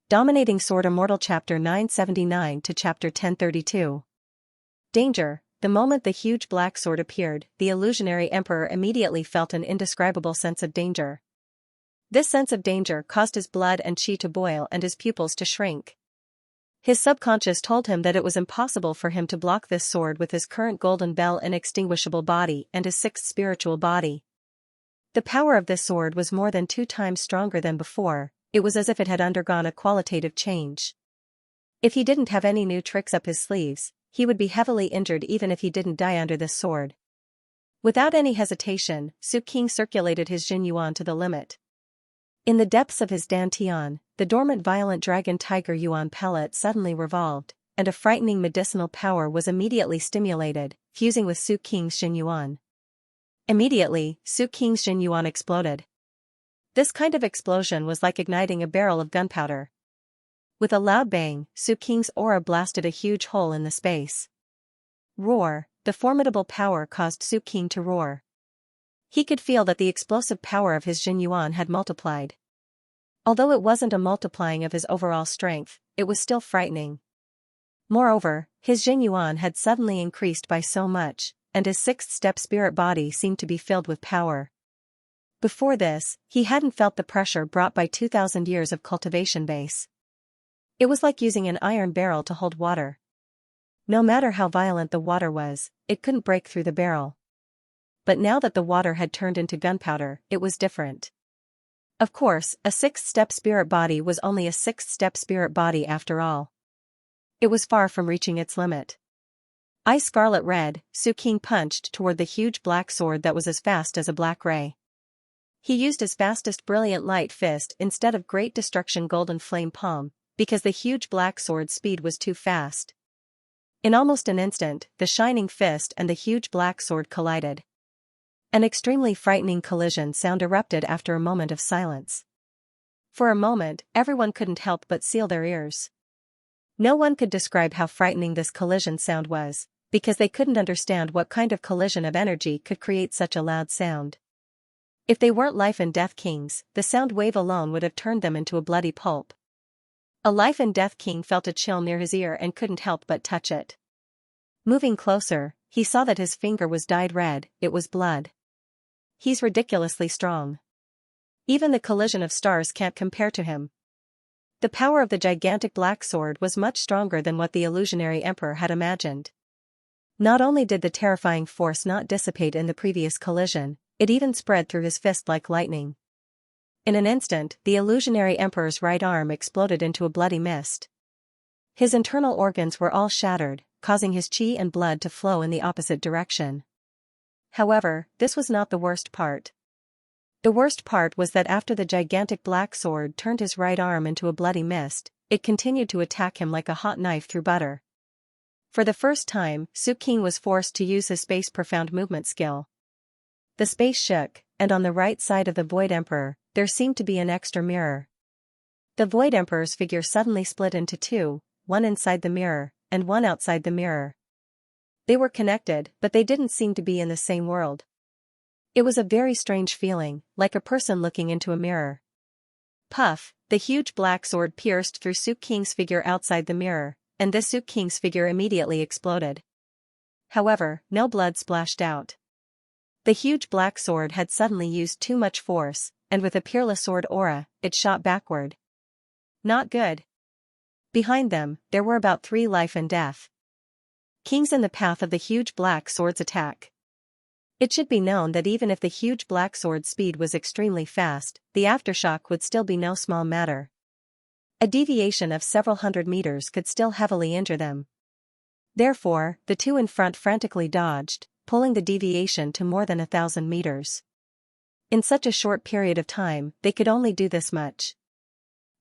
Dominating Sword Immortal Chapter 979 to Chapter 1032. Danger. The moment the huge black sword appeared, the illusionary emperor immediately felt an indescribable sense of danger. This sense of danger caused his blood and chi to boil and his pupils to shrink. His subconscious told him that it was impossible for him to block this sword with his current golden bell inextinguishable body and his sixth spiritual body. The power of this sword was more than 2 times stronger than before. It was as if it had undergone a qualitative change. If he didn't have any new tricks up his sleeves, he would be heavily injured even if he didn't die under this sword. Without any hesitation, Su King circulated his Jin Yuan to the limit. In the depths of his dantian, the dormant violent dragon tiger Yuan pellet suddenly revolved, and a frightening medicinal power was immediately stimulated, fusing with Su King's Jin Yuan. Immediately, Su King's Jin Yuan exploded. This kind of explosion was like igniting a barrel of gunpowder. With a loud bang, Su King's aura blasted a huge hole in the space. Roar. The formidable power caused Su King to roar. He could feel that the explosive power of his Jin Yuan had multiplied. Although it wasn't a multiplying of his overall strength, it was still frightening. Moreover, his Jin Yuan had suddenly increased by so much, and his sixth step spirit body seemed to be filled with power. Before this, he hadn't felt the pressure brought by 2,000 years of cultivation base. It was like using an iron barrel to hold water. No matter how violent the water was, it couldn't break through the barrel. But now that the water had turned into gunpowder, it was different. Of course, a sixth-step spirit body was only a sixth-step spirit body after all. It was far from reaching its limit. Eyes scarlet red, Su King punched toward the huge black sword that was as fast as a black ray. He used his fastest brilliant light fist instead of great destruction golden flame palm, because the huge black sword's speed was too fast. In almost an instant, the shining fist and the huge black sword collided. An extremely frightening collision sound erupted after a moment of silence. For a moment, everyone couldn't help but seal their ears. No one could describe how frightening this collision sound was, because they couldn't understand what kind of collision of energy could create such a loud sound. If they weren't life and death kings, the sound wave alone would have turned them into a bloody pulp. A life and death king felt a chill near his ear and couldn't help but touch it. Moving closer, he saw that his finger was dyed red. It was blood. He's ridiculously strong. Even the collision of stars can't compare to him. The power of the gigantic black sword was much stronger than what the illusionary emperor had imagined. Not only did the terrifying force not dissipate in the previous collision, it even spread through his fist like lightning. In an instant, the illusionary emperor's right arm exploded into a bloody mist. His internal organs were all shattered, causing his chi and blood to flow in the opposite direction. However, this was not the worst part. The worst part was that after the gigantic black sword turned his right arm into a bloody mist, it continued to attack him like a hot knife through butter. For the first time, Su King was forced to use his space profound movement skill. The space shook, and on the right side of the Void Emperor, there seemed to be an extra mirror. The Void Emperor's figure suddenly split into 2, one inside the mirror, and one outside the mirror. They were connected, but they didn't seem to be in the same world. It was a very strange feeling, like a person looking into a mirror. Puff, the huge black sword pierced through Su King's figure outside the mirror, and this Su King's figure immediately exploded. However, no blood splashed out. The huge black sword had suddenly used too much force, and with a peerless sword aura, it shot backward. Not good. Behind them, there were about 3 life and death kings in the path of the huge black sword's attack. It should be known that even if the huge black sword's speed was extremely fast, the aftershock would still be no small matter. A deviation of several hundred meters could still heavily injure them. Therefore, the 2 in front frantically dodged, pulling the deviation to more than 1,000 meters. In such a short period of time, they could only do this much.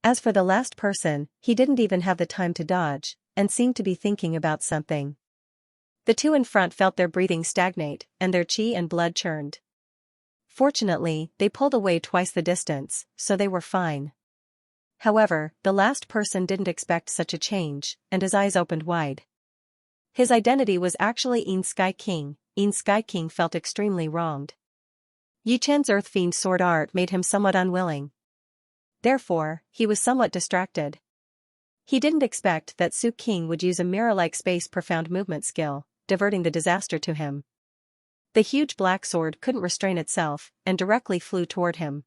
As for the last person, he didn't even have the time to dodge, and seemed to be thinking about something. The 2 in front felt their breathing stagnate, and their chi and blood churned. Fortunately, they pulled away twice the distance, so they were fine. However, the last person didn't expect such a change, and his eyes opened wide. His identity was actually Yin Sky King. Yin Sky King felt extremely wronged. Yi Chen's Earth Fiend sword art made him somewhat unwilling. Therefore, he was somewhat distracted. He didn't expect that Su King would use a mirror-like space profound movement skill, diverting the disaster to him. The huge black sword couldn't restrain itself, and directly flew toward him.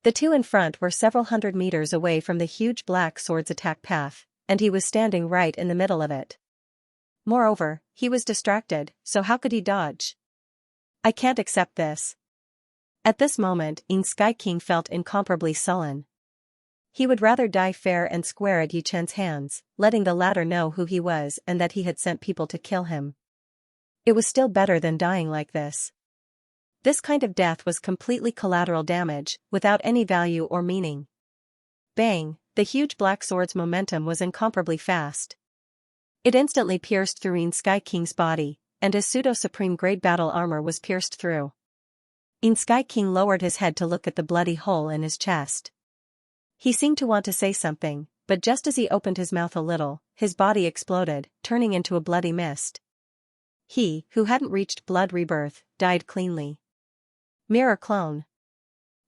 The two in front were several hundred meters away from the huge black sword's attack path, and he was standing right in the middle of it. Moreover, he was distracted, so how could he dodge? I can't accept this. At this moment, Sky King felt incomparably sullen. He would rather die fair and square at Yi Chen's hands, letting the latter know who he was and that he had sent people to kill him. It was still better than dying like this. This kind of death was completely collateral damage, without any value or meaning. Bang! The huge black sword's momentum was incomparably fast. It instantly pierced through Sky King's body, and his pseudo-supreme grade battle armor was pierced through. Sky King lowered his head to look at the bloody hole in his chest. He seemed to want to say something, but just as he opened his mouth a little, his body exploded, turning into a bloody mist. He, who hadn't reached blood rebirth, died cleanly. Mirror clone.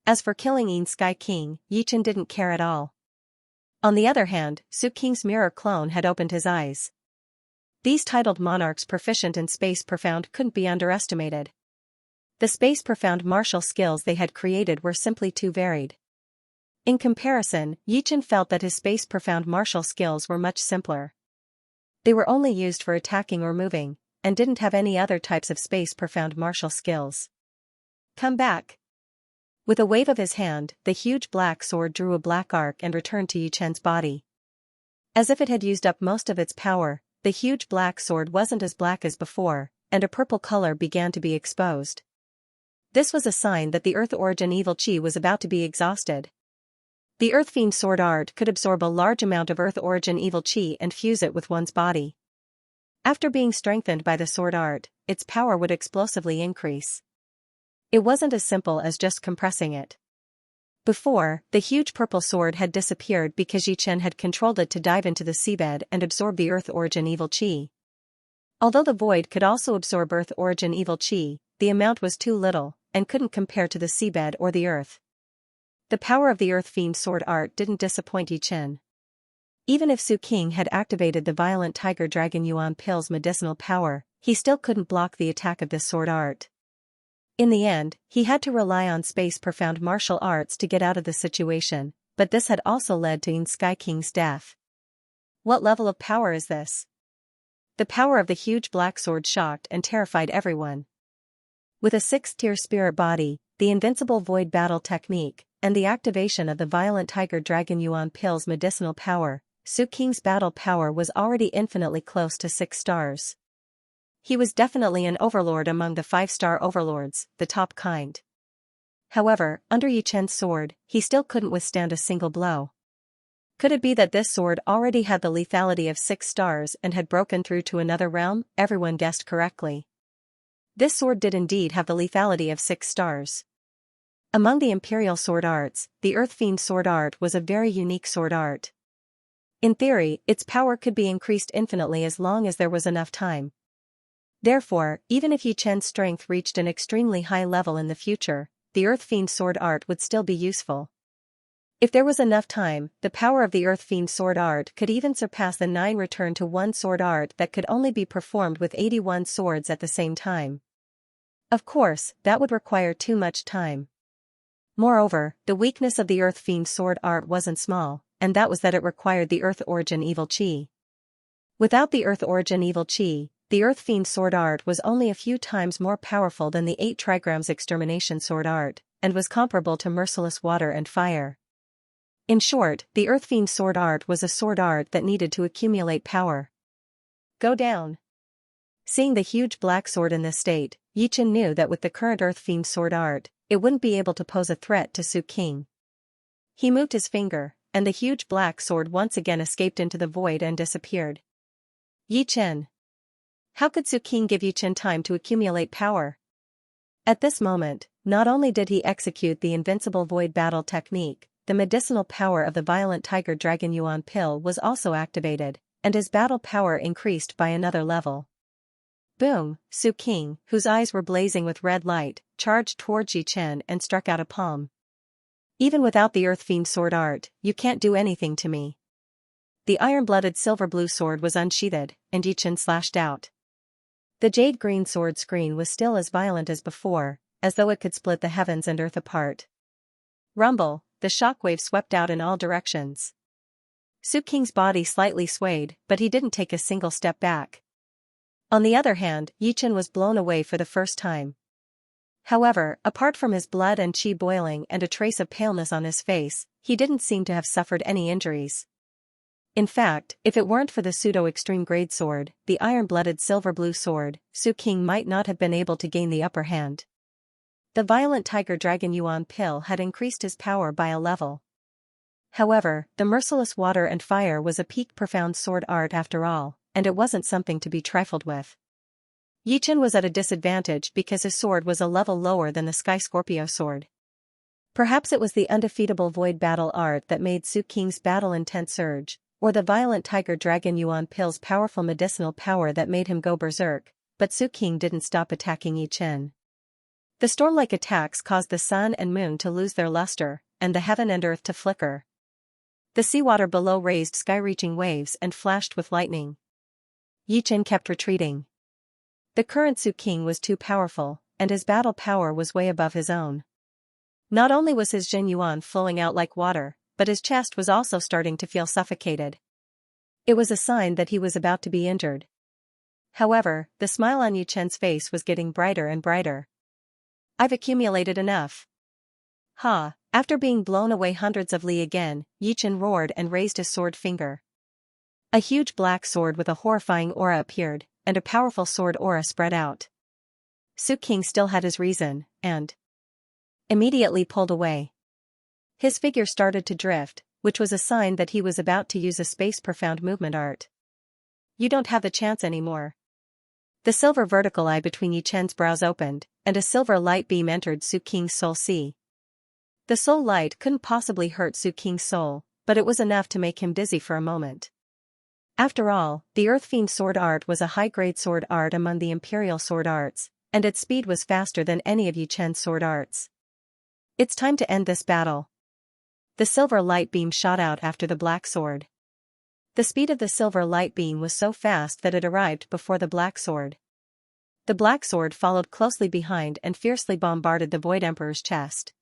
As for killing Sky King, Yi Chen didn't care at all. On the other hand, Su King's mirror clone had opened his eyes. These titled monarchs proficient in space profound couldn't be underestimated. The space profound martial skills they had created were simply too varied. In comparison, Yi Chen felt that his space profound martial skills were much simpler. They were only used for attacking or moving, and didn't have any other types of space profound martial skills. Come back. With a wave of his hand, the huge black sword drew a black arc and returned to Yi Chen's body. As if it had used up most of its power, the huge black sword wasn't as black as before, and a purple color began to be exposed. This was a sign that the Earth Origin Evil Chi was about to be exhausted. The Earth Fiend Sword Art could absorb a large amount of Earth Origin Evil Chi and fuse it with one's body. After being strengthened by the Sword Art, its power would explosively increase. It wasn't as simple as just compressing it. Before, the huge purple sword had disappeared because Yi Chen had controlled it to dive into the seabed and absorb the Earth Origin Evil Chi. Although the void could also absorb Earth Origin Evil Chi, the amount was too little, and couldn't compare to the seabed or the earth. The power of the Earth Fiend Sword Art didn't disappoint Yi Chen. Even if Su King had activated the Violent Tiger Dragon Yuan Pill's medicinal power, he still couldn't block the attack of this sword art. In the end, he had to rely on space profound martial arts to get out of the situation, but this had also led to Sky King's death. What level of power is this? The power of the huge black sword shocked and terrified everyone. With a 6th-tier spirit body, the invincible void battle technique, and the activation of the Violent Tiger Dragon Yuan Pill's medicinal power, Su King's battle power was already infinitely close to 6 stars. He was definitely an overlord among the 5-star overlords, the top kind. However, under Yi Chen's sword, he still couldn't withstand a single blow. Could it be that this sword already had the lethality of 6 stars and had broken through to another realm? Everyone guessed correctly. This sword did indeed have the lethality of 6 stars. Among the Imperial sword arts, the Earth Fiend sword art was a very unique sword art. In theory, its power could be increased infinitely as long as there was enough time. Therefore, even if Yi Chen's strength reached an extremely high level in the future, the Earth Fiend sword art would still be useful. If there was enough time, the power of the Earth Fiend sword art could even surpass the 9 return to 1 sword art that could only be performed with 81 swords at the same time. Of course, that would require too much time. Moreover, the weakness of the Earth Fiend sword art wasn't small, and that was that it required the Earth Origin Evil Chi. Without the Earth Origin Evil Chi, the Earth Fiend sword art was only a few times more powerful than the 8 trigrams extermination sword art, and was comparable to merciless water and fire. In short, the Earth Fiend sword art was a sword art that needed to accumulate power. Go down. Seeing the huge black sword in this state, Yi Chen knew that with the current Earth Fiend sword art, it wouldn't be able to pose a threat to Su King. He moved his finger, and the huge black sword once again escaped into the void and disappeared. Yi Chen. How could Su King give Yi Chen time to accumulate power? At this moment, not only did he execute the invincible void battle technique, the medicinal power of the Violent Tiger Dragon Yuan Pill was also activated, and his battle power increased by another level. Boom! Su King, whose eyes were blazing with red light, charged towards Yi Chen and struck out a palm. Even without the Earth Fiend sword art, you can't do anything to me. the iron-blooded silver-blue sword was unsheathed, and Yichen slashed out. The jade-green sword screen was still as violent as before, as though it could split the heavens and earth apart. Rumble, the shockwave swept out in all directions. Su Qing's body slightly swayed, but he didn't take a single step back. On the other hand, Yichen was blown away for the first time. However, apart from his blood and qi boiling and a trace of paleness on his face, he didn't seem to have suffered any injuries. In fact, if it weren't for the pseudo-extreme grade sword, the iron-blooded silver-blue sword, Su Qing might not have been able to gain the upper hand. The violent Tiger Dragon Yuan pill had increased his power by a level. However, the merciless water and fire was a peak profound sword art after all, and it wasn't something to be trifled with. Yichen was at a disadvantage because his sword was a level lower than the Sky Scorpio sword. Perhaps it was the undefeatable void battle art that made Su Qing's battle intent surge, or the violent Tiger Dragon Yuan pill's powerful medicinal power that made him go berserk, but Su Qing didn't stop attacking Yichen. The storm-like attacks caused the sun and moon to lose their luster, and the heaven and earth to flicker. The seawater below raised sky-reaching waves and flashed with lightning. Yichen kept retreating. The current Su Qing was too powerful, and his battle power was way above his own. Not only was his Jin Yuan flowing out like water, but his chest was also starting to feel suffocated. It was a sign that he was about to be injured. However, the smile on Yichen's face was getting brighter and brighter. I've accumulated enough. Ha! After being blown away hundreds of li again, Yichen roared and raised his sword finger. A huge black sword with a horrifying aura appeared, and a powerful sword aura spread out. Su Qing still had his reason, and immediately pulled away. His figure started to drift, which was a sign that he was about to use a space-profound movement art. You don't have a chance anymore. The silver vertical eye between Yichen's brows opened, and a silver light beam entered Su Qing's soul sea. The soul light couldn't possibly hurt Su Qing's soul, but it was enough to make him dizzy for a moment. After all, the Earth Fiend sword art was a high-grade sword art among the Imperial sword arts, and its speed was faster than any of Yichen's sword arts. It's time to end this battle. The silver light beam shot out after the black sword. The speed of the silver light beam was so fast that it arrived before the black sword. The black sword followed closely behind and fiercely bombarded the Void Emperor's chest.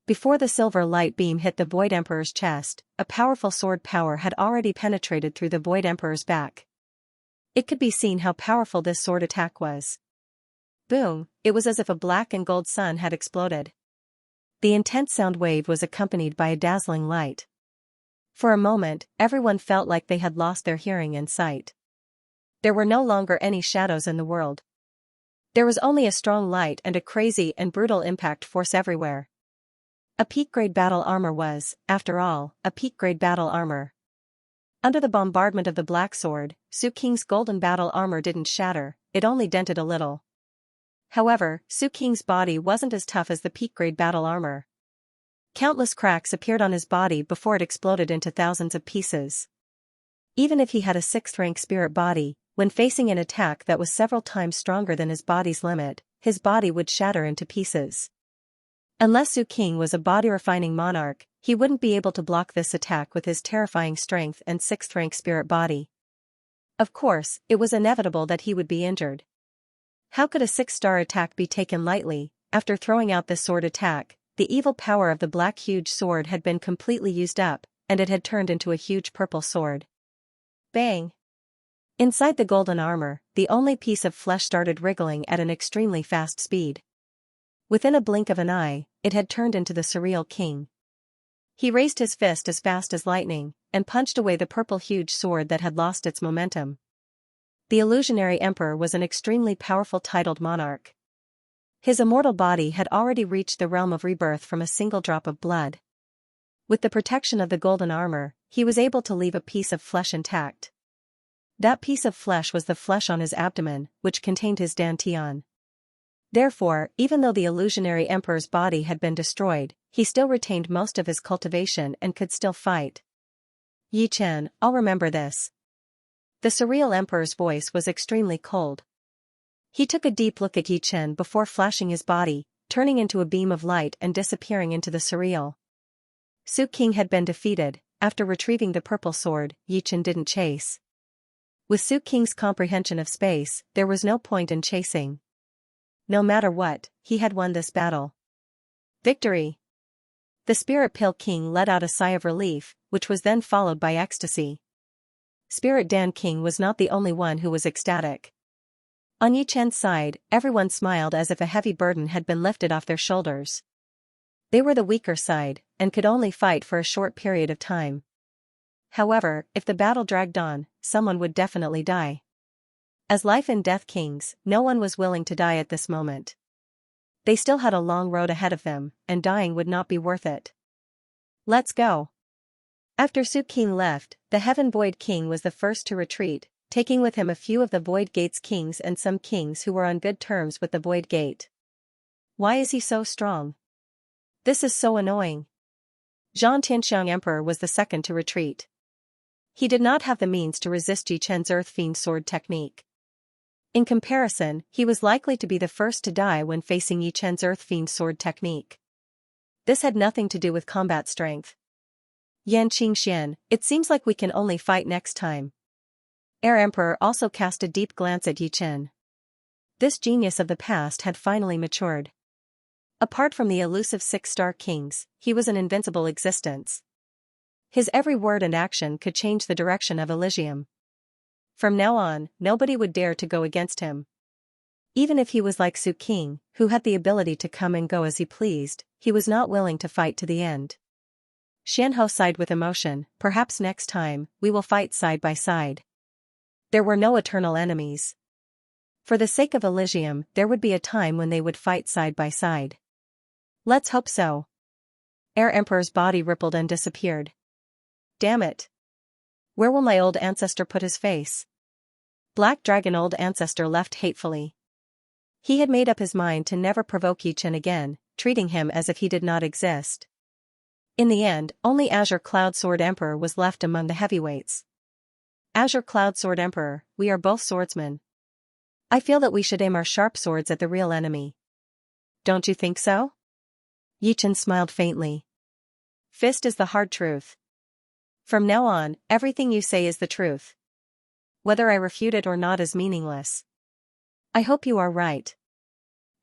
Before the silver light beam hit the Void Emperor's chest, a powerful sword power had already penetrated through the Void Emperor's back. It could be seen how powerful this sword attack was. Boom! It was as if a black and gold sun had exploded. The intense sound wave was accompanied by a dazzling light. For a moment, everyone felt like they had lost their hearing and sight. There were no longer any shadows in the world. There was only a strong light and a crazy and brutal impact force everywhere. A peak-grade battle armor was, after all, a peak-grade battle armor. Under the bombardment of the black sword, Su Qing's golden battle armor didn't shatter, it only dented a little. However, Su Qing's body wasn't as tough as the peak-grade battle armor. Countless cracks appeared on his body before it exploded into thousands of pieces. Even if he had a 6th-rank spirit body, when facing an attack that was several times stronger than his body's limit, his body would shatter into pieces. Unless Su Qing was a body-refining monarch, he wouldn't be able to block this attack with his terrifying strength and 6th-rank spirit body. Of course, it was inevitable that he would be injured. How could a 6-star attack be taken lightly? After throwing out this sword attack, the evil power of the black huge sword had been completely used up, and it had turned into a huge purple sword. Bang! Inside the golden armor, the only piece of flesh started wriggling at an extremely fast speed. Within a blink of an eye, it had turned into the Surreal King. He raised his fist as fast as lightning, and punched away the purple huge sword that had lost its momentum. The illusionary emperor was an extremely powerful titled monarch. His immortal body had already reached the realm of rebirth from a single drop of blood. With the protection of the golden armor, he was able to leave a piece of flesh intact. That piece of flesh was the flesh on his abdomen, which contained his dantian. Therefore, even though the illusionary emperor's body had been destroyed, he still retained most of his cultivation and could still fight. Yi Chen, I'll remember this. The surreal emperor's voice was extremely cold. He took a deep look at Yi Chen before flashing his body, turning into a beam of light and disappearing into the surreal. Su Qing had been defeated, after retrieving the purple sword, Yichen didn't chase. With Su Qing's comprehension of space, there was no point in chasing. No matter what, he had won this battle. Victory! The Spirit Pale King let out a sigh of relief, which was then followed by ecstasy. Spirit Dan King was not the only one who was ecstatic. On Yichen's side, everyone smiled as if a heavy burden had been lifted off their shoulders. They were the weaker side, and could only fight for a short period of time. However, if the battle dragged on, someone would definitely die. As life and death kings, no one was willing to die at this moment. They still had a long road ahead of them, and dying would not be worth it. Let's go. After Su Qing left, the Heaven Void King was the first to retreat, taking with him a few of the Void Gate's kings and some kings who were on good terms with the Void Gate. Why is he so strong? This is so annoying. Zhang Tianxiang Emperor was the second to retreat. He did not have the means to resist Yichen's Earth Fiend sword technique. In comparison, he was likely to be the first to die when facing Yichen's Earth Fiend sword technique. This had nothing to do with combat strength. Yan Qingxian, it seems like we can only fight next time. Air Emperor also cast a deep glance at Yichen. This genius of the past had finally matured. Apart from the elusive six-star kings, he was an invincible existence. His every word and action could change the direction of Elysium. From now on, nobody would dare to go against him. Even if he was like Su Qing, who had the ability to come and go as he pleased, he was not willing to fight to the end. Xianhou sighed with emotion, perhaps next time, we will fight side by side. There were no eternal enemies. For the sake of Elysium, there would be a time when they would fight side by side. Let's hope so. Air Emperor's body rippled and disappeared. Damn it. Where will my old ancestor put his face? Black Dragon Old Ancestor left hatefully. He had made up his mind to never provoke Yichen again, treating him as if he did not exist. In the end, only Azure Cloud Sword Emperor was left among the heavyweights. Azure Cloud Sword Emperor, we are both swordsmen. I feel that we should aim our sharp swords at the real enemy. Don't you think so? Yichen smiled faintly. Fist is the hard truth. From now on, everything you say is the truth. Whether I refute it or not is meaningless. I hope you are right.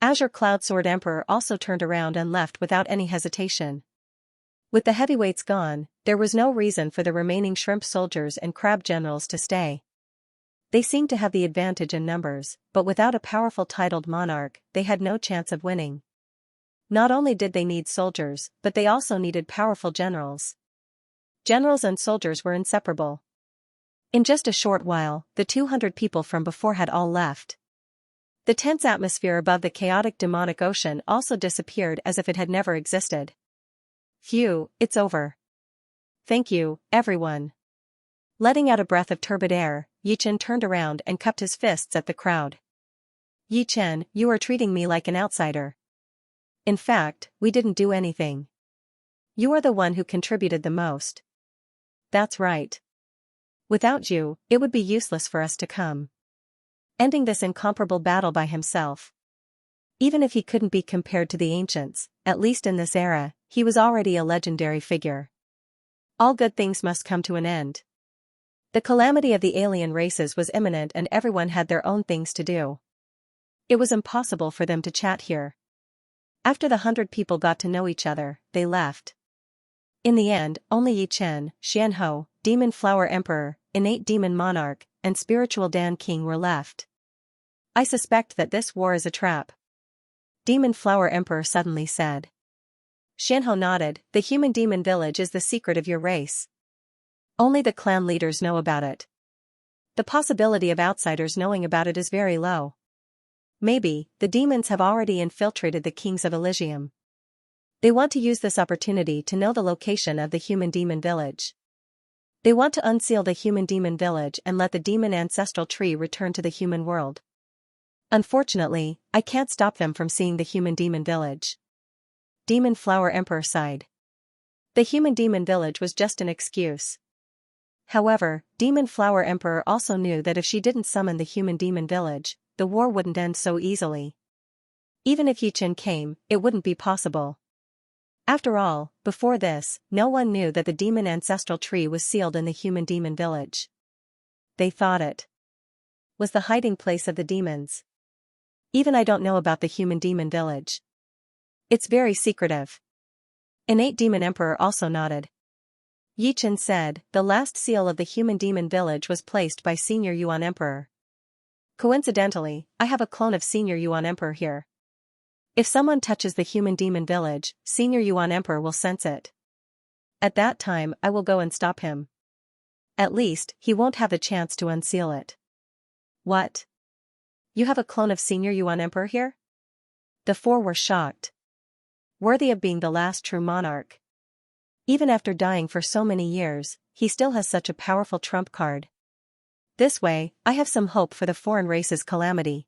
Azure Cloud Sword Emperor also turned around and left without any hesitation. With the heavyweights gone, there was no reason for the remaining shrimp soldiers and crab generals to stay. They seemed to have the advantage in numbers, but without a powerful titled monarch, they had no chance of winning. Not only did they need soldiers, but they also needed powerful generals. Generals and soldiers were inseparable. In just a short while, the 200 people from before had all left. The tense atmosphere above the chaotic demonic ocean also disappeared as if it had never existed. Phew, it's over. Thank you, everyone. Letting out a breath of turbid air, Yichen turned around and cupped his fists at the crowd. Yichen, you are treating me like an outsider. In fact, we didn't do anything. You are the one who contributed the most. That's right. Without you, it would be useless for us to come. Ending this incomparable battle by himself. Even if he couldn't be compared to the ancients, at least in this era, he was already a legendary figure. All good things must come to an end. The calamity of the alien races was imminent and everyone had their own things to do. It was impossible for them to chat here. After the 100 people got to know each other, they left. In the end, only Yichen, Xianhou, Demon Flower Emperor, Innate Demon Monarch, and Spiritual Dan King were left. I suspect that this war is a trap. Demon Flower Emperor suddenly said. Xianhou nodded, the human demon village is the secret of your race. Only the clan leaders know about it. The possibility of outsiders knowing about it is very low. Maybe, the demons have already infiltrated the kings of Elysium. They want to use this opportunity to know the location of the human demon village. They want to unseal the human demon village and let the demon ancestral tree return to the human world. Unfortunately, I can't stop them from seeing the human demon village. Demon Flower Emperor sighed. The human demon village was just an excuse. However, Demon Flower Emperor also knew that if she didn't summon the human demon village, the war wouldn't end so easily. Even if Yichen came, it wouldn't be possible. After all, before this, no one knew that the demon ancestral tree was sealed in the human demon village. They thought it was the hiding place of the demons. Even I don't know about the human demon village. It's very secretive. Innate Demon Emperor also nodded. Yichen said, the last seal of the human demon village was placed by Senior Yuan Emperor. Coincidentally, I have a clone of Senior Yuan Emperor here. If someone touches the human demon village, Senior Yuan Emperor will sense it. At that time I will go and stop him. At least, he won't have the chance to unseal it. What? You have a clone of Senior Yuan Emperor here? The four were shocked. Worthy of being the last true monarch. Even after dying for so many years, he still has such a powerful trump card. This way, I have some hope for the foreign race's calamity.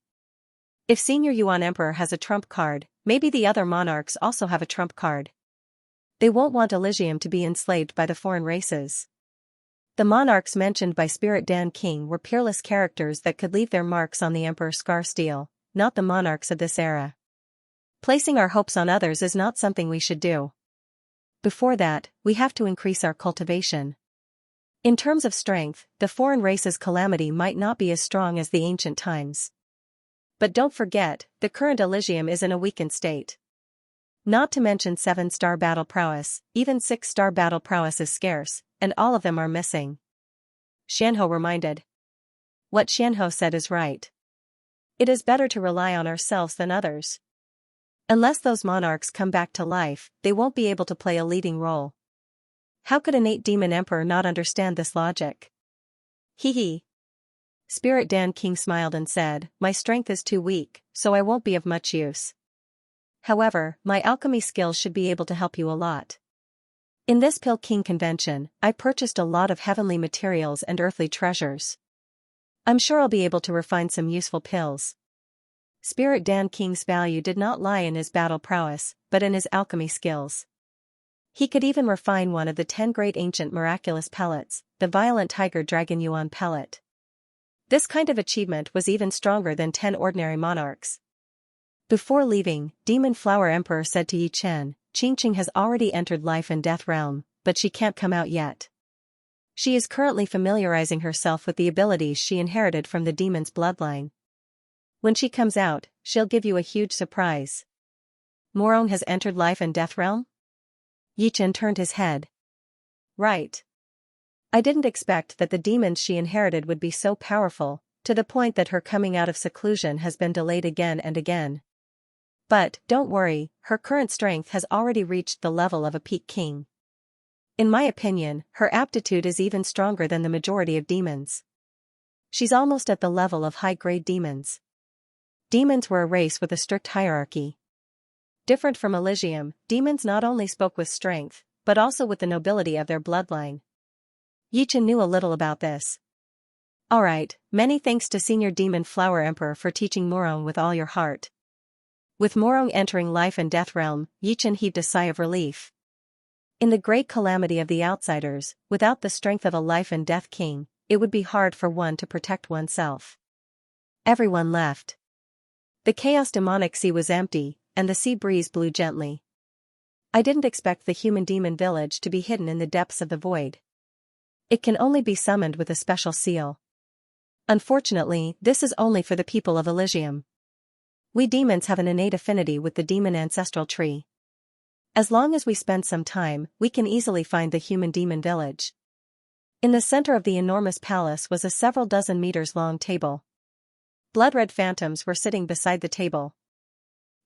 If Senior Yuan Emperor has a trump card, maybe the other monarchs also have a trump card. They won't want Elysium to be enslaved by the foreign races. The monarchs mentioned by Spirit Dan King were peerless characters that could leave their marks on the Emperor's scar steel, not the monarchs of this era. Placing our hopes on others is not something we should do. Before that, we have to increase our cultivation. In terms of strength, the foreign race's calamity might not be as strong as the ancient times. But don't forget, the current Elysium is in a weakened state. Not to mention 7-star battle prowess, even 6-star battle prowess is scarce, and all of them are missing. Xianho reminded. What Xianho said is right. It is better to rely on ourselves than others. Unless those monarchs come back to life, they won't be able to play a leading role. How could Innate Demon Emperor not understand this logic? Hee hee. Spirit Dan King smiled and said, my strength is too weak, so I won't be of much use. However, my alchemy skills should be able to help you a lot. In this Pill King convention, I purchased a lot of heavenly materials and earthly treasures. I'm sure I'll be able to refine some useful pills. Spirit Dan King's value did not lie in his battle prowess, but in his alchemy skills. He could even refine one of the 10 great ancient miraculous pellets, the Violent Tiger Dragon Yuan pellet. This kind of achievement was even stronger than 10 ordinary monarchs. Before leaving, Demon Flower Emperor said to Yi Chen, Xianxia has already entered life and death realm, but she can't come out yet. She is currently familiarizing herself with the abilities she inherited from the demon's bloodline. When she comes out, she'll give you a huge surprise. Morong has entered life and death realm? Yi Chen turned his head. Right. I didn't expect that the demons she inherited would be so powerful, to the point that her coming out of seclusion has been delayed again and again. But, don't worry, her current strength has already reached the level of a peak king. In my opinion, her aptitude is even stronger than the majority of demons. She's almost at the level of high-grade demons. Demons were a race with a strict hierarchy. Different from Elysium, demons not only spoke with strength, but also with the nobility of their bloodline. Yi Chen knew a little about this. Alright, many thanks to Senior Demon Flower Emperor for teaching Morong with all your heart. With Morong entering life and death realm, Yi Chen heaved a sigh of relief. In the great calamity of the outsiders, without the strength of a life and death king, it would be hard for one to protect oneself. Everyone left. The chaos demonic sea was empty, and the sea breeze blew gently. I didn't expect the human demon village to be hidden in the depths of the void. It can only be summoned with a special seal. Unfortunately, this is only for the people of Elysium. We demons have an innate affinity with the demon ancestral tree. As long as we spend some time, we can easily find the human demon village. In the center of the enormous palace was a several dozen meters long table. Blood-red phantoms were sitting beside the table.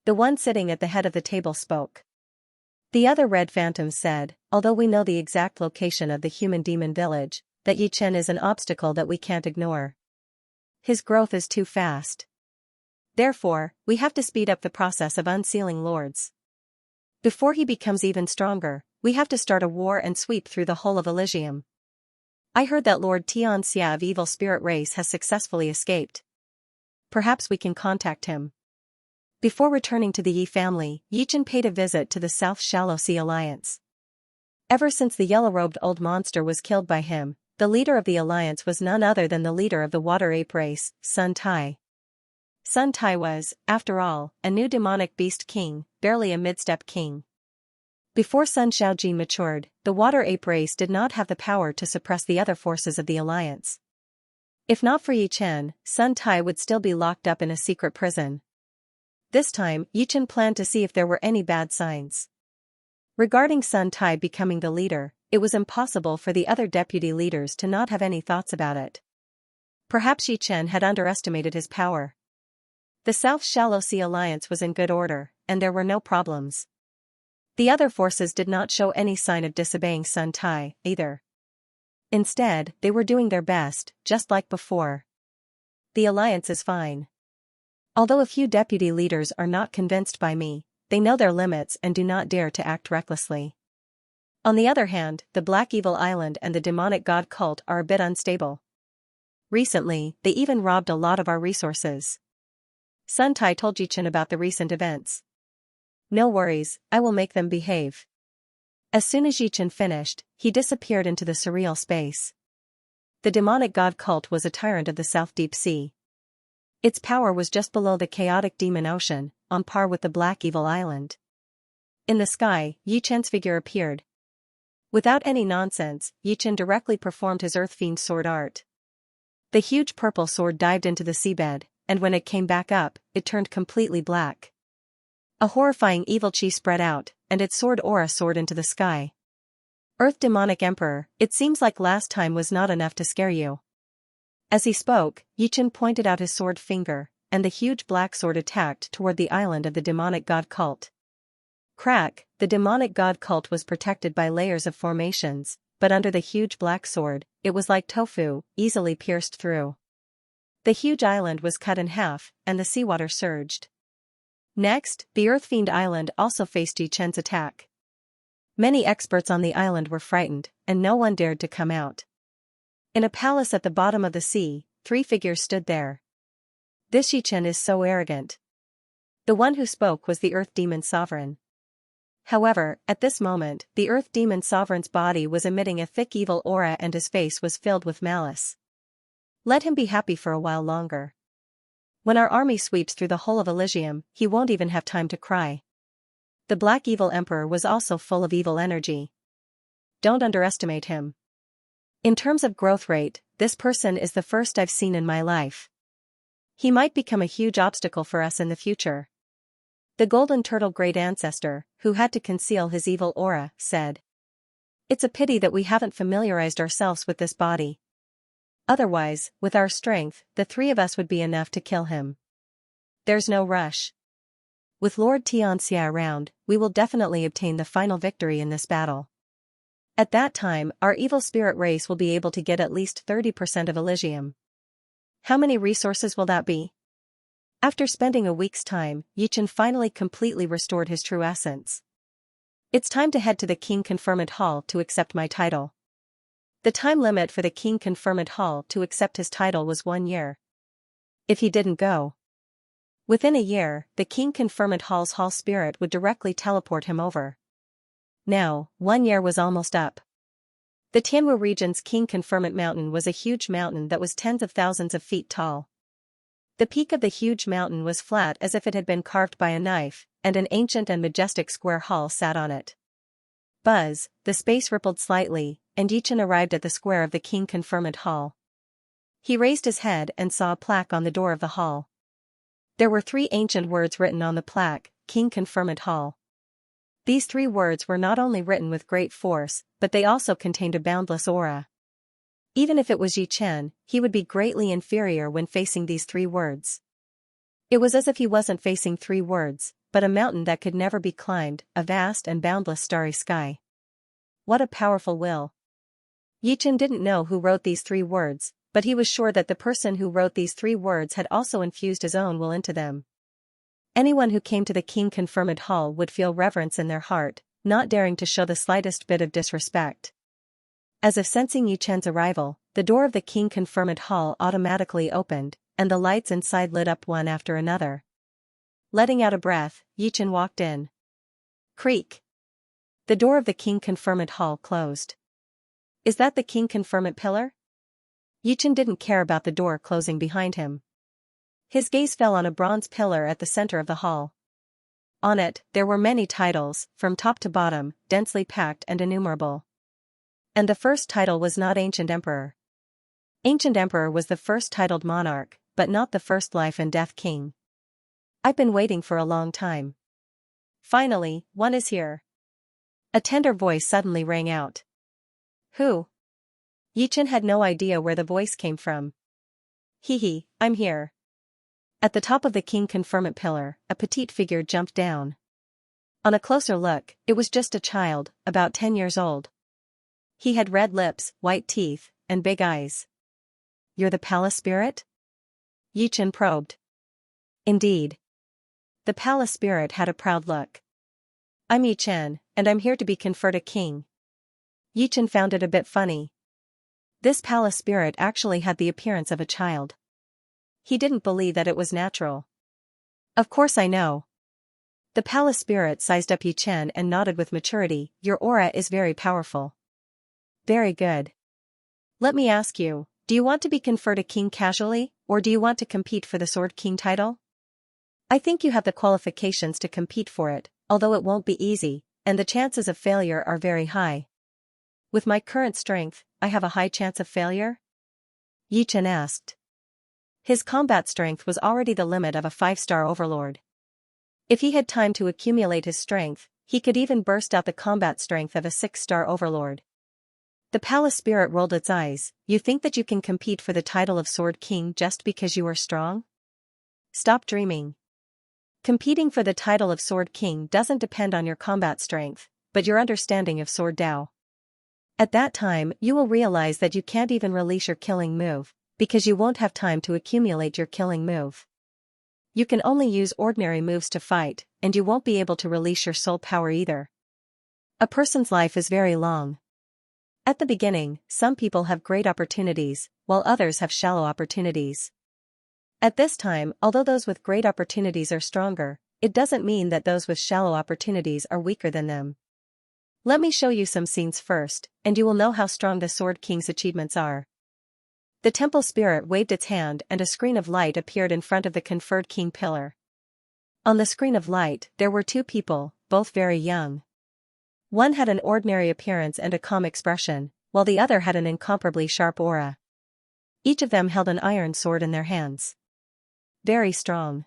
The one sitting at the head of the table spoke. The other red phantoms said, although we know the exact location of the human demon village, that Yi Chen is an obstacle that we can't ignore. His growth is too fast. Therefore, we have to speed up the process of unsealing lords. Before he becomes even stronger, we have to start a war and sweep through the whole of Elysium. I heard that Lord Xianxia of Evil Spirit Race has successfully escaped. Perhaps we can contact him. Before returning to the Yi family, Yi Chen paid a visit to the South Shallow Sea Alliance. Ever since the yellow-robed old monster was killed by him, the leader of the alliance was none other than the leader of the water ape race, Sun Tai. Sun Tai was, after all, a new demonic beast king, barely a mid-step king. Before Sun Shaojin matured, the water ape race did not have the power to suppress the other forces of the alliance. If not for Yi Chen, Sun Tai would still be locked up in a secret prison. This time, Yi Chen planned to see if there were any bad signs. Regarding Sun Tai becoming the leader, it was impossible for the other deputy leaders to not have any thoughts about it. Perhaps Yi Chen had underestimated his power. The South Shallow Sea Alliance was in good order, and there were no problems. The other forces did not show any sign of disobeying Sun Tai, either. Instead, they were doing their best, just like before. The alliance is fine. Although a few deputy leaders are not convinced by me, they know their limits and do not dare to act recklessly. On the other hand, the Black Evil Island and the demonic god cult are a bit unstable. Recently, they even robbed a lot of our resources. Sun Tai told Yi Chen about the recent events. No worries, I will make them behave. As soon as Yi Chen finished, he disappeared into the surreal space. The demonic god cult was a tyrant of the South Deep Sea. Its power was just below the chaotic demon ocean, on par with the Black Evil Island. In the sky, Yi Chen's figure appeared. Without any nonsense, Yi Chen directly performed his Earth Fiend sword art. The huge purple sword dived into the seabed, and when it came back up, it turned completely black. A horrifying evil chi spread out, and its sword aura soared into the sky. Earth Demonic Emperor, it seems like last time was not enough to scare you. As he spoke, Yi Chen pointed out his sword finger, and the huge black sword attacked toward the island of the demonic god cult. Crack, the demonic god cult was protected by layers of formations, but under the huge black sword, it was like tofu, easily pierced through. The huge island was cut in half, and the seawater surged. Next, the Earth Fiend Island also faced Yi Chen's attack. Many experts on the island were frightened, and no one dared to come out. In a palace at the bottom of the sea, 3 figures stood there. This Yi Chen is so arrogant. The one who spoke was the Earth Demon Sovereign. However, at this moment, the Earth Demon Sovereign's body was emitting a thick evil aura and his face was filled with malice. Let him be happy for a while longer. When our army sweeps through the whole of Elysium, he won't even have time to cry. The Black Evil Emperor was also full of evil energy. Don't underestimate him. In terms of growth rate, this person is the first I've seen in my life. He might become a huge obstacle for us in the future. The Golden Turtle Great Ancestor, who had to conceal his evil aura, said. It's a pity that we haven't familiarized ourselves with this body. Otherwise, with our strength, the 3 of us would be enough to kill him. There's no rush. With Lord Xianxia around, we will definitely obtain the final victory in this battle. At that time, our evil spirit race will be able to get at least 30% of Elysium. How many resources will that be? After spending a week's time, Yi Chen finally completely restored his true essence. It's time to head to the King Conferment Hall to accept my title. The time limit for the King Conferment Hall to accept his title was 1 year. If he didn't go within a year, the King Conferment Hall's Hall Spirit would directly teleport him over. Now, 1 year was almost up. The Tianwu region's King Conferment Mountain was a huge mountain that was tens of thousands of feet tall. The peak of the huge mountain was flat as if it had been carved by a knife, and an ancient and majestic square hall sat on it. Buzz, the space rippled slightly, and Yi Chen arrived at the square of the King Conferment Hall. He raised his head and saw a plaque on the door of the hall. There were 3 ancient words written on the plaque, King Conferment Hall. These 3 words were not only written with great force, but they also contained a boundless aura. Even if it was Yi Chen, he would be greatly inferior when facing these 3 words. It was as if he wasn't facing 3 words, but a mountain that could never be climbed, a vast and boundless starry sky. What a powerful will. Yi Chen didn't know who wrote these 3 words, but he was sure that the person who wrote these 3 words had also infused his own will into them. Anyone who came to the King Conferment Hall would feel reverence in their heart, not daring to show the slightest bit of disrespect. As if sensing Yi Chen's arrival, the door of the King Conferment Hall automatically opened, and the lights inside lit up one after another. Letting out a breath, Yi Chen walked in. Creak. The door of the King Conferment Hall closed. Is that the King Conferment pillar? Yi Chen didn't care about the door closing behind him. His gaze fell on a bronze pillar at the center of the hall. On it, there were many titles, from top to bottom, densely packed and innumerable. And the first title was not Ancient Emperor. Ancient Emperor was the first titled monarch, but not the first life and death king. I've been waiting for a long time. Finally, one is here. A tender voice suddenly rang out. Who? Yichen had no idea where the voice came from. Hee, I'm here. At the top of the king conferment pillar, a petite figure jumped down. On a closer look, it was just a child, about 10 years old. He had red lips, white teeth, and big eyes. You're the palace spirit? Yichen probed. Indeed. The palace spirit had a proud look. I'm Yichen, and I'm here to be conferred a king. Yichen found it a bit funny. This palace spirit actually had the appearance of a child. He didn't believe that it was natural. Of course I know. The palace spirit sized up Yichen and nodded with maturity. Your aura is very powerful. Very good. Let me ask you, do you want to be conferred a king casually, or do you want to compete for the Sword King title? I think you have the qualifications to compete for it, although it won't be easy, and the chances of failure are very high. With my current strength, I have a high chance of failure? Yichen asked. His combat strength was already the limit of a 5-star overlord. If he had time to accumulate his strength, he could even burst out the combat strength of a 6-star overlord. The palace spirit rolled its eyes. You think that you can compete for the title of Sword King just because you are strong? Stop dreaming. Competing for the title of Sword King doesn't depend on your combat strength, but your understanding of Sword Dao. At that time, you will realize that you can't even release your killing move, because you won't have time to accumulate your killing move. You can only use ordinary moves to fight, and you won't be able to release your soul power either. A person's life is very long. At the beginning, some people have great opportunities, while others have shallow opportunities. At this time, although those with great opportunities are stronger, it doesn't mean that those with shallow opportunities are weaker than them. Let me show you some scenes first, and you will know how strong the Sword King's achievements are. The temple spirit waved its hand and a screen of light appeared in front of the conferred king pillar. On the screen of light, there were two people, both very young. One had an ordinary appearance and a calm expression, while the other had an incomparably sharp aura. Each of them held an iron sword in their hands. Very strong.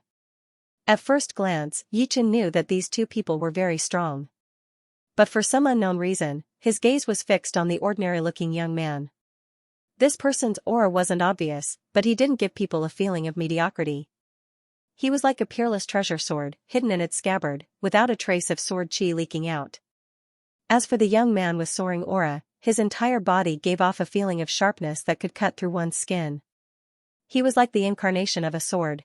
At first glance, Yichen knew that these two people were very strong. But for some unknown reason, his gaze was fixed on the ordinary-looking young man. This person's aura wasn't obvious, but he didn't give people a feeling of mediocrity. He was like a peerless treasure sword, hidden in its scabbard, without a trace of sword chi leaking out. As for the young man with soaring aura, his entire body gave off a feeling of sharpness that could cut through one's skin. He was like the incarnation of a sword.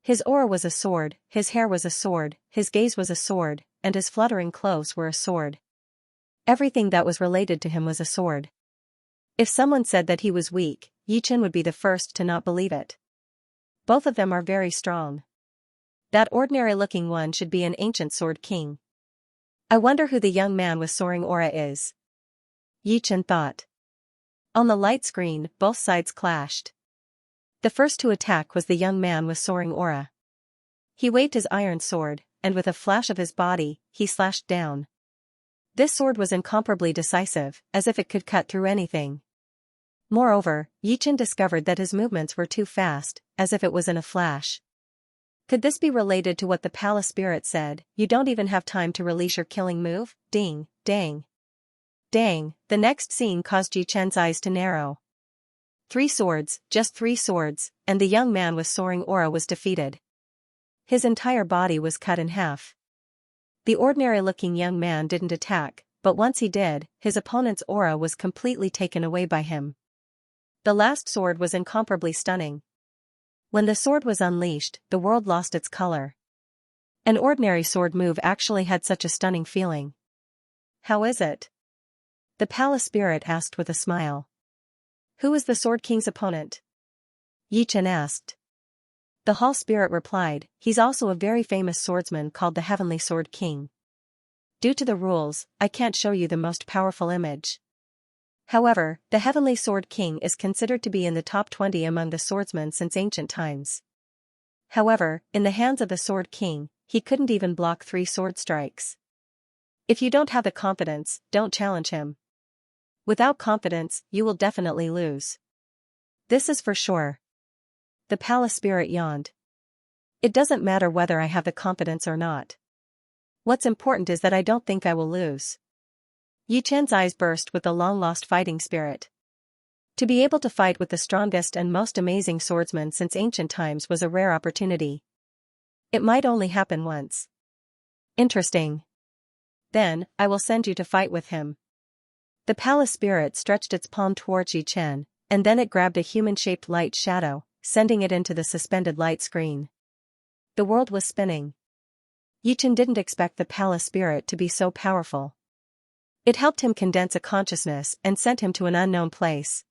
His aura was a sword, his hair was a sword, his gaze was a sword, and his fluttering clothes were a sword. Everything that was related to him was a sword. If someone said that he was weak, Yichen would be the first to not believe it. Both of them are very strong. That ordinary-looking one should be an ancient Sword King. I wonder who the young man with soaring aura is. Yichen thought. On the light screen, both sides clashed. The first to attack was the young man with soaring aura. He waved his iron sword, and with a flash of his body, he slashed down. This sword was incomparably decisive, as if it could cut through anything. Moreover, Yichen discovered that his movements were too fast, as if it was in a flash. Could this be related to what the palace spirit said? You don't even have time to release your killing move? Ding, dang. Dang, the next scene caused Yichen's eyes to narrow. 3 swords, just 3 swords, and the young man with soaring aura was defeated. His entire body was cut in half. The ordinary-looking young man didn't attack, but once he did, his opponent's aura was completely taken away by him. The last sword was incomparably stunning. When the sword was unleashed, the world lost its color. An ordinary sword move actually had such a stunning feeling. How is it? The palace spirit asked with a smile. Who is the Sword King's opponent? Yichen asked. The hall spirit replied, he's also a very famous swordsman called the Heavenly Sword King. Due to the rules, I can't show you the most powerful image. However, the Heavenly Sword King is considered to be in the top 20 among the swordsmen since ancient times. However, in the hands of the Sword King, he couldn't even block 3 sword strikes. If you don't have the confidence, don't challenge him. Without confidence, you will definitely lose. This is for sure. The palace spirit yawned. It doesn't matter whether I have the confidence or not. What's important is that I don't think I will lose. Yi Chen's eyes burst with the long-lost fighting spirit. To be able to fight with the strongest and most amazing swordsman since ancient times was a rare opportunity. It might only happen once. Interesting. Then, I will send you to fight with him. The palace spirit stretched its palm towards Yi Chen, and then it grabbed a human-shaped light shadow, sending it into the suspended light screen. The world was spinning. Yi Chen didn't expect the palace spirit to be so powerful. It helped him condense a consciousness and sent him to an unknown place.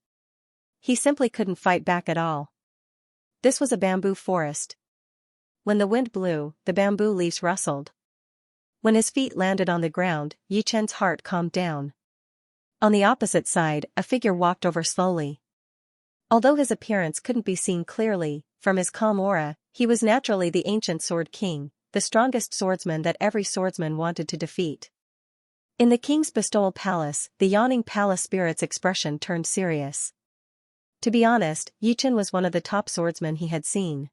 He simply couldn't fight back at all. This was a bamboo forest. When the wind blew, the bamboo leaves rustled. When his feet landed on the ground, Yi Chen's heart calmed down. On the opposite side, a figure walked over slowly. Although his appearance couldn't be seen clearly, from his calm aura, he was naturally the ancient Sword King, the strongest swordsman that every swordsman wanted to defeat. In the king's bestowal palace, the yawning palace spirit's expression turned serious. To be honest, Yi Chen was one of the top swordsmen he had seen.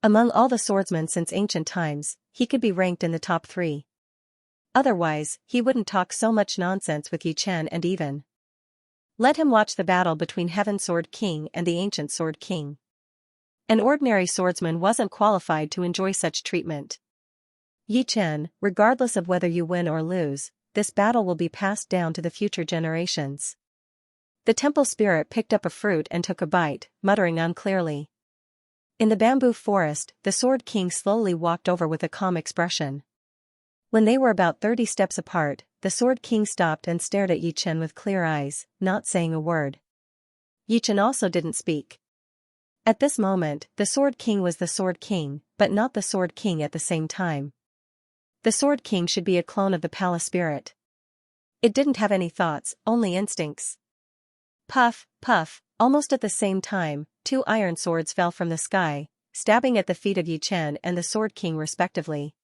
Among all the swordsmen since ancient times, he could be ranked in the top 3. Otherwise, he wouldn't talk so much nonsense with Yi Chen and even let him watch the battle between Heaven Sword King and the Ancient Sword King. An ordinary swordsman wasn't qualified to enjoy such treatment. Yi Chen, regardless of whether you win or lose, this battle will be passed down to the future generations. The temple spirit picked up a fruit and took a bite, muttering unclearly. In the bamboo forest, the Sword King slowly walked over with a calm expression. When they were about 30 steps apart, the Sword King stopped and stared at Yi Chen with clear eyes, not saying a word. Yi Chen also didn't speak. At this moment, the Sword King was the Sword King, but not the Sword King at the same time. The Sword King should be a clone of the palace spirit. It didn't have any thoughts, only instincts. Puff, puff, almost at the same time, 2 iron swords fell from the sky, stabbing at the feet of Yi Chen and the Sword King respectively.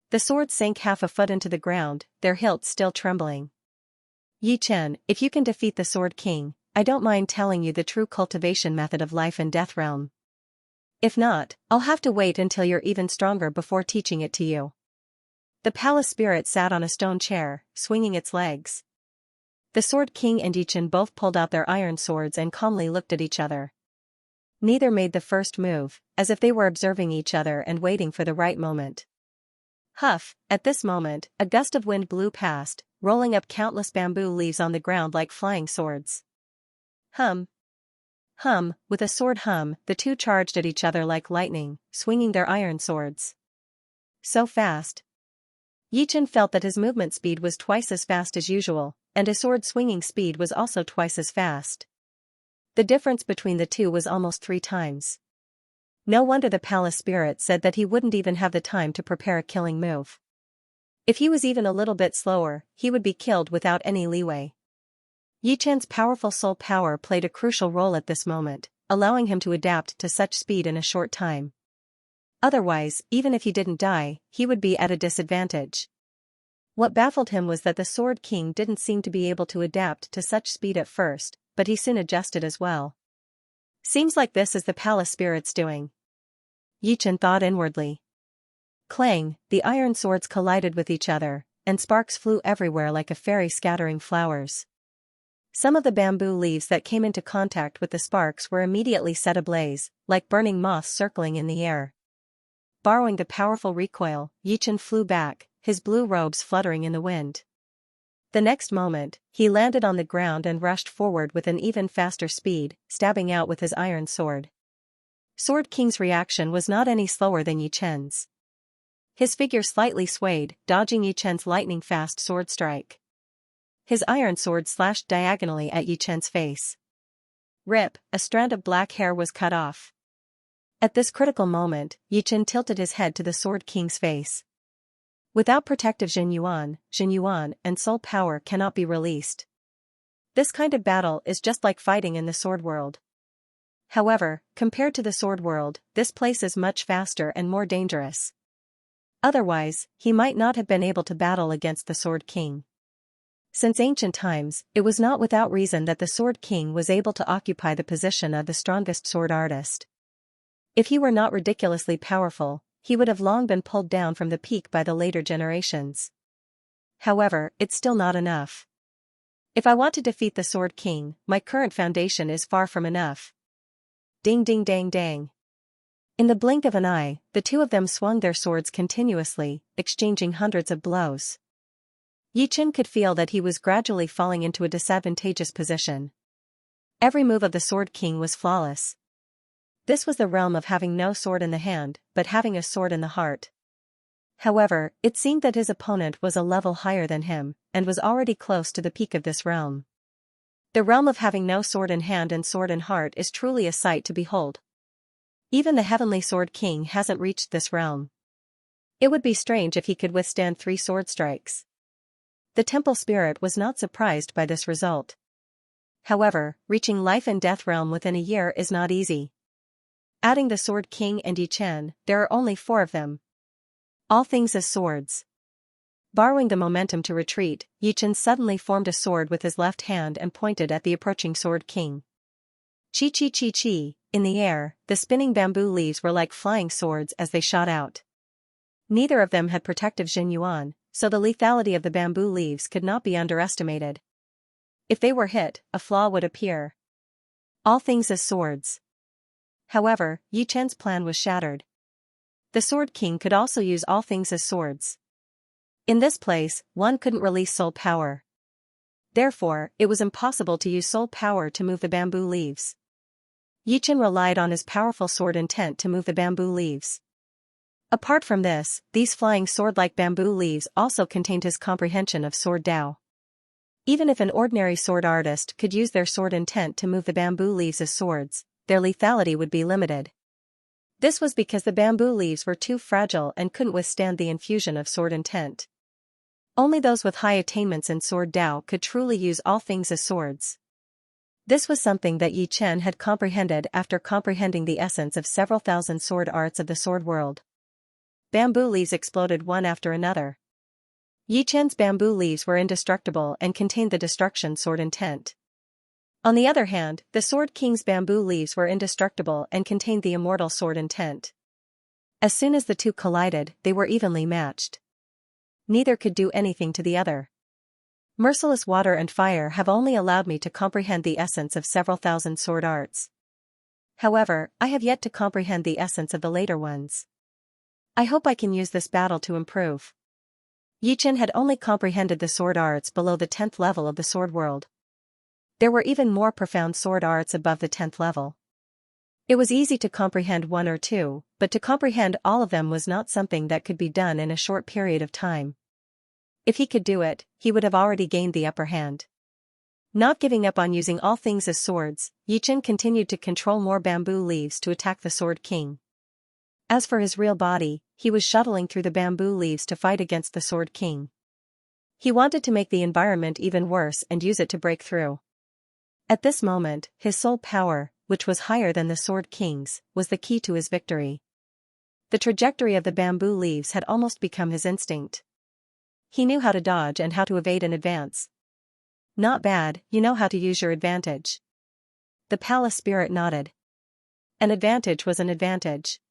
The swords sank half a foot into the ground, their hilts still trembling. Yi Chen, if you can defeat the Sword King, I don't mind telling you the true cultivation method of life and death realm. If not, I'll have to wait until you're even stronger before teaching it to you. The palace spirit sat on a stone chair, swinging its legs. The Sword King and Yi Chen both pulled out their iron swords and calmly looked at each other. Neither made the first move, as if they were observing each other and waiting for the right moment. Huff, at this moment, a gust of wind blew past, rolling up countless bamboo leaves on the ground like flying swords. Hum. Hum, with a sword hum, the 2 charged at each other like lightning, swinging their iron swords. So fast. Yi Chen felt that his movement speed was twice as fast as usual, and his sword swinging speed was also twice as fast. The difference between the 2 was almost 3 times. No wonder the palace spirit said that he wouldn't even have the time to prepare a killing move. If he was even a little bit slower, he would be killed without any leeway. Yi Chen's powerful soul power played a crucial role at this moment, allowing him to adapt to such speed in a short time. Otherwise, even if he didn't die, he would be at a disadvantage. What baffled him was that the Sword King didn't seem to be able to adapt to such speed at first, but he soon adjusted as well. Seems like this is the palace spirit's doing. Yi Chen thought inwardly. Clang, the iron swords collided with each other, and sparks flew everywhere like a fairy scattering flowers. Some of the bamboo leaves that came into contact with the sparks were immediately set ablaze, like burning moths circling in the air. Borrowing the powerful recoil, Yi Chen flew back, his blue robes fluttering in the wind. The next moment, he landed on the ground and rushed forward with an even faster speed, stabbing out with his iron sword. Sword King's reaction was not any slower than Yi Chen's. His figure slightly swayed, dodging Yi Chen's lightning-fast sword strike. His iron sword slashed diagonally at Yi Chen's face. Rip, a strand of black hair was cut off. At this critical moment, Yi Chen tilted his head to the Sword King's face. Without protective Jinyuan and soul power cannot be released. This kind of battle is just like fighting in the sword world. However, compared to the sword world, this place is much faster and more dangerous. Otherwise, he might not have been able to battle against the Sword King. Since ancient times, it was not without reason that the Sword King was able to occupy the position of the strongest sword artist. If he were not ridiculously powerful, he would have long been pulled down from the peak by the later generations. However, it's still not enough. If I want to defeat the Sword King, my current foundation is far from enough. Ding ding dang dang. In the blink of an eye, the two of them swung their swords continuously, exchanging hundreds of blows. Yi Chen could feel that he was gradually falling into a disadvantageous position. Every move of the Sword King was flawless. This was the realm of having no sword in the hand, but having a sword in the heart. However, it seemed that his opponent was a level higher than him, and was already close to the peak of this realm. The realm of having no sword in hand and sword in heart is truly a sight to behold. Even the Heavenly Sword King hasn't reached this realm. It would be strange if he could withstand 3 sword strikes. The temple spirit was not surprised by this result. However, reaching life and death realm within a year is not easy. Adding the Sword King and Yi Chen, there are only 4 of them. All things as swords. Borrowing the momentum to retreat, Yi Chen suddenly formed a sword with his left hand and pointed at the approaching Sword King. Chi chi chi chi. In the air, the spinning bamboo leaves were like flying swords as they shot out. Neither of them had protective Xinyuan, so the lethality of the bamboo leaves could not be underestimated. If they were hit, a flaw would appear. All things as swords. However, Yi Chen's plan was shattered. The Sword King could also use all things as swords. In this place, one couldn't release soul power. Therefore, it was impossible to use soul power to move the bamboo leaves. Yi Chen relied on his powerful sword intent to move the bamboo leaves. Apart from this, these flying sword-like bamboo leaves also contained his comprehension of sword Dao. Even if an ordinary sword artist could use their sword intent to move the bamboo leaves as swords, their lethality would be limited. This was because the bamboo leaves were too fragile and couldn't withstand the infusion of sword intent. Only those with high attainments in sword Dao could truly use all things as swords. This was something that Yi Chen had comprehended after comprehending the essence of several thousand sword arts of the sword world. Bamboo leaves exploded one after another. Yi Chen's bamboo leaves were indestructible and contained the destruction sword intent. On the other hand, the Sword King's bamboo leaves were indestructible and contained the immortal sword intent. As soon as the two collided, they were evenly matched. Neither could do anything to the other. Merciless water and fire have only allowed me to comprehend the essence of several thousand sword arts. However, I have yet to comprehend the essence of the later ones. I hope I can use this battle to improve. Yi Chen had only comprehended the sword arts below the 10th level of the sword world. There were even more profound sword arts above the 10th level. It was easy to comprehend 1 or 2, but to comprehend all of them was not something that could be done in a short period of time. If he could do it, he would have already gained the upper hand. Not giving up on using all things as swords, Yi Chen continued to control more bamboo leaves to attack the Sword King. As for his real body, he was shuttling through the bamboo leaves to fight against the Sword King. He wanted to make the environment even worse and use it to break through. At this moment, his soul power, which was higher than the Sword King's, was the key to his victory. The trajectory of the bamboo leaves had almost become his instinct. He knew how to dodge and how to evade and advance. Not bad, you know how to use your advantage. The palace spirit nodded. An advantage was an advantage.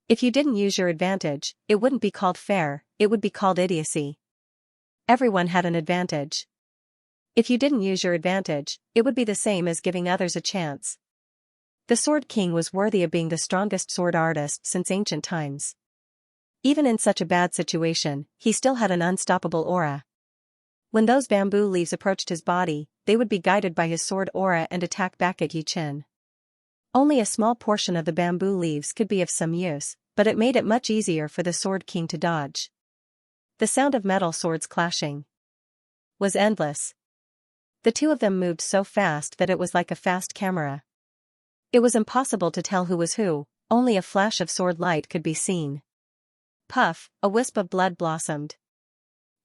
If you didn't use your advantage, it wouldn't be called fair, it would be called idiocy. Everyone had an advantage. If you didn't use your advantage, it would be the same as giving others a chance. The Sword King was worthy of being the strongest sword artist since ancient times. Even in such a bad situation, he still had an unstoppable aura. When those bamboo leaves approached his body, they would be guided by his sword aura and attack back at Yi Chen. Only a small portion of the bamboo leaves could be of some use, but it made it much easier for the Sword King to dodge. The sound of metal swords clashing was endless. The two of them moved so fast that it was like a fast camera. It was impossible to tell who was who, only a flash of sword light could be seen. Puff, a wisp of blood blossomed.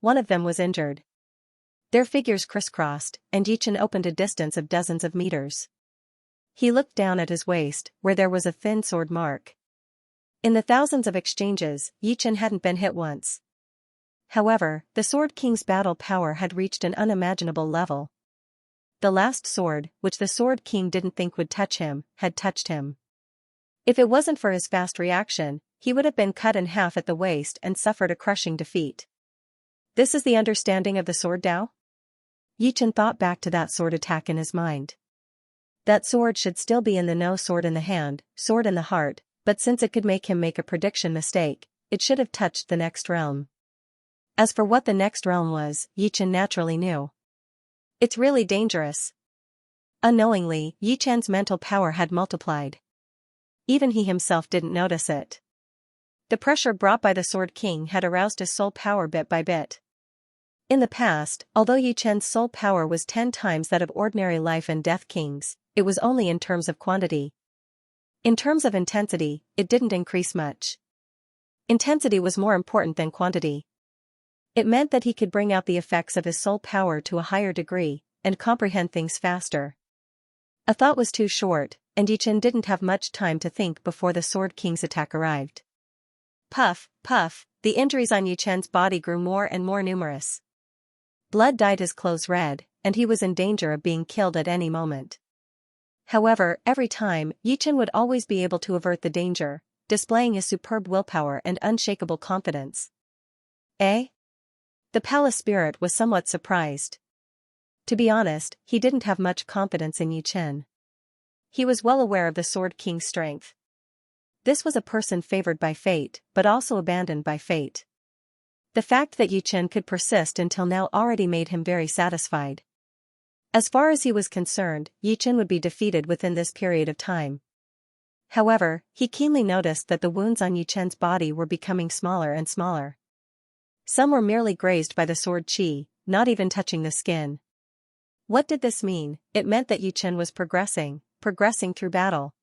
One of them was injured. Their figures crisscrossed, and Yi Chen opened a distance of dozens of meters. He looked down at his waist, where there was a thin sword mark. In the thousands of exchanges, Yi Chen hadn't been hit once. However, the Sword King's battle power had reached an unimaginable level. The last sword, which the Sword King didn't think would touch him, had touched him. If it wasn't for his fast reaction, he would have been cut in half at the waist and suffered a crushing defeat. This is the understanding of the sword Dao? Yi Chen thought back to that sword attack in his mind. That sword should still be in the no sword in the hand, sword in the heart, but since it could make him make a prediction mistake, it should have touched the next realm. As for what the next realm was, Yi Chen naturally knew. It's really dangerous. Unknowingly, Yi Chen's mental power had multiplied. Even he himself didn't notice it. The pressure brought by the Sword King had aroused his soul power bit by bit. In the past, although Yi Chen's soul power was 10 times that of ordinary life and death kings, it was only in terms of quantity. In terms of intensity, it didn't increase much. Intensity was more important than quantity. It meant that he could bring out the effects of his soul power to a higher degree, and comprehend things faster. A thought was too short, and Yi Chen didn't have much time to think before the Sword King's attack arrived. Puff, puff, the injuries on Yi Chen's body grew more and more numerous. Blood dyed his clothes red, and he was in danger of being killed at any moment. However, every time, Yi Chen would always be able to avert the danger, displaying his superb willpower and unshakable confidence. Eh? The palace spirit was somewhat surprised. To be honest, he didn't have much confidence in Yi Chen. He was well aware of the Sword King's strength. This was a person favored by fate, but also abandoned by fate. The fact that Yi Chen could persist until now already made him very satisfied. As far as he was concerned, Yi Chen would be defeated within this period of time. However, he keenly noticed that the wounds on Yi Chen's body were becoming smaller and smaller. Some were merely grazed by the sword qi, not even touching the skin. What did this mean? It meant that Yi Chen was progressing through battle.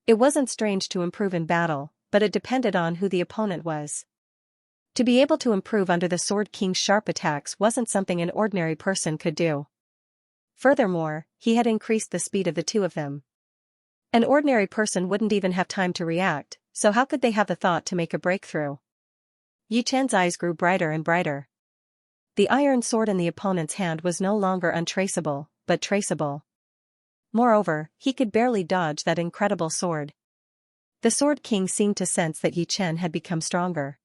It wasn't strange to improve in battle, but it depended on who the opponent was. To be able to improve under the Sword King's sharp attacks wasn't something an ordinary person could do. Furthermore, he had increased the speed of the two of them. An ordinary person wouldn't even have time to react, so how could they have the thought to make a breakthrough? Yi Chen's eyes grew brighter and brighter. The iron sword in the opponent's hand was no longer untraceable, but traceable. Moreover, he could barely dodge that incredible sword. The Sword King seemed to sense that Yi Chen had become stronger.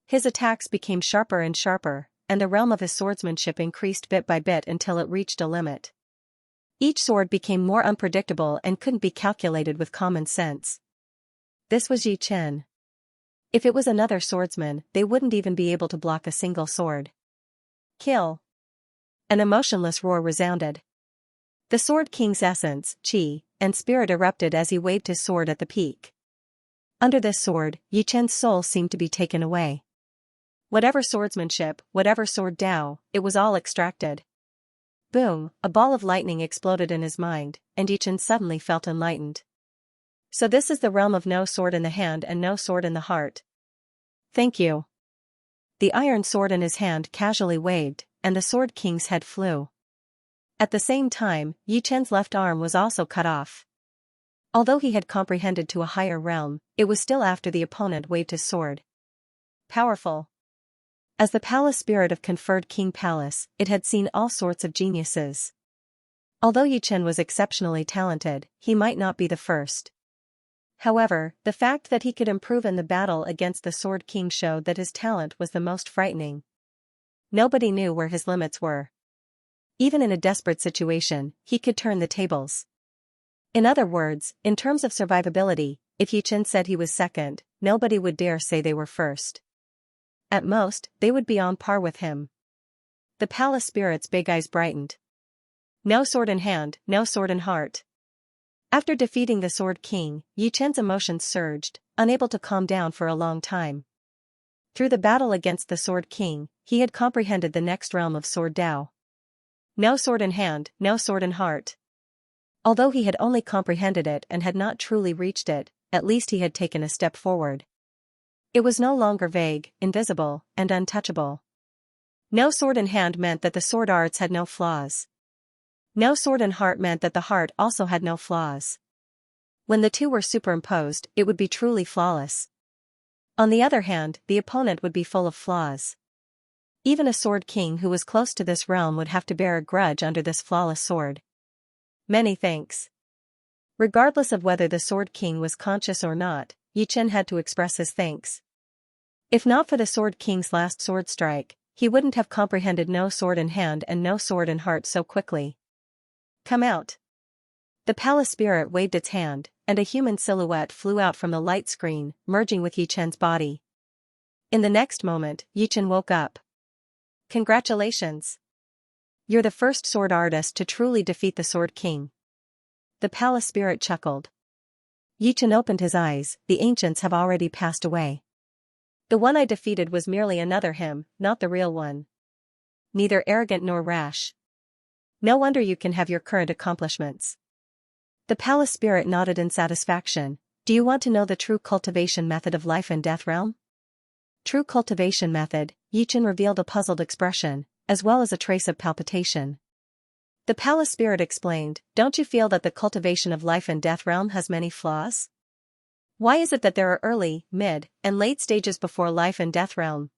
His attacks became sharper and sharper, and the realm of his swordsmanship increased bit by bit until it reached a limit. Each sword became more unpredictable and couldn't be calculated with common sense. This was Yi Chen. If it was another swordsman, they wouldn't even be able to block a single sword. Kill! An emotionless roar resounded. The Sword King's essence, qi, and spirit erupted as he waved his sword at the peak. Under this sword, Yi Chen's soul seemed to be taken away. Whatever swordsmanship, whatever sword Dao, it was all extracted. Boom, a ball of lightning exploded in his mind, and Yi Chen suddenly felt enlightened. So this is the realm of no sword in the hand and no sword in the heart. Thank you. The iron sword in his hand casually waved, and the Sword King's head flew. At the same time, Yi Chen's left arm was also cut off. Although he had comprehended to a higher realm, it was still after the opponent waved his sword. Powerful. As the palace spirit of conferred King Palace, it had seen all sorts of geniuses. Although Yi Chen was exceptionally talented, he might not be the first. However, the fact that he could improve in the battle against the Sword King showed that his talent was the most frightening. Nobody knew where his limits were. Even in a desperate situation, he could turn the tables. In other words, in terms of survivability, if Yi Chen said he was second, nobody would dare say they were first. At most, they would be on par with him. The palace spirit's big eyes brightened. No sword in hand, no sword in heart. After defeating the Sword King, Yi Chen's emotions surged, unable to calm down for a long time. Through the battle against the Sword King, he had comprehended the next realm of Sword Dao. No sword in hand, no sword in heart. Although he had only comprehended it and had not truly reached it, at least he had taken a step forward. It was no longer vague, invisible, and untouchable. No sword in hand meant that the sword arts had no flaws. No sword in heart meant that the heart also had no flaws. When the two were superimposed, it would be truly flawless. On the other hand, the opponent would be full of flaws. Even a sword king who was close to this realm would have to bear a grudge under this flawless sword. Many thanks. Regardless of whether the sword king was conscious or not, Yichen had to express his thanks. If not for the sword king's last sword strike, he wouldn't have comprehended no sword in hand and no sword in heart so quickly. Come out. The palace spirit waved its hand, and a human silhouette flew out from the light screen, merging with Yichen's body. In the next moment, Yichen woke up. Congratulations! You're the first sword artist to truly defeat the Sword King. The palace spirit chuckled. Yichen opened his eyes. The ancients have already passed away. The one I defeated was merely another him, not the real one. Neither arrogant nor rash. No wonder you can have your current accomplishments. The palace spirit nodded in satisfaction. Do you want to know the true cultivation method of life and death realm? True cultivation method, Yichen revealed a puzzled expression, as well as a trace of palpitation. The palace spirit explained, don't you feel that the cultivation of life and death realm has many flaws? Why is it that there are early, mid, and late stages before life and death realm?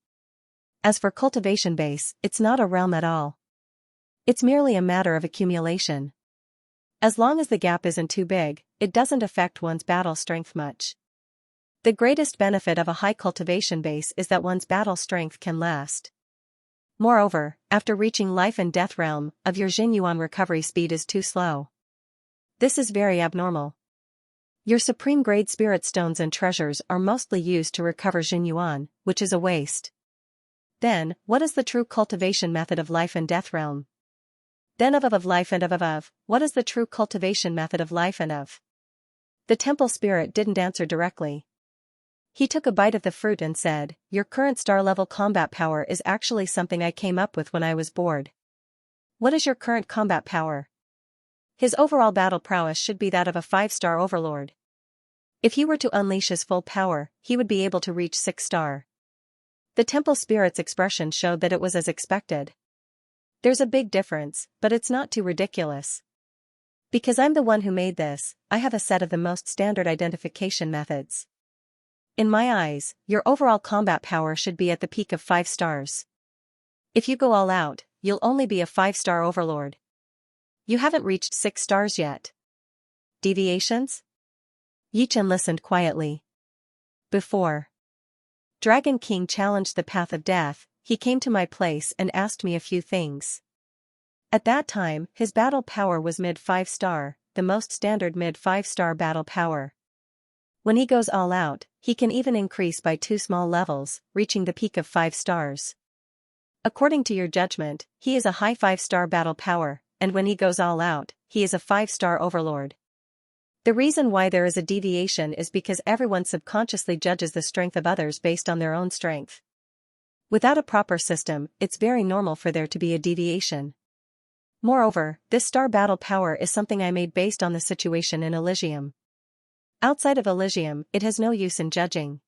As for cultivation base, it's not a realm at all. It's merely a matter of accumulation. As long as the gap isn't too big, it doesn't affect one's battle strength much. The greatest benefit of a high cultivation base is that one's battle strength can last. Moreover, after reaching life and death realm, of your Xinyuan recovery speed is too slow. This is very abnormal. Your supreme grade spirit stones and treasures are mostly used to recover Xinyuan, which is a waste. Then, what is the true cultivation method of life and death realm? Then of life and of, what is the true cultivation method of life and of? The temple spirit didn't answer directly. He took a bite of the fruit and said, your current star-level combat power is actually something I came up with when I was bored. What is your current combat power? His overall battle prowess should be that of a 5-star overlord. If he were to unleash his full power, he would be able to reach 6-star. The temple spirit's expression showed that it was as expected. There's a big difference, but it's not too ridiculous. Because I'm the one who made this, I have a set of the most standard identification methods. In my eyes, your overall combat power should be at the peak of 5 stars. If you go all out, you'll only be a 5-star overlord. You haven't reached 6 stars yet. Deviations? Yichen listened quietly. Before Dragon King challenged the path of death, he came to my place and asked me a few things. At that time, his battle power was mid 5-star, the most standard mid 5-star battle power. When he goes all out, he can even increase by 2 small levels, reaching the peak of 5 stars. According to your judgment, he is a high 5-star battle power, and when he goes all out, he is a 5-star overlord. The reason why there is a deviation is because everyone subconsciously judges the strength of others based on their own strength. Without a proper system, it's very normal for there to be a deviation. Moreover, this star battle power is something I made based on the situation in Elysium. Outside of Elysium, it has no use in judging.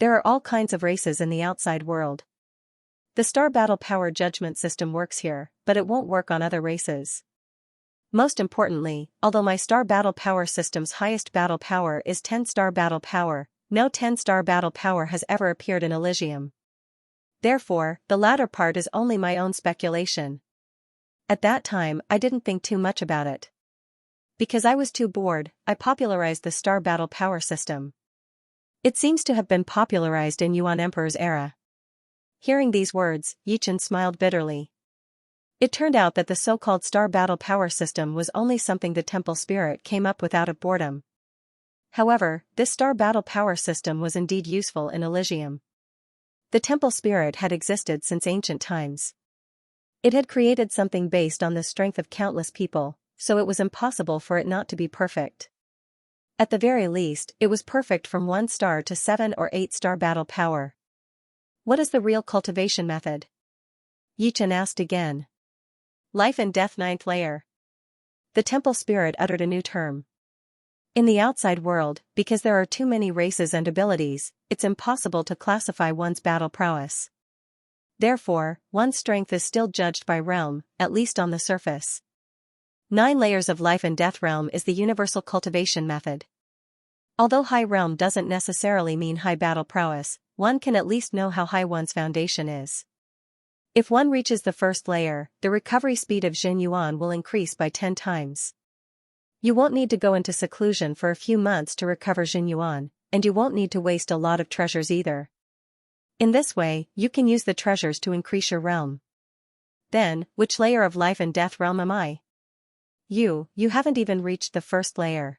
There are all kinds of races in the outside world. The star battle power judgment system works here, but it won't work on other races. Most importantly, although my star battle power system's highest battle power is 10-star battle power, no 10-star battle power has ever appeared in Elysium. Therefore, the latter part is only my own speculation. At that time, I didn't think too much about it. Because I was too bored, I popularized the star battle power system. It seems to have been popularized in Yuan Emperor's era. Hearing these words, Yichen smiled bitterly. It turned out that the so-called star battle power system was only something the temple spirit came up with out of boredom. However, this star battle power system was indeed useful in Elysium. The temple spirit had existed since ancient times. It had created something based on the strength of countless people, so it was impossible for it not to be perfect. At the very least, it was perfect from 1 star to 7 or 8-star battle power. What is the real cultivation method? Yichen asked again. Life and death 9th layer. The temple spirit uttered a new term. In the outside world, because there are too many races and abilities, it's impossible to classify one's battle prowess. Therefore, one's strength is still judged by realm, at least on the surface. 9 layers of life and death realm is the universal cultivation method. Although high realm doesn't necessarily mean high battle prowess, one can at least know how high one's foundation is. If one reaches the first layer, the recovery speed of Jin Yuan will increase by 10 times. You won't need to go into seclusion for a few months to recover Jin Yuan, and you won't need to waste a lot of treasures either. In this way, you can use the treasures to increase your realm. Then, which layer of life and death realm am I? You haven't even reached the first layer.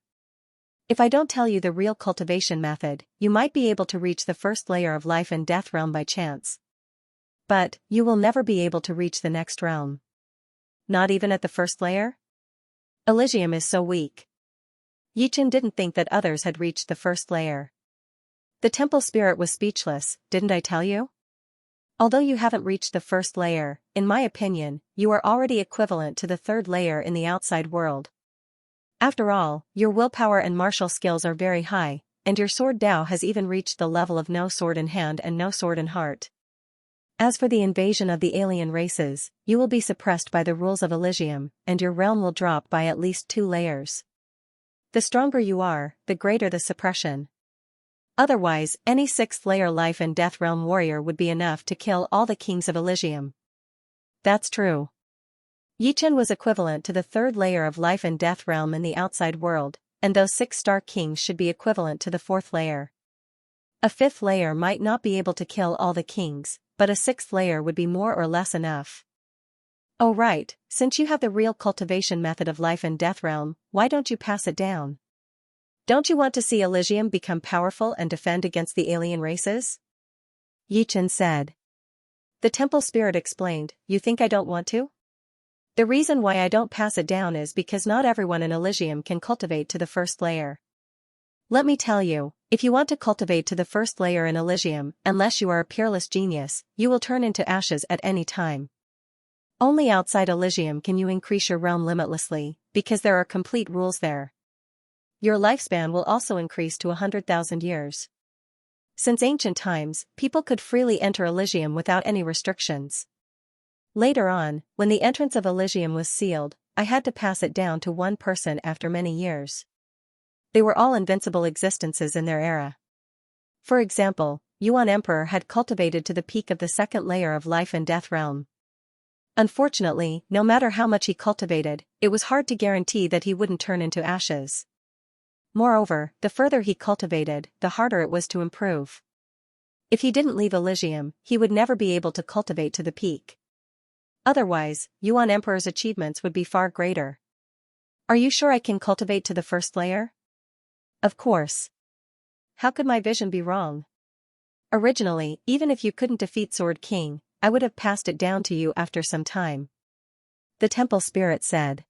If I don't tell you the real cultivation method, you might be able to reach the first layer of life and death realm by chance. But, you will never be able to reach the next realm. Not even at the first layer? Elysium is so weak. Yichen didn't think that others had reached the first layer. The temple spirit was speechless, didn't I tell you? Although you haven't reached the first layer, in my opinion, you are already equivalent to the third layer in the outside world. After all, your willpower and martial skills are very high, and your sword Dao has even reached the level of no sword in hand and no sword in heart. As for the invasion of the alien races, you will be suppressed by the rules of Elysium, and your realm will drop by at least 2 layers. The stronger you are, the greater the suppression. Otherwise, any 6th layer life and death realm warrior would be enough to kill all the kings of Elysium. That's true. Yichen was equivalent to the 3rd layer of life and death realm in the outside world, and those 6-star kings should be equivalent to the 4th layer. A 5th layer might not be able to kill all the kings, but a 6th layer would be more or less enough. Oh right, since you have the real cultivation method of life and death realm, why don't you pass it down? Don't you want to see Elysium become powerful and defend against the alien races? Yichen said. The temple spirit explained, you think I don't want to? The reason why I don't pass it down is because not everyone in Elysium can cultivate to the first layer. Let me tell you, if you want to cultivate to the first layer in Elysium, unless you are a peerless genius, you will turn into ashes at any time. Only outside Elysium can you increase your realm limitlessly, because there are complete rules there. Your lifespan will also increase to 100,000 years. Since ancient times, people could freely enter Elysium without any restrictions. Later on, when the entrance of Elysium was sealed, I had to pass it down to one person after many years. They were all invincible existences in their era. For example, Yuan Emperor had cultivated to the peak of the 2nd layer of life and death realm. Unfortunately, no matter how much he cultivated, it was hard to guarantee that he wouldn't turn into ashes. Moreover, the further he cultivated, the harder it was to improve. If he didn't leave Elysium, he would never be able to cultivate to the peak. Otherwise, Yuan Emperor's achievements would be far greater. Are you sure I can cultivate to the first layer? Of course. How could my vision be wrong? Originally, even if you couldn't defeat Sword King, I would have passed it down to you after some time. The temple spirit said.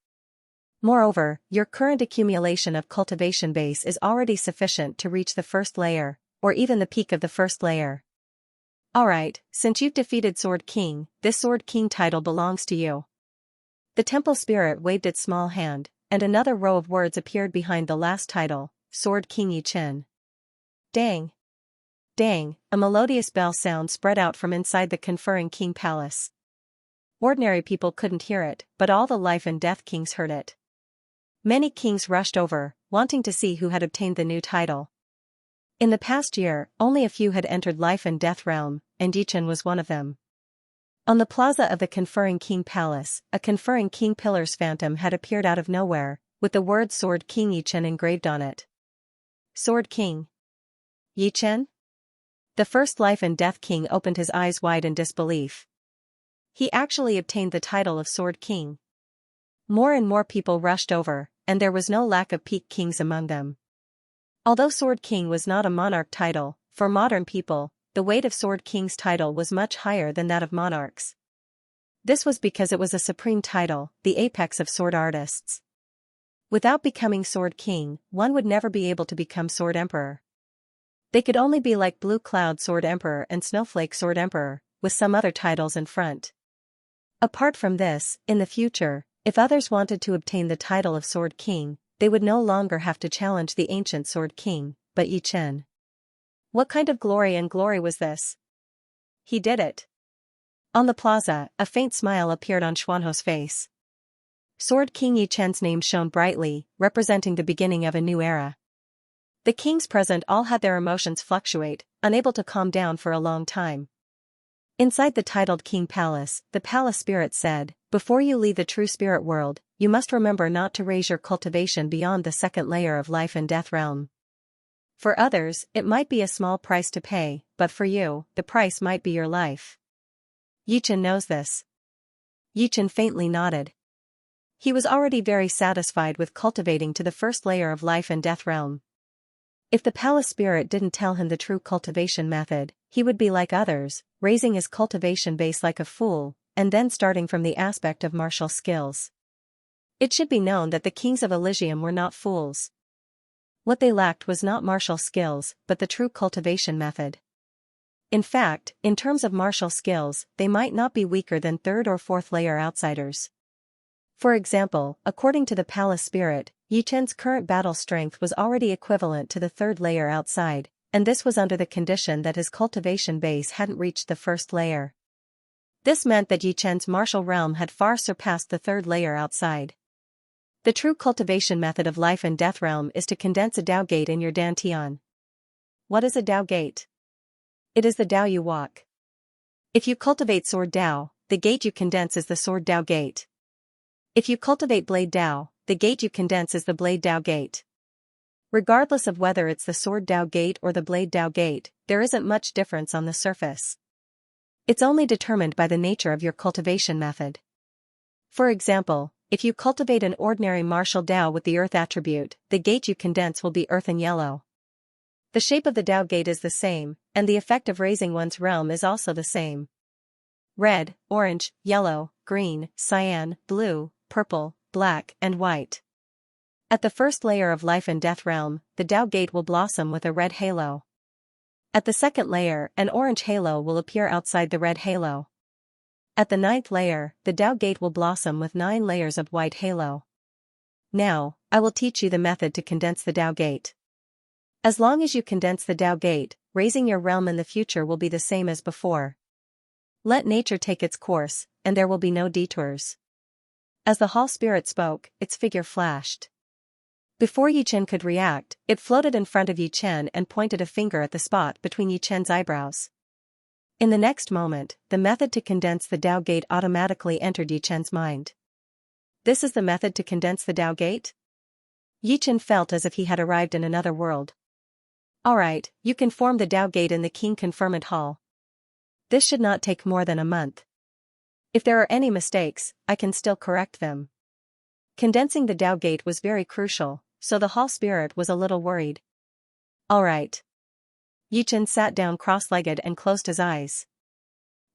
Moreover, your current accumulation of cultivation base is already sufficient to reach the first layer, or even the peak of the first layer. Alright, since you've defeated Sword King, this Sword King title belongs to you. The temple spirit waved its small hand, and another row of words appeared behind the last title, Sword King Yichen. Dang! Dang! A melodious bell sound spread out from inside the conferring king palace. Ordinary people couldn't hear it, but all the life and death kings heard it. Many kings rushed over, wanting to see who had obtained the new title. In the past year, only a few had entered life and death realm, and Yichen was one of them. On the plaza of the conferring king palace, a conferring king pillar's phantom had appeared out of nowhere, with the word Sword King Yichen engraved on it. Sword King Yichen? The first life and death king opened his eyes wide in disbelief. He actually obtained the title of Sword King. More and more people rushed over, and there was no lack of peak kings among them. Although Sword King was not a monarch title, for modern people, the weight of Sword King's title was much higher than that of monarchs. This was because it was a supreme title, the apex of sword artists. Without becoming Sword King, one would never be able to become Sword Emperor. They could only be like Blue Cloud Sword Emperor and Snowflake Sword Emperor, with some other titles in front. Apart from this, in the future, if others wanted to obtain the title of Sword King, they would no longer have to challenge the ancient Sword King, but Yichen. What kind of glory was this? He did it. On the plaza, a faint smile appeared on Xuanho's face. Sword King Yi Chen's name shone brightly, representing the beginning of a new era. The kings present all had their emotions fluctuate, unable to calm down for a long time. Inside the titled King Palace, the palace spirit said, "Before you leave the true spirit world, you must remember not to raise your cultivation beyond the second layer of life and death realm. For others, it might be a small price to pay, but for you, the price might be your life." Yi Chen knows this. Yi Chen faintly nodded. He was already very satisfied with cultivating to the first layer of life and death realm. If the palace spirit didn't tell him the true cultivation method, he would be like others, raising his cultivation base like a fool, and then starting from the aspect of martial skills. It should be known that the kings of Elysium were not fools. What they lacked was not martial skills, but the true cultivation method. In fact, in terms of martial skills, they might not be weaker than third or fourth layer outsiders. For example, according to the palace spirit, Yi Chen's current battle strength was already equivalent to the third layer outside, and this was under the condition that his cultivation base hadn't reached the first layer. This meant that Yi Chen's martial realm had far surpassed the third layer outside. The true cultivation method of life and death realm is to condense a Dao gate in your Dantian. What is a Dao gate? It is the Dao you walk. If you cultivate Sword Dao, the gate you condense is the Sword Dao gate. If you cultivate Blade Dao, the gate you condense is the Blade Dao gate. Regardless of whether it's the Sword Dao gate or the Blade Dao gate, there isn't much difference on the surface. It's only determined by the nature of your cultivation method. For example, if you cultivate an ordinary martial Dao with the Earth attribute, the gate you condense will be Earth and Yellow. The shape of the Dao gate is the same, and the effect of raising one's realm is also the same. Red, orange, yellow, green, cyan, blue, purple, black, and white. At the first layer of life and death realm, the Dao gate will blossom with a red halo. At the second layer, an orange halo will appear outside the red halo. At the ninth layer, the Dao gate will blossom with 9 layers of white halo. Now, I will teach you the method to condense the Dao gate. As long as you condense the Dao gate, raising your realm in the future will be the same as before. Let nature take its course, and there will be no detours. As the hall spirit spoke, its figure flashed. Before Yi Chen could react, it floated in front of Yi Chen and pointed a finger at the spot between Yi Chen's eyebrows. In the next moment, the method to condense the Dao gate automatically entered Yi Chen's mind. This is the method to condense the Dao gate? Yi Chen felt as if he had arrived in another world. Alright, you can form the Dao gate in the King Conferment Hall. This should not take more than a month. If there are any mistakes, I can still correct them. Condensing the Dao gate was very crucial, so the hall spirit was a little worried. Alright. Yi Chen sat down cross-legged and closed his eyes.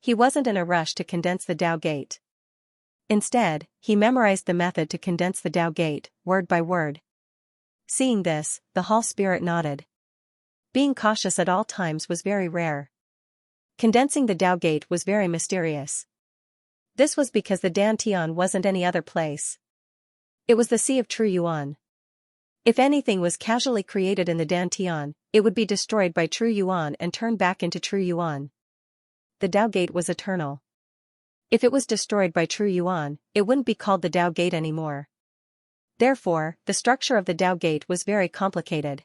He wasn't in a rush to condense the Dao gate. Instead, he memorized the method to condense the Dao gate, word by word. Seeing this, the hall spirit nodded. Being cautious at all times was very rare. Condensing the Dao gate was very mysterious. This was because the Dantian wasn't any other place. It was the Sea of True Yuan. If anything was casually created in the Dantian, it would be destroyed by True Yuan and turned back into True Yuan. The Dao gate was eternal. If it was destroyed by True Yuan, it wouldn't be called the Dao gate anymore. Therefore, the structure of the Dao gate was very complicated.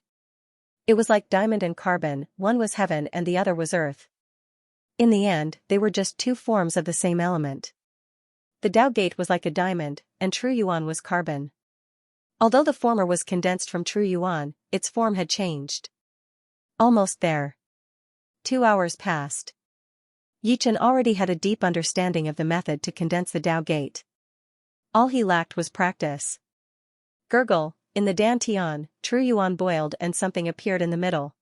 It was like diamond and carbon, one was heaven and the other was earth. In the end, they were just 2 forms of the same element. The Dao gate was like a diamond, and True Yuan was carbon. Although the former was condensed from True Yuan, its form had changed. Almost there. 2 hours passed. Yi Chen already had a deep understanding of the method to condense the Dao gate. All he lacked was practice. Gurgle, in the Dantian, True Yuan boiled and something appeared in the middle.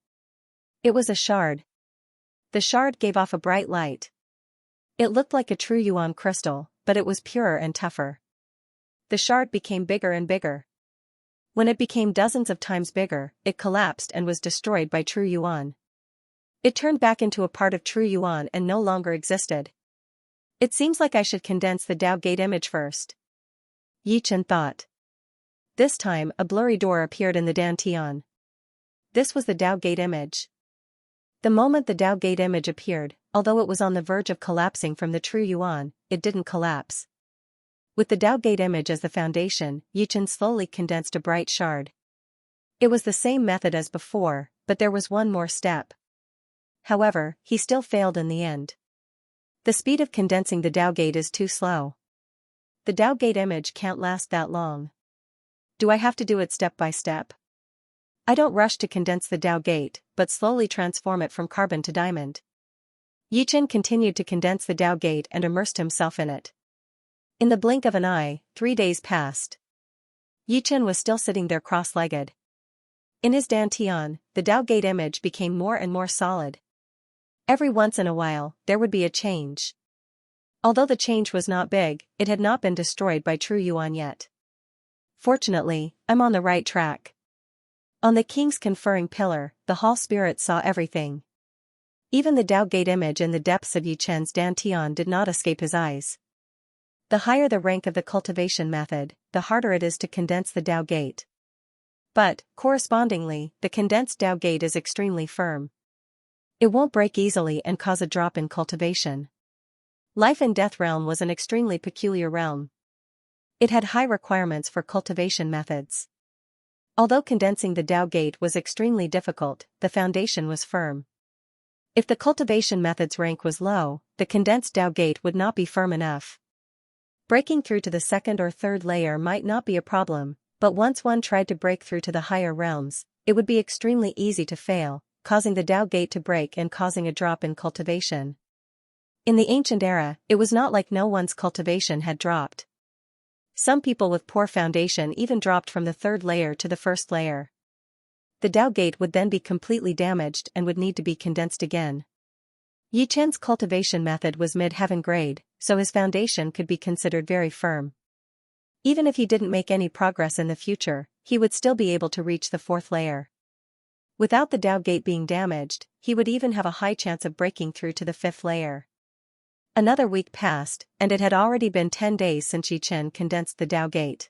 It was a shard. The shard gave off a bright light. It looked like a True Yuan crystal, but it was purer and tougher. The shard became bigger and bigger. When it became dozens of times bigger, it collapsed and was destroyed by True Yuan. It turned back into a part of True Yuan and no longer existed. It seems like I should condense the Dao gate image first. Yi Chen thought. This time, a blurry door appeared in the Dantian. This was the Dao gate image. The moment the Dao gate image appeared, although it was on the verge of collapsing from the True Yuan, it didn't collapse. With the Tao Gate image as the foundation, Yichen slowly condensed a bright shard. It was the same method as before, but there was one more step. However, he still failed in the end. The speed of condensing the Tao Gate is too slow. The Tao Gate image can't last that long. Do I have to do it step by step? I don't rush to condense the Tao Gate, but slowly transform it from carbon to diamond. Yichen continued to condense the Tao Gate and immersed himself in it. In the blink of an eye, 3 days passed. Yichen was still sitting there cross-legged. In his dantian, the Tao Gate image became more and more solid. Every once in a while, there would be a change. Although the change was not big, it had not been destroyed by true Yuan yet. Fortunately, I'm on the right track. On the king's conferring pillar, the hall spirit saw everything. Even the Tao Gate image in the depths of Yichen's dantian did not escape his eyes. The higher the rank of the cultivation method, the harder it is to condense the Tao Gate. But, correspondingly, the condensed Tao Gate is extremely firm. It won't break easily and cause a drop in cultivation. Life and Death realm was an extremely peculiar realm. It had high requirements for cultivation methods. Although condensing the Tao Gate was extremely difficult, the foundation was firm. If the cultivation method's rank was low, the condensed Tao Gate would not be firm enough. Breaking through to the second or third layer might not be a problem, but once one tried to break through to the higher realms, it would be extremely easy to fail, causing the Tao Gate to break and causing a drop in cultivation. In the ancient era, it was not like no one's cultivation had dropped. Some people with poor foundation even dropped from the third layer to the first layer. The Tao Gate would then be completely damaged and would need to be condensed again. Yichen's cultivation method was mid-heaven grade, so his foundation could be considered very firm. Even if he didn't make any progress in the future, he would still be able to reach the fourth layer. Without the Tao Gate being damaged, he would even have a high chance of breaking through to the fifth layer. Another week passed, and it had already been 10 days since Yichen condensed the Tao Gate.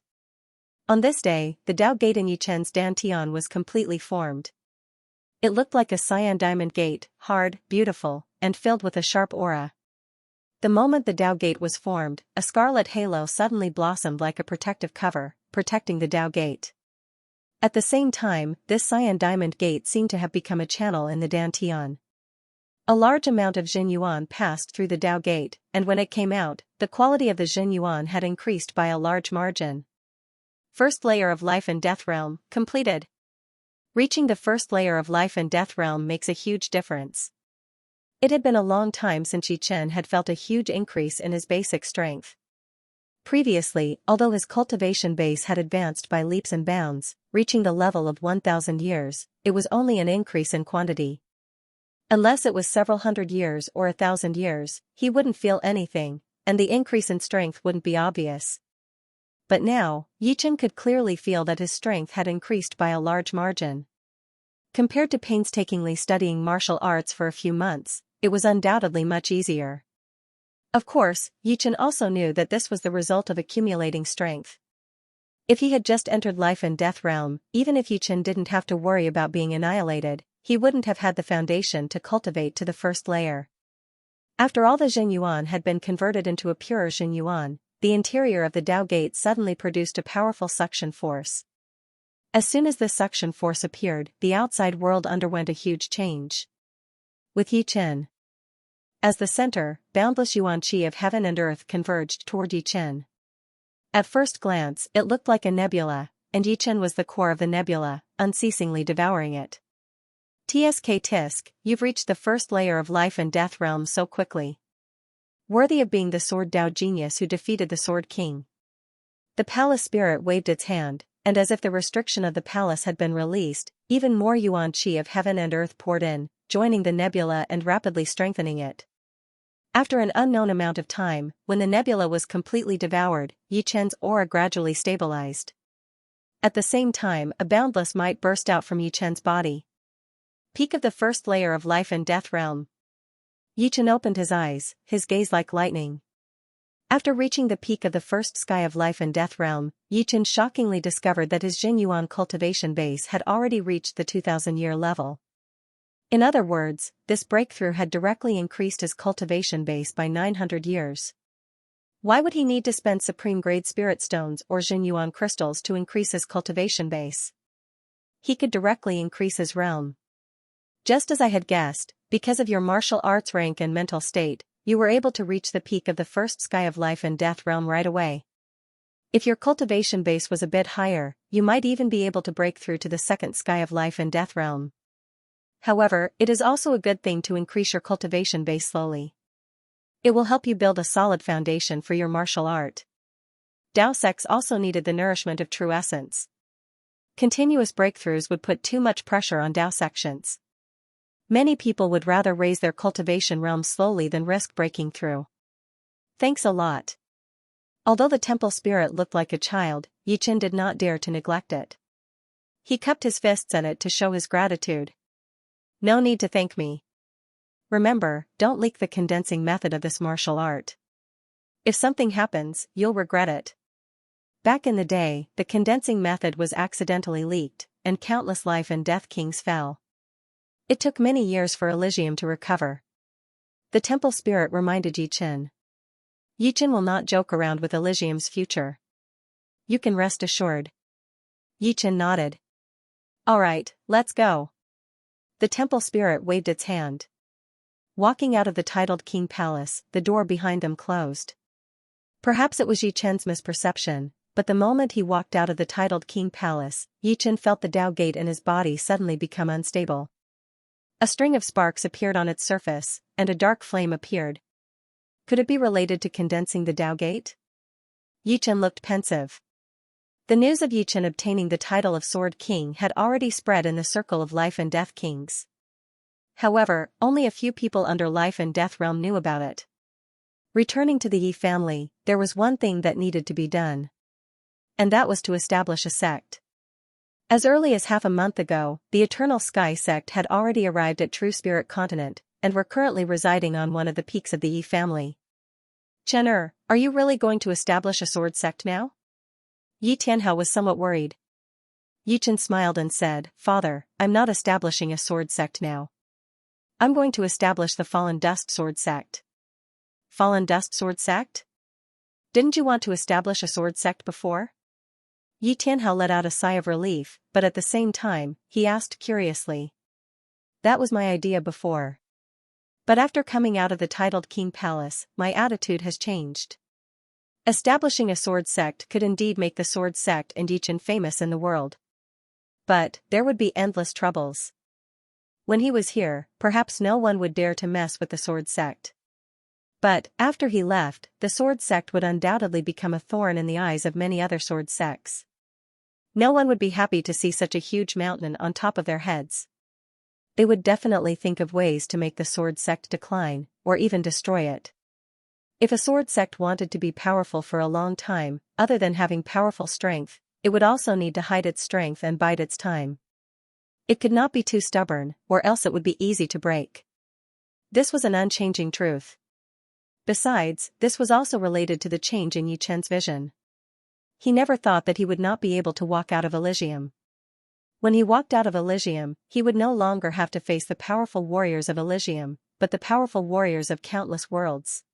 On this day, the Tao Gate in Yichen's dantian was completely formed. It looked like a cyan diamond gate, hard, beautiful, and filled with a sharp aura. The moment the Tao Gate was formed, a scarlet halo suddenly blossomed like a protective cover, protecting the Tao Gate. At the same time, this cyan diamond gate seemed to have become a channel in the dantian. A large amount of Jin Yuan passed through the Tao Gate, and when it came out, the quality of the Jin Yuan had increased by a large margin. First layer of Life and Death realm, completed. Reaching the first layer of Life and Death realm makes a huge difference. It had been a long time since Yichen had felt a huge increase in his basic strength. Previously, although his cultivation base had advanced by leaps and bounds, reaching the level of 1,000 years, it was only an increase in quantity. Unless it was several hundred years or 1,000 years, he wouldn't feel anything, and the increase in strength wouldn't be obvious. But now, Yichen could clearly feel that his strength had increased by a large margin. Compared to painstakingly studying martial arts for a few months, it was undoubtedly much easier. Of course, Yichen also knew that this was the result of accumulating strength. If he had just entered Life and Death realm, even if Yichen didn't have to worry about being annihilated, he wouldn't have had the foundation to cultivate to the first layer. After all the Jin Yuan had been converted into a purer Jin Yuan, the interior of the Tao Gate suddenly produced a powerful suction force. As soon as this suction force appeared, the outside world underwent a huge change. With Yichen as the center, boundless Yuan Qi of heaven and earth converged toward Yichen. At first glance, it looked like a nebula, and Yichen was the core of the nebula, unceasingly devouring it. Tisk, you've reached the first layer of Life and Death realm so quickly. Worthy of being the Sword Dao genius who defeated the Sword King. The palace spirit waved its hand, and as if the restriction of the palace had been released, even more Yuan Qi of heaven and earth poured in, joining the nebula and rapidly strengthening it. After an unknown amount of time, when the nebula was completely devoured, Yichen's aura gradually stabilized. At the same time, a boundless might burst out from Yichen's body. Peak of the first layer of Life and Death realm. Yichen opened his eyes, his gaze like lightning. After reaching the peak of the first sky of Life and Death realm, Yichen shockingly discovered that his Jin Yuan cultivation base had already reached the 2,000-year level. In other words, this breakthrough had directly increased his cultivation base by 900 years. Why would he need to spend supreme-grade spirit stones or Xinyuan crystals to increase his cultivation base? He could directly increase his realm. Just as I had guessed, because of your martial arts rank and mental state, you were able to reach the peak of the first sky of life and death realm right away. If your cultivation base was a bit higher, you might even be able to break through to the second sky of life and death realm. However, it is also a good thing to increase your cultivation base slowly. It will help you build a solid foundation for your martial art. Dao sects also needed the nourishment of true essence. Continuous breakthroughs would put too much pressure on Dao sections. Many people would rather raise their cultivation realm slowly than risk breaking through. Thanks a lot. Although the temple spirit looked like a child, Yichen did not dare to neglect it. He cupped his fists at it to show his gratitude. No need to thank me. Remember, don't leak the condensing method of this martial art. If something happens, you'll regret it. Back in the day, the condensing method was accidentally leaked, and countless life and death kings fell. It took many years for Elysium to recover. The temple spirit reminded Yichen. Yichen will not joke around with Elysium's future. You can rest assured. Yichen nodded. Alright, let's go. The temple spirit waved its hand. Walking out of the titled King Palace, the door behind them closed. Perhaps it was Yichen's misperception, but the moment he walked out of the titled King Palace, Yichen felt the Dao Gate in his body suddenly become unstable. A string of sparks appeared on its surface, and a dark flame appeared. Could it be related to condensing the Dao Gate? Yichen looked pensive. The news of Yichen obtaining the title of Sword King had already spread in the circle of life and death kings. However, only a few people under life and death realm knew about it. Returning to the Yi family, there was one thing that needed to be done. And that was to establish a sect. As early as half a month ago, the Eternal Sky sect had already arrived at True Spirit Continent, and were currently residing on one of the peaks of the Yi family. Chen Er, are you really going to establish a sword sect now? Yi Tianhao was somewhat worried. Yichen smiled and said, Father, I'm not establishing a sword sect now. I'm going to establish the Fallen Dust Sword Sect. Fallen Dust Sword Sect? Didn't you want to establish a sword sect before? Yi Tianhao let out a sigh of relief, but at the same time, he asked curiously. That was my idea before. But after coming out of the titled King Palace, my attitude has changed. Establishing a sword sect could indeed make the sword sect and Yichen famous in the world. But, there would be endless troubles. When he was here, perhaps no one would dare to mess with the sword sect. But, after he left, the sword sect would undoubtedly become a thorn in the eyes of many other sword sects. No one would be happy to see such a huge mountain on top of their heads. They would definitely think of ways to make the sword sect decline, or even destroy it. If a sword sect wanted to be powerful for a long time, other than having powerful strength, it would also need to hide its strength and bide its time. It could not be too stubborn, or else it would be easy to break. This was an unchanging truth. Besides, this was also related to the change in Yichen's vision. He never thought that he would not be able to walk out of Elysium. When he walked out of Elysium, he would no longer have to face the powerful warriors of Elysium, but the powerful warriors of countless worlds.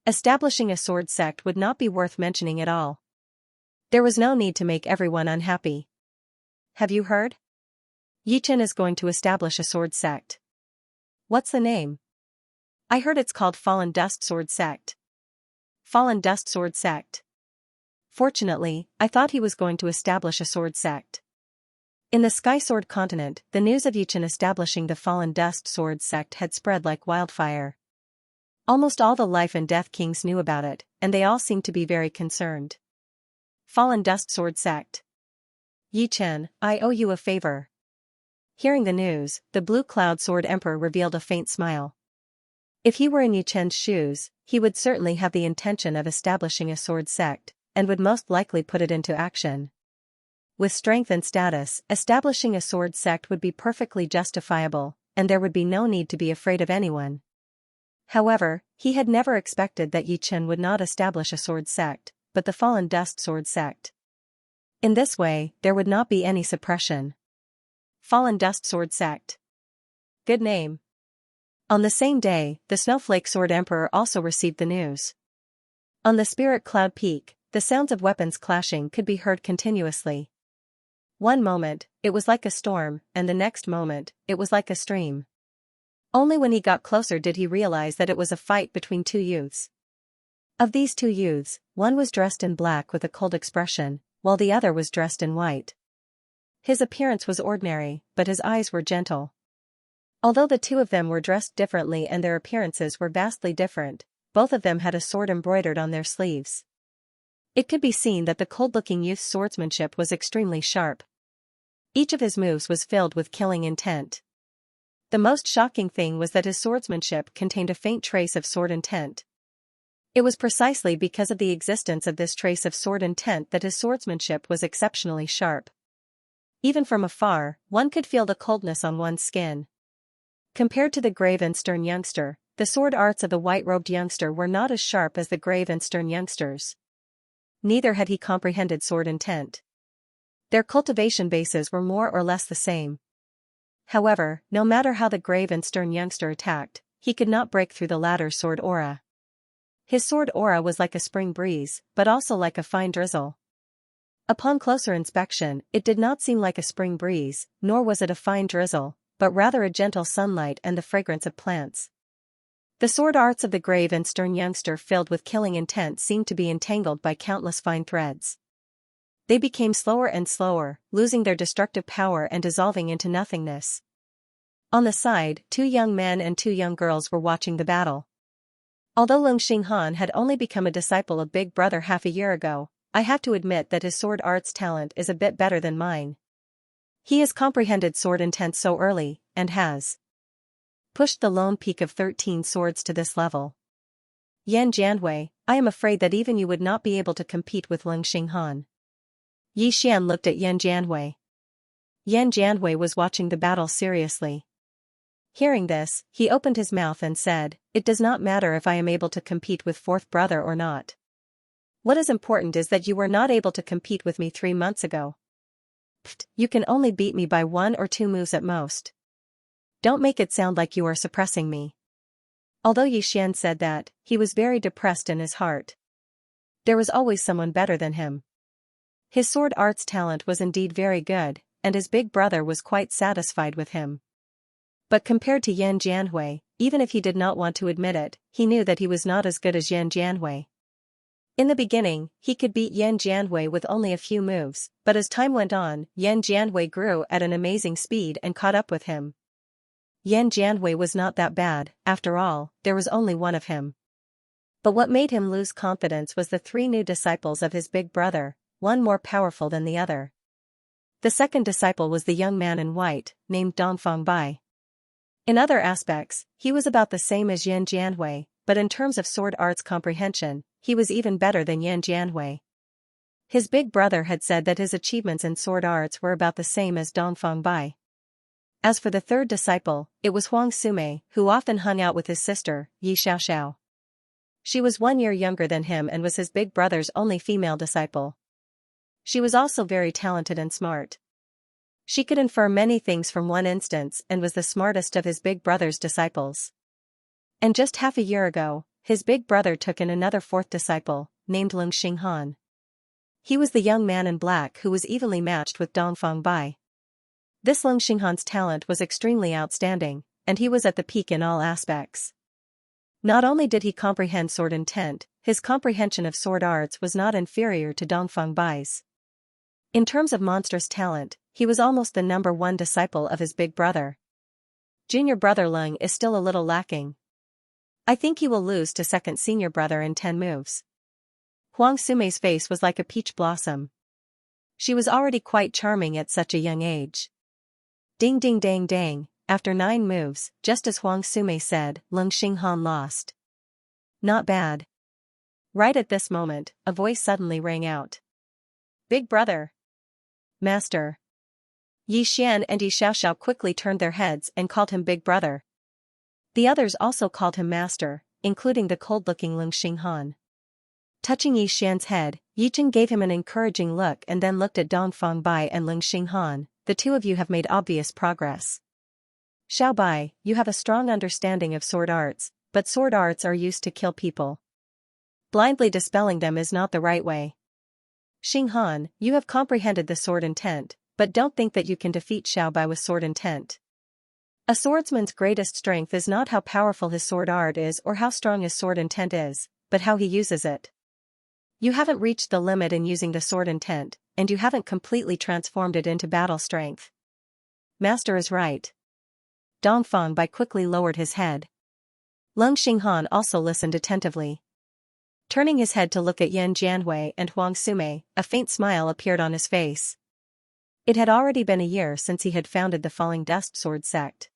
Establishing a sword sect would not be worth mentioning at all. There was no need to make everyone unhappy. Have you heard? Yichen is going to establish a sword sect. What's the name? I heard it's called Fallen Dust Sword Sect. Fallen Dust Sword Sect. Fortunately, I thought he was going to establish a sword sect. In the Sky Sword continent, the news of Yichen establishing the Fallen Dust Sword Sect had spread like wildfire. Almost all the life and death kings knew about it, and they all seemed to be very concerned. Fallen Dust Sword Sect. Yichen, I owe you a favor. Hearing the news, the Blue Cloud Sword Emperor revealed a faint smile. If he were in Yichen's shoes, he would certainly have the intention of establishing a sword sect, and would most likely put it into action. With strength and status, establishing a sword sect would be perfectly justifiable, and there would be no need to be afraid of anyone. However, he had never expected that Yichen would not establish a sword sect, but the Fallen Dust Sword Sect. In this way, there would not be any suppression. Fallen Dust Sword Sect. Good name. On the same day, the Snowflake Sword Emperor also received the news. On the Spirit Cloud Peak, the sounds of weapons clashing could be heard continuously. One moment, it was like a storm, and the next moment, it was like a stream. Only when he got closer did he realize that it was a fight between two youths. Of these two youths, one was dressed in black with a cold expression, while the other was dressed in white. His appearance was ordinary, but his eyes were gentle. Although the two of them were dressed differently and their appearances were vastly different, both of them had a sword embroidered on their sleeves. It could be seen that the cold-looking youth's swordsmanship was extremely sharp. Each of his moves was filled with killing intent. The most shocking thing was that his swordsmanship contained a faint trace of sword intent. It was precisely because of the existence of this trace of sword intent that his swordsmanship was exceptionally sharp. Even from afar, one could feel the coldness on one's skin. Compared to the grave and stern youngster, the sword arts of the white-robed youngster were not as sharp as the grave and stern youngsters. Neither had he comprehended sword intent. Their cultivation bases were more or less the same. However, no matter how the grave and stern youngster attacked, he could not break through the latter's sword aura. His sword aura was like a spring breeze, but also like a fine drizzle. Upon closer inspection, it did not seem like a spring breeze, nor was it a fine drizzle, but rather a gentle sunlight and the fragrance of plants. The sword arts of the grave and stern youngster filled with killing intent seemed to be entangled by countless fine threads. They became slower and slower, losing their destructive power and dissolving into nothingness. On the side, 2 young men and 2 young girls were watching the battle. Although Lung Xinghan had only become a disciple of Big Brother half a year ago, I have to admit that his sword arts talent is a bit better than mine. He has comprehended sword intent so early, and has pushed the lone peak of 13 swords to this level. Yan Jianhui, I am afraid that even you would not be able to compete with Lung Xinghan. Yi Xian looked at Yan Jianhui. Yan Jianhui was watching the battle seriously. Hearing this, he opened his mouth and said, "It does not matter if I am able to compete with fourth brother or not. What is important is that you were not able to compete with me 3 months ago. Pfft, you can only beat me by 1 or 2 moves at most. Don't make it sound like you are suppressing me." Although Yi Xian said that, he was very depressed in his heart. There was always someone better than him. His sword arts talent was indeed very good, and his big brother was quite satisfied with him. But compared to Yan Jianhui, even if he did not want to admit it, he knew that he was not as good as Yan Jianhui. In the beginning, he could beat Yan Jianhui with only a few moves, but as time went on, Yan Jianhui grew at an amazing speed and caught up with him. Yan Jianhui was not that bad, after all, there was only one of him. But what made him lose confidence was the 3 new disciples of his big brother, one more powerful than the other. The second disciple was the young man in white, named Dongfang Bai. In other aspects, he was about the same as Yan Jianhui, but in terms of sword arts comprehension, he was even better than Yan Jianhui. His big brother had said that his achievements in sword arts were about the same as Dongfang Bai. As for the third disciple, it was Huang Sume, who often hung out with his sister, Yi Xiaoxiao. She was 1 year younger than him and was his big brother's only female disciple. She was also very talented and smart. She could infer many things from one instance and was the smartest of his big brother's disciples. And just half a year ago, his big brother took in another 4th disciple, named Lung Xinghan. He was the young man in black who was evenly matched with Dongfang Bai. This Lung Xinghan's talent was extremely outstanding, and he was at the peak in all aspects. Not only did he comprehend sword intent, his comprehension of sword arts was not inferior to Dongfang Bai's. In terms of monstrous talent, he was almost the number 1 disciple of his big brother. Junior brother Lung is still a little lacking. I think he will lose to second senior brother in 10 moves. Huang Sume's face was like a peach blossom. She was already quite charming at such a young age. Ding ding dang dang, after 9 moves, just as Huang Sume said, Lung Xinghan lost. Not bad. Right at this moment, a voice suddenly rang out. Big brother. Master. Yi Xian and Yi Xiaoxiao quickly turned their heads and called him big brother. The others also called him master, including the cold-looking Lung Xinghan. Touching Yi Xian's head, Yi Chen gave him an encouraging look and then looked at Dongfang Bai and Lung Xinghan. The 2 of you have made obvious progress. Xiao Bai, you have a strong understanding of sword arts, but sword arts are used to kill people. Blindly dispelling them is not the right way. Xinghan, you have comprehended the sword intent, but don't think that you can defeat Xiao Bai with sword intent. A swordsman's greatest strength is not how powerful his sword art is or how strong his sword intent is, but how he uses it. You haven't reached the limit in using the sword intent, and you haven't completely transformed it into battle strength. Master is right. Dongfang Bai quickly lowered his head. Lung Xinghan also listened attentively. Turning his head to look at Yan Jianhui and Huang Sume, a faint smile appeared on his face. It had already been a year since he had founded the Falling Dust Sword sect.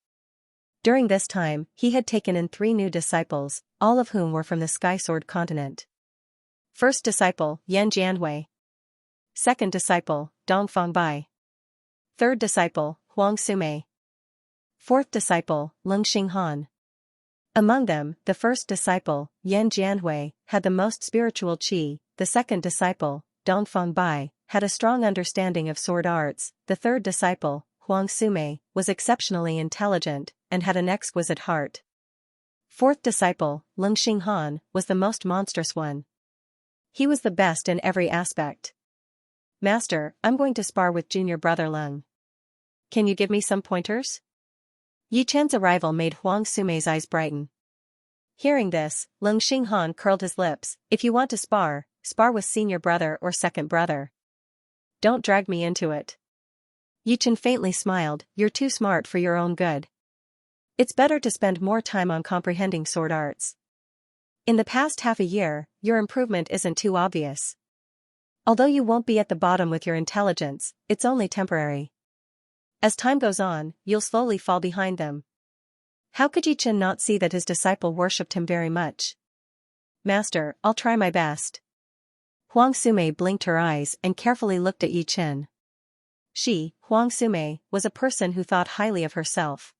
During this time, he had taken in 3 new disciples, all of whom were from the Sky Sword continent. First disciple, Yan Jianhui. Second disciple, Dongfang Bai. Third disciple, Huang Sume. Fourth disciple, Lung Xinghan. Among them, the first disciple, Yan Jianhui, had the most spiritual qi, the second disciple, Dongfang Bai, had a strong understanding of sword arts, the third disciple, Huang Sume, was exceptionally intelligent, and had an exquisite heart. Fourth disciple, Lung Xinghan, was the most monstrous one. He was the best in every aspect. Master, I'm going to spar with junior brother Lung. Can you give me some pointers? Yi Chen's arrival made Huang Sume's eyes brighten. Hearing this, Lung Xinghan curled his lips. If you want to spar, spar with senior brother or second brother. Don't drag me into it. Yi Chen faintly smiled, you're too smart for your own good. It's better to spend more time on comprehending sword arts. In the past half a year, your improvement isn't too obvious. Although you won't be at the bottom with your intelligence, it's only temporary. As time goes on, you'll slowly fall behind them. How could Yi Chen not see that his disciple worshipped him very much? Master, I'll try my best. Huang Sume blinked her eyes and carefully looked at Yi Chen. She, Huang Sume, was a person who thought highly of herself.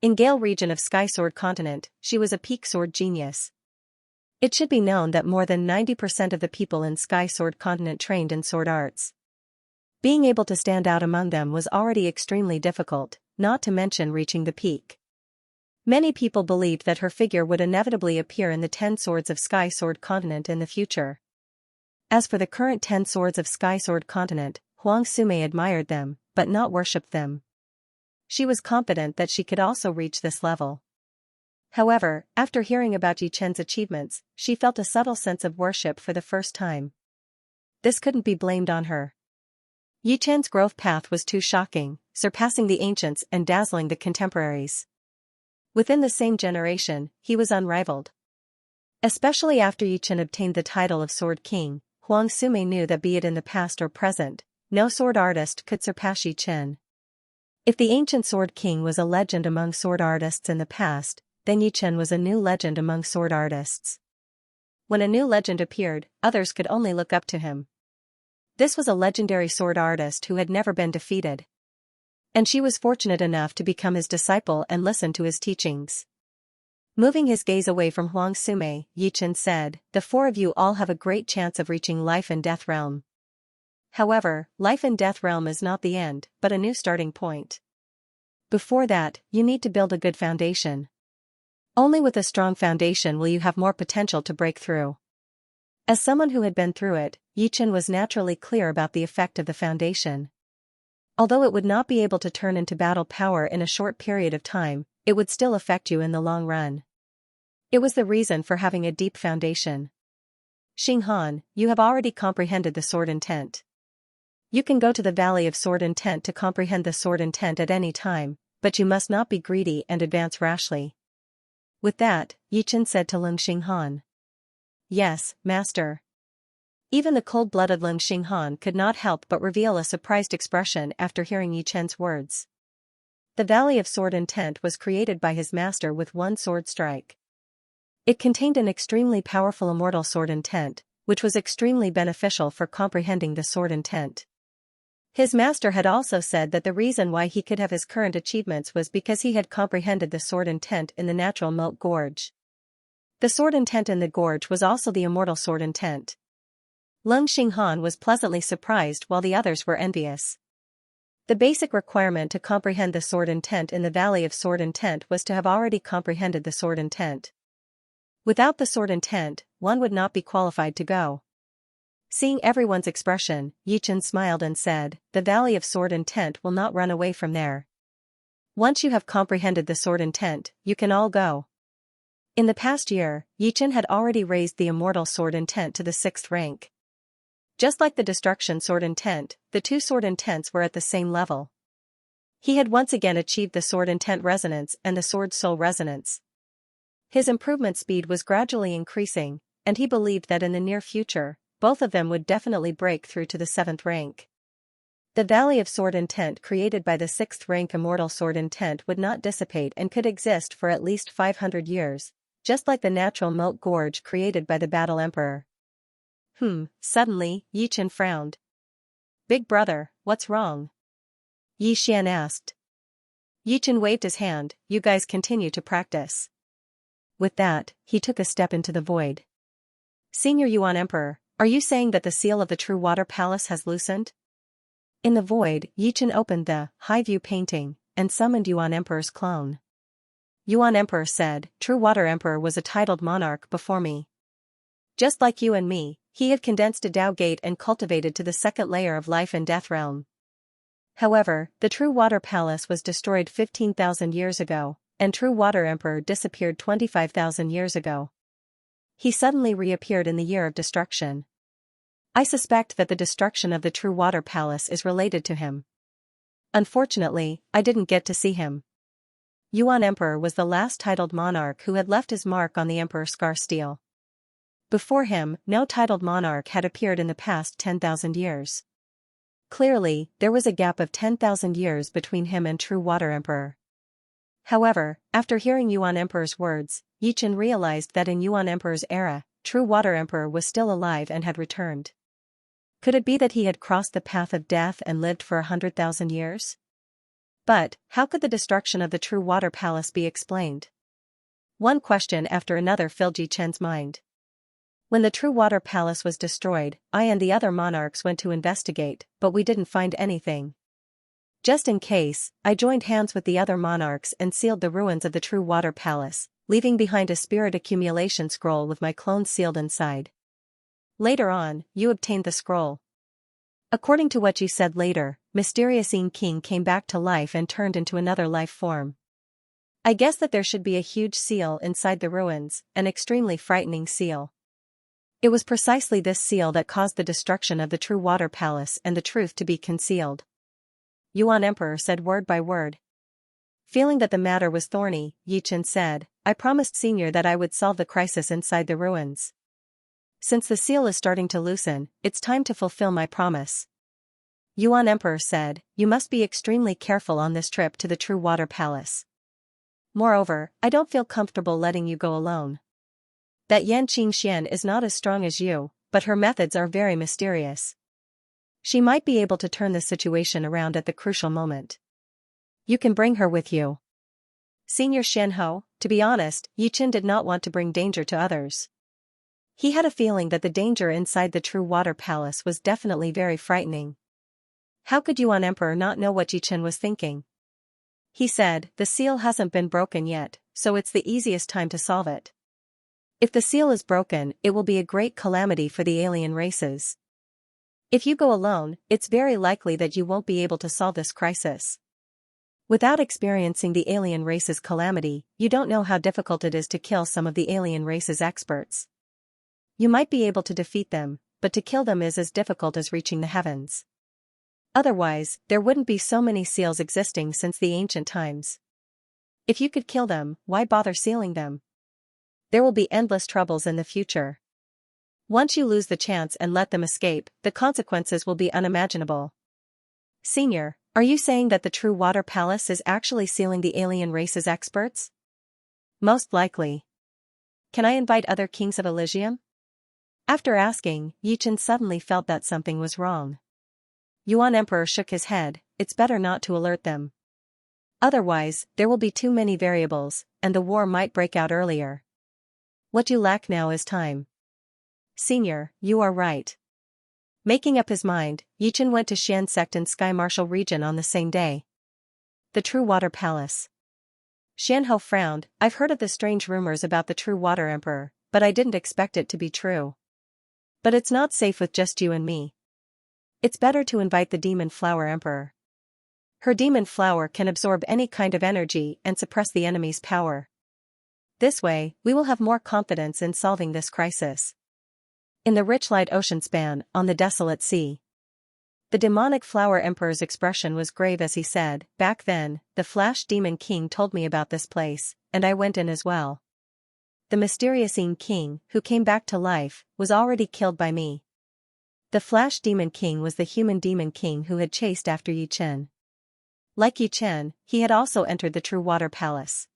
In Gale region of Sky Sword continent, she was a peak sword genius. It should be known that more than 90% of the people in Sky Sword continent trained in sword arts. Being able to stand out among them was already extremely difficult, not to mention reaching the peak. Many people believed that her figure would inevitably appear in the 10 swords of Sky Sword continent in the future. As for the current 10 swords of Sky Sword continent, Huang Sume admired them, but not worshipped them. She was confident that she could also reach this level. However, after hearing about Yi Chen's achievements, she felt a subtle sense of worship for the first time. This couldn't be blamed on her. Yi Chen's growth path was too shocking, surpassing the ancients and dazzling the contemporaries. Within the same generation, he was unrivaled. Especially after Yi Chen obtained the title of Sword King, Huang Sume knew that be it in the past or present, no sword artist could surpass Yi Chen. If the ancient Sword King was a legend among sword artists in the past, then Yi Chen was a new legend among sword artists. When a new legend appeared, others could only look up to him. This was a legendary sword artist who had never been defeated. And she was fortunate enough to become his disciple and listen to his teachings. Moving his gaze away from Huang Sume, Yi Chen said, the 4 of you all have a great chance of reaching life and death realm. However, life and death realm is not the end, but a new starting point. Before that, you need to build a good foundation. Only with a strong foundation will you have more potential to break through. As someone who had been through it, Yi Chen was naturally clear about the effect of the foundation. Although it would not be able to turn into battle power in a short period of time, it would still affect you in the long run. It was the reason for having a deep foundation. Xinghan, you have already comprehended the sword intent. You can go to the Valley of Sword Intent to comprehend the sword intent at any time, but you must not be greedy and advance rashly. With that, Yi Chen said to Lung Xinghan. Yes, master. Even the cold-blooded Lung Xinghan could not help but reveal a surprised expression after hearing Yi Chen's words. The Valley of Sword Intent was created by his master with one sword strike. It contained an extremely powerful immortal sword intent, which was extremely beneficial for comprehending the sword intent. His master had also said that the reason why he could have his current achievements was because he had comprehended the sword intent in the natural Moat Gorge. The sword intent in the gorge was also the immortal sword intent. Lung Xinghan was pleasantly surprised while the others were envious. The basic requirement to comprehend the sword intent in the Valley of Sword Intent was to have already comprehended the sword intent. Without the sword intent, one would not be qualified to go. Seeing everyone's expression, Yichen smiled and said, "The Valley of Sword Intent will not run away from there. Once you have comprehended the sword intent, you can all go." In the past year, Yichen had already raised the Immortal sword intent to the 6th rank. Just like the Destruction sword intent, the two sword intents were at the same level. He had once again achieved the sword intent resonance and the sword soul resonance. His improvement speed was gradually increasing, and he believed that in the near future, both of them would definitely break through to the 7th rank. The Valley of Sword Intent created by the 6th rank Immortal sword intent would not dissipate and could exist for at least 500 years, just like the natural moat gorge created by the Battle Emperor. Suddenly, Yichen frowned. "Big brother, what's wrong?" Yi Xian asked. Yichen waved his hand, "You guys continue to practice." With that, he took a step into the void. "Senior Yuan Emperor, are you saying that the seal of the True Water Palace has loosened?" In the void, Yichen opened the High View painting and summoned Yuan Emperor's clone. Yuan Emperor said, "True Water Emperor was a titled monarch before me. Just like you and me, he had condensed a Tao Gate and cultivated to the 2nd layer of life and death realm. However, the True Water Palace was destroyed 15,000 years ago, and True Water Emperor disappeared 25,000 years ago. He suddenly reappeared in the year of destruction. I suspect that the destruction of the True Water Palace is related to him. Unfortunately, I didn't get to see him." Yuan Emperor was the last titled monarch who had left his mark on the Emperor Scar Steel. Before him, no titled monarch had appeared in the past 10,000 years. Clearly, there was a gap of 10,000 years between him and True Water Emperor. However, after hearing Yuan Emperor's words, Yichen realized that in Yuan Emperor's era, True Water Emperor was still alive and had returned. Could it be that he had crossed the path of death and lived for 100,000 years? But, how could the destruction of the True Water Palace be explained? One question after another filled Yichen's mind. When the True Water Palace was destroyed, I and the other monarchs went to investigate, but we didn't find anything. Just in case, I joined hands with the other monarchs and sealed the ruins of the True Water Palace, leaving behind a spirit accumulation scroll with my clone sealed inside. Later on, you obtained the scroll. According to what you said later, mysterious Yin King came back to life and turned into another life form. I guess that there should be a huge seal inside the ruins, an extremely frightening seal. It was precisely this seal that caused the destruction of the True Water Palace and the truth to be concealed." Yuan Emperor said word by word. Feeling that the matter was thorny, Yichen said, "I promised Senior that I would solve the crisis inside the ruins. Since the seal is starting to loosen, it's time to fulfill my promise." Yuan Emperor said, "You must be extremely careful on this trip to the True Water Palace. Moreover, I don't feel comfortable letting you go alone. That Yan Qingxian is not as strong as you, but her methods are very mysterious. She might be able to turn the situation around at the crucial moment. You can bring her with you." Senior Xianho, to be honest, Yichen did not want to bring danger to others. He had a feeling that the danger inside the True Water Palace was definitely very frightening. How could Yuan Emperor not know what Yichen was thinking? He said, "The seal hasn't been broken yet, so it's the easiest time to solve it. If the seal is broken, it will be a great calamity for the alien races. If you go alone, it's very likely that you won't be able to solve this crisis. Without experiencing the alien race's calamity, you don't know how difficult it is to kill some of the alien race's experts. You might be able to defeat them, but to kill them is as difficult as reaching the heavens. Otherwise, there wouldn't be so many seals existing since the ancient times. If you could kill them, why bother sealing them? There will be endless troubles in the future. Once you lose the chance and let them escape, the consequences will be unimaginable." "Senior, are you saying that the True Water Palace is actually sealing the alien race's experts?" "Most likely. Can I invite other kings of Elysium?" After asking, Yichen suddenly felt that something was wrong. Yuan Emperor shook his head, "It's better not to alert them. Otherwise, there will be too many variables, and the war might break out earlier. What you lack now is time." "Senior, you are right." Making up his mind, Yichen went to Xianxia and Sky Martial region on the same day. The True Water Palace. Xianho frowned, "I've heard of the strange rumors about the True Water Emperor, but I didn't expect it to be true. But it's not safe with just you and me. It's better to invite the Demon Flower Emperor. Her demon flower can absorb any kind of energy and suppress the enemy's power. This way, we will have more confidence in solving this crisis. In the rich light ocean span, on the desolate sea. The demonic flower emperor's expression was grave as he said, "Back then, the Flash Demon King told me about this place, and I went in as well. The mysterious King, who came back to life, was already killed by me." The Flash Demon King was the human demon king who had chased after Yi Chen. Like Yi Chen, he had also entered the True Water Palace.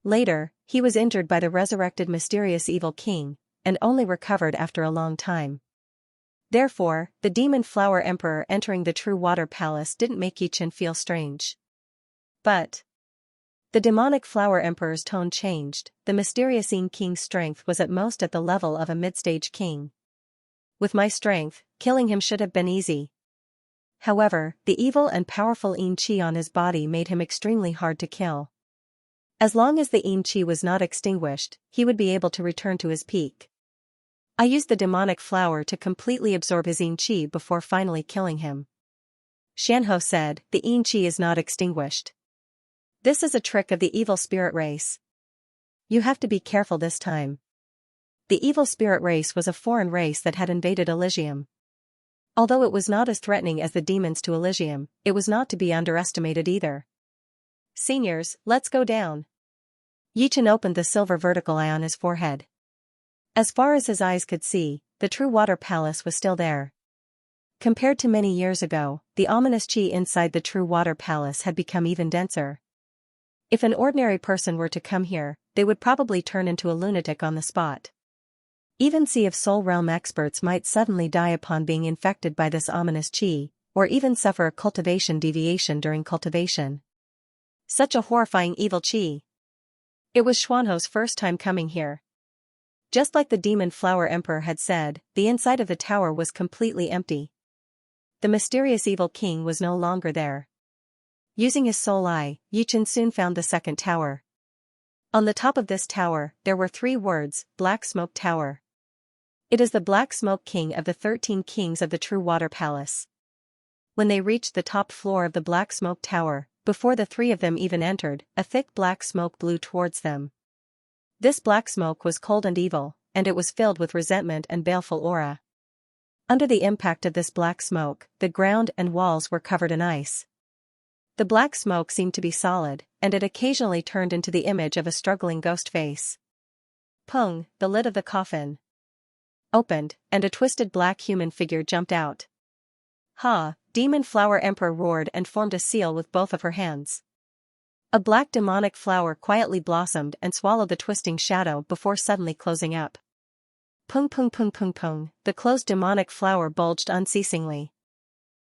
Later, he was injured by the resurrected mysterious evil king, and only recovered after a long time. Therefore, the Demon Flower Emperor entering the True Water Palace didn't make Yi Chen feel strange. But the demonic Flower Emperor's tone changed. The mysterious King's strength was at most at the level of a mid-stage king. With my strength, killing him should have been easy. However, the evil and powerful Qi on his body made him extremely hard to kill. As long as the Qi was not extinguished, he would be able to return to his peak. I used the demonic flower to completely absorb his Qi before finally killing him. Xianxia said, "The Qi is not extinguished. This is a trick of the evil spirit race. You have to be careful this time." The evil spirit race was a foreign race that had invaded Elysium. Although it was not as threatening as the demons to Elysium, it was not to be underestimated either. "Seniors, let's go down." Yi Chen opened the silver vertical eye on his forehead. As far as his eyes could see, the True Water Palace was still there. Compared to many years ago, the ominous qi inside the True Water Palace had become even denser. If an ordinary person were to come here, they would probably turn into a lunatic on the spot. Even Sea of Soul Realm experts might suddenly die upon being infected by this ominous qi, or even suffer a cultivation deviation during cultivation. Such a horrifying evil qi. It was Xuanho's first time coming here. Just like the Demon Flower Emperor had said, the inside of the tower was completely empty. The mysterious evil king was no longer there. Using his soul eye, Yi Chen soon found the second tower. On the top of this tower, there were 3 words, Black Smoke Tower. It is the Black Smoke King of the 13 kings of the True Water Palace. When they reached the top floor of the Black Smoke Tower, before the 3 of them even entered, a thick black smoke blew towards them. This black smoke was cold and evil, and it was filled with resentment and baleful aura. Under the impact of this black smoke, the ground and walls were covered in ice. The black smoke seemed to be solid, and it occasionally turned into the image of a struggling ghost face. Pung, the lid of the coffin opened, and a twisted black human figure jumped out. "Ha!" Demon Flower Emperor roared and formed a seal with both of her hands. A black demonic flower quietly blossomed and swallowed the twisting shadow before suddenly closing up. Pung pung pung pung pung, the closed demonic flower bulged unceasingly.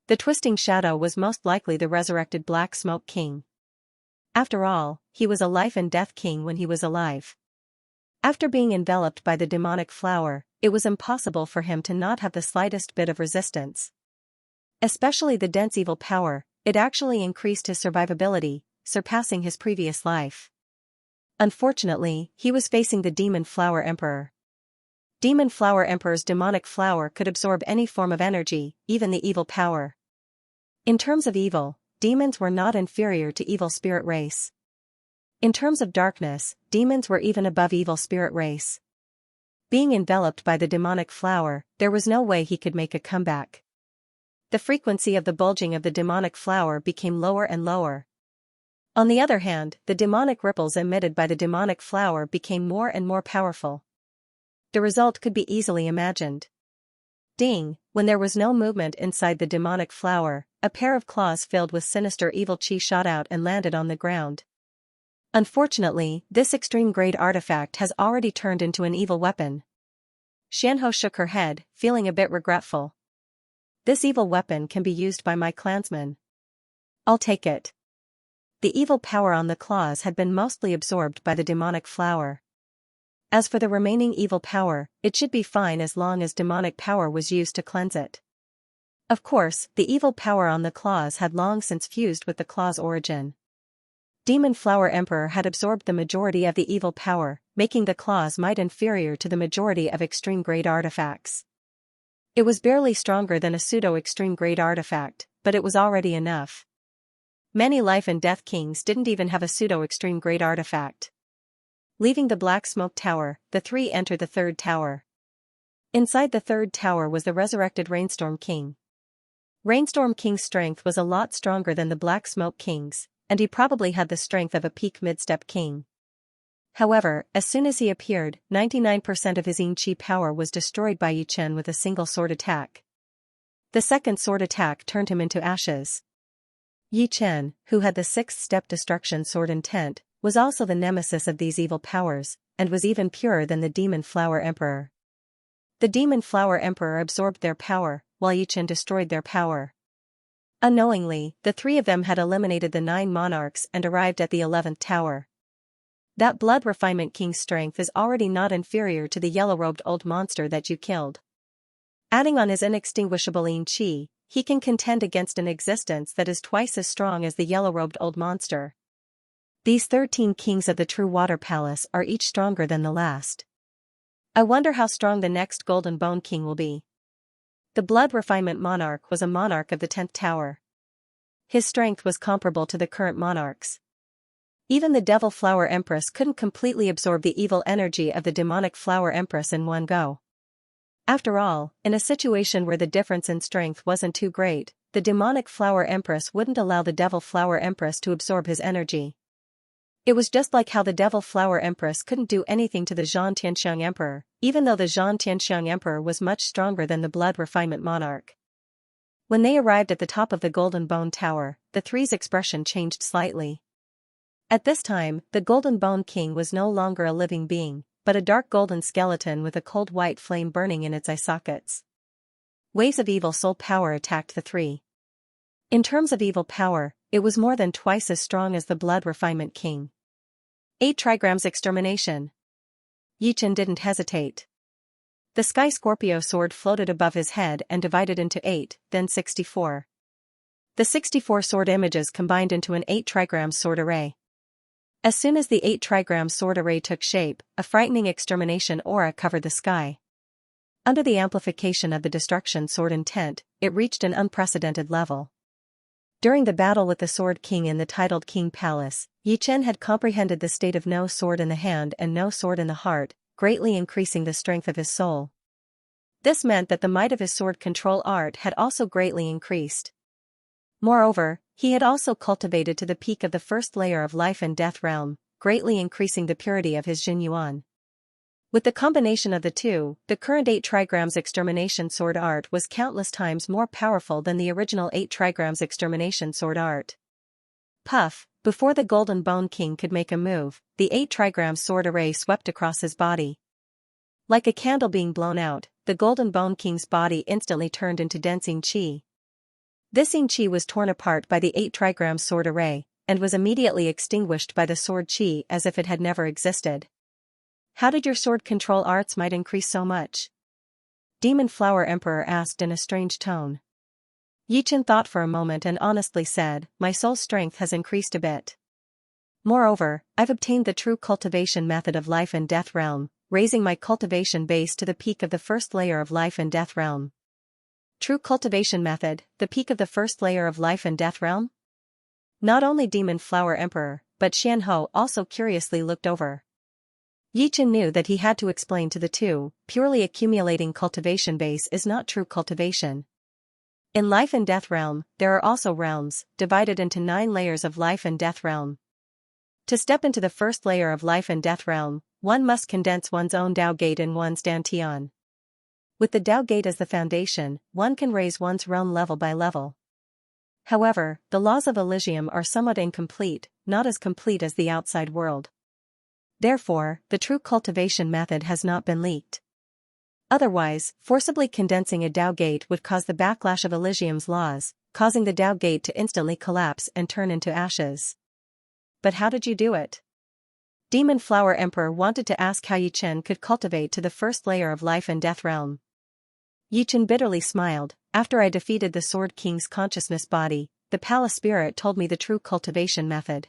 The twisting shadow was most likely the resurrected Black Smoke King. After all, he was a life and death king when he was alive. After being enveloped by the demonic flower, it was impossible for him to not have the slightest bit of resistance. Especially the dense evil power, it actually increased his survivability, surpassing his previous life. Unfortunately, he was facing the Demon Flower Emperor. Demon Flower Emperor's demonic flower could absorb any form of energy, even the evil power. In terms of evil, demons were not inferior to evil spirit race. In terms of darkness, demons were even above evil spirit race. Being enveloped by the demonic flower, there was no way he could make a comeback. The frequency of the bulging of the demonic flower became lower and lower. On the other hand, the demonic ripples emitted by the demonic flower became more and more powerful. The result could be easily imagined. Ding, when there was no movement inside the demonic flower, a pair of claws filled with sinister evil qi shot out and landed on the ground. Unfortunately, this extreme-grade artifact has already turned into an evil weapon. Xianxia shook her head, feeling a bit regretful. This evil weapon can be used by my clansmen. I'll take it. The evil power on the claws had been mostly absorbed by the demonic flower. As for the remaining evil power, it should be fine as long as demonic power was used to cleanse it. Of course, the evil power on the claws had long since fused with the claw's origin. Demon Flower Emperor had absorbed the majority of the evil power, making the claw's might inferior to the majority of extreme-grade artifacts. It was barely stronger than a pseudo-extreme-grade artifact, but it was already enough. Many life and death kings didn't even have a pseudo-extreme-grade artifact. Leaving the Black Smoke Tower, the three entered the third tower. Inside the third tower was the resurrected Rainstorm King. Rainstorm King's strength was a lot stronger than the Black Smoke King's, and he probably had the strength of a peak mid-step king. However, as soon as he appeared, 99% of his Yin-Chi power was destroyed by Yi Chen with a single sword attack. The second sword attack turned him into ashes. Yi Chen, who had the sixth-step destruction sword intent, was also the nemesis of these evil powers, and was even purer than the Demon Flower Emperor. The Demon Flower Emperor absorbed their power, while Yi Chen destroyed their power. Unknowingly, the three of them had eliminated the 9 monarchs and arrived at the 11th tower. That Blood Refinement King's strength is already not inferior to the yellow-robed old monster that you killed. Adding on his inextinguishable Yin-Chi, he can contend against an existence that is twice as strong as the yellow-robed old monster. These 13 kings of the True Water Palace are each stronger than the last. I wonder how strong the next Golden Bone King will be. The Blood Refinement Monarch was a monarch of the 10th tower. His strength was comparable to the current monarchs. Even the Devil Flower Empress couldn't completely absorb the evil energy of the Demonic Flower Empress in one go. After all, in a situation where the difference in strength wasn't too great, the Demonic Flower Empress wouldn't allow the Devil Flower Empress to absorb his energy. It was just like how the Devil Flower Empress couldn't do anything to the Xianxia Emperor, even though the Xianxia Emperor was much stronger than the Blood Refinement Monarch. When they arrived at the top of the Golden Bone Tower, the three's expression changed slightly. At this time, the Golden Bone King was no longer a living being, but a dark golden skeleton with a cold white flame burning in its eye sockets. Waves of evil soul power attacked the three. In terms of evil power, it was more than twice as strong as the Blood Refinement King. 8 trigrams extermination. Yi Chen didn't hesitate. The Sky Scorpio sword floated above his head and divided into 8, then 64. The 64 sword images combined into an 8 trigram sword array. As soon as the 8 trigram sword array took shape, a frightening extermination aura covered the sky. Under the amplification of the destruction sword intent, it reached an unprecedented level. During the battle with the Sword King in the titled King Palace, Yi Chen had comprehended the state of no sword in the hand and no sword in the heart, greatly increasing the strength of his soul. This meant that the might of his sword control art had also greatly increased. Moreover, he had also cultivated to the peak of the first layer of life and death realm, greatly increasing the purity of his Jin Yuan. With the combination of the two, the current 8 trigrams extermination sword art was countless times more powerful than the original 8 trigrams extermination sword art. Puff, before the Golden Bone King could make a move, the 8 trigram sword array swept across his body. Like a candle being blown out, the Golden Bone King's body instantly turned into dense Yin-Chi. This Yin-Chi was torn apart by the 8 trigram sword array, and was immediately extinguished by the sword Chi as if it had never existed. How did your sword control arts might increase so much? Demon Flower Emperor asked in a strange tone. Yi Chen thought for a moment and honestly said, my soul strength has increased a bit. Moreover, I've obtained the true cultivation method of life and death realm, raising my cultivation base to the peak of the first layer of life and death realm. True cultivation method, the peak of the first layer of life and death realm? Not only Demon Flower Emperor, but Xianhou also curiously looked over. Yi Chen knew that he had to explain to the two, purely accumulating cultivation base is not true cultivation. In life and death realm, there are also realms, divided into 9 layers of life and death realm. To step into the first layer of life and death realm, one must condense one's own Dao Gate in one's Dantian. With the Dao Gate as the foundation, one can raise one's realm level by level. However, the laws of Elysium are somewhat incomplete, not as complete as the outside world. Therefore, the true cultivation method has not been leaked. Otherwise, forcibly condensing a Dao Gate would cause the backlash of Elysium's laws, causing the Dao Gate to instantly collapse and turn into ashes. But how did you do it? Demon Flower Emperor wanted to ask how Yi Chen could cultivate to the first layer of life and death realm. Yi Chen bitterly smiled. After I defeated the Sword King's consciousness body, the palace spirit told me the true cultivation method.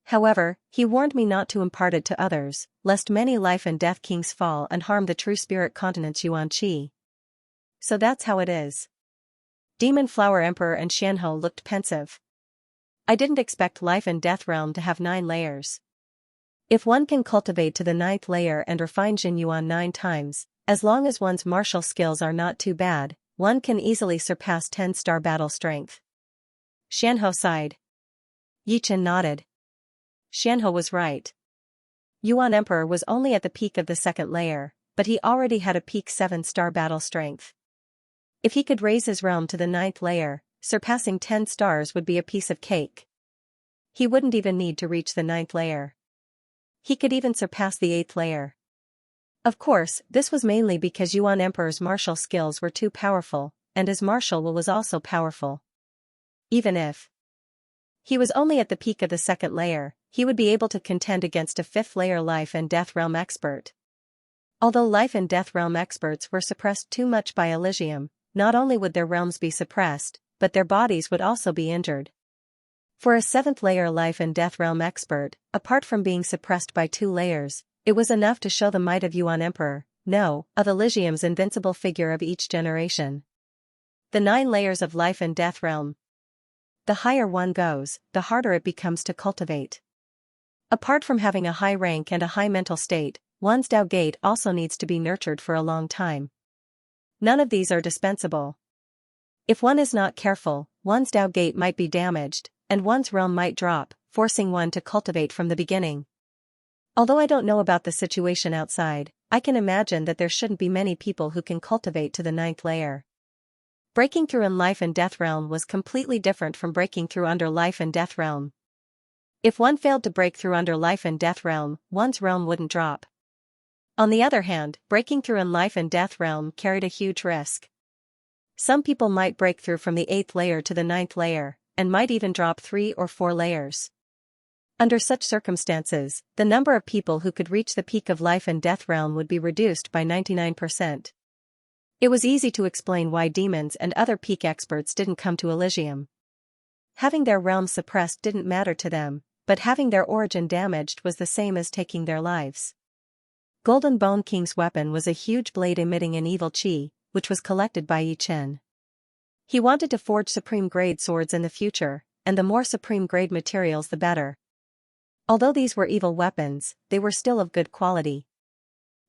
However, he warned me not to impart it to others, lest many life and death kings fall and harm the true spirit continent's Xianxia. So that's how it is. Demon Flower Emperor and Xianhou looked pensive. I didn't expect life and death realm to have 9 layers. If one can cultivate to the 9th layer and refine Jin Yuan 9 times, as long as one's martial skills are not too bad, one can easily surpass 10-star battle strength. Xianhou sighed. Yi Chen nodded. Xianhou was right. Yuan Emperor was only at the peak of the 2nd layer, but he already had a peak 7-star battle strength. If he could raise his realm to the 9th layer, surpassing 10 stars would be a piece of cake. He wouldn't even need to reach the 9th layer. He could even surpass the 8th layer. Of course, this was mainly because Yuan Emperor's martial skills were too powerful, and his martial will was also powerful. Even if he was only at the peak of the 2nd layer, he would be able to contend against a 5th layer life and death realm expert. Although life and death realm experts were suppressed too much by Elysium, not only would their realms be suppressed, but their bodies would also be injured. For a 7th layer life and death realm expert, apart from being suppressed by 2 layers, it was enough to show the might of Yuan Emperor, no, of Elysium's invincible figure of each generation. The 9 layers of life and death realm. The higher one goes, the harder it becomes to cultivate. Apart from having a high rank and a high mental state, one's Tao gate also needs to be nurtured for a long time. None of these are dispensable. If one is not careful, one's Tao gate might be damaged, and one's realm might drop, forcing one to cultivate from the beginning. Although I don't know about the situation outside, I can imagine that there shouldn't be many people who can cultivate to the 9th layer. Breaking through in life and death realm was completely different from breaking through under life and death realm. If one failed to break through under life and death realm, one's realm wouldn't drop. On the other hand, breaking through in life and death realm carried a huge risk. Some people might break through from the 8th layer to the 9th layer, and might even drop 3 or 4 layers. Under such circumstances, the number of people who could reach the peak of life and death realm would be reduced by 99%. It was easy to explain why demons and other peak experts didn't come to Elysium. Having their realms suppressed didn't matter to them, but having their origin damaged was the same as taking their lives. Golden Bone King's weapon was a huge blade emitting an evil chi, which was collected by Yi Chen. He wanted to forge supreme-grade swords in the future, and the more supreme-grade materials the better. Although these were evil weapons, they were still of good quality.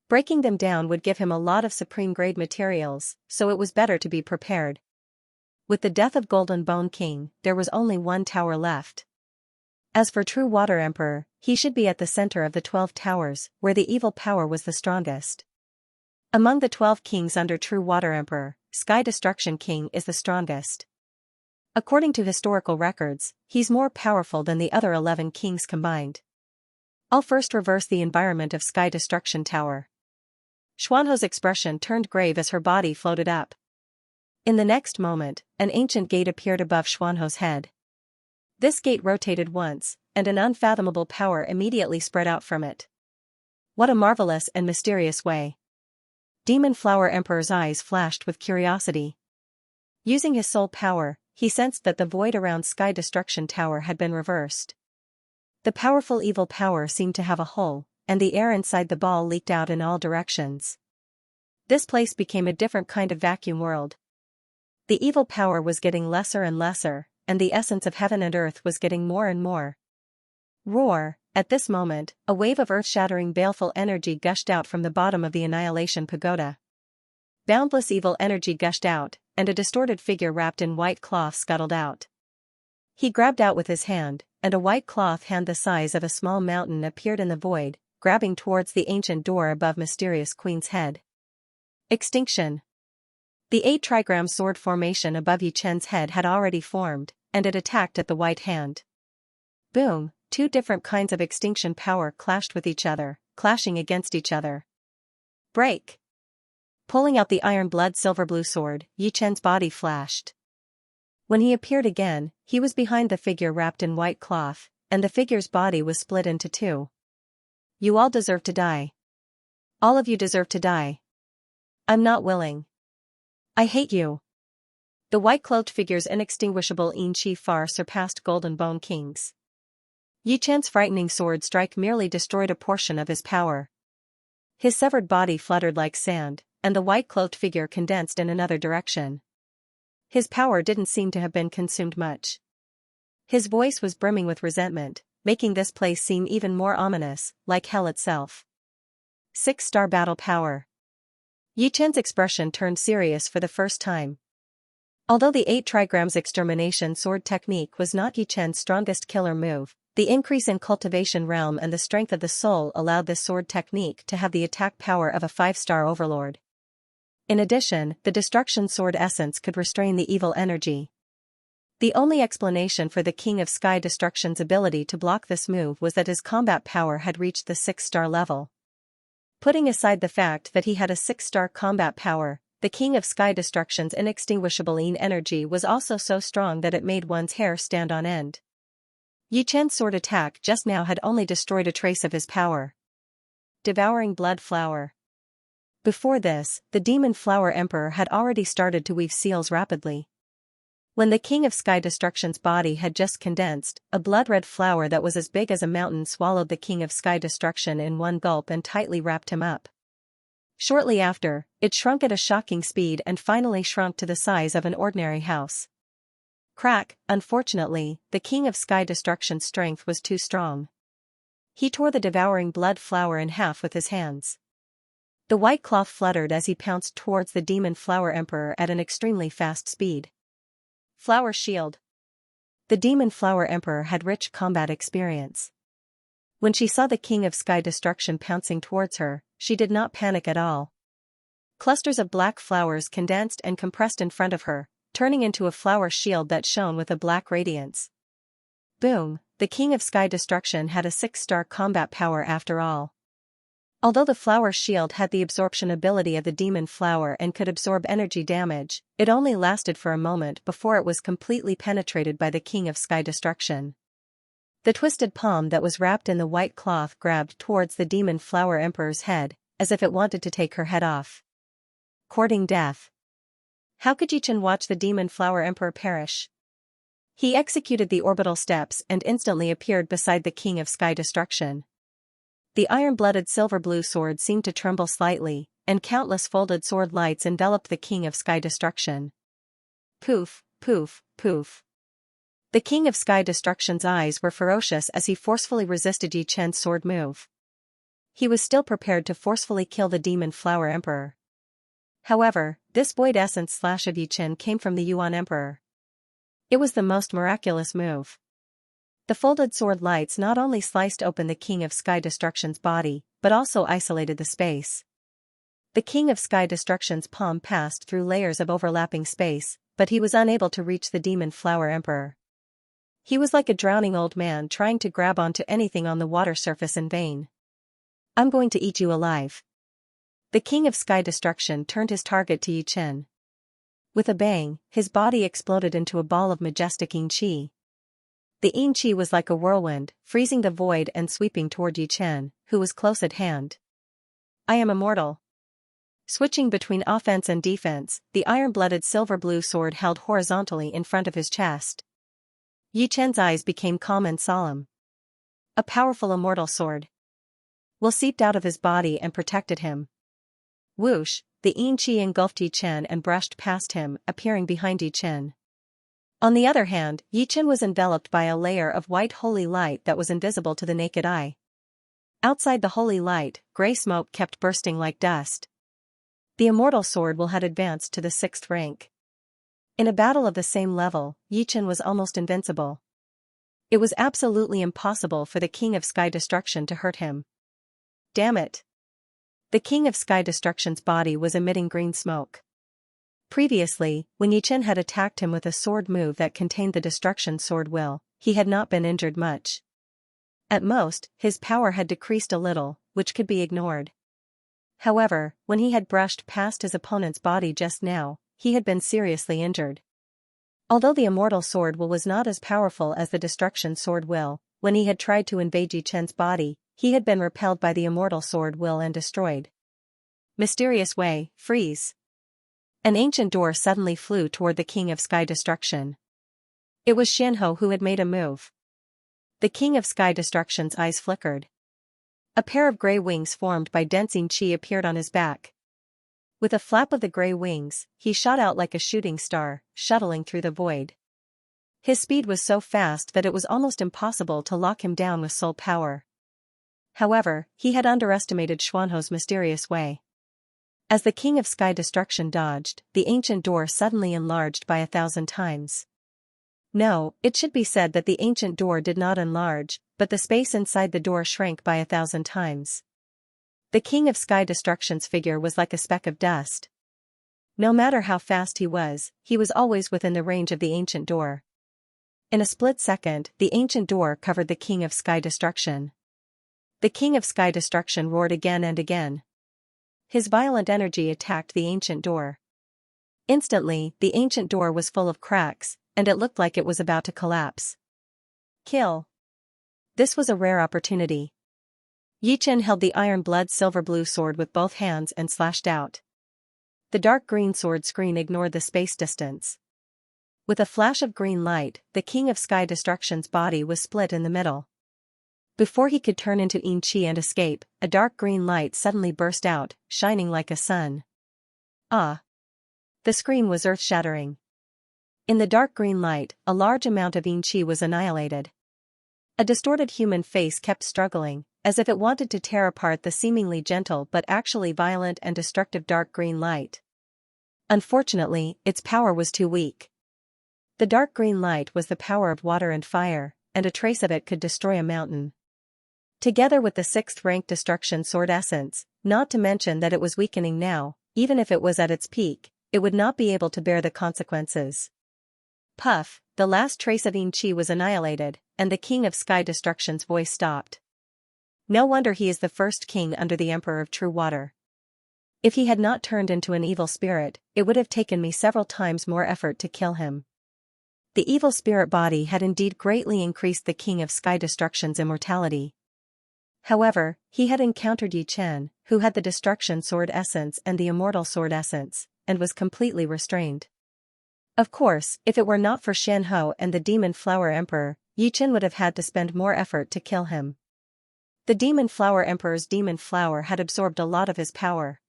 Breaking them down would give him a lot of supreme-grade materials, so it was better to be prepared. With the death of Golden Bone King, there was only one tower left. As for True Water Emperor, he should be at the center of the 12 towers, where the evil power was the strongest. Among the 12 kings under True Water Emperor, Sky Destruction King is the strongest. According to historical records, he's more powerful than the other 11 kings combined. I'll first reverse the environment of Sky Destruction Tower. Xuanhou's expression turned grave as her body floated up. In the next moment, an ancient gate appeared above Xuanhou's head. This gate rotated once, and an unfathomable power immediately spread out from it. What a marvelous and mysterious way. Demon Flower Emperor's eyes flashed with curiosity. Using his soul power, he sensed that the void around Sky Destruction Tower had been reversed. The powerful evil power seemed to have a hole, and the air inside the ball leaked out in all directions. This place became a different kind of vacuum world. The evil power was getting lesser and lesser, and the essence of heaven and earth was getting more and more. Roar! At this moment, a wave of earth-shattering baleful energy gushed out from the bottom of the Annihilation Pagoda. Boundless evil energy gushed out, and a distorted figure wrapped in white cloth scuttled out. He grabbed out with his hand, and a white cloth hand the size of a small mountain appeared in the void, grabbing towards the ancient door above Mysterious Queen's head. Extinction. The 8 trigram sword formation above Yi Chen's head had already formed, and it attacked at the white hand. Boom! 2 different kinds of extinction power clashed with each other, clashing against each other. Break! Pulling out the iron blood silver-blue sword, Yi Chen's body flashed. When he appeared again, he was behind the figure wrapped in white cloth, and the figure's body was split into 2. You all deserve to die. All of you deserve to die. I'm not willing. I hate you. The white-cloaked figure's inextinguishable Yin Qi far surpassed Golden Bone King's. Yi Chen's frightening sword strike merely destroyed a portion of his power. His severed body fluttered like sand, and the white-cloaked figure condensed in another direction. His power didn't seem to have been consumed much. His voice was brimming with resentment, making this place seem even more ominous, like hell itself. 6-star battle power. Yi Chen's expression turned serious for the first time. Although the 8 trigrams extermination sword technique was not Yi Chen's strongest killer move, the increase in cultivation realm and the strength of the soul allowed this sword technique to have the attack power of a 5-star overlord. In addition, the destruction sword essence could restrain the evil energy. The only explanation for the King of Sky Destruction's ability to block this move was that his combat power had reached the 6-star level. Putting aside the fact that he had a 6-star combat power, the King of Sky Destruction's inextinguishable energy was also so strong that it made one's hair stand on end. Yi Chen's sword attack just now had only destroyed a trace of his power. Devouring Blood Flower. Before this, the Demon Flower Emperor had already started to weave seals rapidly. When the King of Sky Destruction's body had just condensed, a blood-red flower that was as big as a mountain swallowed the King of Sky Destruction in one gulp and tightly wrapped him up. Shortly after, it shrunk at a shocking speed and finally shrunk to the size of an ordinary house. Crack, unfortunately, the King of Sky Destruction's strength was too strong. He tore the devouring blood flower in half with his hands. The white cloth fluttered as he pounced towards the Demon Flower Emperor at an extremely fast speed. Flower Shield. The Demon Flower Emperor had rich combat experience. When she saw the King of Sky Destruction pouncing towards her, she did not panic at all. Clusters of black flowers condensed and compressed in front of her, turning into a flower shield that shone with a black radiance. Boom, the King of Sky Destruction had a 6-star combat power after all. Although the flower shield had the absorption ability of the demon flower and could absorb energy damage, it only lasted for a moment before it was completely penetrated by the King of Sky Destruction. The twisted palm that was wrapped in the white cloth grabbed towards the demon flower emperor's head, as if it wanted to take her head off. Courting death. How could Yi Chen watch the demon flower emperor perish? He executed the orbital steps and instantly appeared beside the King of Sky Destruction. The iron-blooded silver-blue sword seemed to tremble slightly, and countless folded sword lights enveloped the King of Sky Destruction. Poof, poof, poof. The King of Sky Destruction's eyes were ferocious as he forcefully resisted Yi Chen's sword move. He was still prepared to forcefully kill the Demon Flower Emperor. However, this void essence slash of Yi Chen came from the Yuan Emperor. It was the most miraculous move. The folded sword lights not only sliced open the King of Sky Destruction's body, but also isolated the space. The King of Sky Destruction's palm passed through layers of overlapping space, but he was unable to reach the Demon Flower Emperor. He was like a drowning old man trying to grab onto anything on the water surface in vain. I'm going to eat you alive. The King of Sky Destruction turned his target to Yi Chen. With a bang, his body exploded into a ball of majestic yin qi. The yin qi was like a whirlwind, freezing the void and sweeping toward Yi Chen, who was close at hand. I am immortal. Switching between offense and defense, the iron-blooded silver-blue sword held horizontally in front of his chest. Yi Chen's eyes became calm and solemn. A powerful immortal sword will seeped out of his body and protected him. Whoosh, the yin qi engulfed Yi Chen and brushed past him, appearing behind Yi Chen. On the other hand, Yi Chen was enveloped by a layer of white holy light that was invisible to the naked eye. Outside the holy light, gray smoke kept bursting like dust. The immortal sword will had advanced to the 6th rank. In a battle of the same level, Yi Chen was almost invincible. It was absolutely impossible for the King of Sky Destruction to hurt him. Damn it! The King of Sky Destruction's body was emitting green smoke. Previously, when Yi Chen had attacked him with a sword move that contained the destruction sword will, he had not been injured much. At most, his power had decreased a little, which could be ignored. However, when he had brushed past his opponent's body just now, he had been seriously injured. Although the immortal sword will was not as powerful as the destruction sword will, when he had tried to invade Yi Chen's body, he had been repelled by the immortal sword will and destroyed. Mysterious way, freeze. An ancient door suddenly flew toward the King of Sky Destruction. It was Xianxia who had made a move. The king of sky destruction's eyes flickered. A pair of gray wings formed by densing chi appeared on his back. With a flap of the gray wings, he shot out like a shooting star, shuttling through the void. His speed was so fast that it was almost impossible to lock him down with soul power. However, he had underestimated Xuanho's mysterious way. As the king of sky destruction dodged, the ancient door suddenly enlarged by 1,000 times. No, it should be said that the ancient door did not enlarge, but the space inside the door shrank by 1,000 times. The king of sky destruction's figure was like a speck of dust. No matter how fast he was always within the range of the ancient door. In a split second, the ancient door covered the king of sky destruction. The king of sky destruction roared again and again. His violent energy attacked the ancient door. Instantly, the ancient door was full of cracks, and it looked like it was about to collapse. Kill. This was a rare opportunity. Yichen held the iron blood silver blue sword with both hands and slashed out. The dark green sword screen ignored the space distance. With a flash of green light, the king of sky destruction's body was split in the middle. Before he could turn into Yin Qi and escape, a dark green light suddenly burst out, shining like a sun. Ah! The scream was earth-shattering. In the dark green light, a large amount of Yin Qi was annihilated. A distorted human face kept struggling, as if it wanted to tear apart the seemingly gentle but actually violent and destructive dark green light. Unfortunately, its power was too weak. The dark green light was the power of water and fire, and a trace of it could destroy a mountain. Together with the 6th-rank destruction sword essence, not to mention that it was weakening now, even if it was at its peak, it would not be able to bear the consequences. Puff, the last trace of Yin Qi was annihilated, and the king of sky destruction's voice stopped. No wonder he is the first king under the Emperor of True Water. If he had not turned into an evil spirit, it would have taken me several times more effort to kill him. The evil spirit body had indeed greatly increased the king of sky destruction's immortality. However, he had encountered Yi Chen, who had the destruction sword essence and the immortal sword essence, and was completely restrained. Of course, if it were not for Xianhou and the Demon Flower Emperor, Yi Chen would have had to spend more effort to kill him. The Demon Flower Emperor's demon flower had absorbed a lot of his power.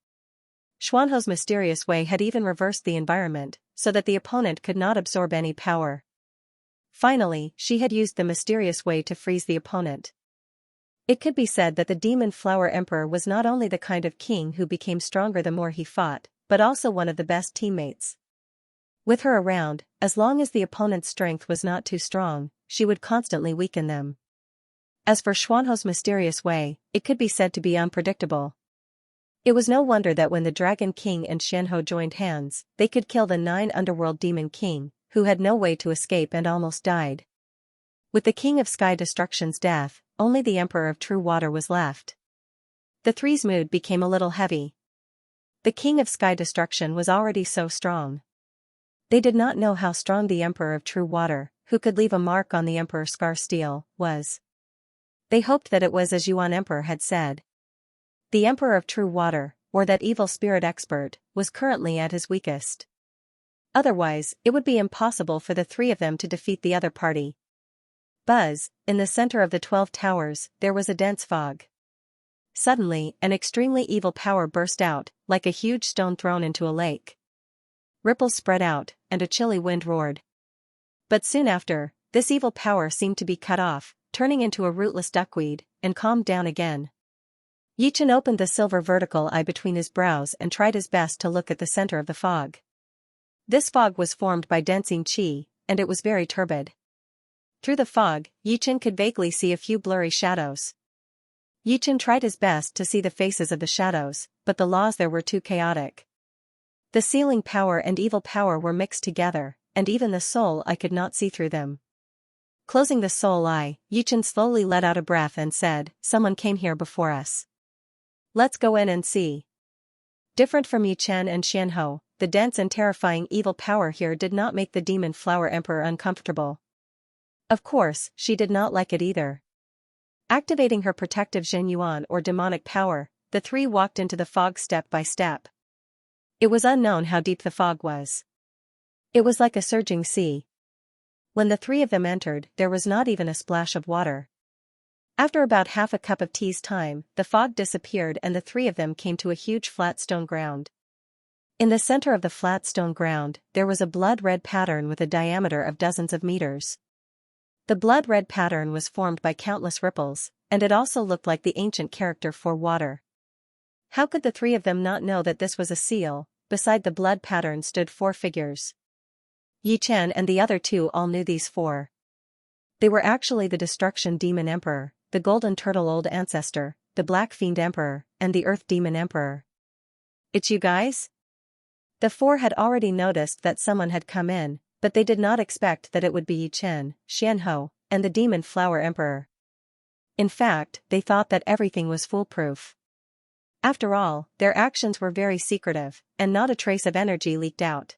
Xuanho's mysterious way had even reversed the environment, so that the opponent could not absorb any power. Finally, she had used the mysterious way to freeze the opponent. It could be said that the Demon Flower Emperor was not only the kind of king who became stronger the more he fought, but also one of the best teammates. With her around, as long as the opponent's strength was not too strong, she would constantly weaken them. As for Xuanho's mysterious way, it could be said to be unpredictable. It was no wonder that when the Dragon King and Xianhou joined hands, they could kill the 9 Underworld Demon King, who had no way to escape and almost died. With the King of Sky Destruction's death, only the Emperor of True Water was left. The three's mood became a little heavy. The King of Sky Destruction was already so strong. They did not know how strong the Emperor of True Water, who could leave a mark on the Emperor Scar Steel, was. They hoped that it was as Yuan Emperor had said. The Emperor of True Water, or that evil spirit expert, was currently at his weakest. Otherwise, it would be impossible for the three of them to defeat the other party. Buzz, in the center of the 12 towers, there was a dense fog. Suddenly, an extremely evil power burst out, like a huge stone thrown into a lake. Ripples spread out, and a chilly wind roared. But soon after, this evil power seemed to be cut off, turning into a rootless duckweed, and calmed down again. Yichen opened the silver vertical eye between his brows and tried his best to look at the center of the fog. This fog was formed by densing qi, and it was very turbid. Through the fog, Yichen could vaguely see a few blurry shadows. Yichen tried his best to see the faces of the shadows, but the laws there were too chaotic. The sealing power and evil power were mixed together, and even the soul eye could not see through them. Closing the soul eye, Yichen slowly let out a breath and said, "Someone came here before us. Let's go in and see." Different from Yichen and Xianhou, the dense and terrifying evil power here did not make the Demon Flower Emperor uncomfortable. Of course, she did not like it either. Activating her protective Zhenyuan or demonic power, the three walked into the fog step by step. It was unknown how deep the fog was. It was like a surging sea. When the three of them entered, there was not even a splash of water. After about half a cup of tea's time, the fog disappeared and the three of them came to a huge flat stone ground. In the center of the flat stone ground, there was a blood-red pattern with a diameter of dozens of meters. The blood-red pattern was formed by countless ripples, and it also looked like the ancient character for water. How could the three of them not know that this was a seal? Beside the blood pattern stood 4 figures. Yi Chen and the other 2 all knew these 4. They were actually the Destruction Demon Emperor, the Golden Turtle Old Ancestor, the Black Fiend Emperor, and the Earth Demon Emperor. "It's you guys?" The 4 had already noticed that someone had come in, but they did not expect that it would be Yi Chen, Xianxia, and the Demon Flower Emperor. In fact, they thought that everything was foolproof. After all, their actions were very secretive, and not a trace of energy leaked out.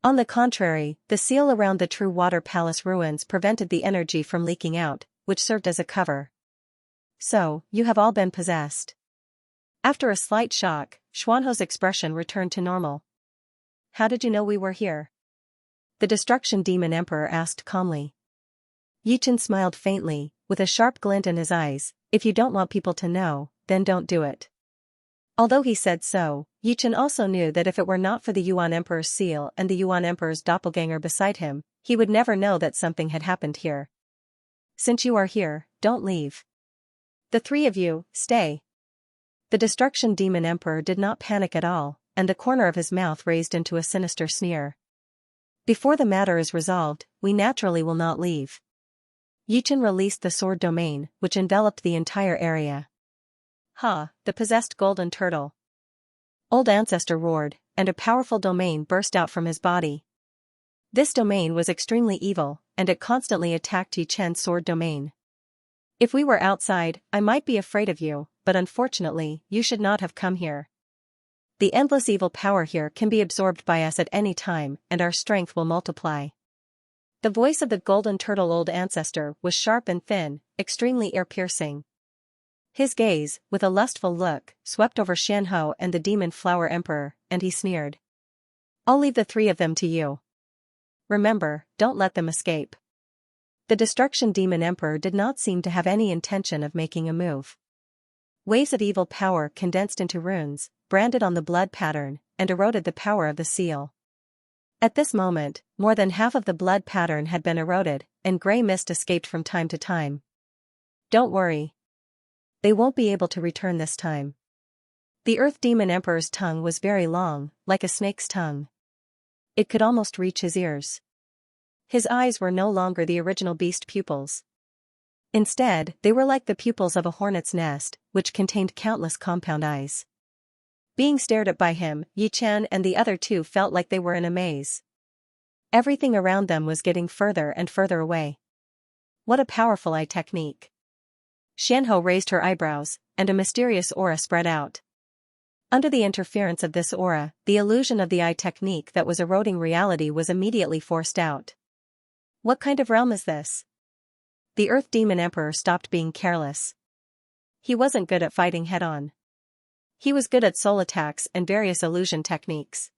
On the contrary, the seal around the True Water Palace ruins prevented the energy from leaking out, which served as a cover. "So, you have all been possessed." After a slight shock, Xuanho's expression returned to normal. "How did you know we were here?" the Destruction Demon Emperor asked calmly. Yi Chen smiled faintly, with a sharp glint in his eyes. "If you don't want people to know, then don't do it." Although he said so, Yi Chen also knew that if it were not for the Yuan Emperor's seal and the Yuan Emperor's doppelganger beside him, he would never know that something had happened here. "Since you are here, don't leave. The 3 of you, stay." The Destruction Demon Emperor did not panic at all, and the corner of his mouth raised into a sinister sneer. "Before the matter is resolved, we naturally will not leave." Yi Chen released the sword domain, which enveloped the entire area. "Ha, the possessed golden turtle!" Old Ancestor roared, and a powerful domain burst out from his body. This domain was extremely evil, and it constantly attacked Yi Chen's sword domain. "If we were outside, I might be afraid of you, but unfortunately, you should not have come here. The endless evil power here can be absorbed by us at any time, and our strength will multiply." The voice of the Golden Turtle Old Ancestor was sharp and thin, extremely ear-piercing. His gaze, with a lustful look, swept over Xianxia and the Demon Flower Emperor, and he sneered. "I'll leave the 3 of them to you. Remember, don't let them escape." The Destruction Demon Emperor did not seem to have any intention of making a move. Waves of evil power condensed into runes, branded on the blood pattern, and eroded the power of the seal. At this moment, more than half of the blood pattern had been eroded, and gray mist escaped from time to time. "Don't worry. They won't be able to return this time." The Earth Demon Emperor's tongue was very long, like a snake's tongue. It could almost reach his ears. His eyes were no longer the original beast pupils. Instead, they were like the pupils of a hornet's nest, which contained countless compound eyes. Being stared at by him, Yi Chen and the other 2 felt like they were in a maze. Everything around them was getting further and further away. What a powerful eye technique. Xianxia raised her eyebrows, and a mysterious aura spread out. Under the interference of this aura, the illusion of the eye technique that was eroding reality was immediately forced out. "What kind of realm is this?" The Earth Demon Emperor stopped being careless. He wasn't good at fighting head-on. He was good at soul attacks and various illusion techniques.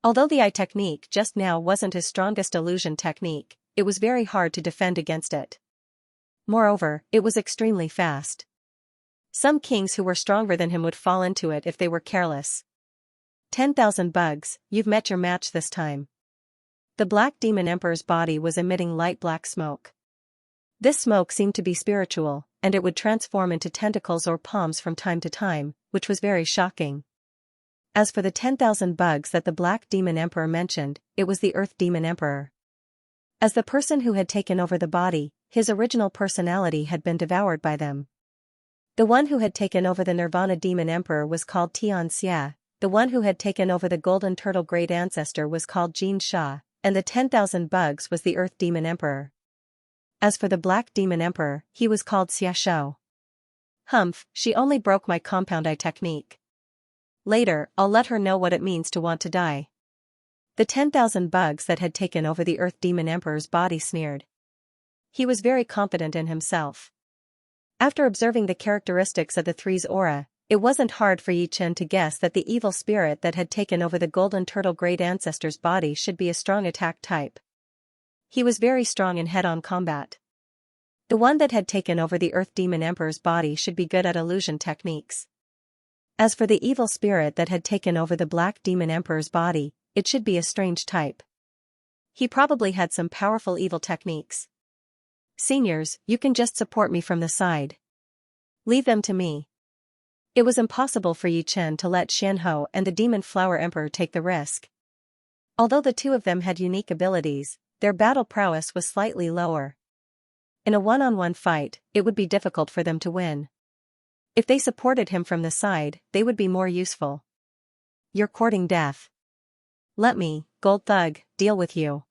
Although the eye technique just now wasn't his strongest illusion technique, it was very hard to defend against it. Moreover, it was extremely fast. Some kings who were stronger than him would fall into it if they were careless. 10,000 bugs, you've met your match this time." The Black Demon Emperor's body was emitting light black smoke. This smoke seemed to be spiritual, and it would transform into tentacles or palms from time to time, which was very shocking. As for the 10,000 bugs that the Black Demon Emperor mentioned, it was the Earth Demon Emperor. As the person who had taken over the body, his original personality had been devoured by them. The one who had taken over the Nirvana Demon Emperor was called Xianxia, the one who had taken over the Golden Turtle Great Ancestor was called Xianxia, and the 10,000 bugs was the Earth Demon Emperor. As for the Black Demon Emperor, he was called Xiaxia. "Humph, she only broke my compound eye technique. Later, I'll let her know what it means to want to die." The 10,000 bugs that had taken over the Earth Demon Emperor's body sneered. He was very confident in himself. After observing the characteristics of the 3's aura, it wasn't hard for Yi Chen to guess that the evil spirit that had taken over the Golden Turtle Great Ancestor's body should be a strong attack type. He was very strong in head-on combat. The one that had taken over the Earth Demon Emperor's body should be good at illusion techniques. As for the evil spirit that had taken over the Black Demon Emperor's body, it should be a strange type. He probably had some powerful evil techniques. Seniors, you can just support me from the side. Leave them to me. It was impossible for Yi Chen to let Xianhou and the Demon Flower Emperor take the risk. Although the two of them had unique abilities, their battle prowess was slightly lower. In a one-on-one fight, it would be difficult for them to win. If they supported him from the side, they would be more useful. You're courting death. Let me, Gold Thug, deal with you.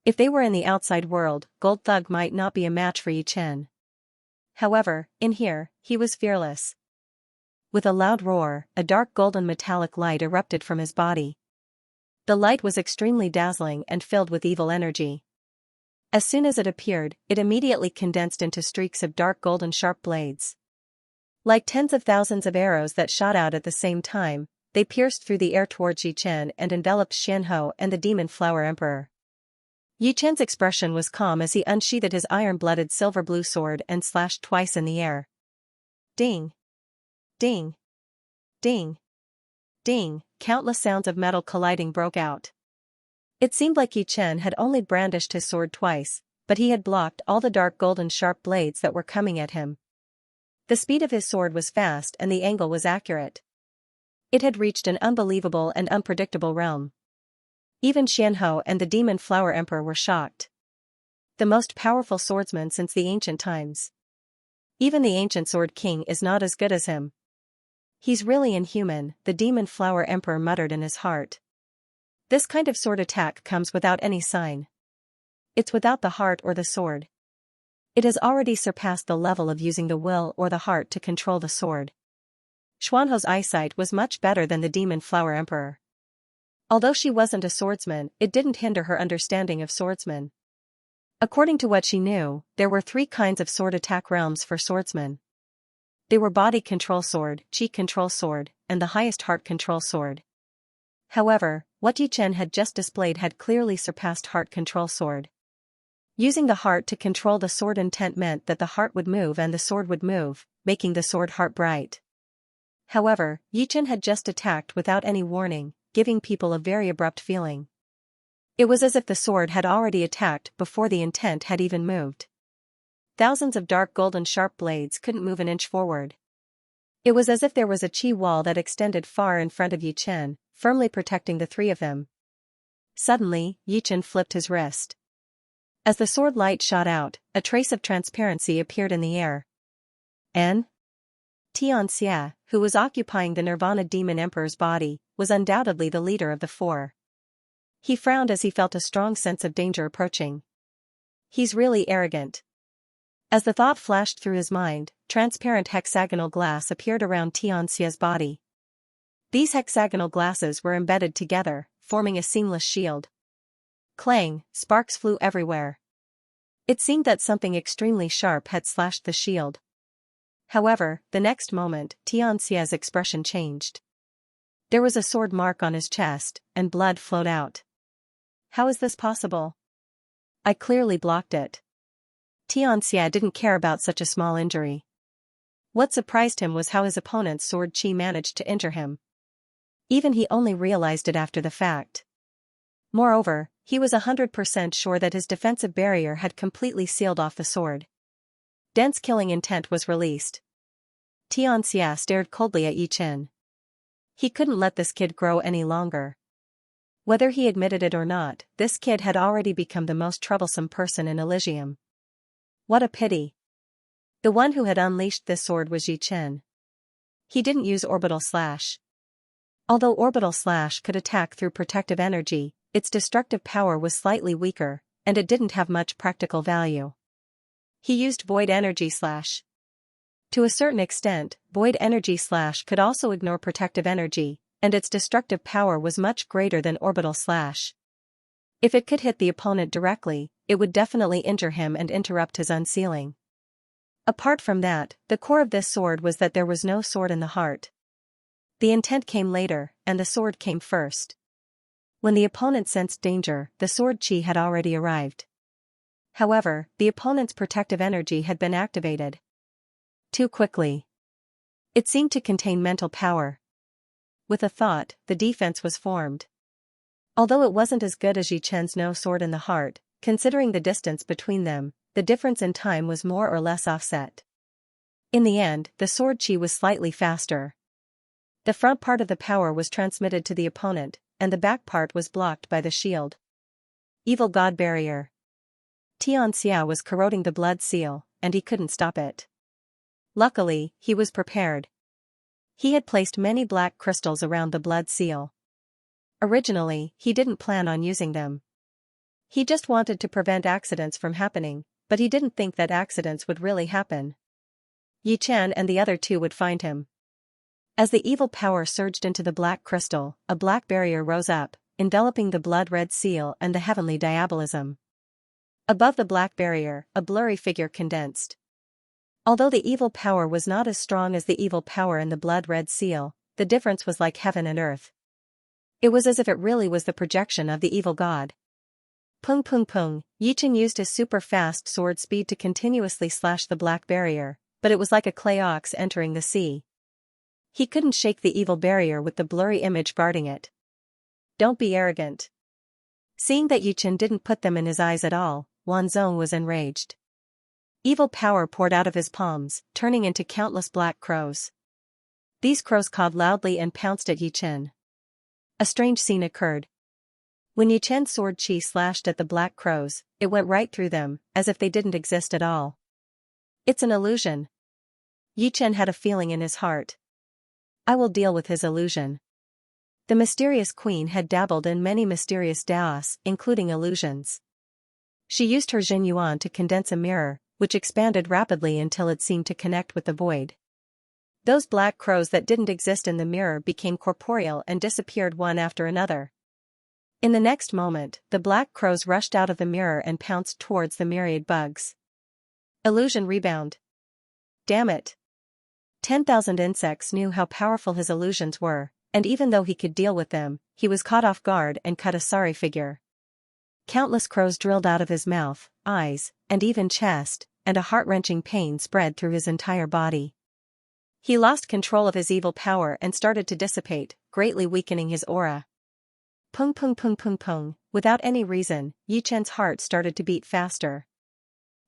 If they were in the outside world, Gold Thug might not be a match for Yi Chen. However, in here, he was fearless. With a loud roar, a dark golden metallic light erupted from his body. The light was extremely dazzling and filled with evil energy. As soon as it appeared, it immediately condensed into streaks of dark golden sharp blades. Like tens of thousands of arrows that shot out at the same time, they pierced through the air towards Yi Chen and enveloped Xianhou and the Demon Flower Emperor. Yi Chen's expression was calm as he unsheathed his iron-blooded silver-blue sword and slashed twice in the air. Ding! Ding! Ding! Ding! Countless sounds of metal colliding broke out. It seemed like Yi Chen had only brandished his sword twice, but he had blocked all the dark golden sharp blades that were coming at him. The speed of his sword was fast and the angle was accurate. It had reached an unbelievable and unpredictable realm. Even Xianhou and the Demon Flower Emperor were shocked. The most powerful swordsman since the ancient times. Even the ancient Sword King is not as good as him. He's really inhuman, the Demon Flower Emperor muttered in his heart. This kind of sword attack comes without any sign. It's without the heart or the sword. It has already surpassed the level of using the will or the heart to control the sword. Xuanhou's eyesight was much better than the Demon Flower Emperor. Although she wasn't a swordsman, it didn't hinder her understanding of swordsmen. According to what she knew, there were 3 kinds of sword attack realms for swordsmen. They were body control sword, chi control sword, and the highest heart control sword. However, what Yi Chen had just displayed had clearly surpassed heart control sword. Using the heart to control the sword intent meant that the heart would move and the sword would move, making the sword heart bright. However, Yi Chen had just attacked without any warning, giving people a very abrupt feeling. It was as if the sword had already attacked before the intent had even moved. Thousands of dark golden sharp blades couldn't move an inch forward. It was as if there was a chi wall that extended far in front of Yi Chen, firmly protecting the 3 of them. Suddenly, Yi Chen flipped his wrist. As the sword light shot out, a trace of transparency appeared in the air. Xianxia, who was occupying the Nirvana Demon Emperor's body, was undoubtedly the leader of the 4. He frowned as he felt a strong sense of danger approaching. He's really arrogant. As the thought flashed through his mind, transparent hexagonal glass appeared around Xianxia's body. These hexagonal glasses were embedded together, forming a seamless shield. Clang, sparks flew everywhere. It seemed that something extremely sharp had slashed the shield. However, the next moment, Xianxia's expression changed. There was a sword mark on his chest, and blood flowed out. How is this possible? I clearly blocked it. Xianxia didn't care about such a small injury. What surprised him was how his opponent's sword chi managed to injure him. Even he only realized it after the fact. Moreover, he was 100% sure that his defensive barrier had completely sealed off the sword. Dense killing intent was released. Xianxia stared coldly at Yi Chen. He couldn't let this kid grow any longer. Whether he admitted it or not, this kid had already become the most troublesome person in Elysium. What a pity. The one who had unleashed this sword was Yi Chen. He didn't use Orbital Slash. Although Orbital Slash could attack through protective energy, its destructive power was slightly weaker, and it didn't have much practical value. He used Void Energy Slash. To a certain extent, Void Energy Slash could also ignore protective energy, and its destructive power was much greater than Orbital Slash. If it could hit the opponent directly, it would definitely injure him and interrupt his unsealing. Apart from that, the core of this sword was that there was no sword in the heart. The intent came later, and the sword came first. When the opponent sensed danger, the sword chi had already arrived. However, the opponent's protective energy had been activated too quickly. It seemed to contain mental power. With a thought, the defense was formed. Although it wasn't as good as Yi Chen's no sword in the heart, considering the distance between them, the difference in time was more or less offset. In the end, the sword chi was slightly faster. The front part of the power was transmitted to the opponent, and the back part was blocked by the shield. Evil God Barrier. Xianxia was corroding the blood seal, and he couldn't stop it. Luckily, he was prepared. He had placed many black crystals around the blood seal. Originally, he didn't plan on using them. He just wanted to prevent accidents from happening, but he didn't think that accidents would really happen. Yi Chen and the other two would find him. As the evil power surged into the black crystal, a black barrier rose up, enveloping the blood-red seal and the heavenly diabolism. Above the black barrier, a blurry figure condensed. Although the evil power was not as strong as the evil power in the blood-red seal, the difference was like heaven and earth. It was as if it really was the projection of the evil god. Pung pung pung, Yi Chen used his super-fast sword speed to continuously slash the black barrier, but it was like a clay ox entering the sea. He couldn't shake the evil barrier with the blurry image guarding it. Don't be arrogant. Seeing that Yi Chen didn't put them in his eyes at all, Wan Zong was enraged. Evil power poured out of his palms, turning into countless black crows. These crows cawed loudly and pounced at Yi Chen. A strange scene occurred. When Yi Chen's sword chi slashed at the black crows, it went right through them, as if they didn't exist at all. It's an illusion. Yi Chen had a feeling in his heart. I will deal with his illusion. The mysterious queen had dabbled in many mysterious daos, including illusions. She used her Jin Yuan to condense a mirror, which expanded rapidly until it seemed to connect with the void. Those black crows that didn't exist in the mirror became corporeal and disappeared one after another. In the next moment, the black crows rushed out of the mirror and pounced towards the myriad bugs. Illusion rebound. Damn it. 10,000 insects knew how powerful his illusions were, and even though he could deal with them, he was caught off guard and cut a sorry figure. Countless crows drilled out of his mouth, eyes, and even chest, and a heart-wrenching pain spread through his entire body. He lost control of his evil power and started to dissipate, greatly weakening his aura. Pung pung pung pung pung, without any reason, Yi Chen's heart started to beat faster.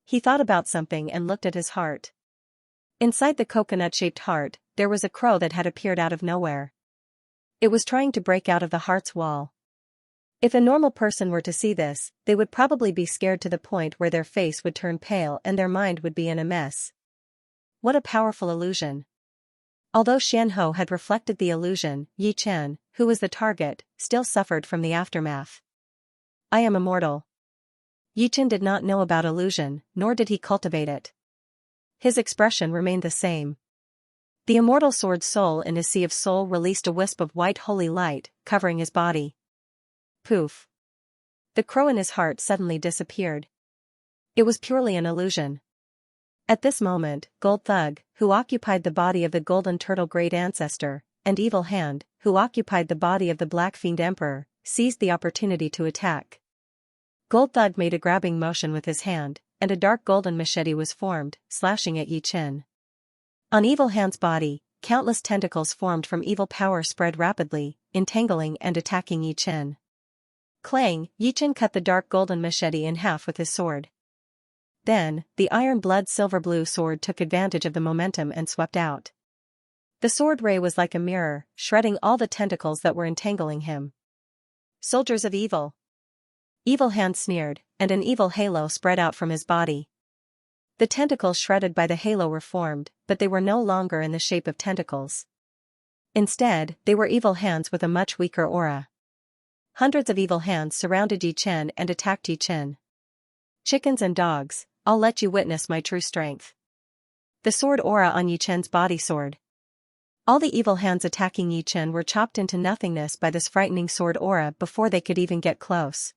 He thought about something and looked at his heart. Inside the coconut-shaped heart, there was a crow that had appeared out of nowhere. It was trying to break out of the heart's wall. If a normal person were to see this, they would probably be scared to the point where their face would turn pale and their mind would be in a mess. What a powerful illusion. Although Xianhou had reflected the illusion, Yi Chen, who was the target, still suffered from the aftermath. I am immortal. Yi Chen did not know about illusion, nor did he cultivate it. His expression remained the same. The immortal sword soul in his sea of soul released a wisp of white holy light, covering his body. Poof. The crow in his heart suddenly disappeared. It was purely an illusion. At this moment, Gold Thug, who occupied the body of the Golden Turtle Great Ancestor, and Evil Hand, who occupied the body of the Black Fiend Emperor, seized the opportunity to attack. Gold Thug made a grabbing motion with his hand, and a dark golden machete was formed, slashing at Yi Chen. On Evil Hand's body, countless tentacles formed from evil power spread rapidly, entangling and attacking Yi Chen. Clang, Yi Chen cut the dark golden machete in half with his sword. Then, the iron blood silver blue sword took advantage of the momentum and swept out. The sword ray was like a mirror, shredding all the tentacles that were entangling him. Soldiers of evil. Evil Hand sneered, and an evil halo spread out from his body. The tentacles shredded by the halo were formed, but they were no longer in the shape of tentacles. Instead, they were evil hands with a much weaker aura. Hundreds of evil hands surrounded Yi Chen and attacked Yi Chen. Chickens and dogs, I'll let you witness my true strength. The sword aura on Yi Chen's body soared. All the evil hands attacking Yi Chen were chopped into nothingness by this frightening sword aura before they could even get close.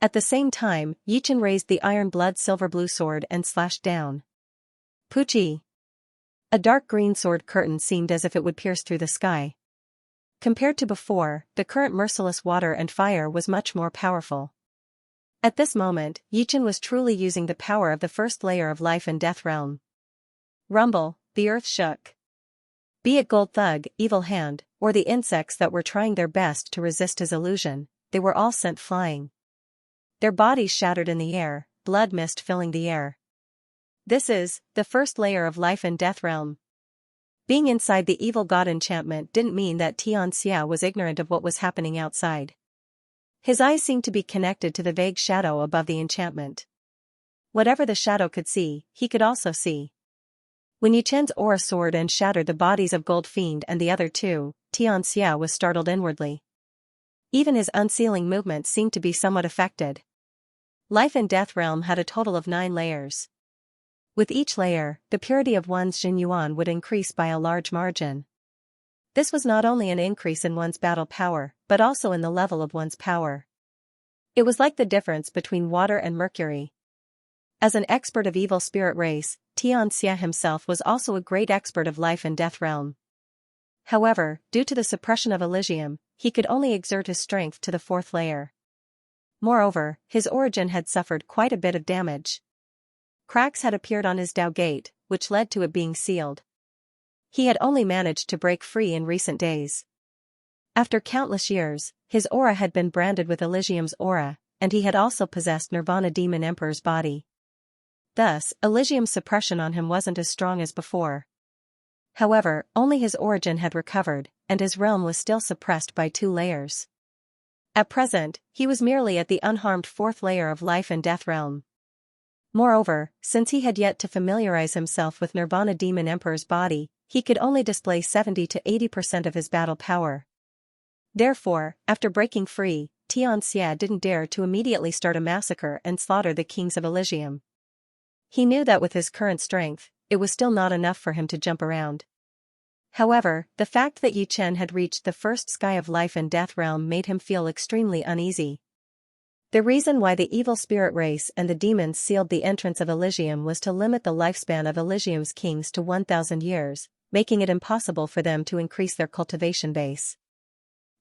At the same time, Yi Chen raised the iron blood silver blue sword and slashed down. Poochie! A dark green sword curtain seemed as if it would pierce through the sky. Compared to before, the current merciless water and fire was much more powerful. At this moment, Yichen was truly using the power of the first layer of life and death realm. Rumble, the earth shook. Be it Gold Thug, Evil Hand, or the insects that were trying their best to resist his illusion, they were all sent flying. Their bodies shattered in the air, blood mist filling the air. This is the first layer of life and death realm. Being inside the evil god enchantment didn't mean that Xianxia was ignorant of what was happening outside. His eyes seemed to be connected to the vague shadow above the enchantment. Whatever the shadow could see, he could also see. When Yichen's aura soared and shattered the bodies of Gold Fiend and the other two, Xianxia was startled inwardly. Even his unsealing movements seemed to be somewhat affected. Life and death realm had a total of 9 layers. With each layer, the purity of one's Xinyuan would increase by a large margin. This was not only an increase in one's battle power, but also in the level of one's power. It was like the difference between water and mercury. As an expert of evil spirit race, Xianxia himself was also a great expert of life and death realm. However, due to the suppression of Elysium, he could only exert his strength to the 4th layer. Moreover, his origin had suffered quite a bit of damage. Cracks had appeared on his Dao Gate, which led to it being sealed. He had only managed to break free in recent days. After countless years, his aura had been branded with Elysium's aura, and he had also possessed Nirvana Demon Emperor's body. Thus, Elysium's suppression on him wasn't as strong as before. However, only his origin had recovered, and his realm was still suppressed by 2 layers. At present, he was merely at the unharmed 4th layer of life and death realm. Moreover, since he had yet to familiarize himself with Nirvana Demon Emperor's body, he could only display 70 to 80% of his battle power. Therefore, after breaking free, Xianxia didn't dare to immediately start a massacre and slaughter the kings of Elysium. He knew that with his current strength, it was still not enough for him to jump around. However, the fact that Yichen had reached the first sky of life and death realm made him feel extremely uneasy. The reason why the evil spirit race and the demons sealed the entrance of Elysium was to limit the lifespan of Elysium's kings to 1,000 years, making it impossible for them to increase their cultivation base.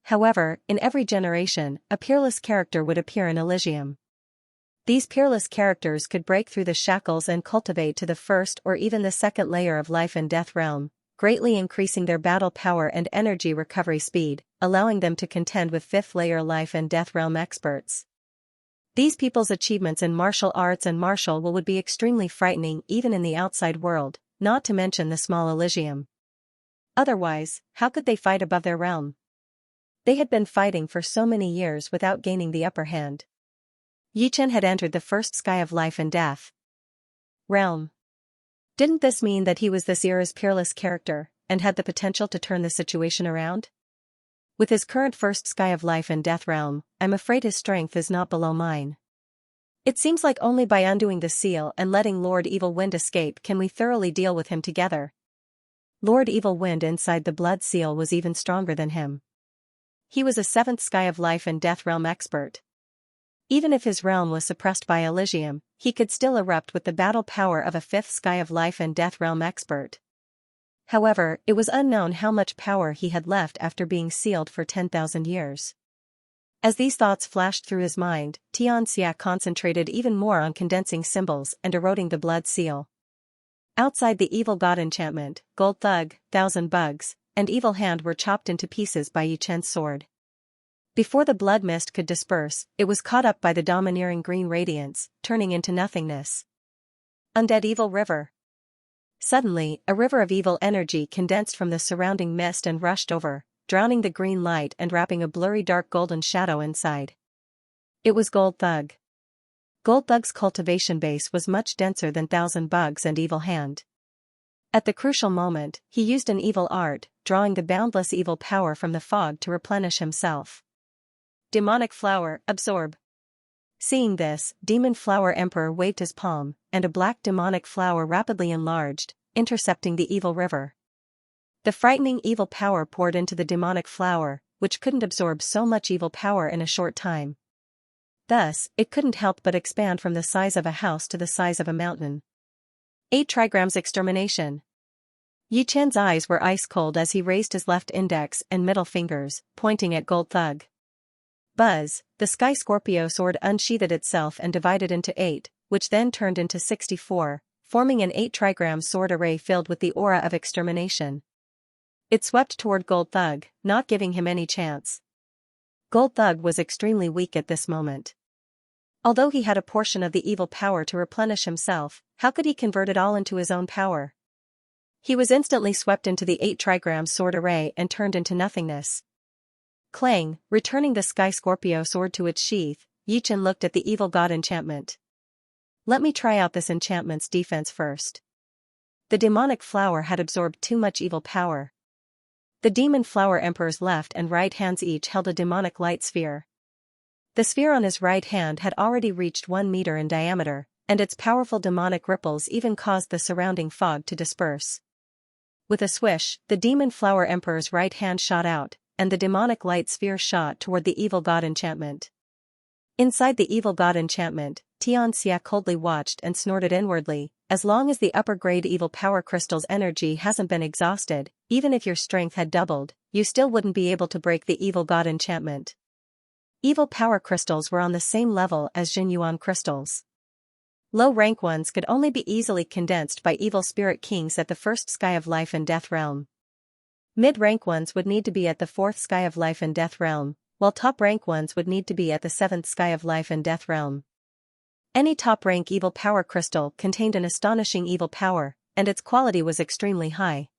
However, in every generation, a peerless character would appear in Elysium. These peerless characters could break through the shackles and cultivate to the 1st or even the 2nd layer of life and death realm, greatly increasing their battle power and energy recovery speed, allowing them to contend with 5th layer life and death realm experts. These people's achievements in martial arts and martial will would be extremely frightening even in the outside world, not to mention the small Elysium. Otherwise, how could they fight above their realm? They had been fighting for so many years without gaining the upper hand. Yichen had entered the 1st sky of life and death realm. Didn't this mean that he was this era's peerless character, and had the potential to turn the situation around? With his current 1st sky of life and death realm, I'm afraid his strength is not below mine. It seems like only by undoing the seal and letting Lord Evil Wind escape can we thoroughly deal with him together. Lord Evil Wind inside the blood seal was even stronger than him. He was a 7th sky of life and death realm expert. Even if his realm was suppressed by Elysium, he could still erupt with the battle power of a 5th sky of life and death realm expert. However, it was unknown how much power he had left after being sealed for 10,000 years. As these thoughts flashed through his mind, Xianxia concentrated even more on condensing symbols and eroding the blood seal. Outside the evil god enchantment, Gold Thug, 1,000 bugs, and Evil Hand were chopped into pieces by Yichen's sword. Before the blood mist could disperse, it was caught up by the domineering green radiance, turning into nothingness. Undead Evil River. Suddenly, a river of evil energy condensed from the surrounding mist and rushed over, drowning the green light and wrapping a blurry dark golden shadow inside. It was Gold Thug. Gold Thug's cultivation base was much denser than 1,000 bugs and Evil Hand. At the crucial moment, he used an evil art, drawing the boundless evil power from the fog to replenish himself. Demonic Flower, absorb. Seeing this, Demon Flower Emperor waved his palm, and a black demonic flower rapidly enlarged, intercepting the evil river. The frightening evil power poured into the demonic flower, which couldn't absorb so much evil power in a short time. Thus, it couldn't help but expand from the size of a house to the size of a mountain. 8 trigrams extermination. Yichen's eyes were ice cold as he raised his left index and middle fingers, pointing at Gold Thug. Buzz, the Sky Scorpio sword unsheathed itself and divided into 8, which then turned into 64, forming an 8-trigram sword array filled with the aura of extermination. It swept toward Gold Thug, not giving him any chance. Gold Thug was extremely weak at this moment. Although he had a portion of the evil power to replenish himself, how could he convert it all into his own power? He was instantly swept into the 8-trigram sword array and turned into nothingness. Clang, returning the Sky Scorpio sword to its sheath, Yichen looked at the evil god enchantment. Let me try out this enchantment's defense first. The demonic flower had absorbed too much evil power. The demon flower emperor's left and right hands each held a demonic light sphere. The sphere on his right hand had already reached 1 meter in diameter, and its powerful demonic ripples even caused the surrounding fog to disperse. With a swish, the demon flower emperor's right hand shot out, and the demonic light sphere shot toward the evil god enchantment. Inside the evil god enchantment, Xianxia coldly watched and snorted inwardly. As long as the upper-grade evil power crystal's energy hasn't been exhausted, even if your strength had doubled, you still wouldn't be able to break the evil god enchantment. Evil power crystals were on the same level as Jinyuan crystals. Low-rank ones could only be easily condensed by evil spirit kings at the first sky of life and death realm. Mid-rank ones would need to be at the 4th sky of life and death realm, while top-rank ones would need to be at the 7th sky of life and death realm. Any top-rank evil power crystal contained an astonishing evil power, and its quality was extremely high.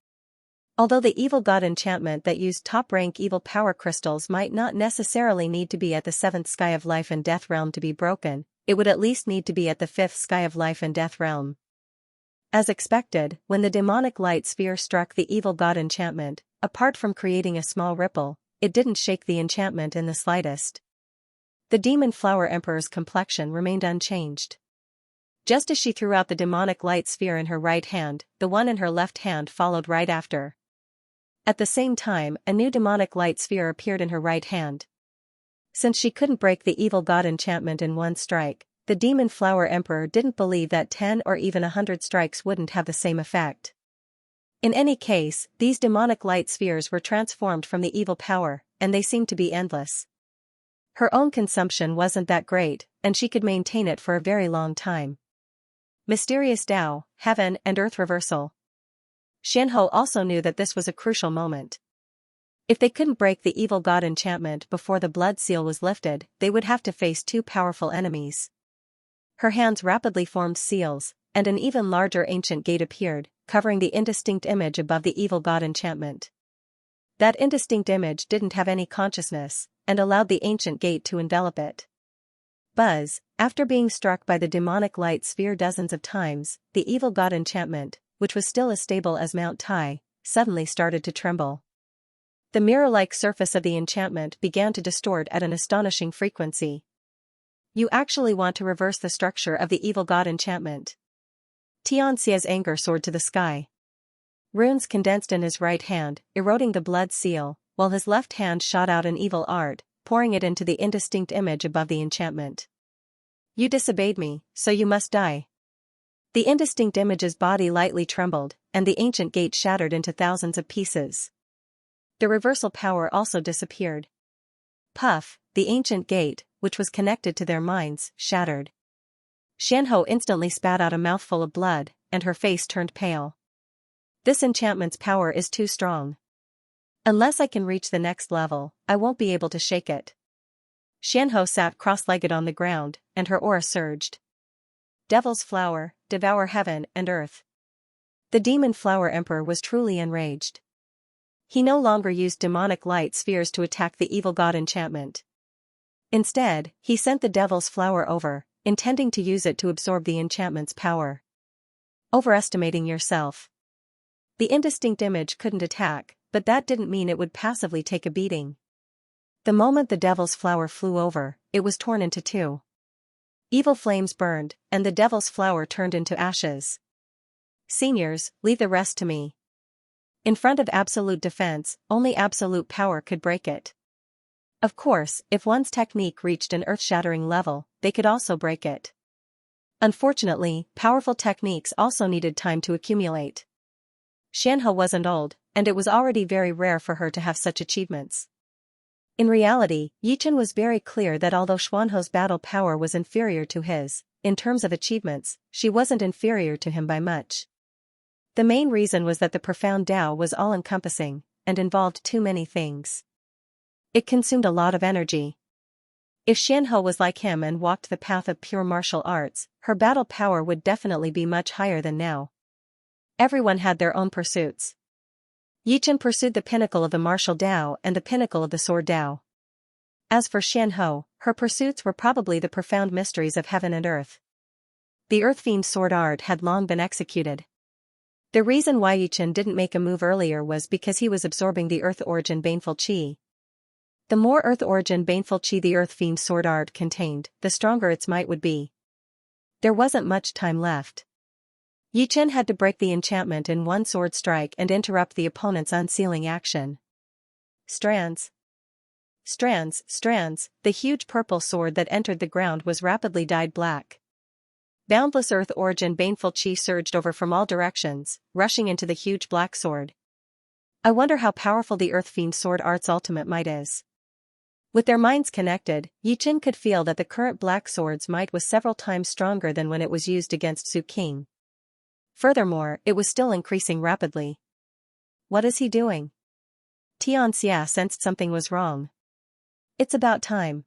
Although the evil god enchantment that used top-rank evil power crystals might not necessarily need to be at the 7th sky of life and death realm to be broken, it would at least need to be at the 5th sky of life and death realm. As expected, when the demonic light sphere struck the evil god enchantment, apart from creating a small ripple, it didn't shake the enchantment in the slightest. The demon flower emperor's complexion remained unchanged. Just as she threw out the demonic light sphere in her right hand, the one in her left hand followed right after. At the same time, a new demonic light sphere appeared in her right hand. Since she couldn't break the evil god enchantment in one strike, the demon flower emperor didn't believe that 10 or even 100 strikes wouldn't have the same effect. In any case, these demonic light spheres were transformed from the evil power, and they seemed to be endless. Her own consumption wasn't that great, and she could maintain it for a very long time. Mysterious Tao, Heaven and Earth Reversal. Xianhou also knew that this was a crucial moment. If they couldn't break the evil god enchantment before the blood seal was lifted, they would have to face 2 powerful enemies. Her hands rapidly formed seals, and an even larger ancient gate appeared, covering the indistinct image above the evil god enchantment. That indistinct image didn't have any consciousness, and allowed the ancient gate to envelop it. Buzz, after being struck by the demonic light sphere dozens of times, the evil god enchantment, which was still as stable as Mount Tai, suddenly started to tremble. The mirror-like surface of the enchantment began to distort at an astonishing frequency. You actually want to reverse the structure of the evil god enchantment. Xianxia's anger soared to the sky. Runes condensed in his right hand, eroding the blood seal, while his left hand shot out an evil art, pouring it into the indistinct image above the enchantment. You disobeyed me, so you must die. The indistinct image's body lightly trembled, and the ancient gate shattered into thousands of pieces. The reversal power also disappeared. Puff, the ancient gate, which was connected to their minds, shattered. Xianhou instantly spat out a mouthful of blood, and her face turned pale. This enchantment's power is too strong. Unless I can reach the next level, I won't be able to shake it. Xianhou sat cross-legged on the ground, and her aura surged. Devil's flower, devour heaven and earth. The demon flower emperor was truly enraged. He no longer used demonic light spheres to attack the evil god enchantment. Instead, he sent the devil's flower over, intending to use it to absorb the enchantment's power. Overestimating yourself. The indistinct image couldn't attack, but that didn't mean it would passively take a beating. The moment the devil's flower flew over, it was torn into 2. Evil flames burned, and the devil's flower turned into ashes. Seniors, leave the rest to me. In front of absolute defense, only absolute power could break it. Of course, if one's technique reached an earth-shattering level, they could also break it. Unfortunately, powerful techniques also needed time to accumulate. Xianhou wasn't old, and it was already very rare for her to have such achievements. In reality, Yichen was very clear that although Xuanhe's battle power was inferior to his, in terms of achievements, she wasn't inferior to him by much. The main reason was that the profound Tao was all-encompassing, and involved too many things. It consumed a lot of energy. If Xianhe was like him and walked the path of pure martial arts, her battle power would definitely be much higher than now. Everyone had their own pursuits. Yichen pursued the pinnacle of the martial Tao and the pinnacle of the sword Tao. As for Xianhe, her pursuits were probably the profound mysteries of heaven and earth. The Earth Fiend sword art had long been executed. The reason why Yichen didn't make a move earlier was because he was absorbing the Earth Origin Baneful Qi. The more Earth Origin Baneful Qi the Earth Fiend sword art contained, the stronger its might would be. There wasn't much time left. Yichen had to break the enchantment in one sword strike and interrupt the opponent's unsealing action. Strands. Strands, strands, the huge purple sword that entered the ground was rapidly dyed black. Boundless Earth Origin Baneful Qi surged over from all directions, rushing into the huge black sword. I wonder how powerful the Earth Fiend sword art's ultimate might is. With their minds connected, Yichen could feel that the current black sword's might was several times stronger than when it was used against Su King. Furthermore, it was still increasing rapidly. What is he doing? Xianxia sensed something was wrong. It's about time.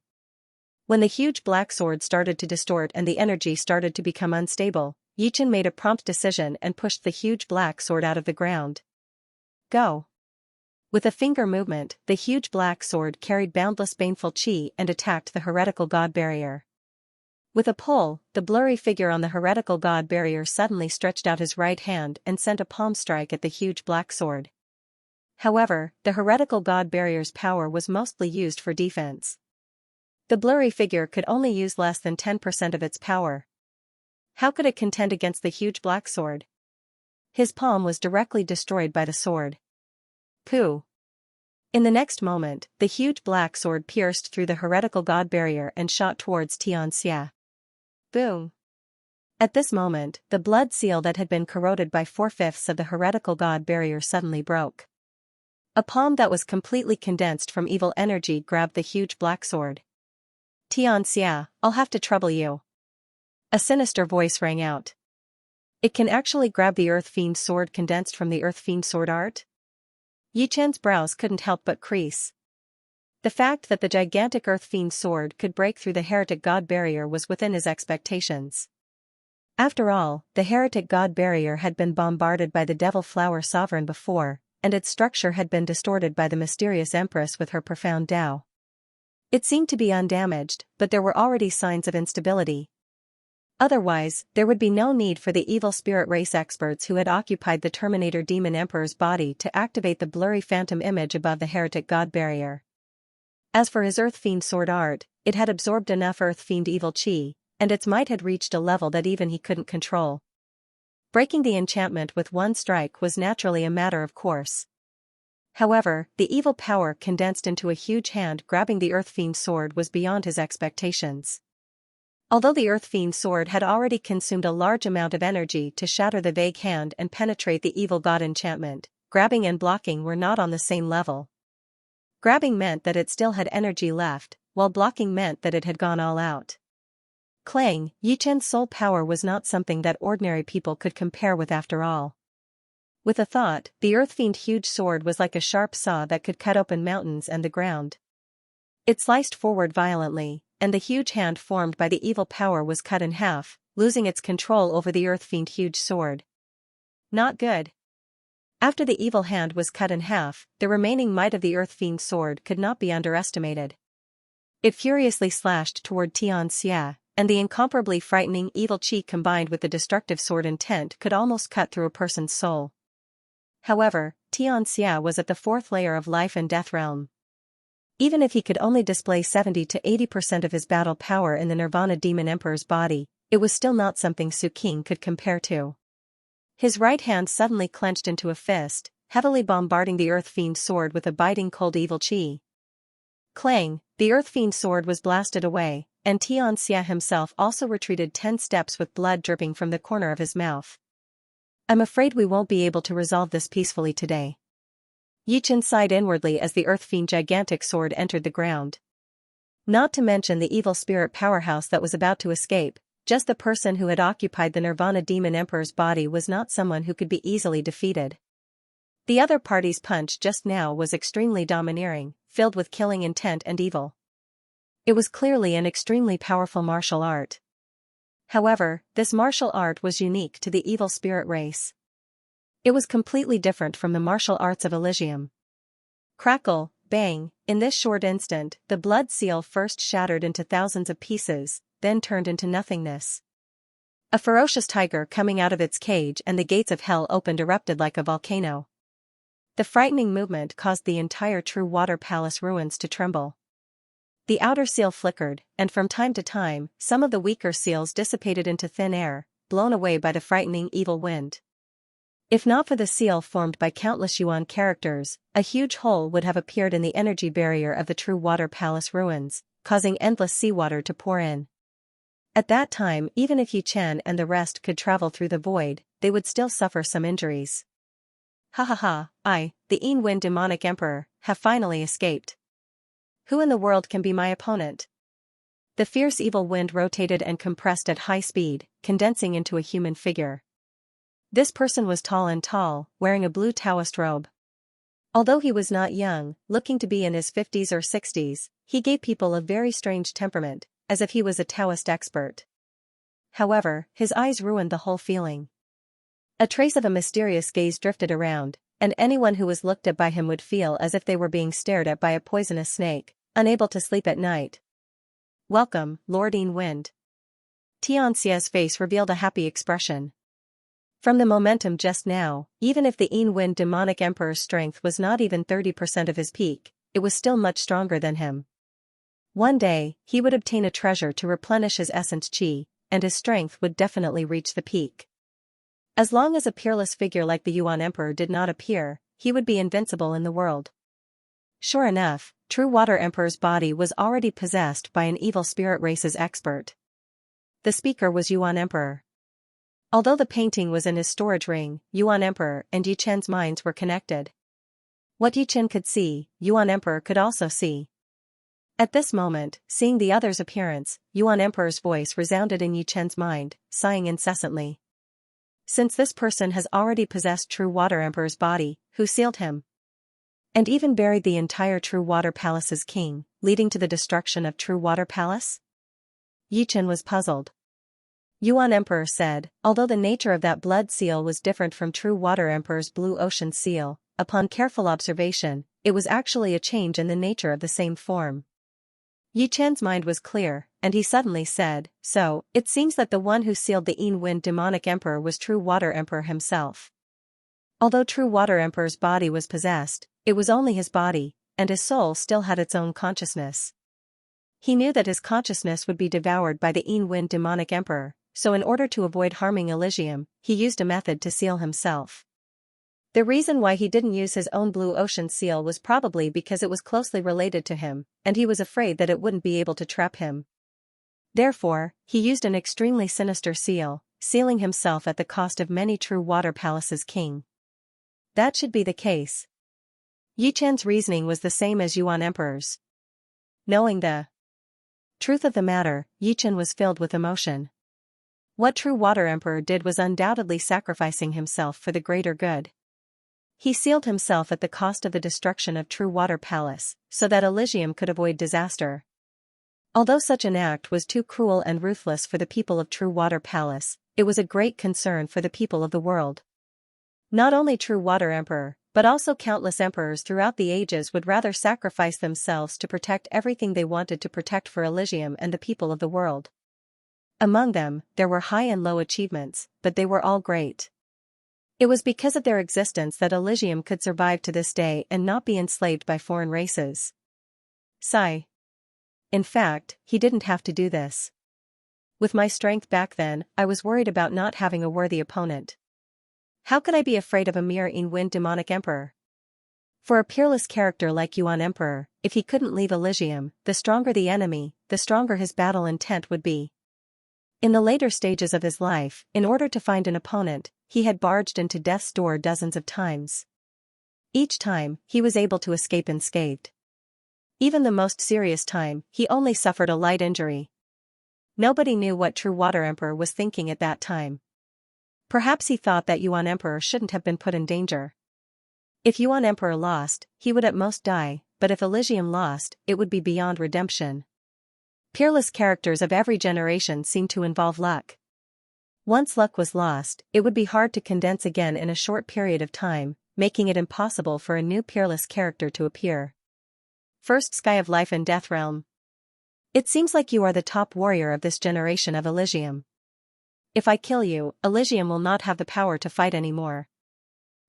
When the huge black sword started to distort and the energy started to become unstable, Yichen made a prompt decision and pushed the huge black sword out of the ground. Go. With a finger movement, the huge black sword carried boundless baneful qi and attacked the heretical god barrier. With a pull, the blurry figure on the heretical god barrier suddenly stretched out his right hand and sent a palm strike at the huge black sword. However, the heretical god barrier's power was mostly used for defense. The blurry figure could only use less than 10% of its power. How could it contend against the huge black sword? His palm was directly destroyed by the sword. Pooh! In the next moment, the huge black sword pierced through the heretical god barrier and shot towards Xianxia. Boom! At this moment, the blood seal that had been corroded by 4/5 of the heretical god barrier suddenly broke. A palm that was completely condensed from evil energy grabbed the huge black sword. Xianxia, I'll have to trouble you. A sinister voice rang out. It can actually grab the Earth Fiend sword condensed from the Earth Fiend sword art? Yichen's brows couldn't help but crease. The fact that the gigantic Earth Fiend sword could break through the heretic god barrier was within his expectations. After all, the heretic god barrier had been bombarded by the Devil Flower Sovereign before, and its structure had been distorted by the mysterious Empress with her profound Tao. It seemed to be undamaged, but there were already signs of instability. Otherwise, there would be no need for the evil spirit race experts who had occupied the Terminator Demon Emperor's body to activate the blurry phantom image above the heretic god barrier. As for his Earth Fiend sword art, it had absorbed enough Earth Fiend evil chi, and its might had reached a level that even he couldn't control. Breaking the enchantment with one strike was naturally a matter of course. However, the evil power condensed into a huge hand grabbing the Earth Fiend sword was beyond his expectations. Although the Earth Fiend sword had already consumed a large amount of energy to shatter the vague hand and penetrate the evil god enchantment, grabbing and blocking were not on the same level. Grabbing meant that it still had energy left, while blocking meant that it had gone all out. Clang, Yichen's soul power was not something that ordinary people could compare with after all. With a thought, the Earth Fiend huge sword was like a sharp saw that could cut open mountains and the ground. It sliced forward violently, and the huge hand formed by the evil power was cut in half, losing its control over the Earth Fiend huge sword. Not good. After the evil hand was cut in half, the remaining might of the Earth Fiend sword could not be underestimated. It furiously slashed toward Xianxia, and the incomparably frightening evil chi combined with the destructive sword intent could almost cut through a person's soul. However, Xianxia was at the fourth layer of life and death realm. Even if he could only display 70 to 80% of his battle power in the Nirvana Demon Emperor's body, it was still not something Su King could compare to. His right hand suddenly clenched into a fist, heavily bombarding the Earth Fiend sword with a biting cold evil chi. Clang, the Earth Fiend sword was blasted away, and Xianxia himself also retreated 10 steps with blood dripping from the corner of his mouth. I'm afraid we won't be able to resolve this peacefully today. Yichen sighed inwardly as the Earth Fiend gigantic sword entered the ground. Not to mention the evil spirit powerhouse that was about to escape, just the person who had occupied the Nirvana Demon Emperor's body was not someone who could be easily defeated. The other party's punch just now was extremely domineering, filled with killing intent and evil. It was clearly an extremely powerful martial art. However, this martial art was unique to the evil spirit race. It was completely different from the martial arts of Elysium. Crackle, bang, in this short instant, the blood seal first shattered into thousands of pieces, then turned into nothingness. A ferocious tiger coming out of its cage and the gates of hell opened erupted like a volcano. The frightening movement caused the entire True Water Palace ruins to tremble. The outer seal flickered, and from time to time, some of the weaker seals dissipated into thin air, blown away by the frightening evil wind. If not for the seal formed by countless Yuan characters, a huge hole would have appeared in the energy barrier of the True Water Palace ruins, causing endless seawater to pour in. At that time, even if Yi Chen and the rest could travel through the void, they would still suffer some injuries. Ha ha ha, I, the Yin demonic emperor, have finally escaped. Who in the world can be my opponent? The fierce evil wind rotated and compressed at high speed, condensing into a human figure. This person was tall, wearing a blue Taoist robe. Although he was not young, looking to be in his 50s or 60s, he gave people a very strange temperament, as if he was a Taoist expert. However, his eyes ruined the whole feeling. A trace of a mysterious gaze drifted around, and anyone who was looked at by him would feel as if they were being stared at by a poisonous snake, unable to sleep at night. Welcome, Lord Yin Wind. Xianxia's face revealed a happy expression. From the momentum just now, even if the Yin Wind demonic emperor's strength was not even 30% of his peak, it was still much stronger than him. One day, he would obtain a treasure to replenish his essence qi, and his strength would definitely reach the peak. As long as a peerless figure like the Yuan Emperor did not appear, he would be invincible in the world. Sure enough, True Water Emperor's body was already possessed by an evil spirit race's expert. The speaker was Yuan Emperor. Although the painting was in his storage ring, Yuan Emperor and Yi Chen's minds were connected. What Yi Chen could see, Yuan Emperor could also see. At this moment, seeing the other's appearance, Yuan Emperor's voice resounded in Yi Chen's mind, sighing incessantly. Since this person has already possessed True Water Emperor's body, who sealed him? And even buried the entire True Water Palace's king, leading to the destruction of True Water Palace? Yi Chen was puzzled. Yuan Emperor said, although the nature of that blood seal was different from True Water Emperor's Blue Ocean seal, upon careful observation, it was actually a change in the nature of the same form. Yi Chen's mind was clear, and he suddenly said, so, it seems that the one who sealed the Yin Wind demonic emperor was True Water Emperor himself. Although True Water Emperor's body was possessed, it was only his body, and his soul still had its own consciousness. He knew that his consciousness would be devoured by the Yin Wind demonic emperor, so in order to avoid harming Elysium, he used a method to seal himself. The reason why he didn't use his own Blue Ocean seal was probably because it was closely related to him, and he was afraid that it wouldn't be able to trap him. Therefore, he used an extremely sinister seal, sealing himself at the cost of many True Water Palace's king. That should be the case. Yi Chen's reasoning was the same as Yuan Emperor's. Knowing the truth of the matter, Yi Chen was filled with emotion. What True Water Emperor did was undoubtedly sacrificing himself for the greater good. He sealed himself at the cost of the destruction of True Water Palace, so that Elysium could avoid disaster. Although such an act was too cruel and ruthless for the people of True Water Palace, it was a great concern for the people of the world. Not only True Water Emperor, but also countless emperors throughout the ages would rather sacrifice themselves to protect everything they wanted to protect for Elysium and the people of the world. Among them, there were high and low achievements, but they were all great. It was because of their existence that Elysium could survive to this day and not be enslaved by foreign races. Sigh. In fact, he didn't have to do this. With my strength back then, I was worried about not having a worthy opponent. How could I be afraid of a mere Yin Wind demonic emperor? For a peerless character like Yuan Emperor, if he couldn't leave Elysium, the stronger the enemy, the stronger his battle intent would be. In the later stages of his life, in order to find an opponent, he had barged into death's door dozens of times. Each time, he was able to escape unscathed. Even the most serious time, he only suffered a light injury. Nobody knew what True Water Emperor was thinking at that time. Perhaps he thought that Yuan Emperor shouldn't have been put in danger. If Yuan Emperor lost, he would at most die, but if Elysium lost, it would be beyond redemption. Peerless characters of every generation seem to involve luck. Once luck was lost, it would be hard to condense again in a short period of time, making it impossible for a new peerless character to appear. First Sky of Life and Death Realm. It seems like you are the top warrior of this generation of Elysium. If I kill you, Elysium will not have the power to fight anymore.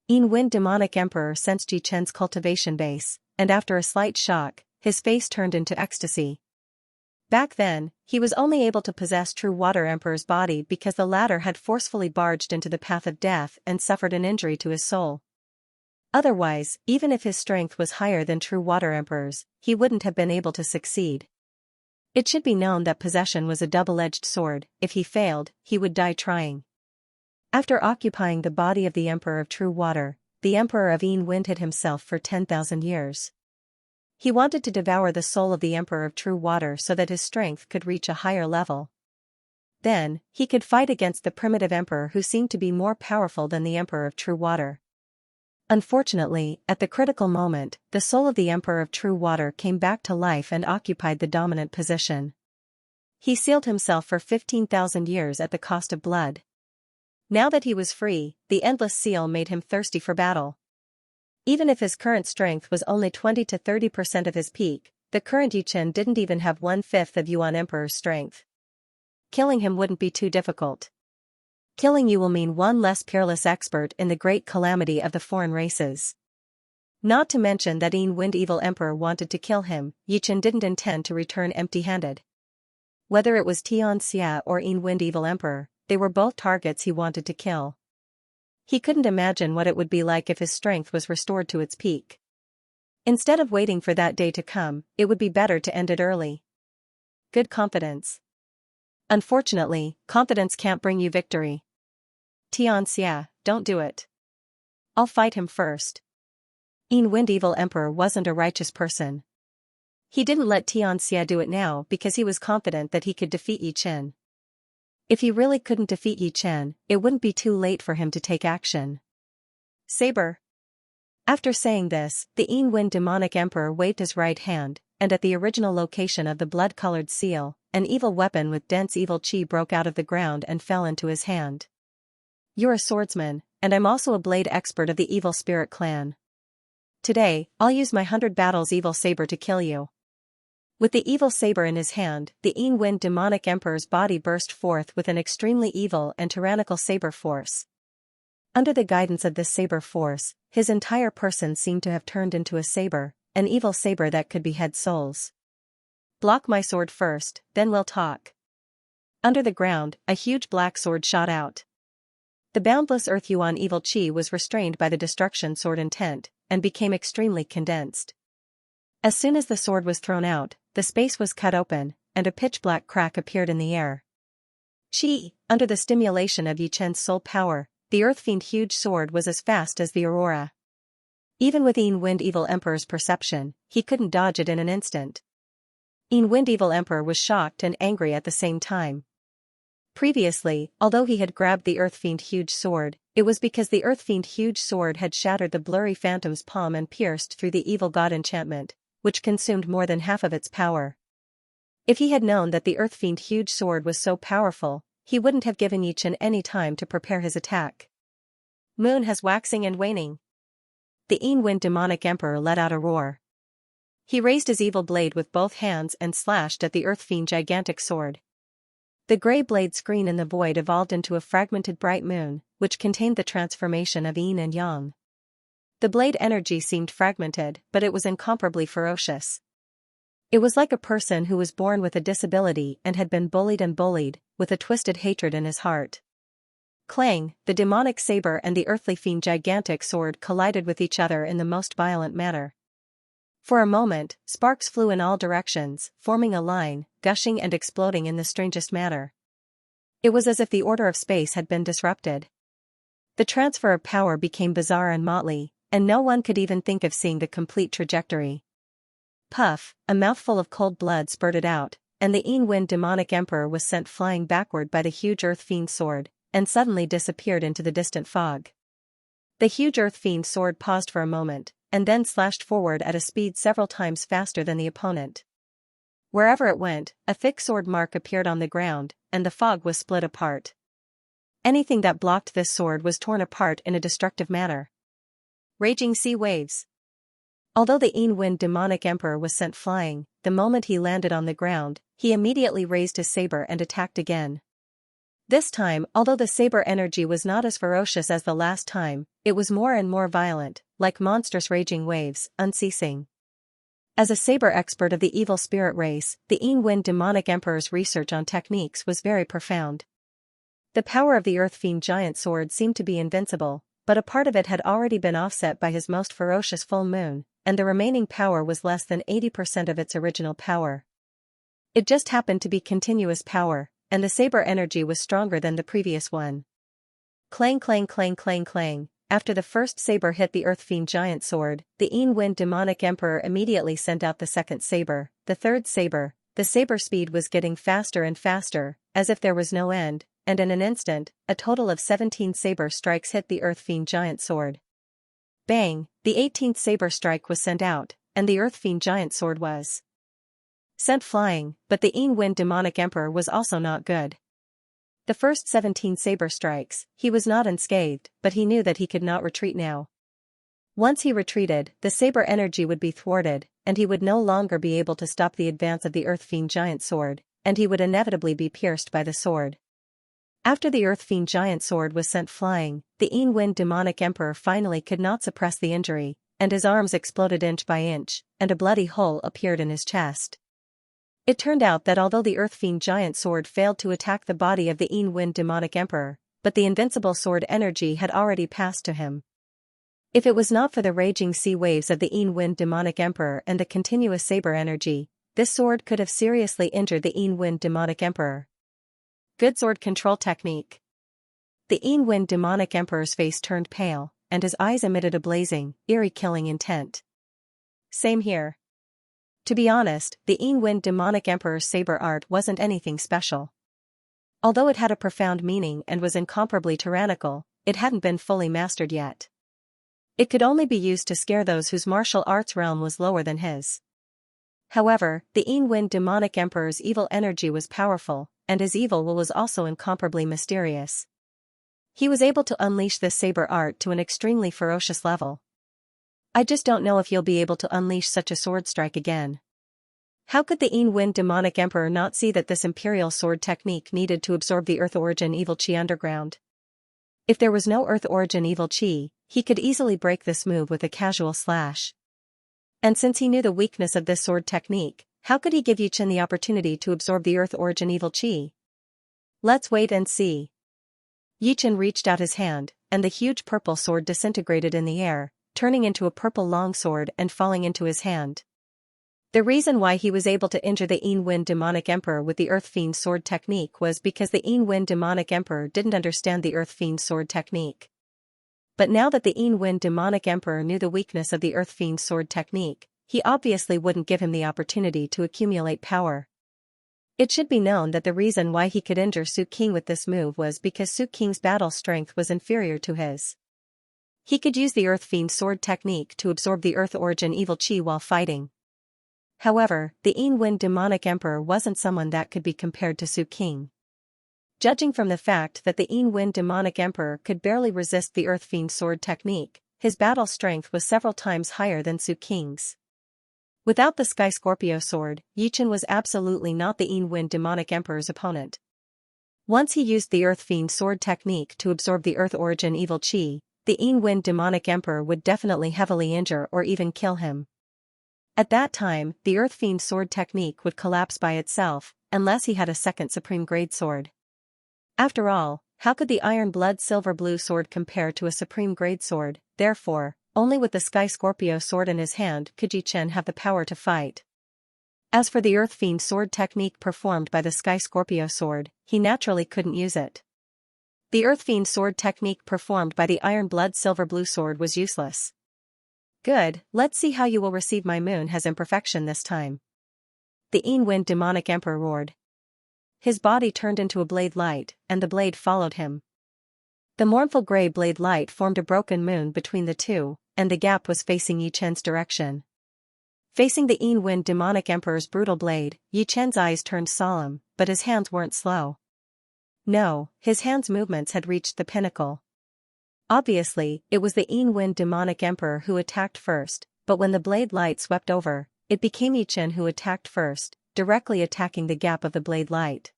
Wind Demonic Emperor sensed Yi Chen's cultivation base, and after a slight shock, his face turned into ecstasy. Back then, he was only able to possess True Water Emperor's body because the latter had forcefully barged into the path of death and suffered an injury to his soul. Otherwise, even if his strength was higher than True Water Emperor's, he wouldn't have been able to succeed. It should be known that possession was a double-edged sword. If he failed, he would die trying. After occupying the body of the Emperor of True Water, the Emperor of Wind hid himself for 10,000 years. He wanted to devour the soul of the Emperor of True Water so that his strength could reach a higher level. Then, he could fight against the primitive Emperor who seemed to be more powerful than the Emperor of True Water. Unfortunately, at the critical moment, the soul of the Emperor of True Water came back to life and occupied the dominant position. He sealed himself for 15,000 years at the cost of blood. Now that he was free, the endless seal made him thirsty for battle. Even if his current strength was only 20 to 30% of his peak, the current Yi Chen didn't even have 1/5 of Yuan Emperor's strength. Killing him wouldn't be too difficult. Killing you will mean one less peerless expert in the great calamity of the foreign races. Not to mention that Wind Evil Emperor wanted to kill him, Yi Chen didn't intend to return empty-handed. Whether it was Xianxia or Wind Evil Emperor, they were both targets he wanted to kill. He couldn't imagine what it would be like if his strength was restored to its peak. Instead of waiting for that day to come, it would be better to end it early. Good confidence. Unfortunately, confidence can't bring you victory. Xianxia, don't do it. I'll fight him first. Wind Evil Emperor wasn't a righteous person. He didn't let Xianxia do it now because he was confident that he could defeat Yi Chen. If he really couldn't defeat Yi Chen, it wouldn't be too late for him to take action. Saber. After saying this, the Wind Demonic Emperor waved his right hand, and at the original location of the blood-colored seal, an evil weapon with dense evil chi broke out of the ground and fell into his hand. You're a swordsman, and I'm also a blade expert of the Evil Spirit clan. Today, I'll use my 100 battles evil saber to kill you. With the evil saber in his hand, the Wind Demonic Emperor's body burst forth with an extremely evil and tyrannical saber force. Under the guidance of this saber force, his entire person seemed to have turned into a saber, an evil saber that could behead souls. Block my sword first, then we'll talk. Under the ground, a huge black sword shot out. The boundless Earth Yuan evil chi was restrained by the destruction sword intent, and became extremely condensed. As soon as the sword was thrown out, the space was cut open, and a pitch-black crack appeared in the air. Chi, under the stimulation of Yi Chen's soul power, the Earth Fiend huge sword was as fast as the aurora. Even with Wind Evil Emperor's perception, he couldn't dodge it in an instant. Wind Evil Emperor was shocked and angry at the same time. Previously, although he had grabbed the Earth Fiend huge sword, it was because the Earth Fiend huge sword had shattered the blurry phantom's palm and pierced through the evil god enchantment, which consumed more than half of its power. If he had known that the Earth Fiend huge sword was so powerful, he wouldn't have given Yi Chen any time to prepare his attack. Moon has waxing and waning. The Wind Demonic Emperor let out a roar. He raised his evil blade with both hands and slashed at the Earth Fiend gigantic sword. The grey blade screen in the void evolved into a fragmented bright moon, which contained the transformation of Yin and Yang. The blade energy seemed fragmented, but it was incomparably ferocious. It was like a person who was born with a disability and had been bullied, with a twisted hatred in his heart. Clang, the demonic saber and the earthly fiend gigantic sword collided with each other in the most violent manner. For a moment, sparks flew in all directions, forming a line, gushing and exploding in the strangest manner. It was as if the order of space had been disrupted. The transfer of power became bizarre and motley, and no one could even think of seeing the complete trajectory. Puff, a mouthful of cold blood spurted out, and the Wind demonic emperor was sent flying backward by the huge earth fiend sword, and suddenly disappeared into the distant fog. The huge earth fiend sword paused for a moment, and then slashed forward at a speed several times faster than the opponent. Wherever it went, a thick sword mark appeared on the ground, and the fog was split apart. Anything that blocked this sword was torn apart in a destructive manner. Raging sea waves. Although the Wind demonic emperor was sent flying, the moment he landed on the ground, he immediately raised his saber and attacked again. This time, although the saber energy was not as ferocious as the last time, it was more and more violent, like monstrous raging waves, unceasing. As a saber expert of the evil spirit race, the Wind demonic emperor's research on techniques was very profound. The power of the earth fiend giant sword seemed to be invincible, but a part of it had already been offset by his most ferocious full moon, and the remaining power was less than 80% of its original power. It just happened to be continuous power, and the saber energy was stronger than the previous one. Clang clang clang clang clang. After the first saber hit the earth fiend giant sword, the Wind demonic emperor immediately sent out the second saber, the third saber. The saber speed was getting faster and faster, as if there was no end, and in an instant, a total of 17 saber strikes hit the earth fiend giant sword. Bang! The 18th saber strike was sent out, and the earth fiend giant sword was sent flying, but the Wind demonic emperor was also not good. The first 17 saber strikes, he was not unscathed, but he knew that he could not retreat now. Once he retreated, the saber energy would be thwarted, and he would no longer be able to stop the advance of the earth fiend giant sword, and he would inevitably be pierced by the sword. After the earth fiend giant sword was sent flying, the Wind demonic emperor finally could not suppress the injury, and his arms exploded inch by inch, and a bloody hole appeared in his chest. It turned out that although the earth fiend giant sword failed to attack the body of the Wind demonic emperor, but the invincible sword energy had already passed to him. If it was not for the raging sea waves of the Wind demonic emperor and the continuous saber energy, this sword could have seriously injured the Wind demonic emperor. Good sword control technique. The Wind demonic emperor's face turned pale, and his eyes emitted a blazing, eerie killing intent. Same here. To be honest, the Wind demonic emperor's saber art wasn't anything special. Although it had a profound meaning and was incomparably tyrannical, it hadn't been fully mastered yet. It could only be used to scare those whose martial arts realm was lower than his. However, the Wind demonic emperor's evil energy was powerful, and his evil will was also incomparably mysterious. He was able to unleash this saber art to an extremely ferocious level. I just don't know if you'll be able to unleash such a sword strike again. How could the Wind demonic emperor not see that this imperial sword technique needed to absorb the earth origin evil chi underground? If there was no earth origin evil chi, he could easily break this move with a casual slash. And since he knew the weakness of this sword technique, how could he give Yichen the opportunity to absorb the earth origin evil chi? Let's wait and see. Yichen reached out his hand, and the huge purple sword disintegrated in the air, turning into a purple longsword and falling into his hand. The reason why he was able to injure the Wind demonic emperor with the earth fiend sword technique was because the Wind demonic emperor didn't understand the earth fiend sword technique. But now that the Wind demonic emperor knew the weakness of the earth fiend sword technique, he obviously wouldn't give him the opportunity to accumulate power. It should be known that the reason why he could injure Su King with this move was because Su King's battle strength was inferior to his. He could use the earth fiend sword technique to absorb the earth origin evil chi while fighting. However, the Wind demonic emperor wasn't someone that could be compared to Su King. Judging from the fact that the Wind demonic emperor could barely resist the earth fiend sword technique, his battle strength was several times higher than Su King's. Without the Sky Scorpio sword, Yichen was absolutely not the Wind demonic emperor's opponent. Once he used the earth fiend sword technique to absorb the earth origin evil chi, the Wind demonic emperor would definitely heavily injure or even kill him. At that time, the earth fiend sword technique would collapse by itself, unless he had a second supreme grade sword. After all, how could the iron blood silver blue sword compare to a supreme grade sword? Therefore, only with the Sky Scorpio sword in his hand could Yichen have the power to fight. As for the earth fiend sword technique performed by the Sky Scorpio sword, he naturally couldn't use it. The earth fiend sword technique performed by the iron blood silver blue sword was useless. Good, let's see how you will receive my moon has imperfection this time. The Wind demonic emperor roared. His body turned into a blade light, and the blade followed him. The mournful gray blade light formed a broken moon between the two, and the gap was facing Yi Chen's direction. Facing the Wind demonic emperor's brutal blade, Yi Chen's eyes turned solemn, but his hands weren't slow. No, his hands' movements had reached the pinnacle. Obviously, it was the Wind demonic emperor who attacked first, but when the blade light swept over, it became Yi Chen who attacked first, directly attacking the gap of the blade light.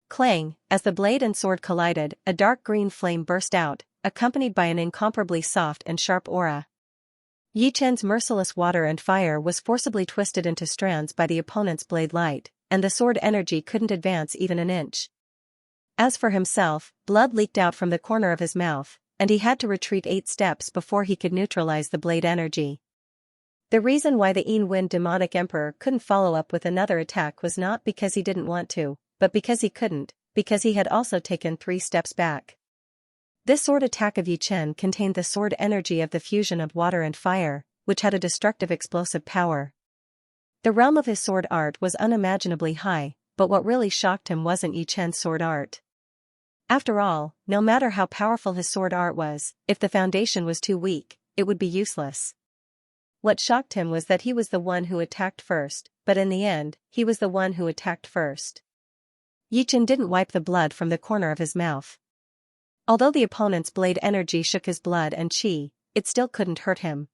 Clang, as the blade and sword collided, a dark green flame burst out, accompanied by an incomparably soft and sharp aura. Yi Chen's merciless water and fire was forcibly twisted into strands by the opponent's blade light, and the sword energy couldn't advance even an inch. As for himself, blood leaked out from the corner of his mouth, and he had to retreat 8 steps before he could neutralize the blade energy. The reason why the Wind demonic emperor couldn't follow up with another attack was not because he didn't want to, but because he couldn't, because he had also taken 3 steps back. This sword attack of Yi Chen contained the sword energy of the fusion of water and fire, which had a destructive explosive power. The realm of his sword art was unimaginably high, but what really shocked him wasn't Yi Chen's sword art. After all, no matter how powerful his sword art was, if the foundation was too weak, it would be useless. What shocked him was that he was the one who attacked first, but in the end, he was the one who attacked first. Yi Chen didn't wipe the blood from the corner of his mouth. Although the opponent's blade energy shook his blood and chi, it still couldn't hurt him.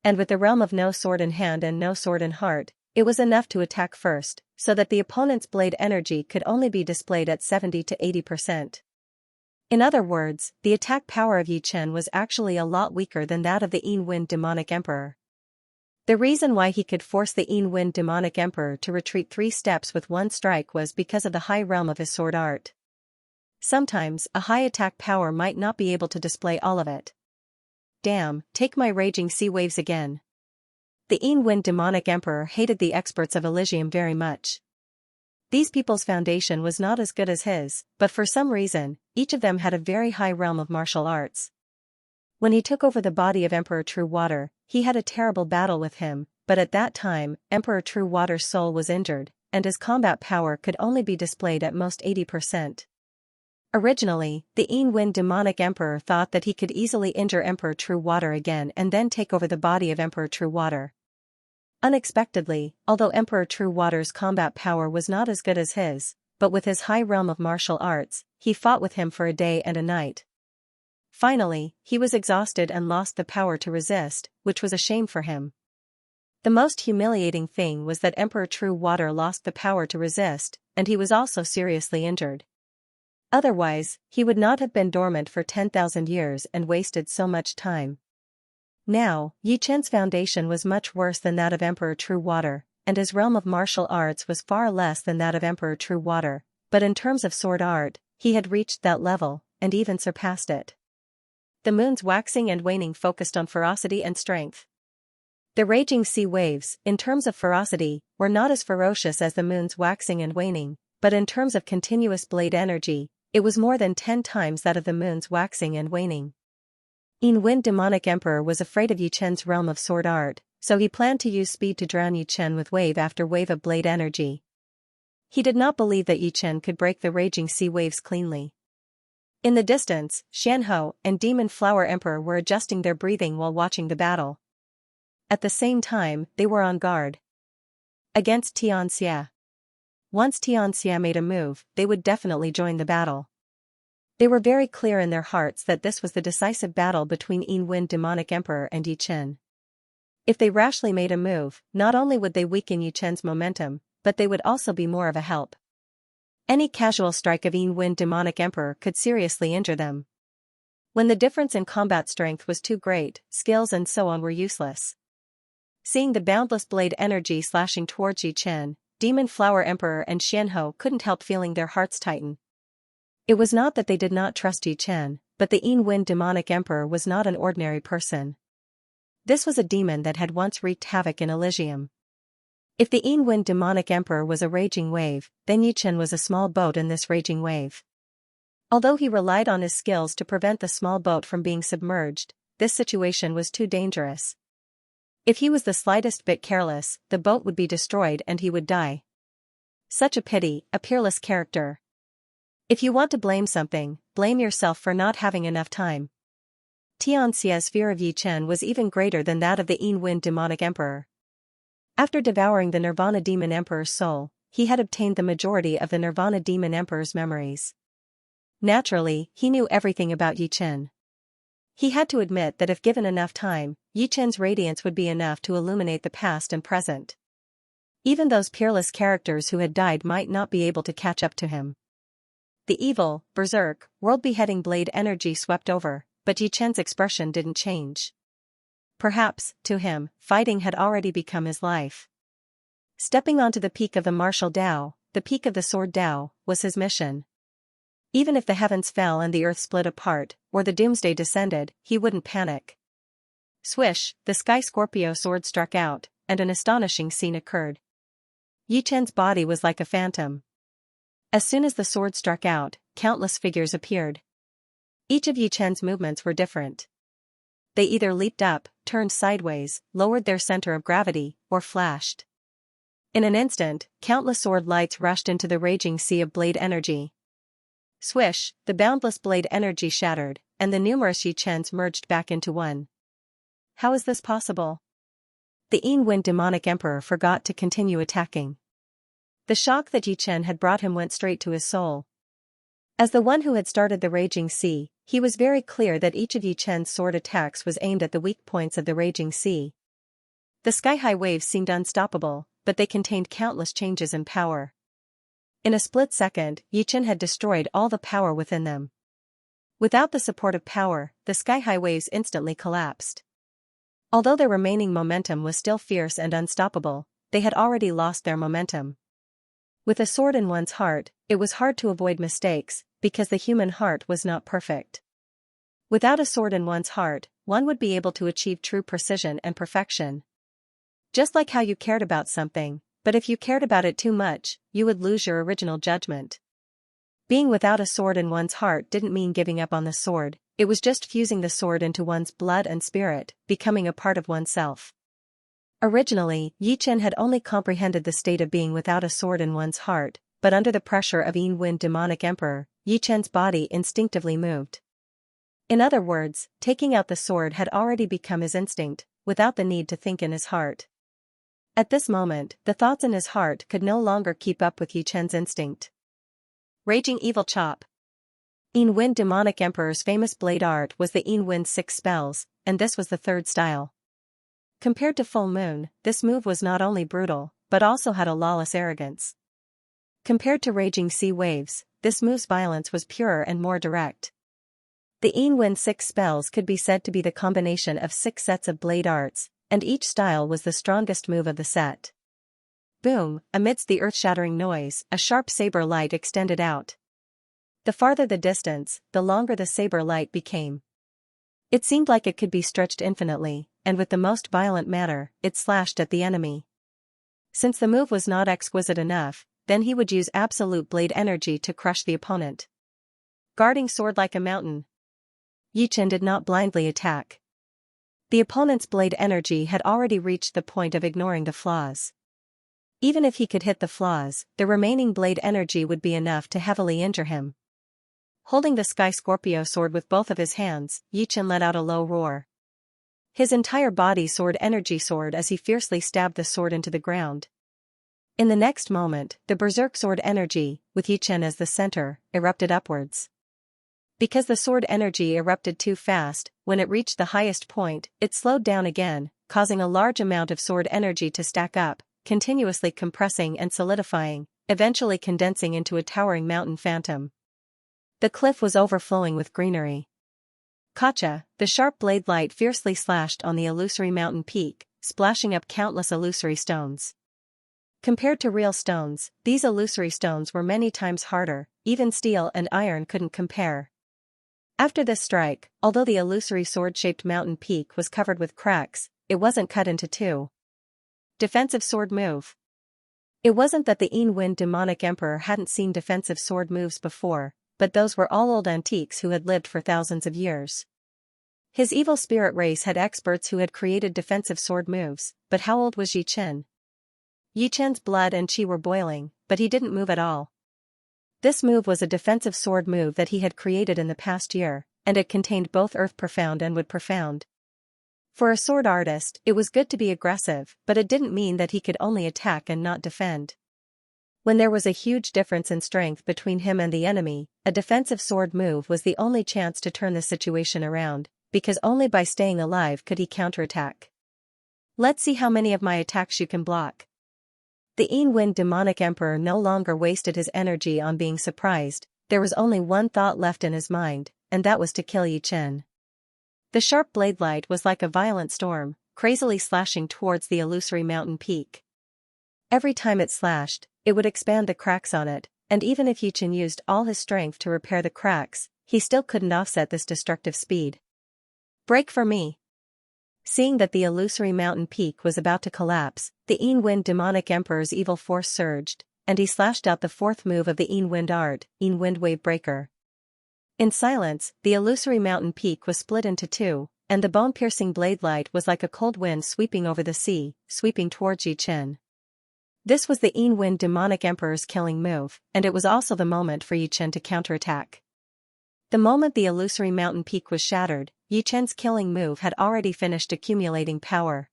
And with the realm of no sword in hand and no sword in heart, it was enough to attack first, so that the opponent's blade energy could only be displayed at 70 to 80%. In other words, the attack power of Yi Chen was actually a lot weaker than that of the Wind demonic emperor. The reason why he could force the Wind demonic emperor to retreat 3 steps with one strike was because of the high realm of his sword art. Sometimes, a high attack power might not be able to display all of it. Damn, take my raging sea waves again. The Wind demonic emperor hated the experts of Elysium very much. These people's foundation was not as good as his, but for some reason, each of them had a very high realm of martial arts. When he took over the body of Emperor True Water, he had a terrible battle with him, but at that time, Emperor True Water's soul was injured, and his combat power could only be displayed at most 80%. Originally, the Wind demonic emperor thought that he could easily injure Emperor True Water again and then take over the body of Emperor True Water. Unexpectedly, although Emperor True Water's combat power was not as good as his, but with his high realm of martial arts, he fought with him for a day and a night. Finally, he was exhausted and lost the power to resist, which was a shame for him. The most humiliating thing was that Emperor True Water lost the power to resist, and he was also seriously injured. Otherwise, he would not have been dormant for 10,000 years and wasted so much time. Now, Yi Chen's foundation was much worse than that of Emperor True Water, and his realm of martial arts was far less than that of Emperor True Water, but in terms of sword art, he had reached that level, and even surpassed it. The moon's waxing and waning focused on ferocity and strength. The raging sea waves, in terms of ferocity, were not as ferocious as the moon's waxing and waning, but in terms of continuous blade energy, it was more than 10 times that of the moon's waxing and waning. Wind demonic emperor was afraid of Yi Chen's realm of sword art, so he planned to use speed to drown Yi Chen with wave after wave of blade energy. He did not believe that Yi Chen could break the raging sea waves cleanly. In the distance, Xianxia and Demon Flower Emperor were adjusting their breathing while watching the battle. At the same time, they were on guard against Xianxia. Once Xianxia made a move, they would definitely join the battle. They were very clear in their hearts that this was the decisive battle between Wind demonic emperor and Yi Chen. If they rashly made a move, not only would they weaken Yi Chen's momentum, but they would also be more of a help. Any casual strike of Wind demonic emperor could seriously injure them. When the difference in combat strength was too great, skills and so on were useless. Seeing the boundless blade energy slashing towards Yi Chen, Demon Flower Emperor and Xianxia couldn't help feeling their hearts tighten. It was not that they did not trust Yi Chen, but the Wind demonic emperor was not an ordinary person. This was a demon that had once wreaked havoc in Elysium. If the Wind demonic emperor was a raging wave, then Yi Chen was a small boat in this raging wave. Although he relied on his skills to prevent the small boat from being submerged, this situation was too dangerous, If he was the slightest bit careless, the boat would be destroyed and he would die. Such a pity, a peerless character. If you want to blame something, blame yourself for not having enough time. Xianxia's fear of Yi Chen was even greater than that of the Yin-Wind demonic emperor. After devouring the Nirvana demon emperor's soul, he had obtained the majority of the Nirvana demon emperor's memories. Naturally, he knew everything about Yi Chen. He had to admit that if given enough time, Yi Chen's radiance would be enough to illuminate the past and present. Even those peerless characters who had died might not be able to catch up to him. The evil, berserk, world-beheading blade energy swept over, but Yi Chen's expression didn't change. Perhaps, to him, fighting had already become his life. Stepping onto the peak of the martial Dao, the peak of the sword Dao, was his mission. Even if the heavens fell and the earth split apart, or the doomsday descended, he wouldn't panic. Swish, the sky Scorpio sword struck out, and an astonishing scene occurred. Yi Chen's body was like a phantom. As soon as the sword struck out, countless figures appeared. Each of Yi Chen's movements were different. They either leaped up, turned sideways, lowered their center of gravity, or flashed. In an instant, countless sword lights rushed into the raging sea of blade energy. Swish, the boundless blade energy shattered, and the numerous Yi Chens merged back into one. How is this possible? The Yin-Wind demonic emperor forgot to continue attacking. The shock that Yi Chen had brought him went straight to his soul. As the one who had started the raging sea, he was very clear that each of Yi Chen's sword attacks was aimed at the weak points of the raging sea. The sky-high waves seemed unstoppable, but they contained countless changes in power. In a split second, Yi Chen had destroyed all the power within them. Without the support of power, the sky-high waves instantly collapsed. Although their remaining momentum was still fierce and unstoppable, they had already lost their momentum. With a sword in one's heart, it was hard to avoid mistakes, because the human heart was not perfect. Without a sword in one's heart, one would be able to achieve true precision and perfection. Just like how you cared about something, but if you cared about it too much, you would lose your original judgment. Being without a sword in one's heart didn't mean giving up on the sword, it was just fusing the sword into one's blood and spirit, becoming a part of oneself. Originally, Yi Chen had only comprehended the state of being without a sword in one's heart, but under the pressure of Yin-Wind demonic emperor, Yi Chen's body instinctively moved. In other words, taking out the sword had already become his instinct, without the need to think in his heart. At this moment, the thoughts in his heart could no longer keep up with Yi Chen's instinct. Raging Evil Chop. Yin-Wind demonic emperor's famous blade art was the Yin-Wind 6 spells, and this was the third style. Compared to Full Moon, this move was not only brutal, but also had a lawless arrogance. Compared to Raging Sea Waves, this move's violence was purer and more direct. The Yin-Wind 6 spells could be said to be the combination of 6 sets of blade arts, and each style was the strongest move of the set. Boom, amidst the earth-shattering noise, a sharp saber light extended out. The farther the distance, the longer the saber light became. It seemed like it could be stretched infinitely, and with the most violent manner, it slashed at the enemy. Since the move was not exquisite enough, then he would use absolute blade energy to crush the opponent. Guarding sword like a mountain. Yi Chen did not blindly attack. The opponent's blade energy had already reached the point of ignoring the flaws. Even if he could hit the flaws, the remaining blade energy would be enough to heavily injure him. Holding the Sky Scorpio sword with both of his hands, Yi Chen let out a low roar. His entire body sword energy soared as he fiercely stabbed the sword into the ground. In the next moment, the berserk sword energy, with Yi Chen as the center, erupted upwards. Because the sword energy erupted too fast, when it reached the highest point, it slowed down again, causing a large amount of sword energy to stack up, continuously compressing and solidifying, eventually condensing into a towering mountain phantom. The cliff was overflowing with greenery. Kacha, the sharp blade light fiercely slashed on the illusory mountain peak, splashing up countless illusory stones. Compared to real stones, these illusory stones were many times harder, even steel and iron couldn't compare. After this strike, although the illusory sword-shaped mountain peak was covered with cracks, it wasn't cut into two. Defensive sword move. It wasn't that the Yin-Wind demonic emperor hadn't seen defensive sword moves before, but those were all old antiques who had lived for thousands of years. His evil spirit race had experts who had created defensive sword moves, but how old was Yi Chen? Yi Chen's blood and qi were boiling, but he didn't move at all. This move was a defensive sword move that he had created in the past year, and it contained both Earth Profound and Wood Profound. For a sword artist, it was good to be aggressive, but it didn't mean that he could only attack and not defend. When there was a huge difference in strength between him and the enemy, a defensive sword move was the only chance to turn the situation around, because only by staying alive could he counterattack. Let's see how many of my attacks you can block. The Yin-Wind demonic emperor no longer wasted his energy on being surprised. There was only one thought left in his mind, and that was to kill Yi Chen. The sharp blade light was like a violent storm, crazily slashing towards the illusory mountain peak. Every time it slashed, it would expand the cracks on it, and even if Yi Chen used all his strength to repair the cracks, he still couldn't offset this destructive speed. Break for me. Seeing that the illusory mountain peak was about to collapse, the Yin-Wind demonic emperor's evil force surged, and he slashed out the fourth move of the Yin-Wind art, Yin-Wind Wave Breaker. In silence, the illusory mountain peak was split into two, and the bone-piercing blade light was like a cold wind sweeping over the sea, sweeping towards Yi Chen. This was the Yin-Wind demonic emperor's killing move, and it was also the moment for Yi Chen to counterattack. The moment the illusory mountain peak was shattered, Yi Chen's killing move had already finished accumulating power.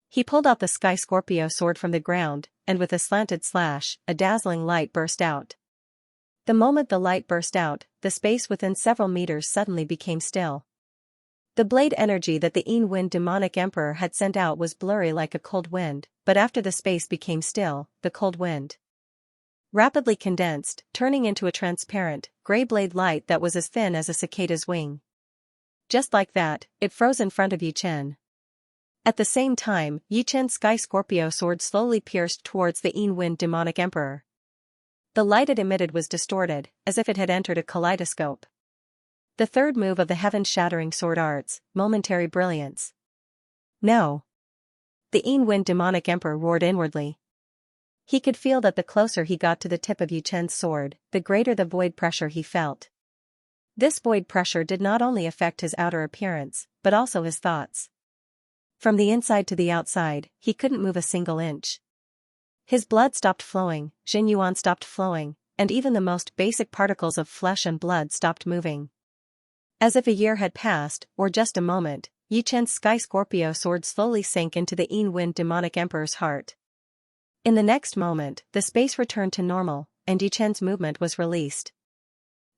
He pulled out the Sky Scorpio sword from the ground, and with a slanted slash, a dazzling light burst out. The moment the light burst out, the space within several meters suddenly became still. The blade energy that the Yin-Wind demonic emperor had sent out was blurry like a cold wind, but after the space became still, the cold wind rapidly condensed, turning into a transparent, gray blade light that was as thin as a cicada's wing. Just like that, it froze in front of Yi Chen. At the same time, Yi Chen's Sky Scorpio sword slowly pierced towards the Yin-Wind demonic emperor. The light it emitted was distorted, as if it had entered a kaleidoscope. The third move of the heaven-shattering sword arts, momentary brilliance. No. The Yin-Wind demonic emperor roared inwardly. He could feel that the closer he got to the tip of Yi Chen's sword, the greater the void pressure he felt. This void pressure did not only affect his outer appearance, but also his thoughts. From the inside to the outside, he couldn't move a single inch. His blood stopped flowing, Jin Yuan stopped flowing, and even the most basic particles of flesh and blood stopped moving. As if a year had passed, or just a moment, Yi Chen's Sky Scorpio sword slowly sank into the Yin-Wind demonic emperor's heart. In the next moment, the space returned to normal, and Yi Chen's movement was released.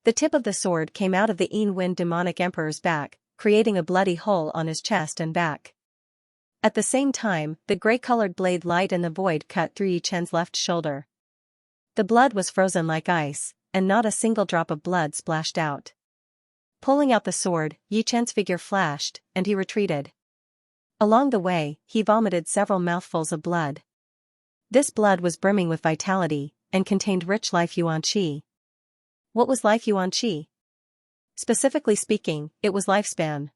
The tip of the sword came out of the Yin-Wind demonic emperor's back, creating a bloody hole on his chest and back. At the same time, the gray-colored blade light in the void cut through Yi Chen's left shoulder. The blood was frozen like ice, and not a single drop of blood splashed out. Pulling out the sword, Yi Chen's figure flashed, and he retreated. Along the way, he vomited several mouthfuls of blood. This blood was brimming with vitality, and contained rich life yuan qi. What was life yuan qi? Specifically speaking, it was lifespan.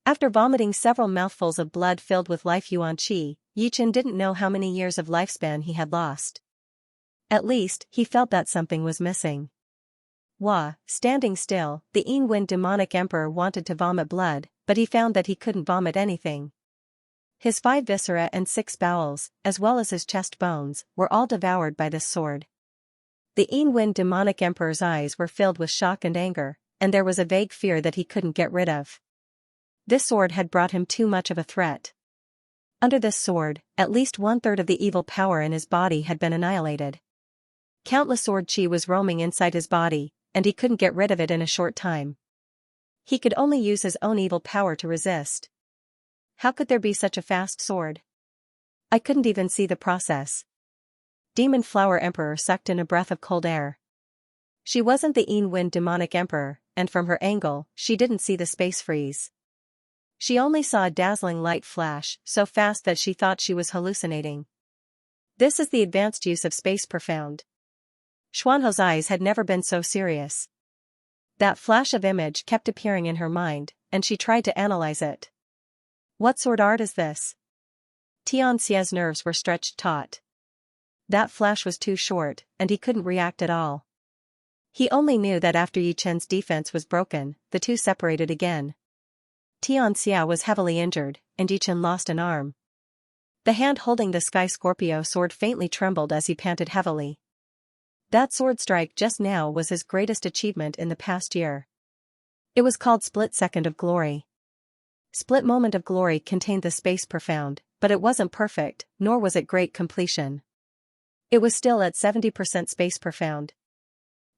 After vomiting several mouthfuls of blood filled with life yuan qi, Yi Chen didn't know how many years of lifespan he had lost. At least, he felt that something was missing. Standing still, the Yin-Wind demonic emperor wanted to vomit blood, but he found that he couldn't vomit anything. His 5 viscera and 6 bowels, as well as his chest bones, were all devoured by this sword. The Yin-Wind demonic emperor's eyes were filled with shock and anger, and there was a vague fear that he couldn't get rid of. This sword had brought him too much of a threat. Under this sword, at least 1/3 of the evil power in his body had been annihilated. Countless sword chi was roaming inside his body, and he couldn't get rid of it in a short time. He could only use his own evil power to resist. How could there be such a fast sword? I couldn't even see the process. Demon Flower Emperor sucked in a breath of cold air. She wasn't the Yin-Wind demonic emperor, and from her angle, she didn't see the space freeze. She only saw a dazzling light flash, so fast that she thought she was hallucinating. This is the advanced use of space profound. Xuanho's eyes had never been so serious. That flash of image kept appearing in her mind, and she tried to analyze it. What sword art is this? Xianxia's nerves were stretched taut. That flash was too short, and he couldn't react at all. He only knew that after Yi Chen's defense was broken, the two separated again. Xianxia was heavily injured, and Yichen lost an arm. The hand holding the Sky Scorpio sword faintly trembled as he panted heavily. That sword strike just now was his greatest achievement in the past year. It was called Split Second of Glory. Split Moment of Glory contained the space profound, but it wasn't perfect, nor was it great completion. It was still at 70% space profound.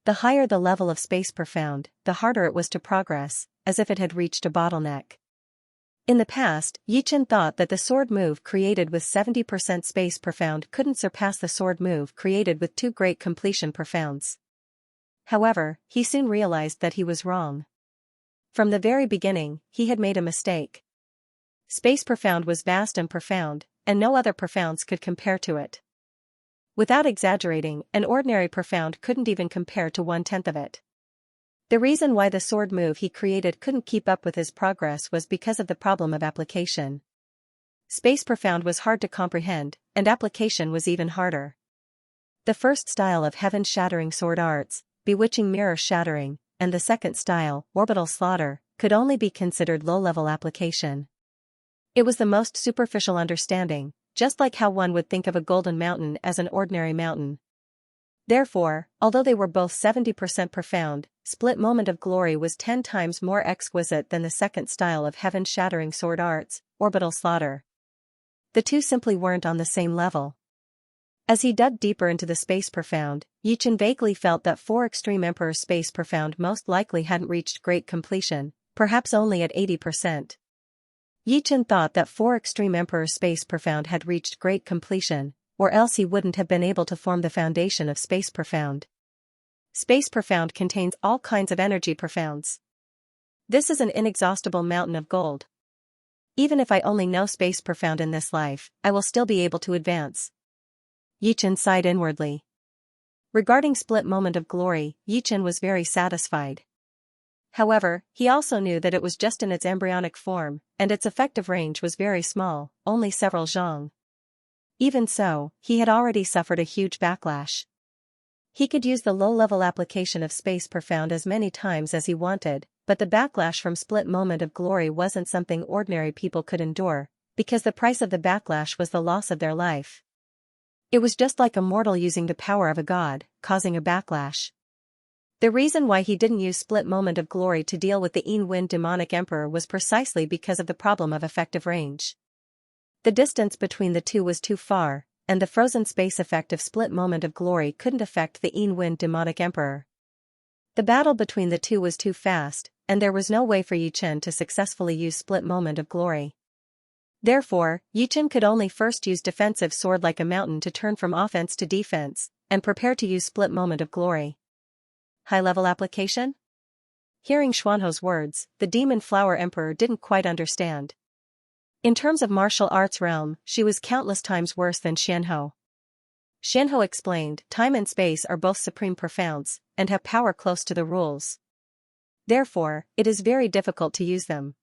The higher the level of space profound, the harder it was to progress, as if it had reached a bottleneck. In the past, Yichen thought that the sword move created with 70% space profound couldn't surpass the sword move created with 2 great completion profounds. However, he soon realized that he was wrong. From the very beginning, he had made a mistake. Space profound was vast and profound, and no other profounds could compare to it. Without exaggerating, an ordinary profound couldn't even compare to 1/10 of it. The reason why the sword move he created couldn't keep up with his progress was because of the problem of application. Space profound was hard to comprehend, and application was even harder. The first style of heaven-shattering sword arts, bewitching mirror shattering, and the second style, orbital slaughter, could only be considered low-level application. It was the most superficial understanding, just like how one would think of a golden mountain as an ordinary mountain. Therefore, although they were both 70% profound, Split Moment of Glory was 10 times more exquisite than the second style of heaven-shattering sword arts, orbital slaughter. The two simply weren't on the same level. As he dug deeper into the space profound, Yichen vaguely felt that 4 Extreme Emperor's space profound most likely hadn't reached great completion, perhaps only at 80%. Yichen thought that 4 Extreme Emperor's space profound had reached great completion, or else he wouldn't have been able to form the foundation of space profound. Space profound contains all kinds of energy profounds. This is an inexhaustible mountain of gold. Even if I only know space profound in this life, I will still be able to advance. Yichen sighed inwardly. Regarding Split Moment of Glory, Yichen was very satisfied. However, he also knew that it was just in its embryonic form, and its effective range was very small, only several zhang. Even so, he had already suffered a huge backlash. He could use the low-level application of space profound as many times as he wanted, but the backlash from Split Moment of Glory wasn't something ordinary people could endure, because the price of the backlash was the loss of their life. It was just like a mortal using the power of a god, causing a backlash. The reason why he didn't use Split Moment of Glory to deal with the Yin-Wind demonic emperor was precisely because of the problem of effective range. The distance between the two was too far, and the frozen space effect of Split Moment of Glory couldn't affect the Yin-Wind demonic emperor. The battle between the two was too fast, and there was no way for Yichen to successfully use Split Moment of Glory. Therefore, Yichen could only first use defensive sword like a mountain to turn from offense to defense, and prepare to use Split Moment of Glory. High-level application? Hearing Xuanho's words, the Demon Flower Emperor didn't quite understand. In terms of martial arts realm, she was countless times worse than Xianho. Xianho explained, time and space are both supreme profounds, and have power close to the rules. Therefore, it is very difficult to use them.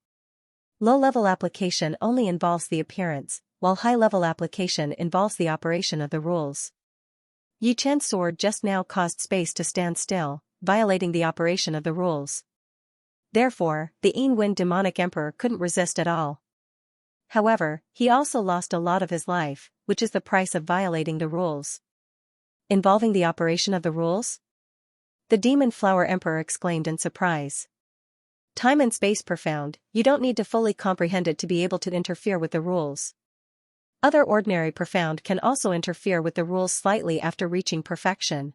Low-level application only involves the appearance, while high-level application involves the operation of the rules. Yichen's sword just now caused space to stand still, violating the operation of the rules. Therefore, the Yin-Wind demonic emperor couldn't resist at all. However, he also lost a lot of his life, which is the price of violating the rules. Involving the operation of the rules? The Demon Flower Emperor exclaimed in surprise. Time and space profound, you don't need to fully comprehend it to be able to interfere with the rules. Other ordinary profound can also interfere with the rules slightly after reaching perfection.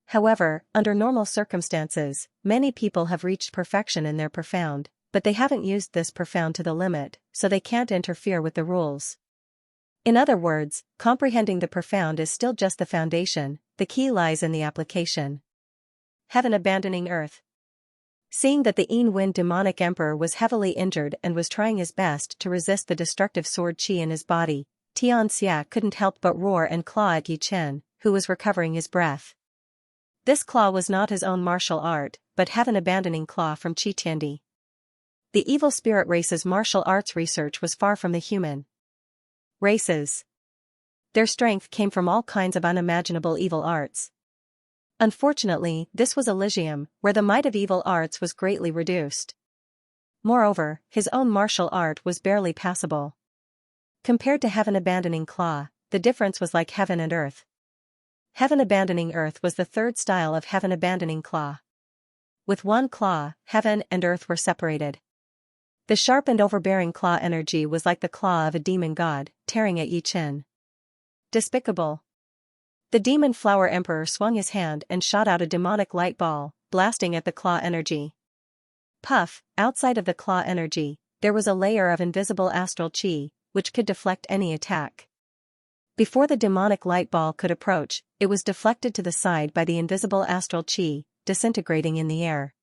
However, under normal circumstances, many people have reached perfection in their profound, but they haven't used this profound to the limit, so they can't interfere with the rules. In other words, comprehending the profound is still just the foundation, the key lies in the application. Heaven abandoning earth. Seeing that the Yin-Wind demonic emperor was heavily injured and was trying his best to resist the destructive sword chi in his body, Xianxia couldn't help but roar and claw at Yichen, who was recovering his breath. This claw was not his own martial art, but heaven-abandoning claw from Qi Tiandi. The evil spirit race's martial arts research was far from the human races. Their strength came from all kinds of unimaginable evil arts. Unfortunately, this was Elysium, where the might of evil arts was greatly reduced. Moreover, his own martial art was barely passable. Compared to heaven-abandoning claw, the difference was like heaven and earth. Heaven-abandoning earth was the third style of heaven-abandoning claw. With one claw, heaven and earth were separated. The sharp and overbearing claw energy was like the claw of a demon god, tearing at Yi Chen. Despicable. The demon flower emperor swung his hand and shot out a demonic light ball, blasting at the claw energy. Puff, outside of the claw energy, there was a layer of invisible astral chi, which could deflect any attack. Before the demonic light ball could approach, it was deflected to the side by the invisible astral chi, disintegrating in the air.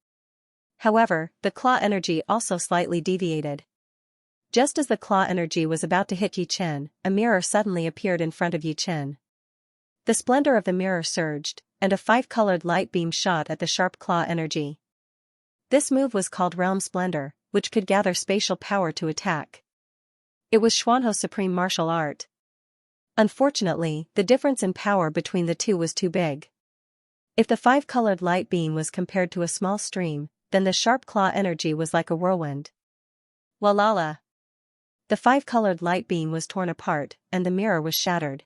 However, the claw energy also slightly deviated. Just as the claw energy was about to hit Yi Chen, a mirror suddenly appeared in front of Yi Chen. The splendor of the mirror surged, and a five-colored light beam shot at the sharp claw energy. This move was called Realm Splendor, which could gather spatial power to attack. It was Xuanho's supreme martial art. Unfortunately, the difference in power between the two was too big. If the five-colored light beam was compared to a small stream, then the sharp claw energy was like a whirlwind. Walala! The five-colored light beam was torn apart, and the mirror was shattered.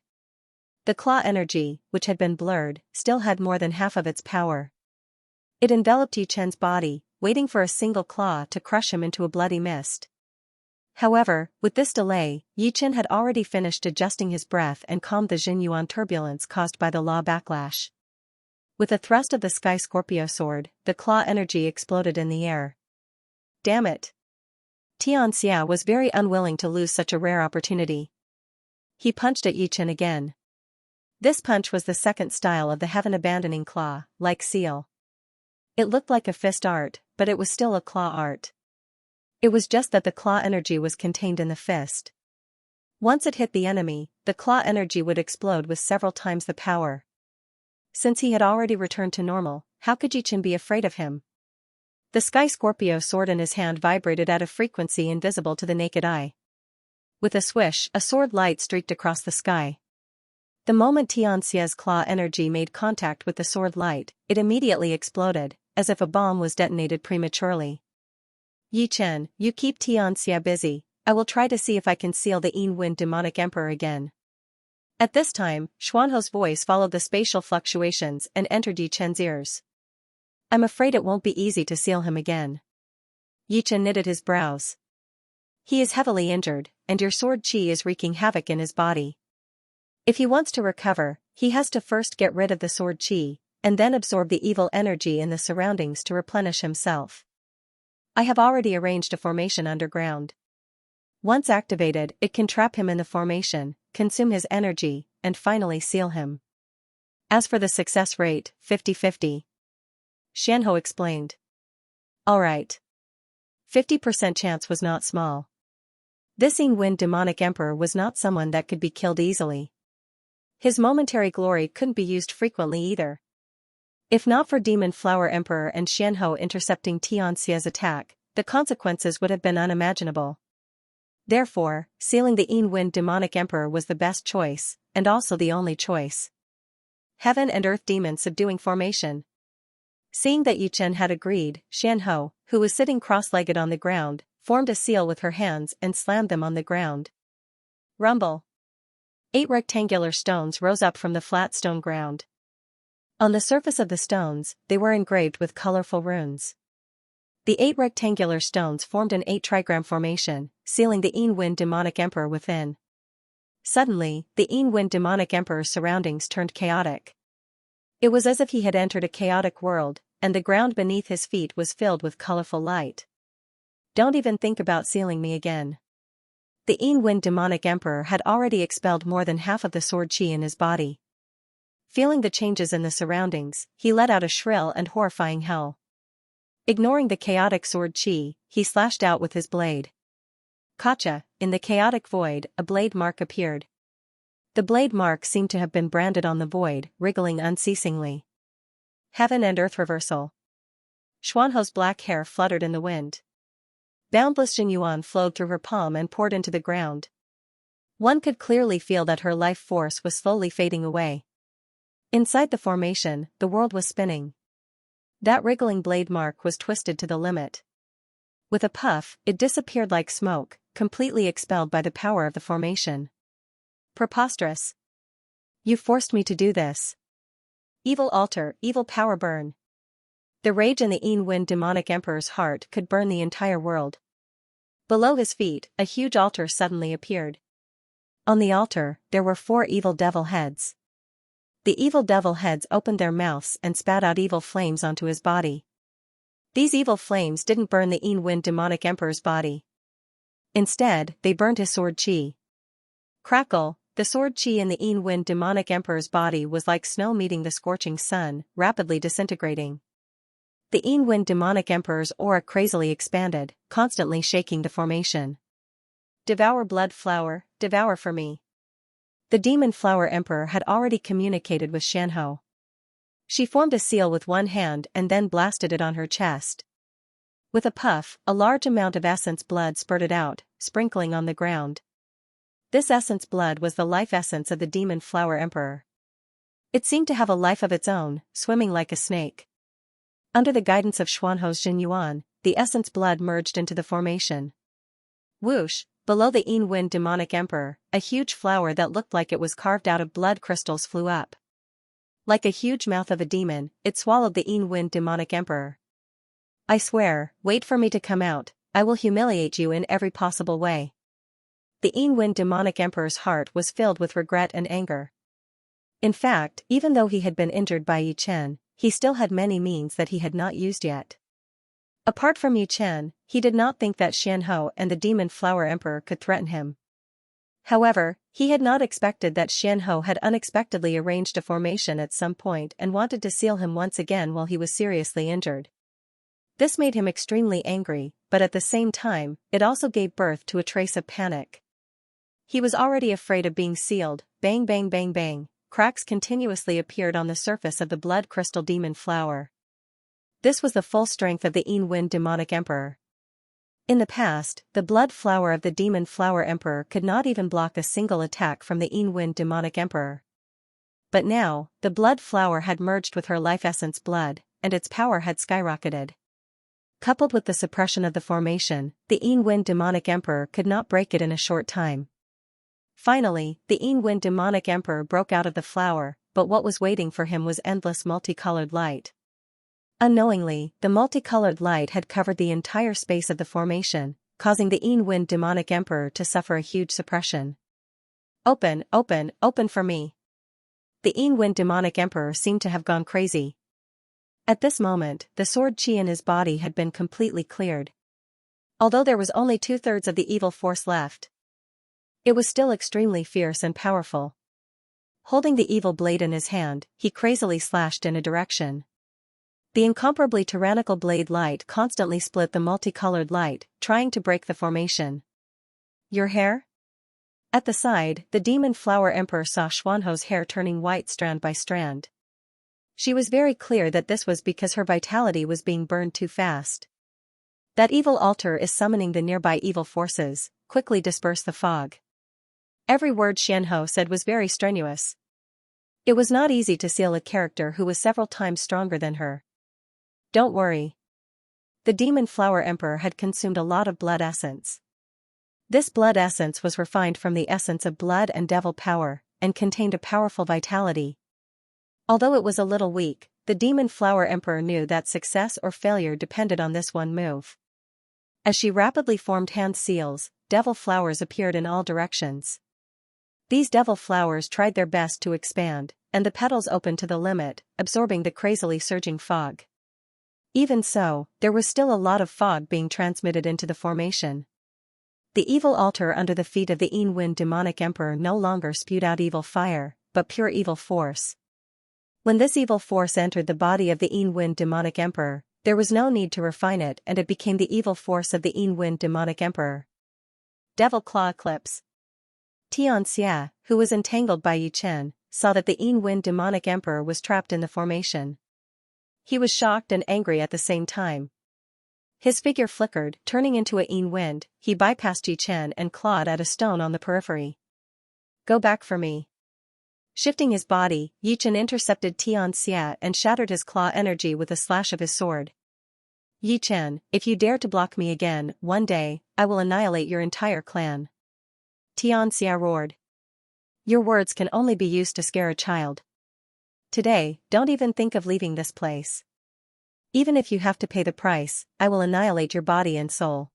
The claw energy, which had been blurred, still had more than half of its power. It enveloped Yi Chen's body, waiting for a single claw to crush him into a bloody mist. However, with this delay, Yi Chen had already finished adjusting his breath and calmed the Jin Yuan turbulence caused by the law backlash. With a thrust of the Sky Scorpio sword, the claw energy exploded in the air. Damn it! Xianxia was very unwilling to lose such a rare opportunity. He punched at Yi Chen again. This punch was the second style of the heaven-abandoning claw, like seal. It looked like a fist art, but it was still a claw art. It was just that the claw energy was contained in the fist. Once it hit the enemy, the claw energy would explode with several times the power. Since he had already returned to normal, how could Yi Chen be afraid of him? The Sky Scorpio sword in his hand vibrated at a frequency invisible to the naked eye. With a swish, a sword light streaked across the sky. The moment Xianxia's claw energy made contact with the sword light, it immediately exploded, as if a bomb was detonated prematurely. Yi Chen, you keep Xianxia busy, I will try to see if I can seal the Yin Wind demonic emperor again. At this time, Xuanho's voice followed the spatial fluctuations and entered Yi Chen's ears. I'm afraid it won't be easy to seal him again. Yi Chen knitted his brows. He is heavily injured, and your sword chi is wreaking havoc in his body. If he wants to recover, he has to first get rid of the sword chi, and then absorb the evil energy in the surroundings to replenish himself. I have already arranged a formation underground. Once activated, it can trap him in the formation, consume his energy, and finally seal him. As for the success rate, 50-50. Xianho explained. Alright. 50% chance was not small. This Yin Wind demonic emperor was not someone that could be killed easily. His momentary glory couldn't be used frequently either. If not for Demon Flower Emperor and Xianho intercepting Xianxia's attack, the consequences would have been unimaginable. Therefore, sealing the Yin Wind demonic emperor was the best choice, and also the only choice. Heaven and Earth demon subduing formation. Seeing that Yi Chen had agreed, Xianho, who was sitting cross-legged on the ground, formed a seal with her hands and slammed them on the ground. Rumble. 8 rectangular stones rose up from the flat stone ground. On the surface of the stones, they were engraved with colorful runes. The 8 rectangular stones formed an 8 trigram formation, sealing the Yin Wind demonic emperor within. Suddenly, the Yin Wind demonic emperor's surroundings turned chaotic. It was as if he had entered a chaotic world, and the ground beneath his feet was filled with colorful light. Don't even think about sealing me again. The Yin Wind demonic emperor had already expelled more than half of the sword chi in his body. Feeling the changes in the surroundings, he let out a shrill and horrifying howl. Ignoring the chaotic sword chi, he slashed out with his blade. Kacha, in the chaotic void, a blade mark appeared. The blade mark seemed to have been branded on the void, wriggling unceasingly. Heaven and Earth reversal. Xuanho's black hair fluttered in the wind. Boundless Jin Yuan flowed through her palm and poured into the ground. One could clearly feel that her life force was slowly fading away. Inside the formation, the world was spinning. That wriggling blade mark was twisted to the limit. With a puff, it disappeared like smoke, completely expelled by the power of the formation. Preposterous. You forced me to do this. Evil altar, evil power burn. The rage in the Wind demonic emperor's heart could burn the entire world. Below his feet, a huge altar suddenly appeared. On the altar, there were 4 evil devil heads. The evil devil heads opened their mouths and spat out evil flames onto his body. These evil flames didn't burn the Wind demonic emperor's body. Instead, they burned his sword chi. Crackle, the sword chi in the Wind demonic emperor's body was like snow meeting the scorching sun, rapidly disintegrating. The Wind demonic emperor's aura crazily expanded, constantly shaking the formation. Devour blood flower, devour for me. The demon flower emperor had already communicated with Xianxia. She formed a seal with one hand and then blasted it on her chest. With a puff, a large amount of essence blood spurted out, sprinkling on the ground. This essence blood was the life essence of the demon flower emperor. It seemed to have a life of its own, swimming like a snake. Under the guidance of Xuanho's Jinyuan, the essence blood merged into the formation. Whoosh, below the Wind demonic emperor, a huge flower that looked like it was carved out of blood crystals flew up. Like a huge mouth of a demon, it swallowed the Wind demonic emperor. I swear, wait for me to come out, I will humiliate you in every possible way. The Wind demonic emperor's heart was filled with regret and anger. In fact, even though he had been injured by Yi Chen, he still had many means that he had not used yet. Apart from Yi Chen, he did not think that Xianxia and the demon flower emperor could threaten him. However, he had not expected that Xianxia had unexpectedly arranged a formation at some point and wanted to seal him once again while he was seriously injured. This made him extremely angry, but at the same time, it also gave birth to a trace of panic. He was already afraid of being sealed. Bang bang bang bang, cracks continuously appeared on the surface of the blood crystal demon flower. This was the full strength of the Wind demonic emperor. In the past, the blood flower of the demon flower emperor could not even block a single attack from the Wind demonic emperor. But now, the blood flower had merged with her life essence blood, and its power had skyrocketed. Coupled with the suppression of the formation, the Wind demonic emperor could not break it in a short time. Finally, the Wind demonic emperor broke out of the flower, but what was waiting for him was endless multicolored light. Unknowingly, the multicolored light had covered the entire space of the formation, causing the Wind demonic emperor to suffer a huge suppression. Open, open, open for me. The Wind demonic emperor seemed to have gone crazy. At this moment, the sword chi in his body had been completely cleared. Although there was only 2/3 of the evil force left, it was still extremely fierce and powerful. Holding the evil blade in his hand, he crazily slashed in a direction. The incomparably tyrannical blade light constantly split the multicolored light, trying to break the formation. Your hair? At the side, the demon flower emperor saw Xuanho's hair turning white strand by strand. She was very clear that this was because her vitality was being burned too fast. That evil altar is summoning the nearby evil forces, quickly disperse the fog. Every word Xianxia said was very strenuous. It was not easy to seal a character who was several times stronger than her. Don't worry. The demon flower emperor had consumed a lot of blood essence. This blood essence was refined from the essence of blood and devil power, and contained a powerful vitality. Although it was a little weak, the demon flower emperor knew that success or failure depended on this one move. As she rapidly formed hand seals, devil flowers appeared in all directions. These devil flowers tried their best to expand, and the petals opened to the limit, absorbing the crazily surging fog. Even so, there was still a lot of fog being transmitted into the formation. The evil altar under the feet of the Wind demonic emperor no longer spewed out evil fire, but pure evil force. When this evil force entered the body of the Wind demonic emperor, there was no need to refine it and it became the evil force of the Wind demonic emperor. Devil Claw Eclipse. Xianxia, who was entangled by Yi Chen, saw that the Wind demonic emperor was trapped in the formation. He was shocked and angry at the same time. His figure flickered, turning into a wind. He bypassed Yi Chen and clawed at a stone on the periphery. Go back for me. Shifting his body, Yi Chen intercepted Xianxia and shattered his claw energy with a slash of his sword. Yi Chen, if you dare to block me again, one day, I will annihilate your entire clan. Xianxia roared. Your words can only be used to scare a child. Today, don't even think of leaving this place. Even if you have to pay the price, I will annihilate your body and soul.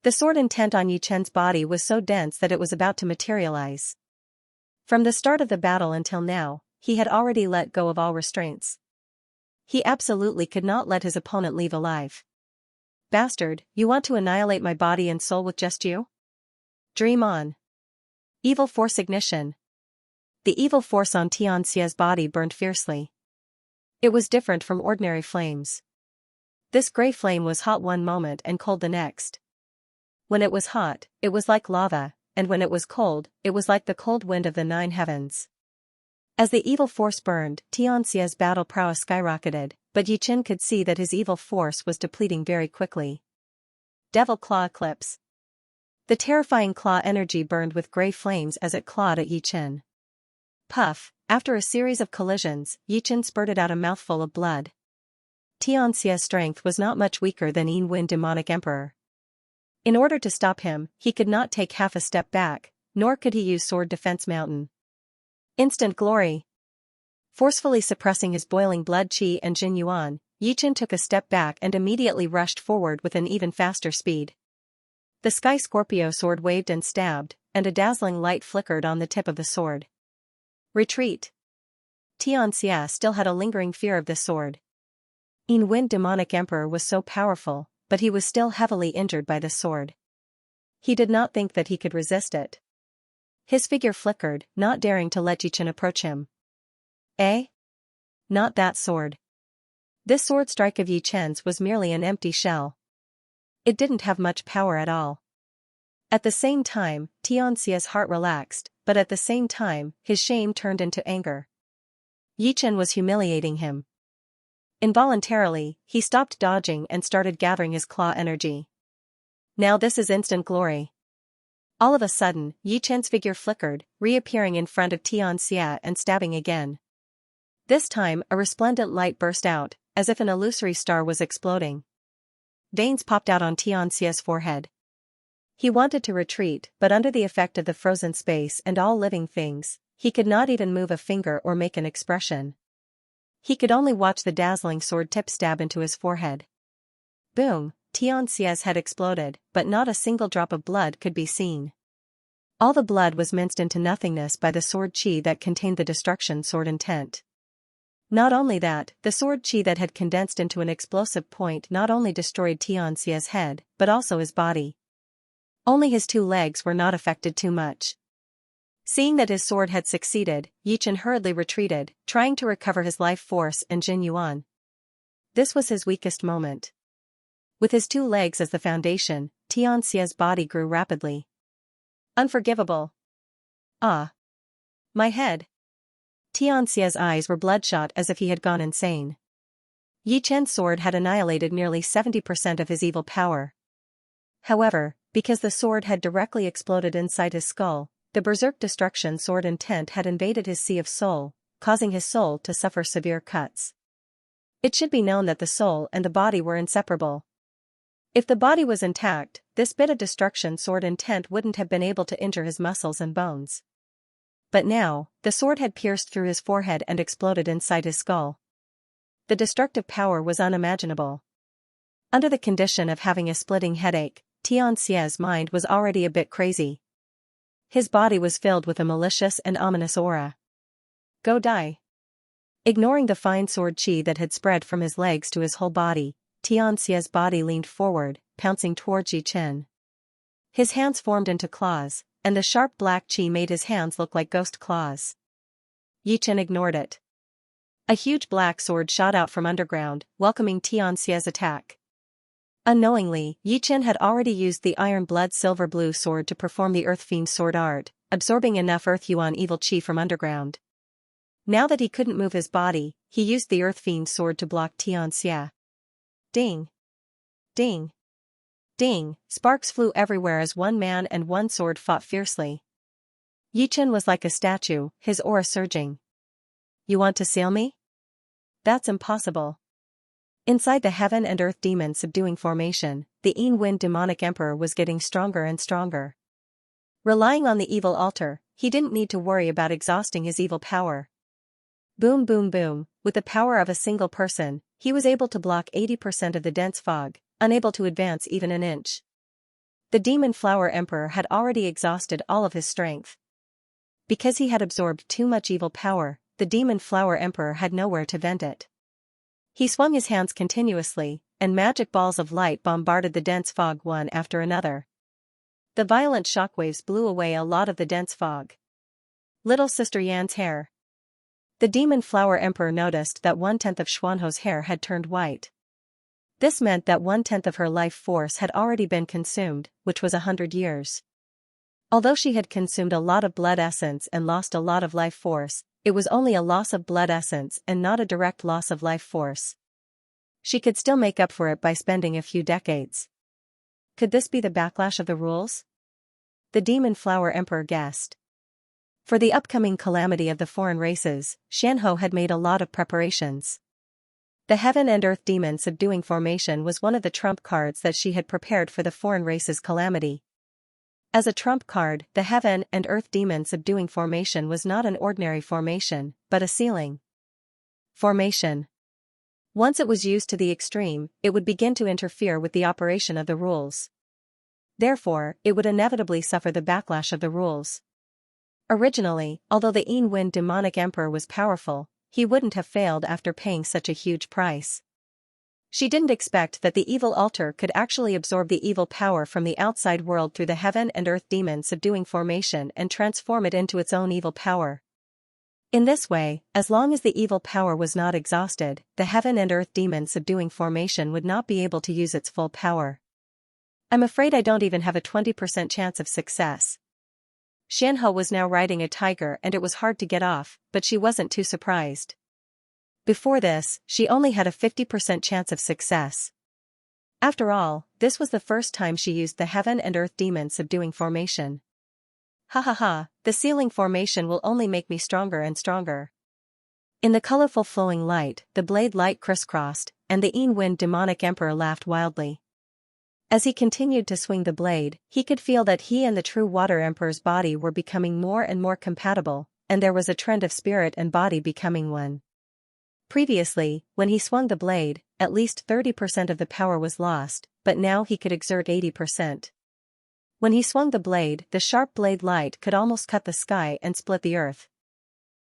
The sword intent on Yi Chen's body was so dense that it was about to materialize. From the start of the battle until now, he had already let go of all restraints. He absolutely could not let his opponent leave alive. Bastard, you want to annihilate my body and soul with just you? Dream on. Evil force ignition. The evil force on Xianxia's body burned fiercely. It was different from ordinary flames. This gray flame was hot one moment and cold the next. When it was hot, it was like lava, and when it was cold, it was like the cold wind of the nine heavens. As the evil force burned, Xianxia's battle prowess skyrocketed, but Yi Chen could see that his evil force was depleting very quickly. Devil Claw Eclipse. The terrifying claw energy burned with gray flames as it clawed at Yi Chen. Puff, after a series of collisions, Yi Chen spurted out a mouthful of blood. Xianxia's strength was not much weaker than Yin Wen Demonic Emperor. In order to stop him, he could not take half a step back, nor could he use Sword Defense Mountain. Instant glory. Forcefully suppressing his boiling blood qi and Jin Yuan, Yi Chen took a step back and immediately rushed forward with an even faster speed. The Sky Scorpio sword waved and stabbed, and a dazzling light flickered on the tip of the sword. Retreat. Xianxia still had a lingering fear of this sword. Yin Wen Demonic Emperor was so powerful, but he was still heavily injured by the sword. He did not think that he could resist it. His figure flickered, not daring to let Yi Chen approach him. Eh? Not that sword. This sword strike of Yi Chen's was merely an empty shell. It didn't have much power at all. At the same time, Xianxia's heart relaxed, but at the same time, his shame turned into anger. Yi Chen was humiliating him. Involuntarily, he stopped dodging and started gathering his claw energy. Now this is instant glory. All of a sudden, Yi Chen's figure flickered, reappearing in front of Xianxia and stabbing again. This time, a resplendent light burst out, as if an illusory star was exploding. Veins popped out on Xianxia's forehead. He wanted to retreat, but under the effect of the frozen space and all living things, he could not even move a finger or make an expression. He could only watch the dazzling sword tip stab into his forehead. Boom, Xianxia's head exploded, but not a single drop of blood could be seen. All the blood was minced into nothingness by the sword qi that contained the destruction sword intent. Not only that, the sword qi that had condensed into an explosive point not only destroyed Xianxia's head, but also his body. Only his two legs were not affected too much. Seeing that his sword had succeeded, Yi Chen hurriedly retreated, trying to recover his life force and Jin Yuan. This was his weakest moment. With his two legs as the foundation, Xianxia's body grew rapidly. Unforgivable. Ah. My head. Xianxia's eyes were bloodshot as if he had gone insane. Yi Chen's sword had annihilated nearly 70% of his evil power. However, because the sword had directly exploded inside his skull, the berserk destruction sword intent had invaded his sea of soul, causing his soul to suffer severe cuts. It should be known that the soul and the body were inseparable. If the body was intact, this bit of destruction sword intent wouldn't have been able to injure his muscles and bones. But now, the sword had pierced through his forehead and exploded inside his skull. The destructive power was unimaginable. Under the condition of having a splitting headache, Xianxia's mind was already a bit crazy. His body was filled with a malicious and ominous aura. Go die. Ignoring the fine sword qi that had spread from his legs to his whole body, Xianxia's body leaned forward, pouncing towards Yi Chen. His hands formed into claws, and the sharp black qi made his hands look like ghost claws. Yi Chen ignored it. A huge black sword shot out from underground, welcoming Xianxia's attack. Unknowingly, Yi Chen had already used the iron blood silver blue sword to perform the Earth Fiend sword art, absorbing enough Earth Yuan evil qi from underground. Now that he couldn't move his body, he used the Earth Fiend sword to block Xianxia. Ding! Ding! Ding! Sparks flew everywhere as one man and one sword fought fiercely. Yi Chen was like a statue, his aura surging. You want to sail me? That's impossible. Inside the heaven and earth demon subduing formation, the Yin Wind demonic emperor was getting stronger and stronger. Relying on the evil altar, he didn't need to worry about exhausting his evil power. Boom boom boom, with the power of a single person, he was able to block 80% of the dense fog, unable to advance even an inch. The demon flower emperor had already exhausted all of his strength. Because he had absorbed too much evil power, the demon flower emperor had nowhere to vent it. He swung his hands continuously, and magic balls of light bombarded the dense fog one after another. The violent shockwaves blew away a lot of the dense fog. Little Sister Yan's hair. The demon flower emperor noticed that 1/10 of Xuanho's hair had turned white. This meant that 1/10 of her life force had already been consumed, which was 100 years. Although she had consumed a lot of blood essence and lost a lot of life force, it was only a loss of blood essence and not a direct loss of life force. She could still make up for it by spending a few decades. Could this be the backlash of the rules? The demon flower emperor guessed. For the upcoming calamity of the foreign races, Xianxia had made a lot of preparations. The heaven and earth demon subduing formation was one of the trump cards that she had prepared for the foreign races calamity. As a trump card, the heaven and earth demon subduing formation was not an ordinary formation, but a sealing formation. Once it was used to the extreme, it would begin to interfere with the operation of the rules. Therefore, it would inevitably suffer the backlash of the rules. Originally, although the Yin Wind demonic emperor was powerful, he wouldn't have failed after paying such a huge price. She didn't expect that the evil altar could actually absorb the evil power from the outside world through the heaven and earth demon subduing formation and transform it into its own evil power. In this way, as long as the evil power was not exhausted, the heaven and earth demon subduing formation would not be able to use its full power. I'm afraid I don't even have a 20% chance of success. Xianxia was now riding a tiger and it was hard to get off, but she wasn't too surprised. Before this, she only had a 50% chance of success. After all, this was the first time she used the heaven and earth demon subduing formation. Ha ha ha, the sealing formation will only make me stronger and stronger. In the colorful flowing light, the blade light crisscrossed, and the Yin Wind demonic emperor laughed wildly. As he continued to swing the blade, he could feel that he and the true water emperor's body were becoming more and more compatible, and there was a trend of spirit and body becoming one. Previously, when he swung the blade, at least 30% of the power was lost, but now he could exert 80%. When he swung the blade, the sharp blade light could almost cut the sky and split the earth.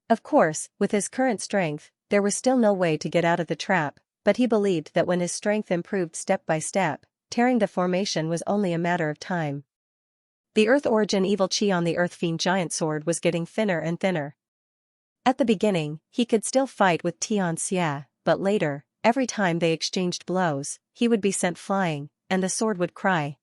Of course, with his current strength, there was still no way to get out of the trap, but he believed that when his strength improved step by step, tearing the formation was only a matter of time. The Earth Origin Evil Chi on the Earth Fiend Giant Sword was getting thinner and thinner. At the beginning, he could still fight with Xianxia, but later, every time they exchanged blows, he would be sent flying, and the sword would cry.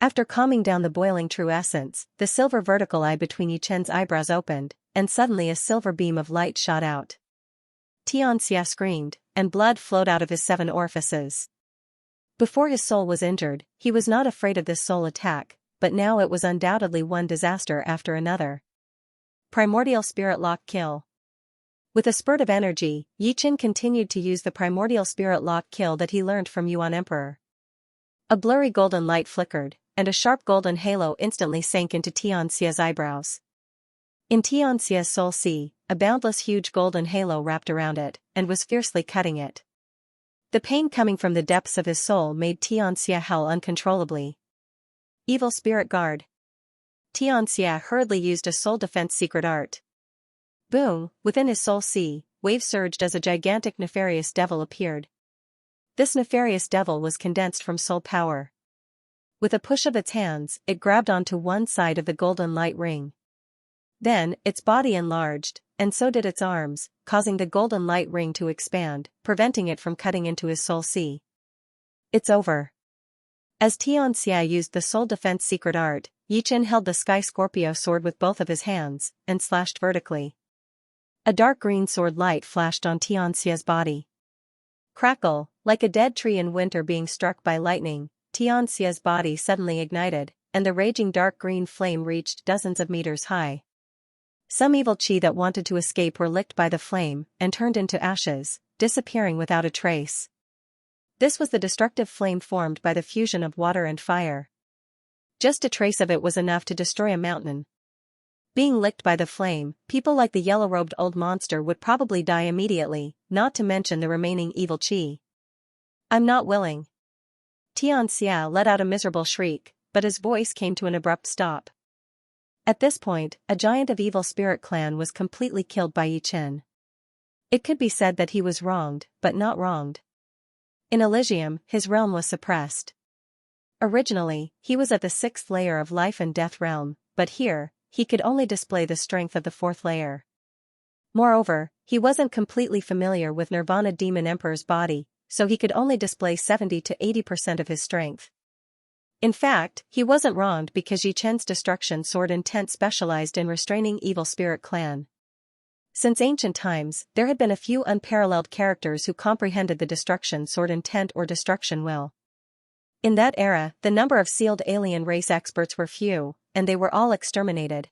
After calming down the boiling true essence, the silver vertical eye between Yichen's eyebrows opened, and suddenly a silver beam of light shot out. Xianxia screamed, and blood flowed out of his 7 orifices. Before his soul was injured, he was not afraid of this soul attack, but now it was undoubtedly one disaster after another. Primordial Spirit Lock Kill. With a spurt of energy, Yichen continued to use the Primordial Spirit Lock Kill that he learned from Yuan Emperor. A blurry golden light flickered, and a sharp golden halo instantly sank into Xianxia's eyebrows. In Xianxia's soul sea, a boundless huge golden halo wrapped around it, and was fiercely cutting it. The pain coming from the depths of his soul made Xianxia howl uncontrollably. Evil Spirit Guard. Xianxia hurriedly used a soul defense secret art. Boom, within his soul sea, waves surged as a gigantic nefarious devil appeared. This nefarious devil was condensed from soul power. With a push of its hands, it grabbed onto one side of the golden light ring. Then, its body enlarged, and so did its arms, causing the golden light ring to expand, preventing it from cutting into his soul sea. It's over. As Xianxia used the soul defense secret art, Yichen held the Sky Scorpio sword with both of his hands, and slashed vertically. A dark green sword light flashed on Xianxia's body. Crackle, like a dead tree in winter being struck by lightning, Xianxia's body suddenly ignited, and the raging dark green flame reached dozens of meters high. Some evil chi that wanted to escape were licked by the flame, and turned into ashes, disappearing without a trace. This was the destructive flame formed by the fusion of water and fire. Just a trace of it was enough to destroy a mountain. Being licked by the flame, people like the yellow-robed old monster would probably die immediately, not to mention the remaining evil chi. I'm not willing. Xianxia let out a miserable shriek, but his voice came to an abrupt stop. At this point, a giant of evil spirit clan was completely killed by Yichen. It could be said that he was wronged, but not wronged. In Elysium, his realm was suppressed. Originally, he was at the 6th layer of life and death realm, but here, he could only display the strength of the 4th layer. Moreover, he wasn't completely familiar with Nirvana Demon Emperor's body, so he could only display 70 to 80% of his strength. In fact, he wasn't wronged because Yichen's destruction sword intent specialized in restraining evil spirit clan. Since ancient times, there had been a few unparalleled characters who comprehended the destruction sword intent or destruction will. In that era, the number of sealed alien race experts were few, and they were all exterminated.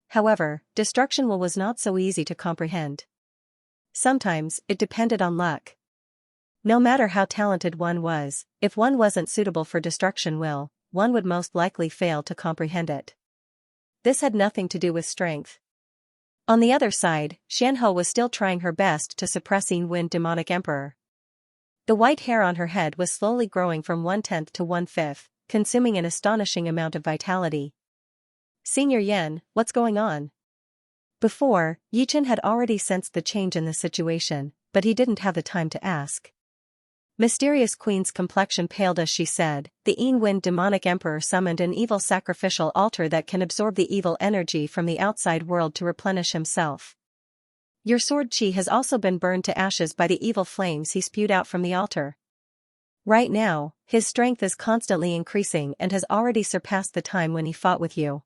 However, destruction will was not so easy to comprehend. Sometimes, it depended on luck. No matter how talented one was, if one wasn't suitable for destruction will, one would most likely fail to comprehend it. This had nothing to do with strength. On the other side, Xianhou was still trying her best to suppress Wind Demonic Emperor. The white hair on her head was slowly growing from 1/10 to 1/5, consuming an astonishing amount of vitality. Senior Yen, what's going on? Before, Yichen had already sensed the change in the situation, but he didn't have the time to ask. Mysterious Queen's complexion paled as she said, the Wind Demonic Emperor summoned an evil sacrificial altar that can absorb the evil energy from the outside world to replenish himself. Your sword chi has also been burned to ashes by the evil flames he spewed out from the altar. Right now, his strength is constantly increasing and has already surpassed the time when he fought with you.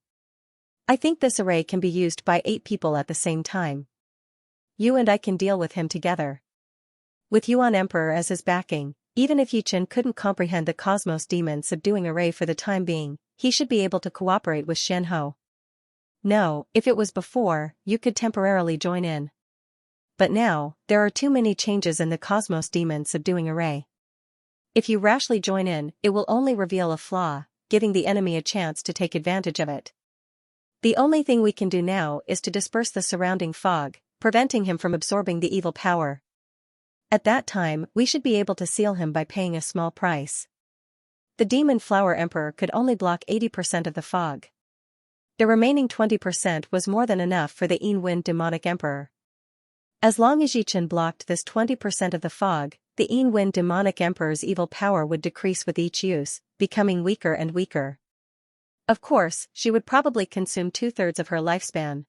I think this array can be used by 8 people at the same time. You and I can deal with him together. With Yuan Emperor as his backing, even if Yichen couldn't comprehend the Cosmos Demon subduing array for the time being, he should be able to cooperate with Xianhou. No, if it was before, you could temporarily join in. But now, there are too many changes in the Cosmos Demon subduing array. If you rashly join in, it will only reveal a flaw, giving the enemy a chance to take advantage of it. The only thing we can do now is to disperse the surrounding fog, preventing him from absorbing the evil power. At that time, we should be able to seal him by paying a small price. The Demon Flower Emperor could only block 80% of the fog. The remaining 20% was more than enough for the Wind Demonic Emperor. As long as Yichen blocked this 20% of the fog, the Wind Demonic Emperor's evil power would decrease with each use, becoming weaker and weaker. Of course, she would probably consume 2/3 of her lifespan.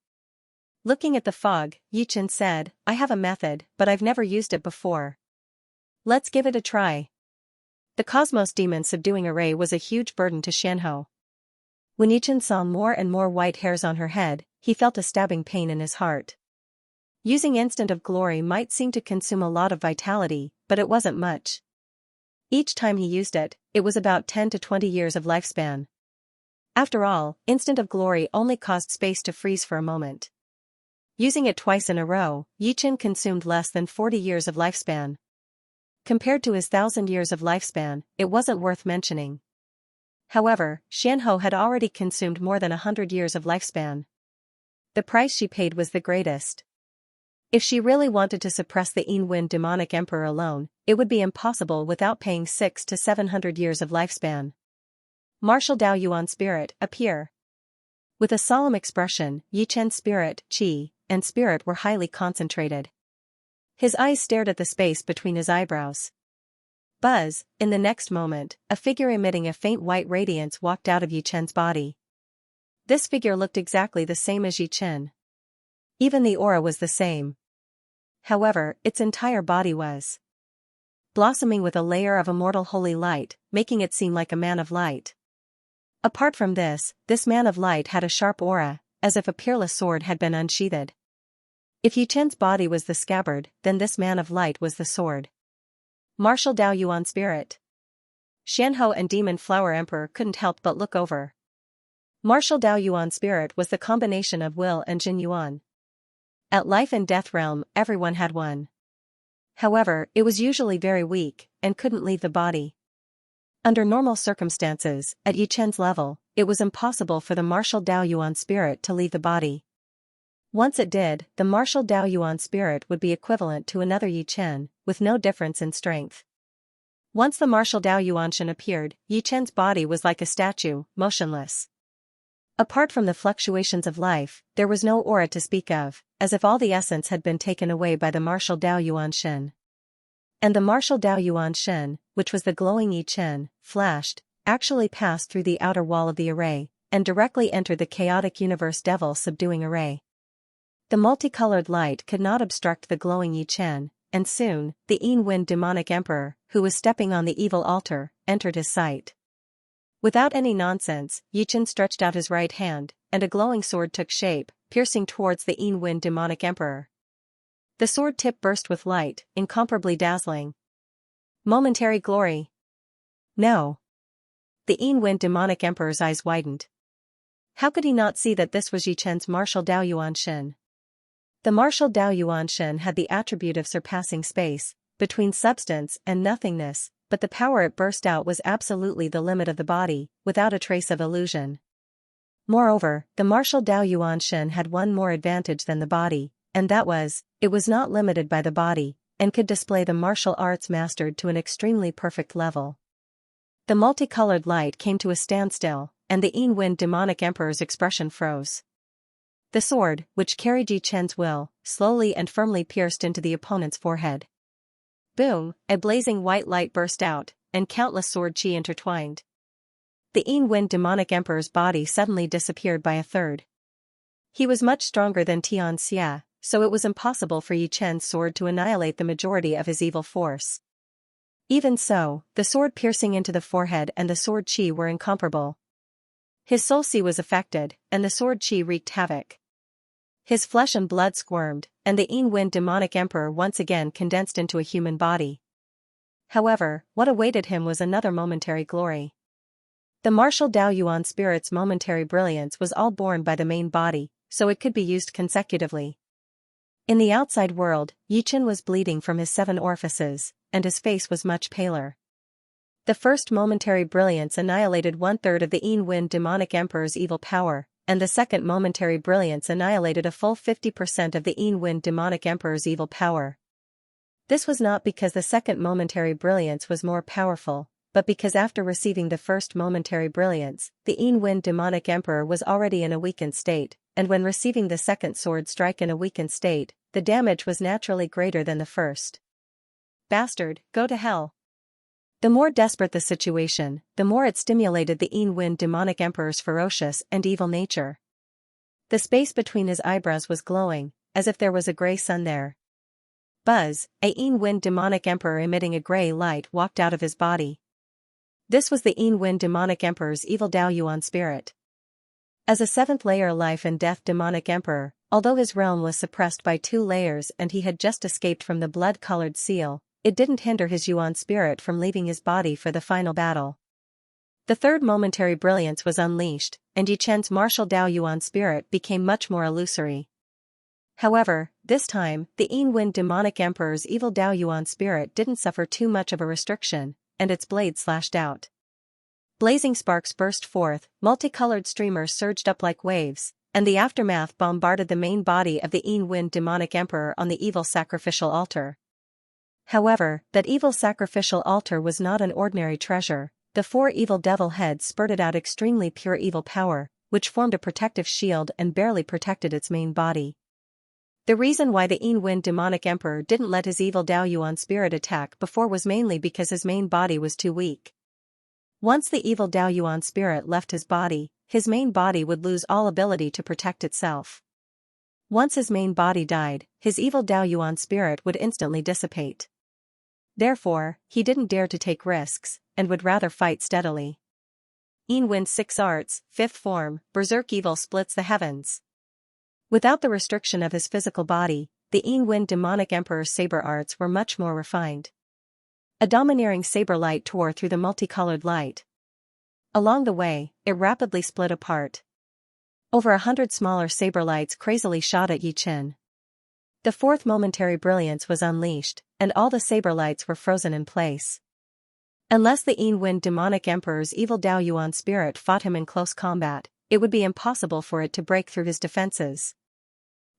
Looking at the fog, Yichen said, I have a method, but I've never used it before. Let's give it a try. The Cosmos Demon subduing array was a huge burden to Xianhou. When Yichen saw more and more white hairs on her head, he felt a stabbing pain in his heart. Using Instant of Glory might seem to consume a lot of vitality, but it wasn't much. Each time he used it, it was about 10 to 20 years of lifespan. After all, Instant of Glory only caused space to freeze for a moment. Using it twice in a row, Yichen consumed less than 40 years of lifespan. Compared to his 1,000 years of lifespan, it wasn't worth mentioning. However, Xianhou had already consumed more than 100 years of lifespan. The price she paid was the greatest. If she really wanted to suppress the Wind Demonic Emperor alone, it would be impossible without paying 600 to 700 years of lifespan. Martial Dao Yuan Spirit, appear. With a solemn expression, Yichen's spirit, qi, and spirit were highly concentrated. His eyes stared at the space between his eyebrows. Buzz, in the next moment, a figure emitting a faint white radiance walked out of Yichen's body. This figure looked exactly the same as Yichen. Even the aura was the same. However, its entire body was blossoming with a layer of immortal holy light, making it seem like a man of light. Apart from this man of light had a sharp aura, as if a peerless sword had been unsheathed. If Yichen's body was the scabbard, then this man of light was the sword. Martial Dao Yuan Spirit. Xianhou and Demon Flower Emperor couldn't help but look over. Martial Dao Yuan Spirit was the combination of will and Jin Yuan. At life and death realm, everyone had one. However, it was usually very weak, and couldn't leave the body. Under normal circumstances, at Yi Chen's level, it was impossible for the martial Daoyuan spirit to leave the body. Once it did, the martial Daoyuan spirit would be equivalent to another Yi Chen, with no difference in strength. Once the martial Daoyuan Shen appeared, Yi Chen's body was like a statue, motionless. Apart from the fluctuations of life, there was no aura to speak of, as if all the essence had been taken away by the martial Daoyuan Shen. And the martial Daoyuan Shen, which was the glowing Yi Chen, flashed, actually passed through the outer wall of the array, and directly entered the chaotic universe devil subduing array. The multicolored light could not obstruct the glowing Yi Chen, and soon, the Yin Wind demonic emperor, who was stepping on the evil altar, entered his sight. Without any nonsense, Yi Chen stretched out his right hand, and a glowing sword took shape, piercing towards the Yin Wind demonic emperor. The sword tip burst with light, incomparably dazzling. Momentary glory. No. The Yin Wind demonic emperor's eyes widened. How could he not see that this was Yi Chen's martial Daoyuan Shen? The martial Daoyuan Shen had the attribute of surpassing space, between substance and nothingness, but the power it burst out was absolutely the limit of the body, without a trace of illusion. Moreover, the martial Daoyuan Shen had one more advantage than the body, and that was, it was not limited by the body, and could display the martial arts mastered to an extremely perfect level. The multicolored light came to a standstill, and the Yin Wind demonic emperor's expression froze. The sword, which carried Yi Chen's will, slowly and firmly pierced into the opponent's forehead. Boom, a blazing white light burst out, and countless sword chi intertwined. The Yin Wind demonic emperor's body suddenly disappeared by a third. He was much stronger than Xianxia, so it was impossible for Yi Chen's sword to annihilate the majority of his evil force. Even so, the sword piercing into the forehead and the sword chi were incomparable. His soul chi was affected, and the sword chi wreaked havoc. His flesh and blood squirmed, and the Yin Wind demonic emperor once again condensed into a human body. However, what awaited him was another momentary glory. The martial Daoyuan spirit's momentary brilliance was all borne by the main body, so it could be used consecutively. In the outside world, Yi Chen was bleeding from his 7 orifices, and his face was much paler. The first momentary brilliance annihilated 1/3 of the Yin Wind demonic emperor's evil power, and the second momentary brilliance annihilated a full 50% of the Yin Wind demonic emperor's evil power. This was not because the second momentary brilliance was more powerful, but because after receiving the first momentary brilliance, the Yin Wind demonic emperor was already in a weakened state, and when receiving the second sword strike in a weakened state, the damage was naturally greater than the first. Bastard, go to hell. The more desperate the situation, the more it stimulated the Yin Wind demonic emperor's ferocious and evil nature. The space between his eyebrows was glowing, as if there was a gray sun there. Buzz, a Yin Wind demonic emperor emitting a gray light walked out of his body. This was the Yin Wind demonic emperor's evil Daoyuan spirit. As a 7th layer life and death demonic emperor, although his realm was suppressed by 2 layers and he had just escaped from the blood-colored seal, it didn't hinder his Yuan spirit from leaving his body for the final battle. The third momentary brilliance was unleashed, and Yi Chen's martial Daoyuan spirit became much more illusory. However, this time, the Yin Wind demonic emperor's evil Daoyuan spirit didn't suffer too much of a restriction, and its blade slashed out. Blazing sparks burst forth, multicolored streamers surged up like waves, and the aftermath bombarded the main body of the Yin Wind demonic emperor on the evil sacrificial altar. However, that evil sacrificial altar was not an ordinary treasure. The 4 evil devil heads spurted out extremely pure evil power, which formed a protective shield and barely protected its main body. The reason why the Yin Wind demonic emperor didn't let his evil Daoyuan spirit attack before was mainly because his main body was too weak. Once the evil Daoyuan spirit left his main body would lose all ability to protect itself. Once his main body died, his evil Daoyuan spirit would instantly dissipate. Therefore, he didn't dare to take risks, and would rather fight steadily. Yin Wind 6 Arts, 5th form, Berserk Evil splits the heavens. Without the restriction of his physical body, the Yin Wind demonic emperor's saber arts were much more refined. A domineering saber light tore through the multicolored light. Along the way, it rapidly split apart. Over 100 smaller saber lights crazily shot at Yi Chen. The fourth momentary brilliance was unleashed, and all the saber lights were frozen in place. Unless the Yin-Wind demonic emperor's evil Dao Yuan spirit fought him in close combat, it would be impossible for it to break through his defenses.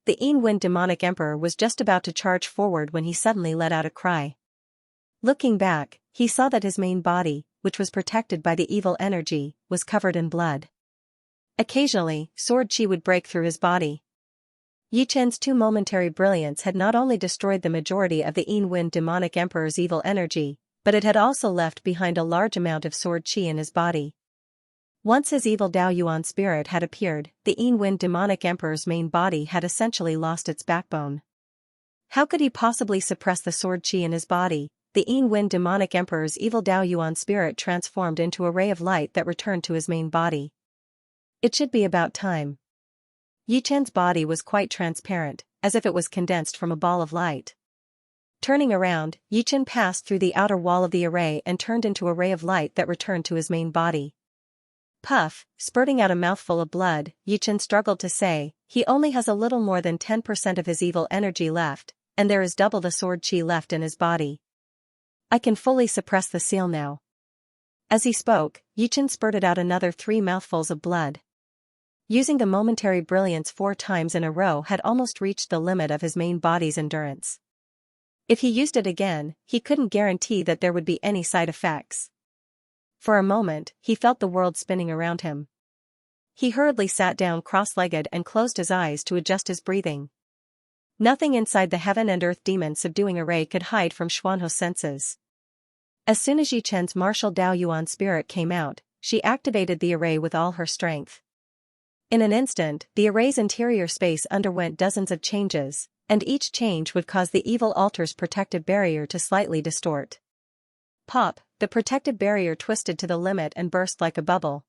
The Yin-Wind demonic emperor was just about to charge forward when he suddenly let out a cry. Looking back, he saw that his main body, which was protected by the evil energy, was covered in blood. Occasionally, sword chi would break through his body. Yi Chen's two momentary brilliance had not only destroyed the majority of the Yin-Wind demonic emperor's evil energy, but it had also left behind a large amount of sword chi in his body. Once his evil Dao Yuan spirit had appeared, the Yin-Wind demonic emperor's main body had essentially lost its backbone. How could he possibly suppress the sword chi in his body? The Yin-Wind demonic emperor's evil Dao Yuan spirit transformed into a ray of light that returned to his main body. It should be about time. Yi Chen's body was quite transparent, as if it was condensed from a ball of light. Turning around, Yi Chen passed through the outer wall of the array and turned into a ray of light that returned to his main body. Puff, spurting out a mouthful of blood, Yi Chen struggled to say, he only has a little more than 10% of his evil energy left, and there is double the sword chi left in his body. I can fully suppress the seal now. As he spoke, Yi Chen spurted out another 3 mouthfuls of blood. Using the momentary brilliance 4 times in a row had almost reached the limit of his main body's endurance. If he used it again, he couldn't guarantee that there would be any side effects. For a moment, he felt the world spinning around him. He hurriedly sat down cross-legged and closed his eyes to adjust his breathing. Nothing inside the heaven and earth demon subduing array could hide from Xuanho's senses. As soon as Yi Chen's martial Dao Yuan spirit came out, she activated the array with all her strength. In an instant, the array's interior space underwent dozens of changes, and each change would cause the evil altar's protective barrier to slightly distort. Pop, the protective barrier twisted to the limit and burst like a bubble.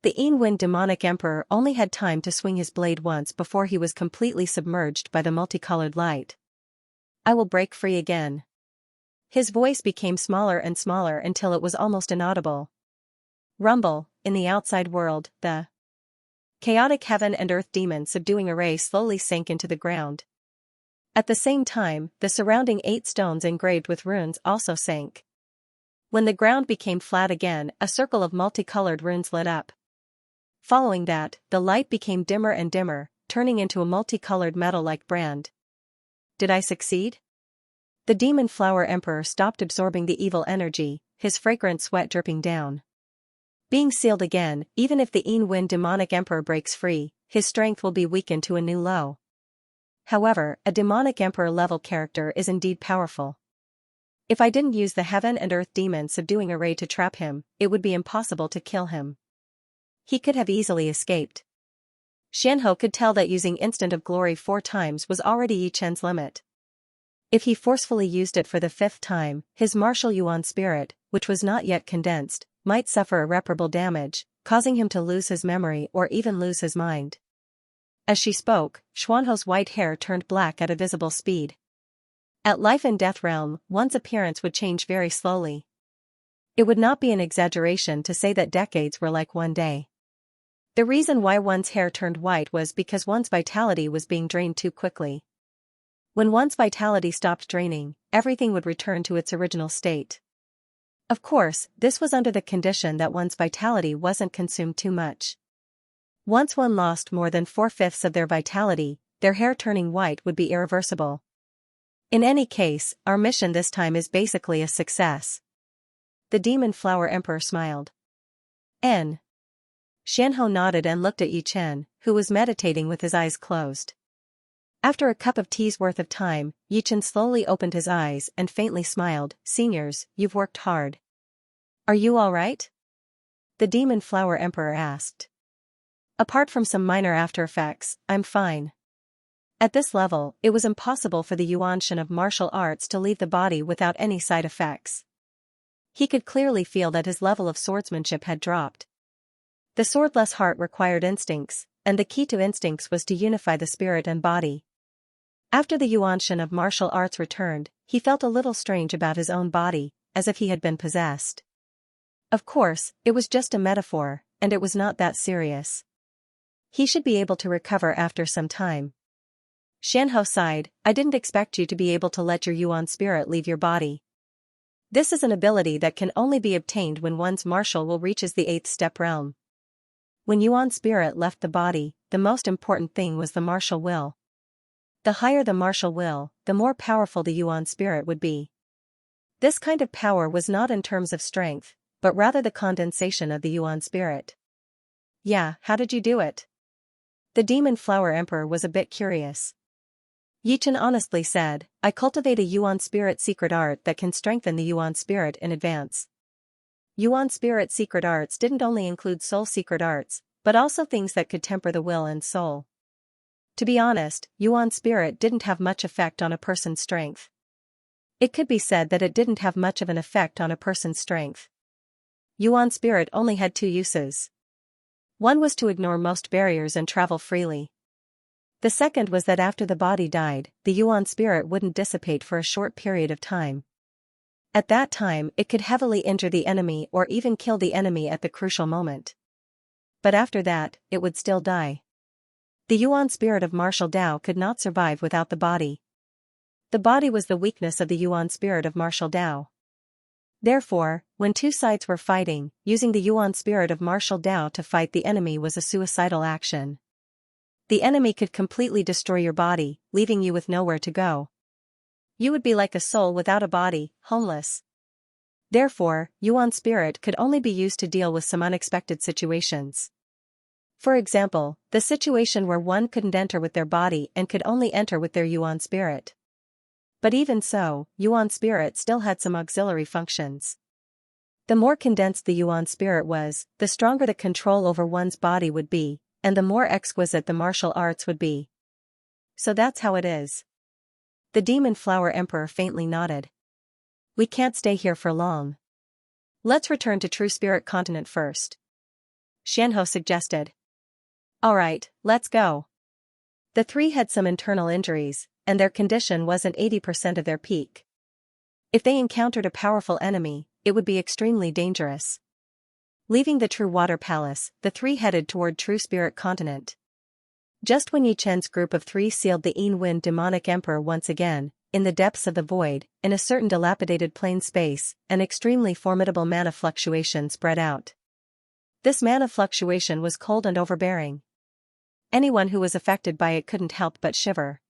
The Yin-Wind demonic emperor only had time to swing his blade once before he was completely submerged by the multicolored light. I will break free again. His voice became smaller and smaller until it was almost inaudible. Rumble, in the outside world, the chaotic heaven and earth demon subduing array slowly sank into the ground. At the same time, the surrounding 8 stones engraved with runes also sank. When the ground became flat again, a circle of multicolored runes lit up. Following that, the light became dimmer and dimmer, turning into a multicolored metal-like brand. Did I succeed? The Demon Flower Emperor stopped absorbing the evil energy, his fragrant sweat dripping down. Being sealed again, even if the Yin-Wind demonic emperor breaks free, his strength will be weakened to a new low. However, a demonic emperor-level character is indeed powerful. If I didn't use the heaven and earth demon subduing array to trap him, it would be impossible to kill him. He could have easily escaped. Xianxia could tell that using Instant of Glory 4 times was already Yi Chen's limit. If he forcefully used it for the 5th time, his martial Yuan spirit, which was not yet condensed, might suffer irreparable damage, causing him to lose his memory or even lose his mind. As she spoke, Xuanho's white hair turned black at a visible speed. At Life and Death realm, one's appearance would change very slowly. It would not be an exaggeration to say that decades were like one day. The reason why one's hair turned white was because one's vitality was being drained too quickly. When one's vitality stopped draining, everything would return to its original state. Of course, this was under the condition that one's vitality wasn't consumed too much. Once one lost more than 4/5 of their vitality, their hair turning white would be irreversible. In any case, our mission this time is basically a success. The Demon Flower Emperor smiled. N. Xianxia nodded and looked at Yi Chen, who was meditating with his eyes closed. After a cup of tea's worth of time, Yi Chen slowly opened his eyes and faintly smiled. Seniors, you've worked hard. Are you all right? The Demon Flower Emperor asked. Apart from some minor after effects, I'm fine. At this level, it was impossible for the Yuanshan of martial arts to leave the body without any side effects. He could clearly feel that his level of swordsmanship had dropped. The swordless heart required instincts, and the key to instincts was to unify the spirit and body. After the Yuanshan of martial arts returned, he felt a little strange about his own body, as if he had been possessed. Of course, it was just a metaphor, and it was not that serious. He should be able to recover after some time. Xianxia sighed, I didn't expect you to be able to let your Yuan spirit leave your body. This is an ability that can only be obtained when one's martial will reaches the 8th step realm. When Yuan spirit left the body, the most important thing was the martial will. The higher the martial will, the more powerful the Yuan spirit would be. This kind of power was not in terms of strength, but rather the condensation of the Yuan spirit. Yeah, how did you do it? The Demon Flower Emperor was a bit curious. Yichen honestly said, I cultivate a Yuan spirit secret art that can strengthen the Yuan spirit in advance. Yuan spirit secret arts didn't only include soul secret arts, but also things that could temper the will and soul. To be honest, Yuan spirit didn't have much effect on a person's strength. It could be said that it didn't have much of an effect on a person's strength. Yuan spirit only had two uses. One was to ignore most barriers and travel freely. The second was that after the body died, the Yuan spirit wouldn't dissipate for a short period of time. At that time, it could heavily injure the enemy or even kill the enemy at the crucial moment. But after that, it would still die. The Yuan spirit of martial Tao could not survive without the body. The body was the weakness of the Yuan spirit of martial Tao. Therefore, when two sides were fighting, using the Yuan spirit of martial Tao to fight the enemy was a suicidal action. The enemy could completely destroy your body, leaving you with nowhere to go. You would be like a soul without a body, homeless. Therefore, Yuan spirit could only be used to deal with some unexpected situations. For example, the situation where one couldn't enter with their body and could only enter with their Yuan spirit. But even so, Yuan spirit still had some auxiliary functions. The more condensed the Yuan spirit was, the stronger the control over one's body would be, and the more exquisite the martial arts would be. So that's how it is. The Demon Flower Emperor faintly nodded. We can't stay here for long. Let's return to True Spirit Continent first. Xianxia suggested. Alright, let's go. The three had some internal injuries, and their condition wasn't 80% of their peak. If they encountered a powerful enemy, it would be extremely dangerous. Leaving the True Water Palace, the three headed toward True Spirit Continent. Just when Yi Chen's group of three sealed the Yin-Wind demonic emperor once again, in the depths of the void, in a certain dilapidated plain space, an extremely formidable mana fluctuation spread out. This mana fluctuation was cold and overbearing. Anyone who was affected by it couldn't help but shiver.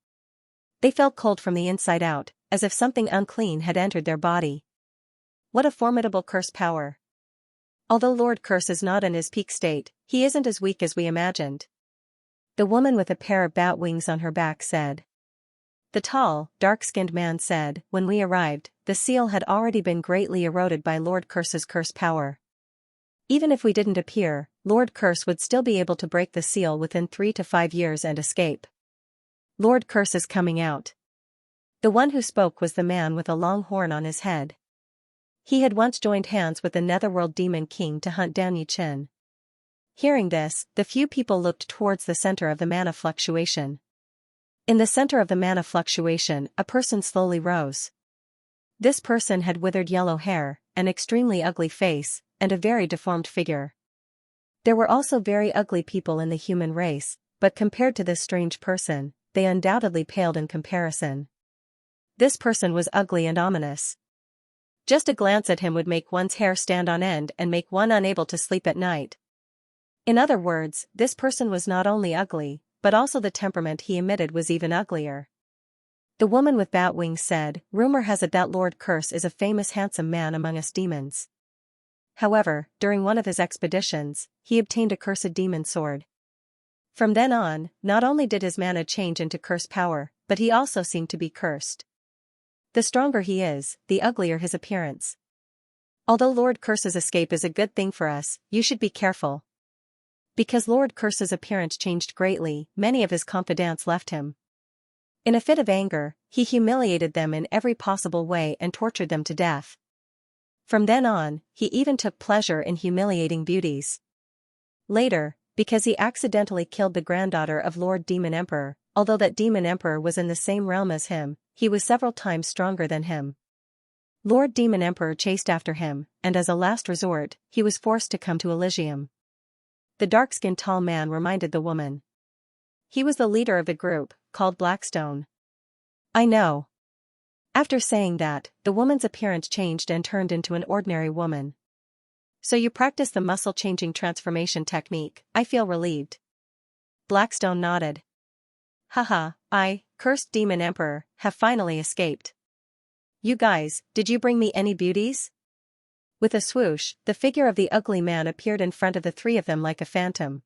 They felt cold from the inside out, as if something unclean had entered their body. What a formidable curse power. Although Lord Curse is not in his peak state, he isn't as weak as we imagined. The woman with a pair of bat wings on her back said. The tall, dark-skinned man said, when we arrived, the seal had already been greatly eroded by Lord Curse's curse power. Even if we didn't appear, Lord Curse would still be able to break the seal within 3 to 5 years and escape. Lord Curse is coming out. The one who spoke was the man with a long horn on his head. He had once joined hands with the Netherworld Demon King to hunt down Yi Chen. Hearing this, the few people looked towards the center of the mana fluctuation. In the center of the mana fluctuation, a person slowly rose. This person had withered yellow hair, an extremely ugly face, and a very deformed figure. There were also very ugly people in the human race, but compared to this strange person, they undoubtedly paled in comparison. This person was ugly and ominous. Just a glance at him would make one's hair stand on end and make one unable to sleep at night. In other words, this person was not only ugly, but also the temperament he emitted was even uglier. The woman with bat wings said, rumor has it that Lord Curse is a famous handsome man among us demons. However, during one of his expeditions, he obtained a cursed demon sword. From then on, not only did his mana change into curse power, but he also seemed to be cursed. The stronger he is, the uglier his appearance. Although Lord Curse's escape is a good thing for us, you should be careful. Because Lord Curse's appearance changed greatly, many of his confidants left him. In a fit of anger, he humiliated them in every possible way and tortured them to death. From then on, he even took pleasure in humiliating beauties. Later, because he accidentally killed the granddaughter of Lord Demon Emperor, although that Demon Emperor was in the same realm as him, he was several times stronger than him. Lord Demon Emperor chased after him, and as a last resort, he was forced to come to Elysium. The dark-skinned tall man reminded the woman. He was the leader of the group, called Blackstone. I know. After saying that, the woman's appearance changed and turned into an ordinary woman. So you practice the muscle-changing transformation technique, I feel relieved. Blackstone nodded. Haha, cursed demon emperor, have finally escaped. You guys, did you bring me any beauties? With a swoosh, the figure of the ugly man appeared in front of the three of them like a phantom.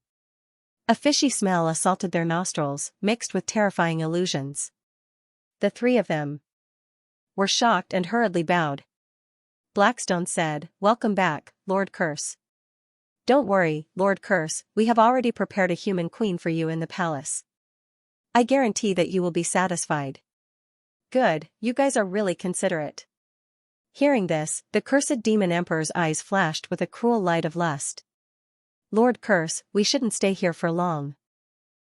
A fishy smell assaulted their nostrils, mixed with terrifying illusions. The three of them were shocked and hurriedly bowed. Blackstone said, "Welcome back, Lord Curse." "Don't worry, Lord Curse, we have already prepared a human queen for you in the palace. I guarantee that you will be satisfied." "Good, you guys are really considerate." Hearing this, the cursed demon emperor's eyes flashed with a cruel light of lust. "Lord Curse, we shouldn't stay here for long.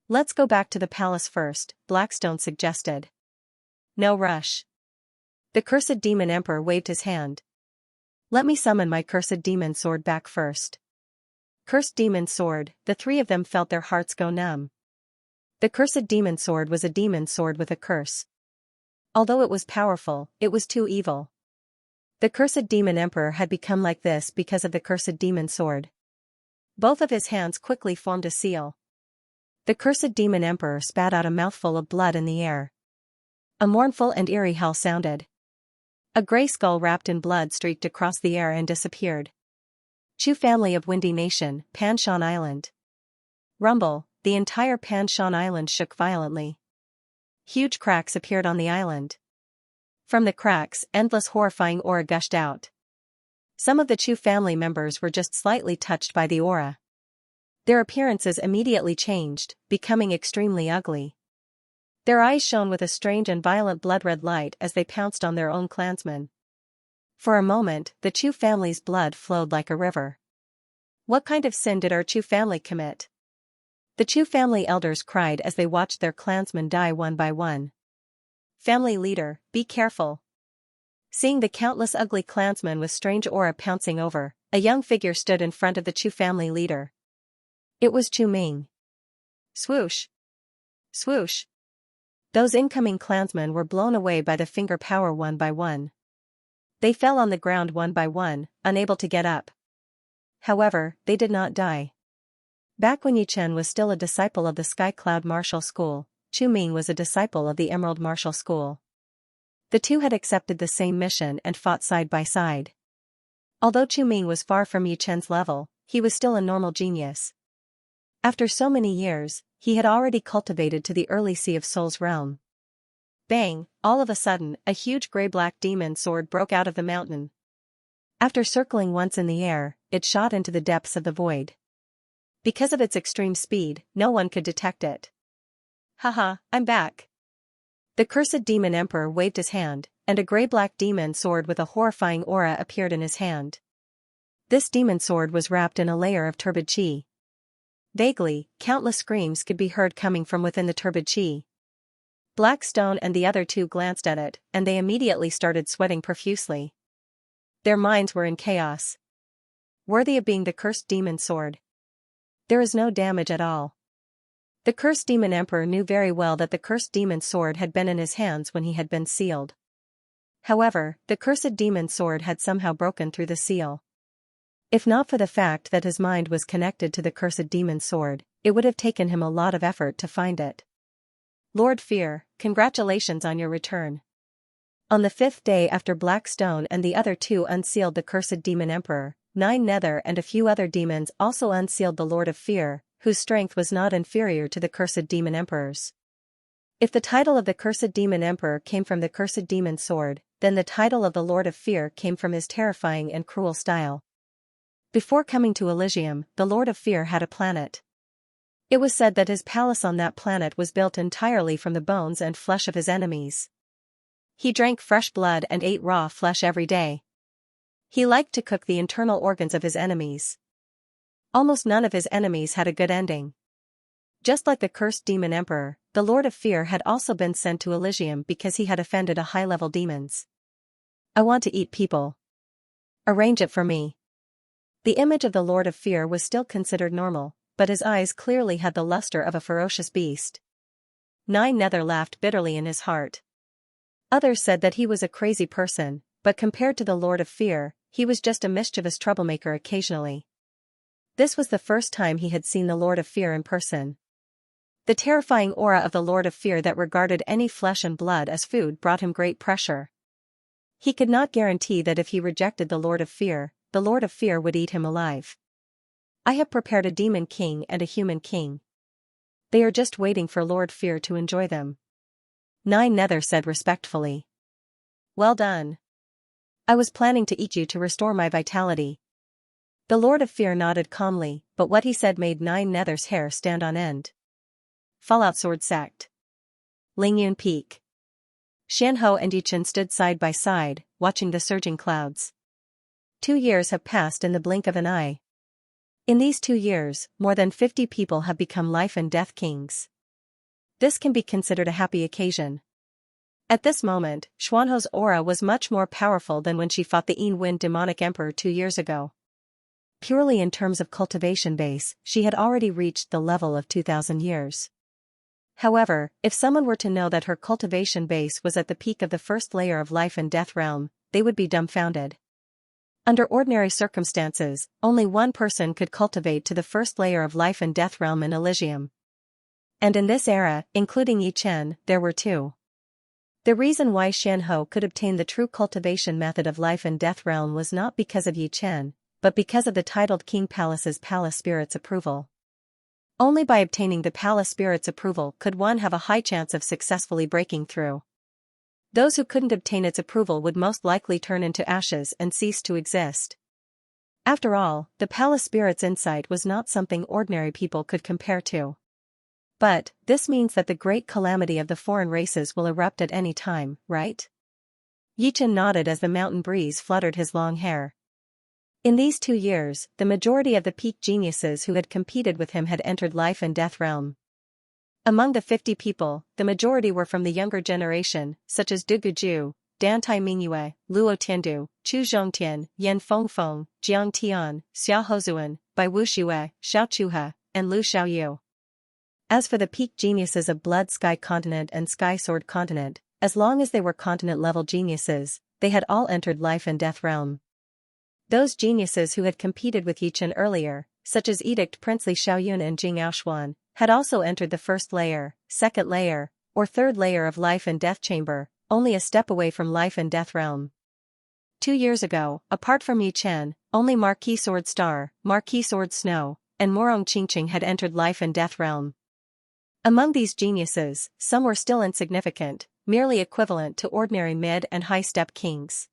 Let's go back to the palace first," Blackstone suggested. "No rush." The cursed demon emperor waved his hand. "Let me summon my cursed demon sword back first." Cursed demon sword, the three of them felt their hearts go numb. The cursed demon sword was a demon sword with a curse. Although it was powerful, it was too evil. The cursed demon emperor had become like this because of the cursed demon sword. Both of his hands quickly formed a seal. The cursed demon emperor spat out a mouthful of blood in the air. A mournful and eerie howl sounded. A gray skull wrapped in blood streaked across the air and disappeared. Chu family of Windy Nation, Panshan Island. Rumble, the entire Panshan Island shook violently. Huge cracks appeared on the island. From the cracks, endless horrifying aura gushed out. Some of the Chu family members were just slightly touched by the aura. Their appearances immediately changed, becoming extremely ugly. Their eyes shone with a strange and violent blood-red light as they pounced on their own clansmen. For a moment, the Chu family's blood flowed like a river. What kind of sin did our Chu family commit? The Chu family elders cried as they watched their clansmen die one by one. "Family leader, be careful." Seeing the countless ugly clansmen with strange aura pouncing over, a young figure stood in front of the Chu family leader. It was Chu Ming. Swoosh! Swoosh! Those incoming clansmen were blown away by the finger power one by one. They fell on the ground one by one, unable to get up. However, they did not die. Back when Yi Chen was still a disciple of the Sky Cloud Martial School, Chu Ming was a disciple of the Emerald Martial School. The two had accepted the same mission and fought side by side. Although Chu Ming was far from Yi Chen's level, he was still a normal genius. After so many years, he had already cultivated to the early Sea of Souls realm. Bang! All of a sudden, a huge gray-black demon sword broke out of the mountain. After circling once in the air, it shot into the depths of the void. Because of its extreme speed, no one could detect it. "Haha, I'm back." The cursed demon emperor waved his hand, and a gray-black demon sword with a horrifying aura appeared in his hand. This demon sword was wrapped in a layer of turbid chi. Vaguely, countless screams could be heard coming from within the turbid chi. Blackstone and the other two glanced at it, and they immediately started sweating profusely. Their minds were in chaos. Worthy of being the cursed demon sword. There is no damage at all. The cursed demon emperor knew very well that the cursed demon sword had been in his hands when he had been sealed. However, the cursed demon sword had somehow broken through the seal. If not for the fact that his mind was connected to the cursed demon sword, it would have taken him a lot of effort to find it. "Lord Fear, congratulations on your return." On the 5th day after Blackstone and the other two unsealed the cursed demon emperor, 9 Nether and a few other demons also unsealed the Lord of Fear, whose strength was not inferior to the cursed demon emperor's. If the title of the cursed demon emperor came from the cursed demon sword, then the title of the Lord of Fear came from his terrifying and cruel style. Before coming to Elysium, the Lord of Fear had a planet. It was said that his palace on that planet was built entirely from the bones and flesh of his enemies. He drank fresh blood and ate raw flesh every day. He liked to cook the internal organs of his enemies. Almost none of his enemies had a good ending. Just like the cursed demon emperor, the Lord of Fear had also been sent to Elysium because he had offended a high-level demons. "I want to eat people. Arrange it for me." The image of the Lord of Fear was still considered normal, but his eyes clearly had the luster of a ferocious beast. Nine Nether laughed bitterly in his heart. Others said that he was a crazy person, but compared to the Lord of Fear, he was just a mischievous troublemaker occasionally. This was the first time he had seen the Lord of Fear in person. The terrifying aura of the Lord of Fear that regarded any flesh and blood as food brought him great pressure. He could not guarantee that if he rejected the Lord of Fear would eat him alive. I have prepared a demon king and a human king. They are just waiting for Lord Fear to enjoy them. Nine Nether said respectfully. Well done. I was planning to eat you to restore my vitality. The Lord of Fear nodded calmly, but what he said made Nine Nether's hair stand on end. Fallout Sword Sect. Lingyun Peak. Xianho and Yichen stood side by side, watching the surging clouds. 2 years have passed in the blink of an eye. In these 2 years, more than 50 people have become life and death kings. This can be considered a happy occasion. At this moment, Xuanho's aura was much more powerful than when she fought the Yin-Wind demonic emperor 2 years ago. Purely in terms of cultivation base, she had already reached the level of 2,000 years. However, if someone were to know that her cultivation base was at the peak of the first layer of life and death realm, they would be dumbfounded. Under ordinary circumstances, only one person could cultivate to the first layer of life and death realm in Elysium. And in this era, including Yichen, there were 2. The reason why Xianho could obtain the true cultivation method of life and death realm was not because of Yichen, but because of the titled King Palace's Palace Spirit's approval. Only by obtaining the Palace Spirit's approval could one have a high chance of successfully breaking through. Those who couldn't obtain its approval would most likely turn into ashes and cease to exist. After all, the Palace Spirit's insight was not something ordinary people could compare to. But, this means that the great calamity of the foreign races will erupt at any time, right? Yichen nodded as the mountain breeze fluttered his long hair. In these 2 years, the majority of the peak geniuses who had competed with him had entered life and death realm. Among the 50 people, the majority were from the younger generation, such as Du Guju, Dan Tai Mingyue, Luo Tiandu, Chu Zhongtian, Yan Fengfeng, Jiang Tian, Xia Hozuan, Bai Wuxue, Xiao Chuhe, and Lu Xiaoyu. As for the peak geniuses of Blood Sky Continent and Sky Sword Continent, as long as they were continent-level geniuses, they had all entered life and death realm. Those geniuses who had competed with Yichen earlier, such as Edict Princely Xiaoyun and Jing Aoshuan, had also entered the first layer, second layer, or third layer of life and death chamber, only a step away from life and death realm. 2 years ago, apart from Yichen, only Marquis Sword Star, Marquis Sword Snow, and Morong Qingqing had entered life and death realm. Among these geniuses, some were still insignificant, merely equivalent to ordinary mid- and high-step kings.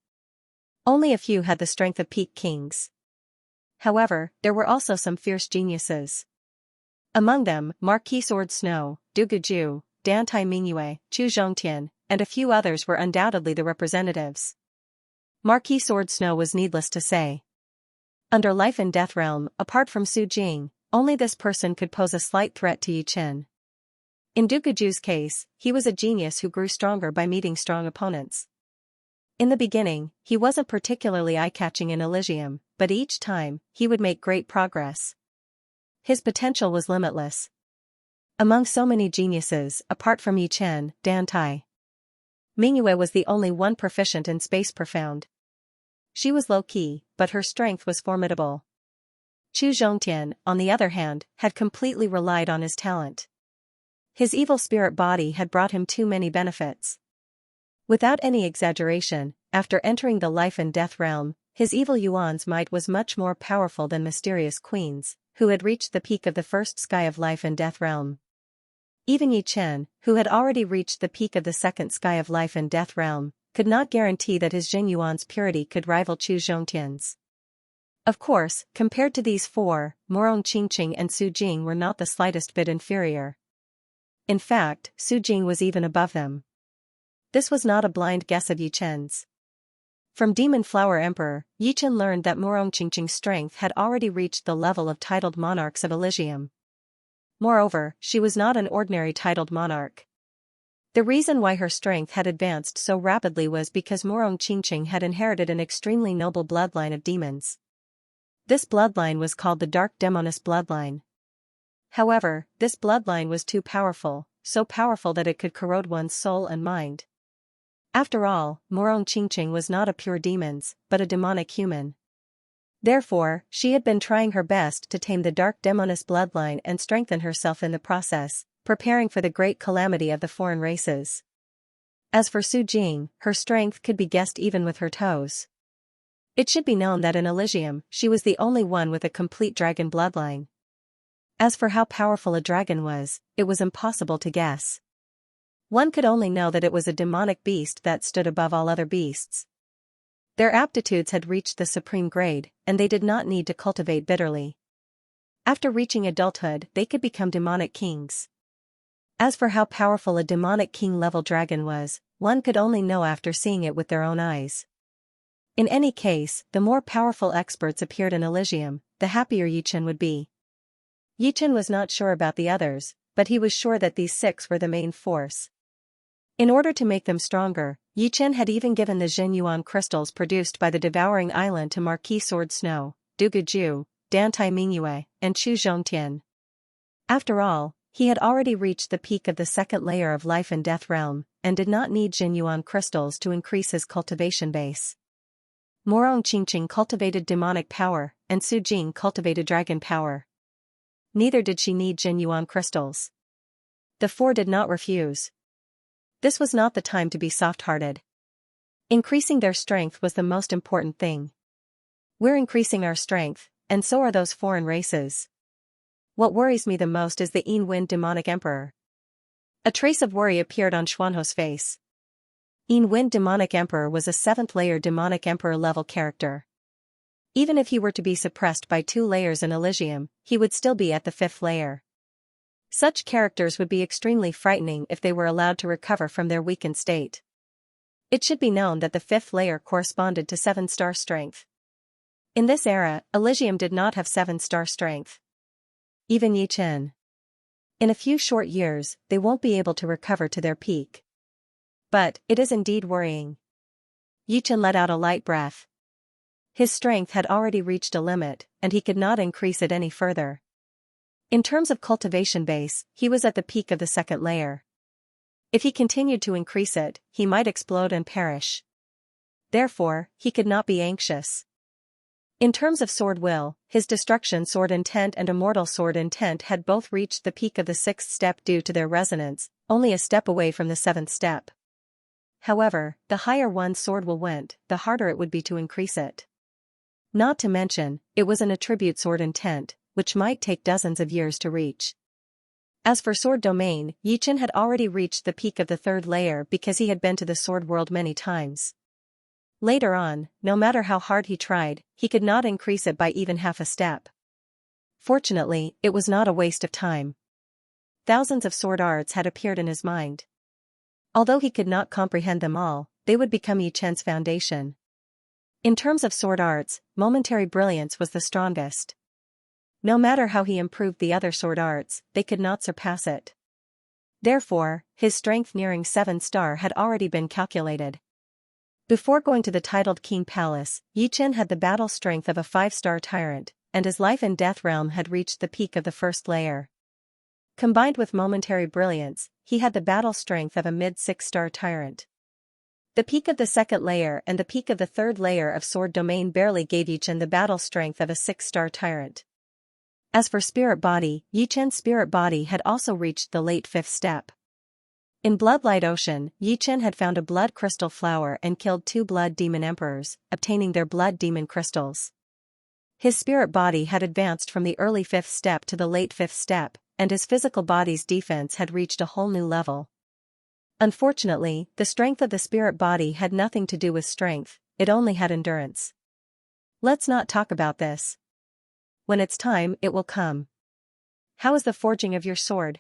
Only a few had the strength of peak kings. However, there were also some fierce geniuses. Among them, Marquis Sword Snow, Du Guju, Dan Tai Mingyue, Chu Zhongtian, and a few others were undoubtedly the representatives. Marquis Sword Snow was needless to say. Under life and death realm, apart from Su Jing, only this person could pose a slight threat to Yichen. In Du Guju's case, he was a genius who grew stronger by meeting strong opponents. In the beginning, he wasn't particularly eye-catching in Elysium, but each time, he would make great progress. His potential was limitless. Among so many geniuses, apart from Yichen, Dan Tai Mingyue was the only one proficient in Space Profound. She was low-key, but her strength was formidable. Chu Zhongtian, on the other hand, had completely relied on his talent. His evil spirit body had brought him too many benefits. Without any exaggeration, after entering the life and death realm, his evil Yuan's might was much more powerful than Mysterious Queen's, who had reached the peak of the first sky of life and death realm. Even Yichen, who had already reached the peak of the second sky of life and death realm, could not guarantee that his Jing Yuan's purity could rival Chu Zhongtian's. Of course, compared to these 4, Morong Qingqing and Su Jing were not the slightest bit inferior. In fact, Su Jing was even above them. This was not a blind guess of Yichen's. From Demon Flower Emperor, Yichen learned that Morong Qingqing's strength had already reached the level of titled monarchs of Elysium. Moreover, she was not an ordinary titled monarch. The reason why her strength had advanced so rapidly was because Morong Qingqing had inherited an extremely noble bloodline of demons. This bloodline was called the Dark Demoness bloodline. However, this bloodline was too powerful, so powerful that it could corrode one's soul and mind. After all, Morong Qingqing was not a pure demons, but a demonic human. Therefore, she had been trying her best to tame the dark demoness bloodline and strengthen herself in the process, preparing for the great calamity of the foreign races. As for Su Jing, her strength could be guessed even with her toes. It should be known that in Elysium, she was the only one with a complete dragon bloodline. As for how powerful a dragon was, it was impossible to guess. One could only know that it was a demonic beast that stood above all other beasts. Their aptitudes had reached the supreme grade, and they did not need to cultivate bitterly. After reaching adulthood, they could become demonic kings. As for how powerful a demonic king-level dragon was, one could only know after seeing it with their own eyes. In any case, the more powerful experts appeared in Elysium, the happier Yichen would be. Yichen was not sure about the others, but he was sure that these 6 were the main force. In order to make them stronger, Yichen had even given the Zhenyuan crystals produced by the Devouring Island to Marquis Sword Snow, Du Guju, Dantai Mingyue, and Chu Zhongtian. After all, he had already reached the peak of the second layer of life and death realm, and did not need Zhenyuan crystals to increase his cultivation base. Morong Qingqing cultivated demonic power, and Su Jing cultivated dragon power. Neither did she need Zhenyuan crystals. The 4 did not refuse. This was not the time to be soft-hearted. Increasing their strength was the most important thing. We're increasing our strength, and so are those foreign races. What worries me the most is the Yin Wind demonic emperor. A trace of worry appeared on Xuanho's face. Yin Wind demonic emperor was a 7th-layer demonic emperor-level character. Even if he were to be suppressed by 2 layers in Elysium, he would still be at the 5th layer. Such characters would be extremely frightening if they were allowed to recover from their weakened state. It should be known that the 5th layer corresponded to 7-star strength. In this era, Elysium did not have 7-star strength. Even Yichen. In a few short years, they won't be able to recover to their peak. But, it is indeed worrying. Yichen let out a light breath. His strength had already reached a limit, and he could not increase it any further. In terms of cultivation base, he was at the peak of the 2nd layer. If he continued to increase it, he might explode and perish. Therefore, he could not be anxious. In terms of sword will, his destruction sword intent and immortal sword intent had both reached the peak of the 6th step due to their resonance, only a step away from the 7th step. However, the higher one's sword will went, the harder it would be to increase it. Not to mention, it was an attribute sword intent, which might take dozens of years to reach. As for sword domain, Yichen had already reached the peak of the 3rd layer because he had been to the sword world many times. Later on, no matter how hard he tried, he could not increase it by even half a step. Fortunately, it was not a waste of time. Thousands of sword arts had appeared in his mind. Although he could not comprehend them all, they would become Yichen's foundation. In terms of sword arts, momentary brilliance was the strongest. No matter how he improved the other sword arts, they could not surpass it. Therefore, his strength nearing 7-star had already been calculated. Before going to the titled King Palace, Yichen had the battle strength of a 5-star tyrant, and his life and death realm had reached the peak of the 1st layer. Combined with momentary brilliance, he had the battle strength of a mid-6-star tyrant. The peak of the 2nd layer and the peak of the 3rd layer of sword domain barely gave Yichen the battle strength of a 6-star tyrant. As for spirit body, Yichen's spirit body had also reached the late 5th step. In Bloodlight Ocean, Yichen had found a blood crystal flower and killed 2 blood demon emperors, obtaining their blood demon crystals. His spirit body had advanced from the early 5th step to the late 5th step, and his physical body's defense had reached a whole new level. Unfortunately, the strength of the spirit body had nothing to do with strength, it only had endurance. Let's not talk about this. When it's time, it will come. How is the forging of your sword?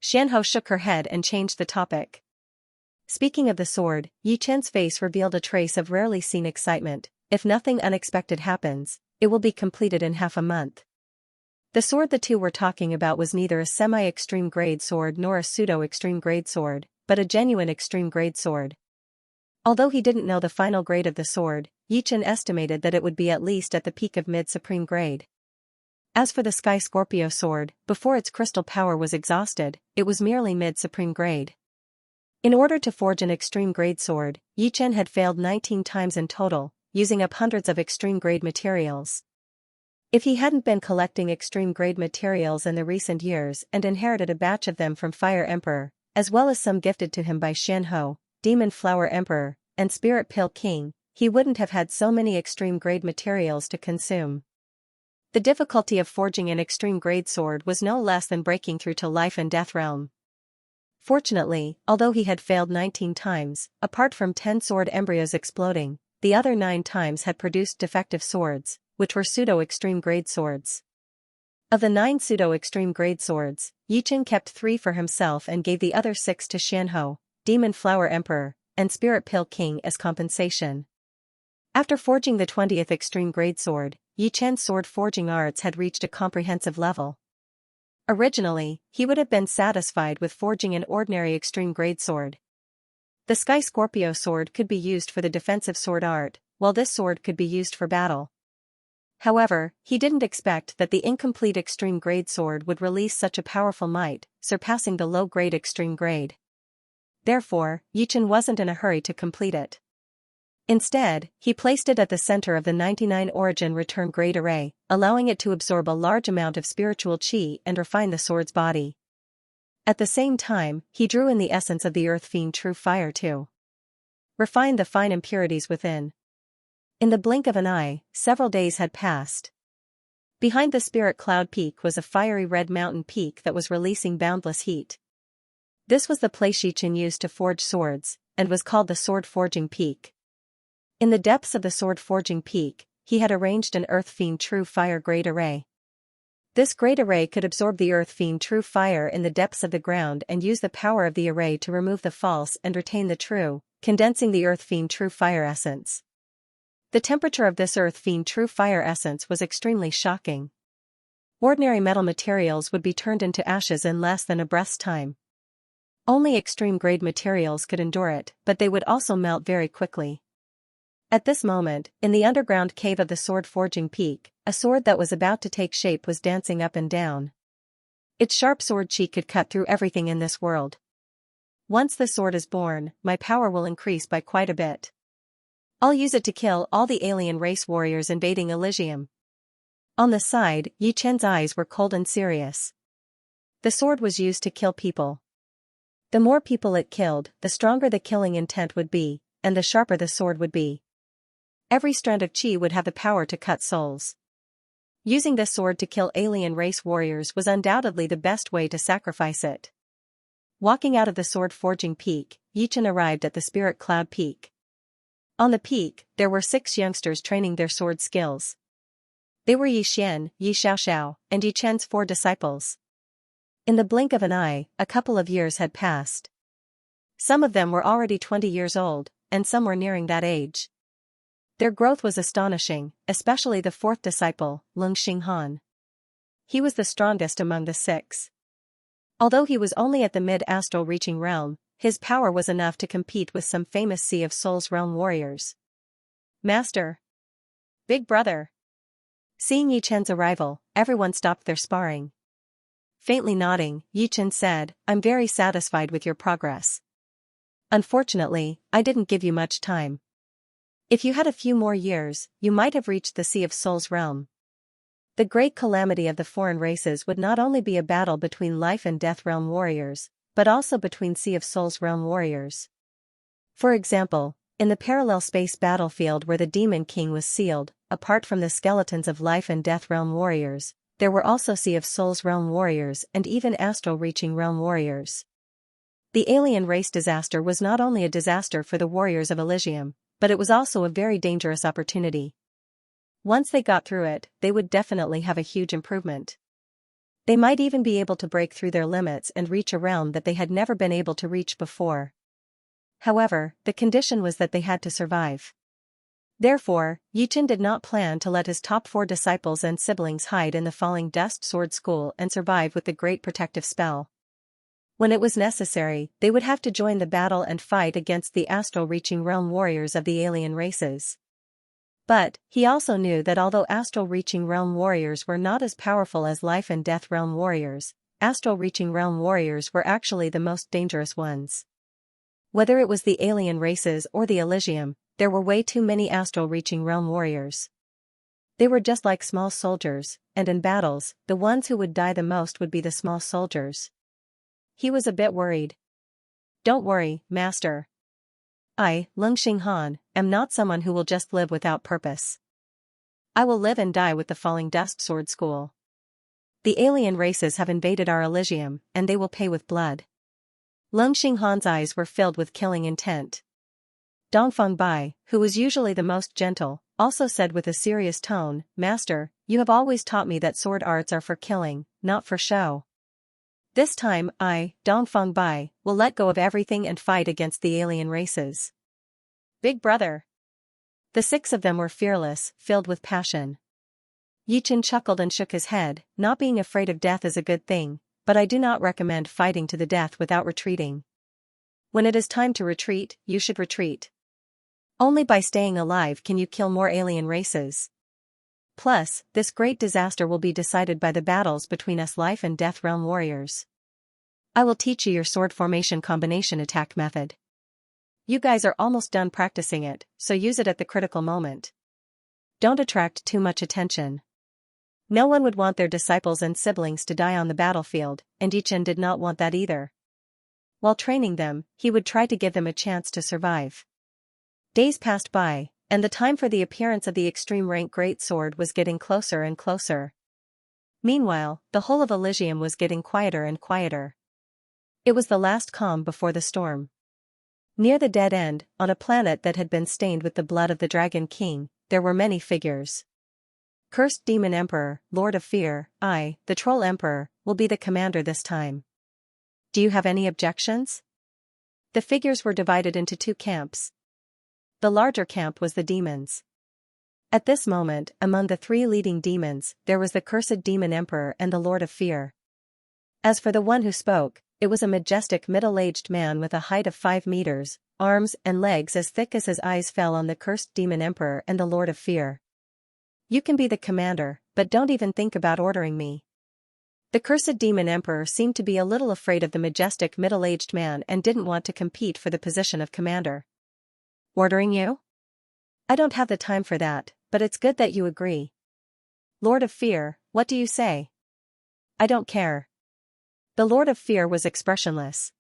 Xianho shook her head and changed the topic. Speaking of the sword, Yichen's face revealed a trace of rarely seen excitement. If nothing unexpected happens, it will be completed in half a month. The sword the two were talking about was neither a semi-extreme grade sword nor a pseudo-extreme grade sword, but a genuine extreme grade sword. Although he didn't know the final grade of the sword, Yichen estimated that it would be at least at the peak of mid-supreme grade. As for the Sky Scorpio sword, before its crystal power was exhausted, it was merely mid-supreme grade. In order to forge an extreme-grade sword, Yichen had failed 19 times in total, using up hundreds of extreme-grade materials. If he hadn't been collecting extreme-grade materials in the recent years and inherited a batch of them from Fire Emperor, as well as some gifted to him by Xianxia, Demon Flower Emperor, and Spirit Pill King, he wouldn't have had so many extreme-grade materials to consume. The difficulty of forging an extreme-grade sword was no less than breaking through to life and death realm. Fortunately, although he had failed 19 times, apart from 10 sword embryos exploding, the other 9 times had produced defective swords, which were pseudo-extreme-grade swords. Of the 9 pseudo-extreme-grade swords, Yichen kept 3 for himself and gave the other 6 to Xianxia, Demon Flower Emperor, and Spirit Pill King as compensation. After forging the 20th extreme-grade sword, Yichen's sword forging arts had reached a comprehensive level. Originally, he would have been satisfied with forging an ordinary extreme-grade sword. The Sky Scorpio sword could be used for the defensive sword art, while this sword could be used for battle. However, he didn't expect that the incomplete extreme-grade sword would release such a powerful might, surpassing the low-grade extreme-grade. Therefore, Yichen wasn't in a hurry to complete it. Instead, he placed it at the center of the 99 origin return grade array, allowing it to absorb a large amount of spiritual qi and refine the sword's body. At the same time, he drew in the essence of the Earth Fiend True Fire to refine the fine impurities within. In the blink of an eye, several days had passed. Behind the Spirit Cloud Peak was a fiery red mountain peak that was releasing boundless heat. This was the place Yichen used to forge swords, and was called the Sword Forging Peak. In the depths of the Sword Forging Peak, he had arranged an Earth Fiend True Fire grade array. This grade array could absorb the Earth Fiend True Fire in the depths of the ground and use the power of the array to remove the false and retain the true, condensing the Earth Fiend True Fire essence. The temperature of this Earth Fiend True Fire essence was extremely shocking. Ordinary metal materials would be turned into ashes in less than a breath's time. Only extreme-grade materials could endure it, but they would also melt very quickly. At this moment, in the underground cave of the Sword Forging Peak, a sword that was about to take shape was dancing up and down. Its sharp sword chi could cut through everything in this world. Once the sword is born, my power will increase by quite a bit. I'll use it to kill all the alien race warriors invading Elysium. On the side, Yichen's eyes were cold and serious. The sword was used to kill people. The more people it killed, the stronger the killing intent would be, and the sharper the sword would be. Every strand of chi would have the power to cut souls. Using this sword to kill alien race warriors was undoubtedly the best way to sacrifice it. Walking out of the Sword Forging Peak, Yichen arrived at the Spirit Cloud Peak. On the peak, there were 6 youngsters training their sword skills. They were Yi Xian, Yi Xiaoxiao, and Yi Chen's 4 disciples. In the blink of an eye, a couple of years had passed. Some of them were already 20 years old, and some were nearing that age. Their growth was astonishing, especially the 4th disciple, Lung Xinghan. He was the strongest among the 6. Although he was only at the mid-astral reaching realm, his power was enough to compete with some famous Sea of Souls realm warriors. Master! Big brother! Seeing Yichen's arrival, everyone stopped their sparring. Faintly nodding, Yichen said, "I'm very satisfied with your progress. Unfortunately, I didn't give you much time. If you had a few more years, you might have reached the Sea of Souls realm. The great calamity of the foreign races would not only be a battle between life and death realm warriors, but also between Sea of Souls realm warriors. For example, in the parallel space battlefield where the Demon King was sealed, apart from the skeletons of life and death realm warriors, there were also Sea of Souls realm warriors and even astral reaching realm warriors. The alien race disaster was not only a disaster for the warriors of Elysium, but it was also a very dangerous opportunity. Once they got through it, they would definitely have a huge improvement. They might even be able to break through their limits and reach a realm that they had never been able to reach before. However, the condition was that they had to survive. Therefore, Yichen did not plan to let his top 4 disciples and siblings hide in the Falling Dust Sword School and survive with the Great Protective Spell. When it was necessary, they would have to join the battle and fight against the astral reaching realm warriors of the alien races. But, he also knew that although astral-reaching realm warriors were not as powerful as life and death realm warriors, astral-reaching realm warriors were actually the most dangerous ones. Whether it was the alien races or the Elysium, there were way too many astral-reaching realm warriors. They were just like small soldiers, and in battles, the ones who would die the most would be the small soldiers. He was a bit worried. Don't worry, Master. I, Lung Xinghan, am not someone who will just live without purpose. I will live and die with the Falling Dust Sword School. The alien races have invaded our Elysium, and they will pay with blood. Lung Xinghan's eyes were filled with killing intent. Dongfeng Bai, who was usually the most gentle, also said with a serious tone, Master, you have always taught me that sword arts are for killing, not for show. This time I, Dongfeng Bai, will let go of everything and fight against the alien races. Big brother. The 6 of them were fearless, filled with passion. Yichen chuckled and shook his head. Not being afraid of death is a good thing, but I do not recommend fighting to the death without retreating. When it is time to retreat, you should retreat. Only by staying alive can you kill more alien races. Plus, this great disaster will be decided by the battles between us life and death realm warriors. I will teach you your sword formation combination attack method. You guys are almost done practicing it, so use it at the critical moment. Don't attract too much attention. No one would want their disciples and siblings to die on the battlefield, and Yichen did not want that either. While training them, he would try to give them a chance to survive. Days passed by, and the time for the appearance of the extreme rank greatsword was getting closer and closer. Meanwhile, the whole of Elysium was getting quieter and quieter. It was the last calm before the storm. Near the dead end, on a planet that had been stained with the blood of the Dragon King, there were many figures. Cursed Demon Emperor, Lord of Fear, I, the Troll Emperor, will be the commander this time. Do you have any objections? The figures were divided into 2 camps. The larger camp was the demons. At this moment, among the 3 leading demons, there was the Cursed Demon Emperor and the Lord of Fear. As for the one who spoke, it was a majestic middle-aged man with a height of 5 meters, arms and legs as thick as his eyes fell on the Cursed Demon Emperor and the Lord of Fear. You can be the commander, but don't even think about ordering me. The Cursed Demon Emperor seemed to be a little afraid of the majestic middle-aged man and didn't want to compete for the position of commander. Ordering you? I don't have the time for that, but it's good that you agree. Lord of Fear, what do you say? I don't care. The Lord of Fear was expressionless.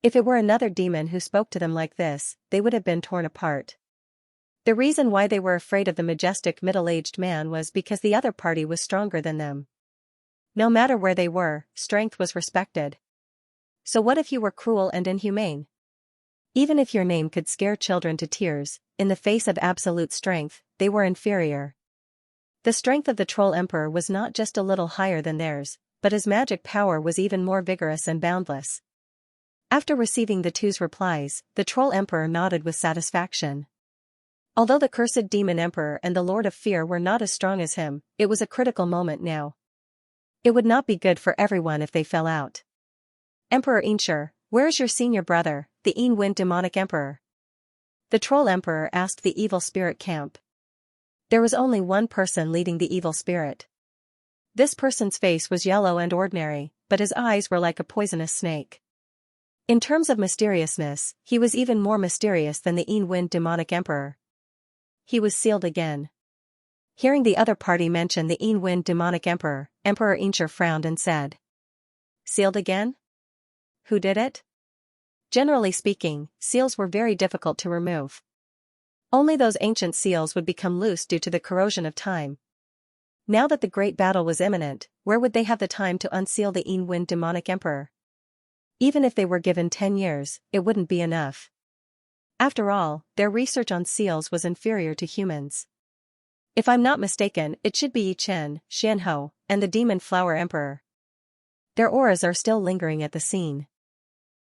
If it were another demon who spoke to them like this, they would have been torn apart. The reason why they were afraid of the majestic middle-aged man was because the other party was stronger than them. No matter where they were, strength was respected. So what if you were cruel and inhumane? Even if your name could scare children to tears, in the face of absolute strength, they were inferior. The strength of the Troll Emperor was not just a little higher than theirs, but his magic power was even more vigorous and boundless. After receiving the 2's replies, the Troll Emperor nodded with satisfaction. Although the Cursed Demon Emperor and the Lord of Fear were not as strong as him, it was a critical moment now. It would not be good for everyone if they fell out. Emperor Xianxia, where is your senior brother, the Wind Demonic Emperor? The Troll Emperor asked the evil spirit camp. There was only one person leading the evil spirit. This person's face was yellow and ordinary, but his eyes were like a poisonous snake. In terms of mysteriousness, he was even more mysterious than the Wind Demonic Emperor. He was sealed again. Hearing the other party mention the Wind Demonic Emperor, Emperor Xianxia frowned and said. Sealed again? Who did it? Generally speaking, seals were very difficult to remove. Only those ancient seals would become loose due to the corrosion of time. Now that the great battle was imminent, where would they have the time to unseal the Wind Demonic Emperor? Even if they were given 10 years, it wouldn't be enough. After all, their research on seals was inferior to humans. If I'm not mistaken, it should be Yichen, Xianhou, and the Demon Flower Emperor. Their auras are still lingering at the scene.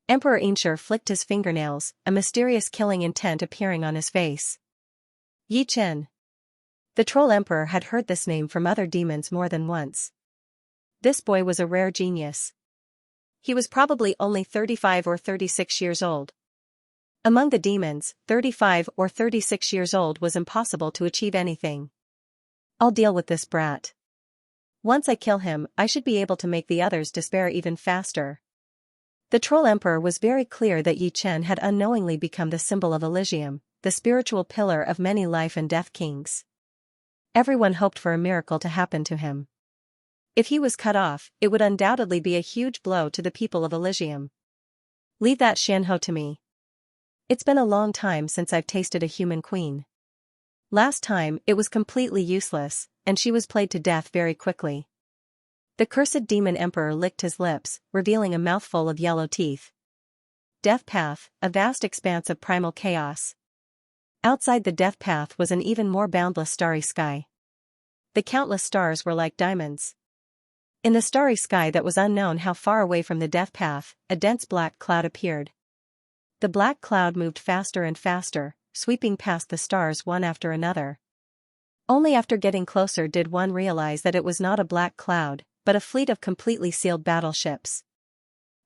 Emperor Xianxia flicked his fingernails, a mysterious killing intent appearing on his face. Yichen. The Troll Emperor had heard this name from other demons more than once. This boy was a rare genius. He was probably only 35 or 36 years old. Among the demons, 35 or 36 years old was impossible to achieve anything. I'll deal with this brat. Once I kill him, I should be able to make the others despair even faster. The Troll Emperor was very clear that Yi Chen had unknowingly become the symbol of Elysium, the spiritual pillar of many life and death kings. Everyone hoped for a miracle to happen to him. If he was cut off, it would undoubtedly be a huge blow to the people of Elysium. Leave that Xianho to me. It's been a long time since I've tasted a human queen. Last time, it was completely useless, and she was played to death very quickly. The cursed demon emperor licked his lips, revealing a mouthful of yellow teeth. Death Path, a vast expanse of primal chaos. Outside the Death Path was an even more boundless starry sky. The countless stars were like diamonds. In the starry sky that was unknown how far away from the Death Path, a dense black cloud appeared. The black cloud moved faster and faster, sweeping past the stars one after another. Only after getting closer did one realize that it was not a black cloud, but a fleet of completely sealed battleships.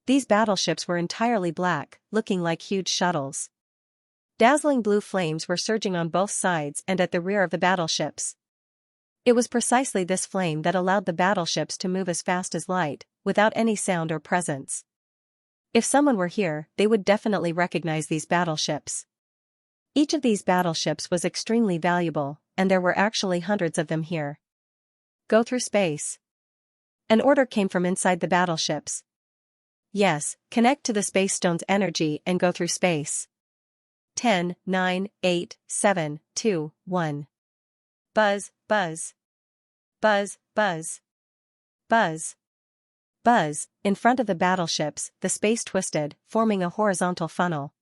These battleships were entirely black, looking like huge shuttles. Dazzling blue flames were surging on both sides and at the rear of the battleships. It was precisely this flame that allowed the battleships to move as fast as light, without any sound or presence. If someone were here, they would definitely recognize these battleships. Each of these battleships was extremely valuable, and there were actually hundreds of them here. Go through space. An order came from inside the battleships. Yes, connect to the space stone's energy and go through space. 10, 9, 8, 7, 2, 1. Buzz, buzz. Buzz, buzz. Buzz. Buzz. In front of the battleships, the space twisted, forming a horizontal funnel.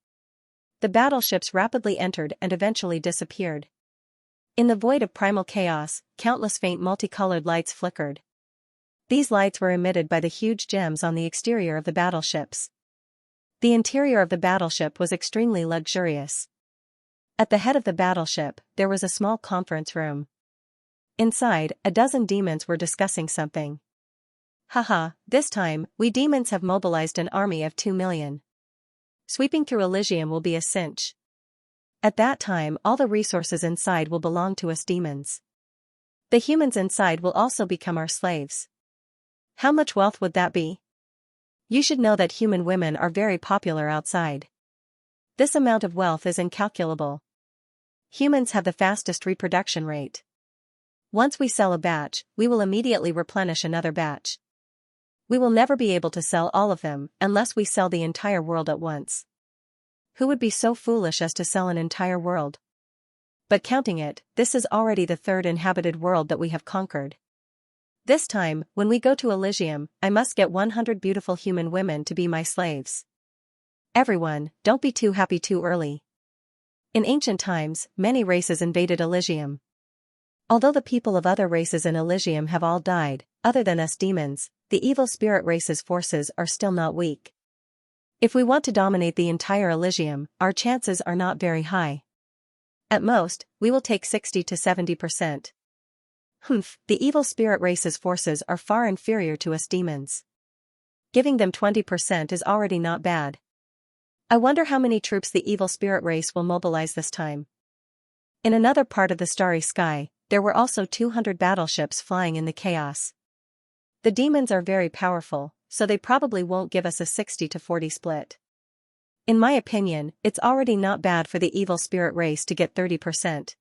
The battleships rapidly entered and eventually disappeared. In the void of primal chaos, countless faint multicolored lights flickered. These lights were emitted by the huge gems on the exterior of the battleships. The interior of the battleship was extremely luxurious. At the head of the battleship, there was a small conference room. Inside, a dozen demons were discussing something. Haha, this time, we demons have mobilized an army of 2 million. Sweeping through Elysium will be a cinch. At that time, all the resources inside will belong to us demons. The humans inside will also become our slaves. How much wealth would that be? You should know that human women are very popular outside. This amount of wealth is incalculable. Humans have the fastest reproduction rate. Once we sell a batch, we will immediately replenish another batch. We will never be able to sell all of them unless we sell the entire world at once. Who would be so foolish as to sell an entire world? But counting it, this is already the third inhabited world that we have conquered. This time, when we go to Elysium, I must get 100 beautiful human women to be my slaves. Everyone, don't be too happy too early. In ancient times, many races invaded Elysium. Although the people of other races in Elysium have all died, other than us demons, the evil spirit race's forces are still not weak. If we want to dominate the entire Elysium, our chances are not very high. At most, we will take 60 to 70%. The evil spirit race's forces are far inferior to us demons. Giving them 20% is already not bad. I wonder how many troops the evil spirit race will mobilize this time. In another part of the starry sky, there were also 200 battleships flying in the chaos. The demons are very powerful, so they probably won't give us a 60 to 40 split. In my opinion, it's already not bad for the evil spirit race to get 30%.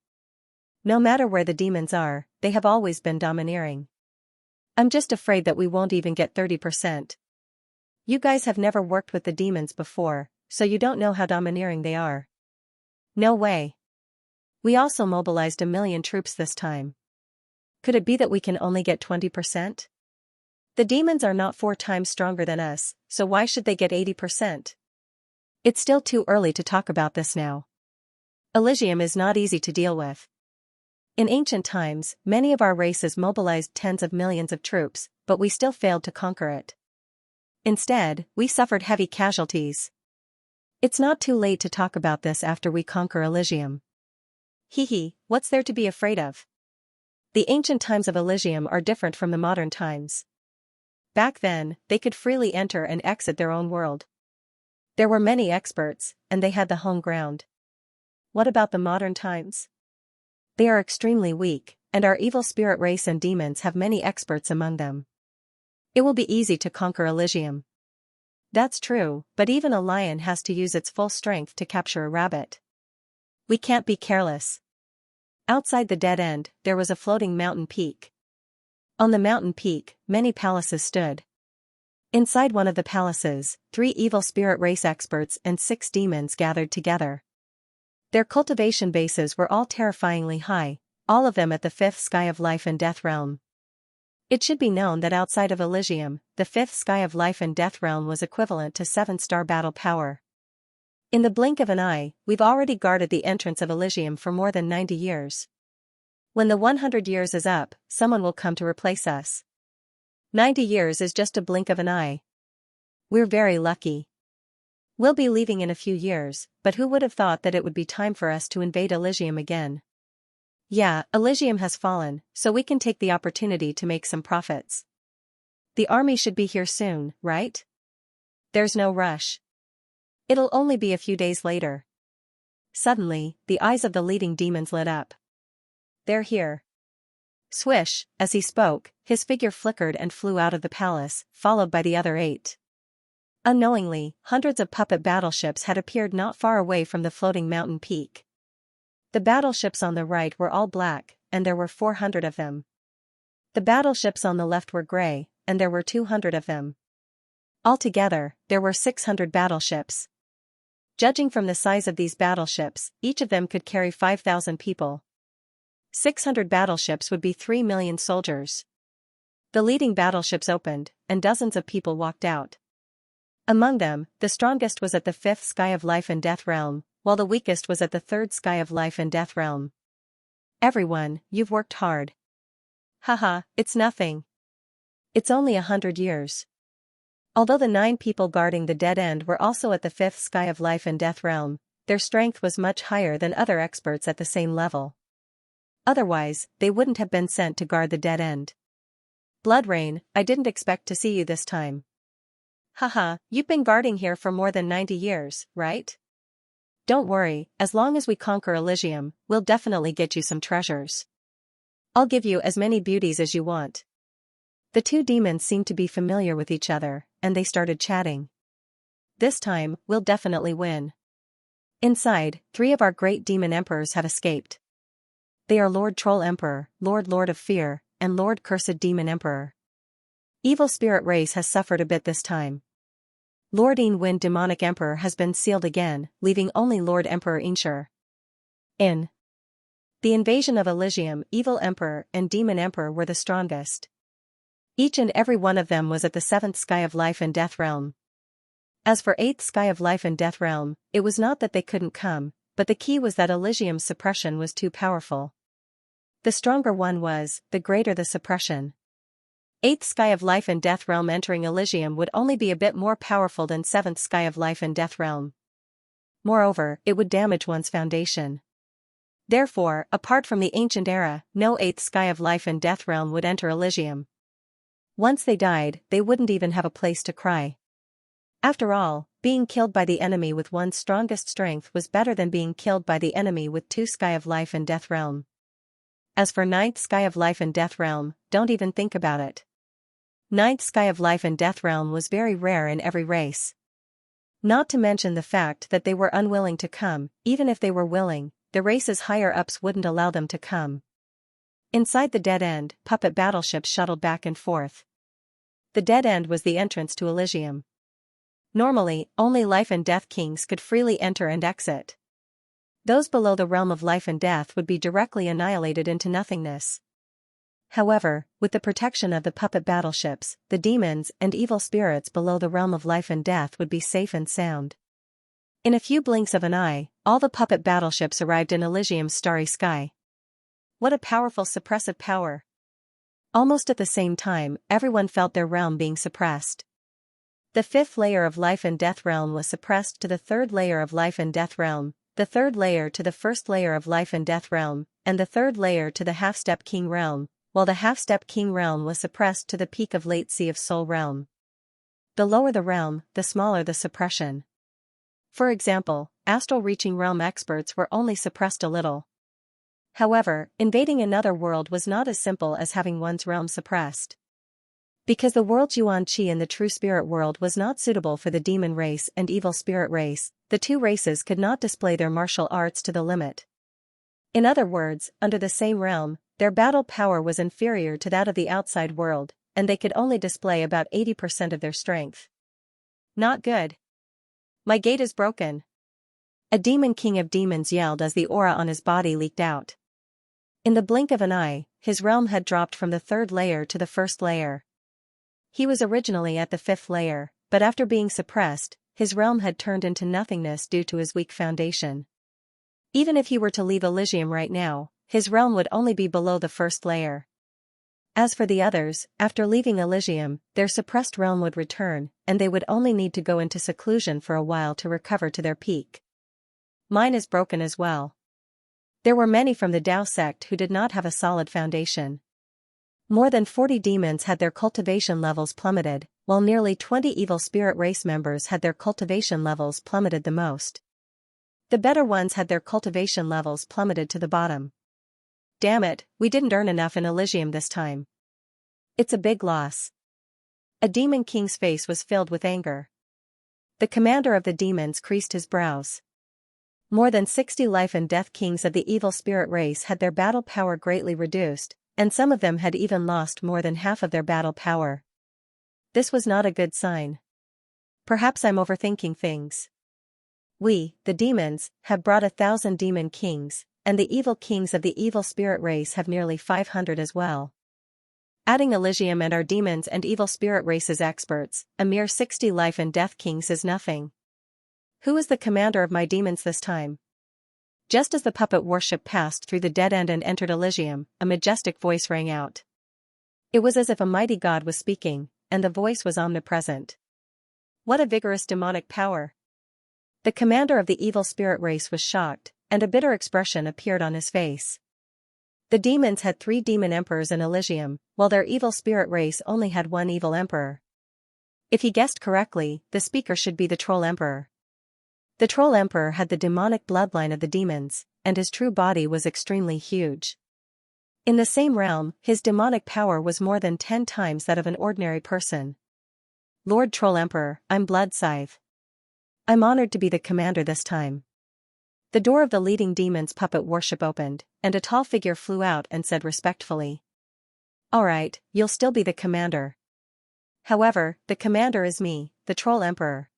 No matter where the demons are, they have always been domineering. I'm just afraid that we won't even get 30%. You guys have never worked with the demons before, so you don't know how domineering they are. No way. We also mobilized 1 million troops this time. Could it be that we can only get 20%? The demons are not 4 times stronger than us, so why should they get 80%? It's still too early to talk about this now. Elysium is not easy to deal with. In ancient times, many of our races mobilized tens of millions of troops, but we still failed to conquer it. Instead, we suffered heavy casualties. It's not too late to talk about this after we conquer Elysium. What's there to be afraid of? The ancient times of Elysium are different from the modern times. Back then, they could freely enter and exit their own world. There were many experts, and they had the home ground. What about the modern times? They are extremely weak, and our evil spirit race and demons have many experts among them. It will be easy to conquer Elysium. That's true, but even a lion has to use its full strength to capture a rabbit. We can't be careless. Outside the dead end, there was a floating mountain peak. On the mountain peak, many palaces stood. Inside one of the palaces, 3 evil spirit race experts and 6 demons gathered together. Their cultivation bases were all terrifyingly high, all of them at the 5th sky of life and death realm. It should be known that outside of Elysium, the 5th sky of life and death realm was equivalent to 7-star battle power. In the blink of an eye, we've already guarded the entrance of Elysium for more than 90 years. When the 100 years is up, someone will come to replace us. 90 years is just a blink of an eye. We're very lucky. We'll be leaving in a few years, but who would have thought that it would be time for us to invade Elysium again? Yeah, Elysium has fallen, so we can take the opportunity to make some profits. The army should be here soon, right? There's no rush. It'll only be a few days later. Suddenly, the eyes of the leading demons lit up. They're here. Swish, as he spoke, his figure flickered and flew out of the palace, followed by the other 8. Unknowingly, hundreds of puppet battleships had appeared not far away from the floating mountain peak. The battleships on the right were all black, and there were 400 of them. The battleships on the left were gray, and there were 200 of them. Altogether, there were 600 battleships. Judging from the size of these battleships, each of them could carry 5,000 people. 600 battleships would be 3 million soldiers. The leading battleships opened, and dozens of people walked out. Among them, the strongest was at the 5th sky of life and death realm, while the weakest was at the 3rd sky of life and death realm. Everyone, you've worked hard. Haha, it's nothing. It's only 100 years. Although the 9 people guarding the dead end were also at the 5th sky of life and death realm, their strength was much higher than other experts at the same level. Otherwise, they wouldn't have been sent to guard the dead end. Bloodrain, I didn't expect to see you this time. Haha, you've been guarding here for more than 90 years, right? Don't worry, as long as we conquer Elysium, we'll definitely get you some treasures. I'll give you as many beauties as you want. The 2 demons seemed to be familiar with each other, and they started chatting. This time, we'll definitely win. Inside, 3 of our great demon emperors have escaped. They are Lord Troll Emperor, Lord of Fear, and Lord Cursed Demon Emperor. Evil spirit race has suffered a bit this time. Lord Wind Demonic Emperor has been sealed again, leaving only Lord Emperor Xianxia. In the invasion of Elysium, Evil Emperor and Demon Emperor were the strongest. Each and every one of them was at the 7th sky of life and death realm. As for 8th sky of life and death realm, it was not that they couldn't come, but the key was that Elysium's suppression was too powerful. The stronger one was, the greater the suppression. 8th sky of life and death realm entering Elysium would only be a bit more powerful than 7th sky of life and death realm. Moreover, it would damage one's foundation. Therefore, apart from the ancient era, no 8th sky of life and death realm would enter Elysium. Once they died, they wouldn't even have a place to cry. After all, being killed by the enemy with one's strongest strength was better than being killed by the enemy with 2 sky of life and death realm. As for 9th sky of life and death realm, don't even think about it. 9th sky of life and death realm was very rare in every race. Not to mention the fact that they were unwilling to come. Even if they were willing, the race's higher-ups wouldn't allow them to come. Inside the dead end, puppet battleships shuttled back and forth. The dead end was the entrance to Elysium. Normally, only life and death kings could freely enter and exit. Those below the realm of life and death would be directly annihilated into nothingness. However, with the protection of the puppet battleships, the demons and evil spirits below the realm of life and death would be safe and sound. In a few blinks of an eye, all the puppet battleships arrived in Elysium's starry sky. What a powerful suppressive power! Almost at the same time, everyone felt their realm being suppressed. The 5th layer of life and death realm was suppressed to the 3rd layer of life and death realm, the 3rd layer to the 1st layer of life and death realm, and the 3rd layer to the half-step king realm, while the half-step king realm was suppressed to the peak of late sea of soul realm. The lower the realm, the smaller the suppression. For example, astral-reaching realm experts were only suppressed a little. However, invading another world was not as simple as having one's realm suppressed. Because the world Yuan Qi in the true spirit world was not suitable for the demon race and evil spirit race, the two races could not display their martial arts to the limit. In other words, under the same realm, their battle power was inferior to that of the outside world, and they could only display about 80% of their strength. Not good. My gate is broken. A demon king of demons yelled as the aura on his body leaked out. In the blink of an eye, his realm had dropped from the 3rd layer to the 1st layer. He was originally at the 5th layer, but after being suppressed, his realm had turned into nothingness due to his weak foundation. Even if he were to leave Elysium right now, his realm would only be below the 1st layer. As for the others, after leaving Elysium, their suppressed realm would return, and they would only need to go into seclusion for a while to recover to their peak. Mine is broken as well. There were many from the Tao sect who did not have a solid foundation. More than 40 demons had their cultivation levels plummeted, while nearly 20 evil spirit race members had their cultivation levels plummeted the most. The better ones had their cultivation levels plummeted to the bottom. Damn it, we didn't earn enough in Elysium this time. It's a big loss. A demon king's face was filled with anger. The commander of the demons creased his brows. More than 60 life and death kings of the evil spirit race had their battle power greatly reduced, and some of them had even lost more than half of their battle power. This was not a good sign. Perhaps I'm overthinking things. We, the demons, have brought 1,000 demon kings, and the evil kings of the evil spirit race have nearly 500 as well. Adding Elysium and our demons and evil spirit races experts, a mere 60 life and death kings is nothing. Who is the commander of my demons this time? Just as the puppet warship passed through the dead end and entered Elysium, a majestic voice rang out. It was as if a mighty god was speaking, and the voice was omnipresent. What a vigorous demonic power! The commander of the evil spirit race was shocked, and a bitter expression appeared on his face. The demons had 3 demon emperors in Elysium, while their evil spirit race only had 1 evil emperor. If he guessed correctly, the speaker should be the troll emperor. The troll emperor had the demonic bloodline of the demons, and his true body was extremely huge. In the same realm, his demonic power was more than 10 times that of an ordinary person. Lord Troll Emperor, I'm Blood Scythe. I'm honored to be the commander this time. The door of the leading demon's puppet warship opened, and a tall figure flew out and said respectfully. Alright, you'll still be the commander. However, the commander is me, the Troll Emperor.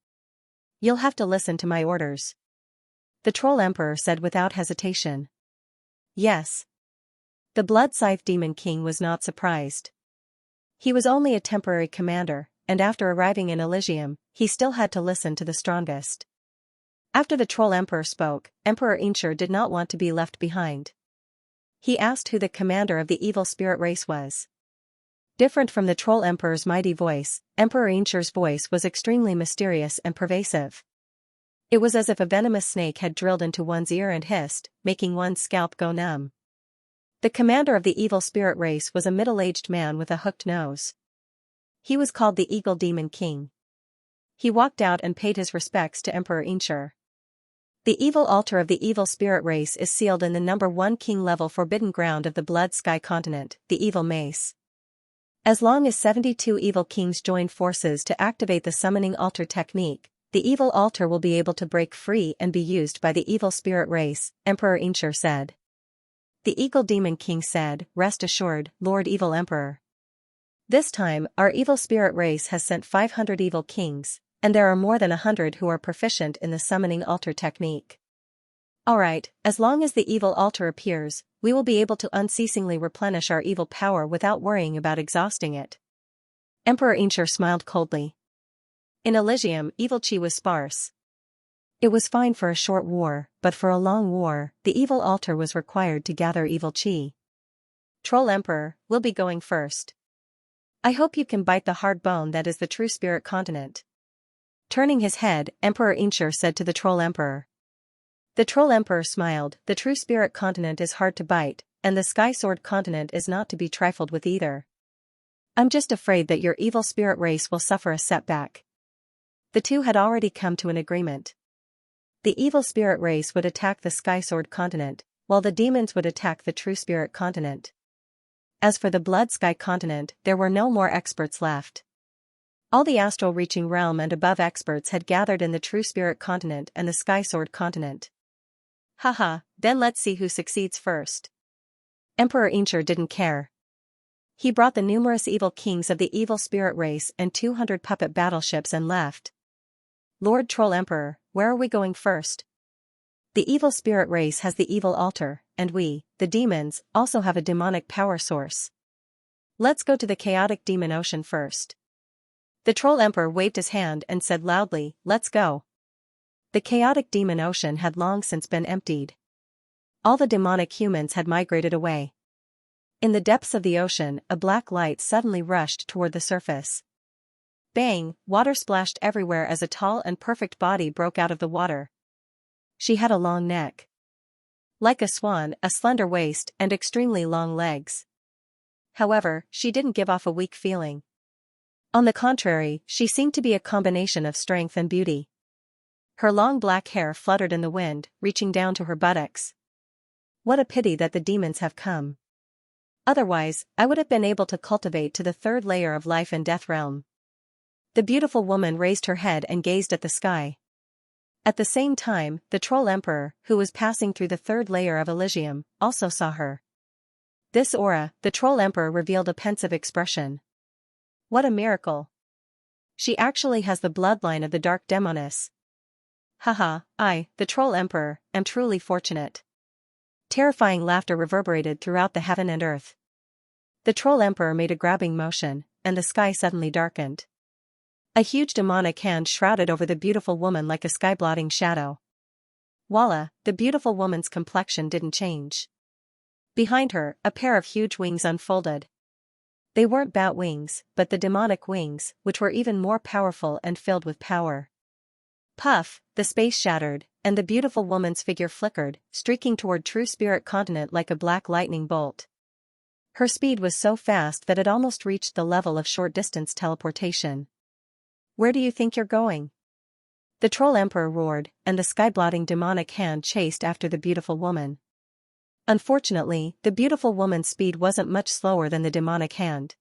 You'll have to listen to my orders. The Troll Emperor said without hesitation. Yes. The Blood Scythe Demon King was not surprised. He was only a temporary commander, and after arriving in Elysium, he still had to listen to the strongest. After the Troll Emperor spoke, Emperor Xianxia did not want to be left behind. He asked who the commander of the evil spirit race was. Different from the Troll Emperor's mighty voice, Emperor Xianxia's voice was extremely mysterious and pervasive. It was as if a venomous snake had drilled into one's ear and hissed, making one's scalp go numb. The commander of the evil spirit race was a middle-aged man with a hooked nose. He was called the Eagle Demon King. He walked out and paid his respects to Emperor Xianxia. The evil altar of the evil spirit race is sealed in the number 1 king level forbidden ground of the Blood Sky continent, the Evil Mace. As long as 72 evil kings join forces to activate the summoning altar technique, the evil altar will be able to break free and be used by the evil spirit race, Emperor Xianxia said. The Eagle Demon King said, "Rest assured, Lord Evil Emperor. This time, our evil spirit race has sent 500 evil kings, and there are more than 100 who are proficient in the summoning altar technique. Alright, as long as the evil altar appears, we will be able to unceasingly replenish our evil power without worrying about exhausting it." Emperor Xianxia smiled coldly. In Elysium, evil chi was sparse. It was fine for a short war, but for a long war, the evil altar was required to gather evil chi. Troll Emperor, we'll be going first. I hope you can bite the hard bone that is the true spirit continent. Turning his head, Emperor Xianxia said to the Troll Emperor. The Troll Emperor smiled. The true spirit continent is hard to bite, and the Sky Sword continent is not to be trifled with either. I'm just afraid that your evil spirit race will suffer a setback. The two had already come to an agreement. The evil spirit race would attack the Sky Sword continent, while the demons would attack the True Spirit continent. As for the Blood Sky continent, there were no more experts left. All the astral-reaching realm and above experts had gathered in the True Spirit continent and the Sky Sword continent. Haha, then let's see who succeeds first. Emperor Xianxia didn't care. He brought the numerous evil kings of the evil spirit race and 200 puppet battleships and left. Lord Troll Emperor, where are we going first? The evil spirit race has the evil altar, and we, the demons, also have a demonic power source. Let's go to the chaotic demon ocean first. The Troll Emperor waved his hand and said loudly, let's go. The chaotic demon ocean had long since been emptied. All the demonic humans had migrated away. In the depths of the ocean, a black light suddenly rushed toward the surface. Bang, water splashed everywhere as a tall and perfect body broke out of the water. She had a long neck. Like a swan, a slender waist, and extremely long legs. However, she didn't give off a weak feeling. On the contrary, she seemed to be a combination of strength and beauty. Her long black hair fluttered in the wind, reaching down to her buttocks. What a pity that the demons have come. Otherwise, I would have been able to cultivate to the third layer of life and death realm. The beautiful woman raised her head and gazed at the sky. At the same time, the Troll Emperor, who was passing through the third layer of Elysium, also saw her. This aura, the Troll Emperor revealed a pensive expression. What a miracle! She actually has the bloodline of the Dark Demoness. Haha, I, the Troll Emperor, am truly fortunate. Terrifying laughter reverberated throughout the heaven and earth. The Troll Emperor made a grabbing motion, and the sky suddenly darkened. A huge demonic hand shrouded over the beautiful woman like a sky-blotting shadow. Voila, the beautiful woman's complexion didn't change. Behind her, a pair of huge wings unfolded. They weren't bat wings, but the demonic wings, which were even more powerful and filled with power. Puff, the space shattered, and the beautiful woman's figure flickered, streaking toward True Spirit continent like a black lightning bolt. Her speed was so fast that it almost reached the level of short-distance teleportation. Where do you think you're going? The Troll Emperor roared, and the sky-blotting demonic hand chased after the beautiful woman. Unfortunately, the beautiful woman's speed wasn't much slower than the demonic hand.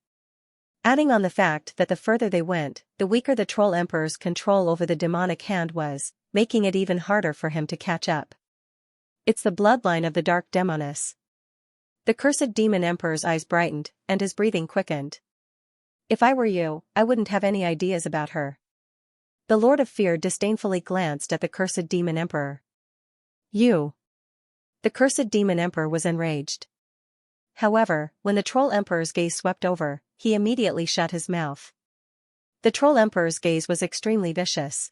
Adding on the fact that the further they went, the weaker the Troll Emperor's control over the demonic hand was, making it even harder for him to catch up. It's the bloodline of the Dark Demoness. The cursed Demon Emperor's eyes brightened, and his breathing quickened. If I were you, I wouldn't have any ideas about her. The Lord of Fear disdainfully glanced at the cursed Demon Emperor. You. The cursed Demon Emperor was enraged. However, when the Troll Emperor's gaze swept over, he immediately shut his mouth. The Troll Emperor's gaze was extremely vicious.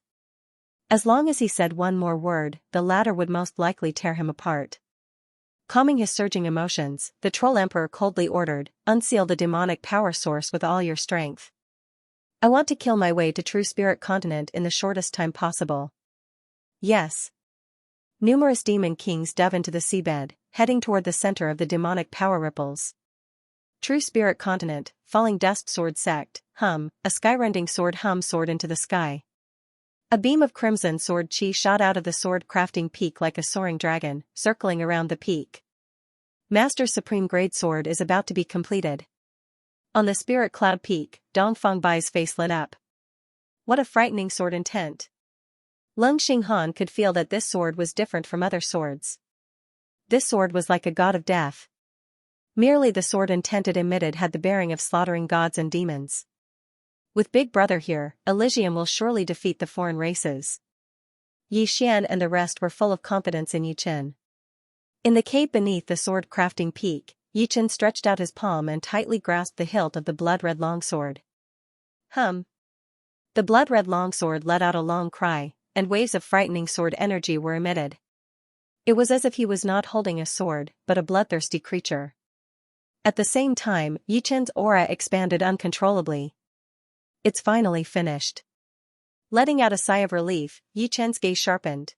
As long as he said one more word, the latter would most likely tear him apart. Calming his surging emotions, the Troll Emperor coldly ordered, unseal the demonic power source with all your strength. I want to kill my way to True Spirit continent in the shortest time possible. Yes. Numerous demon kings dove into the seabed, heading toward the center of the demonic power ripples. True Spirit continent, falling dust sword sect, hum, a skyrending sword hum soared into the sky. A beam of crimson sword chi shot out of the sword crafting peak like a soaring dragon, circling around the peak. Master Supreme Grade Sword is about to be completed. On the Spirit Cloud Peak, Dongfang Bai's face lit up. What a frightening sword intent. Lung Xinghan could feel that this sword was different from other swords. This sword was like a god of death. Merely the sword intent it emitted had the bearing of slaughtering gods and demons. With Big Brother here, Elysium will surely defeat the foreign races. Yi Xian and the rest were full of confidence in Yi Chen. In the cave beneath the sword crafting peak, Yi Chen stretched out his palm and tightly grasped the hilt of the blood-red longsword. Hum. The blood-red longsword let out a long cry, and waves of frightening sword energy were emitted. It was as if he was not holding a sword, but a bloodthirsty creature. At the same time, Yi Chen's aura expanded uncontrollably. It's finally finished. Letting out a sigh of relief, Yi Chen's gaze sharpened.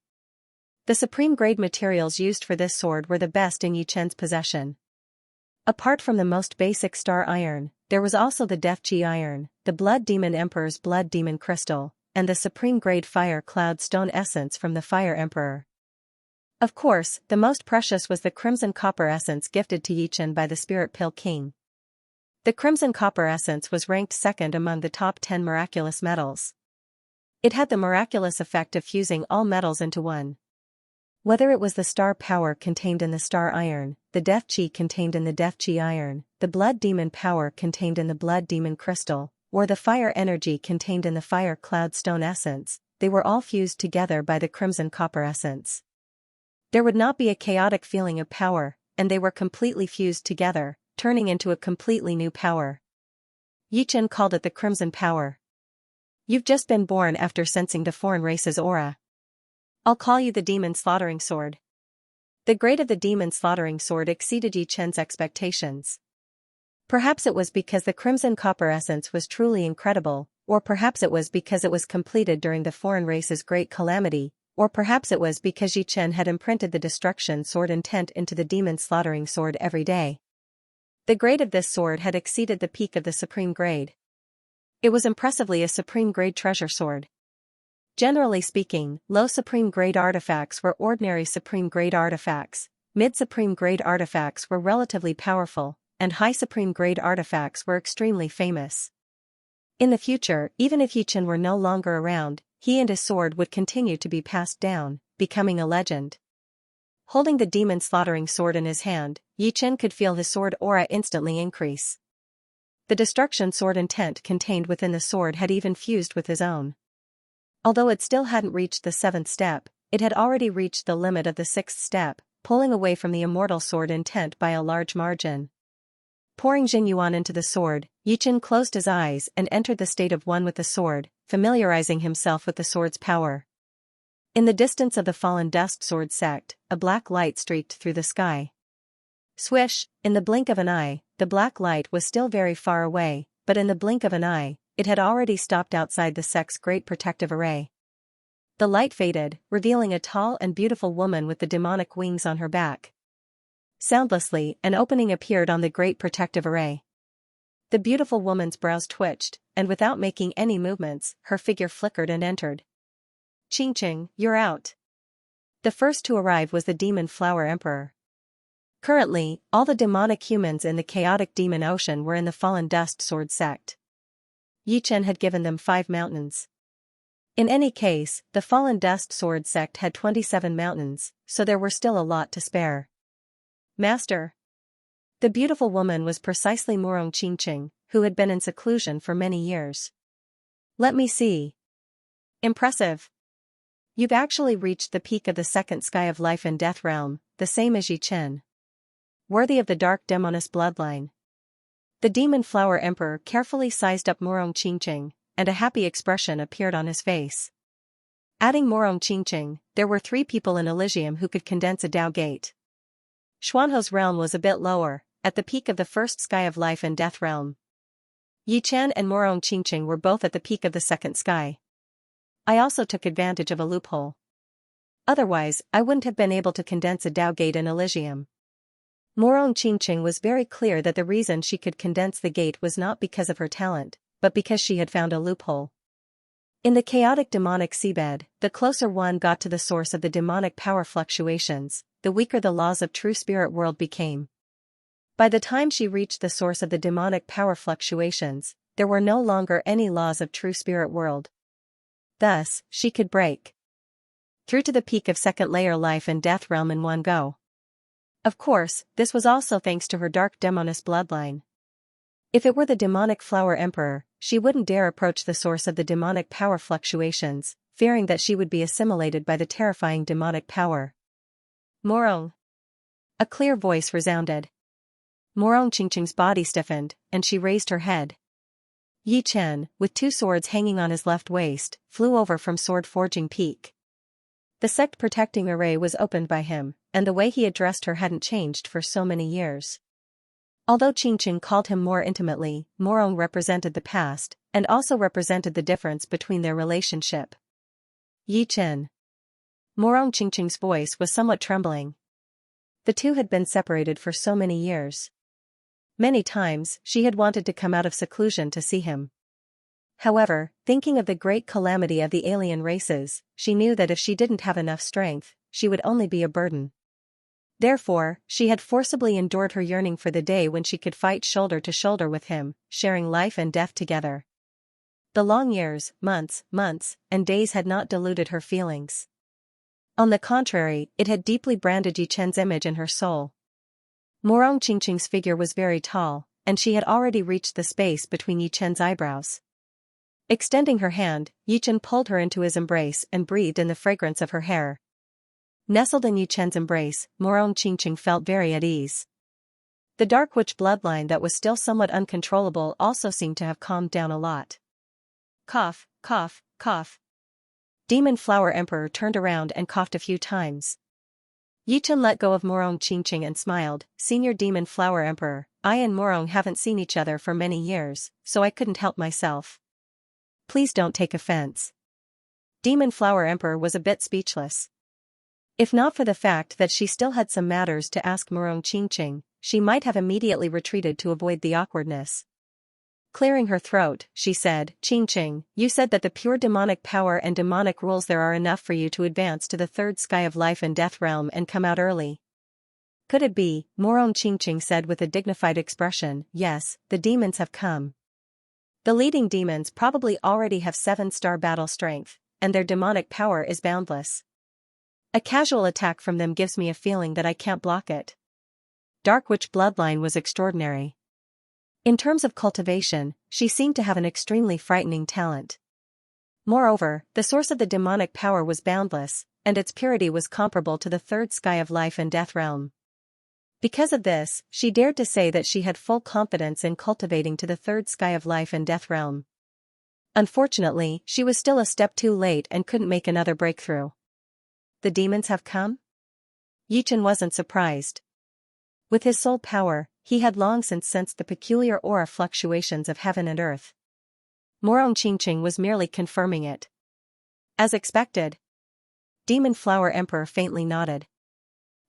The supreme grade materials used for this sword were the best in Yi Chen's possession. Apart from the most basic star iron, there was also the Death Chi iron, the Blood Demon Emperor's Blood Demon Crystal, and the supreme-grade fire cloud stone essence from the Fire Emperor. Of course, the most precious was the crimson copper essence gifted to Yichen by the Spirit Pill King. The crimson copper essence was ranked second among the top 10 miraculous metals. It had the miraculous effect of fusing all metals into one. Whether it was the star power contained in the star iron, the death chi contained in the death chi iron, the blood demon power contained in the blood demon crystal, or the fire energy contained in the fire cloud stone essence, they were all fused together by the crimson copper essence. There would not be a chaotic feeling of power, and they were completely fused together, turning into a completely new power. Yichen called it the crimson power. You've just been born after sensing the foreign race's aura. I'll call you the demon slaughtering sword. The grade of the demon slaughtering sword exceeded Yichen's expectations. Perhaps it was because the crimson copper essence was truly incredible, or perhaps it was because it was completed during the foreign race's great calamity, or perhaps it was because Yichen had imprinted the destruction sword intent into the demon slaughtering sword every day. The grade of this sword had exceeded the peak of the supreme grade. It was impressively a supreme grade treasure sword. Generally speaking, low supreme grade artifacts were ordinary supreme grade artifacts, mid supreme grade artifacts were relatively powerful, and high supreme grade artifacts were extremely famous. In the future, even if Yichen were no longer around, he and his sword would continue to be passed down, becoming a legend. Holding the demon slaughtering sword in his hand, Yichen could feel his sword aura instantly increase. The destruction sword intent contained within the sword had even fused with his own. Although it still hadn't reached the 7th step, it had already reached the limit of the 6th step, pulling away from the immortal sword intent by a large margin. Pouring Jingyuan into the sword, Yichen closed his eyes and entered the state of one with the sword, familiarizing himself with the sword's power. In the distance of the fallen dust sword sect, a black light streaked through the sky. Swish, in the blink of an eye, the black light was still very far away, but in the blink of an eye, it had already stopped outside the sect's great protective array. The light faded, revealing a tall and beautiful woman with the demonic wings on her back. Soundlessly, an opening appeared on the great protective array. The beautiful woman's brows twitched, and without making any movements, her figure flickered and entered. Qingqing, you're out. The first to arrive was the Demon Flower Emperor. Currently, all the demonic humans in the chaotic demon ocean were in the fallen dust sword sect. Yichen had given them 5 mountains. In any case, the fallen dust sword sect had 27 mountains, so there were still a lot to spare. Master. The beautiful woman was precisely Murong Qingqing, who had been in seclusion for many years. Let me see. Impressive. You've actually reached the peak of the 2nd sky of life and death realm, the same as Yichen. Worthy of the dark demoness bloodline. The Demon Flower Emperor carefully sized up Murong Qingqing, and a happy expression appeared on his face. Adding Murong Qingqing, there were 3 people in Elysium who could condense a Dao gate. Xuanho's realm was a bit lower, at the peak of the 1st sky of life and death realm. Yichen and Murong Qingqing were both at the peak of the 2nd sky. I also took advantage of a loophole. Otherwise, I wouldn't have been able to condense a Dao gate in Elysium. Murong Qingqing was very clear that the reason she could condense the gate was not because of her talent, but because she had found a loophole. In the chaotic demonic seabed, the closer one got to the source of the demonic power fluctuations, the weaker the laws of true spirit world became. By the time she reached the source of the demonic power fluctuations, there were no longer any laws of true spirit world. Thus, she could break through to the peak of 2nd layer life and death realm in one go. Of course, this was also thanks to her dark demoness bloodline. If it were the demonic flower emperor, she wouldn't dare approach the source of the demonic power fluctuations, fearing that she would be assimilated by the terrifying demonic power. Murong. A clear voice resounded. Murong Qingqing's body stiffened, and she raised her head. Yichen, with 2 swords hanging on his left waist, flew over from Sword Forging Peak. The sect protecting array was opened by him, and the way he addressed her hadn't changed for so many years. Although Qingqing called him more intimately, Murong represented the past, and also represented the difference between their relationship. Yichen. Murong Qingqing's voice was somewhat trembling. The two had been separated for so many years. Many times, she had wanted to come out of seclusion to see him. However, thinking of the great calamity of the alien races, she knew that if she didn't have enough strength, she would only be a burden. Therefore, she had forcibly endured her yearning for the day when she could fight shoulder to shoulder with him, sharing life and death together. The long years, months, and days had not diluted her feelings. On the contrary, it had deeply branded Yi Chen's image in her soul. Morong Qingqing's figure was very tall, and she had already reached the space between Yi Chen's eyebrows. Extending her hand, Yi Chen pulled her into his embrace and breathed in the fragrance of her hair. Nestled in Yi Chen's embrace, Morong Qingqing felt very at ease. The dark witch bloodline that was still somewhat uncontrollable also seemed to have calmed down a lot. Cough, cough, cough. Demon Flower Emperor turned around and coughed a few times. Yi Chen let go of Morong Qingqing and smiled. Senior Demon Flower Emperor, I and Morong haven't seen each other for many years, so I couldn't help myself. Please don't take offense. Demon Flower Emperor was a bit speechless. If not for the fact that she still had some matters to ask Morong Qingqing, she might have immediately retreated to avoid the awkwardness. Clearing her throat, she said, Qingqing, you said that the pure demonic power and demonic rules there are enough for you to advance to the third sky of life and death realm and come out early. Could it be? Morong Qingqing said with a dignified expression. Yes, the demons have come. The leading demons probably already have 7-star battle strength, and their demonic power is boundless. A casual attack from them gives me a feeling that I can't block it. Dark Witch bloodline was extraordinary. In terms of cultivation, she seemed to have an extremely frightening talent. Moreover, the source of the demonic power was boundless, and its purity was comparable to the third sky of life and death realm. Because of this, she dared to say that she had full confidence in cultivating to the third sky of life and death realm. Unfortunately, she was still a step too late and couldn't make another breakthrough. The demons have come? Yi Chen wasn't surprised. With his soul power, he had long since sensed the peculiar aura fluctuations of heaven and earth. Morong Qingqing was merely confirming it. As expected. Demon Flower Emperor faintly nodded.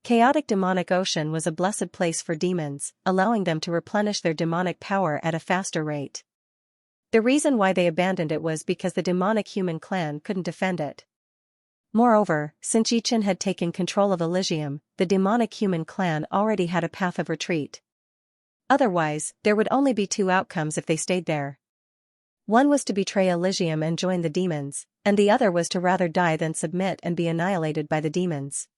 Chaotic demonic ocean was a blessed place for demons, allowing them to replenish their demonic power at a faster rate. The reason why they abandoned it was because the demonic human clan couldn't defend it. Moreover, since Yi Chen had taken control of Elysium, the demonic human clan already had a path of retreat. Otherwise, there would only be two outcomes if they stayed there. One was to betray Elysium and join the demons, and the other was to rather die than submit and be annihilated by the demons.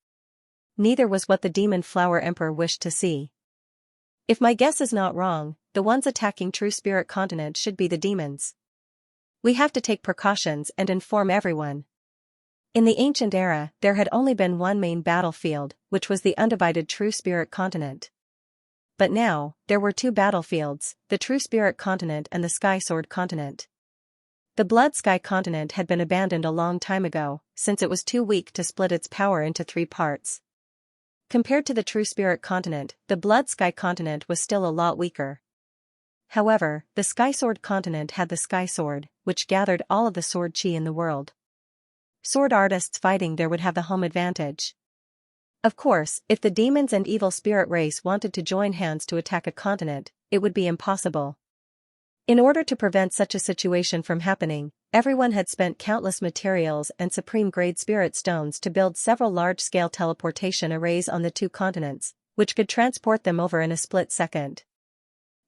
Neither was what the Demon Flower Emperor wished to see. If my guess is not wrong, the ones attacking True Spirit Continent should be the demons. We have to take precautions and inform everyone. In the ancient era, there had only been one main battlefield, which was the undivided True Spirit Continent. But now, there were two battlefields, the True Spirit Continent and the Sky Sword Continent. The Blood Sky Continent had been abandoned a long time ago, since it was too weak to split its power into 3 parts. Compared to the True Spirit Continent, the Blood Sky Continent was still a lot weaker. However, the Sky Sword Continent had the Sky Sword, which gathered all of the sword chi in the world. Sword artists fighting there would have the home advantage. Of course, if the demons and evil spirit race wanted to join hands to attack a continent, it would be impossible. In order to prevent such a situation from happening, everyone had spent countless materials and supreme-grade spirit stones to build several large-scale teleportation arrays on the 2 continents, which could transport them over in a split second.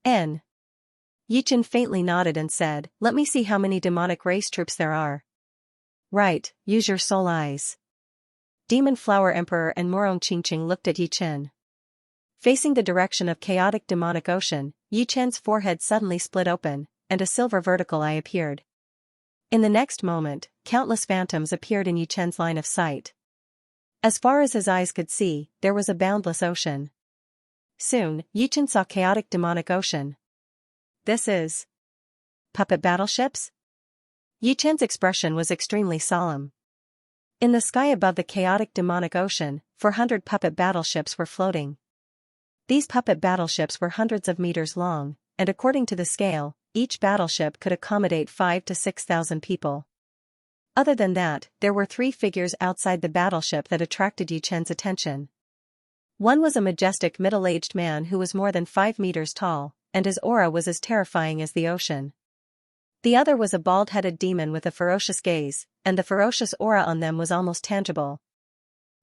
Yi Chen faintly nodded and said, let me see how many demonic race troops there are. Right, use your soul eyes. Demon Flower Emperor and Morong Qingqing looked at Yi Chen. Facing the direction of chaotic demonic ocean, Yi Chen's forehead suddenly split open, and a silver vertical eye appeared. In the next moment, countless phantoms appeared in Yi Chen's line of sight. As far as his eyes could see, there was a boundless ocean. Soon, Yi Chen saw chaotic demonic ocean. This is puppet battleships? Yi Chen's expression was extremely solemn. In the sky above the chaotic demonic ocean, 400 puppet battleships were floating. These puppet battleships were hundreds of meters long, and according to the scale, each battleship could accommodate 5,000 to 6,000 people. Other than that, there were 3 figures outside the battleship that attracted Yi Chen's attention. One was a majestic middle-aged man who was more than 5 meters tall, and his aura was as terrifying as the ocean. The other was a bald-headed demon with a ferocious gaze, and the ferocious aura on them was almost tangible.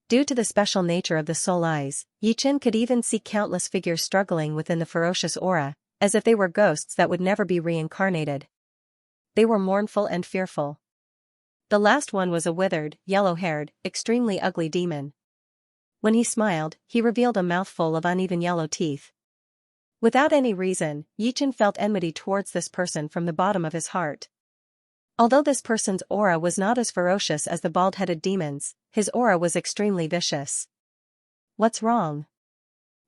Due to the special nature of the soul eyes, Yichen could even see countless figures struggling within the ferocious aura, as if they were ghosts that would never be reincarnated. They were mournful and fearful. The last one was a withered, yellow-haired, extremely ugly demon. When he smiled, he revealed a mouthful of uneven yellow teeth. Without any reason, Yichen felt enmity towards this person from the bottom of his heart. Although this person's aura was not as ferocious as the bald-headed demon's, his aura was extremely vicious. What's wrong?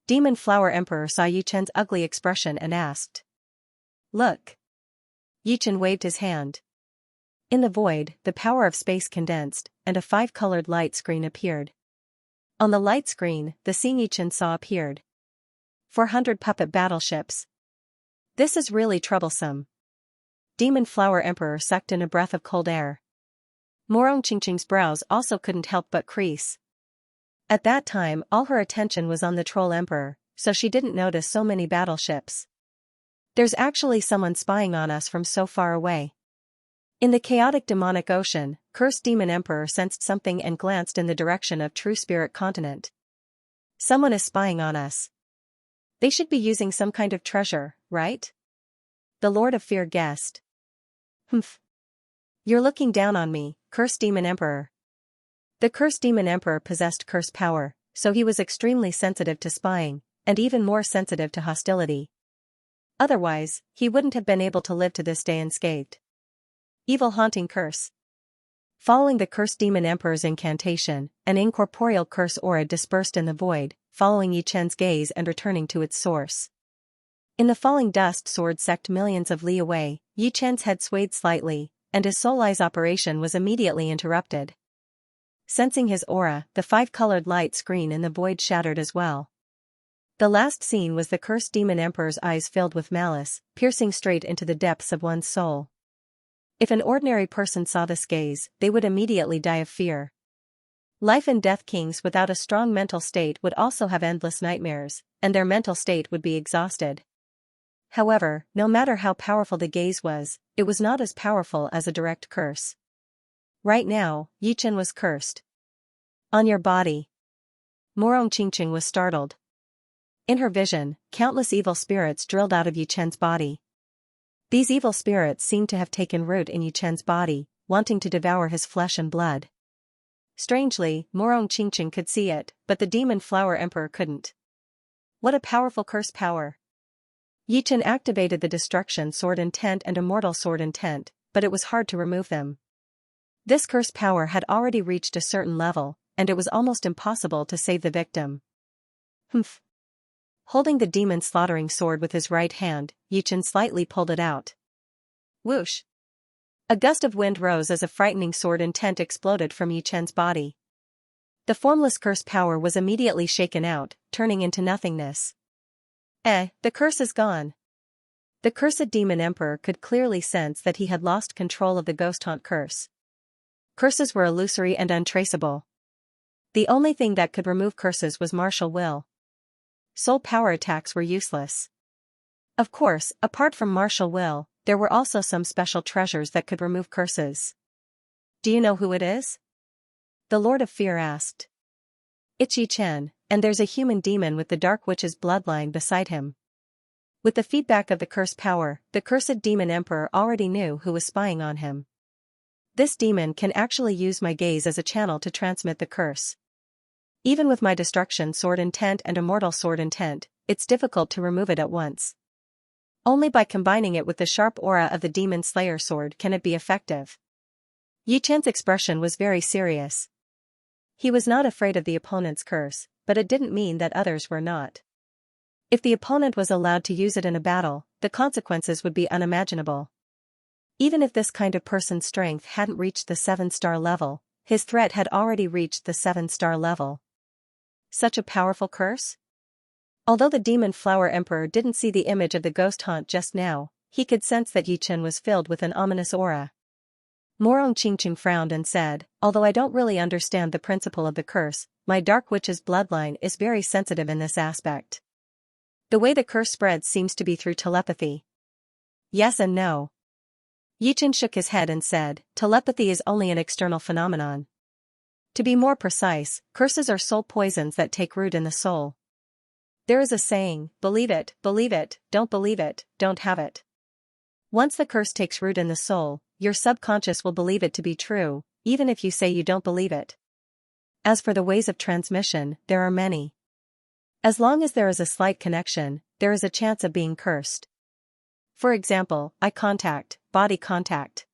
Demon Flower Emperor saw Yichen's ugly expression and asked. Look. Yichen waved his hand. In the void, the power of space condensed, and a 5-colored light screen appeared. On the light screen, the scene Yichen saw appeared. 400 puppet battleships. This is really troublesome. Demon Flower Emperor sucked in a breath of cold air. Morong Qingqing's brows also couldn't help but crease. At that time, all her attention was on the Troll Emperor, so she didn't notice so many battleships. There's actually someone spying on us from so far away. In the chaotic demonic ocean, Cursed Demon Emperor sensed something and glanced in the direction of True Spirit Continent. Someone is spying on us. They should be using some kind of treasure, right? The Lord of Fear guessed. Humph. You're looking down on me, Cursed Demon Emperor. The Cursed Demon Emperor possessed curse power, so he was extremely sensitive to spying, and even more sensitive to hostility. Otherwise, he wouldn't have been able to live to this day unscathed. Evil haunting curse. Following the Cursed Demon Emperor's incantation, an incorporeal curse aura dispersed in the void, following Yichen's gaze and returning to its source. In the falling dust sword secked millions of li away, Yichen's head swayed slightly, and his soul eye's operation was immediately interrupted. Sensing his aura, the 5-colored light screen in the void shattered as well. The last scene was the Cursed Demon Emperor's eyes filled with malice, piercing straight into the depths of one's soul. If an ordinary person saw this gaze, they would immediately die of fear. Life and death kings without a strong mental state would also have endless nightmares, and their mental state would be exhausted. However, no matter how powerful the gaze was, it was not as powerful as a direct curse. Right now, Yichen was cursed. On your body. Morong Qingqing was startled. In her vision, countless evil spirits drilled out of Yichen's body. These evil spirits seemed to have taken root in Yichen's body, wanting to devour his flesh and blood. Strangely, Morong Qingqing could see it, but the Demon Flower Emperor couldn't. What a powerful curse power! Yichen activated the Destruction Sword Intent and Immortal Sword Intent, but it was hard to remove them. This curse power had already reached a certain level, and it was almost impossible to save the victim. Humph. Holding the demon slaughtering sword with his right hand, Yichen slightly pulled it out. Whoosh! A gust of wind rose as a frightening sword intent exploded from Yichen's body. The formless curse power was immediately shaken out, turning into nothingness. The curse is gone. The Cursed Demon Emperor could clearly sense that he had lost control of the Ghost Haunt curse. Curses were illusory and untraceable. The only thing that could remove curses was martial will. Soul power attacks were useless. Of course, apart from martial will, there were also some special treasures that could remove curses. Do you know who it is? The Lord of Fear asked. It's Yichen, and there's a human demon with the Dark Witch's bloodline beside him. With the feedback of the curse power, the Cursed Demon Emperor already knew who was spying on him. This demon can actually use my gaze as a channel to transmit the curse. Even with my Destruction Sword Intent and Immortal Sword Intent, it's difficult to remove it at once. Only by combining it with the sharp aura of the Demon Slayer sword can it be effective. Yichen's expression was very serious. He was not afraid of the opponent's curse, but it didn't mean that others were not. If the opponent was allowed to use it in a battle, the consequences would be unimaginable. Even if this kind of person's strength hadn't reached the 7-star level, his threat had already reached the 7-star level. Such a powerful curse? Although the Demon Flower Emperor didn't see the image of the ghost haunt just now, he could sense that Yichen was filled with an ominous aura. Morong Qingqing frowned and said, although I don't really understand the principle of the curse, my Dark Witch's bloodline is very sensitive in this aspect. The way the curse spreads seems to be through telepathy. Yes and no. Yichen shook his head and said, telepathy is only an external phenomenon. To be more precise, curses are soul poisons that take root in the soul. There is a saying, believe it, don't believe it, don't have it. Once the curse takes root in the soul, your subconscious will believe it to be true, even if you say you don't believe it. As for the ways of transmission, there are many. As long as there is a slight connection, there is a chance of being cursed. For example, eye contact, body contact.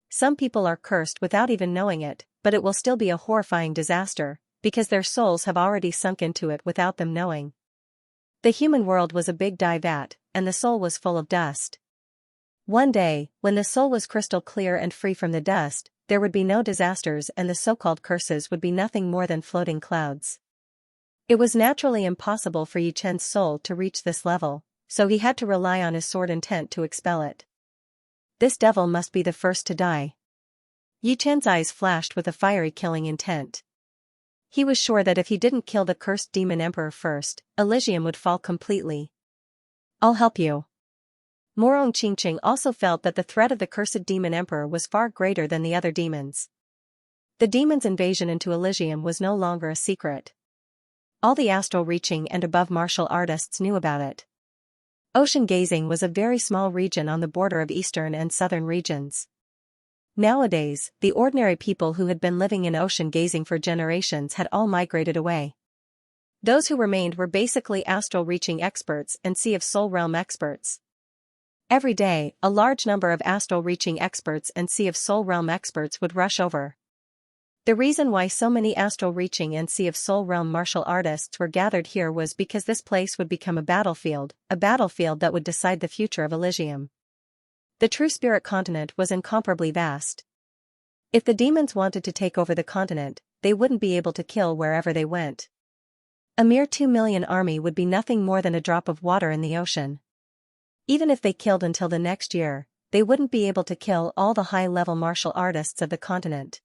Some people are cursed without even knowing it, but it will still be a horrifying disaster, because their souls have already sunk into it without them knowing. The human world was a big dye vat, and the soul was full of dust. One day, when the soul was crystal clear and free from the dust, there would be no disasters and the so-called curses would be nothing more than floating clouds. It was naturally impossible for Yichen's soul to reach this level, so he had to rely on his sword intent to expel it. This devil must be the first to die. Yichen's eyes flashed with a fiery killing intent. He was sure that if he didn't kill the cursed demon emperor first, Elysium would fall completely. I'll help you. Morong Qingqing also felt that the threat of the cursed demon emperor was far greater than the other demons. The demon's invasion into Elysium was no longer a secret. All the astral-reaching and above martial artists knew about it. Ocean gazing was a very small region on the border of eastern and southern regions. Nowadays, the ordinary people who had been living in ocean gazing for generations had all migrated away. Those who remained were basically astral-reaching experts and Sea of Soul realm experts. Every day, a large number of astral-reaching experts and Sea of Soul realm experts would rush over. The reason why so many astral-reaching and Sea of Soul realm martial artists were gathered here was because this place would become a battlefield that would decide the future of Elysium. The true spirit continent was incomparably vast. If the demons wanted to take over the continent, they wouldn't be able to kill wherever they went. A mere 2 million army would be nothing more than a drop of water in the ocean. Even if they killed until the next year, they wouldn't be able to kill all the high-level martial artists of the continent.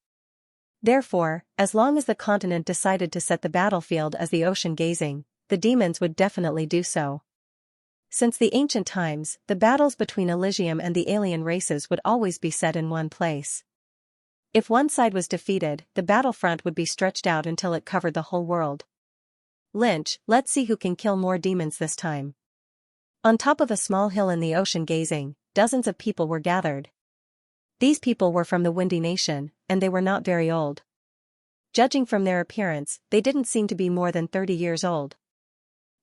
Therefore, as long as the continent decided to set the battlefield as the ocean gazing, the demons would definitely do so. Since the ancient times, the battles between Elysium and the alien races would always be set in one place. If one side was defeated, the battlefront would be stretched out until it covered the whole world. Lynch, let's see who can kill more demons this time. On top of a small hill in the ocean gazing, dozens of people were gathered. These people were from the Windy Nation, and they were not very old. Judging from their appearance, they didn't seem to be more than 30 years old.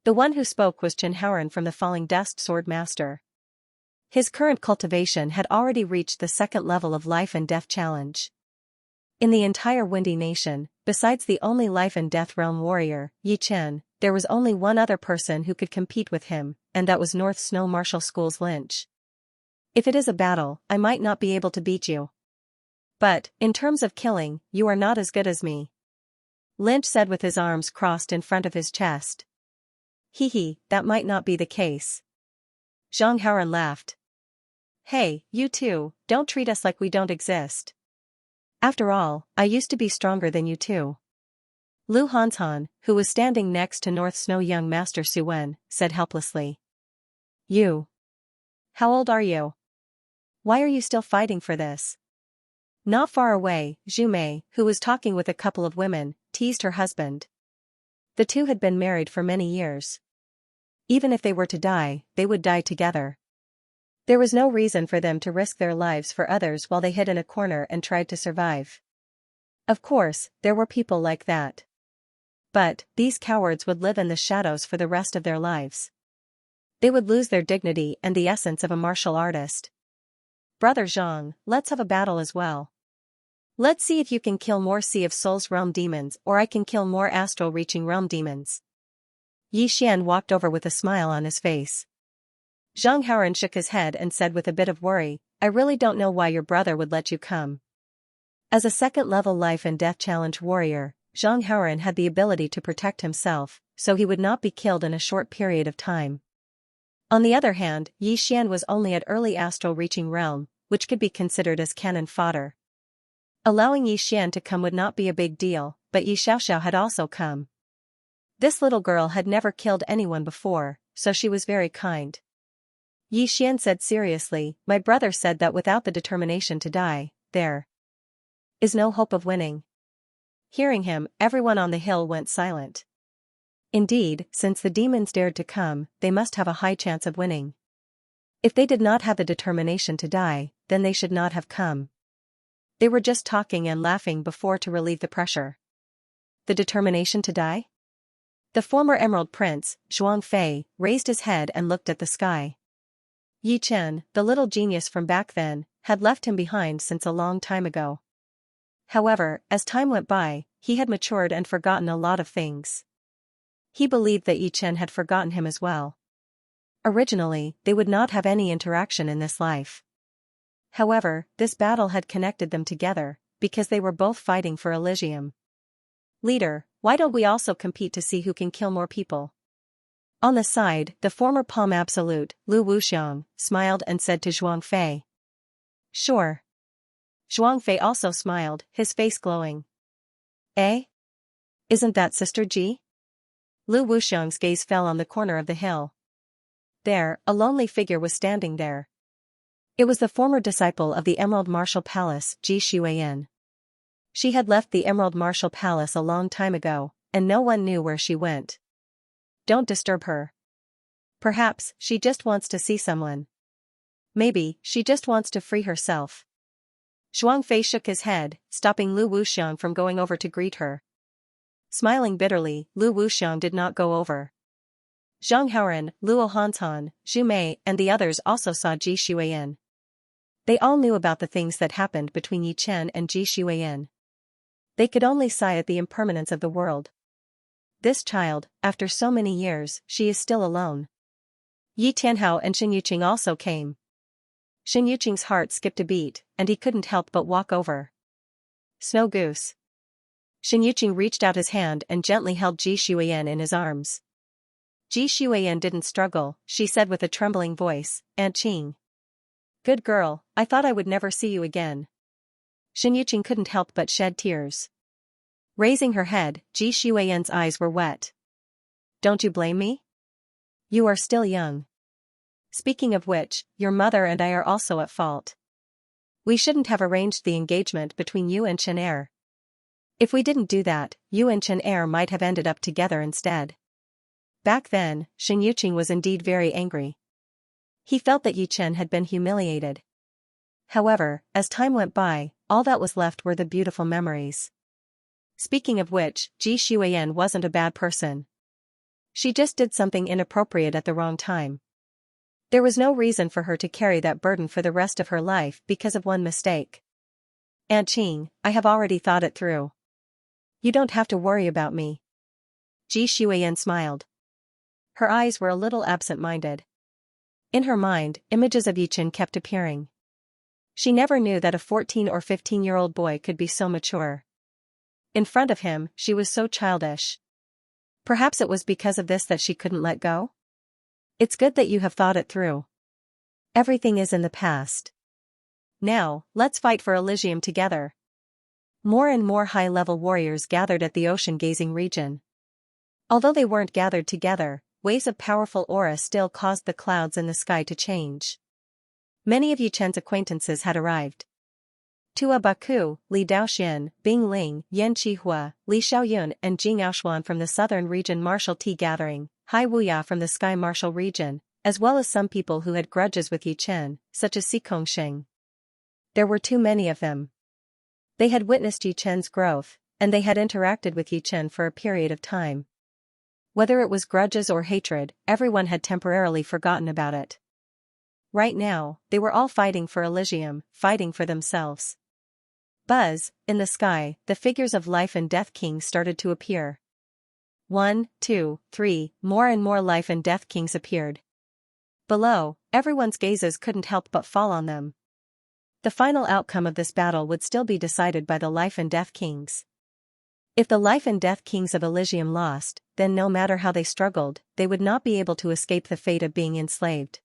The one who spoke was Chen Haoran from the Falling Dust Sword Master. His current cultivation had already reached the second level of life and death challenge. In the entire Windy Nation, besides the only life and death realm warrior, Yi Chen, there was only one other person who could compete with him, and that was North Snow Martial School's Lynch. If it is a battle, I might not be able to beat you. But, in terms of killing, you are not as good as me. Lynch said with his arms crossed in front of his chest. Hee, that might not be the case. Zhang Haoran laughed. Hey, you two, don't treat us like we don't exist. After all, I used to be stronger than you too. Lu Hanshan, who was standing next to North Snow young Master Su Wen, said helplessly. You. How old are you? Why are you still fighting for this? Not far away, Zhu Mei, who was talking with a couple of women, teased her husband. The two had been married for many years. Even if they were to die, they would die together. There was no reason for them to risk their lives for others while they hid in a corner and tried to survive. Of course, there were people like that. But, these cowards would live in the shadows for the rest of their lives. They would lose their dignity and the essence of a martial artist. Brother Zhang, let's have a battle as well. Let's see if you can kill more Sea of Souls realm demons or I can kill more astral reaching realm demons. Yi Xian walked over with a smile on his face. Zhang Haoran shook his head and said with a bit of worry, I really don't know why your brother would let you come. As a second-level life and death challenge warrior, Zhang Haoran had the ability to protect himself, so he would not be killed in a short period of time. On the other hand, Yi Xian was only at early astral reaching realm, which could be considered as cannon fodder. Allowing Yi Xian to come would not be a big deal, but Yi Xiaoxiao had also come. This little girl had never killed anyone before, so she was very kind. Yi Xian said seriously, my brother said that without the determination to die, there is no hope of winning. Hearing him, everyone on the hill went silent. Indeed, since the demons dared to come, they must have a high chance of winning. If they did not have the determination to die, then they should not have come. They were just talking and laughing before to relieve the pressure. The determination to die? The former Emerald Prince, Xianxia, raised his head and looked at the sky. Yi Chen, the little genius from back then, had left him behind since a long time ago. However, as time went by, he had matured and forgotten a lot of things. He believed that Yi Chen had forgotten him as well. Originally, they would not have any interaction in this life. However, this battle had connected them together, because they were both fighting for Elysium. Leader, why don't we also compete to see who can kill more people? On the side, the former Palm Absolute, Lu Wuxiang, smiled and said to Xianxia. Sure. Xianxia also smiled, his face glowing. Eh? Isn't that Sister Ji? Lu Wuxiang's gaze fell on the corner of the hill. There, a lonely figure was standing there. It was the former disciple of the Emerald Martial Palace, Ji Xueyan. She had left the Emerald Martial Palace a long time ago, and no one knew where she went. Don't disturb her. Perhaps, she just wants to see someone. Maybe, she just wants to free herself. Xianxia shook his head, stopping Lu Wuxiang from going over to greet her. Smiling bitterly, Lu Wuxiang did not go over. Zhang Haoran, Luo Hanshan, Zhu Mei and the others also saw Ji Xueyan. They all knew about the things that happened between Yi Chen and Ji Xueyan. They could only sigh at the impermanence of the world. This child, after so many years, she is still alone. Yi Tianhao and Shen Yuqing also came. Shen Yuqing's heart skipped a beat, and he couldn't help but walk over. Snow Goose. Shen Yuqing reached out his hand and gently held Ji Xueyan in his arms. Ji Xueyan didn't struggle, she said with a trembling voice, Aunt Qing. Good girl, I thought I would never see you again. Shen Yuqing couldn't help but shed tears. Raising her head, Ji Xueyan's eyes were wet. Don't you blame me? You are still young. Speaking of which, your mother and I are also at fault. We shouldn't have arranged the engagement between you and Chen Er. If we didn't do that, you and Chen Er might have ended up together instead. Back then, Shen Yuqing was indeed very angry. He felt that Yi Chen had been humiliated. However, as time went by, all that was left were the beautiful memories. Speaking of which, Ji Xueyan wasn't a bad person. She just did something inappropriate at the wrong time. There was no reason for her to carry that burden for the rest of her life because of one mistake. Aunt Qing, I have already thought it through. You don't have to worry about me. Ji Xueyan smiled. Her eyes were a little absent-minded. In her mind, images of Yi Chen kept appearing. She never knew that a 14 or 15-year-old boy could be so mature. In front of him, she was so childish. Perhaps it was because of this that she couldn't let go? It's good that you have thought it through. Everything is in the past. Now, let's fight for Elysium together. More and more high-level warriors gathered at the ocean-gazing region. Although they weren't gathered together, waves of powerful aura still caused the clouds in the sky to change. Many of Yi Chen's acquaintances had arrived. Tua Baku, Li Daoxian, Bing Ling, Yan Qihua, Li Xiaoyun and Jing Aoshuan from the Southern Region Martial Tea Gathering, Hai Wuya from the Sky Martial Region, as well as some people who had grudges with Yi Chen, such as Si Kongsheng. There were too many of them. They had witnessed Yi Chen's growth, and they had interacted with Yi Chen for a period of time. Whether it was grudges or hatred, everyone had temporarily forgotten about it. Right now, they were all fighting for Elysium, fighting for themselves. Buzz, in the sky, the figures of Life and Death Kings started to appear. 1, 2, 3, more and more Life and Death Kings appeared. Below, everyone's gazes couldn't help but fall on them. The final outcome of this battle would still be decided by the Life and Death Kings. If the Life and Death Kings of Elysium lost, then no matter how they struggled, they would not be able to escape the fate of being enslaved.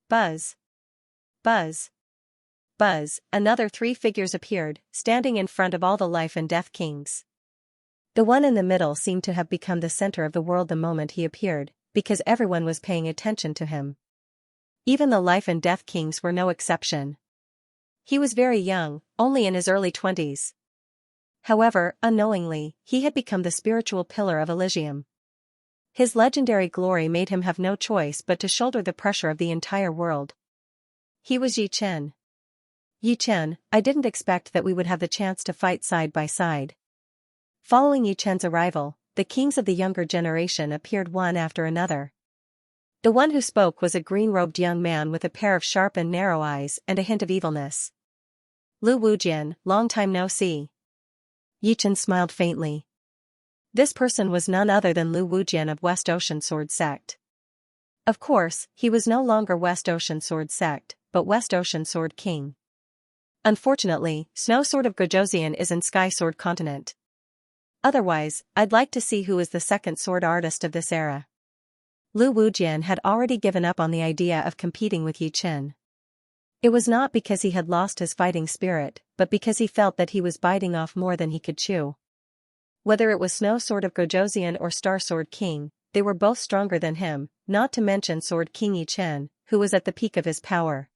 Buzz. Buzz. Buzz, another 3 figures appeared, standing in front of all the Life and Death Kings. The one in the middle seemed to have become the center of the world the moment he appeared, because everyone was paying attention to him. Even the life and death kings were no exception. He was very young, only in his early 20s. However, unknowingly, he had become the spiritual pillar of Elysium. His legendary glory made him have no choice but to shoulder the pressure of the entire world. He was Yi Chen. Yi Chen, I didn't expect that we would have the chance to fight side by side. Following Yi Chen's arrival, the kings of the younger generation appeared one after another. The one who spoke was a green-robed young man with a pair of sharp and narrow eyes and a hint of evilness. Lu Wujian, long time no see. Yi Chen smiled faintly. This person was none other than Lu Wujian of West Ocean Sword Sect. Of course, he was no longer West Ocean Sword Sect, but West Ocean Sword King. Unfortunately, Snow Sword of Gojoseon is in Sky Sword Continent. Otherwise, I'd like to see who is the second sword artist of this era. Lu Wujian had already given up on the idea of competing with Yi Chen. It was not because he had lost his fighting spirit, but because he felt that he was biting off more than he could chew. Whether it was Snow Sword of Gojoseon or Star Sword King, they were both stronger than him, not to mention Sword King Yi Chen, who was at the peak of his power.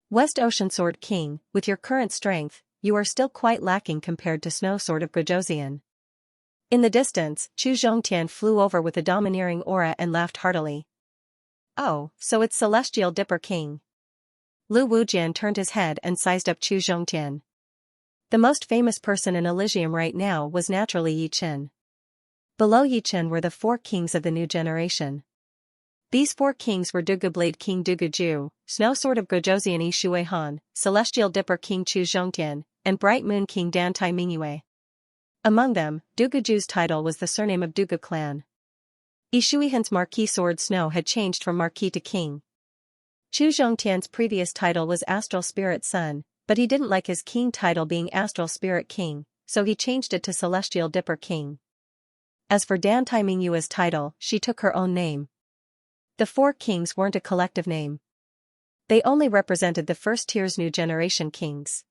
West Ocean Sword King, with your current strength, you are still quite lacking compared to Snow Sword of Gojoseon. In the distance, Chu Zhongtian flew over with a domineering aura and laughed heartily. Oh, so it's Celestial Dipper King. Lu Wujian turned his head and sized up Chu Zhongtian. The most famous person in Elysium right now was naturally Yi Chen. Below Yi Chen were the four kings of the new generation. These four kings were Dugu Blade King Dugu Ju, Snow Sword of Gojoseon Yi Shui Han, Celestial Dipper King Chu Zhongtian, and Bright Moon King Dan Tai Mingyue. Among them, Dugu Ju's title was the surname of Dugu clan. Yi Shui Han's Marquis Sword Snow had changed from Marquis to King. Chu Zhongtian's previous title was Astral Spirit Son, but he didn't like his king title being Astral Spirit King, so he changed it to Celestial Dipper King. As for Dan Tai Mingyue's title, she took her own name. The four kings weren't a collective name. They only represented the first tier's new generation kings.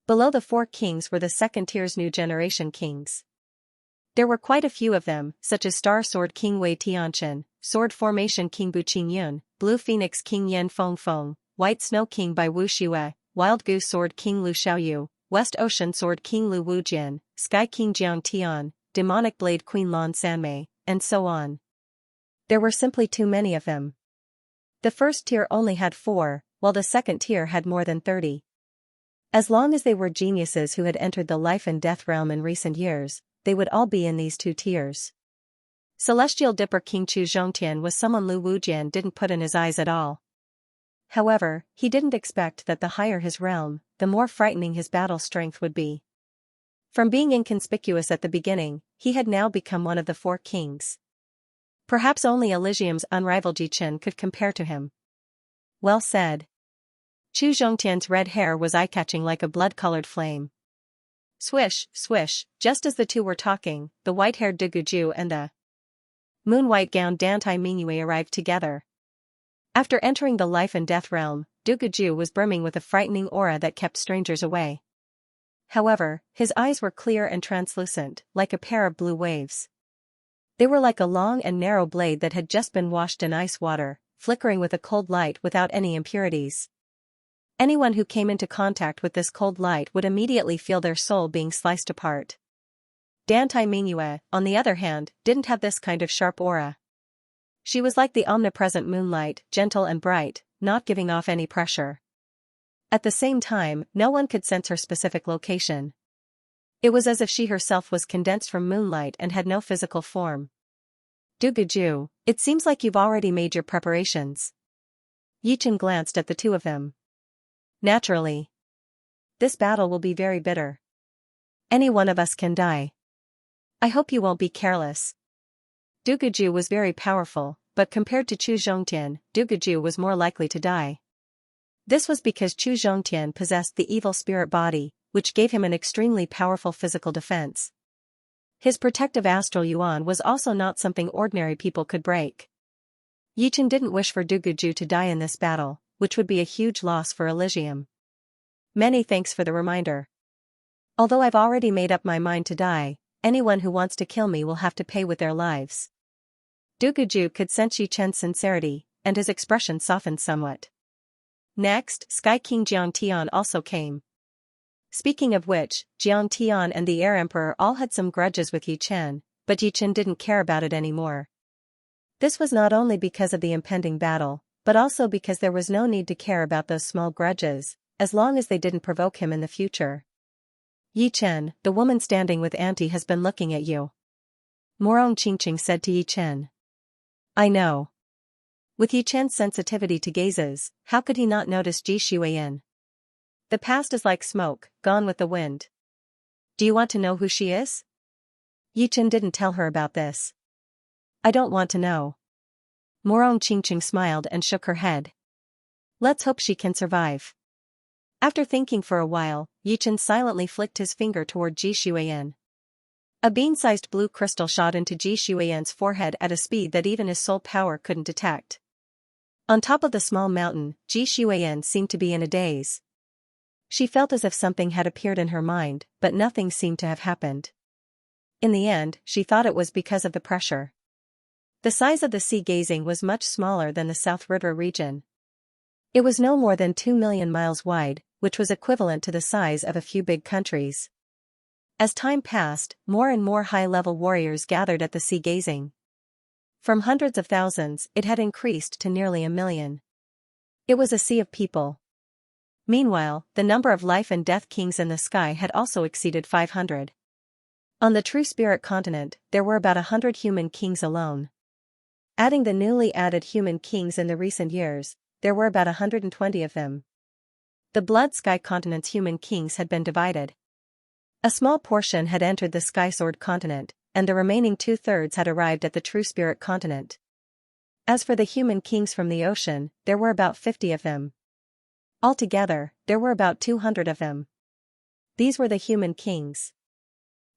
Below the four kings were the second tier's new generation kings. There were quite a few of them, such as Star Sword King Wei Tianchen, Sword Formation King Bu Qingyun, Blue Phoenix King Yan Feng, White Snow King Bai Wu Xue, Wild Goose Sword King Lu Xiaoyu, West Ocean Sword King Lu Wujian, Sky King Jiang Tian, Demonic Blade Queen Lan Sanmei, and so on. There were simply too many of them. The first tier only had 4, while the second tier had more than 30. As long as they were geniuses who had entered the life and death realm in recent years, they would all be in these two tiers. Celestial Dipper King Chu Zhongtian was someone Lu Wujian didn't put in his eyes at all. However, he didn't expect that the higher his realm, the more frightening his battle strength would be. From being inconspicuous at the beginning, he had now become one of the four kings. Perhaps only Elysium's unrivaled Yi Chen could compare to him. Well said. Chu Zhongtian's red hair was eye-catching like a blood-colored flame. Swish, swish, just as the two were talking, the white-haired Dugu Ju and the moon-white-gowned Dan Tai Mingyue arrived together. After entering the life and death realm, Dugu Ju was brimming with a frightening aura that kept strangers away. However, his eyes were clear and translucent, like a pair of blue waves. They were like a long and narrow blade that had just been washed in ice water, flickering with a cold light without any impurities. Anyone who came into contact with this cold light would immediately feel their soul being sliced apart. Dan Tai Mingyue, on the other hand, didn't have this kind of sharp aura. She was like the omnipresent moonlight, gentle and bright, not giving off any pressure. At the same time, no one could sense her specific location. It was as if she herself was condensed from moonlight and had no physical form. Dugu Ju, it seems like you've already made your preparations. Yi Chen glanced at the two of them. Naturally. This battle will be very bitter. Any one of us can die. I hope you won't be careless. Dugu Ju was very powerful, but compared to Chu Zhongtian, Dugu Ju was more likely to die. This was because Chu Zhongtian possessed the evil spirit body, which gave him an extremely powerful physical defense. His protective astral yuan was also not something ordinary people could break. Yi Chen didn't wish for Dugu Ju to die in this battle, which would be a huge loss for Elysium. Many thanks for the reminder. Although I've already made up my mind to die, anyone who wants to kill me will have to pay with their lives. Dugu Ju could sense Yi Chen's sincerity, and his expression softened somewhat. Next, Sky King Jiang also came. Speaking of which, Jiang and the Air Emperor all had some grudges with Yi Chen, but Yi Chen didn't care about it anymore. This was not only because of the impending battle, but also because there was no need to care about those small grudges, as long as they didn't provoke him in the future. Yi Chen, the woman standing with Auntie has been looking at you. Morong Qingqing said to Yi Chen. I know. With Yi Chen's sensitivity to gazes, how could he not notice Ji Shuiyan? The past is like smoke, gone with the wind. Do you want to know who she is? Yi Chen didn't tell her about this. I don't want to know. Morong Qingqing smiled and shook her head. Let's hope she can survive. After thinking for a while, Yi Chen silently flicked his finger toward Ji Shuiyan. A bean-sized blue crystal shot into Ji Shuiyan's forehead at a speed that even his soul power couldn't detect. On top of the small mountain, Ji Shuiyan seemed to be in a daze. She felt as if something had appeared in her mind, but nothing seemed to have happened. In the end, she thought it was because of the pressure. The size of the sea gazing was much smaller than the South River region. It was no more than 2 million miles wide, which was equivalent to the size of a few big countries. As time passed, more and more high-level warriors gathered at the sea gazing. From hundreds of thousands, it had increased to nearly 1 million. It was a sea of people. Meanwhile, the number of life and death kings in the sky had also exceeded 500. On the True Spirit continent, there were about 100 human kings alone. Adding the newly added human kings in the recent years, there were about 120 of them. The Blood Sky continent's human kings had been divided. A small portion had entered the Sky Sword continent, and the remaining 2/3 had arrived at the True Spirit continent. As for the human kings from the ocean, there were about 50 of them. Altogether, there were about 200 of them. These were the human kings.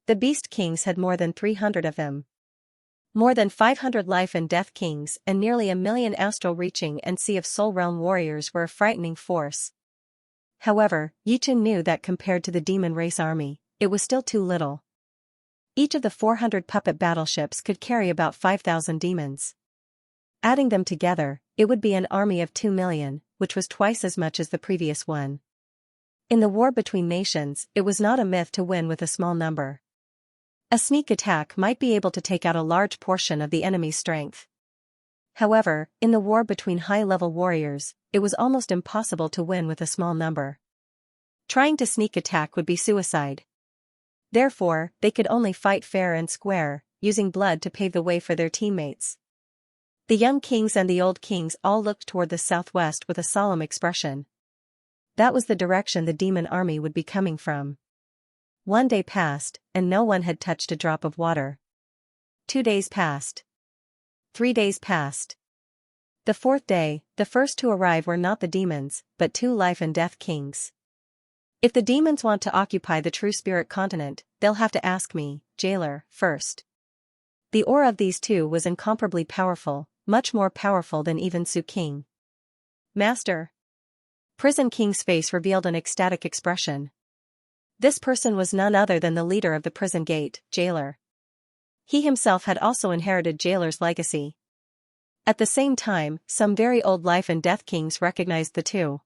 The beast kings had more than 300 of them. More than 500 life and death kings and nearly 1 million astral reaching and Sea of Soul realm warriors were a frightening force. However, Yi Chen knew that compared to the demon race army, it was still too little. Each of the 400 puppet battleships could carry about 5,000 demons. Adding them together, it would be an army of 2 million, which was twice as much as the previous one. In the war between nations, it was not a myth to win with a small number. A sneak attack might be able to take out a large portion of the enemy's strength. However, in the war between high-level warriors, it was almost impossible to win with a small number. Trying to sneak attack would be suicide. Therefore, they could only fight fair and square, using blood to pave the way for their teammates. The young kings and the old kings all looked toward the southwest with a solemn expression. That was the direction the demon army would be coming from. 1 day passed, and no one had touched a drop of water. 2 days passed. 3 days passed. The 4th day, the first to arrive were not the demons, but 2 life and death kings. If the demons want to occupy the True Spirit continent, they'll have to ask me, Jailer, first. The aura of these 2 was incomparably powerful, much more powerful than even Su King. Master. Prison King's face revealed an ecstatic expression. This person was none other than the leader of the prison gate, Jailer. He himself had also inherited Jailer's legacy. At the same time, some very old life and death kings recognized the 2.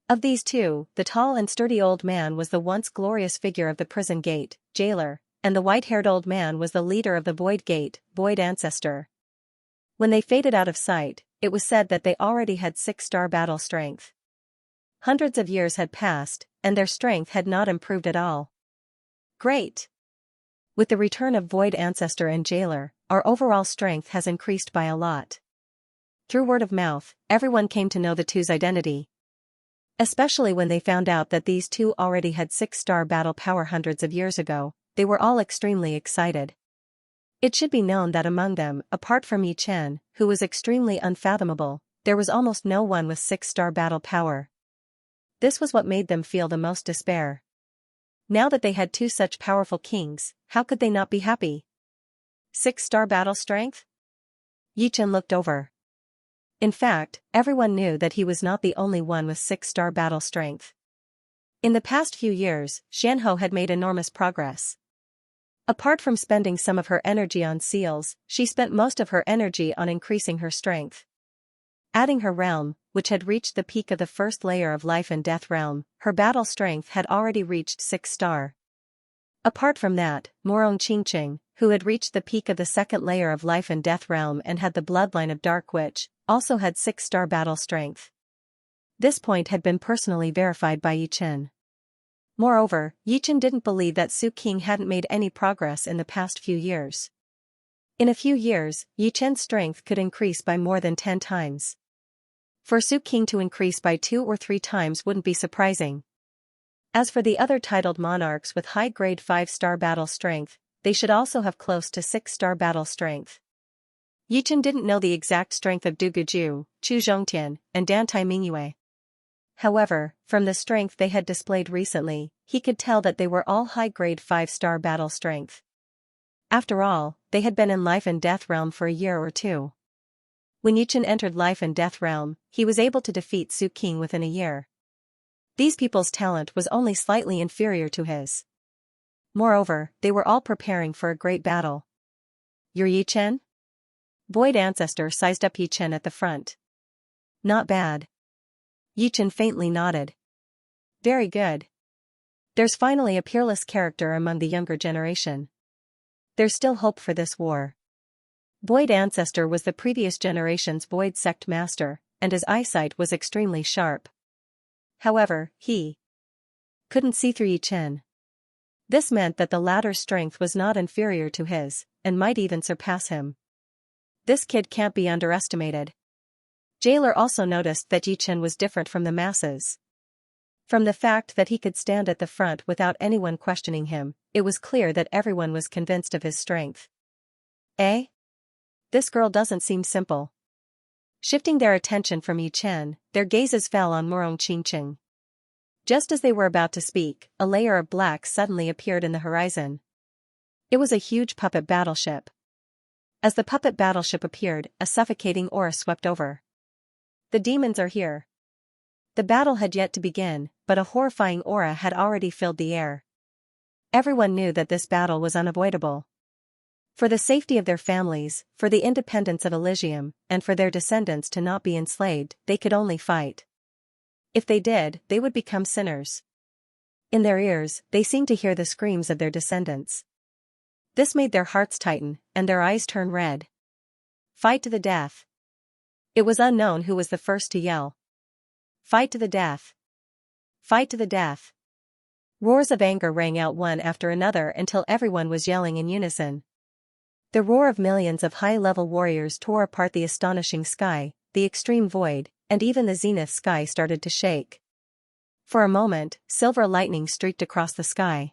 Of these 2, the tall and sturdy old man was the once glorious figure of the prison gate, Jailer, and the white-haired old man was the leader of the Void Gate, Void Ancestor. When they faded out of sight, it was said that they already had 6-star battle strength. Hundreds of years had passed, and their strength had not improved at all. Great! With the return of Void Ancestor and Jailer, our overall strength has increased by a lot. Through word of mouth, everyone came to know the 2's identity. Especially when they found out that these 2 already had 6-star battle power hundreds of years ago, they were all extremely excited. It should be known that among them, apart from Yi Chen, who was extremely unfathomable, there was almost no one with 6-star battle power. This was what made them feel the most despair. Now that they had 2 such powerful kings, how could they not be happy? 6-star battle strength? Yi Chen looked over. In fact, everyone knew that he was not the only one with 6-star battle strength. In the past few years, Xianxia had made enormous progress. Apart from spending some of her energy on seals, she spent most of her energy on increasing her strength. Adding her realm, which had reached the peak of the first layer of life and death realm, her battle strength had already reached 6-star. Apart from that, Morong Qingqing, who had reached the peak of the second layer of life and death realm and had the bloodline of Dark Witch, also had 6-star battle strength. This point had been personally verified by Yi Chen. Moreover, Yi Chen didn't believe that Su King hadn't made any progress in the past few years. In a few years, Yi Chen's strength could increase by more than 10 times. For Su King to increase by 2 or 3 times wouldn't be surprising. As for the other titled monarchs with high-grade 5-star battle strength, they should also have close to 6-star battle strength. Yi Chen didn't know the exact strength of Du Guju, Chu Zhongtian, and Dan Tai Mingyue. However, from the strength they had displayed recently, he could tell that they were all high-grade 5-star battle strength. After all, they had been in life and death realm for a year or two. When Yi Chen entered life and death realm, he was able to defeat Su King within a year. These people's talent was only slightly inferior to his. Moreover, they were all preparing for a great battle. "You're Yi Chen?" Void Ancestor sized up Yi Chen at the front. "Not bad." Yi Chen faintly nodded. "Very good. There's finally a peerless character among the younger generation. There's still hope for this war." Void Ancestor was the previous generation's Void Sect Master, and his eyesight was extremely sharp. However, he couldn't see through Yi Chen. This meant that the latter's strength was not inferior to his, and might even surpass him. This kid can't be underestimated. Jailer also noticed that Yi Chen was different from the masses. From the fact that he could stand at the front without anyone questioning him, it was clear that everyone was convinced of his strength. "Eh? This girl doesn't seem simple." Shifting their attention from Yi Chen, their gazes fell on Morong Qingqing. Just as they were about to speak, a layer of black suddenly appeared in the horizon. It was a huge puppet battleship. As the puppet battleship appeared, a suffocating aura swept over. "The demons are here." The battle had yet to begin, but a horrifying aura had already filled the air. Everyone knew that this battle was unavoidable. For the safety of their families, for the independence of Elysium, and for their descendants to not be enslaved, they could only fight. If they did, they would become sinners. In their ears, they seemed to hear the screams of their descendants. This made their hearts tighten, and their eyes turn red. "Fight to the death." It was unknown who was the first to yell. "Fight to the death! Fight to the death!" Roars of anger rang out one after another until everyone was yelling in unison. The roar of millions of high-level warriors tore apart the astonishing sky, the extreme void, and even the zenith sky started to shake. For a moment, silver lightning streaked across the sky.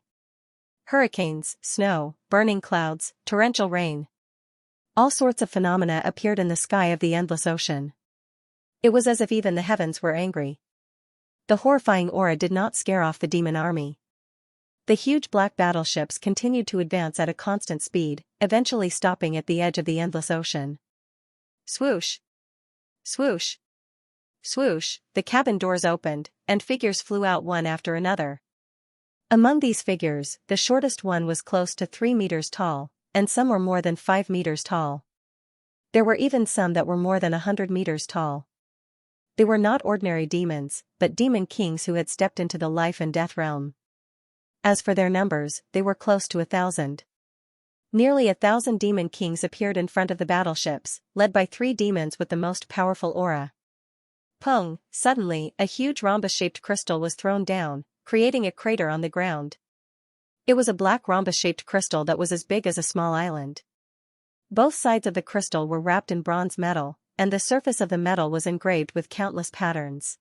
Hurricanes, snow, burning clouds, torrential rain. All sorts of phenomena appeared in the sky of the endless ocean. It was as if even the heavens were angry. The horrifying aura did not scare off the demon army. The huge black battleships continued to advance at a constant speed, eventually stopping at the edge of the endless ocean. Swoosh! Swoosh! Swoosh! The cabin doors opened, and figures flew out one after another. Among these figures, the shortest one was close to 3 meters tall, and some were more than 5 meters tall. There were even some that were more than 100 meters tall. They were not ordinary demons, but demon kings who had stepped into the life and death realm. As for their numbers, they were close to 1,000. Nearly 1,000 demon kings appeared in front of the battleships, led by 3 demons with the most powerful aura. Pung! Suddenly, a huge rhombus-shaped crystal was thrown down, creating a crater on the ground. It was a black rhombus-shaped crystal that was as big as a small island. Both sides of the crystal were wrapped in bronze metal, and the surface of the metal was engraved with countless patterns.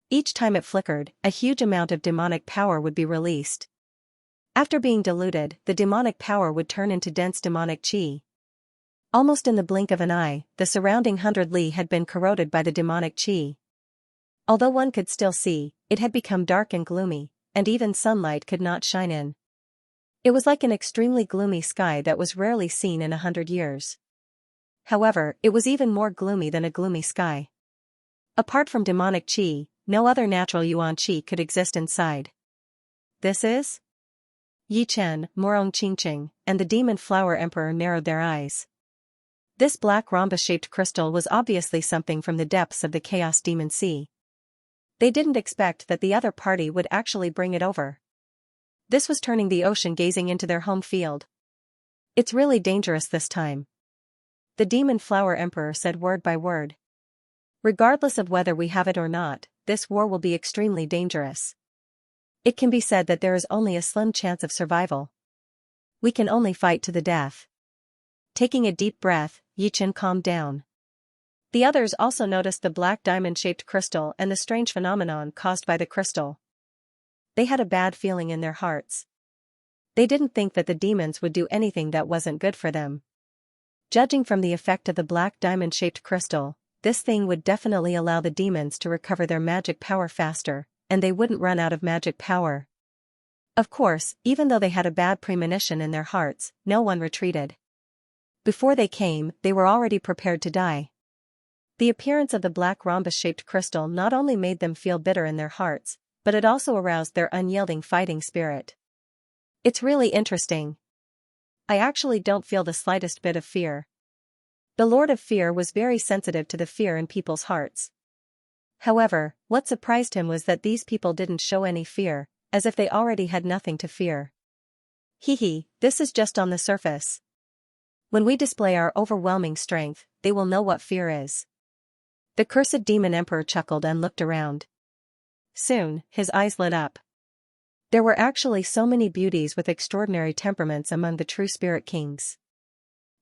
Each time it flickered, a huge amount of demonic power would be released. After being diluted, the demonic power would turn into dense demonic qi. Almost in the blink of an eye, the surrounding 100 li had been corroded by the demonic qi. Although one could still see, it had become dark and gloomy, and even sunlight could not shine in. It was like an extremely gloomy sky that was rarely seen in 100 years. However, it was even more gloomy than a gloomy sky. Apart from demonic qi, no other natural yuan qi could exist inside. This is? Yi Chen, Morong Qingqing, and the Demon Flower Emperor narrowed their eyes. This black rhombus-shaped crystal was obviously something from the depths of the Chaos Demon Sea. They didn't expect that the other party would actually bring it over. This was turning the ocean gazing into their home field. It's really dangerous this time. The Demon Flower Emperor said word by word. Regardless of whether we have it or not, this war will be extremely dangerous. It can be said that there is only a slim chance of survival. We can only fight to the death. Taking a deep breath, Yichen calmed down. The others also noticed the black diamond-shaped crystal and the strange phenomenon caused by the crystal. They had a bad feeling in their hearts. They didn't think that the demons would do anything that wasn't good for them. Judging from the effect of the black diamond-shaped crystal, this thing would definitely allow the demons to recover their magic power faster, and they wouldn't run out of magic power. Of course, even though they had a bad premonition in their hearts, no one retreated. Before they came, they were already prepared to die. The appearance of the black rhombus-shaped crystal not only made them feel bitter in their hearts, but it also aroused their unyielding fighting spirit. It's really interesting. I actually don't feel the slightest bit of fear. The Lord of Fear was very sensitive to the fear in people's hearts. However, what surprised him was that these people didn't show any fear, as if they already had nothing to fear. This is just on the surface. When we display our overwhelming strength, they will know what fear is. The cursed demon emperor chuckled and looked around. Soon, his eyes lit up. There were actually so many beauties with extraordinary temperaments among the true spirit kings.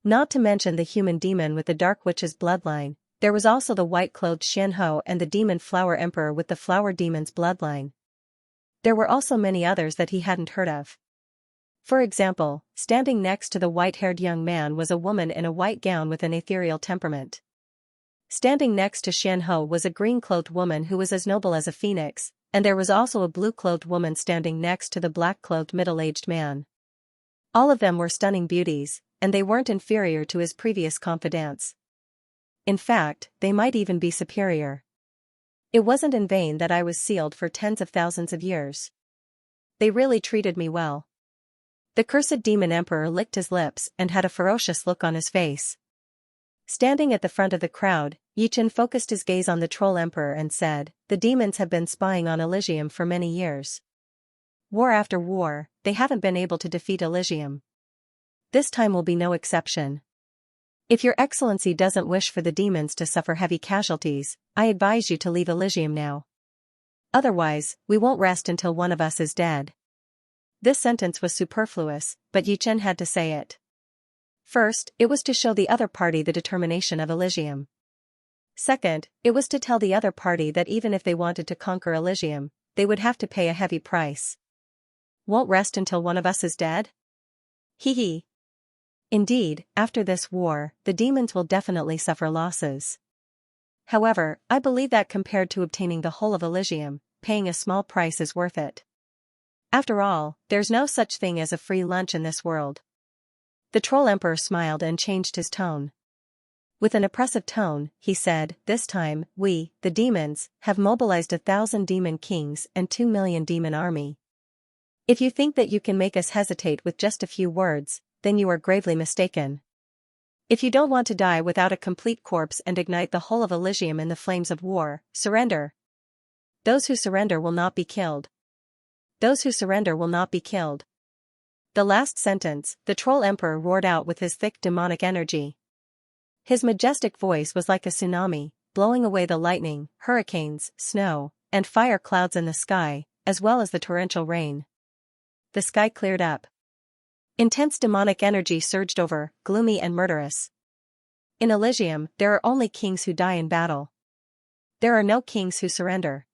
Not to mention the human demon with the dark witch's bloodline, there was also the white-clothed Xianxia and the demon flower emperor with the flower demon's bloodline. There were also many others that he hadn't heard of. For example, standing next to the white-haired young man was a woman in a white gown with an ethereal temperament. Standing next to Xianxia was a green-clothed woman who was as noble as a phoenix, and there was also a blue-clothed woman standing next to the black-clothed middle-aged man. All of them were stunning beauties, and they weren't inferior to his previous confidants. In fact, they might even be superior. It wasn't in vain that I was sealed for tens of thousands of years. They really treated me well. The cursed demon emperor licked his lips and had a ferocious look on his face. Standing at the front of the crowd, Yichen focused his gaze on the troll emperor and said, "The demons have been spying on Elysium for many years. War after war, they haven't been able to defeat Elysium. This time will be no exception. If your excellency doesn't wish for the demons to suffer heavy casualties, I advise you to leave Elysium now. Otherwise, we won't rest until one of us is dead." This sentence was superfluous, but Yichen had to say it. First, it was to show the other party the determination of Elysium. Second, it was to tell the other party that even if they wanted to conquer Elysium, they would have to pay a heavy price. Won't rest until one of us is dead? Indeed, after this war, the demons will definitely suffer losses. However, I believe that compared to obtaining the whole of Elysium, paying a small price is worth it. After all, there's no such thing as a free lunch in this world. The troll emperor smiled and changed his tone. With an oppressive tone, he said, "This time, we, the demons, have mobilized 1,000 demon kings and 2 million demon army. If you think that you can make us hesitate with just a few words, then you are gravely mistaken. If you don't want to die without a complete corpse and ignite the whole of Elysium in the flames of war, surrender. Those who surrender will not be killed. Those who surrender will not be killed." The last sentence, the troll emperor roared out with his thick demonic energy. His majestic voice was like a tsunami, blowing away the lightning, hurricanes, snow, and fire clouds in the sky, as well as the torrential rain. The sky cleared up. Intense demonic energy surged over, gloomy and murderous. In Elysium, there are only kings who die in battle. There are no kings who surrender.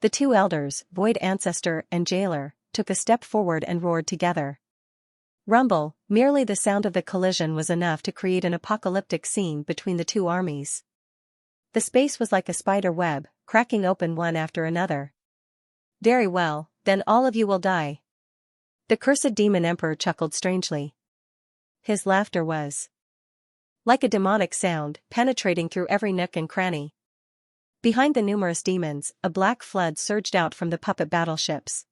The two elders, Void Ancestor and Jailer, took a step forward and roared together. Rumble, merely the sound of the collision was enough to create an apocalyptic scene between the two armies. The space was like a spider web, cracking open one after another. "Very well, then all of you will die." The cursed demon emperor chuckled strangely. His laughter was like a demonic sound, penetrating through every nook and cranny. Behind the numerous demons, a black flood surged out from the puppet battleships.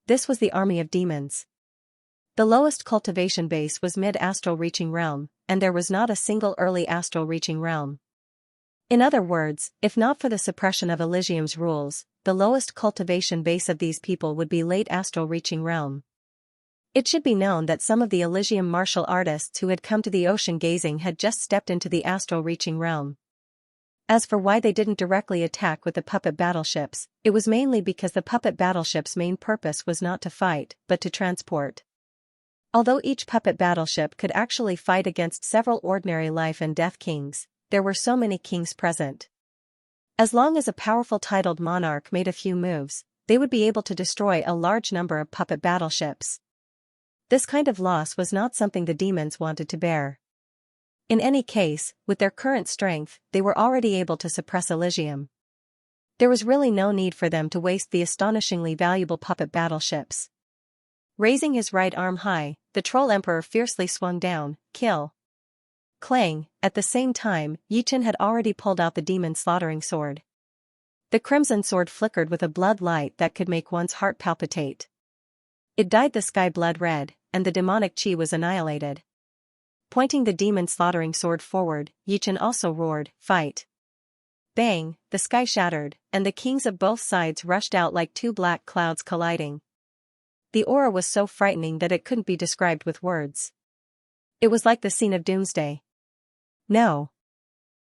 This was the army of demons. The lowest cultivation base was mid-astral reaching realm, and there was not a single early astral reaching realm. In other words, if not for the suppression of Elysium's rules, the lowest cultivation base of these people would be late astral reaching realm. It should be known that some of the Elysium martial artists who had come to the ocean gazing had just stepped into the astral reaching realm. As for why they didn't directly attack with the puppet battleships, it was mainly because the puppet battleship's main purpose was not to fight, but to transport. Although each puppet battleship could actually fight against several ordinary life and death kings, there were so many kings present. As long as a powerful titled monarch made a few moves, they would be able to destroy a large number of puppet battleships. This kind of loss was not something the demons wanted to bear. In any case, with their current strength, they were already able to suppress Elysium. There was really no need for them to waste the astonishingly valuable puppet battleships. Raising his right arm high, the Troll Emperor fiercely swung down, kill. Clang, at the same time, Yichen had already pulled out the demon slaughtering sword. The crimson sword flickered with a blood light that could make one's heart palpitate. It dyed the sky blood red, and the demonic chi was annihilated. Pointing the demon slaughtering sword forward, Yichen also roared, fight. Bang, the sky shattered, and the kings of both sides rushed out like two black clouds colliding. The aura was so frightening that it couldn't be described with words. It was like the scene of Doomsday. No.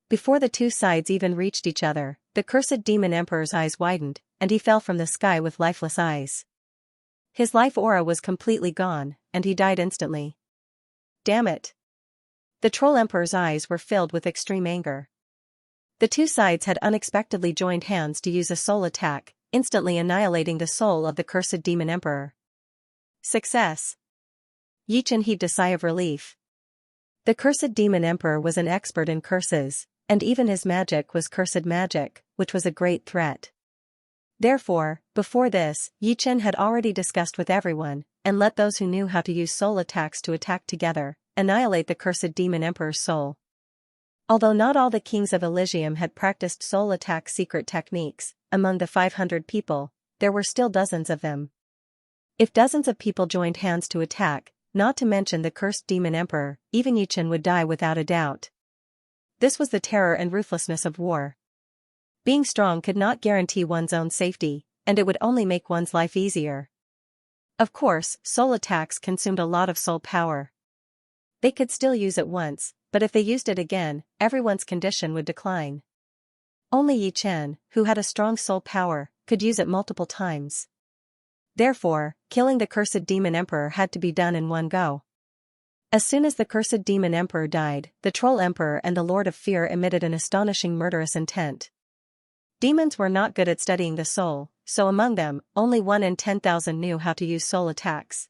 Before the two sides even reached each other, the cursed demon emperor's eyes widened, and he fell from the sky with lifeless eyes. His life aura was completely gone, and he died instantly. Damn it. The troll emperor's eyes were filled with extreme anger. The two sides had unexpectedly joined hands to use a soul attack, instantly annihilating the soul of the cursed demon emperor. Success. Yichen heaved a sigh of relief. The cursed demon emperor was an expert in curses, and even his magic was cursed magic, which was a great threat. Therefore, before this, Yichen had already discussed with everyone, and let those who knew how to use soul attacks to attack together, annihilate the cursed demon emperor's soul. Although not all the kings of Elysium had practiced soul attack secret techniques, among the 500 people, there were still dozens of them. If dozens of people joined hands to attack, not to mention the cursed demon emperor, even Yichen would die without a doubt. This was the terror and ruthlessness of war. Being strong could not guarantee one's own safety, and it would only make one's life easier. Of course, soul attacks consumed a lot of soul power. They could still use it once, but if they used it again, everyone's condition would decline. Only Yichen, who had a strong soul power, could use it multiple times. Therefore, killing the cursed demon emperor had to be done in one go. As soon as the cursed demon emperor died, the troll emperor and the lord of fear emitted an astonishing murderous intent. Demons were not good at studying the soul, so among them, only 1 in 10,000 knew how to use soul attacks.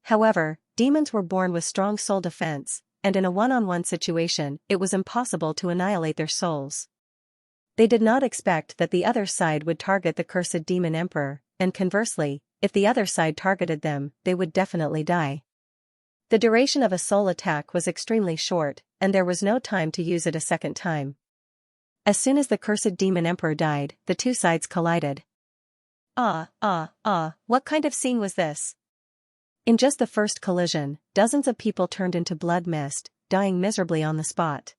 However, demons were born with strong soul defense, and in a one-on-one situation, it was impossible to annihilate their souls. They did not expect that the other side would target the cursed demon emperor, and conversely, if the other side targeted them, they would definitely die. The duration of a soul attack was extremely short, and there was no time to use it a second time. As soon as the cursed demon emperor died, the two sides collided. What kind of scene was this? In just the first collision, dozens of people turned into blood mist, dying miserably on the spot.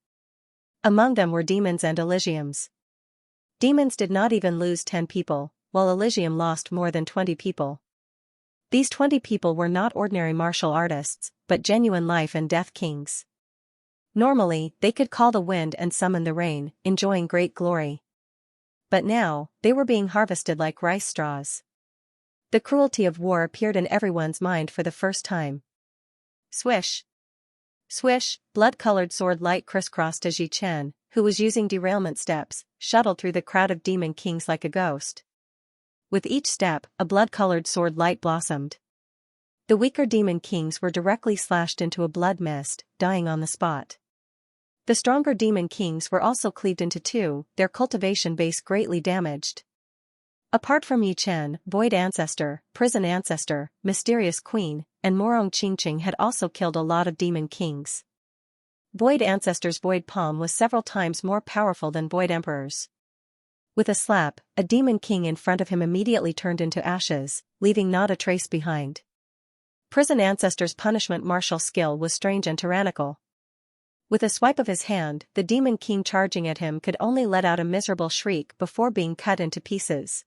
Among them were demons and Elysiums. Demons did not even lose 10 people, while Elysium lost more than 20 people. These 20 people were not ordinary martial artists, but genuine life and death kings. Normally, they could call the wind and summon the rain, enjoying great glory. But now, they were being harvested like rice straws. The cruelty of war appeared in everyone's mind for the first time. Swish! Swish, blood-colored sword light crisscrossed as Yichen, who was using derailment steps, shuttled through the crowd of demon kings like a ghost. With each step, a blood-colored sword light blossomed. The weaker demon kings were directly slashed into a blood mist, dying on the spot. The stronger demon kings were also cleaved into two, their cultivation base greatly damaged. Apart from Yichen, Void Ancestor, Prison Ancestor, Mysterious Queen, and Morong Qingqing had also killed a lot of demon kings. Void Ancestor's Void Palm was several times more powerful than Void Emperor's. With a slap, a demon king in front of him immediately turned into ashes, leaving not a trace behind. Prison Ancestor's punishment martial skill was strange and tyrannical. With a swipe of his hand, the demon king charging at him could only let out a miserable shriek before being cut into pieces.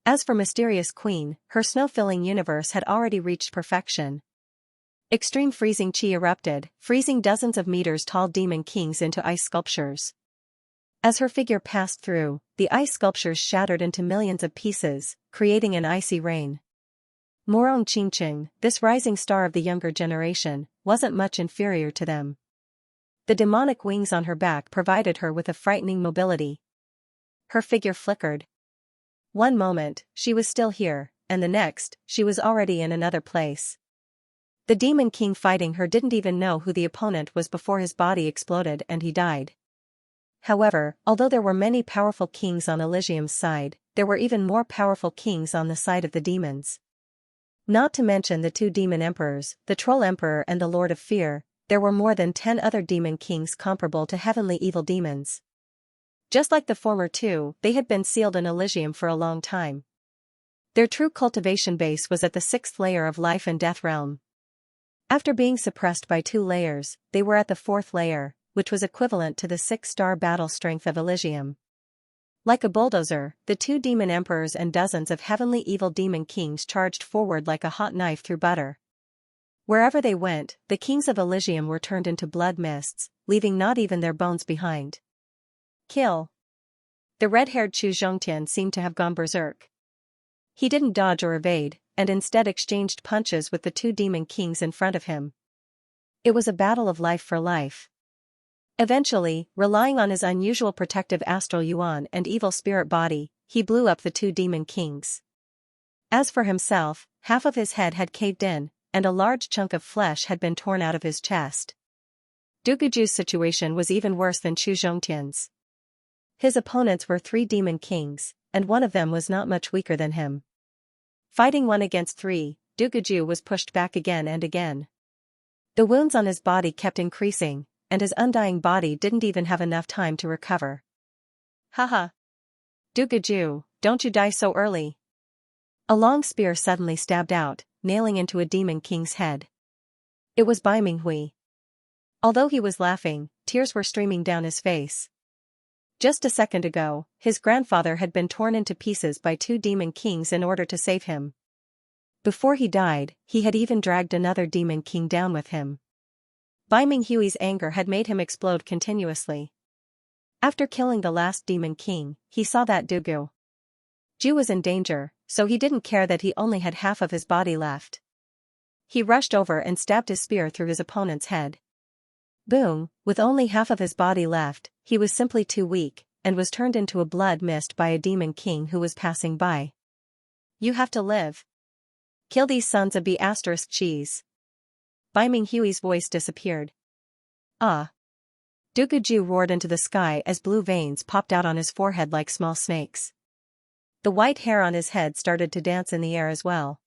As for Mysterious Queen, her snow-filling universe had already reached perfection. Extreme freezing chi erupted, freezing dozens of meters-tall demon kings into ice sculptures. As her figure passed through, the ice sculptures shattered into millions of pieces, creating an icy rain. Morong Qingqing, this rising star of the younger generation, wasn't much inferior to them. The demonic wings on her back provided her with a frightening mobility. Her figure flickered. One moment, she was still here, and the next, she was already in another place. The demon king fighting her didn't even know who the opponent was before his body exploded and he died. However, although there were many powerful kings on Elysium's side, there were even more powerful kings on the side of the demons. Not to mention the two demon emperors, the Troll Emperor and the Lord of Fear, there were more than 10 other demon kings comparable to heavenly evil demons. Just like the former two, they had been sealed in Elysium for a long time. Their true cultivation base was at the 6th layer of life and death realm. After being suppressed by 2 layers, they were at the 4th layer, which was equivalent to the 6-star battle strength of Elysium. Like a bulldozer, the 2 demon emperors and dozens of heavenly evil demon kings charged forward like a hot knife through butter. Wherever they went, the kings of Elysium were turned into blood mists, leaving not even their bones behind. Kill. The red-haired Chu Zhongtian seemed to have gone berserk. He didn't dodge or evade, and instead exchanged punches with the 2 demon kings in front of him. It was a battle of life for life. Eventually, relying on his unusual protective astral yuan and evil spirit body, he blew up the 2 demon kings. As for himself, half of his head had caved in, and a large chunk of flesh had been torn out of his chest. Duguju's situation was even worse than Chu Zhongtian's. His opponents were 3 demon kings, and one of them was not much weaker than him. Fighting 1 against 3, Duguju was pushed back again and again. The wounds on his body kept increasing, and his undying body didn't even have enough time to recover. Haha. Duguju, don't you die so early. A long spear suddenly stabbed out, nailing into a demon king's head. It was Bai Minghui. Although he was laughing, tears were streaming down his face. Just a second ago, his grandfather had been torn into pieces by 2 demon kings in order to save him. Before he died, he had even dragged another demon king down with him. Bai Minghui's anger had made him explode continuously. After killing the last demon king, he saw that Dugu Ju was in danger, so he didn't care that he only had half of his body left. He rushed over and stabbed his spear through his opponent's head. Boom, with only half of his body left, he was simply too weak, and was turned into a blood mist by a demon king who was passing by. You have to live. Kill these sons of B** cheese. Bai Minghui's voice disappeared. Ah! Duguju roared into the sky as blue veins popped out on his forehead like small snakes. The white hair on his head started to dance in the air as well.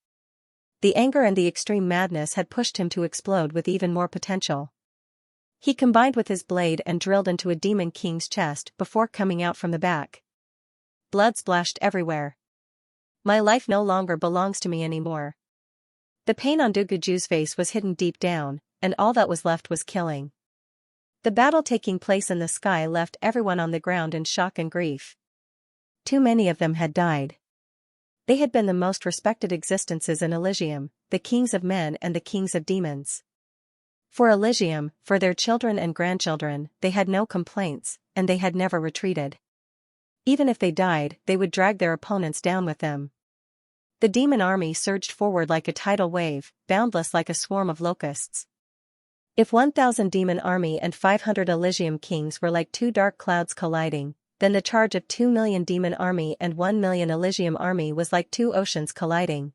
The anger and the extreme madness had pushed him to explode with even more potential. He combined with his blade and drilled into a demon king's chest before coming out from the back. Blood splashed everywhere. My life no longer belongs to me anymore. The pain on Duguju's face was hidden deep down, and all that was left was killing. The battle taking place in the sky left everyone on the ground in shock and grief. Too many of them had died. They had been the most respected existences in Elysium, the kings of men and the kings of demons. For Elysium, for their children and grandchildren, they had no complaints, and they had never retreated. Even if they died, they would drag their opponents down with them. The demon army surged forward like a tidal wave, boundless like a swarm of locusts. If 1,000 demon army and 500 Elysium kings were like 2 dark clouds colliding, then the charge of 2 million demon army and 1 million Elysium army was like 2 oceans colliding.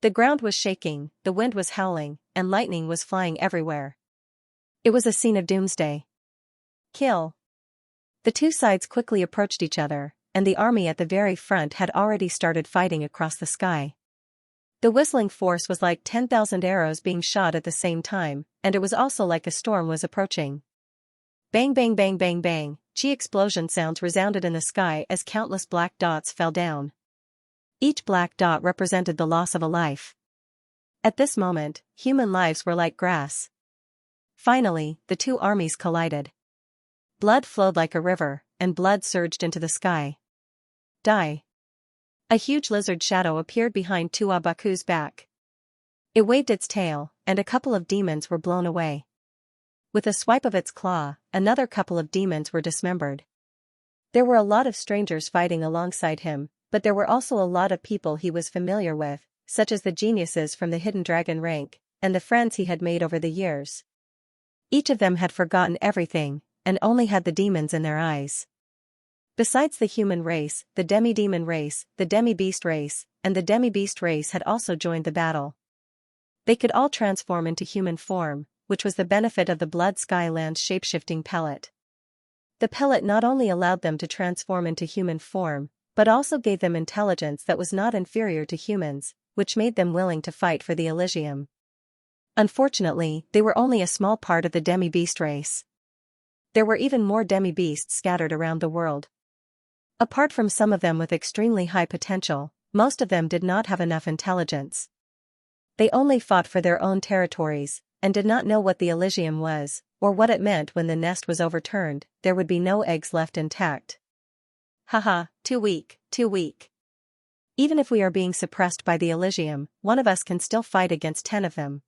The ground was shaking, the wind was howling, and lightning was flying everywhere. It was a scene of doomsday. Kill. The 2 sides quickly approached each other, and the army at the very front had already started fighting across the sky. The whistling force was like 10,000 arrows being shot at the same time, and it was also like a storm was approaching. Bang bang bang bang bang, chi explosion sounds resounded in the sky as countless black dots fell down. Each black dot represented the loss of a life. At this moment, human lives were like grass. Finally, the two armies collided. Blood flowed like a river, and blood surged into the sky. Die. A huge lizard shadow appeared behind Tuabaku's back. It waved its tail, and a couple of demons were blown away. With a swipe of its claw, another couple of demons were dismembered. There were a lot of strangers fighting alongside him, but there were also a lot of people he was familiar with, such as the geniuses from the Hidden Dragon rank, and the friends he had made over the years. Each of them had forgotten everything, and only had the demons in their eyes. Besides the human race, the demi-demon race, the demi-beast race, and the demi-beast race had also joined the battle. They could all transform into human form, which was the benefit of the Blood Sky Land's shapeshifting pellet. The pellet not only allowed them to transform into human form, but also gave them intelligence that was not inferior to humans, which made them willing to fight for the Elysium. Unfortunately, they were only a small part of the demi-beast race. There were even more demi-beasts scattered around the world. Apart from some of them with extremely high potential, most of them did not have enough intelligence. They only fought for their own territories, and did not know what the Elysium was, or what it meant when the nest was overturned. There would be no eggs left intact. Haha, too weak, too weak. Even if we are being suppressed by the Elysium, one of us can still fight against 10 of them.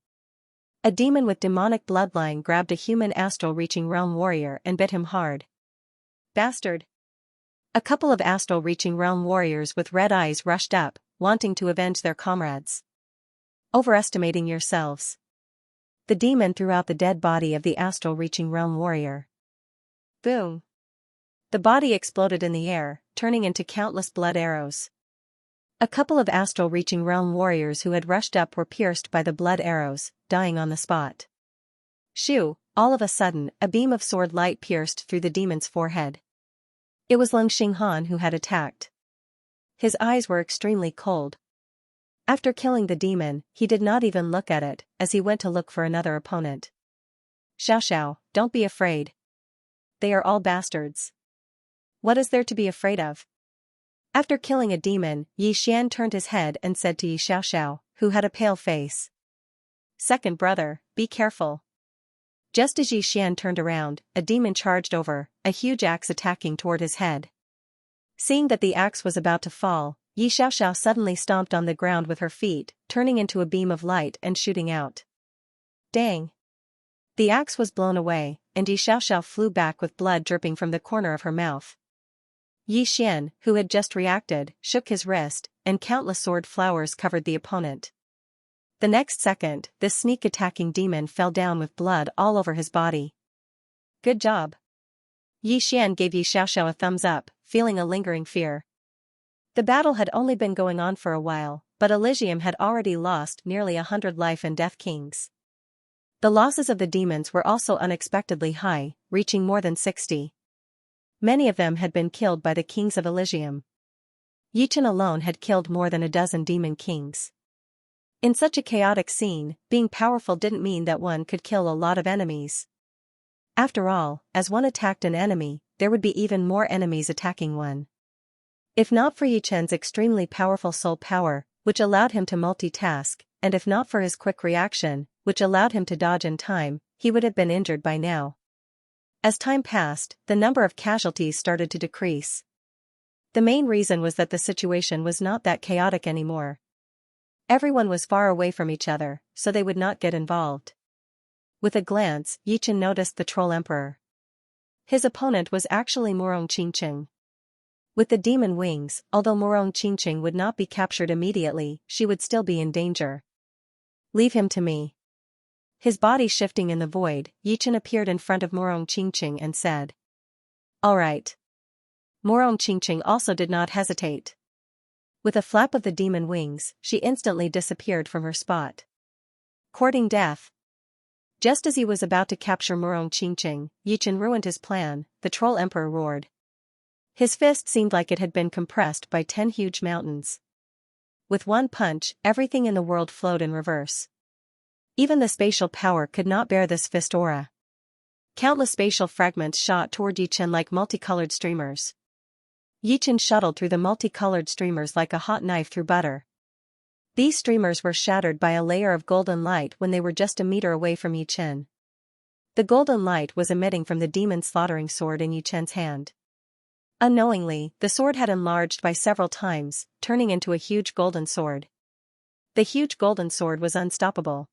A demon with demonic bloodline grabbed a human astral-reaching realm warrior and bit him hard. Bastard! A couple of astral-reaching realm warriors with red eyes rushed up, wanting to avenge their comrades. Overestimating yourselves. The demon threw out the dead body of the astral-reaching realm warrior. Boom! The body exploded in the air, turning into countless blood arrows. A couple of astral-reaching realm warriors who had rushed up were pierced by the blood arrows, dying on the spot. Shoo! All of a sudden, a beam of sword light pierced through the demon's forehead. It was Lung Xinghan who had attacked. His eyes were extremely cold. After killing the demon, he did not even look at it, as he went to look for another opponent. Xiao, don't be afraid. They are all bastards. What is there to be afraid of? After killing a demon, Yi Xian turned his head and said to Yi Xiao, who had a pale face. Second brother, be careful. Just as Yi Xian turned around, a demon charged over, a huge axe attacking toward his head. Seeing that the axe was about to fall, Yi Xiao suddenly stomped on the ground with her feet, turning into a beam of light and shooting out. Dang! The axe was blown away, and Yi Xiao flew back with blood dripping from the corner of her mouth. Yi Xian, who had just reacted, shook his wrist, and countless sword flowers covered the opponent. The next second, this sneak-attacking demon fell down with blood all over his body. Good job. Yi Xian gave Yi Xiao a thumbs up, feeling a lingering fear. The battle had only been going on for a while, but Elysium had already lost nearly 100 life and death kings. The losses of the demons were also unexpectedly high, reaching more than 60. Many of them had been killed by the kings of Elysium. Yi Chen alone had killed more than a dozen demon kings. In such a chaotic scene, being powerful didn't mean that one could kill a lot of enemies. After all, as one attacked an enemy, there would be even more enemies attacking one. If not for Yi Chen's extremely powerful soul power, which allowed him to multitask, and if not for his quick reaction, which allowed him to dodge in time, he would have been injured by now. As time passed, the number of casualties started to decrease. The main reason was that the situation was not that chaotic anymore. Everyone was far away from each other, so they would not get involved. With a glance, Yi Chen noticed the Troll Emperor. His opponent was actually Morong Qingqing. With the demon wings, although Morong Qingqing would not be captured immediately, she would still be in danger. Leave him to me. His body shifting in the void, Yi Chen appeared in front of Morong Qingqing and said. All right. Morong Qingqing also did not hesitate. With a flap of the demon wings, she instantly disappeared from her spot. Courting death. Just as he was about to capture Morong Qingqing, Yi Chen ruined his plan. The Troll Emperor roared. His fist seemed like it had been compressed by 10 huge mountains. With one punch, everything in the world flowed in reverse. Even the spatial power could not bear this fist aura. Countless spatial fragments shot toward Yi Chen like multicolored streamers. Yi Chen shuttled through the multicolored streamers like a hot knife through butter. These streamers were shattered by a layer of golden light when they were just a meter away from Yi Chen. The golden light was emitting from the demon slaughtering sword in Yi Chen's hand. Unknowingly, the sword had enlarged by several times, turning into a huge golden sword. The huge golden sword was unstoppable.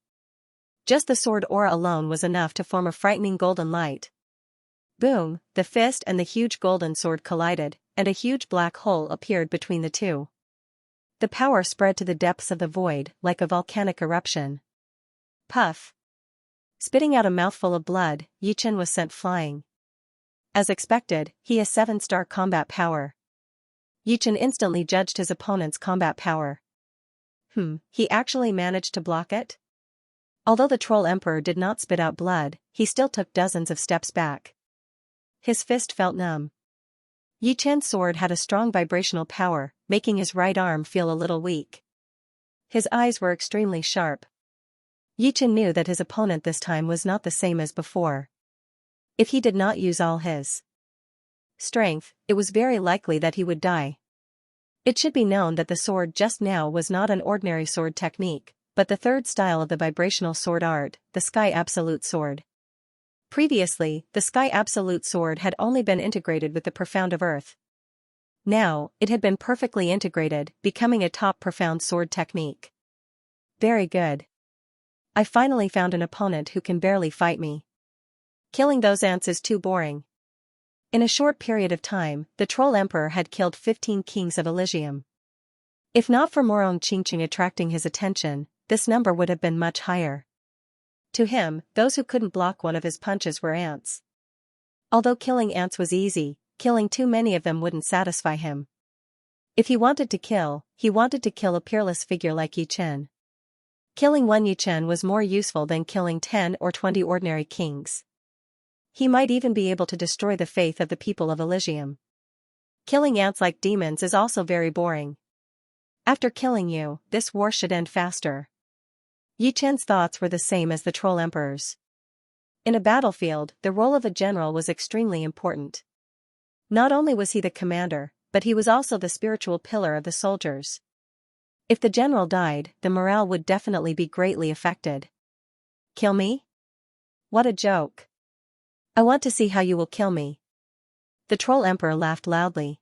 Just the sword aura alone was enough to form a frightening golden light. Boom, the fist and the huge golden sword collided, and a huge black hole appeared between the two. The power spread to the depths of the void like a volcanic eruption. Puff! Spitting out a mouthful of blood, Yi Chen was sent flying. As expected, he has 7-star combat power. Yi Chen instantly judged his opponent's combat power. He actually managed to block it? Although the Troll Emperor did not spit out blood, he still took dozens of steps back. His fist felt numb. Yi Chen's sword had a strong vibrational power, making his right arm feel a little weak. His eyes were extremely sharp. Yi Chen knew that his opponent this time was not the same as before. If he did not use all his strength, it was very likely that he would die. It should be known that the sword just now was not an ordinary sword technique, but the third style of the vibrational sword art, the Sky Absolute Sword. Previously, the Sky Absolute Sword had only been integrated with the Profound of Earth. Now, it had been perfectly integrated, becoming a top profound sword technique. Very good. I finally found an opponent who can barely fight me. Killing those ants is too boring. In a short period of time, the Troll Emperor had killed 15 kings of Elysium. If not for Morong Qingqing attracting his attention, this number would have been much higher. To him, those who couldn't block one of his punches were ants. Although killing ants was easy, killing too many of them wouldn't satisfy him. If he wanted to kill a peerless figure like Yi Chen. Killing one Yi Chen was more useful than killing 10 or 20 ordinary kings. He might even be able to destroy the faith of the people of Elysium. Killing ants like demons is also very boring. After killing you, this war should end faster. Yi Chen's thoughts were the same as the Troll Emperor's. In a battlefield, the role of a general was extremely important. Not only was he the commander, but he was also the spiritual pillar of the soldiers. If the general died, the morale would definitely be greatly affected. Kill me? What a joke. I want to see how you will kill me. The Troll Emperor laughed loudly.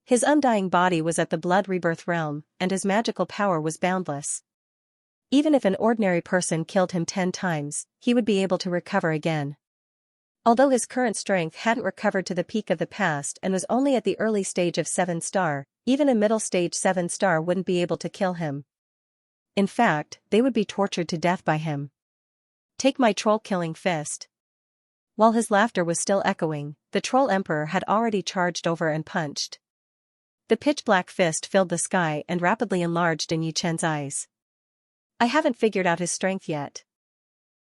His undying body was at the blood rebirth realm, and his magical power was boundless. Even if an ordinary person killed him 10 times, he would be able to recover again. Although his current strength hadn't recovered to the peak of the past and was only at the early stage of 7-star, even a middle stage 7-star wouldn't be able to kill him. In fact, they would be tortured to death by him. Take my troll-killing fist. While his laughter was still echoing, the Troll Emperor had already charged over and punched. The pitch-black fist filled the sky and rapidly enlarged in Yi Chen's eyes. I haven't figured out his strength yet.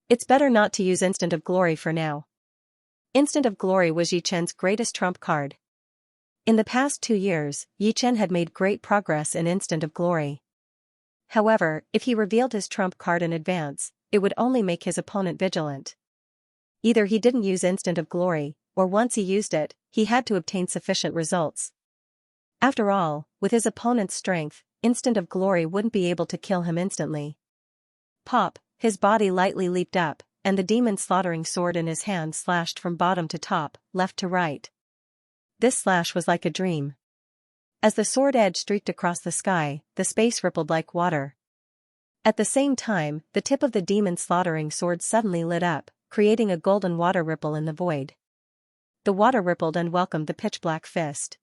It's better not to use Instant of Glory for now. Instant of Glory was Yi Chen's greatest trump card. In the past 2 years, Yi Chen had made great progress in Instant of Glory. However, if he revealed his trump card in advance, it would only make his opponent vigilant. Either he didn't use Instant of Glory, or once he used it, he had to obtain sufficient results. After all, with his opponent's strength, Instant of Glory wouldn't be able to kill him instantly. Pop, his body lightly leaped up, and the demon slaughtering sword in his hand slashed from bottom to top, left to right. This slash was like a dream. As the sword edge streaked across the sky, the space rippled like water. At the same time, the tip of the demon slaughtering sword suddenly lit up, creating a golden water ripple in the void. The water rippled and welcomed the pitch-black fist.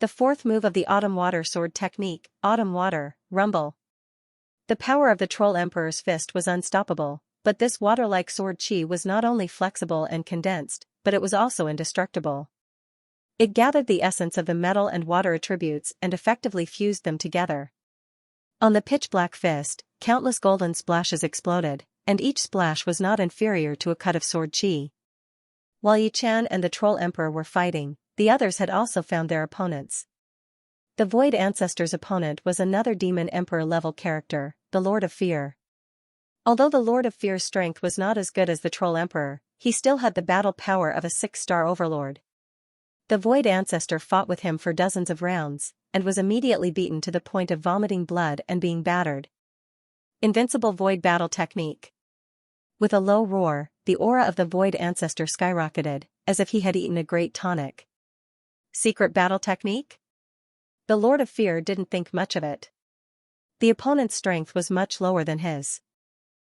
The fourth move of the Autumn Water Sword technique, Autumn Water, Rumble. The power of the Troll Emperor's fist was unstoppable, but this water-like sword chi was not only flexible and condensed, but it was also indestructible. It gathered the essence of the metal and water attributes and effectively fused them together. On the pitch-black fist, countless golden splashes exploded, and each splash was not inferior to a cut of sword chi. While Yi Chen and the Troll Emperor were fighting, the others had also found their opponents. The Void Ancestor's opponent was another Demon Emperor-level character, the Lord of Fear. Although the Lord of Fear's strength was not as good as the Troll Emperor, he still had the battle power of a 6-star overlord. The Void Ancestor fought with him for dozens of rounds, and was immediately beaten to the point of vomiting blood and being battered. Invincible Void Battle Technique. With a low roar, the aura of the Void Ancestor skyrocketed, as if he had eaten a great tonic. Secret Battle Technique? The Lord of Fear didn't think much of it. The opponent's strength was much lower than his.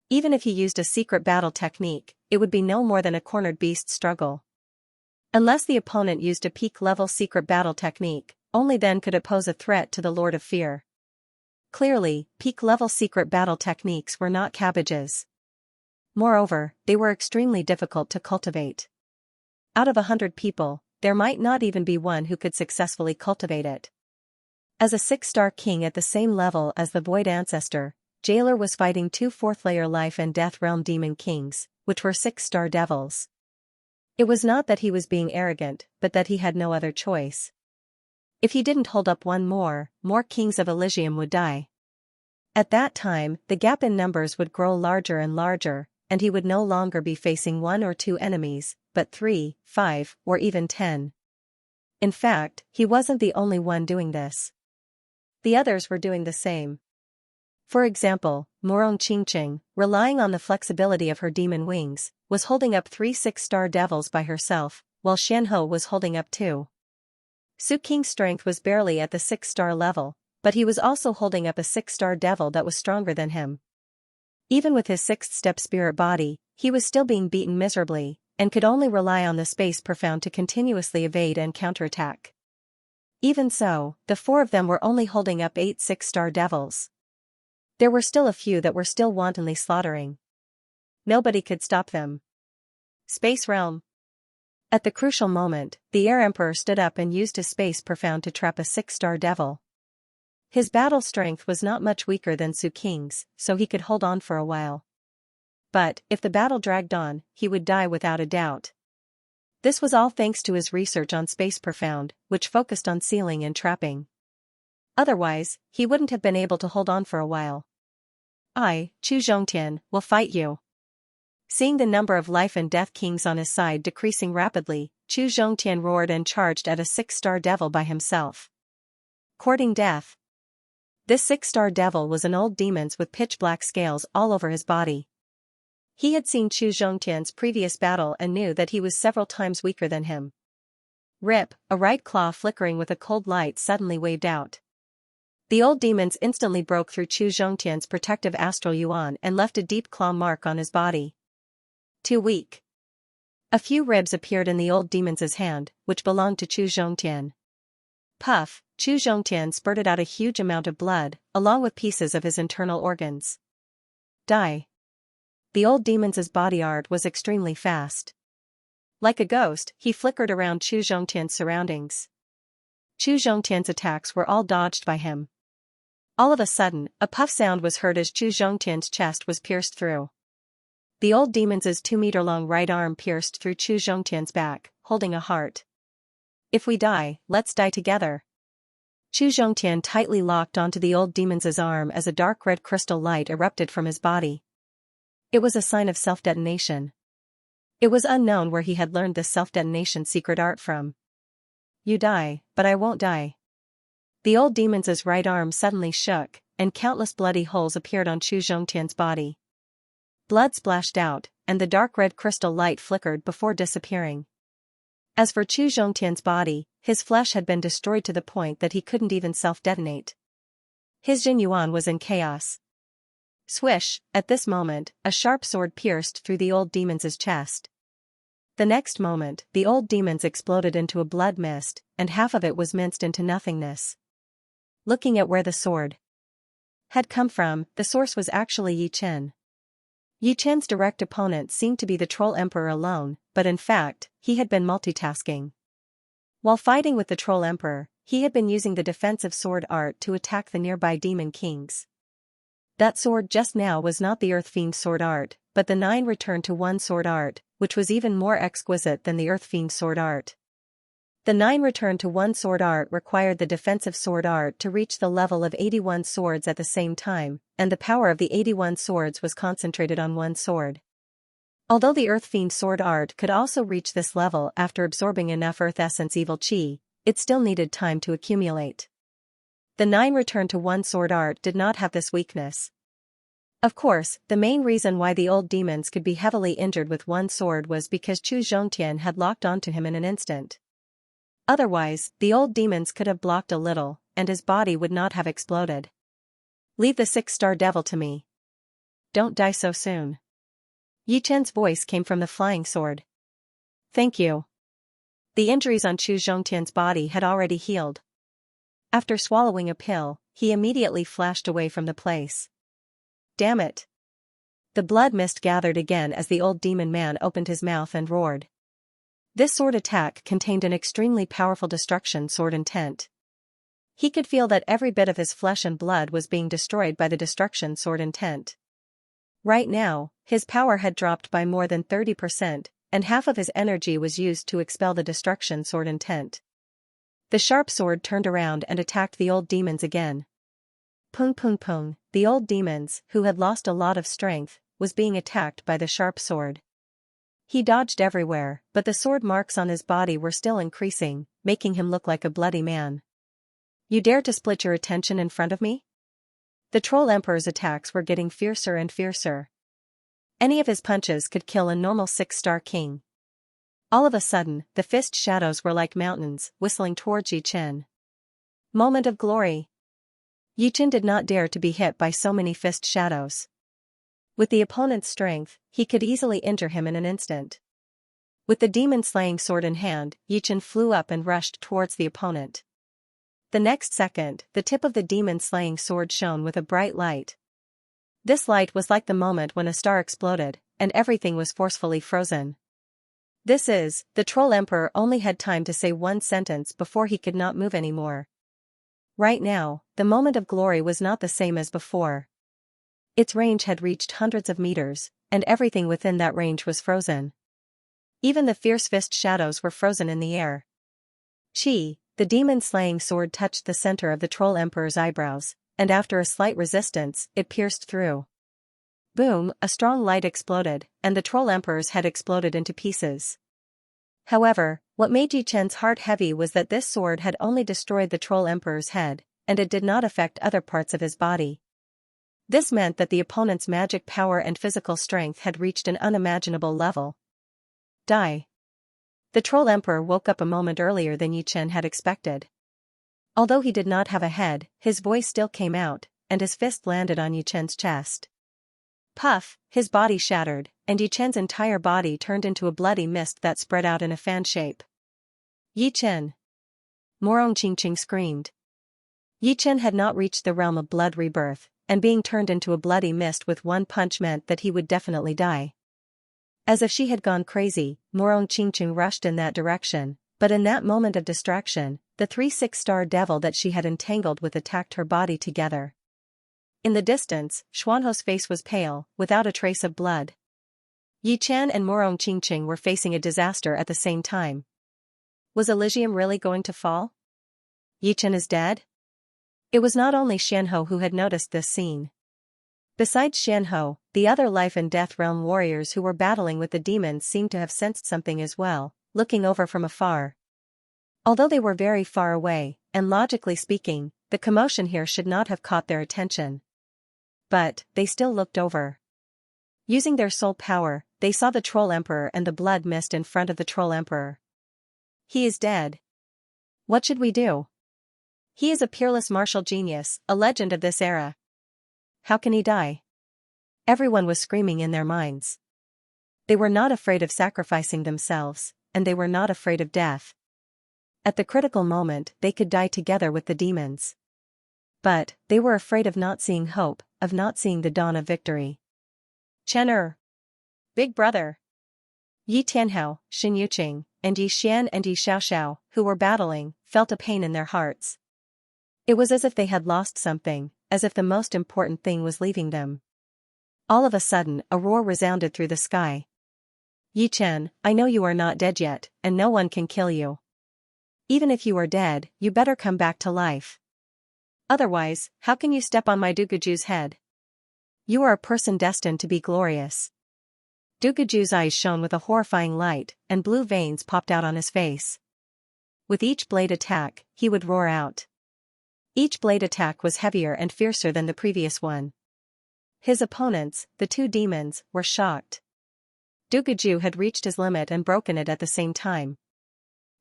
Even if he used a secret battle technique, it would be no more than a cornered beast struggle. Unless the opponent used a peak-level secret battle technique, only then could it pose a threat to the Lord of Fear. Clearly, peak-level secret battle techniques were not cabbages. Moreover, they were extremely difficult to cultivate. Out of 100 people, there might not even be one who could successfully cultivate it. As a 6-star king at the same level as the Void Ancestor, Jailer was fighting 2 4th-layer Life and Death Realm Demon Kings, which were 6-star devils. It was not that he was being arrogant, but that he had no other choice. If he didn't hold up one more kings of Elysium would die. At that time, the gap in numbers would grow larger and larger, and he would no longer be facing 1 or 2 enemies, but 3, 5, or even 10. In fact, he wasn't the only one doing this. The others were doing the same. For example, Moron Qingqing, relying on the flexibility of her demon wings, was holding up 3 6-star devils by herself, while Xianxia was holding up 2. Su Qing's strength was barely at the 6-star level, but he was also holding up a 6-star devil that was stronger than him. Even with his 6th-step spirit body, he was still being beaten miserably, and could only rely on the space profound to continuously evade and counterattack. Even so, the 4 of them were only holding up 8 6-star devils. There were still a few that were still wantonly slaughtering. Nobody could stop them. Space Realm. At the crucial moment, the Air Emperor stood up and used his space profound to trap a 6-star devil. His battle strength was not much weaker than Su Qing's, so he could hold on for a while. But, if the battle dragged on, he would die without a doubt. This was all thanks to his research on Space Profound, which focused on sealing and trapping. Otherwise, he wouldn't have been able to hold on for a while. I, Chu Zhongtian, will fight you. Seeing the number of life and death kings on his side decreasing rapidly, Chu Zhongtian roared and charged at a 6-star devil by himself. Courting death. This 6-star devil was an old demon with pitch-black scales all over his body. He had seen Chu Zhongtian's previous battle and knew that he was several times weaker than him. Rip, a right claw flickering with a cold light suddenly waved out. The old demons instantly broke through Chu Zhongtian's protective astral yuan and left a deep claw mark on his body. Too weak. A few ribs appeared in the old demon's hand, which belonged to Chu Zhongtian. Puff, Chu Zhongtian spurted out a huge amount of blood, along with pieces of his internal organs. Die. The old demon's body art was extremely fast. Like a ghost, he flickered around Chu Zhongtian's surroundings. Chu Zhongtian's attacks were all dodged by him. All of a sudden, a puff sound was heard as Chu Zhongtian's chest was pierced through. The old demon's 2-meter-long right arm pierced through Chu Zhongtian's back, holding a heart. If we die, let's die together. Chu Zhongtian tightly locked onto the old demon's arm as a dark red crystal light erupted from his body. It was a sign of self-detonation. It was unknown where he had learned this self-detonation secret art from. You die, but I won't die. The old demon's right arm suddenly shook, and countless bloody holes appeared on Chu Zhongtian's body. Blood splashed out, and the dark red crystal light flickered before disappearing. As for Chu Zhongtian's body, his flesh had been destroyed to the point that he couldn't even self-detonate. His Jin Yuan was in chaos. Swish, at this moment, a sharp sword pierced through the old demon's chest. The next moment, the old demons exploded into a blood mist, and half of it was minced into nothingness. Looking at where the sword had come from, the source was actually Yi Chen. Yi Chen's direct opponent seemed to be the Troll Emperor alone, but in fact, he had been multitasking. While fighting with the Troll Emperor, he had been using the defensive sword art to attack the nearby demon kings. That sword just now was not the Earth Fiend sword art, but the 9 return to 1 sword art, which was even more exquisite than the Earth Fiend sword art. The 9 return to 1 sword art required the defensive sword art to reach the level of 81 swords at the same time, and the power of the 81 swords was concentrated on 1 sword. Although the Earth Fiend sword art could also reach this level after absorbing enough Earth Essence evil chi, it still needed time to accumulate. The 9 return to one sword art did not have this weakness. Of course, the main reason why the old demons could be heavily injured with one sword was because Chu Zhongtian had locked onto him in an instant. Otherwise, the old demons could have blocked a little, and his body would not have exploded. Leave the 6-star devil to me. Don't die so soon. Yi Chen's voice came from the flying sword. Thank you. The injuries on Chu Zhongtian's body had already healed. After swallowing a pill, he immediately flashed away from the place. Damn it. The blood mist gathered again as the old demon man opened his mouth and roared. This sword attack contained an extremely powerful destruction sword intent. He could feel that every bit of his flesh and blood was being destroyed by the destruction sword intent. Right now, his power had dropped by more than 30%, and half of his energy was used to expel the destruction sword intent. The sharp sword turned around and attacked the old demons again. Pung pung pung, the old demons, who had lost a lot of strength, was being attacked by the sharp sword. He dodged everywhere, but the sword marks on his body were still increasing, making him look like a bloody man. You dare to split your attention in front of me? The Troll Emperor's attacks were getting fiercer and fiercer. Any of his punches could kill a normal 6-star king. All of a sudden, the fist shadows were like mountains, whistling towards Yi Chen. Moment of glory. Yi Chen did not dare to be hit by so many fist shadows. With the opponent's strength, he could easily injure him in an instant. With the demon-slaying sword in hand, Yi Chen flew up and rushed towards the opponent. The next second, the tip of the demon-slaying sword shone with a bright light. This light was like the moment when a star exploded, and everything was forcefully frozen. The Troll Emperor only had time to say one sentence before he could not move anymore. Right now, the moment of glory was not the same as before. Its range had reached hundreds of meters, and everything within that range was frozen. Even the fierce fist shadows were frozen in the air. Chi, the demon-slaying sword touched the center of the Troll Emperor's eyebrows, and after a slight resistance, it pierced through. Boom, a strong light exploded, and the Troll Emperor's head exploded into pieces. However, what made Yi Chen's heart heavy was that this sword had only destroyed the Troll Emperor's head, and it did not affect other parts of his body. This meant that the opponent's magic power and physical strength had reached an unimaginable level. Die. The Troll Emperor woke up a moment earlier than Yi Chen had expected. Although he did not have a head, his voice still came out, and his fist landed on Yi Chen's chest. Puff, his body shattered, and Yi Chen's entire body turned into a bloody mist that spread out in a fan shape. Yi Chen! Morong Qingqing screamed. Yi Chen had not reached the realm of blood rebirth, and being turned into a bloody mist with one punch meant that he would definitely die. As if she had gone crazy, Morong Qingqing rushed in that direction, but in that moment of distraction, the 3 6-star devil that she had entangled with attacked her body together. In the distance, Xuanho's face was pale, without a trace of blood. Yi Chen and Morong Qingqing were facing a disaster at the same time. Was Elysium really going to fall? Yi Chen is dead? It was not only Xianho who had noticed this scene. Besides Xianho, the other life and death realm warriors who were battling with the demons seemed to have sensed something as well, looking over from afar. Although they were very far away, and logically speaking, the commotion here should not have caught their attention. But, they still looked over. Using their soul power, they saw the Troll Emperor and the blood mist in front of the Troll Emperor. He is dead. What should we do? He is a peerless martial genius, a legend of this era. How can he die? Everyone was screaming in their minds. They were not afraid of sacrificing themselves, and they were not afraid of death. At the critical moment, they could die together with the demons. But, they were afraid of not seeing hope, of not seeing the dawn of victory. Chen Big brother. Yi Tianhao, Xin Yuqing, and Yi Xian and Yi Xiaoxiao, who were battling, felt a pain in their hearts. It was as if they had lost something, as if the most important thing was leaving them. All of a sudden, a roar resounded through the sky. Yi Chen, I know you are not dead yet, and no one can kill you. Even if you are dead, you better come back to life. Otherwise, how can you step on my Duguju's head? You are a person destined to be glorious. Duguju's eyes shone with a horrifying light, and blue veins popped out on his face. With each blade attack, he would roar out. Each blade attack was heavier and fiercer than the previous one. His opponents, the two demons, were shocked. Dugaju had reached his limit and broken it at the same time.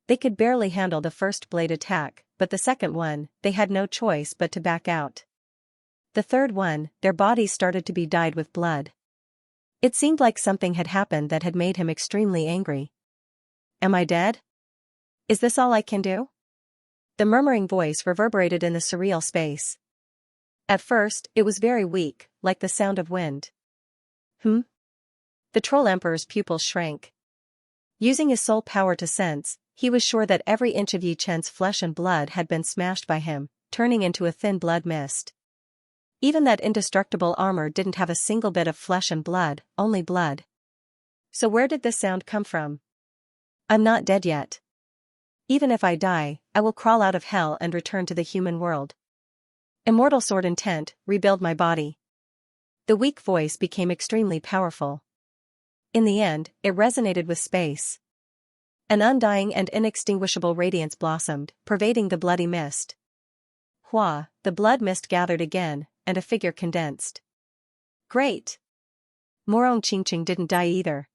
They could barely handle the first blade attack, but the second one, they had no choice but to back out. The third one, their bodies started to be dyed with blood. It seemed like something had happened that had made him extremely angry. Am I dead? Is this all I can do? The murmuring voice reverberated in the surreal space. At first, it was very weak, like the sound of wind. The Troll Emperor's pupils shrank. Using his soul power to sense, he was sure that every inch of Yi Chen's flesh and blood had been smashed by him, turning into a thin blood mist. Even that indestructible armor didn't have a single bit of flesh and blood, only blood. So where did this sound come from? I'm not dead yet. Even if I die, I will crawl out of hell and return to the human world. Immortal sword intent, rebuild my body. The weak voice became extremely powerful. In the end, it resonated with space. An undying and inextinguishable radiance blossomed, pervading the bloody mist. Hua, the blood mist gathered again, and a figure condensed. Great! Morong Qingqing didn't die either.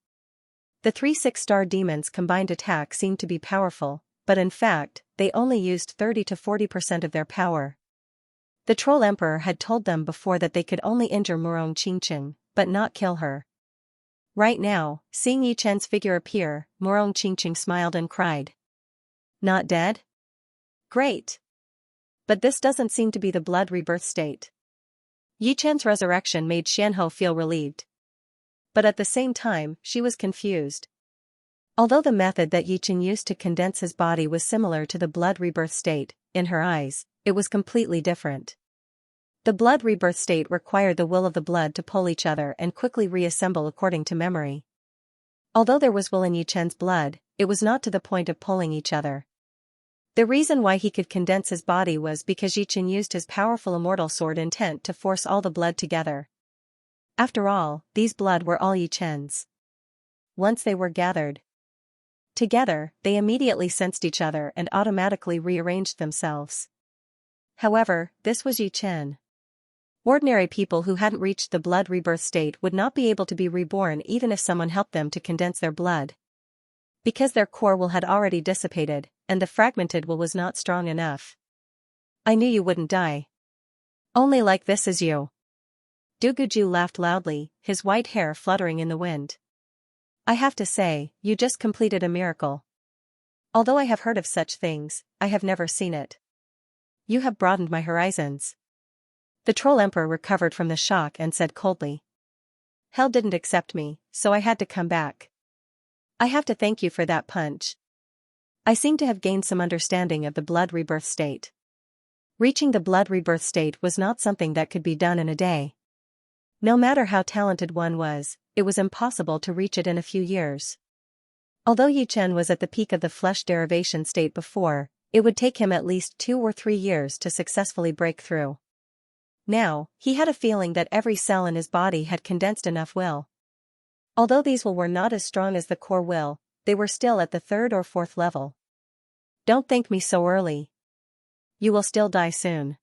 The 3 6-star demons' combined attack seemed to be powerful, but in fact, they only used 30 to 40% of their power. The Troll Emperor had told them before that they could only injure Morong Qingqing, but not kill her. Right now, seeing Yi Chen's figure appear, Morong Qingqing smiled and cried. Not dead? Great! But this doesn't seem to be the blood rebirth state. Yi Chen's resurrection made Xianhou feel relieved. But at the same time, she was confused. Although the method that Yi Chen used to condense his body was similar to the blood rebirth state, in her eyes, it was completely different. The blood rebirth state required the will of the blood to pull each other and quickly reassemble according to memory. Although there was will in Yi Chen's blood, it was not to the point of pulling each other. The reason why he could condense his body was because Yi Chen used his powerful immortal sword intent to force all the blood together. After all, these blood were all Yi Chen's. Once they were gathered together, they immediately sensed each other and automatically rearranged themselves. However, this was Yi Chen. Ordinary people who hadn't reached the blood rebirth state would not be able to be reborn even if someone helped them to condense their blood. Because their core will had already dissipated, and the fragmented will was not strong enough. I knew you wouldn't die. Only like this as you. Dugaju laughed loudly, his white hair fluttering in the wind. I have to say, you just completed a miracle. Although I have heard of such things, I have never seen it. You have broadened my horizons. The Troll Emperor recovered from the shock and said coldly. Hell didn't accept me, so I had to come back. I have to thank you for that punch. I seem to have gained some understanding of the blood rebirth state. Reaching the blood rebirth state was not something that could be done in a day. No matter how talented one was, it was impossible to reach it in a few years. Although Yi Chen was at the peak of the flesh derivation state before, it would take him at least 2 or 3 years to successfully break through. Now, he had a feeling that every cell in his body had condensed enough will. Although these will were not as strong as the core will, they were still at the 3rd or 4th level. Don't thank me so early. You will still die soon.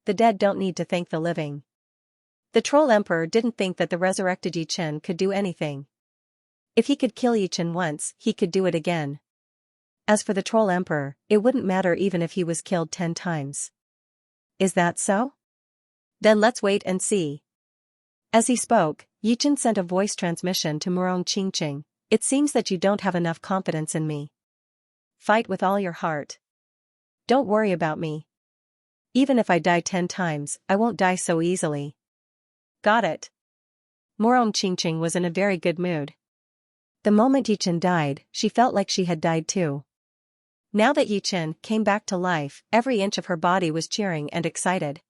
The dead don't need to thank the living. The Troll Emperor didn't think that the resurrected Yi Chen could do anything. If he could kill Yi Chen once, he could do it again. As for the Troll Emperor, it wouldn't matter even if he was killed 10 times. Is that so? Then let's wait and see. As he spoke, Yi Chen sent a voice transmission to Morong Qingqing. It seems that you don't have enough confidence in me. Fight with all your heart. Don't worry about me. Even if I die 10 times, I won't die so easily. Got it. Morong Qingqing was in a very good mood. The moment Yi Chen died, she felt like she had died too. Now that Yi Chen came back to life, every inch of her body was cheering and excited.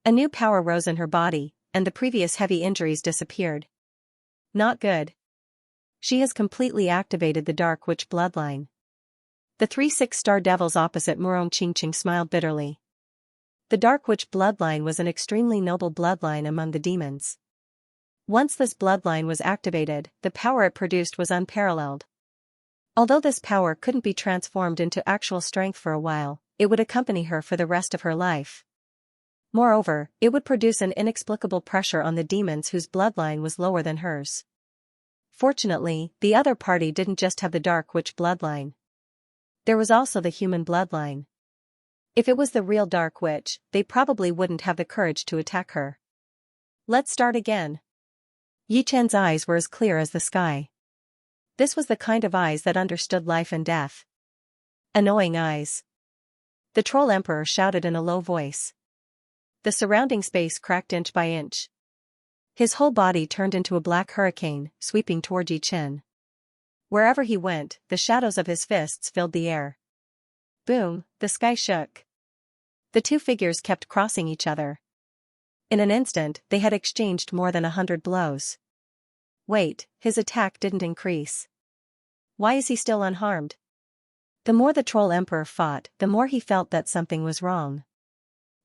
A new power rose in her body, and the previous heavy injuries disappeared. Not good. She has completely activated the Dark Witch bloodline. The 3 6-star devils opposite Morong Qingqing smiled bitterly. The Dark Witch bloodline was an extremely noble bloodline among the demons. Once this bloodline was activated, the power it produced was unparalleled. Although this power couldn't be transformed into actual strength for a while, it would accompany her for the rest of her life. Moreover, it would produce an inexplicable pressure on the demons whose bloodline was lower than hers. Fortunately, the other party didn't just have the Dark Witch bloodline. There was also the human bloodline. If it was the real Dark Witch, they probably wouldn't have the courage to attack her. Let's start again. Yi Chen's eyes were as clear as the sky. This was the kind of eyes that understood life and death. Annoying eyes. The Troll Emperor shouted in a low voice. The surrounding space cracked inch by inch. His whole body turned into a black hurricane, sweeping toward Yi Chen. Wherever he went, the shadows of his fists filled the air. Boom, the sky shook. The two figures kept crossing each other. In an instant, they had exchanged more than 100 blows. Wait, his attack didn't increase. Why is he still unharmed? The more the Troll Emperor fought, the more he felt that something was wrong.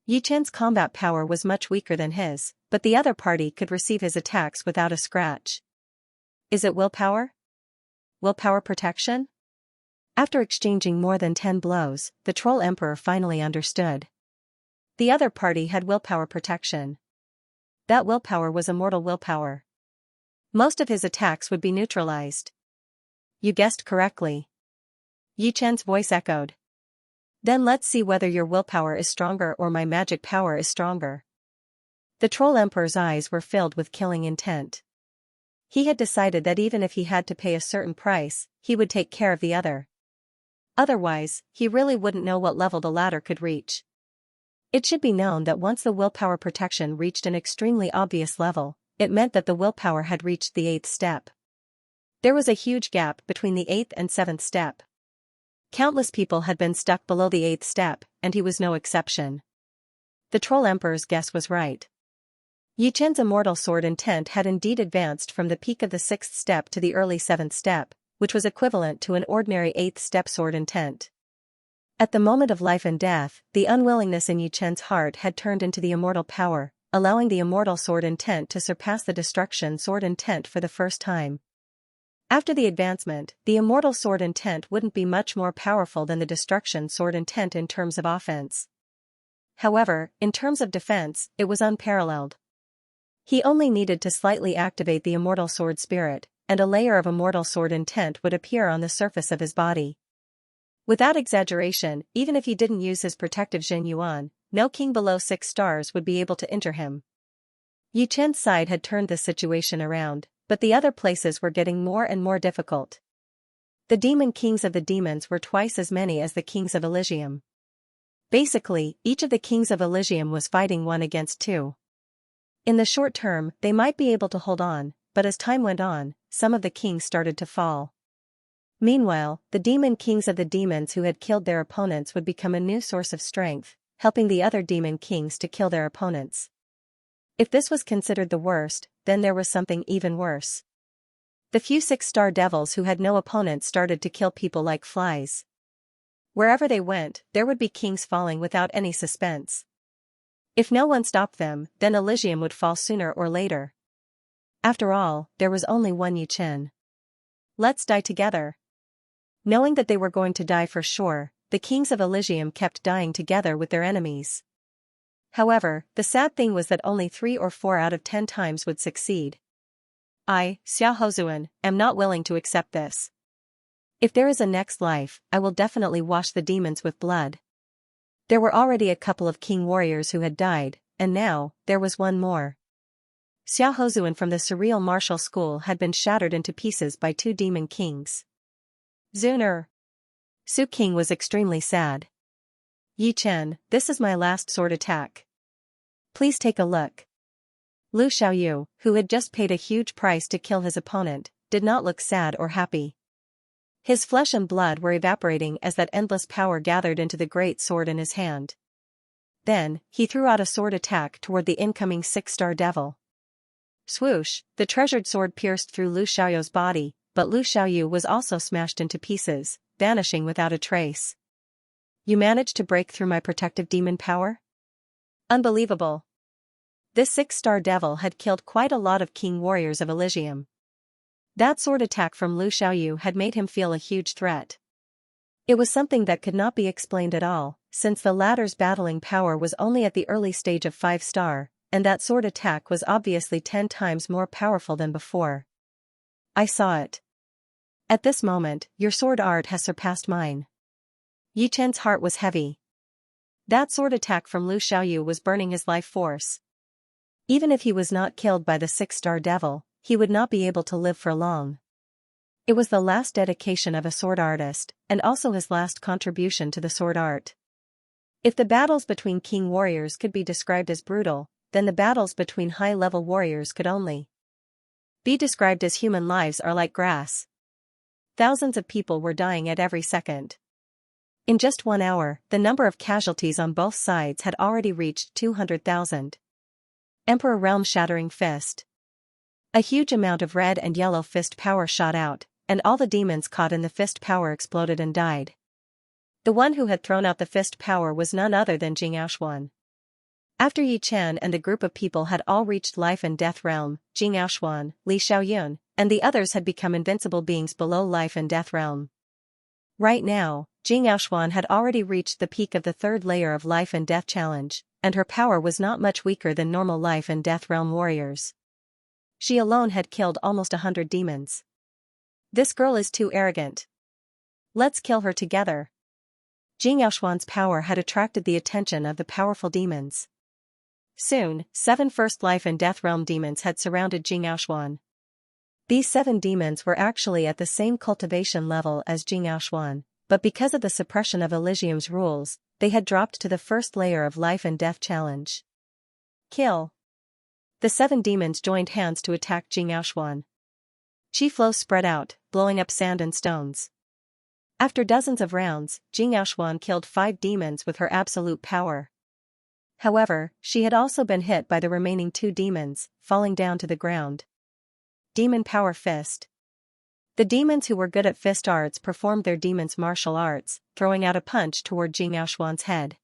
Yi Chen's combat power was much weaker than his, but the other party could receive his attacks without a scratch. Is it willpower? Willpower protection? After exchanging more than 10 blows, the Troll Emperor finally understood. The other party had willpower protection. That willpower was immortal willpower. Most of his attacks would be neutralized. You guessed correctly. Yi Chen's voice echoed. Then let's see whether your willpower is stronger or my magic power is stronger. The Troll Emperor's eyes were filled with killing intent. He had decided that even if he had to pay a certain price, he would take care of the other. Otherwise, he really wouldn't know what level the latter could reach. It should be known that once the willpower protection reached an extremely obvious level, it meant that the willpower had reached the 8th step. There was a huge gap between the 8th and 7th step. Countless people had been stuck below the 8th step, and he was no exception. The Troll Emperor's guess was right. Yi Chen's immortal sword intent had indeed advanced from the peak of the 6th step to the early 7th step, which was equivalent to an ordinary 8th step sword intent. At the moment of life and death, the unwillingness in Yi Chen's heart had turned into the immortal power, allowing the immortal sword intent to surpass the destruction sword intent for the first time. After the advancement, the immortal sword intent wouldn't be much more powerful than the destruction sword intent in terms of offense. However, in terms of defense, it was unparalleled. He only needed to slightly activate the immortal sword spirit, and a layer of immortal sword intent would appear on the surface of his body. Without exaggeration, even if he didn't use his protective Jin Yuan, no king below 6 stars would be able to injure him. Yi Chen's side had turned this situation around, but the other places were getting more and more difficult. The demon kings of the demons were twice as many as the kings of Elysium. Basically, each of the kings of Elysium was fighting 1 against 2. In the short term, they might be able to hold on, but as time went on, some of the kings started to fall. Meanwhile, the demon kings of the demons who had killed their opponents would become a new source of strength, helping the other demon kings to kill their opponents. If this was considered the worst, then there was something even worse. The few 6-star devils who had no opponents started to kill people like flies. Wherever they went, there would be kings falling without any suspense. If no one stopped them, then Elysium would fall sooner or later. After all, there was only one Yi Chen. Let's die together. Knowing that they were going to die for sure, the kings of Elysium kept dying together with their enemies. However, the sad thing was that only 3 or 4 out of 10 times would succeed. I, Xiaohozuan, am not willing to accept this. If there is a next life, I will definitely wash the demons with blood. There were already a couple of king warriors who had died, and now, there was one more. Xiaohozuan from the surreal martial school had been shattered into pieces by 2 demon kings. Zuner. Su King was extremely sad. Yi Chen, this is my last sword attack. Please take a look. Lu Xiaoyu, who had just paid a huge price to kill his opponent, did not look sad or happy. His flesh and blood were evaporating as that endless power gathered into the great sword in his hand. Then, he threw out a sword attack toward the incoming 6-star devil. Swoosh, the treasured sword pierced through Lu Xiaoyu's body, but Lu Xiaoyu was also smashed into pieces, vanishing without a trace. You managed to break through my protective demon power? Unbelievable. This 6-star devil had killed quite a lot of king warriors of Elysium. That sword attack from Lu Xiaoyu had made him feel a huge threat. It was something that could not be explained at all, since the latter's battling power was only at the early stage of 5-star, and that sword attack was obviously 10 times more powerful than before. I saw it. At this moment, your sword art has surpassed mine. Yi Chen's heart was heavy. That sword attack from Lu Xiaoyu was burning his life force. Even if he was not killed by the 6-star devil, he would not be able to live for long. It was the last dedication of a sword artist, and also his last contribution to the sword art. If the battles between king warriors could be described as brutal, then the battles between high-level warriors could only be described as human lives are like grass. Thousands of people were dying at every second. In just 1 hour, the number of casualties on both sides had already reached 200,000. Emperor Realm-Shattering Fist. A huge amount of red and yellow fist power shot out, and all the demons caught in the fist power exploded and died. The one who had thrown out the fist power was none other than Xianxia. After Yi Chen and the group of people had all reached life and death realm, Xianxia, Li Xiaoyun, and the others had become invincible beings below life and death realm. Right now, Xianxia had already reached the peak of the 3rd layer of life and death challenge, and her power was not much weaker than normal life and death realm warriors. She alone had killed almost 100 demons. This girl is too arrogant. Let's kill her together. Xianxia's power had attracted the attention of the powerful demons. Soon, 7 first life and death realm demons had surrounded Xianxia. These 7 demons were actually at the same cultivation level as Xianxia, but because of the suppression of Elysium's rules, they had dropped to the 1st layer of life and death challenge. Kill. The 7 demons joined hands to attack Xianxia. Chi flow spread out, blowing up sand and stones. After dozens of rounds, Xianxia killed 5 demons with her absolute power. However, she had also been hit by the remaining 2 demons, falling down to the ground. Demon Power Fist. The demons who were good at fist arts performed their demons' martial arts, throwing out a punch toward Xianxia's head.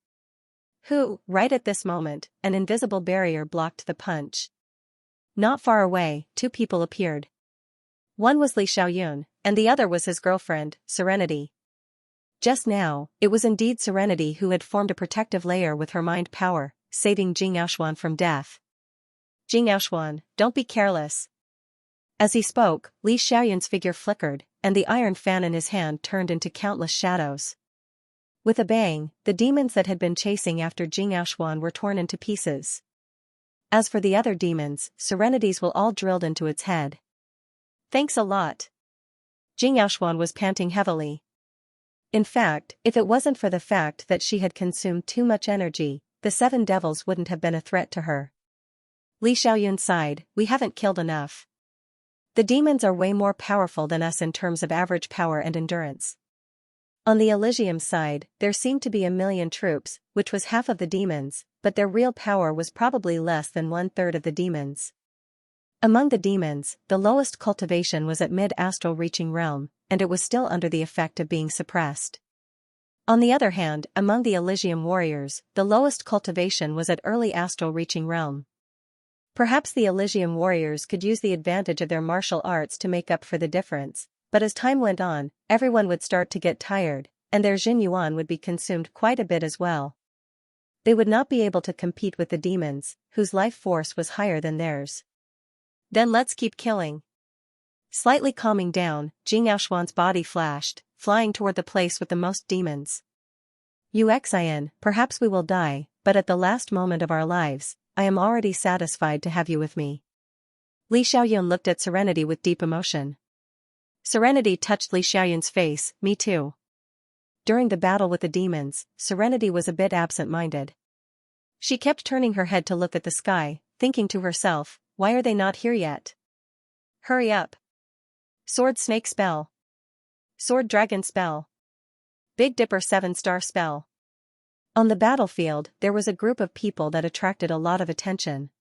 Right at this moment, an invisible barrier blocked the punch. Not far away, 2 people appeared. One was Li Xiaoyun, and the other was his girlfriend, Serenity. Just now, it was indeed Serenity who had formed a protective layer with her mind power, saving Xianxia from death. Xianxia, don't be careless. As he spoke, Li Xiaoyun's figure flickered, and the iron fan in his hand turned into countless shadows. With a bang, the demons that had been chasing after Xianxia were torn into pieces. As for the other demons, Serenity's will all drilled into its head. Thanks a lot. Xianxia was panting heavily. In fact, if it wasn't for the fact that she had consumed too much energy, the 7 devils wouldn't have been a threat to her. Li Xiaoyun sighed, we haven't killed enough. The demons are way more powerful than us in terms of average power and endurance. On the Elysium side, there seemed to be 1,000,000 troops, which was half of the demons, but their real power was probably less than 1/3 of the demons. Among the demons, the lowest cultivation was at mid-astral reaching realm, and it was still under the effect of being suppressed. On the other hand, among the Elysium warriors, the lowest cultivation was at early astral reaching realm. Perhaps the Elysium warriors could use the advantage of their martial arts to make up for the difference, but as time went on, everyone would start to get tired, and their Jin Yuan would be consumed quite a bit as well. They would not be able to compete with the demons, whose life force was higher than theirs. Then let's keep killing. Slightly calming down, Xianxia's body flashed, flying toward the place with the most demons. Uxian, perhaps we will die, but at the last moment of our lives, I am already satisfied to have you with me. Li Xiaoyun looked at Serenity with deep emotion. Serenity touched Li Xiaoyun's face, me too. During the battle with the demons, Serenity was a bit absent-minded. She kept turning her head to look at the sky, thinking to herself, why are they not here yet? Hurry up. Sword Snake Spell. Sword Dragon Spell. Big Dipper 7-star Spell. On the battlefield, there was a group of people that attracted a lot of attention.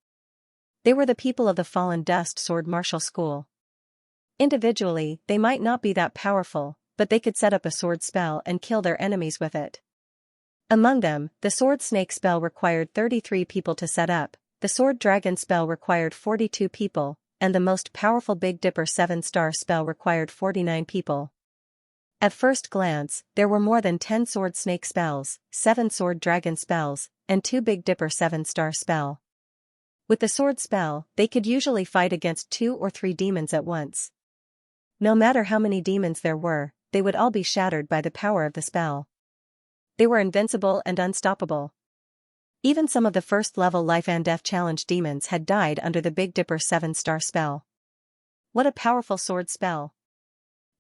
They were the people of the Fallen Dust Sword Martial School. Individually, they might not be that powerful, but they could set up a sword spell and kill their enemies with it. Among them, the Sword Snake Spell required 33 people to set up, the Sword Dragon Spell required 42 people, and the most powerful Big Dipper 7-star spell required 49 people. At first glance, there were more than 10 sword snake spells, 7 sword dragon spells, and 2 Big Dipper 7-star spell. With the sword spell, they could usually fight against 2 or 3 demons at once. No matter how many demons there were, they would all be shattered by the power of the spell. They were invincible and unstoppable. Even some of the first-level life and death challenge demons had died under the Big Dipper 7-star spell. What a powerful sword spell!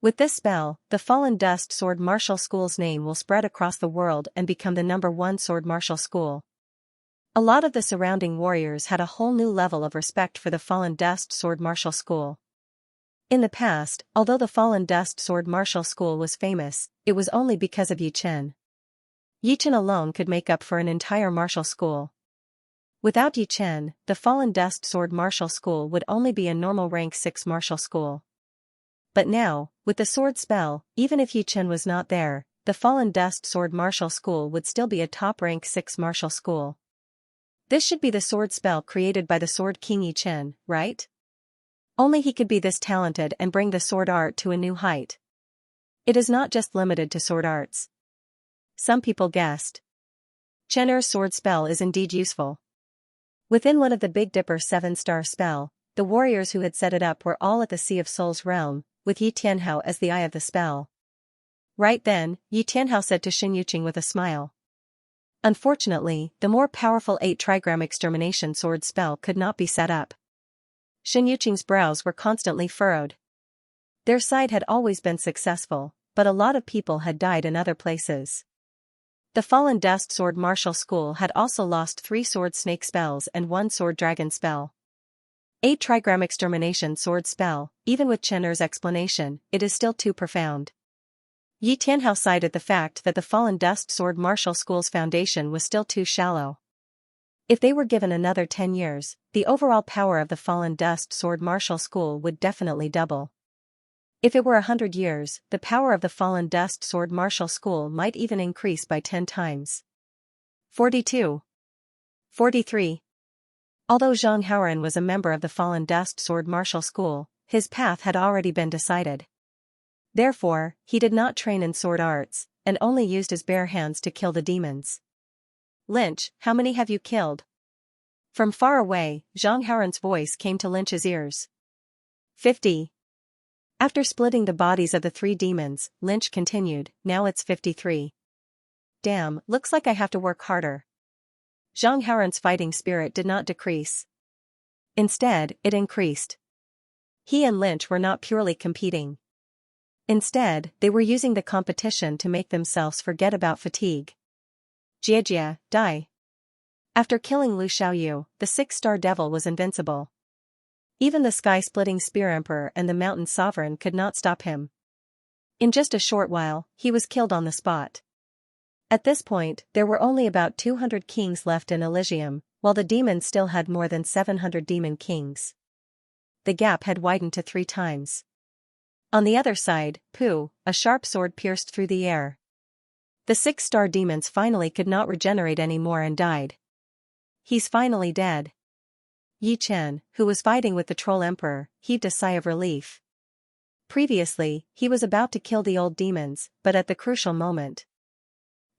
With this spell, the Fallen Dust Sword Martial School's name will spread across the world and become the #1 sword martial school. A lot of the surrounding warriors had a whole new level of respect for the Fallen Dust Sword Martial School. In the past, although the Fallen Dust Sword Martial School was famous, it was only because of Yi Chen. Yi Chen alone could make up for an entire martial school. Without Yi Chen, the Fallen Dust Sword Martial School would only be a normal rank 6 martial school. But now, with the sword spell, even if Yi Chen was not there, the Fallen Dust Sword Martial School would still be a top rank 6 martial school. This should be the sword spell created by the Sword King Yi Chen, right? Only he could be this talented and bring the sword art to a new height. It is not just limited to sword arts. Some people guessed. Chen Er's sword spell is indeed useful. Within one of the Big Dipper 7-star spell, the warriors who had set it up were all at the Sea of Souls realm, with Yi Tianhao as the eye of the spell. Right then, Yi Tianhao said to Xin Yuqing with a smile. Unfortunately, the more powerful 8-trigram extermination sword spell could not be set up. Xin Yuqing's brows were constantly furrowed. Their side had always been successful, but a lot of people had died in other places. The Fallen Dust Sword Martial School had also lost 3 sword snake spells and 1 sword dragon spell. 8-trigram extermination sword spell, even with Chen Er's explanation, it is still too profound. Yi Tianhao sighed at the fact that the Fallen Dust Sword Martial School's foundation was still too shallow. If they were given another 10 years, the overall power of the Fallen Dust Sword Martial School would definitely double. If it were 100 years, the power of the Fallen Dust Sword Martial School might even increase by 10 times. 42. 43. Although Zhang Haoran was a member of the Fallen Dust Sword Martial School, his path had already been decided. Therefore, he did not train in sword arts, and only used his bare hands to kill the demons. Lynch, how many have you killed? From far away, Zhang Haoran's voice came to Lynch's ears. 50. After splitting the bodies of the 3 demons, Lynch continued, now it's 53. Damn, looks like I have to work harder. Zhang Haoran's fighting spirit did not decrease. Instead, it increased. He and Lynch were not purely competing. Instead, they were using the competition to make themselves forget about fatigue. Jiejia, die. After killing Lu Xiaoyu, the 6-star devil was invincible. Even the sky-splitting Spear Emperor and the Mountain Sovereign could not stop him. In just a short while, he was killed on the spot. At this point, there were only about 200 kings left in Elysium, while the demons still had more than 700 demon kings. The gap had widened to 3 times. On the other side, Pooh, a sharp sword pierced through the air. The 6-star demons finally could not regenerate anymore and died. He's finally dead. Yi Chen, who was fighting with the Troll Emperor, heaved a sigh of relief. Previously, he was about to kill the old demons, but at the crucial moment,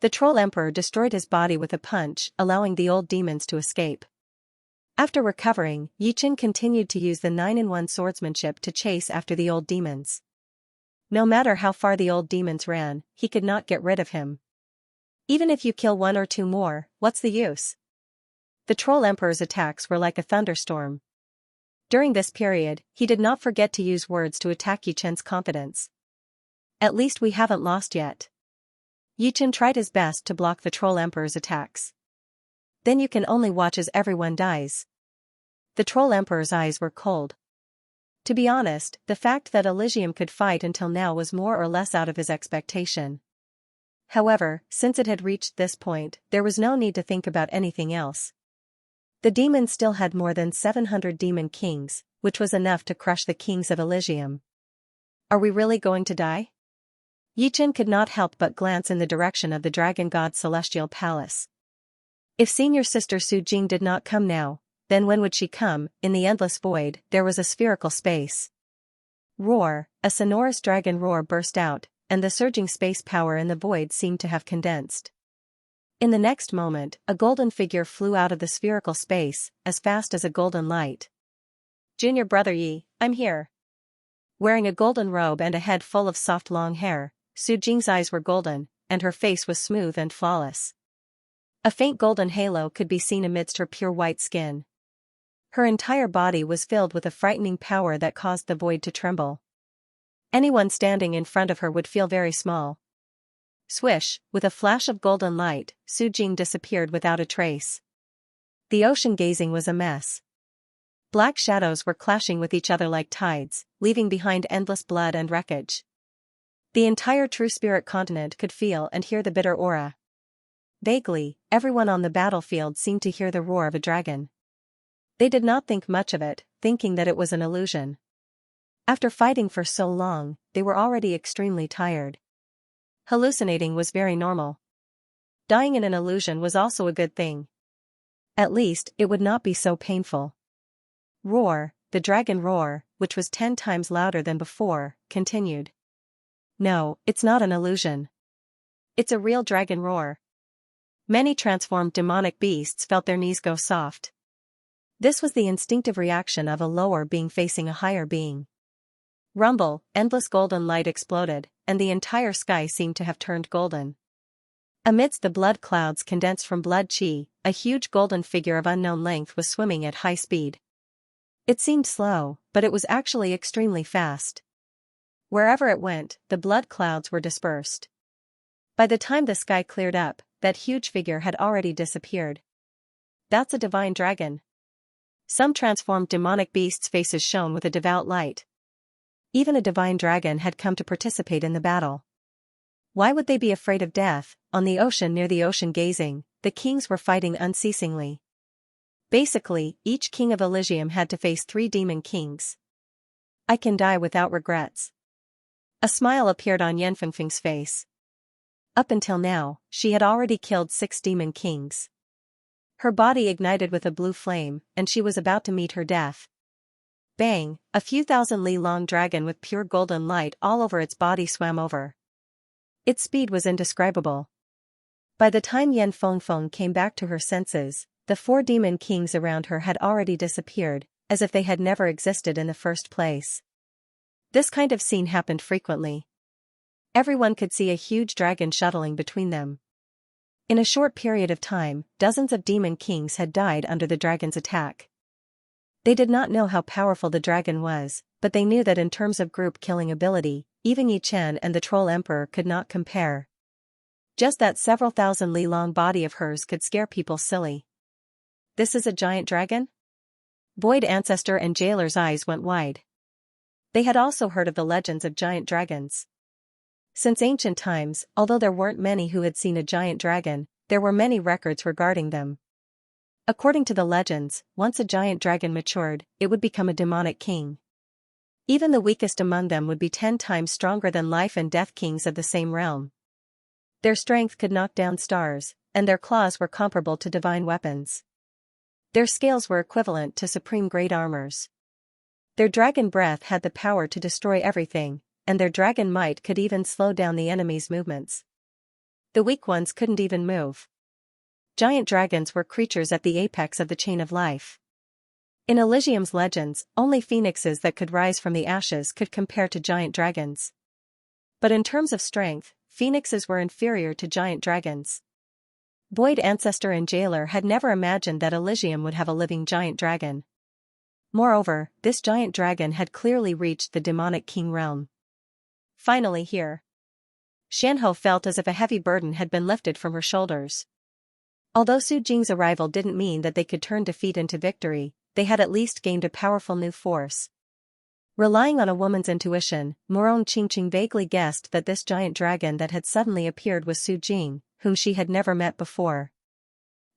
the Troll Emperor destroyed his body with a punch, allowing the old demons to escape. After recovering, Yi Chen continued to use the 9-in-1 swordsmanship to chase after the old demons. No matter how far the old demons ran, he could not get rid of him. Even if you kill 1 or 2 more, what's the use? The Troll Emperor's attacks were like a thunderstorm. During this period, he did not forget to use words to attack Yi Chen's confidence. At least we haven't lost yet. Yi Chen tried his best to block the Troll Emperor's attacks. Then you can only watch as everyone dies. The Troll Emperor's eyes were cold. To be honest, the fact that Elysium could fight until now was more or less out of his expectation. However, since it had reached this point, there was no need to think about anything else. The demons still had more than 700 demon kings, which was enough to crush the kings of Elysium. Are we really going to die? Yi Chen could not help but glance in the direction of the Dragon God's celestial palace. If senior sister Su Jing did not come now, then when would she come? In the endless void, there was a spherical space. Roar, a sonorous dragon roar burst out, and the surging space power in the void seemed to have condensed. In the next moment, a golden figure flew out of the spherical space, as fast as a golden light. "Junior brother Yi, I'm here." Wearing a golden robe and a head full of soft long hair, Su Jing's eyes were golden, and her face was smooth and flawless. A faint golden halo could be seen amidst her pure white skin. Her entire body was filled with a frightening power that caused the void to tremble. Anyone standing in front of her would feel very small. Swish, with a flash of golden light, Su Jing disappeared without a trace. The ocean gazing was a mess. Black shadows were clashing with each other like tides, leaving behind endless blood and wreckage. The entire True Spirit continent could feel and hear the bitter aura. Vaguely, everyone on the battlefield seemed to hear the roar of a dragon. They did not think much of it, thinking that it was an illusion. After fighting for so long, they were already extremely tired. Hallucinating was very normal. Dying in an illusion was also a good thing. At least, it would not be so painful. Roar, the dragon roar, which was 10 times louder than before, continued. No, it's not an illusion. It's a real dragon roar. Many transformed demonic beasts felt their knees go soft. This was the instinctive reaction of a lower being facing a higher being. Rumble, endless golden light exploded, and the entire sky seemed to have turned golden. Amidst the blood clouds condensed from blood chi, a huge golden figure of unknown length was swimming at high speed. It seemed slow, but it was actually extremely fast. Wherever it went, the blood clouds were dispersed. By the time the sky cleared up, that huge figure had already disappeared. That's a divine dragon. Some transformed demonic beasts' faces shone with a devout light. Even a divine dragon had come to participate in the battle. Why would they be afraid of death? On the ocean near the ocean gazing, the kings were fighting unceasingly. Basically, each king of Elysium had to face 3 demon kings. I can die without regrets. A smile appeared on Yan Fengfeng's face. Up until now, she had already killed 6 demon kings. Her body ignited with a blue flame, and she was about to meet her death. Bang, a few thousand li long dragon with pure golden light all over its body swam over. Its speed was indescribable. By the time Yan Fengfeng came back to her senses, the 4 demon kings around her had already disappeared, as if they had never existed in the first place. This kind of scene happened frequently. Everyone could see a huge dragon shuttling between them. In a short period of time, dozens of demon kings had died under the dragon's attack. They did not know how powerful the dragon was, but they knew that in terms of group killing ability, even Yi Chen and the Troll Emperor could not compare. Just that several thousand li long body of hers could scare people silly. This is a giant dragon? Void Ancestor and Jailer's eyes went wide. They had also heard of the legends of giant dragons. Since ancient times, although there weren't many who had seen a giant dragon, there were many records regarding them. According to the legends, once a giant dragon matured, it would become a demonic king. Even the weakest among them would be 10 times stronger than life and death kings of the same realm. Their strength could knock down stars, and their claws were comparable to divine weapons. Their scales were equivalent to supreme great armors. Their dragon breath had the power to destroy everything, and their dragon might could even slow down the enemy's movements. The weak ones couldn't even move. Giant dragons were creatures at the apex of the chain of life. In Elysium's legends, only phoenixes that could rise from the ashes could compare to giant dragons. But in terms of strength, phoenixes were inferior to giant dragons. Void Ancestor and Jailer had never imagined that Elysium would have a living giant dragon. Moreover, this giant dragon had clearly reached the demonic king realm. Finally here. Xianho felt as if a heavy burden had been lifted from her shoulders. Although Su Jing's arrival didn't mean that they could turn defeat into victory, they had at least gained a powerful new force. Relying on a woman's intuition, Morong Qingqing vaguely guessed that this giant dragon that had suddenly appeared was Su Jing, whom she had never met before.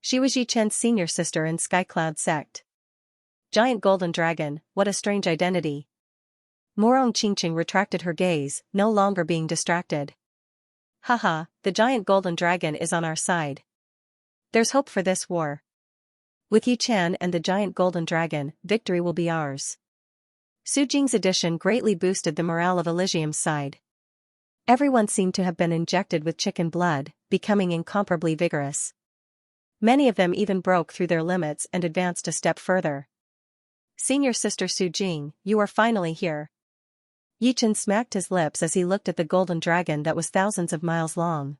She was Yi Chen's senior sister in Skycloud sect. Giant golden dragon, what a strange identity. Morong Qingqing retracted her gaze, no longer being distracted. Haha, the giant golden dragon is on our side. There's hope for this war. With Yi Chen and the giant golden dragon, victory will be ours. Su Jing's addition greatly boosted the morale of Elysium's side. Everyone seemed to have been injected with chicken blood, becoming incomparably vigorous. Many of them even broke through their limits and advanced a step further. Senior Sister Su Jing, you are finally here. Yichen smacked his lips as he looked at the golden dragon that was thousands of miles long.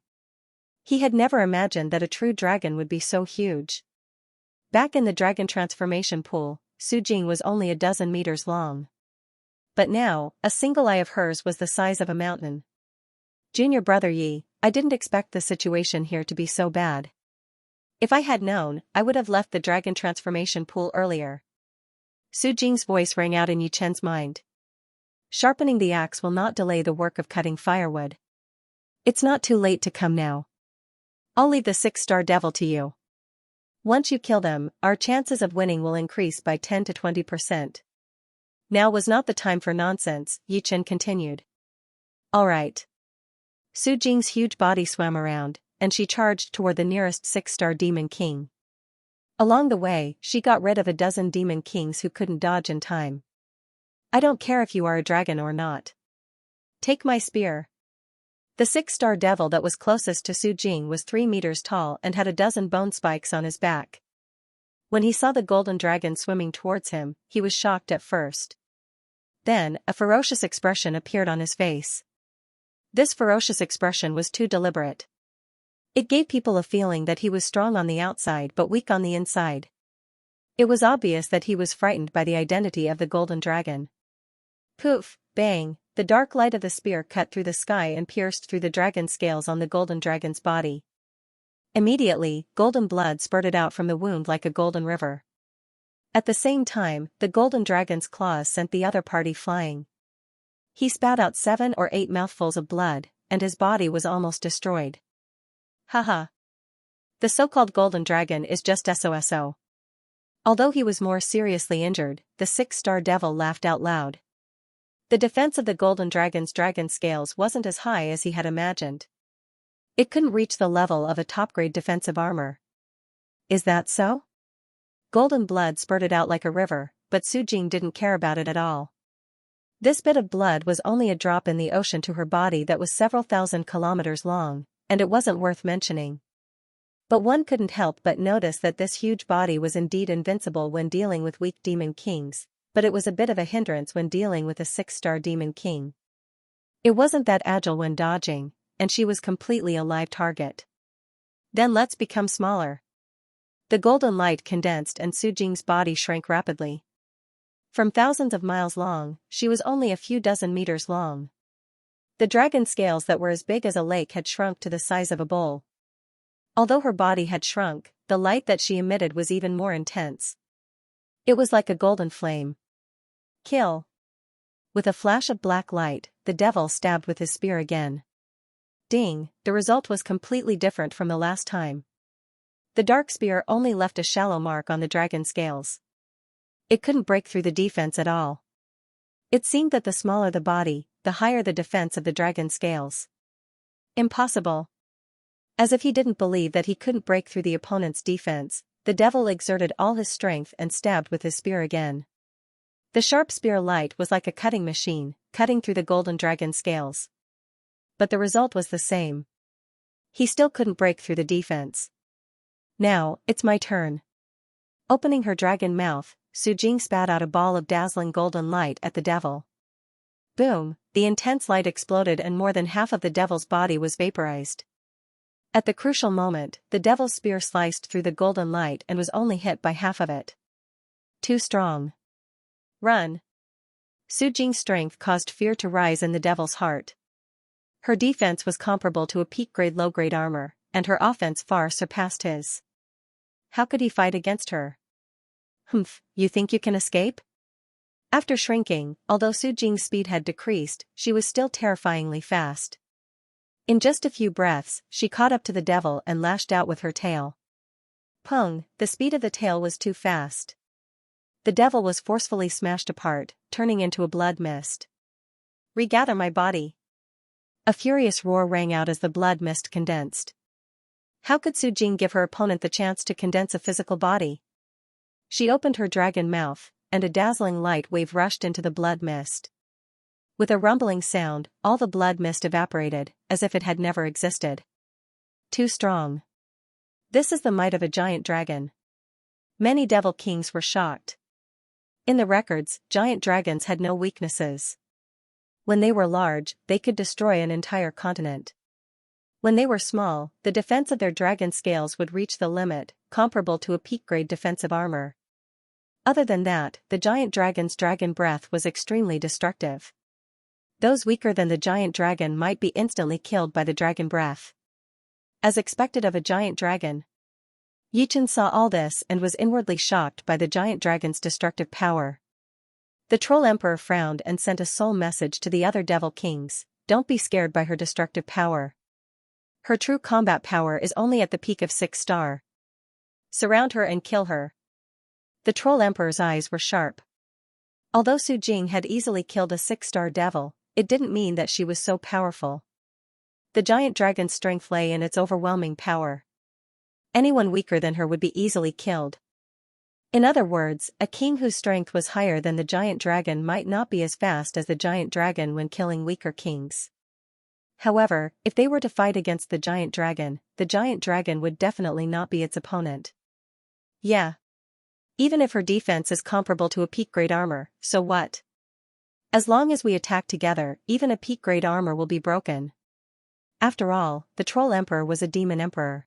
He had never imagined that a true dragon would be so huge. Back in the dragon transformation pool, Su Jing was only a dozen meters long. But now, a single eye of hers was the size of a mountain. Junior brother Yi, I didn't expect the situation here to be so bad. If I had known, I would have left the dragon transformation pool earlier. Su Jing's voice rang out in Yi Chen's mind. Sharpening the axe will not delay the work of cutting firewood. It's not too late to come now. I'll leave the 6-star devil to you. Once you kill them, our chances of winning will increase by 10 to 20%. Now was not the time for nonsense, Yi Chen continued. All right. Su Jing's huge body swam around, and she charged toward the nearest 6-star demon king. Along the way, she got rid of a dozen demon kings who couldn't dodge in time. I don't care if you are a dragon or not. Take my spear. The 6-star devil that was closest to Su Jing was 3 meters tall and had a dozen bone spikes on his back. When he saw the golden dragon swimming towards him, he was shocked at first. Then, a ferocious expression appeared on his face. This ferocious expression was too deliberate. It gave people a feeling that he was strong on the outside but weak on the inside. It was obvious that he was frightened by the identity of the golden dragon. Poof, bang, the dark light of the spear cut through the sky and pierced through the dragon scales on the golden dragon's body. Immediately, golden blood spurted out from the wound like a golden river. At the same time, the golden dragon's claws sent the other party flying. He spat out 7 or 8 mouthfuls of blood, and his body was almost destroyed. Haha. The so-called golden dragon is just SOSO. Although he was more seriously injured, the 6-star devil laughed out loud. The defense of the golden dragon's dragon scales wasn't as high as he had imagined. It couldn't reach the level of a top-grade defensive armor. Is that so? Golden blood spurted out like a river, but Su Jing didn't care about it at all. This bit of blood was only a drop in the ocean to her body that was several thousand kilometers long, and it wasn't worth mentioning. But one couldn't help but notice that this huge body was indeed invincible when dealing with weak demon kings, but it was a bit of a hindrance when dealing with a 6-star demon king. It wasn't that agile when dodging, and she was completely a live target. Then let's become smaller. The golden light condensed and Su Jing's body shrank rapidly. From thousands of miles long, she was only a few dozen meters long. The dragon scales that were as big as a lake had shrunk to the size of a bowl. Although her body had shrunk, the light that she emitted was even more intense. It was like a golden flame. Kill. With a flash of black light, the devil stabbed with his spear again. Ding, the result was completely different from the last time. The dark spear only left a shallow mark on the dragon scales. It couldn't break through the defense at all. It seemed that the smaller the body, the higher the defense of the dragon scales. Impossible. As if he didn't believe that he couldn't break through the opponent's defense, the devil exerted all his strength and stabbed with his spear again. The sharp spear light was like a cutting machine, cutting through the golden dragon scales. But the result was the same. He still couldn't break through the defense. Now, it's my turn. Opening her dragon mouth, Su Jing spat out a ball of dazzling golden light at the devil. Boom, the intense light exploded and more than half of the devil's body was vaporized. At the crucial moment, the devil's spear sliced through the golden light and was only hit by half of it. Too strong. Run. Su Jing's strength caused fear to rise in the devil's heart. Her defense was comparable to a peak-grade low-grade armor, and her offense far surpassed his. How could he fight against her? Humph, you think you can escape? After shrinking, although Su Jing's speed had decreased, she was still terrifyingly fast. In just a few breaths, she caught up to the devil and lashed out with her tail. Pung, the speed of the tail was too fast. The devil was forcefully smashed apart, turning into a blood mist. Regather my body. A furious roar rang out as the blood mist condensed. How could Su Jing give her opponent the chance to condense a physical body? She opened her dragon mouth, and a dazzling light wave rushed into the blood mist. With a rumbling sound, all the blood mist evaporated, as if it had never existed. Too strong. This is the might of a giant dragon. Many devil kings were shocked. In the records, giant dragons had no weaknesses. When they were large, they could destroy an entire continent. When they were small, the defense of their dragon scales would reach the limit, comparable to a peak-grade defensive armor. Other than that, the giant dragon's dragon breath was extremely destructive. Those weaker than the giant dragon might be instantly killed by the dragon breath. As expected of a giant dragon, Yichen saw all this and was inwardly shocked by the giant dragon's destructive power. The Troll Emperor frowned and sent a soul message to the other devil kings: don't be scared by her destructive power. Her true combat power is only at the peak of 6 star. Surround her and kill her. The Troll Emperor's eyes were sharp. Although Su Jing had easily killed a 6-star devil, it didn't mean that she was so powerful. The giant dragon's strength lay in its overwhelming power. Anyone weaker than her would be easily killed. In other words, a king whose strength was higher than the giant dragon might not be as fast as the giant dragon when killing weaker kings. However, if they were to fight against the giant dragon would definitely not be its opponent. Yeah. Even if her defense is comparable to a peak-grade armor, so what? As long as we attack together, even a peak-grade armor will be broken. After all, the Troll Emperor was a demon emperor.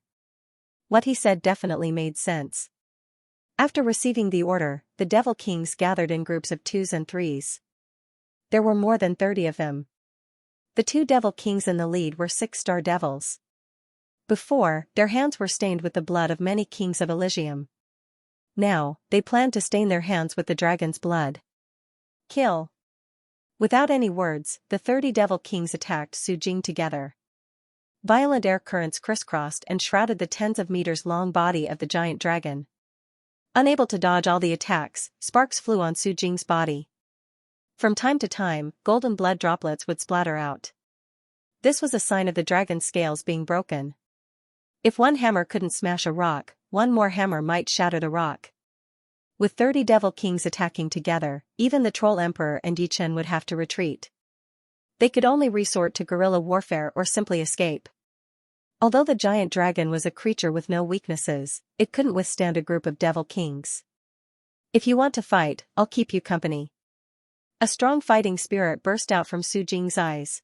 What he said definitely made sense. After receiving the order, the devil kings gathered in groups of 2s and 3s. There were more than 30 of them. The 2 devil kings in the lead were 6-star devils. Before, their hands were stained with the blood of many kings of Elysium. Now, they planned to stain their hands with the dragon's blood. Kill. Without any words, the 30 devil kings attacked Su Jing together. Violent air currents crisscrossed and shrouded the tens of meters long body of the giant dragon. Unable to dodge all the attacks, sparks flew on Su Jing's body. From time to time, golden blood droplets would splatter out. This was a sign of the dragon's scales being broken. If one hammer couldn't smash a rock, one more hammer might shatter the rock. With 30 devil kings attacking together, even the Troll Emperor and Yichen would have to retreat. They could only resort to guerrilla warfare or simply escape. Although the giant dragon was a creature with no weaknesses, it couldn't withstand a group of devil kings. If you want to fight, I'll keep you company. A strong fighting spirit burst out from Su Jing's eyes.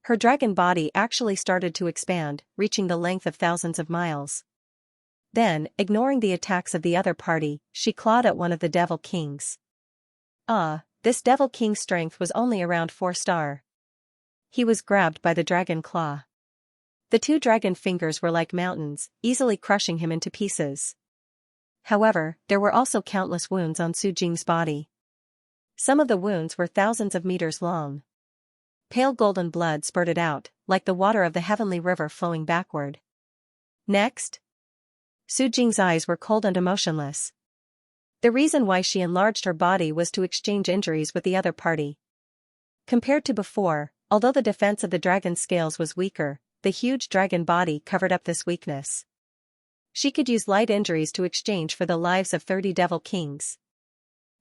Her dragon body actually started to expand, reaching the length of thousands of miles. Then, ignoring the attacks of the other party, she clawed at one of the devil kings. This devil king's strength was only around 4 star. He was grabbed by the dragon claw. The 2 dragon fingers were like mountains, easily crushing him into pieces. However, there were also countless wounds on Su Jing's body. Some of the wounds were thousands of meters long. Pale golden blood spurted out, like the water of the heavenly river flowing backward. Next? Su Jing's eyes were cold and emotionless. The reason why she enlarged her body was to exchange injuries with the other party. Compared to before, although the defense of the dragon's scales was weaker, the huge dragon body covered up this weakness. She could use light injuries to exchange for the lives of 30 devil kings.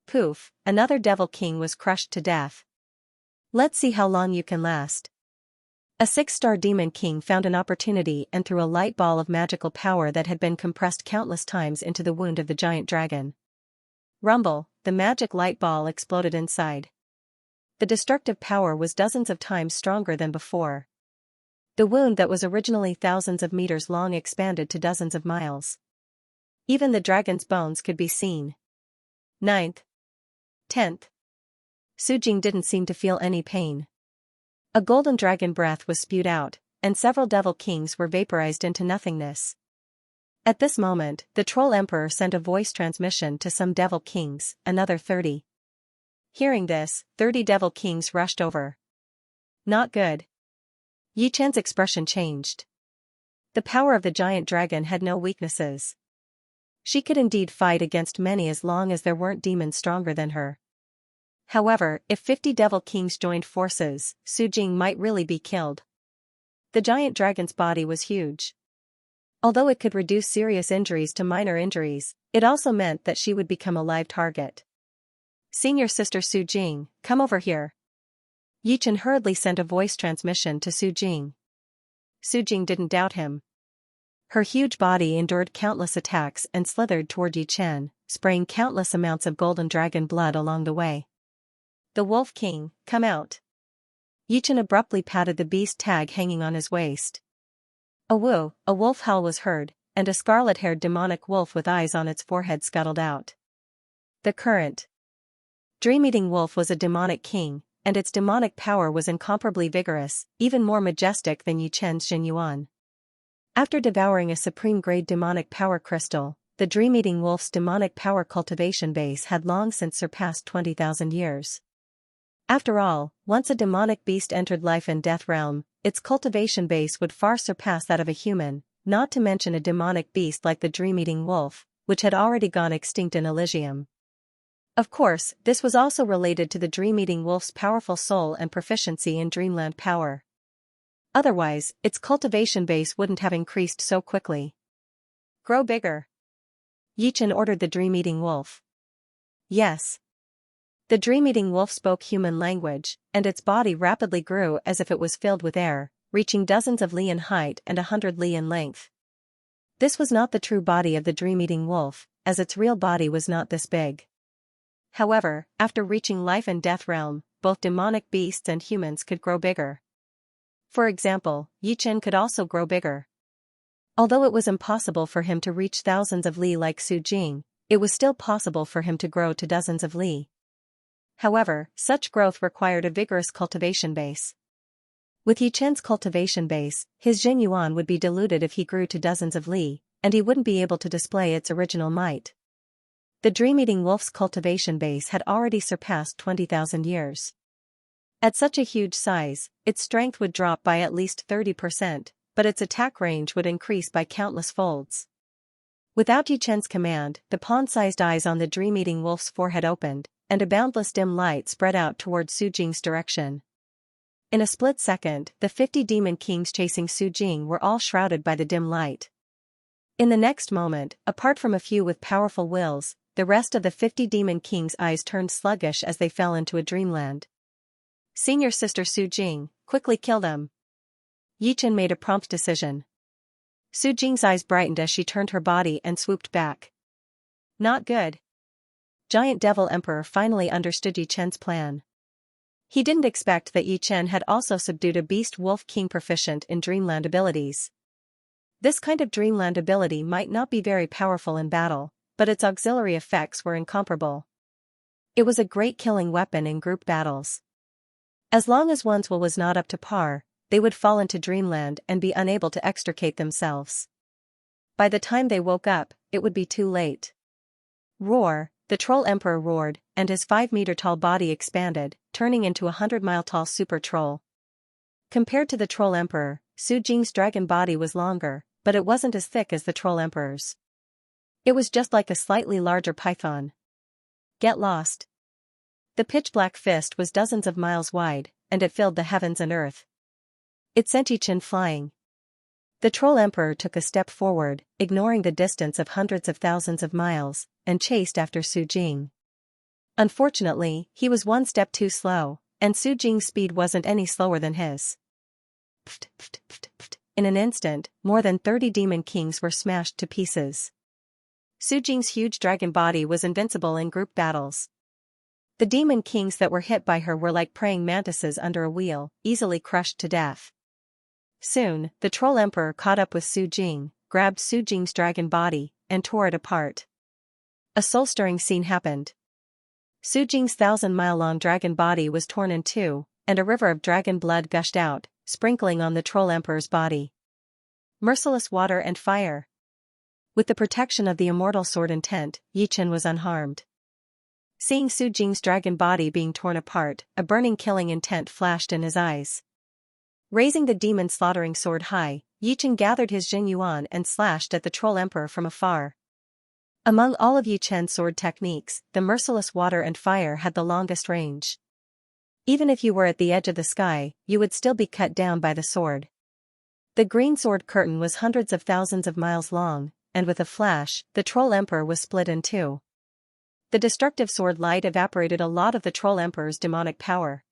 Poof, another devil king was crushed to death. Let's see how long you can last. A 6-star demon king found an opportunity and threw a light ball of magical power that had been compressed countless times into the wound of the giant dragon. Rumble, the magic light ball exploded inside. The destructive power was dozens of times stronger than before. The wound that was originally thousands of meters long expanded to dozens of miles. Even the dragon's bones could be seen. 9th. 10th. Su Jing didn't seem to feel any pain. A golden dragon breath was spewed out, and several devil kings were vaporized into nothingness. At this moment, the Troll Emperor sent a voice transmission to some devil kings, another 30. Hearing this, 30 devil kings rushed over. Not good. Yichen's expression changed. The power of the giant dragon had no weaknesses. She could indeed fight against many as long as there weren't demons stronger than her. However, if 50 devil kings joined forces, Su Jing might really be killed. The giant dragon's body was huge. Although it could reduce serious injuries to minor injuries, it also meant that she would become a live target. Senior sister Su Jing, come over here. Yi Chen hurriedly sent a voice transmission to Su Jing. Su Jing didn't doubt him. Her huge body endured countless attacks and slithered toward Yi Chen, spraying countless amounts of golden dragon blood along the way. The Wolf King, come out. Yi Chen abruptly patted the beast tag hanging on his waist. A woo, a wolf howl was heard, and a scarlet-haired demonic wolf with eyes on its forehead scuttled out. The current dream-eating wolf was a demonic king, and its demonic power was incomparably vigorous, even more majestic than Yi Chen's Xinyuan. After devouring a supreme-grade demonic power crystal, the dream-eating wolf's demonic power cultivation base had long since surpassed 20,000 years. After all, once a demonic beast entered life and death realm, its cultivation base would far surpass that of a human, not to mention a demonic beast like the dream-eating wolf, which had already gone extinct in Elysium. Of course, this was also related to the dream-eating wolf's powerful soul and proficiency in dreamland power. Otherwise, its cultivation base wouldn't have increased so quickly. Grow bigger. Yi Chen ordered the dream-eating wolf. Yes. The dream-eating wolf spoke human language, and its body rapidly grew as if it was filled with air, reaching dozens of li in height and 100 li in length. This was not the true body of the dream-eating wolf, as its real body was not this big. However, after reaching life and death realm, both demonic beasts and humans could grow bigger. For example, Yi Chen could also grow bigger. Although it was impossible for him to reach thousands of li like Su Jing, it was still possible for him to grow to dozens of li. However, such growth required a vigorous cultivation base. With Yi Chen's cultivation base, his Xinyuan would be diluted if he grew to dozens of li, and he wouldn't be able to display its original might. The dream-eating wolf's cultivation base had already surpassed 20,000 years. At such a huge size, its strength would drop by at least 30%, but its attack range would increase by countless folds. Without Yi Chen's command, the pawn-sized eyes on the dream-eating wolf's forehead opened, and a boundless dim light spread out toward Su Jing's direction. In a split second, the 50 demon kings chasing Su Jing were all shrouded by the dim light. In the next moment, apart from a few with powerful wills, the rest of the 50 demon kings' eyes turned sluggish as they fell into a dreamland. Senior sister Su Jing, quickly kill them. Yi Chen made a prompt decision. Su Jing's eyes brightened as she turned her body and swooped back. Not good. Giant Devil Emperor finally understood Yi Chen's plan. He didn't expect that Yi Chen had also subdued a beast wolf king proficient in dreamland abilities. This kind of dreamland ability might not be very powerful in battle, but its auxiliary effects were incomparable. It was a great killing weapon in group battles. As long as one's will was not up to par, they would fall into dreamland and be unable to extricate themselves. By the time they woke up, it would be too late. Roar, the Troll Emperor roared, and his 5-meter-tall body expanded, turning into a 100-mile-tall super troll. Compared to the Troll Emperor, Su Jing's dragon body was longer, but it wasn't as thick as the Troll Emperor's. It was just like a slightly larger python. Get lost. The pitch-black fist was dozens of miles wide, and it filled the heavens and earth. It sent Yi Chen flying. The Troll Emperor took a step forward, ignoring the distance of hundreds of thousands of miles, and chased after Su Jing. Unfortunately, he was one step too slow, and Su Jing's speed wasn't any slower than his. In an instant, more than 30 demon kings were smashed to pieces. Su Jing's huge dragon body was invincible in group battles. The demon kings that were hit by her were like praying mantises under a wheel, easily crushed to death. Soon, the Troll Emperor caught up with Su Jing, grabbed Su Jing's dragon body, and tore it apart. A soul-stirring scene happened. Su Jing's 1,000-mile-long dragon body was torn in two, and a river of dragon blood gushed out, sprinkling on the Troll Emperor's body. Merciless water and fire. With the protection of the immortal sword intent, Yi Chen was unharmed. Seeing Su Jing's dragon body being torn apart, a burning killing intent flashed in his eyes. Raising the demon-slaughtering sword high, Yi Chen gathered his Xinyuan and slashed at the Troll Emperor from afar. Among all of Yi Chen's sword techniques, the merciless water and fire had the longest range. Even if you were at the edge of the sky, you would still be cut down by the sword. The green sword curtain was hundreds of thousands of miles long, and with a flash, the Troll Emperor was split in two. The destructive sword light evaporated a lot of the Troll Emperor's demonic power.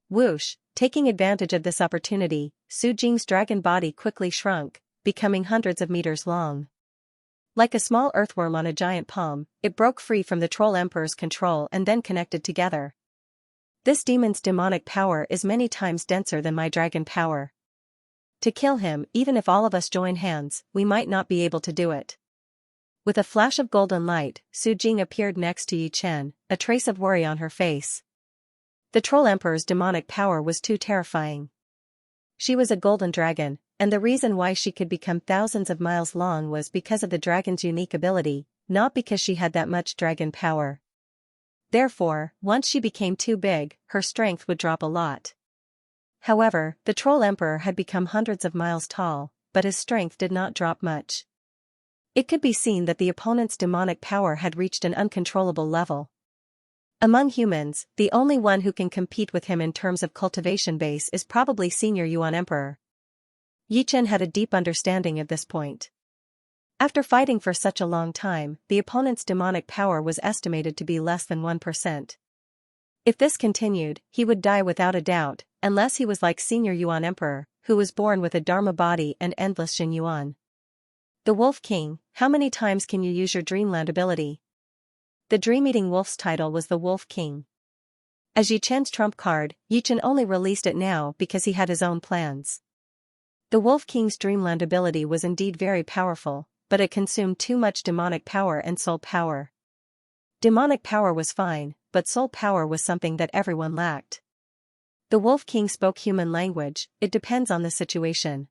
Whoosh, taking advantage of this opportunity, Su Jing's dragon body quickly shrunk, becoming hundreds of meters long. Like a small earthworm on a giant palm, it broke free from the Troll Emperor's control and then connected together. This demon's demonic power is many times denser than my dragon power. To kill him, even if all of us join hands, we might not be able to do it. With a flash of golden light, Su Jing appeared next to Yi Chen, a trace of worry on her face. The Troll Emperor's demonic power was too terrifying. She was a golden dragon, and the reason why she could become thousands of miles long was because of the dragon's unique ability, not because she had that much dragon power. Therefore, once she became too big, her strength would drop a lot. However, the Troll Emperor had become hundreds of miles tall, but his strength did not drop much. It could be seen that the opponent's demonic power had reached an uncontrollable level. Among humans, the only one who can compete with him in terms of cultivation base is probably Senior Yuan Emperor. Yi Chen had a deep understanding of this point. After fighting for such a long time, the opponent's demonic power was estimated to be less than 1%. If this continued, he would die without a doubt, unless he was like Senior Yuan Emperor, who was born with a Dharma body and endless Xin Yuan. The Wolf King, how many times can you use your Dreamland ability? The Dream-Eating Wolf's title was the Wolf King. As Yi Chen's trump card, Yi Chen only released it now because he had his own plans. The Wolf King's Dreamland ability was indeed very powerful, but it consumed too much demonic power and soul power. Demonic power was fine, but soul power was something that everyone lacked. The Wolf King spoke human language, it depends on the situation.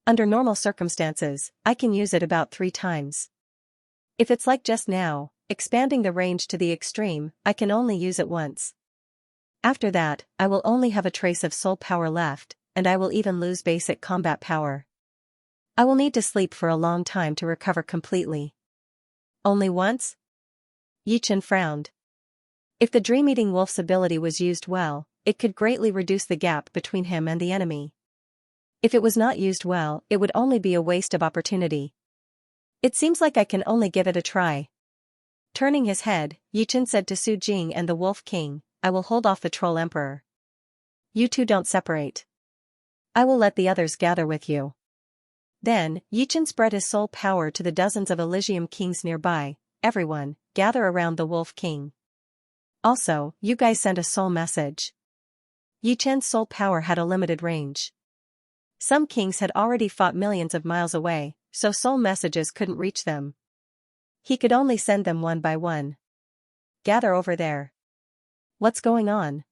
Under normal circumstances, I can use it about 3 times. If it's like just now, expanding the range to the extreme, I can only use it once. After that, I will only have a trace of soul power left, and I will even lose basic combat power. I will need to sleep for a long time to recover completely. Only once? Yi Chen frowned. If the Dream-Eating Wolf's ability was used well, it could greatly reduce the gap between him and the enemy. If it was not used well, it would only be a waste of opportunity. It seems like I can only give it a try. Turning his head, Yi Chen said to Su Jing and the Wolf King, I will hold off the Troll Emperor. You two don't separate. I will let the others gather with you. Then, Yi Chen spread his soul power to the dozens of Elysium Kings nearby. Everyone, gather around the Wolf King. Also, you guys send a soul message. Yi Chen's soul power had a limited range. Some kings had already fought millions of miles away, so soul messages couldn't reach them. He could only send them one by one. Gather over there. What's going on?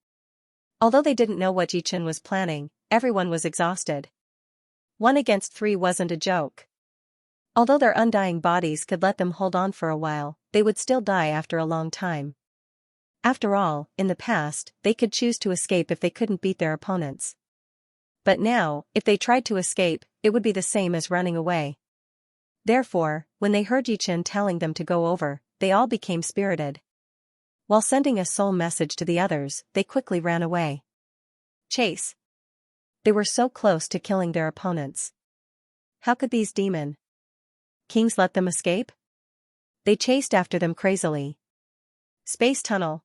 Although they didn't know what Yi Chen was planning, everyone was exhausted. 1 against 3 wasn't a joke. Although their undying bodies could let them hold on for a while, they would still die after a long time. After all, in the past, they could choose to escape if they couldn't beat their opponents. But now, if they tried to escape, it would be the same as running away. Therefore, when they heard Yi Chen telling them to go over, they all became spirited. While sending a soul message to the others, they quickly ran away. Chase. They were so close to killing their opponents. How could these demon kings let them escape? They chased after them crazily. Space tunnel.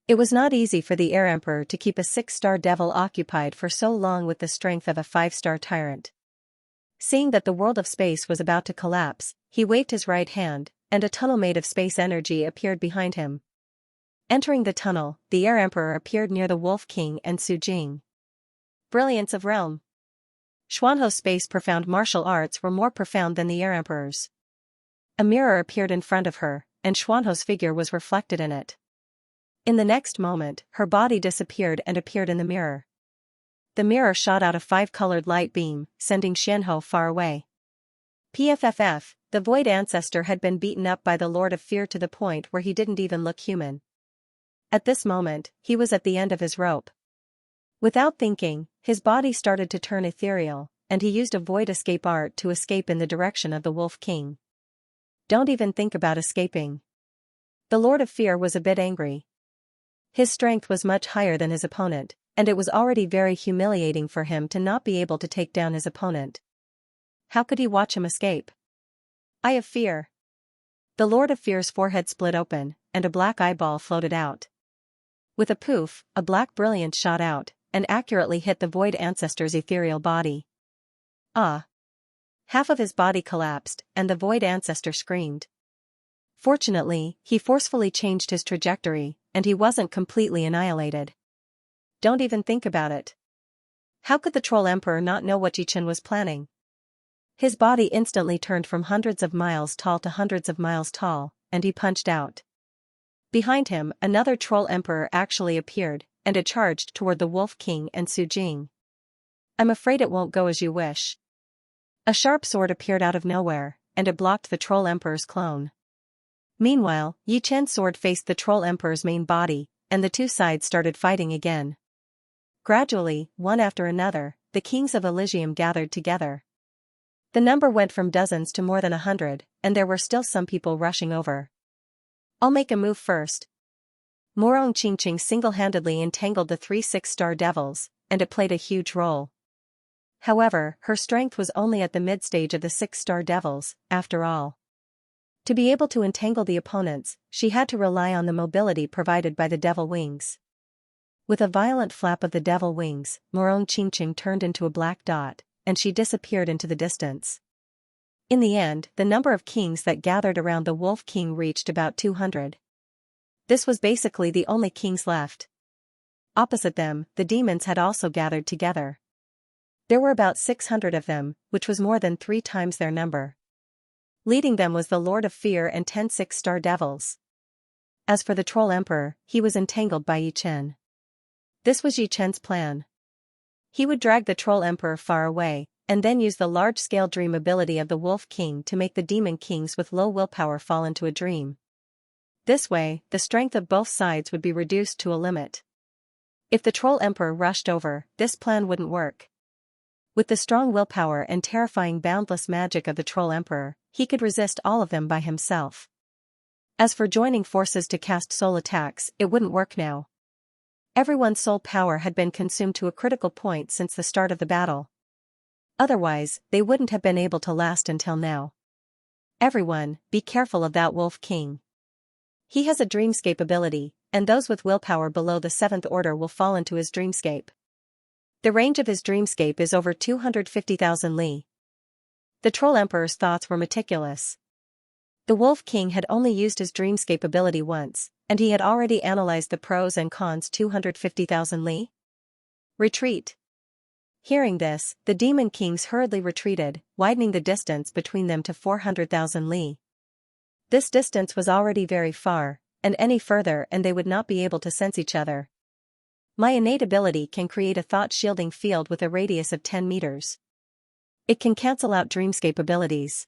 It was not easy for the Air Emperor to keep a 6-star devil occupied for so long with the strength of a 5-star tyrant. Seeing that the world of space was about to collapse, he waved his right hand, and a tunnel made of space energy appeared behind him. Entering the tunnel, the Air Emperor appeared near the Wolf King and Su Jing. Brilliance of Realm. Xuanho's space profound martial arts were more profound than the Air Emperor's. A mirror appeared in front of her, and Xuanho's figure was reflected in it. In the next moment, her body disappeared and appeared in the mirror. The mirror shot out a 5-colored light beam, sending Xianho far away. PFFF, the Void Ancestor had been beaten up by the Lord of Fear to the point where he didn't even look human. At this moment, he was at the end of his rope. Without thinking, his body started to turn ethereal, and he used a void escape art to escape in the direction of the Wolf King. Don't even think about escaping. The Lord of Fear was a bit angry. His strength was much higher than his opponent, and it was already very humiliating for him to not be able to take down his opponent. How could he watch him escape? Eye of Fear. The Lord of Fear's forehead split open, and a black eyeball floated out. With a poof, a black brilliance shot out, and accurately hit the Void Ancestor's ethereal body. Ah! Half of his body collapsed, and the Void Ancestor screamed. Fortunately, he forcefully changed his trajectory, and he wasn't completely annihilated. Don't even think about it. How could the Troll Emperor not know what Xianxia was planning? His body instantly turned from hundreds of miles tall to hundreds of miles tall, and he punched out. Behind him, another Troll Emperor actually appeared, and it charged toward the Wolf King and Su Jing. I'm afraid it won't go as you wish. A sharp sword appeared out of nowhere, and it blocked the Troll Emperor's clone. Meanwhile, Xianxia's sword faced the Troll Emperor's main body, and the two sides started fighting again. Gradually, one after another, the kings of Elysium gathered together. The number went from dozens to more than 100, and there were still some people rushing over. I'll make a move first. Morong Qingqing single-handedly entangled the 3 6-star devils, and it played a huge role. However, her strength was only at the mid-stage of the 6-star devils, after all. To be able to entangle the opponents, she had to rely on the mobility provided by the devil wings. With a violent flap of the devil wings, Morong Qingqing turned into a black dot, and she disappeared into the distance. In the end, the number of kings that gathered around the Wolf King reached about 200. This was basically the only kings left. Opposite them, the demons had also gathered together. There were about 600 of them, which was more than 3 times their number. Leading them was the Lord of Fear and 10 6-star devils. As for the Troll Emperor, he was entangled by Xianxia. This was Xianxia's plan. He would drag the Troll Emperor far away, and then use the large-scale dream ability of the Wolf King to make the demon kings with low willpower fall into a dream. This way, the strength of both sides would be reduced to a limit. If the Troll Emperor rushed over, this plan wouldn't work. With the strong willpower and terrifying boundless magic of the Troll Emperor, he could resist all of them by himself. As for joining forces to cast soul attacks, it wouldn't work now. Everyone's soul power had been consumed to a critical point since the start of the battle. Otherwise, they wouldn't have been able to last until now. Everyone, be careful of that Wolf King. He has a dreamscape ability, and those with willpower below the 7th order will fall into his dreamscape. The range of his dreamscape is over 250,000 li. The Troll Emperor's thoughts were meticulous. The Wolf King had only used his dreamscape ability once, and he had already analyzed the pros and cons 250,000 li. Retreat. Hearing this, the demon kings hurriedly retreated, widening the distance between them to 400,000 li. This distance was already very far, and any further and they would not be able to sense each other. My innate ability can create a thought-shielding field with a radius of 10 meters. It can cancel out dreamscape abilities.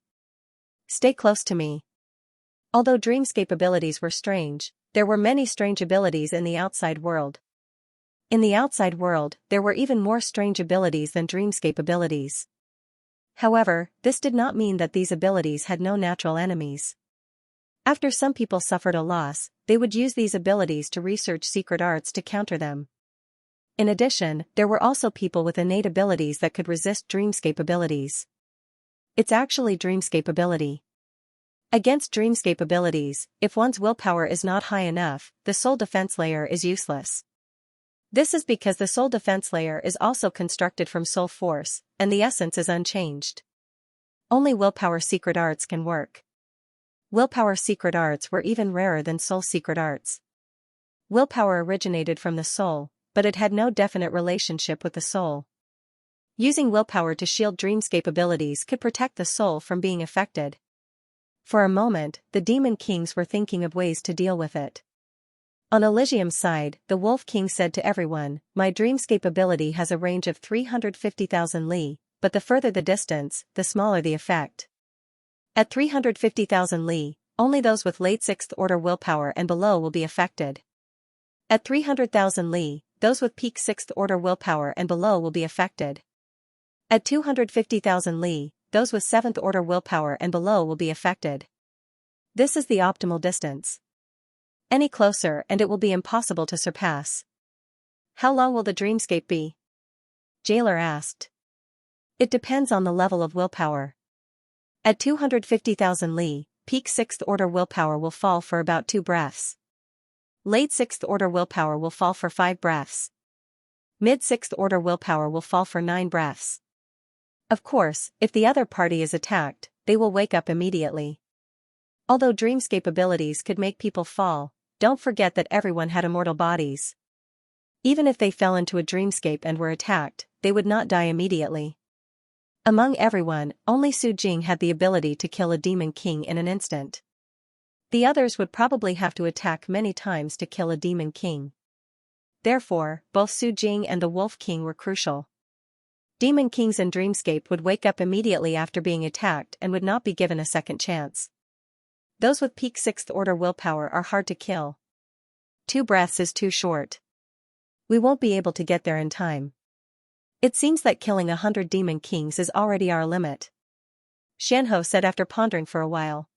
Stay close to me. Although dreamscape abilities were strange, there were many strange abilities in the outside world. In the outside world, there were even more strange abilities than dreamscape abilities. However, this did not mean that these abilities had no natural enemies. After some people suffered a loss, they would use these abilities to research secret arts to counter them. In addition, there were also people with innate abilities that could resist dreamscape abilities. It's actually dreamscape ability. Against dreamscape abilities, if one's willpower is not high enough, the soul defense layer is useless. This is because the soul defense layer is also constructed from soul force, and the essence is unchanged. Only willpower secret arts can work. Willpower secret arts were even rarer than soul secret arts. Willpower originated from the soul, but it had no definite relationship with the soul. Using willpower to shield dreamscape abilities could protect the soul from being affected. For a moment, the demon kings were thinking of ways to deal with it. On Elysium's side, the Wolf King said to everyone, "My dreamscape ability has a range of 350,000 li, but the further the distance, the smaller the effect. At 350,000 li, only those with late 6th order willpower and below will be affected. At 300,000 li, those with peak 6th order willpower and below will be affected. At 250,000 li, those with 7th order willpower and below will be affected. This is the optimal distance. Any closer and it will be impossible to surpass." "How long will the dreamscape be?" Jailer asked. "It depends on the level of willpower. At 250,000 li, peak 6th order willpower will fall for about 2 breaths. Late 6th order willpower will fall for 5 breaths. Mid 6th order willpower will fall for 9 breaths. Of course, if the other party is attacked, they will wake up immediately. Although dreamscape abilities could make people fall, don't forget that everyone had immortal bodies. Even if they fell into a dreamscape and were attacked, they would not die immediately. Among everyone, only Su Jing had the ability to kill a demon king in an instant. The others would probably have to attack many times to kill a demon king. Therefore, both Su Jing and the Wolf King were crucial. Demon kings in Dreamscape would wake up immediately after being attacked and would not be given a second chance. Those with peak 6th order willpower are hard to kill. 2 breaths is too short. We won't be able to get there in time. It seems that killing 100 demon kings is already our limit, Xianxia said after pondering for a while.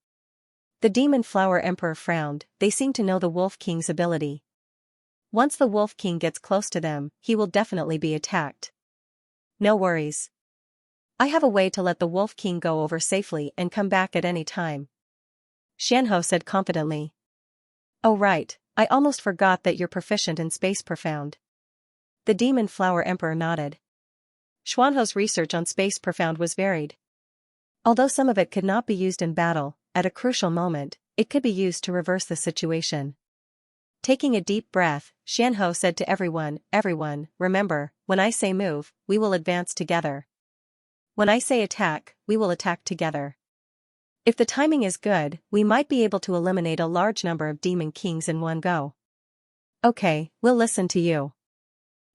The Demon Flower Emperor frowned. They seem to know the Wolf King's ability. Once the Wolf King gets close to them, he will definitely be attacked. No worries. I have a way to let the Wolf King go over safely and come back at any time, Xianxia said confidently. Oh right, I almost forgot that you're proficient in Space Profound. The Demon Flower Emperor nodded. Xuanho's research on Space Profound was varied. Although some of it could not be used in battle, at a crucial moment, it could be used to reverse the situation. Taking a deep breath, Xianxia said to everyone, remember, when I say move, we will advance together. When I say attack, we will attack together. If the timing is good, we might be able to eliminate a large number of demon kings in one go. Okay, we'll listen to you.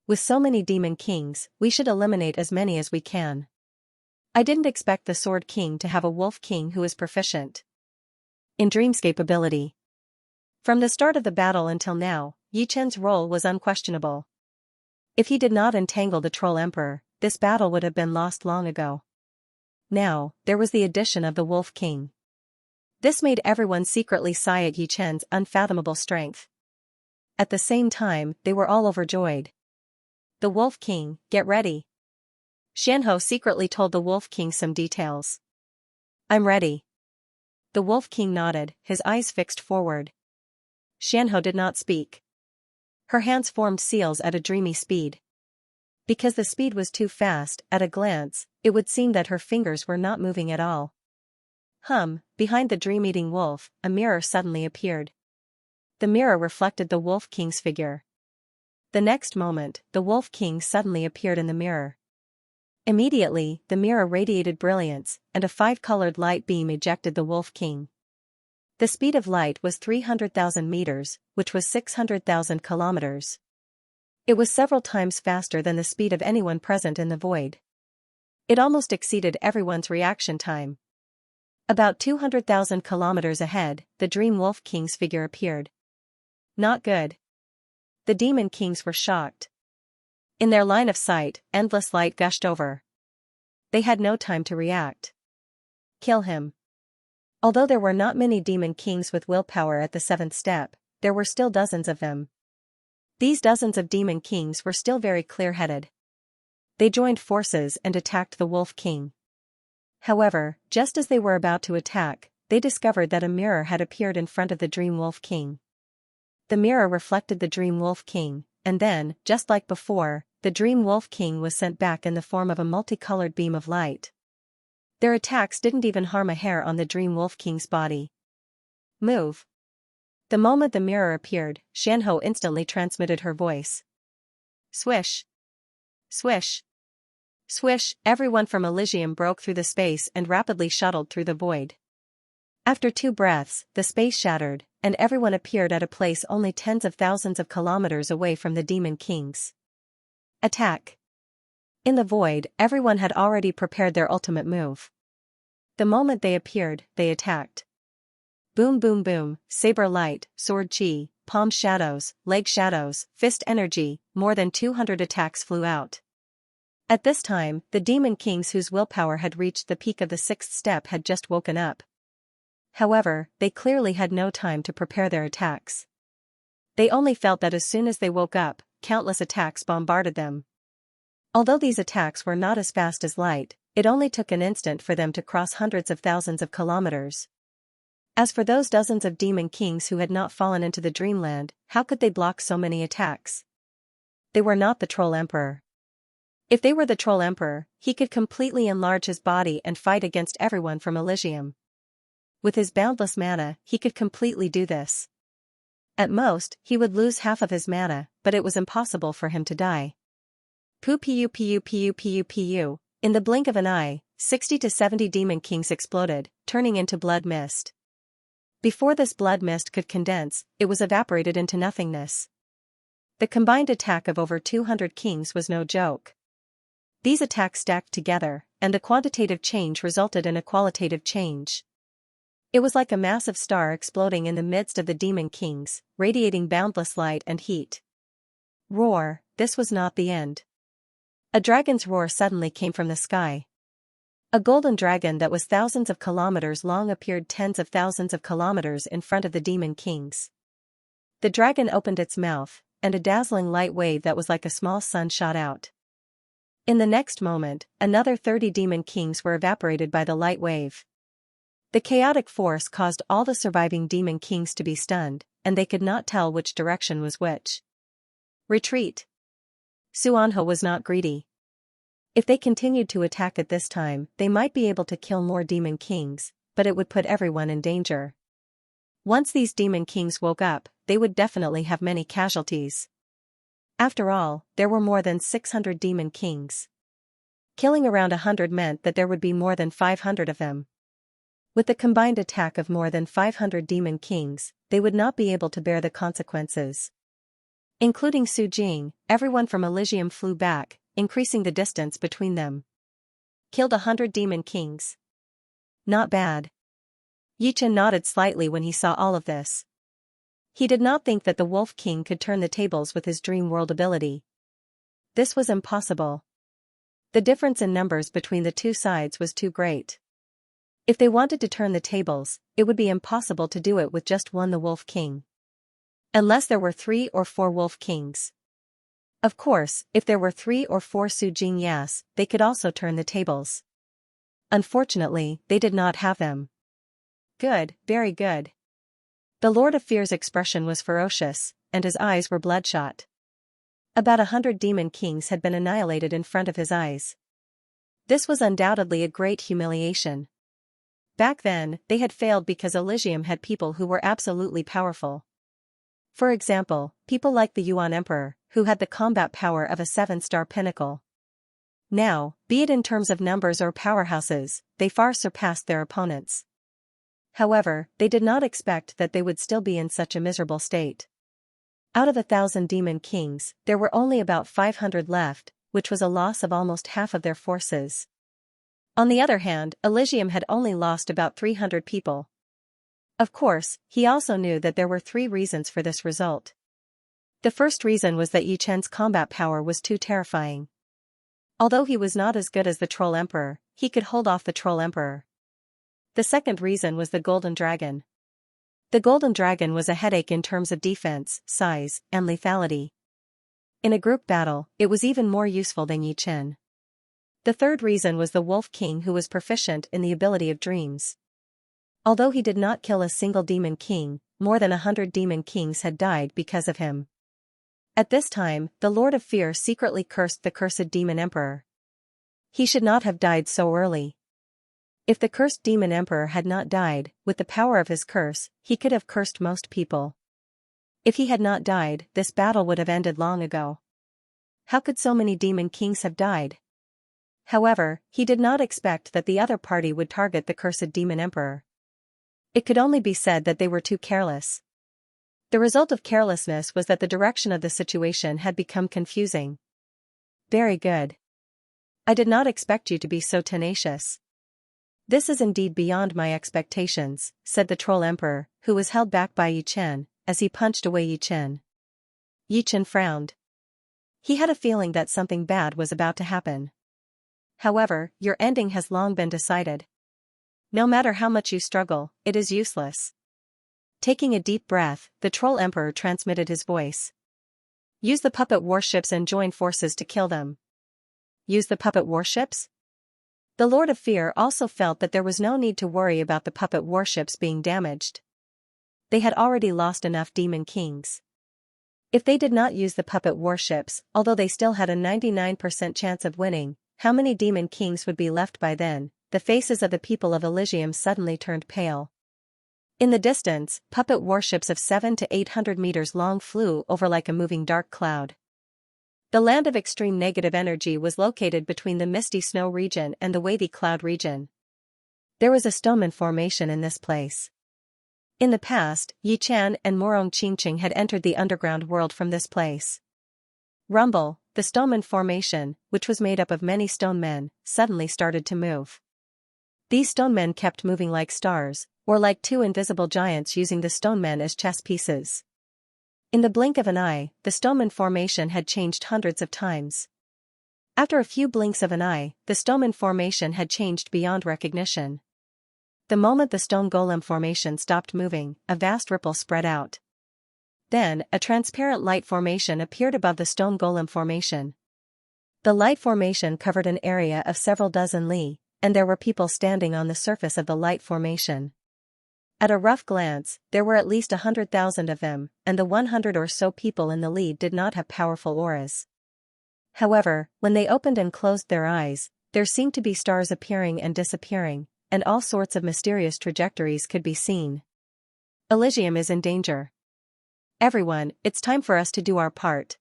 With so many demon kings, we should eliminate as many as we can. I didn't expect the Sword King to have a Wolf King who is proficient in Dreamscape ability. From the start of the battle until now, Yi Chen's role was unquestionable. If he did not entangle the Troll Emperor, this battle would have been lost long ago. Now, there was the addition of the Wolf King. This made everyone secretly sigh at Yi Chen's unfathomable strength. At the same time, they were all overjoyed. The Wolf King, get ready. Xianxia secretly told the Wolf King some details. I'm ready. The Wolf King nodded, his eyes fixed forward. Xianxia did not speak. Her hands formed seals at a dreamy speed. Because the speed was too fast, at a glance, it would seem that her fingers were not moving at all. Behind the dream-eating wolf, a mirror suddenly appeared. The mirror reflected the Wolf King's figure. The next moment, the Wolf King suddenly appeared in the mirror. Immediately, the mirror radiated brilliance, and a 5-colored light beam ejected the Wolf King. The speed of light was 300,000 meters, which was 600,000 kilometers. It was several times faster than the speed of anyone present in the void. It almost exceeded everyone's reaction time. About 200,000 kilometers ahead, the Dream Wolf King's figure appeared. Not good. The Demon Kings were shocked. In their line of sight, endless light gushed over. They had no time to react. Kill him. Although there were not many demon kings with willpower at the 7th step, there were still dozens of them. These dozens of demon kings were still very clear-headed. They joined forces and attacked the Wolf King. However, just as they were about to attack, they discovered that a mirror had appeared in front of the Dream Wolf King. The mirror reflected the Dream Wolf King, and then, just like before, the Dream Wolf King was sent back in the form of a multicolored beam of light. Their attacks didn't even harm a hair on the Dream Wolf King's body. Move. The moment the mirror appeared, Xianxia instantly transmitted her voice. Swish. Swish. Swish, everyone from Elysium broke through the space and rapidly shuttled through the void. After 2 breaths, the space shattered, and everyone appeared at a place only tens of thousands of kilometers away from the Demon Kings. Attack. In the void, everyone had already prepared their ultimate move. The moment they appeared, they attacked. Boom boom boom, saber light, sword chi, palm shadows, leg shadows, fist energy, more than 200 attacks flew out. At this time, the Demon Kings whose willpower had reached the peak of the 6th step had just woken up. However, they clearly had no time to prepare their attacks. They only felt that as soon as they woke up, countless attacks bombarded them. Although these attacks were not as fast as light, it only took an instant for them to cross hundreds of thousands of kilometers. As for those dozens of demon kings who had not fallen into the dreamland, how could they block so many attacks? They were not the Troll Emperor. If they were the Troll Emperor, he could completely enlarge his body and fight against everyone from Elysium. With his boundless mana, he could completely do this. At most, he would lose half of his mana, but it was impossible for him to die. Pu. In the blink of an eye, 60 to 70 demon kings exploded, turning into blood mist. Before this blood mist could condense, it was evaporated into nothingness. The combined attack of over 200 kings was no joke. These attacks stacked together, and the quantitative change resulted in a qualitative change. It was like a massive star exploding in the midst of the demon kings, radiating boundless light and heat. Roar, this was not the end. A dragon's roar suddenly came from the sky. A golden dragon that was thousands of kilometers long appeared tens of thousands of kilometers in front of the demon kings. The dragon opened its mouth, and a dazzling light wave that was like a small sun shot out. In the next moment, another 30 demon kings were evaporated by the light wave. The chaotic force caused all the surviving demon kings to be stunned, and they could not tell which direction was which. Retreat. Xianxia was not greedy. If they continued to attack at this time, they might be able to kill more demon kings, but it would put everyone in danger. Once these demon kings woke up, they would definitely have many casualties. After all, there were more than 600 demon kings. Killing around 100 meant that there would be more than 500 of them. With the combined attack of more than 500 demon kings, they would not be able to bear the consequences. Including Su Jing, everyone from Elysium flew back, increasing the distance between them. Killed 100 demon kings. Not bad. Yichen nodded slightly when he saw all of this. He did not think that the Wolf King could turn the tables with his dream world ability. This was impossible. The difference in numbers between the two sides was too great. If they wanted to turn the tables, it would be impossible to do it with just one the Wolf King. Unless there were 3 or 4 Wolf Kings. Of course, if there were 3 or 4 Su Jingyas, they could also turn the tables. Unfortunately, they did not have them. Good, very good. The Lord of Fear's expression was ferocious, and his eyes were bloodshot. About 100 demon kings had been annihilated in front of his eyes. This was undoubtedly a great humiliation. Back then, they had failed because Elysium had people who were absolutely powerful. For example, people like the Yuan Emperor, who had the combat power of a 7-star pinnacle. Now, be it in terms of numbers or powerhouses, they far surpassed their opponents. However, they did not expect that they would still be in such a miserable state. Out of 1,000 demon kings, there were only about 500 left, which was a loss of almost half of their forces. On the other hand, Elysium had only lost about 300 people. Of course, he also knew that there were 3 reasons for this result. The first reason was that Yichen's combat power was too terrifying. Although he was not as good as the Troll Emperor, he could hold off the Troll Emperor. The second reason was the Golden Dragon. The Golden Dragon was a headache in terms of defense, size, and lethality. In a group battle, it was even more useful than Yichen. The third reason was the Wolf King, who was proficient in the ability of dreams. Although he did not kill a single demon king, more than 100 demon kings had died because of him. At this time, the Lord of Fear secretly cursed the cursed demon emperor. He should not have died so early. If the cursed demon emperor had not died, with the power of his curse, he could have cursed most people. If he had not died, this battle would have ended long ago. How could so many demon kings have died? However, he did not expect that the other party would target the cursed demon emperor. It could only be said that they were too careless. The result of carelessness was that the direction of the situation had become confusing. Very good. I did not expect you to be so tenacious. This is indeed beyond my expectations, said the Troll Emperor, who was held back by Yichen, as he punched away Yichen. Yichen frowned. He had a feeling that something bad was about to happen. However, your ending has long been decided. No matter how much you struggle, it is useless. Taking a deep breath, the Troll Emperor transmitted his voice. Use the puppet warships and join forces to kill them. Use the puppet warships? The Lord of Fear also felt that there was no need to worry about the puppet warships being damaged. They had already lost enough demon kings. If they did not use the puppet warships, although they still had a 99% chance of winning, how many demon kings would be left by then? The faces of the people of Elysium suddenly turned pale. In the distance, puppet warships of 700 to 800 meters long flew over like a moving dark cloud. The land of extreme negative energy was located between the misty snow region and the wavy cloud region. There was a stoneman formation in this place. In the past, Yichan and Morong Qingqing had entered the underground world from this place. Rumble, the stoneman formation, which was made up of many stone men, suddenly started to move. These stone men kept moving like stars, or like two invisible giants using the stone men as chess pieces. In the blink of an eye, the stoneman formation had changed hundreds of times. After a few blinks of an eye, the stoneman formation had changed beyond recognition. The moment the stone golem formation stopped moving, a vast ripple spread out. Then, a transparent light formation appeared above the stone golem formation. The light formation covered an area of several dozen li, and there were people standing on the surface of the light formation. At a rough glance, there were at least 100,000 of them, and the 100 or so people in the lead did not have powerful auras. However, when they opened and closed their eyes, there seemed to be stars appearing and disappearing, and all sorts of mysterious trajectories could be seen. Elysium is in danger. Everyone, it's time for us to do our part.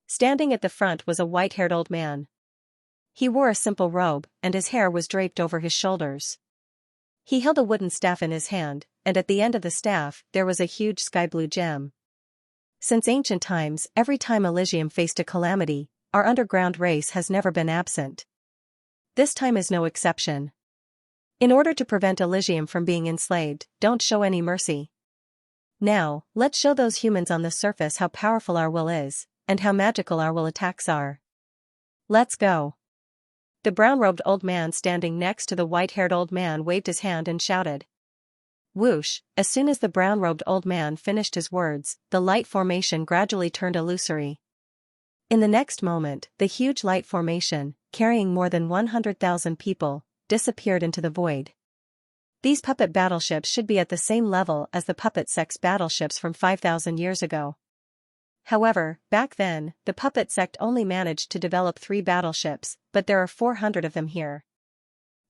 Standing at the front was a white-haired old man. He wore a simple robe, and his hair was draped over his shoulders. He held a wooden staff in his hand, and at the end of the staff there was a huge sky-blue gem. Since ancient times, every time Elysium faced a calamity, our underground race has never been absent. This time is no exception. In order to prevent Elysium from being enslaved, don't show any mercy. Now, let's show those humans on the surface how powerful our will is, and how magical our will attacks are. Let's go. The brown-robed old man standing next to the white-haired old man waved his hand and shouted. Whoosh! As soon as the brown-robed old man finished his words, the light formation gradually turned illusory. In the next moment, the huge light formation, carrying more than 100,000 people, disappeared into the void. These puppet battleships should be at the same level as the puppet sex battleships from 5,000 years ago. However, back then, the puppet sect only managed to develop 3 battleships, but there are 400 of them here.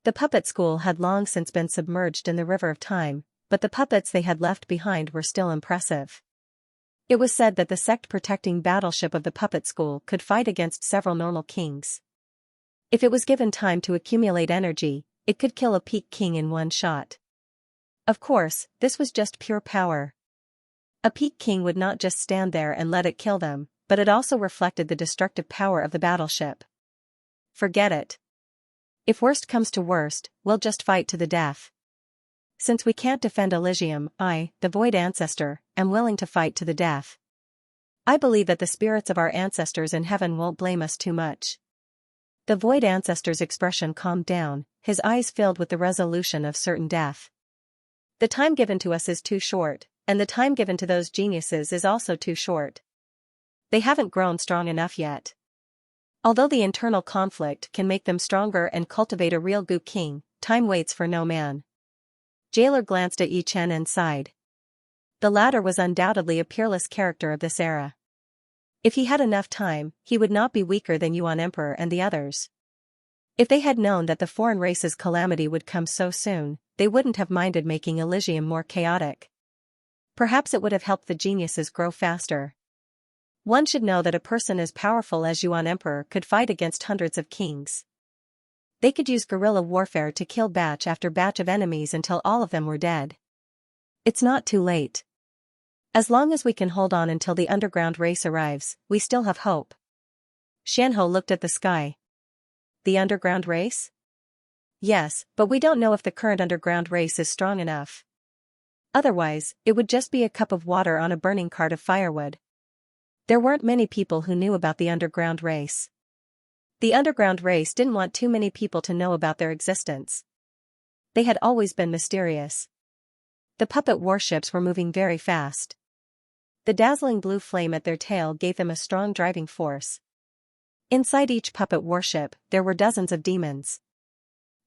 The puppet school had long since been submerged in the river of time, but the puppets they had left behind were still impressive. It was said that the sect-protecting battleship of the puppet school could fight against several normal kings. If it was given time to accumulate energy, it could kill a peak king in one shot. Of course, this was just pure power. A peak king would not just stand there and let it kill them, but it also reflected the destructive power of the battleship. Forget it. If worst comes to worst, we'll just fight to the death. Since we can't defend Elysium, I, the Void Ancestor, am willing to fight to the death. I believe that the spirits of our ancestors in heaven won't blame us too much. The Void Ancestor's expression calmed down, his eyes filled with the resolution of certain death. The time given to us is too short, and the time given to those geniuses is also too short. They haven't grown strong enough yet. Although the internal conflict can make them stronger and cultivate a real Gu King, time waits for no man. Jailer glanced at Yi Chen and sighed. The latter was undoubtedly a peerless character of this era. If he had enough time, he would not be weaker than Yuan Emperor and the others. If they had known that the foreign race's calamity would come so soon, they wouldn't have minded making Elysium more chaotic. Perhaps it would have helped the geniuses grow faster. One should know that a person as powerful as Yuan Emperor could fight against hundreds of kings. They could use guerrilla warfare to kill batch after batch of enemies until all of them were dead. It's not too late. As long as we can hold on until the underground race arrives, we still have hope. Xianho looked at the sky. The underground race? Yes, but we don't know if the current underground race is strong enough. Otherwise, it would just be a cup of water on a burning cart of firewood. There weren't many people who knew about the underground race. The underground race didn't want too many people to know about their existence. They had always been mysterious. The puppet warships were moving very fast. The dazzling blue flame at their tail gave them a strong driving force. Inside each puppet warship, there were dozens of demons.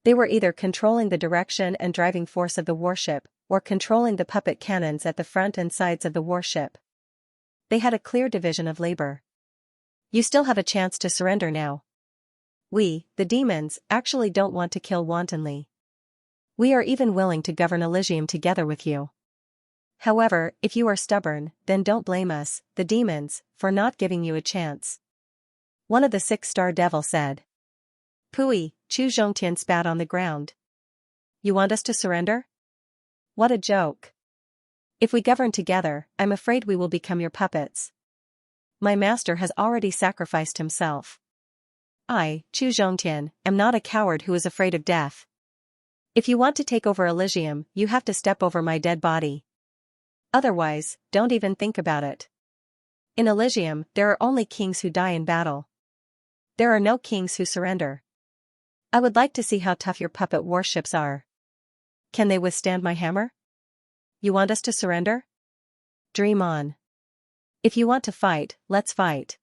They were either controlling the direction and driving force of the warship, or controlling the puppet cannons at the front and sides of the warship. They had a clear division of labor. You still have a chance to surrender now. We, the demons, actually don't want to kill wantonly. We are even willing to govern Elysium together with you. However, if you are stubborn, then don't blame us, the demons, for not giving you a chance. One of the 6-star devil said. Pooey, Chu Zhongtian spat on the ground. You want us to surrender? What a joke. If we govern together, I'm afraid we will become your puppets. My master has already sacrificed himself. I, Chu Zhongtian, am not a coward who is afraid of death. If you want to take over Elysium, you have to step over my dead body. Otherwise, don't even think about it. In Elysium, there are only kings who die in battle. There are no kings who surrender. I would like to see how tough your puppet warships are. Can they withstand my hammer? You want us to surrender? Dream on. If you want to fight, let's fight.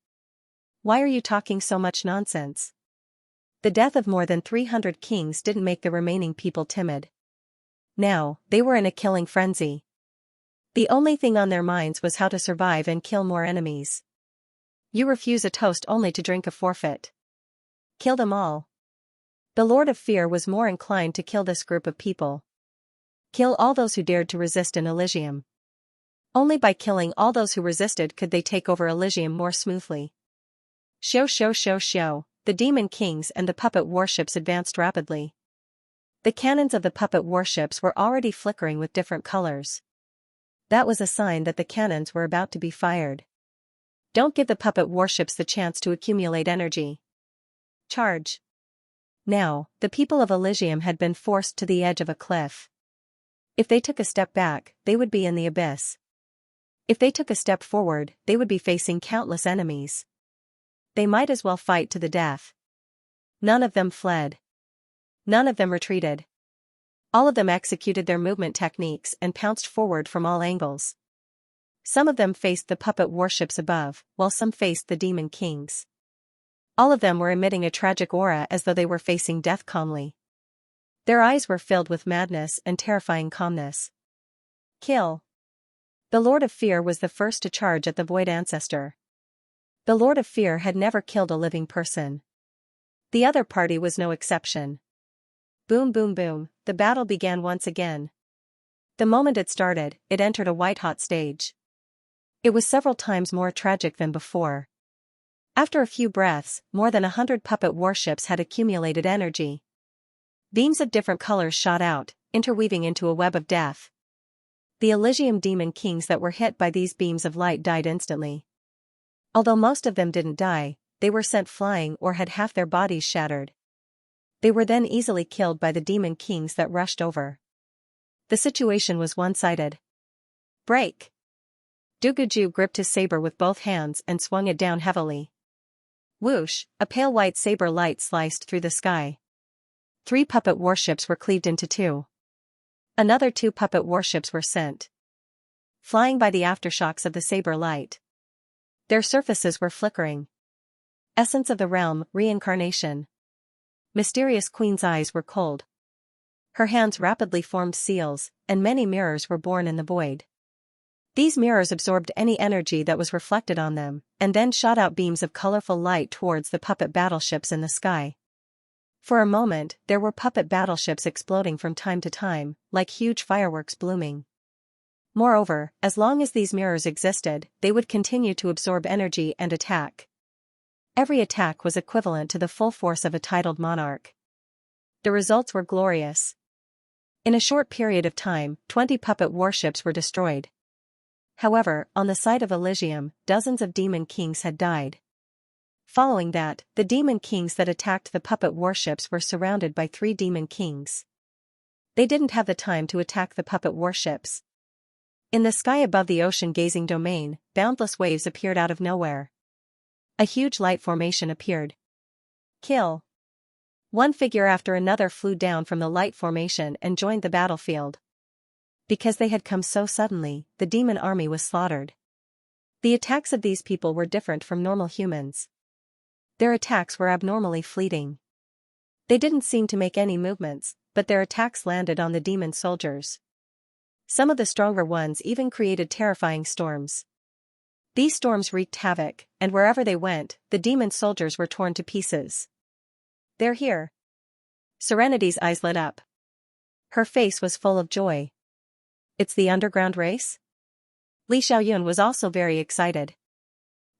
Why are you talking so much nonsense? The death of more than 300 kings didn't make the remaining people timid. Now, they were in a killing frenzy. The only thing on their minds was how to survive and kill more enemies. You refuse a toast only to drink a forfeit. Kill them all. The Lord of Fear was more inclined to kill this group of people. Kill all those who dared to resist in Elysium. Only by killing all those who resisted could they take over Elysium more smoothly. Show. The demon kings and the puppet warships advanced rapidly. The cannons of the puppet warships were already flickering with different colors. That was a sign that the cannons were about to be fired. Don't give the puppet warships the chance to accumulate energy. Charge. Now, the people of Elysium had been forced to the edge of a cliff. If they took a step back, they would be in the abyss. If they took a step forward, they would be facing countless enemies. They might as well fight to the death. None of them fled. None of them retreated. All of them executed their movement techniques and pounced forward from all angles. Some of them faced the puppet warships above, while some faced the demon kings. All of them were emitting a tragic aura as though they were facing death calmly. Their eyes were filled with madness and terrifying calmness. Kill. The Lord of Fear was the first to charge at the Void Ancestor. The Lord of Fear had never killed a living person. The other party was no exception. Boom, the battle began once again. The moment it started, it entered a white-hot stage. It was several times more tragic than before. After a few breaths, more than 100 puppet warships had accumulated energy. Beams of different colors shot out, interweaving into a web of death. The Elysium demon kings that were hit by these beams of light died instantly. Although most of them didn't die, they were sent flying or had half their bodies shattered. They were then easily killed by the demon kings that rushed over. The situation was one-sided. Break! Duguju gripped his saber with both hands and swung it down heavily. Whoosh, a pale white saber light sliced through the sky. 3 puppet warships were cleaved into 2. Another 2 puppet warships were sent flying by the aftershocks of the saber light. Their surfaces were flickering. Essence of the realm, reincarnation. Mysterious Queen's eyes were cold. Her hands rapidly formed seals, and many mirrors were born in the void. These mirrors absorbed any energy that was reflected on them, and then shot out beams of colorful light towards the puppet battleships in the sky. For a moment, there were puppet battleships exploding from time to time, like huge fireworks blooming. Moreover, as long as these mirrors existed, they would continue to absorb energy and attack. Every attack was equivalent to the full force of a titled monarch. The results were glorious. In a short period of time, 20 puppet warships were destroyed. However, on the side of Elysium, dozens of demon kings had died. Following that, the demon kings that attacked the puppet warships were surrounded by 3 demon kings. They didn't have the time to attack the puppet warships. In the sky above the ocean-gazing domain, boundless waves appeared out of nowhere. A huge light formation appeared. Kill. One figure after another flew down from the light formation and joined the battlefield. Because they had come so suddenly, the demon army was slaughtered. The attacks of these people were different from normal humans. Their attacks were abnormally fleeting. They didn't seem to make any movements, but their attacks landed on the demon soldiers. Some of the stronger ones even created terrifying storms. These storms wreaked havoc, and wherever they went, the demon soldiers were torn to pieces. "They're here." Serenity's eyes lit up. Her face was full of joy. "It's the underground race?" Li Xiaoyun was also very excited.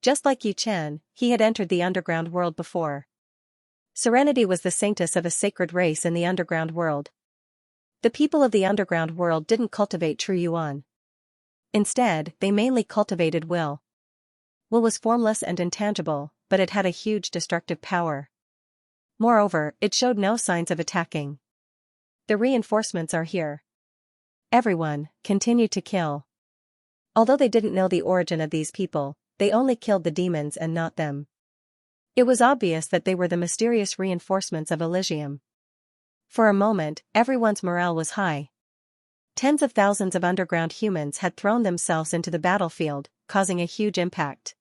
Just like Yi Chen, he had entered the underground world before. Serenity was the saintess of a sacred race in the underground world. The people of the underground world didn't cultivate true yuan. Instead, they mainly cultivated will. Will was formless and intangible, but it had a huge destructive power. Moreover, it showed no signs of attacking. "The reinforcements are here." Everyone continued to kill. Although they didn't know the origin of these people, they only killed the demons and not them. It was obvious that they were the mysterious reinforcements of Elysium. For a moment, everyone's morale was high. Tens of thousands of underground humans had thrown themselves into the battlefield, causing a huge impact.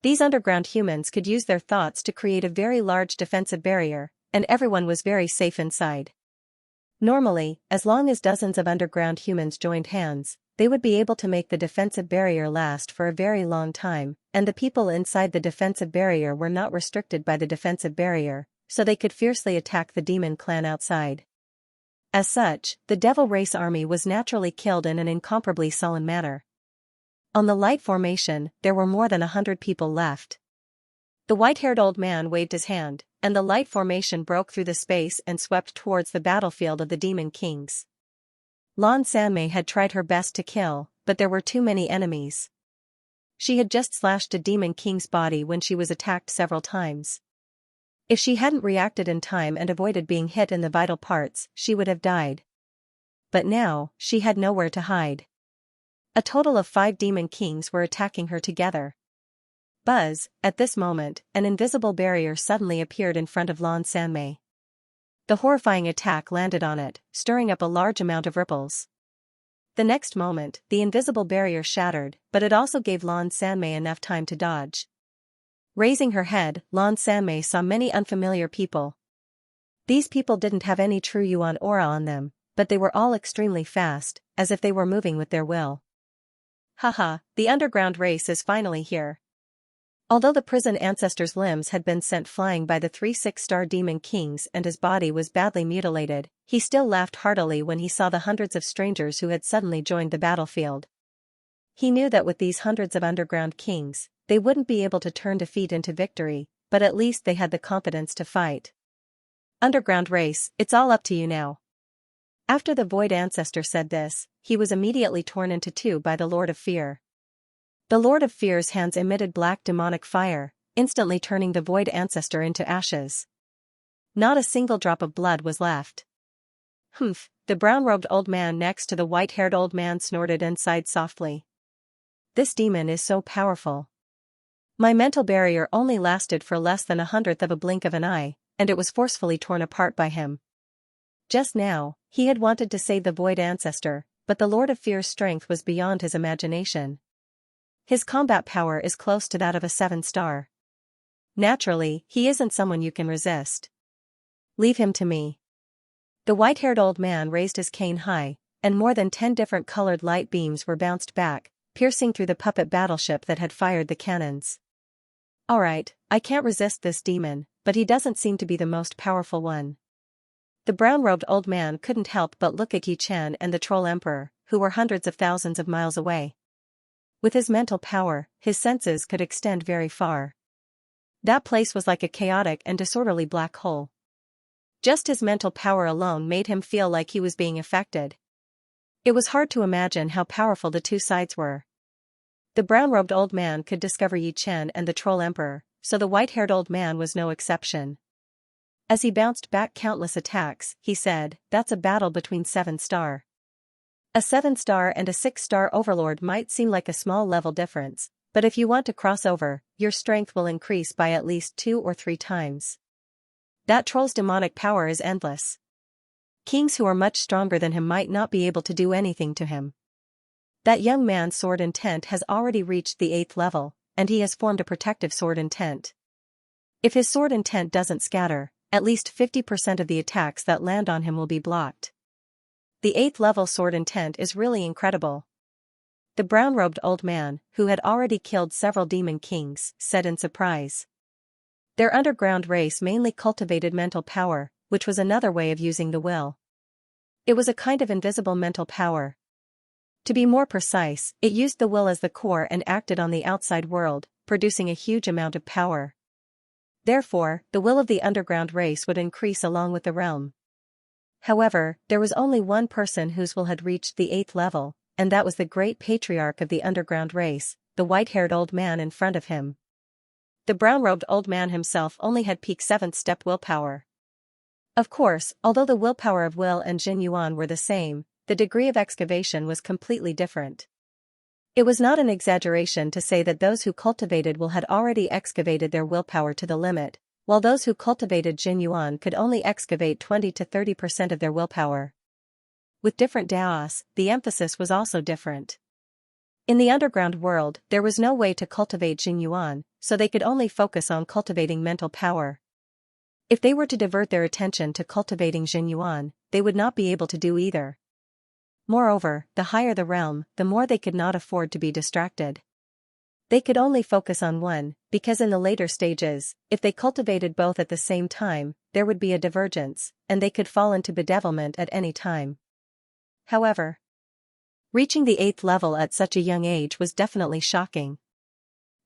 These underground humans could use their thoughts to create a very large defensive barrier, and everyone was very safe inside. Normally, as long as dozens of underground humans joined hands, they would be able to make the defensive barrier last for a very long time, and the people inside the defensive barrier were not restricted by the defensive barrier, so they could fiercely attack the demon clan outside. As such, the devil race army was naturally killed in an incomparably sullen manner. On the light formation, there were more than 100 people left. The white-haired old man waved his hand, and the light formation broke through the space and swept towards the battlefield of the demon kings. Lan Sanmei had tried her best to kill, but there were too many enemies. She had just slashed a demon king's body when she was attacked several times. If she hadn't reacted in time and avoided being hit in the vital parts, she would have died. But now, she had nowhere to hide. A total of 5 demon kings were attacking her together. Buzz, at this moment, an invisible barrier suddenly appeared in front of Lan Sanmei. The horrifying attack landed on it, stirring up a large amount of ripples. The next moment, the invisible barrier shattered, but it also gave Lan Sanmei enough time to dodge. Raising her head, Lan Sanmei saw many unfamiliar people. These people didn't have any true yuan aura on them, but they were all extremely fast, as if they were moving with their will. Haha, the underground race is finally here. Although the prison ancestor's limbs had been sent flying by the 3 6-star demon kings and his body was badly mutilated, he still laughed heartily when he saw the hundreds of strangers who had suddenly joined the battlefield. He knew that with these hundreds of underground kings, they wouldn't be able to turn defeat into victory, but at least they had the confidence to fight. "Underground race, it's all up to you now." After the Void Ancestor said this, he was immediately torn into 2 by the Lord of Fear. The Lord of Fear's hands emitted black demonic fire, instantly turning the Void Ancestor into ashes. Not a single drop of blood was left. "Humph," the brown-robed old man next to the white-haired old man snorted and sighed softly. "This demon is so powerful. My mental barrier only lasted for less than 1/100th of a blink of an eye, and it was forcefully torn apart by him." Just now, he had wanted to save the Void Ancestor, but the Lord of Fear's strength was beyond his imagination. His combat power is close to that of a 7-star. Naturally, he isn't someone you can resist. "Leave him to me." The white-haired old man raised his cane high, and more than 10 different colored light beams were bounced back, piercing through the puppet battleship that had fired the cannons. "Alright, I can't resist this demon, but he doesn't seem to be the most powerful one." The brown-robed old man couldn't help but look at Yi Chen and the Troll Emperor, who were hundreds of thousands of miles away. With his mental power, his senses could extend very far. That place was like a chaotic and disorderly black hole. Just his mental power alone made him feel like he was being affected. It was hard to imagine how powerful the 2 sides were. The brown-robed old man could discover Yi Chen and the Troll Emperor, so the white-haired old man was no exception. As he bounced back countless attacks, he said, "That's a battle between 7-star. A 7-star and a 6-star overlord might seem like a small level difference, but if you want to cross over, your strength will increase by at least 2 or 3 times. That troll's demonic power is endless. Kings who are much stronger than him might not be able to do anything to him. That young man's sword intent has already reached the 8th level, and he has formed a protective sword intent. If his sword intent doesn't scatter, at least 50% of the attacks that land on him will be blocked. The 8th level sword intent is really incredible. The brown-robed old man, who had already killed several demon kings, said in surprise. Their underground race mainly cultivated mental power, which was another way of using the will. It was a kind of invisible mental power. To be more precise, it used the will as the core and acted on the outside world, producing a huge amount of power. Therefore, the will of the underground race would increase along with the realm. However, there was only one person whose will had reached the 8th level, and that was the great patriarch of the underground race, the white-haired old man in front of him. The brown-robed old man himself only had peak 7th step willpower. Of course, although the willpower of Will and Jin Yuan were the same, the degree of excavation was completely different. It was not an exaggeration to say that those who cultivated will had already excavated their willpower to the limit, while those who cultivated Jin Yuan could only excavate 20 to 30% of their willpower. With different Daos, the emphasis was also different. In the underground world, there was no way to cultivate Jin Yuan, so they could only focus on cultivating mental power. If they were to divert their attention to cultivating Jin Yuan, they would not be able to do either. Moreover, the higher the realm, the more they could not afford to be distracted. They could only focus on one, because in the later stages, if they cultivated both at the same time, there would be a divergence, and they could fall into bedevilment at any time. However, reaching the 8th level at such a young age was definitely shocking.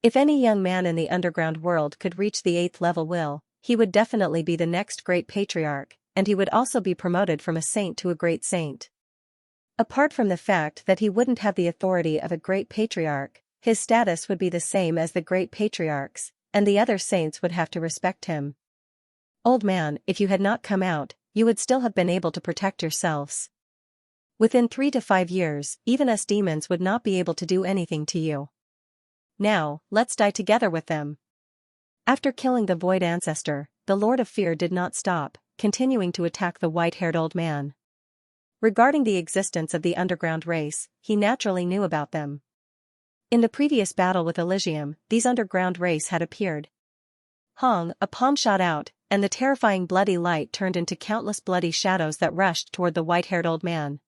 If any young man in the underground world could reach the 8th level will, he would definitely be the next great patriarch, and he would also be promoted from a saint to a great saint. Apart from the fact that he wouldn't have the authority of a great patriarch, his status would be the same as the great patriarchs, and the other saints would have to respect him. Old man, if you had not come out, you would still have been able to protect yourselves. Within 3 to 5 years, even us demons would not be able to do anything to you. Now, let's die together with them. After killing the Void Ancestor, the Lord of Fear did not stop, continuing to attack the white-haired old man. Regarding the existence of the underground race, he naturally knew about them. In the previous battle with Elysium, these underground race had appeared. Hong, a palm shot out, and the terrifying bloody light turned into countless bloody shadows that rushed toward the white-haired old man.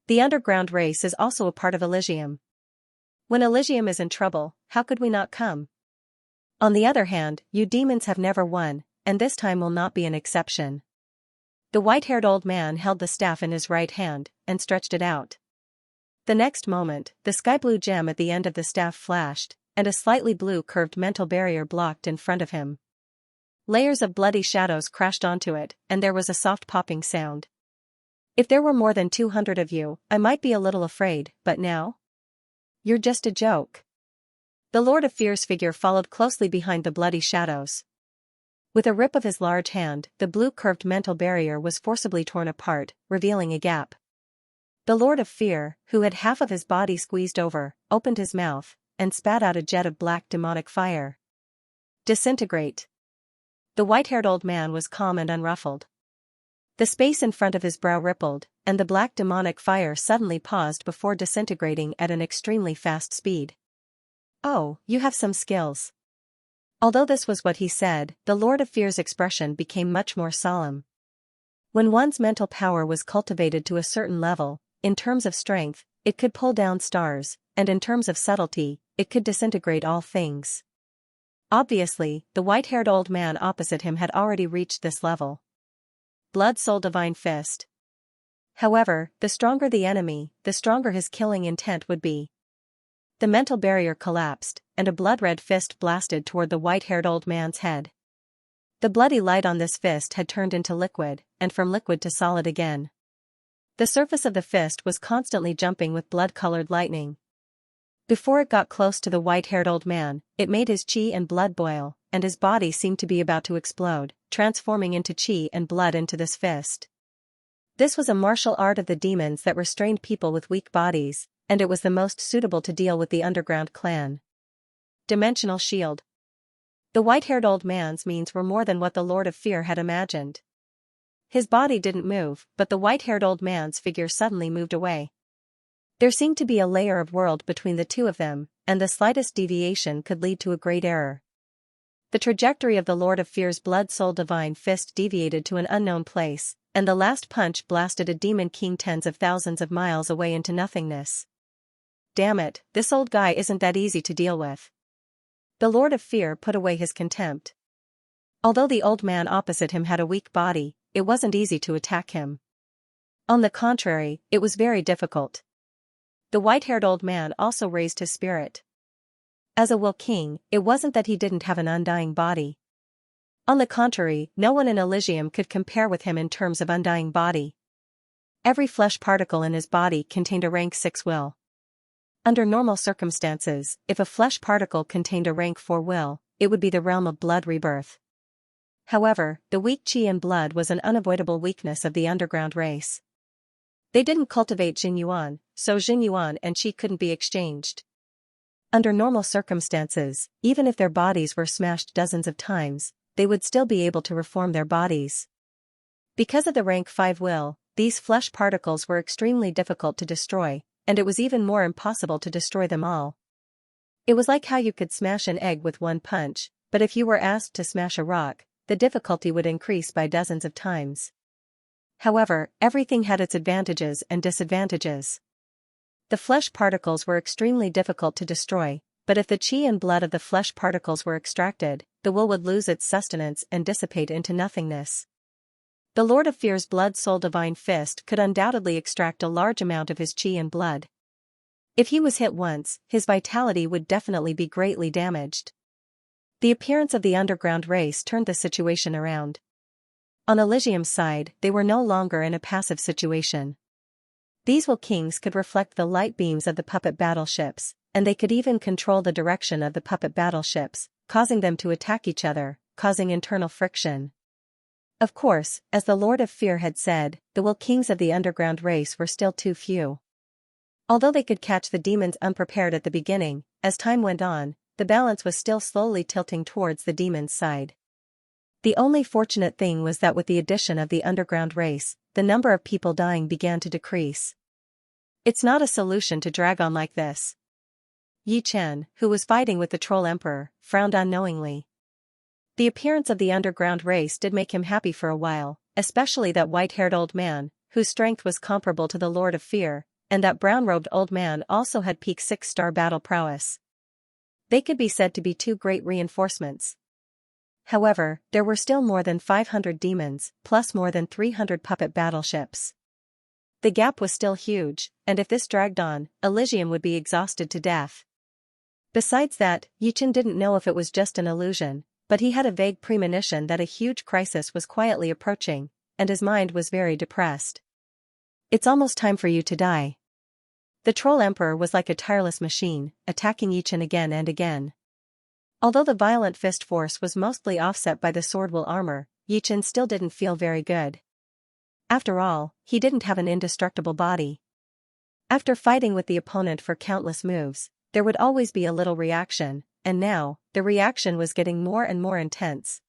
The underground race is also a part of Elysium. When Elysium is in trouble, how could we not come? On the other hand, you demons have never won, and this time will not be an exception. The white-haired old man held the staff in his right hand, and stretched it out. The next moment, the sky-blue gem at the end of the staff flashed, and a slightly blue curved mental barrier blocked in front of him. Layers of bloody shadows crashed onto it, and there was a soft popping sound. If there were more than 200 of you, I might be a little afraid, but now? You're just a joke. The Lord of Fear's figure followed closely behind the bloody shadows. With a rip of his large hand, the blue curved mental barrier was forcibly torn apart, revealing a gap. The Lord of Fear, who had half of his body squeezed over, opened his mouth, and spat out a jet of black demonic fire. Disintegrate. The white-haired old man was calm and unruffled. The space in front of his brow rippled, and the black demonic fire suddenly paused before disintegrating at an extremely fast speed. Oh, you have some skills. Although this was what he said, the Lord of Fear's expression became much more solemn. When one's mental power was cultivated to a certain level, in terms of strength, it could pull down stars, and in terms of subtlety, it could disintegrate all things. Obviously, the white-haired old man opposite him had already reached this level. Blood Soul Divine Fist. However, the stronger the enemy, the stronger his killing intent would be. The mental barrier collapsed, and a blood-red fist blasted toward the white-haired old man's head. The bloody light on this fist had turned into liquid, and from liquid to solid again. The surface of the fist was constantly jumping with blood-colored lightning. Before it got close to the white-haired old man, it made his chi and blood boil, and his body seemed to be about to explode, transforming into chi and blood into this fist. This was a martial art of the demons that restrained people with weak bodies, and it was the most suitable to deal with the underground clan. Dimensional Shield. The white-haired old man's means were more than what the Lord of Fear had imagined. His body didn't move, but the white-haired old man's figure suddenly moved away. There seemed to be a layer of world between the two of them, and the slightest deviation could lead to a great error. The trajectory of the Lord of Fear's blood-soul divine fist deviated to an unknown place, and the last punch blasted a demon king tens of thousands of miles away into nothingness. Damn it, this old guy isn't that easy to deal with. The Lord of Fear put away his contempt. Although the old man opposite him had a weak body, it wasn't easy to attack him. On the contrary, it was very difficult. The white-haired old man also raised his spirit. As a will king, it wasn't that he didn't have an undying body. On the contrary, no one in Elysium could compare with him in terms of undying body. Every flesh particle in his body contained a rank 6 will. Under normal circumstances, if a flesh particle contained a rank 4 will, it would be the realm of blood rebirth. However, the weak qi in blood was an unavoidable weakness of the underground race. They didn't cultivate Jinyuan, so Jinyuan and qi couldn't be exchanged. Under normal circumstances, even if their bodies were smashed dozens of times, they would still be able to reform their bodies. Because of the rank 5 will, these flesh particles were extremely difficult to destroy, and it was even more impossible to destroy them all. It was like how you could smash an egg with one punch, but if you were asked to smash a rock, the difficulty would increase by dozens of times. However, everything had its advantages and disadvantages. The flesh particles were extremely difficult to destroy, but if the qi and blood of the flesh particles were extracted, the will would lose its sustenance and dissipate into nothingness. The Lord of Fear's blood-soul divine fist could undoubtedly extract a large amount of his qi and blood. If he was hit once, his vitality would definitely be greatly damaged. The appearance of the underground race turned the situation around. On Elysium's side, they were no longer in a passive situation. These will kings could reflect the light beams of the puppet battleships, and they could even control the direction of the puppet battleships, causing them to attack each other, causing internal friction. Of course, as the Lord of Fear had said, the will kings of the underground race were still too few. Although they could catch the demons unprepared at the beginning, as time went on, the balance was still slowly tilting towards the demons' side. The only fortunate thing was that with the addition of the underground race, the number of people dying began to decrease. It's not a solution to drag on like this. Yi Chen, who was fighting with the Troll Emperor, frowned unknowingly. The appearance of the underground race did make him happy for a while, especially that white-haired old man, whose strength was comparable to the Lord of Fear, and that brown-robed old man also had peak 6-star battle prowess. They could be said to be two great reinforcements. However, there were still more than 500 demons, plus more than 300 puppet battleships. The gap was still huge, and if this dragged on, Elysium would be exhausted to death. Besides that, Yi Chen didn't know if it was just an illusion, but he had a vague premonition that a huge crisis was quietly approaching, and his mind was very depressed. It's almost time for you to die. The Troll Emperor was like a tireless machine, attacking Yi Chen again and again. Although the violent fist force was mostly offset by the sword will armor, Yi Chen still didn't feel very good. After all, he didn't have an indestructible body. After fighting with the opponent for countless moves, there would always be a little reaction, and now, the reaction was getting more and more intense.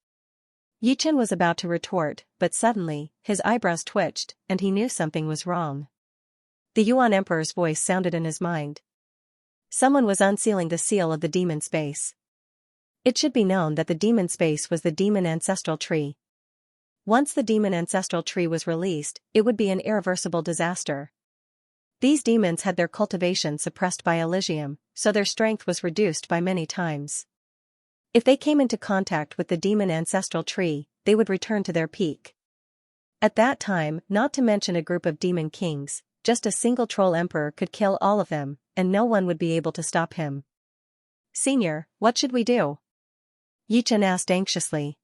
Yi Chen was about to retort, but suddenly, his eyebrows twitched, and he knew something was wrong. The Yuan Emperor's voice sounded in his mind. Someone was unsealing the seal of the demon space. It should be known that the demon space was the demon ancestral tree. Once the demon ancestral tree was released, it would be an irreversible disaster. These demons had their cultivation suppressed by Elysium, so their strength was reduced by many times. If they came into contact with the demon ancestral tree, they would return to their peak. At that time, not to mention a group of demon kings, just a single troll emperor could kill all of them, and no one would be able to stop him. "Senior, what should we do?" Yi Chen asked anxiously.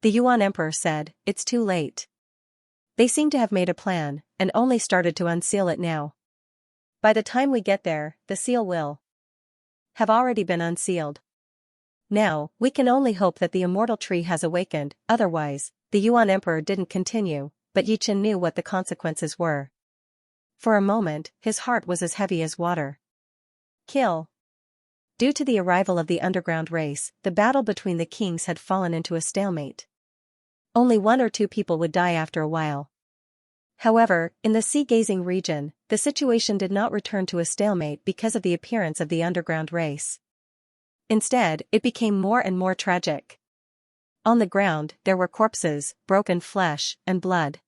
The Yuan Emperor said, "It's too late. They seem to have made a plan, and only started to unseal it now. By the time we get there, the seal will have already been unsealed. Now, we can only hope that the immortal tree has awakened, otherwise," the Yuan Emperor didn't continue, but Yi Chen knew what the consequences were. For a moment, his heart was as heavy as water. Kill. Due to the arrival of the underground race, the battle between the kings had fallen into a stalemate. Only 1 or 2 people would die after a while. However, in the sea-gazing region, the situation did not return to a stalemate because of the appearance of the underground race. Instead, it became more and more tragic. On the ground, there were corpses, broken flesh, and blood.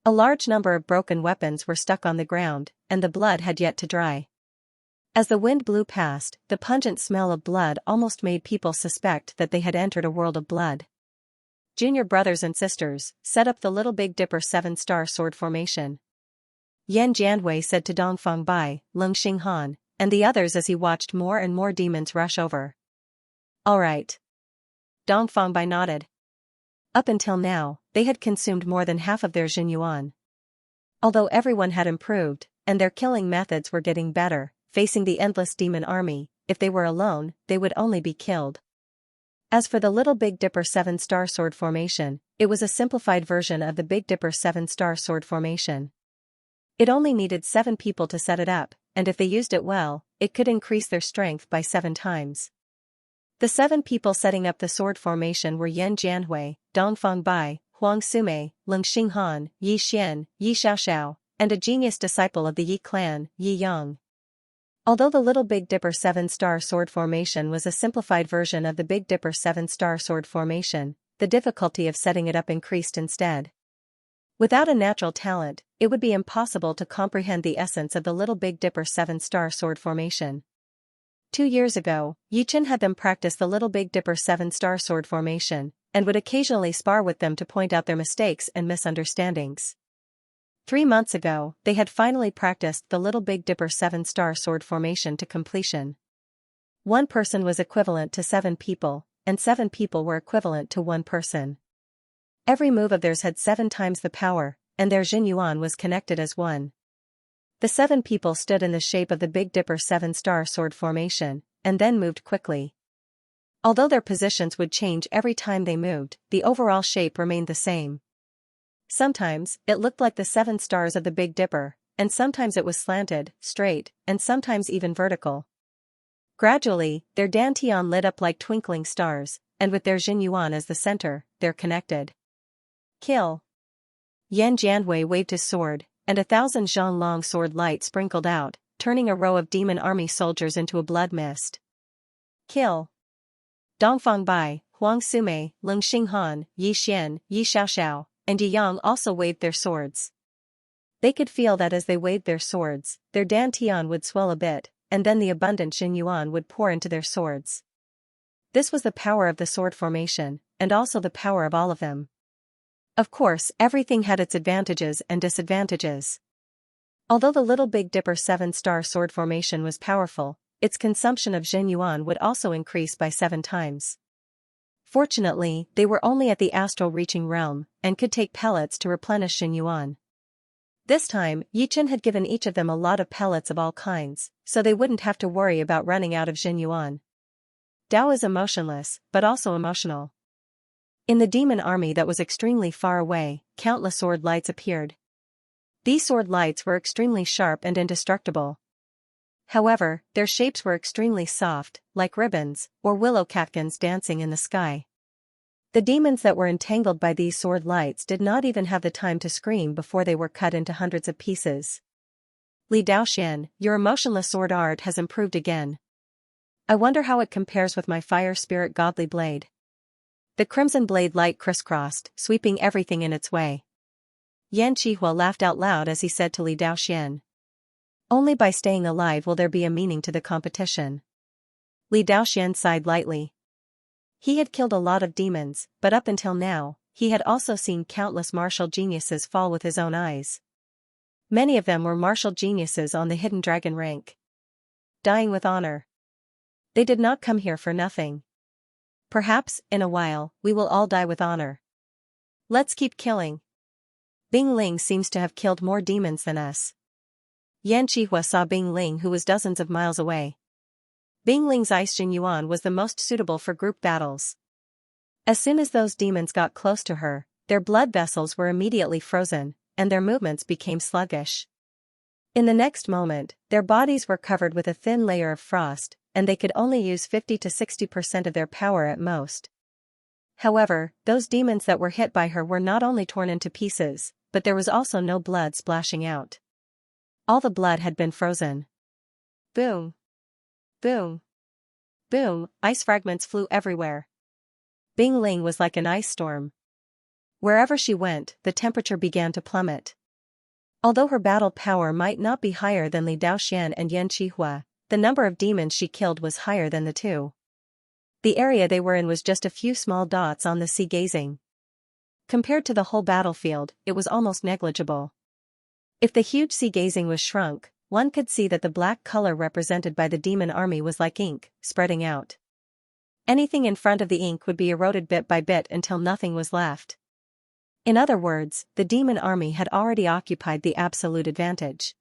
A large number of broken weapons were stuck on the ground, and the blood had yet to dry. As the wind blew past, the pungent smell of blood almost made people suspect that they had entered a world of blood. Junior brothers and sisters, set up the Little Big Dipper 7-star sword formation. Yan Jianhui said to Dongfang Bai, Leng Xinghan, and the others as he watched more and more demons rush over. All right. Dongfang Bai nodded. Up until now, they had consumed more than half of their Jinyuan. Although everyone had improved, and their killing methods were getting better, facing the endless demon army, if they were alone, they would only be killed. As for the Little Big Dipper 7-star sword formation, it was a simplified version of the Big Dipper 7-star sword formation. It only needed 7 people to set it up, and if they used it well, it could increase their strength by 7 times. The 7 people setting up the sword formation were Yan Jianhui, Dongfang Bai, Huang Sumei, Leng Xinghan, Yi Xian, Yi Xiaoxiao, and a genius disciple of the Yi clan, Yi Yang. Although the Little Big Dipper 7-star sword formation was a simplified version of the Big Dipper 7-star sword formation, the difficulty of setting it up increased instead. Without a natural talent, it would be impossible to comprehend the essence of the Little Big Dipper 7-star sword formation. 2 years ago, Yichen had them practice the Little Big Dipper 7-star sword formation, and would occasionally spar with them to point out their mistakes and misunderstandings. 3 months ago, they had finally practiced the Little Big Dipper 7-star sword formation to completion. 1 person was equivalent to 7 people, and 7 people were equivalent to 1 person. Every move of theirs had 7 times the power, and their Jinyuan was connected as one. The 7 people stood in the shape of the Big Dipper 7-star sword formation, and then moved quickly. Although their positions would change every time they moved, the overall shape remained the same. Sometimes, it looked like the 7 stars of the Big Dipper, and sometimes it was slanted, straight, and sometimes even vertical. Gradually, their dantian lit up like twinkling stars, and with their Jinyuan as the center, they're connected. Kill! Yan Jianhui waved his sword, and 1,000 zhang-long sword light sprinkled out, turning a row of demon army soldiers into a blood mist. Kill! Dongfang Bai, Huang Sumei, Leng Xinghan, Yi Xian, Yi Xiaoxiao, and Yi Yang also waved their swords. They could feel that as they waved their swords, their dantian would swell a bit, and then the abundant Jinyuan would pour into their swords. This was the power of the sword formation, and also the power of all of them. Of course, everything had its advantages and disadvantages. Although the Little Big Dipper 7-star sword formation was powerful, its consumption of Jinyuan would also increase by 7 times. Fortunately, they were only at the astral reaching realm, and could take pellets to replenish Jinyuan. This time, Yichen had given each of them a lot of pellets of all kinds, so they wouldn't have to worry about running out of Jinyuan. Dao is emotionless, but also emotional. In the demon army that was extremely far away, countless sword lights appeared. These sword lights were extremely sharp and indestructible. However, their shapes were extremely soft, like ribbons, or willow catkins dancing in the sky. The demons that were entangled by these sword lights did not even have the time to scream before they were cut into hundreds of pieces. Li Daoxian, your emotionless sword art has improved again. I wonder how it compares with my fire spirit godly blade. The crimson blade light crisscrossed, sweeping everything in its way. Yan Qihua laughed out loud as he said to Li Daoxian. Only by staying alive will there be a meaning to the competition. Li Daoxian sighed lightly. He had killed a lot of demons, but up until now, he had also seen countless martial geniuses fall with his own eyes. Many of them were martial geniuses on the hidden dragon rank. Dying with honor. They did not come here for nothing. Perhaps, in a while, we will all die with honor. Let's keep killing. Bing Ling seems to have killed more demons than us. Yan Qihua saw Bing Ling, who was dozens of miles away. Bing Ling's Ice Jinyuan was the most suitable for group battles. As soon as those demons got close to her, their blood vessels were immediately frozen, and their movements became sluggish. In the next moment, their bodies were covered with a thin layer of frost, and they could only use 50 to 60% of their power at most. However, those demons that were hit by her were not only torn into pieces, but there was also no blood splashing out. All the blood had been frozen. Boom! Boom! Boom, ice fragments flew everywhere. Bing Ling was like an ice storm. Wherever she went, the temperature began to plummet. Although her battle power might not be higher than Li Daoxian and Yan Qihua, the number of demons she killed was higher than the two. The area they were in was just a few small dots on the sea gazing. Compared to the whole battlefield, it was almost negligible. If the huge sea gazing was shrunk, one could see that the black color represented by the demon army was like ink, spreading out. Anything in front of the ink would be eroded bit by bit until nothing was left. In other words, the demon army had already occupied the absolute advantage.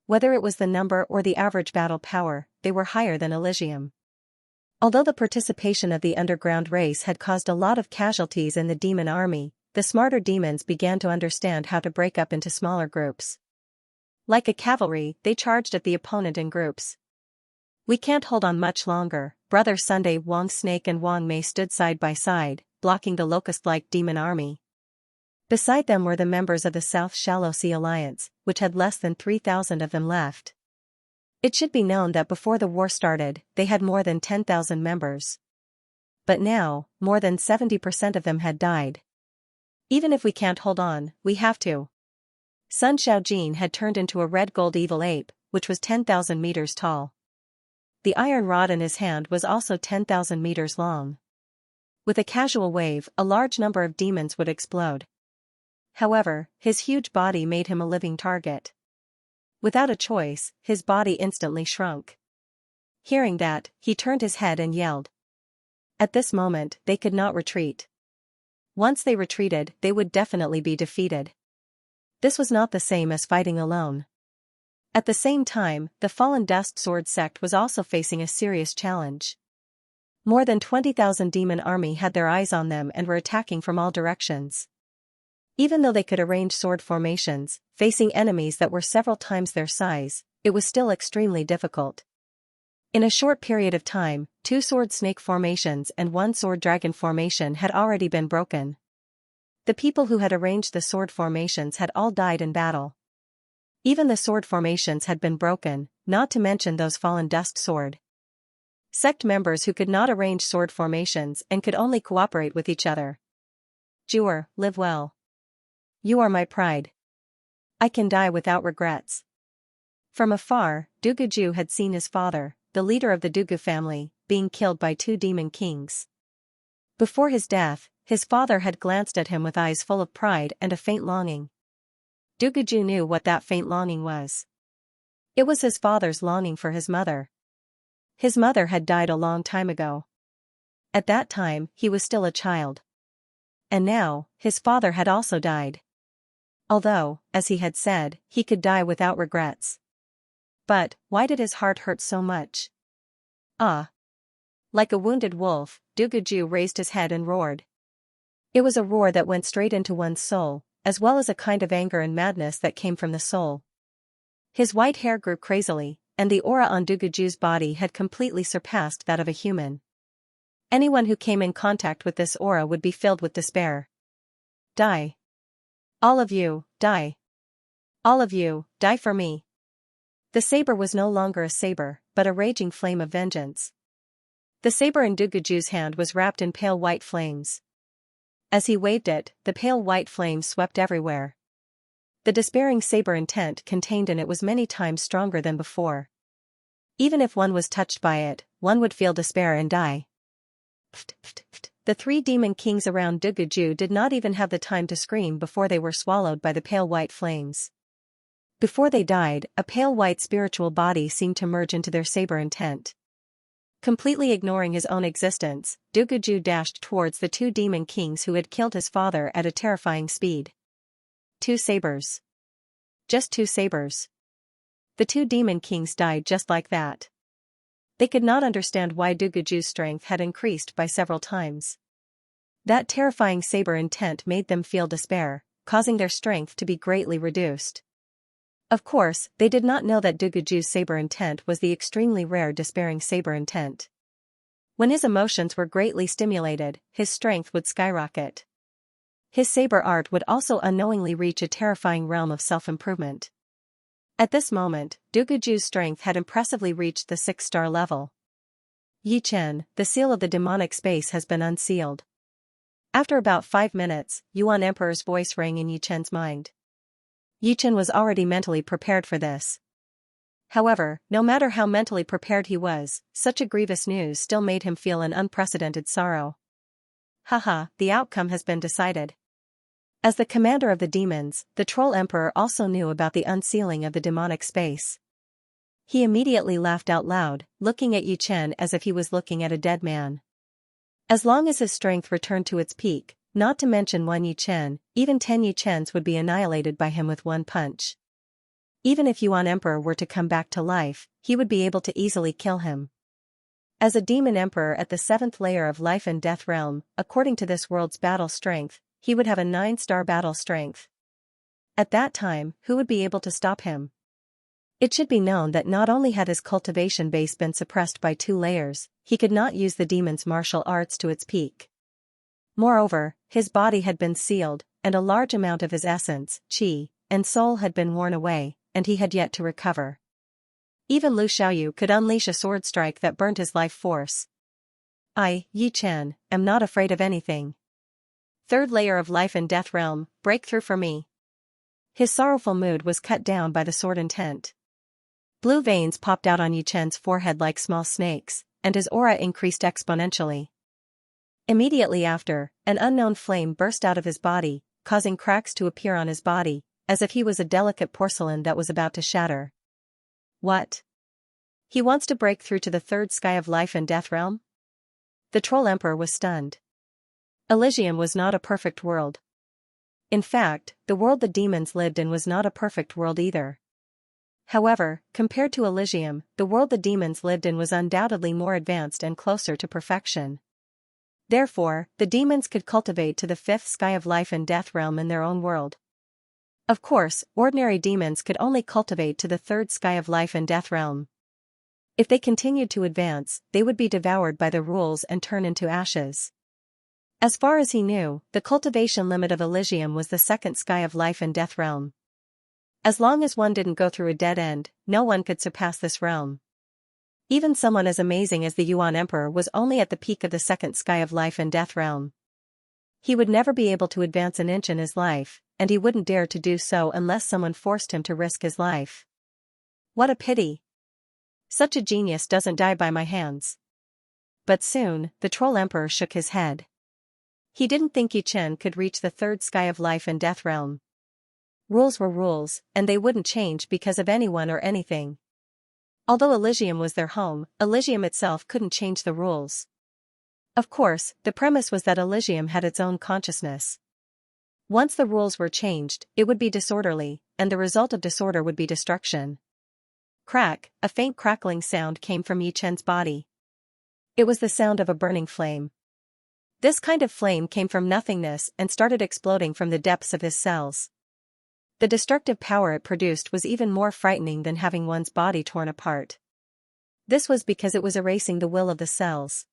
Whether it was the number or the average battle power, they were higher than Elysium. Although the participation of the underground race had caused a lot of casualties in the demon army, the smarter demons began to understand how to break up into smaller groups. Like a cavalry, they charged at the opponent in groups. We can't hold on much longer. Brother Sunday, Wang Snake and Wang Mei stood side by side, blocking the locust-like demon army. Beside them were the members of the South Shallow Sea Alliance, which had less than 3,000 of them left. It should be known that before the war started, they had more than 10,000 members. But now, more than 70% of them had died. Even if we can't hold on, we have to. Sun Xiaojin had turned into a red-gold evil ape, which was 10,000 meters tall. The iron rod in his hand was also 10,000 meters long. With a casual wave, a large number of demons would explode. However, his huge body made him a living target. Without a choice, his body instantly shrunk. Hearing that, he turned his head and yelled. At this moment, they could not retreat. Once they retreated, they would definitely be defeated. This was not the same as fighting alone. At the same time, the Fallen Dust Sword sect was also facing a serious challenge. More than 20,000 demon army had their eyes on them and were attacking from all directions. Even though they could arrange sword formations, facing enemies that were several times their size, it was still extremely difficult. In a short period of time, 2 sword snake formations and 1 sword dragon formation had already been broken. The people who had arranged the sword formations had all died in battle. Even the sword formations had been broken, not to mention those Fallen Dust Sword sect members who could not arrange sword formations and could only cooperate with each other. Jewar, live well. You are my pride. I can die without regrets. From afar, Duguju had seen his father, the leader of the Dugu family, being killed by 2 demon kings. Before his death, his father had glanced at him with eyes full of pride and a faint longing. Duguju knew what that faint longing was. It was his father's longing for his mother. His mother had died a long time ago. At that time, he was still a child. And now, his father had also died. Although, as he had said, he could die without regrets. But, why did his heart hurt so much? Ah! Like a wounded wolf, Duguju raised his head and roared. It was a roar that went straight into one's soul, as well as a kind of anger and madness that came from the soul. His white hair grew crazily, and the aura on Duguju's body had completely surpassed that of a human. Anyone who came in contact with this aura would be filled with despair. Die. All of you, die. All of you, die for me. The saber was no longer a saber, but a raging flame of vengeance. The saber in Duguju's hand was wrapped in pale white flames. As he waved it, the pale white flames swept everywhere. The despairing saber intent contained in it was many times stronger than before. Even if one was touched by it, one would feel despair and die. The 3 demon kings around Duguju did not even have the time to scream before they were swallowed by the pale white flames. Before they died, a pale white spiritual body seemed to merge into their saber intent. Completely ignoring his own existence, Duguju dashed towards the 2 demon kings who had killed his father at a terrifying speed. 2 sabers. Just 2 sabers. The 2 demon kings died just like that. They could not understand why Duguju's strength had increased by several times. That terrifying saber intent made them feel despair, causing their strength to be greatly reduced. Of course, they did not know that Duguju's saber intent was the extremely rare despairing saber intent. When his emotions were greatly stimulated, his strength would skyrocket. His saber art would also unknowingly reach a terrifying realm of self-improvement. At this moment, Duguju's strength had impressively reached the 6-star level. Yi Chen, the seal of the demonic space has been unsealed. After about 5 minutes, Yuan Emperor's voice rang in Yi Chen's mind. Yi Chen was already mentally prepared for this. However, no matter how mentally prepared he was, such a grievous news still made him feel an unprecedented sorrow. Haha, the outcome has been decided. As the commander of the demons, the Troll Emperor also knew about the unsealing of the demonic space. He immediately laughed out loud, looking at Yi Chen as if he was looking at a dead man. As long as his strength returned to its peak, not to mention 1 Yi Chen, even 10 Yi Chens would be annihilated by him with one punch. Even if Yuan Emperor were to come back to life, he would be able to easily kill him. As a demon emperor at the 7th layer of life and death realm, according to this world's battle strength, he would have a 9-star battle strength. At that time, who would be able to stop him? It should be known that not only had his cultivation base been suppressed by 2 layers, he could not use the demon's martial arts to its peak. Moreover, his body had been sealed, and a large amount of his essence, qi, and soul had been worn away, and he had yet to recover. Even Lu Xiaoyu could unleash a sword strike that burnt his life force. I, Yi Chen, am not afraid of anything. 3rd layer of life and death realm, breakthrough for me. His sorrowful mood was cut down by the sword intent. Blue veins popped out on Yi Chen's forehead like small snakes, and his aura increased exponentially. Immediately after, an unknown flame burst out of his body, causing cracks to appear on his body, as if he was a delicate porcelain that was about to shatter. What? He wants to break through to the 3rd sky of life and death realm? The Troll Emperor was stunned. Elysium was not a perfect world. In fact, the world the demons lived in was not a perfect world either. However, compared to Elysium, the world the demons lived in was undoubtedly more advanced and closer to perfection. Therefore, the demons could cultivate to the 5th sky of life and death realm in their own world. Of course, ordinary demons could only cultivate to the 3rd sky of life and death realm. If they continued to advance, they would be devoured by the rules and turn into ashes. As far as he knew, the cultivation limit of Elysium was the 2nd sky of life and death realm. As long as one didn't go through a dead end, no one could surpass this realm. Even someone as amazing as the Yuan Emperor was only at the peak of the 2nd sky of life and death realm. He would never be able to advance an inch in his life, and he wouldn't dare to do so unless someone forced him to risk his life. What a pity! Such a genius doesn't die by my hands. But soon, the Troll Emperor shook his head. He didn't think Yi Chen could reach the 3rd sky of life and death realm. Rules were rules, and they wouldn't change because of anyone or anything. Although Elysium was their home, Elysium itself couldn't change the rules. Of course, the premise was that Elysium had its own consciousness. Once the rules were changed, it would be disorderly, and the result of disorder would be destruction. Crack, a faint crackling sound came from Yi Chen's body. It was the sound of a burning flame. This kind of flame came from nothingness and started exploding from the depths of his cells. The destructive power it produced was even more frightening than having one's body torn apart. This was because it was erasing the will of the cells.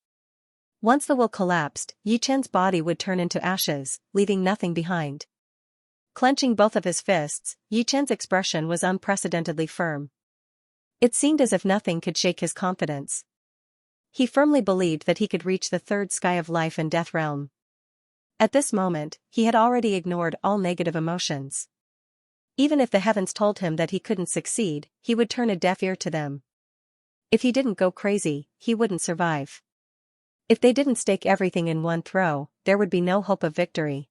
Once the will collapsed, Yi Chen's body would turn into ashes, leaving nothing behind. Clenching both of his fists, Yi Chen's expression was unprecedentedly firm. It seemed as if nothing could shake his confidence. He firmly believed that he could reach the 3rd sky of life and death realm. At this moment, he had already ignored all negative emotions. Even if the heavens told him that he couldn't succeed, he would turn a deaf ear to them. If he didn't go crazy, he wouldn't survive. If they didn't stake everything in one throw, there would be no hope of victory.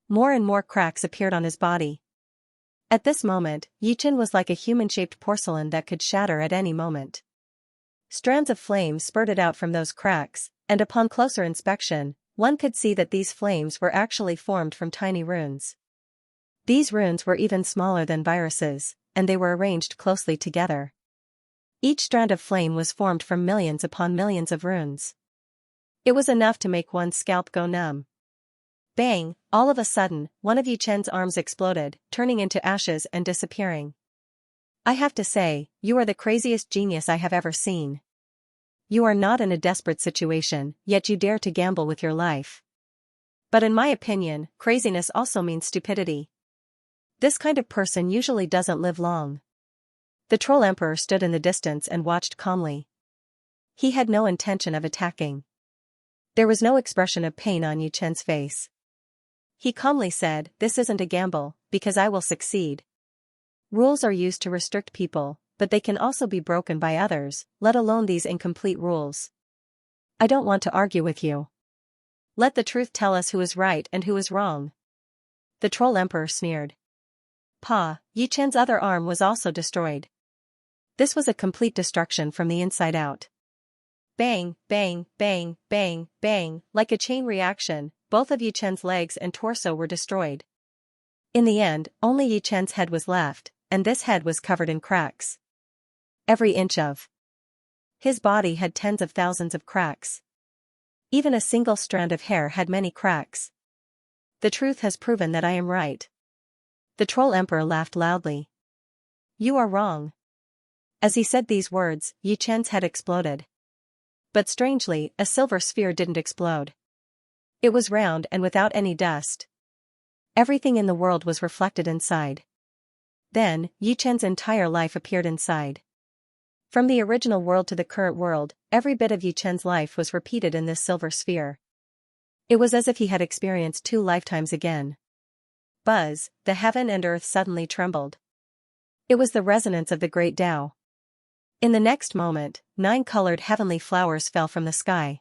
More and more cracks appeared on his body. At this moment, Yi Chen was like a human-shaped porcelain that could shatter at any moment. Strands of flame spurted out from those cracks, and upon closer inspection, one could see that these flames were actually formed from tiny runes. These runes were even smaller than viruses, and they were arranged closely together. Each strand of flame was formed from millions upon millions of runes. It was enough to make one's scalp go numb. Bang! All of a sudden, one of Yi Chen's arms exploded, turning into ashes and disappearing. I have to say, you are the craziest genius I have ever seen. You are not in a desperate situation, yet you dare to gamble with your life. But in my opinion, craziness also means stupidity. This kind of person usually doesn't live long. The Troll Emperor stood in the distance and watched calmly. He had no intention of attacking. There was no expression of pain on Yu Chen's face. He calmly said, "This isn't a gamble, because I will succeed. Rules are used to restrict people, but they can also be broken by others, let alone these incomplete rules. I don't want to argue with you. Let the truth tell us who is right and who is wrong." The Troll Emperor sneered. Yi Chen's other arm was also destroyed. This was a complete destruction from the inside out. Bang, bang, bang, bang, bang, like a chain reaction, both of Yi Chen's legs and torso were destroyed. In the end, only Yi Chen's head was left, and this head was covered in cracks. Every inch of his body had tens of thousands of cracks. Even a single strand of hair had many cracks. The truth has proven that I am right. The Troll Emperor laughed loudly. You are wrong. As he said these words, Yi Chen's head exploded. But strangely, a silver sphere didn't explode. It was round and without any dust. Everything in the world was reflected inside. Then, Yi Chen's entire life appeared inside. From the original world to the current world, every bit of Yi Chen's life was repeated in this silver sphere. It was as if he had experienced 2 lifetimes again. Buzz, the heaven and earth suddenly trembled. It was the resonance of the great Tao. In the next moment, 9 colored heavenly flowers fell from the sky.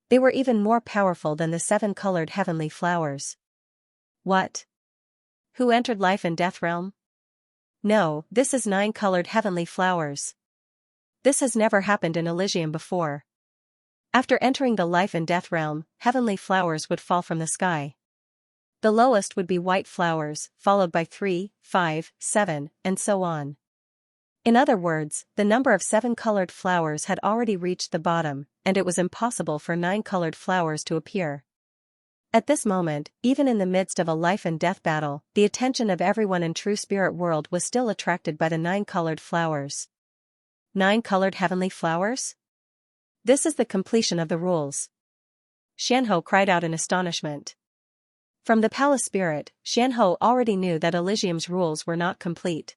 They were even more powerful than the 7 colored heavenly flowers. What? Who entered life and death realm? No, this is 9 colored heavenly flowers. This has never happened in Elysium before. After entering the life and death realm, heavenly flowers would fall from the sky. The lowest would be white flowers, followed by 3, 5, 7, and so on. In other words, the number of 7 colored flowers had already reached the bottom, and it was impossible for 9 colored flowers to appear. At this moment, even in the midst of a life and death battle, the attention of everyone in true spirit world was still attracted by the 9 colored flowers. 9 colored heavenly flowers? This is the completion of the rules. Xianho cried out in astonishment. From the palace spirit, Xianho already knew that Elysium's rules were not complete.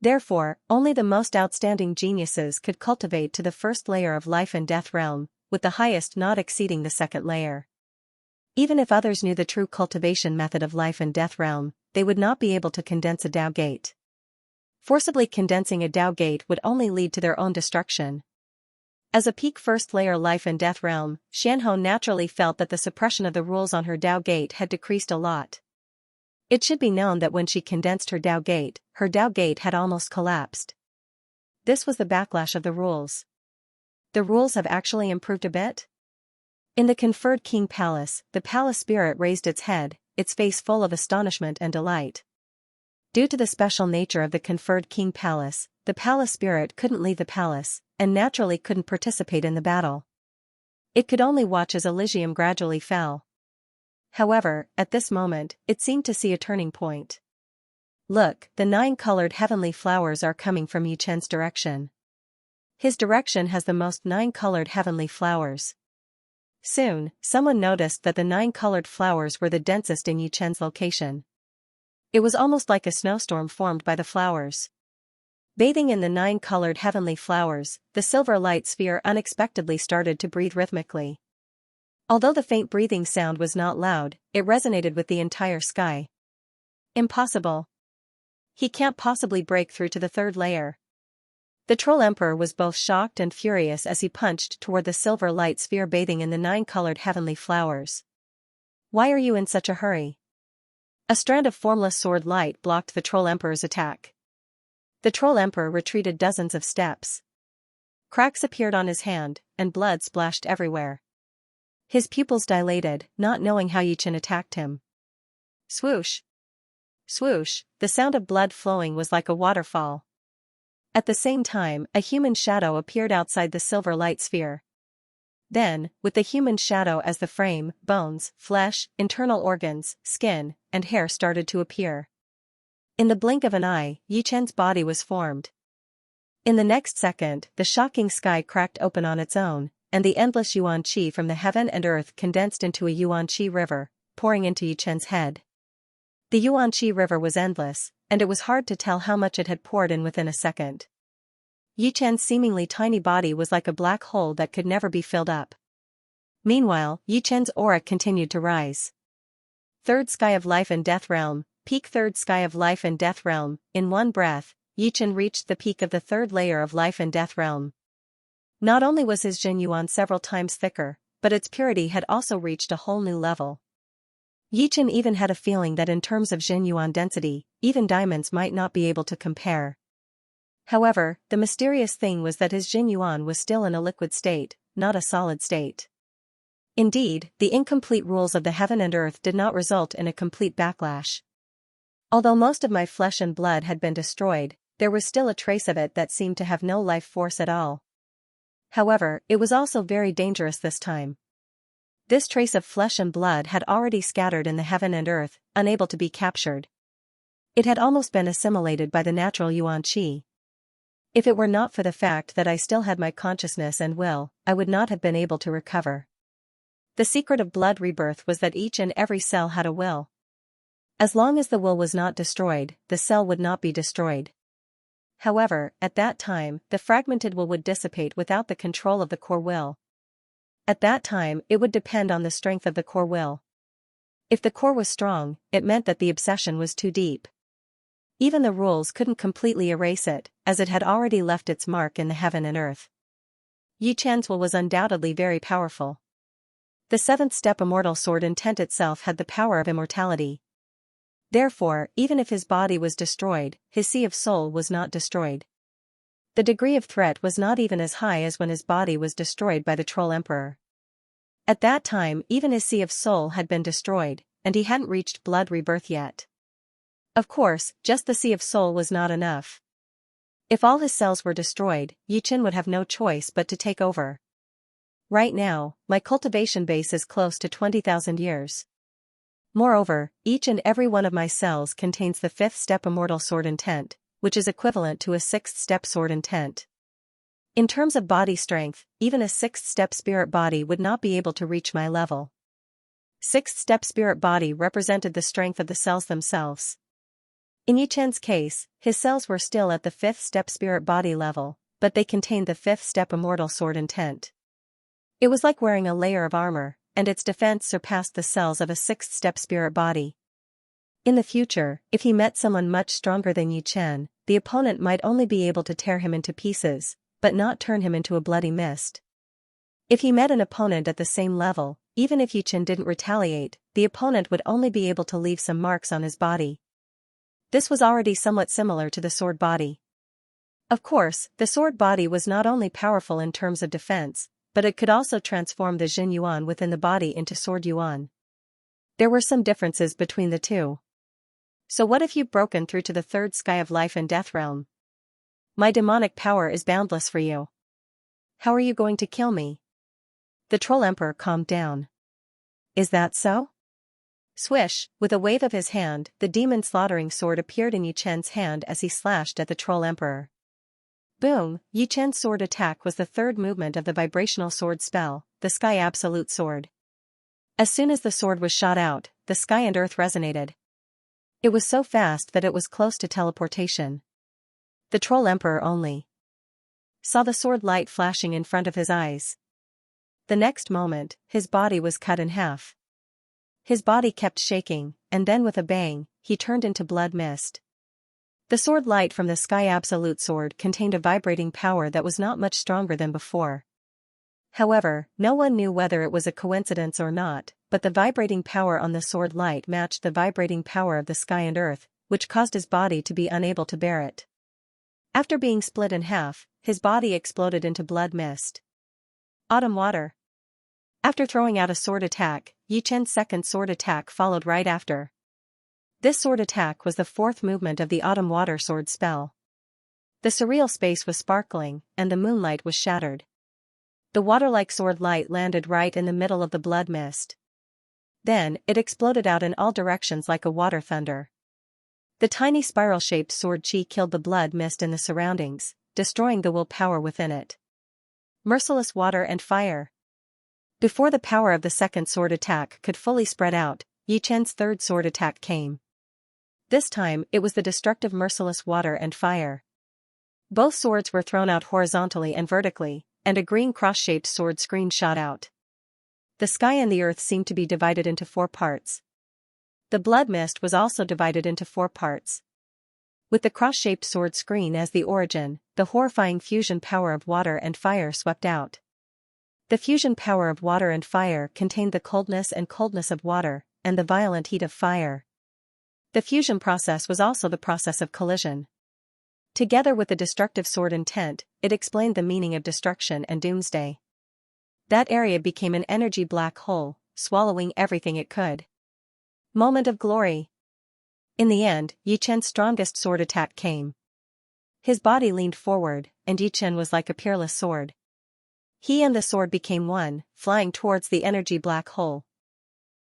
Therefore, only the most outstanding geniuses could cultivate to the first layer of life and death realm, with the highest not exceeding the second layer. Even if others knew the true cultivation method of life and death realm, they would not be able to condense a Tao gate. Forcibly condensing a Tao gate would only lead to their own destruction. As a peak first layer life and death realm, Xianho naturally felt that the suppression of the rules on her Tao gate had decreased a lot. It should be known that when she condensed her Tao gate had almost collapsed. This was the backlash of the rules. The rules have actually improved a bit? In the conferred king palace, the palace spirit raised its head, its face full of astonishment and delight. Due to the special nature of the conferred king palace, the palace spirit couldn't leave the palace, and naturally couldn't participate in the battle. It could only watch as Elysium gradually fell. However, at this moment, it seemed to see a turning point. Look, the 9 colored heavenly flowers are coming from Yi Chen's direction. His direction has the most 9 colored heavenly flowers. Soon, someone noticed that the 9 colored flowers were the densest in Yi Chen's location. It was almost like a snowstorm formed by the flowers. Bathing in the 9 colored heavenly flowers, the silver light sphere unexpectedly started to breathe rhythmically. Although the faint breathing sound was not loud, it resonated with the entire sky. Impossible. He can't possibly break through to the 3rd layer. The Troll Emperor was both shocked and furious as he punched toward the silver light sphere bathing in the 9 colored heavenly flowers. Why are you in such a hurry? A strand of formless sword light blocked the Troll Emperor's attack. The Troll Emperor retreated dozens of steps. Cracks appeared on his hand, and blood splashed everywhere. His pupils dilated, not knowing how Yi Chen attacked him. Swoosh! Swoosh! The sound of blood flowing was like a waterfall. At the same time, a human shadow appeared outside the silver light sphere. Then, with the human shadow as the frame, bones, flesh, internal organs, skin, and hair started to appear. In the blink of an eye, Yi Chen's body was formed. In the next second, the shocking sky cracked open on its own, and the endless yuan qi from the heaven and earth condensed into a yuan qi river, pouring into Yi Chen's head. The yuan qi river was endless, and it was hard to tell how much it had poured in within a second. Yi Chen's seemingly tiny body was like a black hole that could never be filled up. Meanwhile, Yi Chen's aura continued to rise. Third sky of life and death realm, peak third sky of life and death realm. In one breath, Yi Chen reached the peak of the third layer of life and death realm. Not only was his Jin Yuan several times thicker, but its purity had also reached a whole new level. Yi Chen even had a feeling that in terms of Jin Yuan density, even diamonds might not be able to compare. However, the mysterious thing was that his Jin Yuan was still in a liquid state, not a solid state. Indeed, the incomplete rules of the heaven and earth did not result in a complete backlash. Although most of my flesh and blood had been destroyed, there was still a trace of it that seemed to have no life force at all. However, it was also very dangerous this time. This trace of flesh and blood had already scattered in the heaven and earth, unable to be captured. It had almost been assimilated by the natural Yuan Qi. If it were not for the fact that I still had my consciousness and will, I would not have been able to recover. The secret of blood rebirth was that each and every cell had a will. As long as the will was not destroyed, the cell would not be destroyed. However, at that time, the fragmented will would dissipate without the control of the core will. At that time, it would depend on the strength of the core will. If the core was strong, it meant that the obsession was too deep. Even the rules couldn't completely erase it, as it had already left its mark in the heaven and earth. Yi Chen's will was undoubtedly very powerful. The seventh step immortal sword intent itself had the power of immortality. Therefore, even if his body was destroyed, his sea of soul was not destroyed. The degree of threat was not even as high as when his body was destroyed by the Troll Emperor. At that time, even his sea of soul had been destroyed, and he hadn't reached blood rebirth yet. Of course, just the sea of soul was not enough. If all his cells were destroyed, Yi Chen would have no choice but to take over. Right now, my cultivation base is close to 20,000 years. Moreover, each and every one of my cells contains the fifth step immortal sword intent, which is equivalent to a sixth step sword intent. In terms of body strength, even a sixth step spirit body would not be able to reach my level. Sixth step spirit body represented the strength of the cells themselves. In Yi Chen's case, his cells were still at the fifth step spirit body level, but they contained the fifth step immortal sword intent. It was like wearing a layer of armor, and its defense surpassed the cells of a sixth step spirit body. In the future, if he met someone much stronger than Yi Chen, the opponent might only be able to tear him into pieces, but not turn him into a bloody mist. If he met an opponent at the same level, even if Yi Chen didn't retaliate, the opponent would only be able to leave some marks on his body. This was already somewhat similar to the sword body. Of course, the sword body was not only powerful in terms of defense, but it could also transform the Jin Yuan within the body into sword Yuan. There were some differences between the two. So what if you've broken through to the third sky of life and death realm? My demonic power is boundless for you. How are you going to kill me? The Troll Emperor calmed down. Is that so? Swish, with a wave of his hand, the demon slaughtering sword appeared in Yi Chen's hand as he slashed at the Troll Emperor. Boom! Yi Chen's sword attack was the third movement of the vibrational sword spell, the Sky Absolute Sword. As soon as the sword was shot out, the sky and earth resonated. It was so fast that it was close to teleportation. The Troll Emperor only saw the sword light flashing in front of his eyes. The next moment, his body was cut in half. His body kept shaking, and then with a bang, he turned into blood mist. The sword light from the Sky Absolute Sword contained a vibrating power that was not much stronger than before. However, no one knew whether it was a coincidence or not, but the vibrating power on the sword light matched the vibrating power of the sky and earth, which caused his body to be unable to bear it. After being split in half, his body exploded into blood mist. Autumn water. After throwing out a sword attack, Yi Chen's second sword attack followed right after. This sword attack was the fourth movement of the Autumn Water Sword spell. The surreal space was sparkling, and the moonlight was shattered. The water-like sword light landed right in the middle of the blood mist. Then, it exploded out in all directions like a water thunder. The tiny spiral-shaped sword chi killed the blood mist in the surroundings, destroying the willpower within it. Merciless water and fire. Before the power of the second sword attack could fully spread out, Yi Chen's third sword attack came. This time, it was the destructive merciless water and fire. Both swords were thrown out horizontally and vertically, and a green cross-shaped sword screen shot out. The sky and the earth seemed to be divided into 4 parts. The blood mist was also divided into 4 parts. With the cross-shaped sword screen as the origin, the horrifying fusion power of water and fire swept out. The fusion power of water and fire contained the coldness of water, and the violent heat of fire. The fusion process was also the process of collision. Together with the destructive sword intent, it explained the meaning of destruction and doomsday. That area became an energy black hole, swallowing everything it could. Moment of glory. In the end, Yi Chen's strongest sword attack came. His body leaned forward, and Yi Chen was like a peerless sword. He and the sword became one, flying towards the energy black hole.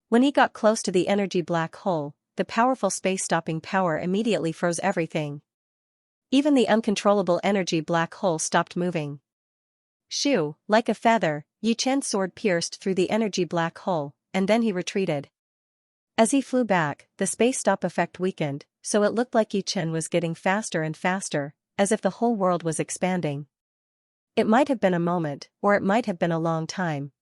When he got close to the energy black hole, the powerful space-stopping power immediately froze everything. Even the uncontrollable energy black hole stopped moving. Shoo, like a feather, Yi Chen's sword pierced through the energy black hole, and then he retreated. As he flew back, the space-stop effect weakened, so it looked like Yi Chen was getting faster and faster, as if the whole world was expanding. It might have been a moment, or it might have been a long time.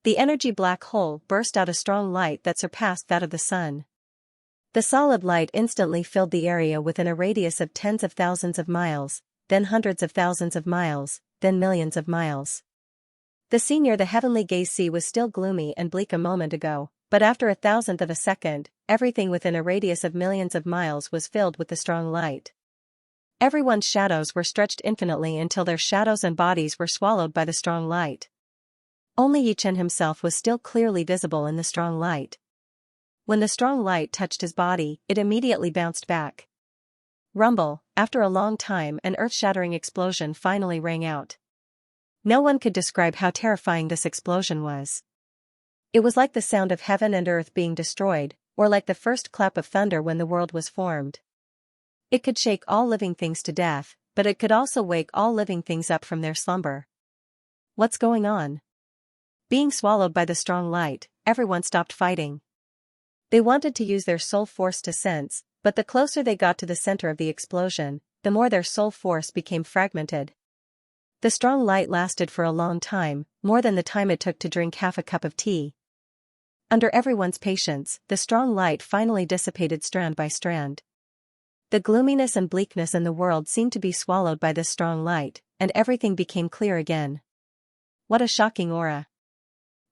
The energy black hole burst out a strong light that surpassed that of the sun. The solid light instantly filled the area within a radius of tens of thousands of miles, then hundreds of thousands of miles, then millions of miles. The scene near the heavenly gaze sea was still gloomy and bleak a moment ago, but after 1,000th of a second, everything within a radius of millions of miles was filled with the strong light. Everyone's shadows were stretched infinitely until their shadows and bodies were swallowed by the strong light. Only Yi Chen himself was still clearly visible in the strong light. When the strong light touched his body, it immediately bounced back. Rumble, after a long time an earth-shattering explosion finally rang out. No one could describe how terrifying this explosion was. It was like the sound of heaven and earth being destroyed, or like the first clap of thunder when the world was formed. It could shake all living things to death, but it could also wake all living things up from their slumber. What's going on? Being swallowed by the strong light, everyone stopped fighting. They wanted to use their soul force to sense, but the closer they got to the center of the explosion, the more their soul force became fragmented. The strong light lasted for a long time, more than the time it took to drink half a cup of tea. Under everyone's patience, the strong light finally dissipated strand by strand. The gloominess and bleakness in the world seemed to be swallowed by this strong light, and everything became clear again. What a shocking aura.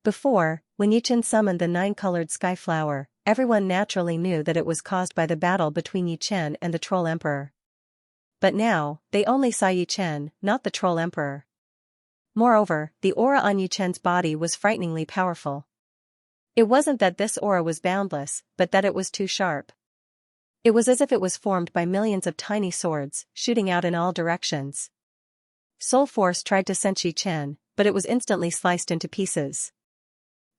Before, when Yi Chen summoned the 9-colored sky flower, everyone naturally knew that it was caused by the battle between Yi Chen and the Troll Emperor. But now, they only saw Yi Chen, not the Troll Emperor. Moreover, the aura on Yi Chen's body was frighteningly powerful. It wasn't that this aura was boundless, but that it was too sharp. It was as if it was formed by millions of tiny swords, shooting out in all directions. Soul Force tried to sense Yi Chen, but it was instantly sliced into pieces.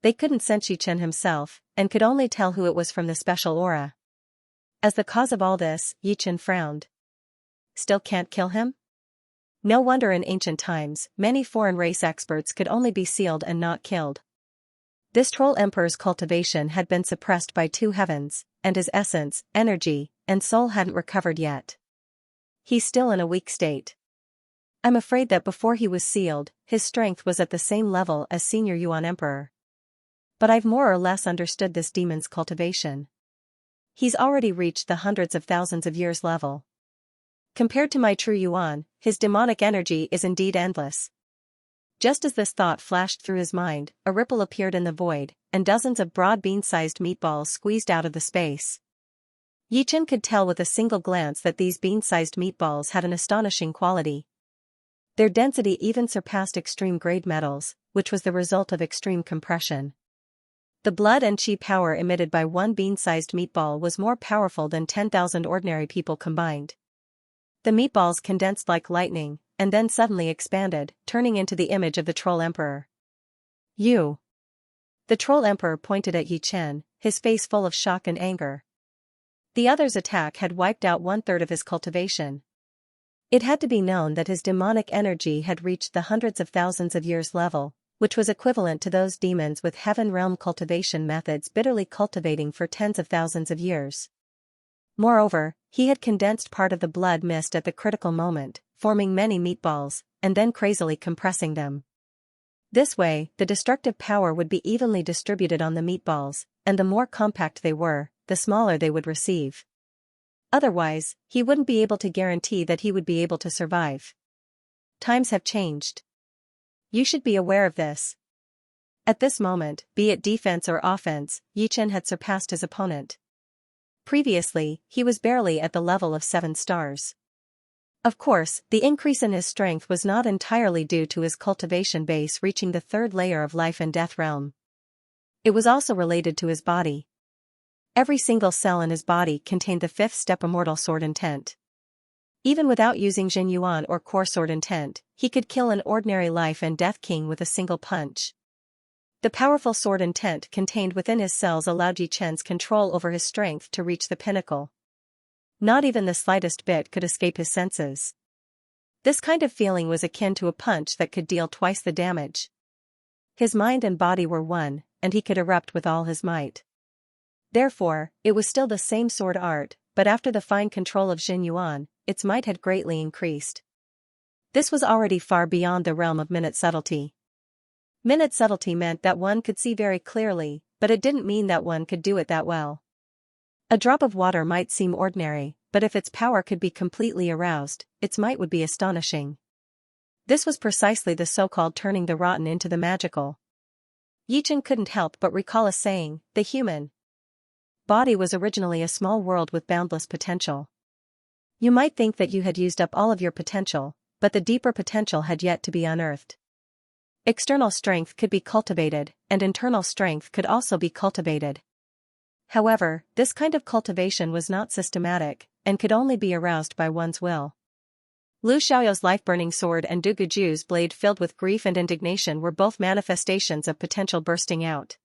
They couldn't sense Yi Chen himself, and could only tell who it was from the special aura. As the cause of all this, Yi Chen frowned. Still can't kill him? No wonder in ancient times, many foreign race experts could only be sealed and not killed. This Troll Emperor's cultivation had been suppressed by 2 heavens, and his essence, energy, and soul hadn't recovered yet. He's still in a weak state. I'm afraid that before he was sealed, his strength was at the same level as Senior Yuan Emperor. But I've more or less understood this demon's cultivation. He's already reached the hundreds of thousands of years level. Compared to my true Yuan, his demonic energy is indeed endless. Just as this thought flashed through his mind, a ripple appeared in the void, and dozens of broad bean-sized meatballs squeezed out of the space. Yi Chen could tell with a single glance that these bean-sized meatballs had an astonishing quality. Their density even surpassed extreme-grade metals, which was the result of extreme compression. The blood and chi power emitted by one bean-sized meatball was more powerful than 10,000 ordinary people combined. The meatballs condensed like lightning, and then suddenly expanded, turning into the image of the Troll Emperor. You! The Troll Emperor pointed at Yi Chen, his face full of shock and anger. The other's attack had wiped out 1/3 of his cultivation. It had to be known that his demonic energy had reached the hundreds of thousands of years level, which was equivalent to those demons with heaven realm cultivation methods bitterly cultivating for tens of thousands of years. Moreover, he had condensed part of the blood mist at the critical moment, forming many meatballs, and then crazily compressing them. This way, the destructive power would be evenly distributed on the meatballs, and the more compact they were, the smaller they would receive. Otherwise, he wouldn't be able to guarantee that he would be able to survive. Times have changed. You should be aware of this. At this moment, be it defense or offense, Yi Chen had surpassed his opponent. Previously, he was barely at the level of 7 stars. Of course, the increase in his strength was not entirely due to his cultivation base reaching the 3rd layer of life and death realm. It was also related to his body. Every single cell in his body contained the 5th step Immortal Sword Intent. Even without using Jin Yuan or Core Sword Intent, he could kill an ordinary life and death king with a single punch. The powerful sword intent contained within his cells allowed Yi Chen's control over his strength to reach the pinnacle. Not even the slightest bit could escape his senses. This kind of feeling was akin to a punch that could deal twice the damage. His mind and body were one, and he could erupt with all his might. Therefore, it was still the same sword art, but after the fine control of Jin Yuan, its might had greatly increased. This was already far beyond the realm of minute subtlety. Minute subtlety meant that one could see very clearly, but it didn't mean that one could do it that well. A drop of water might seem ordinary, but if its power could be completely aroused, its might would be astonishing. This was precisely the so-called turning the rotten into the magical. Yi Chen couldn't help but recall a saying, the human body was originally a small world with boundless potential. You might think that you had used up all of your potential, but the deeper potential had yet to be unearthed. External strength could be cultivated, and internal strength could also be cultivated. However, this kind of cultivation was not systematic, and could only be aroused by one's will. Lu Xiaoyou's life-burning sword and Du Guju's blade filled with grief and indignation were both manifestations of potential bursting out.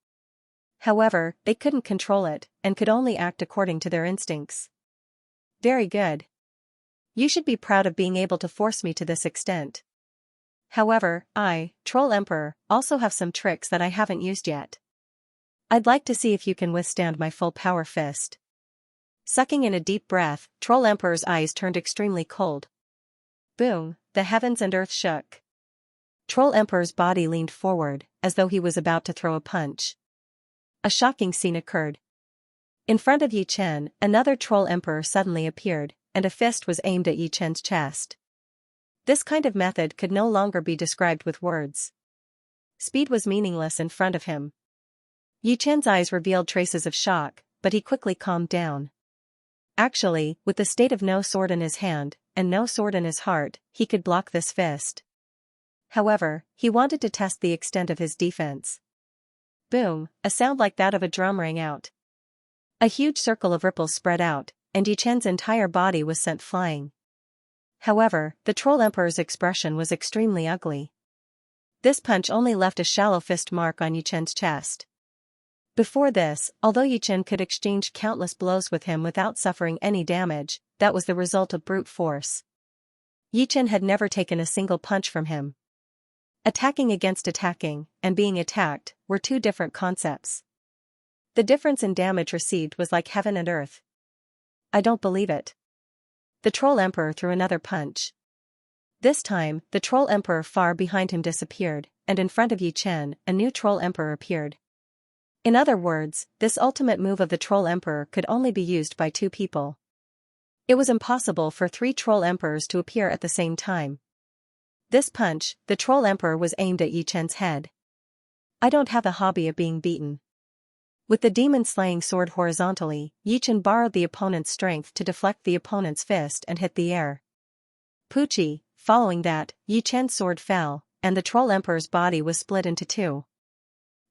However, they couldn't control it, and could only act according to their instincts. Very good. You should be proud of being able to force me to this extent. However, I, Troll Emperor, also have some tricks that I haven't used yet. I'd like to see if you can withstand my full power fist. Sucking in a deep breath, Troll Emperor's eyes turned extremely cold. Boom, the heavens and earth shook. Troll Emperor's body leaned forward, as though he was about to throw a punch. A shocking scene occurred. In front of Yi Chen, another Troll Emperor suddenly appeared, and a fist was aimed at Yi Chen's chest. This kind of method could no longer be described with words. Speed was meaningless in front of him. Yi Chen's eyes revealed traces of shock, but he quickly calmed down. Actually, with the state of no sword in his hand, and no sword in his heart, he could block this fist. However, he wanted to test the extent of his defense. Boom, a sound like that of a drum rang out. A huge circle of ripples spread out, and Yi Chen's entire body was sent flying. However, the Troll Emperor's expression was extremely ugly. This punch only left a shallow fist mark on Yi Chen's chest. Before this, although Yi Chen could exchange countless blows with him without suffering any damage, that was the result of brute force. Yi Chen had never taken a single punch from him. Attacking against attacking, and being attacked, were two different concepts. The difference in damage received was like heaven and earth. I don't believe it. The Troll Emperor threw another punch. This time, the Troll Emperor far behind him disappeared, and in front of Yi Chen, a new Troll Emperor appeared. In other words, this ultimate move of the Troll Emperor could only be used by 2 people. It was impossible for 3 Troll Emperors to appear at the same time. This punch, the Troll Emperor, was aimed at Yi Chen's head. I don't have a hobby of being beaten. With the demon-slaying sword horizontally, Yi Chen borrowed the opponent's strength to deflect the opponent's fist and hit the air. Poochie, following that, Yi Chen's sword fell, and the Troll Emperor's body was split into 2.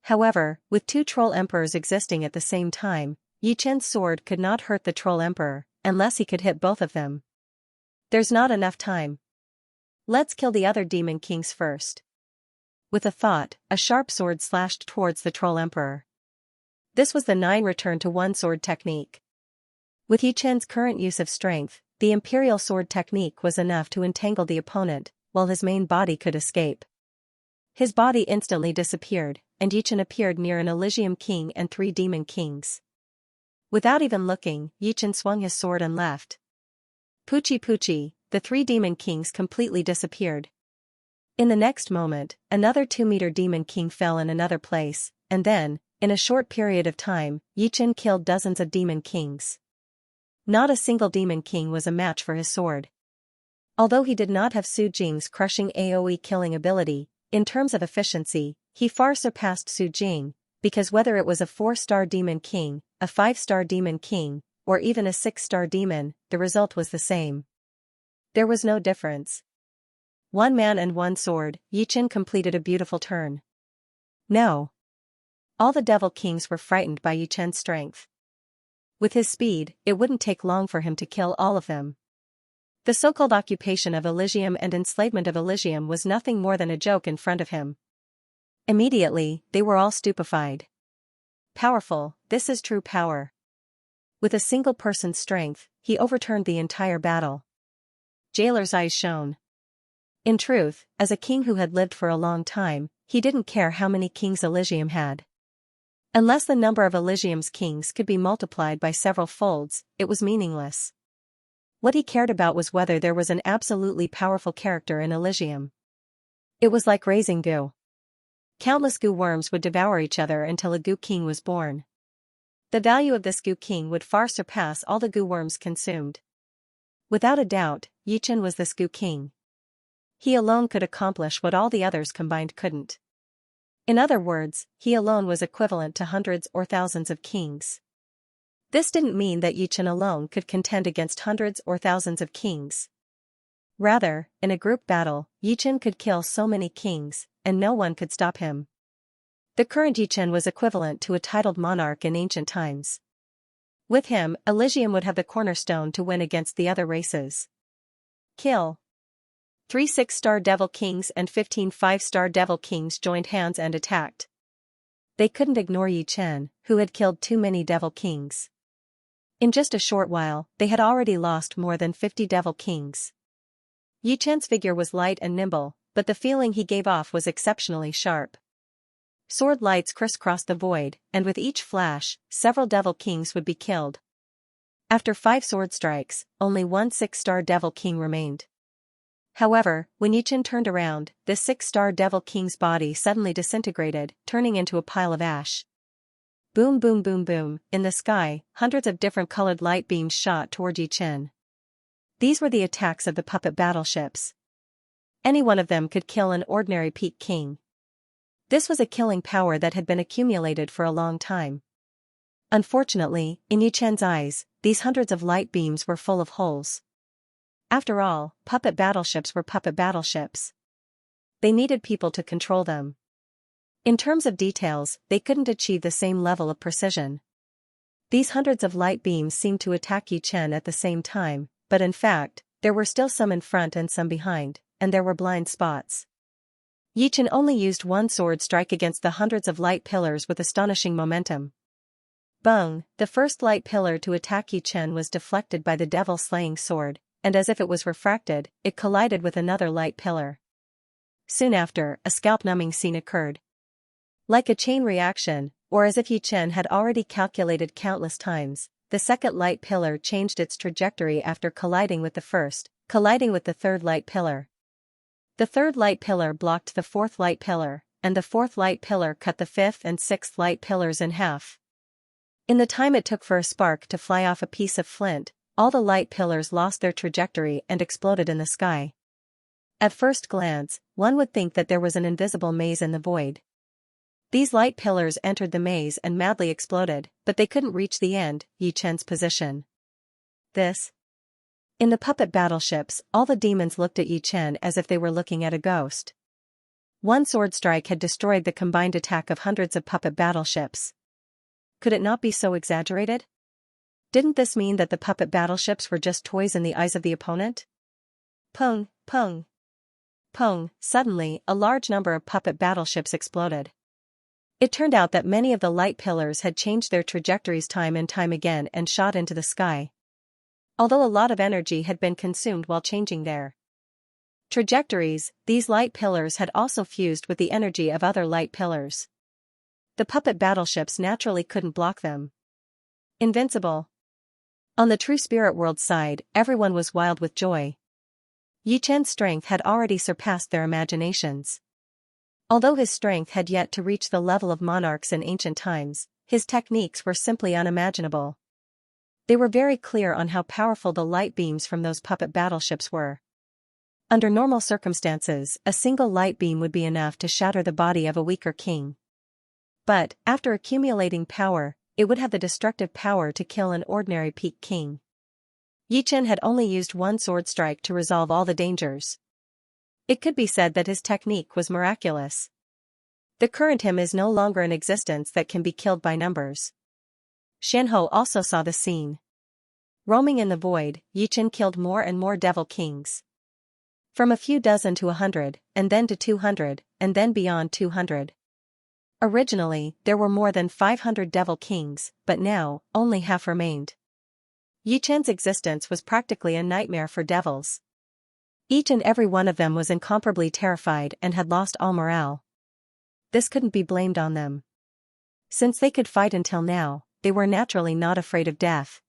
However, with 2 Troll Emperors existing at the same time, Yi Chen's sword could not hurt the Troll Emperor, unless he could hit both of them. There's not enough time. Let's kill the other demon kings first. With a thought, a sharp sword slashed towards the Troll Emperor. This was the 9 return to 1 sword technique. With Yi Chen's current use of strength, the Imperial Sword technique was enough to entangle the opponent, while his main body could escape. His body instantly disappeared, and Yi Chen appeared near an Elysium King and 3 Demon Kings. Without even looking, Yi Chen swung his sword and left. Poochie Poochie, the 3 demon kings completely disappeared. In the next moment, another 2-meter demon king fell in another place, and then, in a short period of time, Yichen killed dozens of demon kings. Not a single demon king was a match for his sword. Although he did not have Su Jing's crushing AoE killing ability, in terms of efficiency, he far surpassed Su Jing, because whether it was a 4-star demon king, a 5-star demon king, or even a 6-star demon, the result was the same. There was no difference. One man and one sword, Yichen completed a beautiful turn. No. All the devil kings were frightened by Yichen's strength. With his speed, it wouldn't take long for him to kill all of them. The so-called occupation of Elysium and enslavement of Elysium was nothing more than a joke in front of him. Immediately, they were all stupefied. Powerful, this is true power. With a single person's strength, he overturned the entire battle. Jailer's eyes shone. In truth, as a king who had lived for a long time, he didn't care how many kings Elysium had. Unless the number of Elysium's kings could be multiplied by several folds, it was meaningless. What he cared about was whether there was an absolutely powerful character in Elysium. It was like raising goo. Countless goo worms would devour each other until a goo king was born. The value of this goo king would far surpass all the goo worms consumed. Without a doubt, Yichen was this goo king. He alone could accomplish what all the others combined couldn't. In other words, he alone was equivalent to hundreds or thousands of kings. This didn't mean that Yichen alone could contend against hundreds or thousands of kings. Rather, in a group battle, Yichen could kill so many kings, and no one could stop him. The current Yichen was equivalent to a titled monarch in ancient times. With him, Elysium would have the cornerstone to win against the other races. Kill. 3 6-star devil kings and 15 5-star devil kings joined hands and attacked. They couldn't ignore Yichen, who had killed too many devil kings. In just a short while, they had already lost more than 50 devil kings. Yichen's figure was light and nimble, but the feeling he gave off was exceptionally sharp. Sword lights crisscrossed the void, and with each flash, several devil kings would be killed. After 5 sword strikes, only 1 6-star devil king remained. However, when Yichen turned around, this 6-star devil king's body suddenly disintegrated, turning into a pile of ash. Boom boom boom boom, in the sky, hundreds of different colored light beams shot toward Yichen. These were the attacks of the puppet battleships. Any one of them could kill an ordinary peak king. This was a killing power that had been accumulated for a long time. Unfortunately, in Yichen's eyes, these hundreds of light beams were full of holes. After all, puppet battleships were puppet battleships. They needed people to control them. In terms of details, they couldn't achieve the same level of precision. These hundreds of light beams seemed to attack Yichen at the same time, but in fact, there were still some in front and some behind, and there were blind spots. Yichen only used one sword strike against the hundreds of light pillars with astonishing momentum. Bung, the first light pillar to attack Yichen was deflected by the devil-slaying sword, and as if it was refracted, it collided with another light pillar. Soon after, a scalp-numbing scene occurred. Like a chain reaction, or as if Yichen had already calculated countless times, the second light pillar changed its trajectory after colliding with the first, colliding with the third light pillar. The third light pillar blocked the fourth light pillar, and the fourth light pillar cut the fifth and sixth light pillars in half. In the time it took for a spark to fly off a piece of flint, all the light pillars lost their trajectory and exploded in the sky. At first glance, one would think that there was an invisible maze in the void. These light pillars entered the maze and madly exploded, but they couldn't reach the end, Yichen's position. In the puppet battleships, all the demons looked at Yichen as if they were looking at a ghost. One sword strike had destroyed the combined attack of hundreds of puppet battleships. Could it not be so exaggerated? Didn't this mean that the puppet battleships were just toys in the eyes of the opponent? Pung, pung. Pung, suddenly, a large number of puppet battleships exploded. It turned out that many of the light pillars had changed their trajectories time and time again and shot into the sky. Although a lot of energy had been consumed while changing their trajectories, these light pillars had also fused with the energy of other light pillars. The puppet battleships naturally couldn't block them. Invincible. On the true spirit world side, everyone was wild with joy. Yi Chen's strength had already surpassed their imaginations. Although his strength had yet to reach the level of monarchs in ancient times, his techniques were simply unimaginable. They were very clear on how powerful the light beams from those puppet battleships were. Under normal circumstances, a single light beam would be enough to shatter the body of a weaker king. But, after accumulating power, it would have the destructive power to kill an ordinary peak king. Yi Chen had only used one sword strike to resolve all the dangers. It could be said that his technique was miraculous. The current him is no longer in existence that can be killed by numbers. Xianhou also saw the scene. Roaming in the void, Yi Chen killed more and more devil kings. From a few dozen to 100, and then to 200, and then beyond 200. Originally, there were more than 500 devil kings, but now, only half remained. Yi Chen's existence was practically a nightmare for devils. Each and every one of them was incomparably terrified and had lost all morale. This couldn't be blamed on them. Since they could fight until now, they were naturally not afraid of death.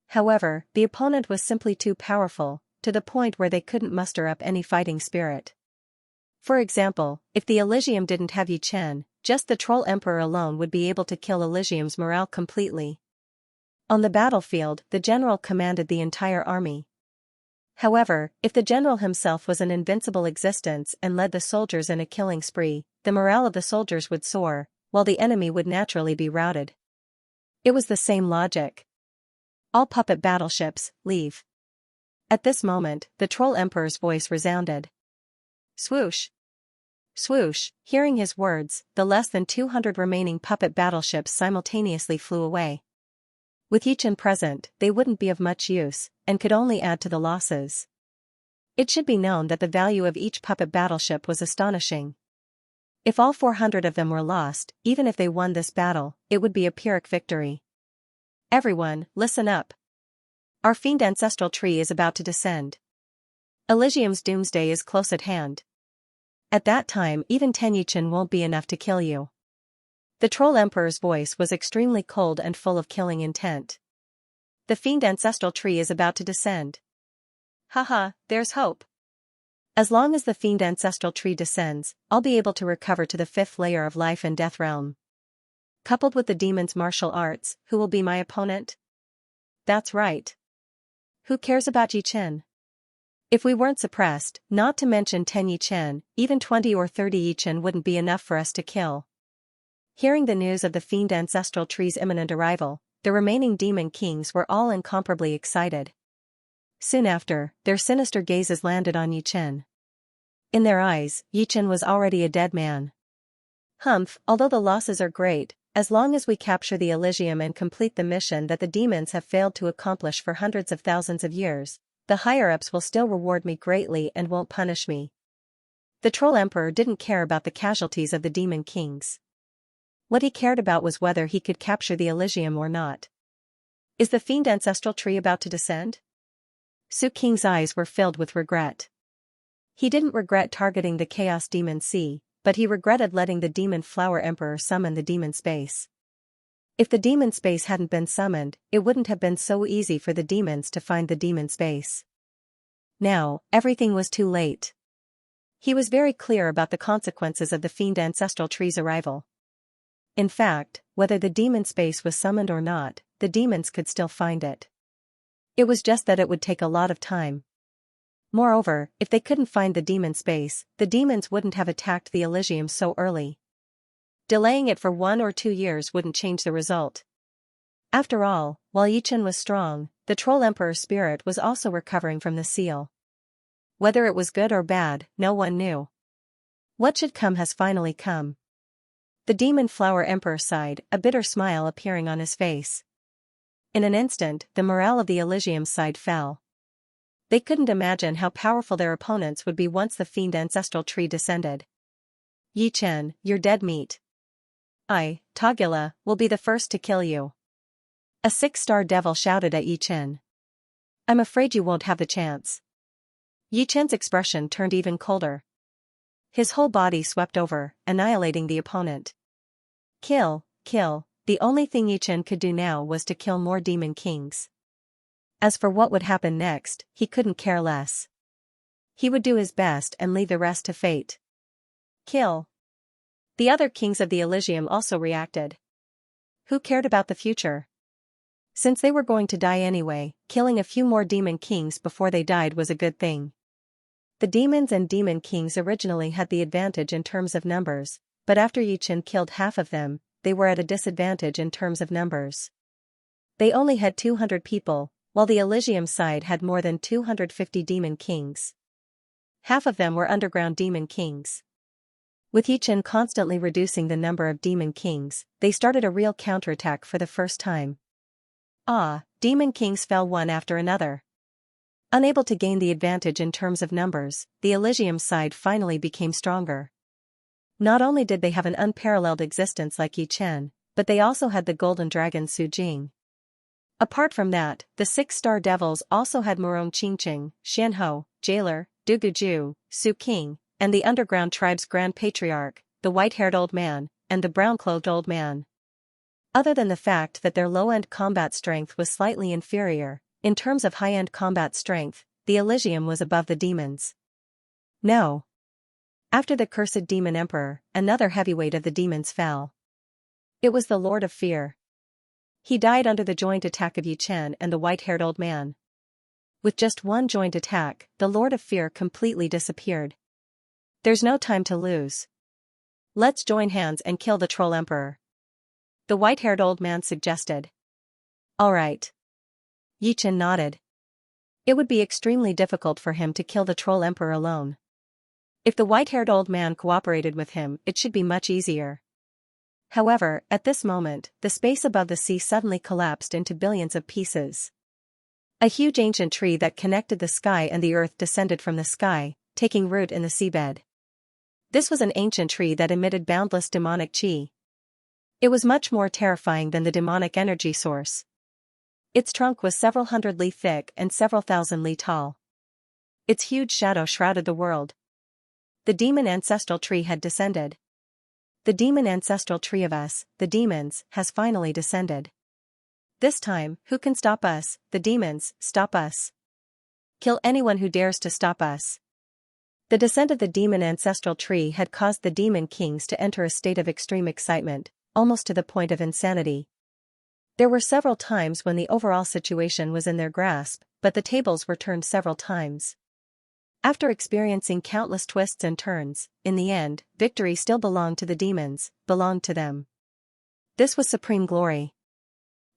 However, the opponent was simply too powerful, to the point where they couldn't muster up any fighting spirit. For example, if the Elysium didn't have Yi Chen, just the Troll Emperor alone would be able to kill Elysium's morale completely. On the battlefield, the general commanded the entire army. However, if the general himself was an invincible existence and led the soldiers in a killing spree, the morale of the soldiers would soar, while the enemy would naturally be routed. It was the same logic. All puppet battleships, leave. At this moment, the Troll Emperor's voice resounded. Swoosh! Swoosh! Hearing his words, the less than 200 remaining puppet battleships simultaneously flew away. With Yi Chen present, they wouldn't be of much use, and could only add to the losses. It should be known that the value of each puppet battleship was astonishing. If all 400 of them were lost, even if they won this battle, it would be a Pyrrhic victory. Everyone, listen up. Our fiend ancestral tree is about to descend. Elysium's doomsday is close at hand. At that time even 10 Yi Chen won't be enough to kill you. The Troll Emperor's voice was extremely cold and full of killing intent. The fiend ancestral tree is about to descend. Haha, there's hope. As long as the fiend ancestral tree descends, I'll be able to recover to the 5th layer of life and death realm. Coupled with the demon's martial arts, who will be my opponent? That's right. Who cares about Yi Chen? If we weren't suppressed, not to mention 10 Yi Chen, even 20 or 30 Yi Chen wouldn't be enough for us to kill. Hearing the news of the fiend ancestral tree's imminent arrival, the remaining demon kings were all incomparably excited. Soon after, their sinister gazes landed on Yi Chen. In their eyes, Yi Chen was already a dead man. Humph, although the losses are great, as long as we capture the Elysium and complete the mission that the demons have failed to accomplish for hundreds of thousands of years, the higher-ups will still reward me greatly and won't punish me. The Troll Emperor didn't care about the casualties of the demon kings. What he cared about was whether he could capture the Elysium or not. Is the fiend ancestral tree about to descend? Su King's eyes were filled with regret. He didn't regret targeting the Chaos Demon Sea, but he regretted letting the Demon Flower Emperor summon the Demon Space. If the Demon Space hadn't been summoned, it wouldn't have been so easy for the demons to find the Demon Space. Now, everything was too late. He was very clear about the consequences of the fiend ancestral tree's arrival. In fact, whether the Demon Space was summoned or not, the demons could still find it. It was just that it would take a lot of time. Moreover, if they couldn't find the Demon Space, the demons wouldn't have attacked the Elysium so early. Delaying it for 1 or 2 years wouldn't change the result. After all, while Yi Chen was strong, the Troll Emperor's spirit was also recovering from the seal. Whether it was good or bad, no one knew. What should come has finally come. The Demon Flower Emperor sighed, a bitter smile appearing on his face. In an instant, the morale of the Elysium's side fell. They couldn't imagine how powerful their opponents would be once the fiend ancestral tree descended. Yi Chen, you're dead meat. I, Togula, will be the first to kill you. A 6-star devil shouted at Yi Chen. I'm afraid you won't have the chance. Yi Chen's expression turned even colder. His whole body swept over, annihilating the opponent. Kill, kill, the only thing Yi Chen could do now was to kill more demon kings. As for what would happen next, he couldn't care less. He would do his best and leave the rest to fate. Kill. The other kings of the Elysium also reacted. Who cared about the future? Since they were going to die anyway, killing a few more demon kings before they died was a good thing. The demons and demon kings originally had the advantage in terms of numbers, but after Yichen killed half of them, they were at a disadvantage in terms of numbers. They only had 200 people, while the Elysium side had more than 250 demon kings. Half of them were underground demon kings. With Yichen constantly reducing the number of demon kings, they started a real counterattack for the first time. Demon kings fell one after another. Unable to gain the advantage in terms of numbers, the Elysium side finally became stronger. Not only did they have an unparalleled existence like Yichen, but they also had the golden dragon Su Jing. Apart from that, the 6-star devils also had Murong Qingqing, Xianhou, Jailer, Duguju, Su King, and the underground tribe's grand patriarch, the white-haired old man, and the brown-clothed old man. Other than the fact that their low-end combat strength was slightly inferior, in terms of high-end combat strength, the Elysium was above the demons. No. After the cursed demon emperor, another heavyweight of the demons fell. It was the Lord of Fear. He died under the joint attack of Yichen and the white-haired old man. With just one joint attack, the Lord of Fear completely disappeared. There's no time to lose. Let's join hands and kill the troll emperor. The white-haired old man suggested. All right. Yichen nodded. It would be extremely difficult for him to kill the troll emperor alone. If the white-haired old man cooperated with him, it should be much easier. However, at this moment, the space above the sea suddenly collapsed into billions of pieces. A huge ancient tree that connected the sky and the earth descended from the sky, taking root in the seabed. This was an ancient tree that emitted boundless demonic qi. It was much more terrifying than the demonic energy source. Its trunk was several hundred li thick and several thousand li tall. Its huge shadow shrouded the world. The demon ancestral tree had descended. The demon ancestral tree of us, the demons, has finally descended. This time, who can stop us? The demons, stop us. Kill anyone who dares to stop us. The descent of the demon ancestral tree had caused the demon kings to enter a state of extreme excitement, almost to the point of insanity. There were several times when the overall situation was in their grasp, but the tables were turned several times. After experiencing countless twists and turns, in the end, victory still belonged to the demons, belonged to them. This was supreme glory.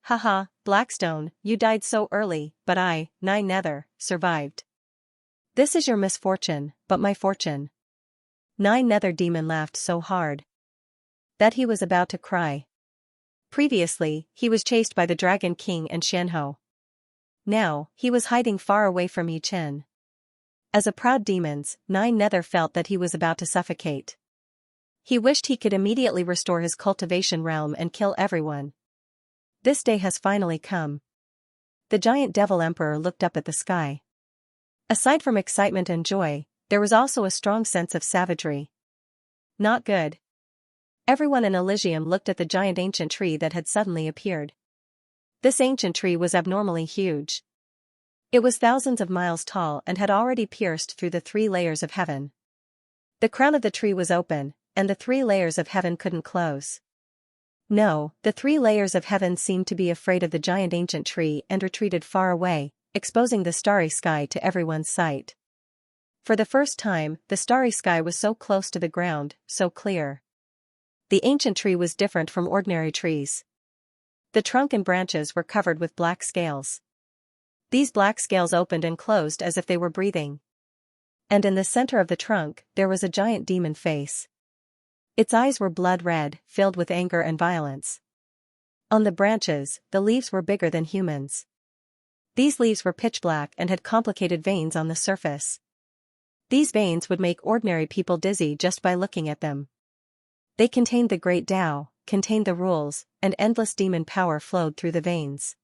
Haha, Blackstone, you died so early, but I, Nine Nether, survived. This is your misfortune, but my fortune. Nine Nether Demon laughed so hard that he was about to cry. Previously, he was chased by the Dragon King and Xianhou. Now, he was hiding far away from Yichen. As a proud demon, Nine Nether felt that he was about to suffocate. He wished he could immediately restore his cultivation realm and kill everyone. This day has finally come. The giant devil emperor looked up at the sky. Aside from excitement and joy, there was also a strong sense of savagery. Not good. Everyone in Elysium looked at the giant ancient tree that had suddenly appeared. This ancient tree was abnormally huge. It was thousands of miles tall and had already pierced through the 3 layers of heaven. The crown of the tree was open, and the 3 layers of heaven couldn't close. No, the 3 layers of heaven seemed to be afraid of the giant ancient tree and retreated far away, exposing the starry sky to everyone's sight. For the first time, the starry sky was so close to the ground, so clear. The ancient tree was different from ordinary trees. The trunk and branches were covered with black scales. These black scales opened and closed as if they were breathing. And in the center of the trunk, there was a giant demon face. Its eyes were blood red, filled with anger and violence. On the branches, the leaves were bigger than humans. These leaves were pitch black and had complicated veins on the surface. These veins would make ordinary people dizzy just by looking at them. They contained the great Tao, contained the rules, and endless demon power flowed through the veins.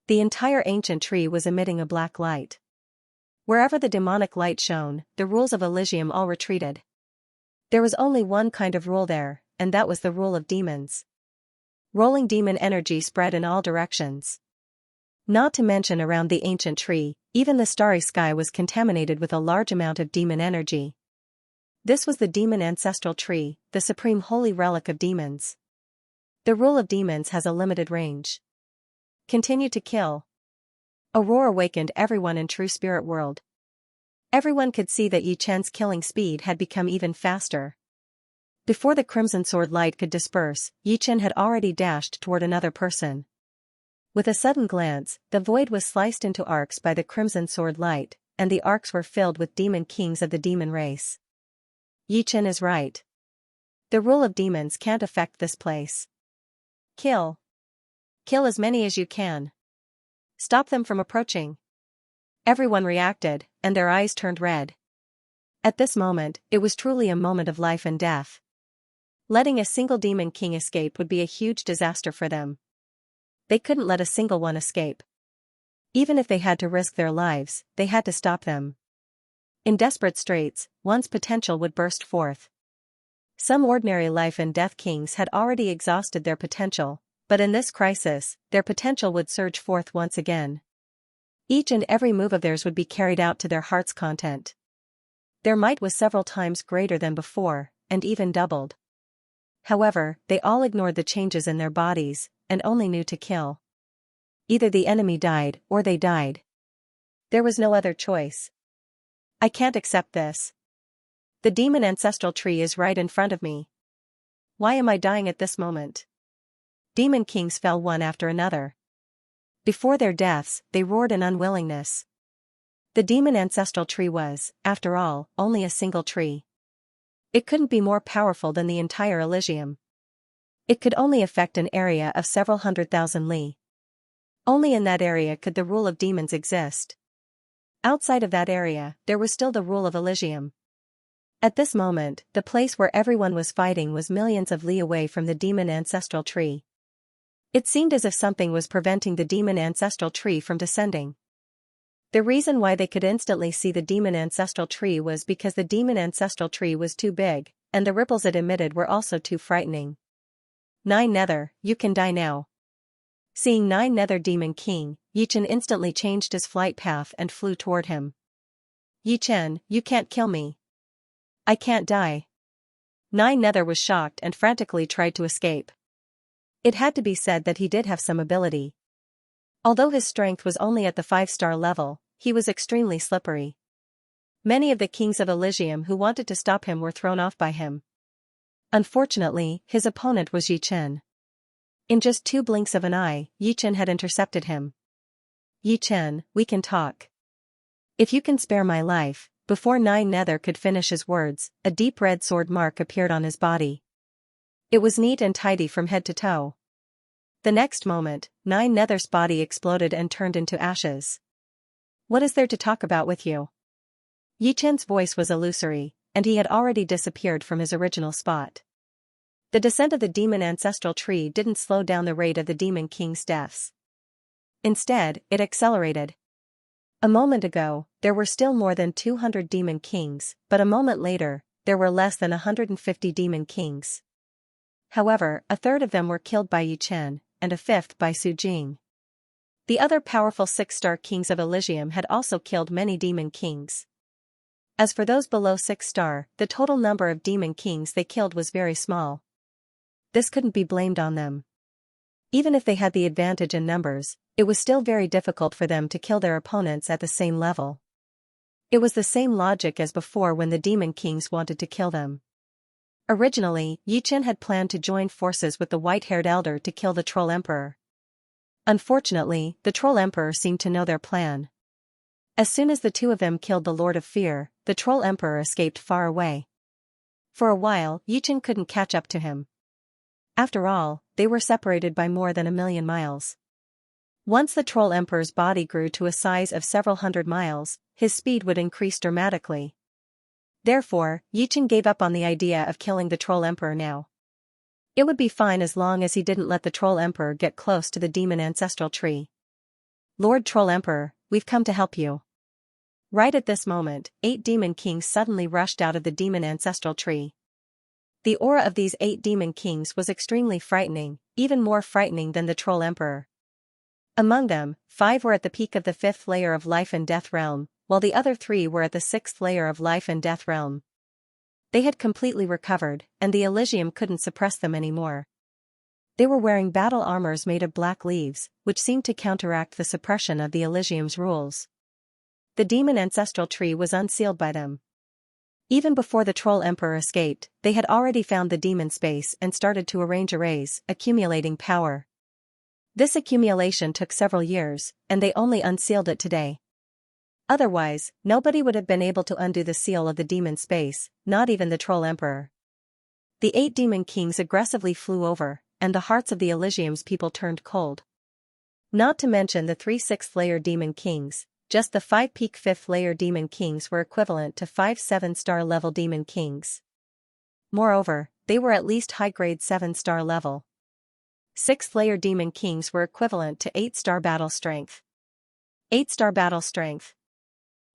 The entire ancient tree was emitting a black light. Wherever the demonic light shone, the rules of Elysium all retreated. There was only one kind of rule there, and that was the rule of demons. Rolling demon energy spread in all directions. Not to mention around the ancient tree, Even the starry sky was contaminated with a large amount of demon energy. This was the demon ancestral tree, the supreme holy relic of demons. The rule of demons has a limited range. Continue to kill. A roar awakened everyone in True Spirit World. Everyone could see that Yi Chen's killing speed had become even faster. Before the crimson sword light could disperse, Yi Chen had already dashed toward another person. With a sudden glance, the void was sliced into arcs by the crimson sword light, and the arcs were filled with demon kings of the demon race. Yi Chen is right. The rule of demons can't affect this place. Kill. Kill as many as you can. Stop them from approaching. Everyone reacted, and their eyes turned red. At this moment, it was truly a moment of life and death. Letting a single demon king escape would be a huge disaster for them. They couldn't let a single one escape. Even if they had to risk their lives, they had to stop them. In desperate straits, one's potential would burst forth. Some ordinary life and death kings had already exhausted their potential, but in this crisis, their potential would surge forth once again. Each and every move of theirs would be carried out to their heart's content. Their might was several times greater than before, and even doubled. However, they all ignored the changes in their bodies, and only knew to kill. Either the enemy died, or they died. There was no other choice. I can't accept this. The demon ancestral tree is right in front of me. Why am I dying at this moment? Demon kings fell one after another. Before their deaths, they roared in unwillingness. The demon ancestral tree was, after all, only a single tree. It couldn't be more powerful than the entire Elysium. It could only affect an area of several 100,000 li. Only in that area could the rule of demons exist. Outside of that area, there was still the rule of Elysium. At this moment, the place where everyone was fighting was millions of li away from the demon ancestral tree. It seemed as if something was preventing the demon ancestral tree from descending. The reason why they could instantly see the demon ancestral tree was because the demon ancestral tree was too big, and the ripples it emitted were also too frightening. 9 Nether, you can die now. Seeing 9 Nether Demon King, Yi Chen instantly changed his flight path and flew toward him. Yi Chen, you can't kill me. I can't die. 9 Nether was shocked and frantically tried to escape. It had to be said that he did have some ability. Although his strength was only at the 5-star level, he was extremely slippery. Many of the kings of Elysium who wanted to stop him were thrown off by him. Unfortunately, his opponent was Yi Chen. In just 2 blinks of an eye, Yi Chen had intercepted him. Yi Chen, we can talk. If you can spare my life. Before 9 Nether could finish his words, a deep red sword mark appeared on his body. It was neat and tidy from head to toe. The next moment, 9 Nether's body exploded and turned into ashes. What is there to talk about with you? Yi Chen's voice was illusory, and he had already disappeared from his original spot. The descent of the demon ancestral tree didn't slow down the rate of the demon king's deaths. Instead, it accelerated. A moment ago, there were still more than 200 demon kings, but a moment later, there were less than 150 demon kings. However, a third of them were killed by Yi Chen, and a fifth by Su Jing. The other powerful 6-star kings of Elysium had also killed many demon kings. As for those below 6-star, the total number of demon kings they killed was very small. This couldn't be blamed on them. Even if they had the advantage in numbers, it was still very difficult for them to kill their opponents at the same level. It was the same logic as before when the demon kings wanted to kill them. Originally, Yi Chen had planned to join forces with the white-haired elder to kill the Troll Emperor. Unfortunately, the Troll Emperor seemed to know their plan. As soon as the two of them killed the Lord of Fear, the Troll Emperor escaped far away. For a while, Yi Chen couldn't catch up to him. After all, they were separated by more than 1,000,000 miles. Once the Troll Emperor's body grew to a size of several 100 miles, his speed would increase dramatically. Therefore, Yi Chen gave up on the idea of killing the Troll Emperor now. It would be fine as long as he didn't let the Troll Emperor get close to the demon ancestral tree. Lord Troll Emperor, we've come to help you. Right at this moment, 8 demon kings suddenly rushed out of the demon ancestral tree. The aura of these 8 demon kings was extremely frightening, even more frightening than the Troll Emperor. Among them, 5 were at the peak of the 5th layer of life and death realm, while the other 3 were at the 6th layer of life and death realm. They had completely recovered, and the Elysium couldn't suppress them anymore. They were wearing battle armors made of black leaves, which seemed to counteract the suppression of the Elysium's rules. The demon ancestral tree was unsealed by them. Even before the Troll Emperor escaped, they had already found the demon space and started to arrange arrays, accumulating power. This accumulation took several years, and they only unsealed it today. Otherwise, nobody would have been able to undo the seal of the demon space, not even the Troll Emperor. The 8 demon kings aggressively flew over, and the hearts of the Elysium's people turned cold. Not to mention the 3 6th-layer demon kings, just the 5 peak 5th-layer demon kings were equivalent to 5 7-star level demon kings. Moreover, they were at least high-grade 7-star level. 6th-layer demon kings were equivalent to 8-star battle strength. 8-star battle strength.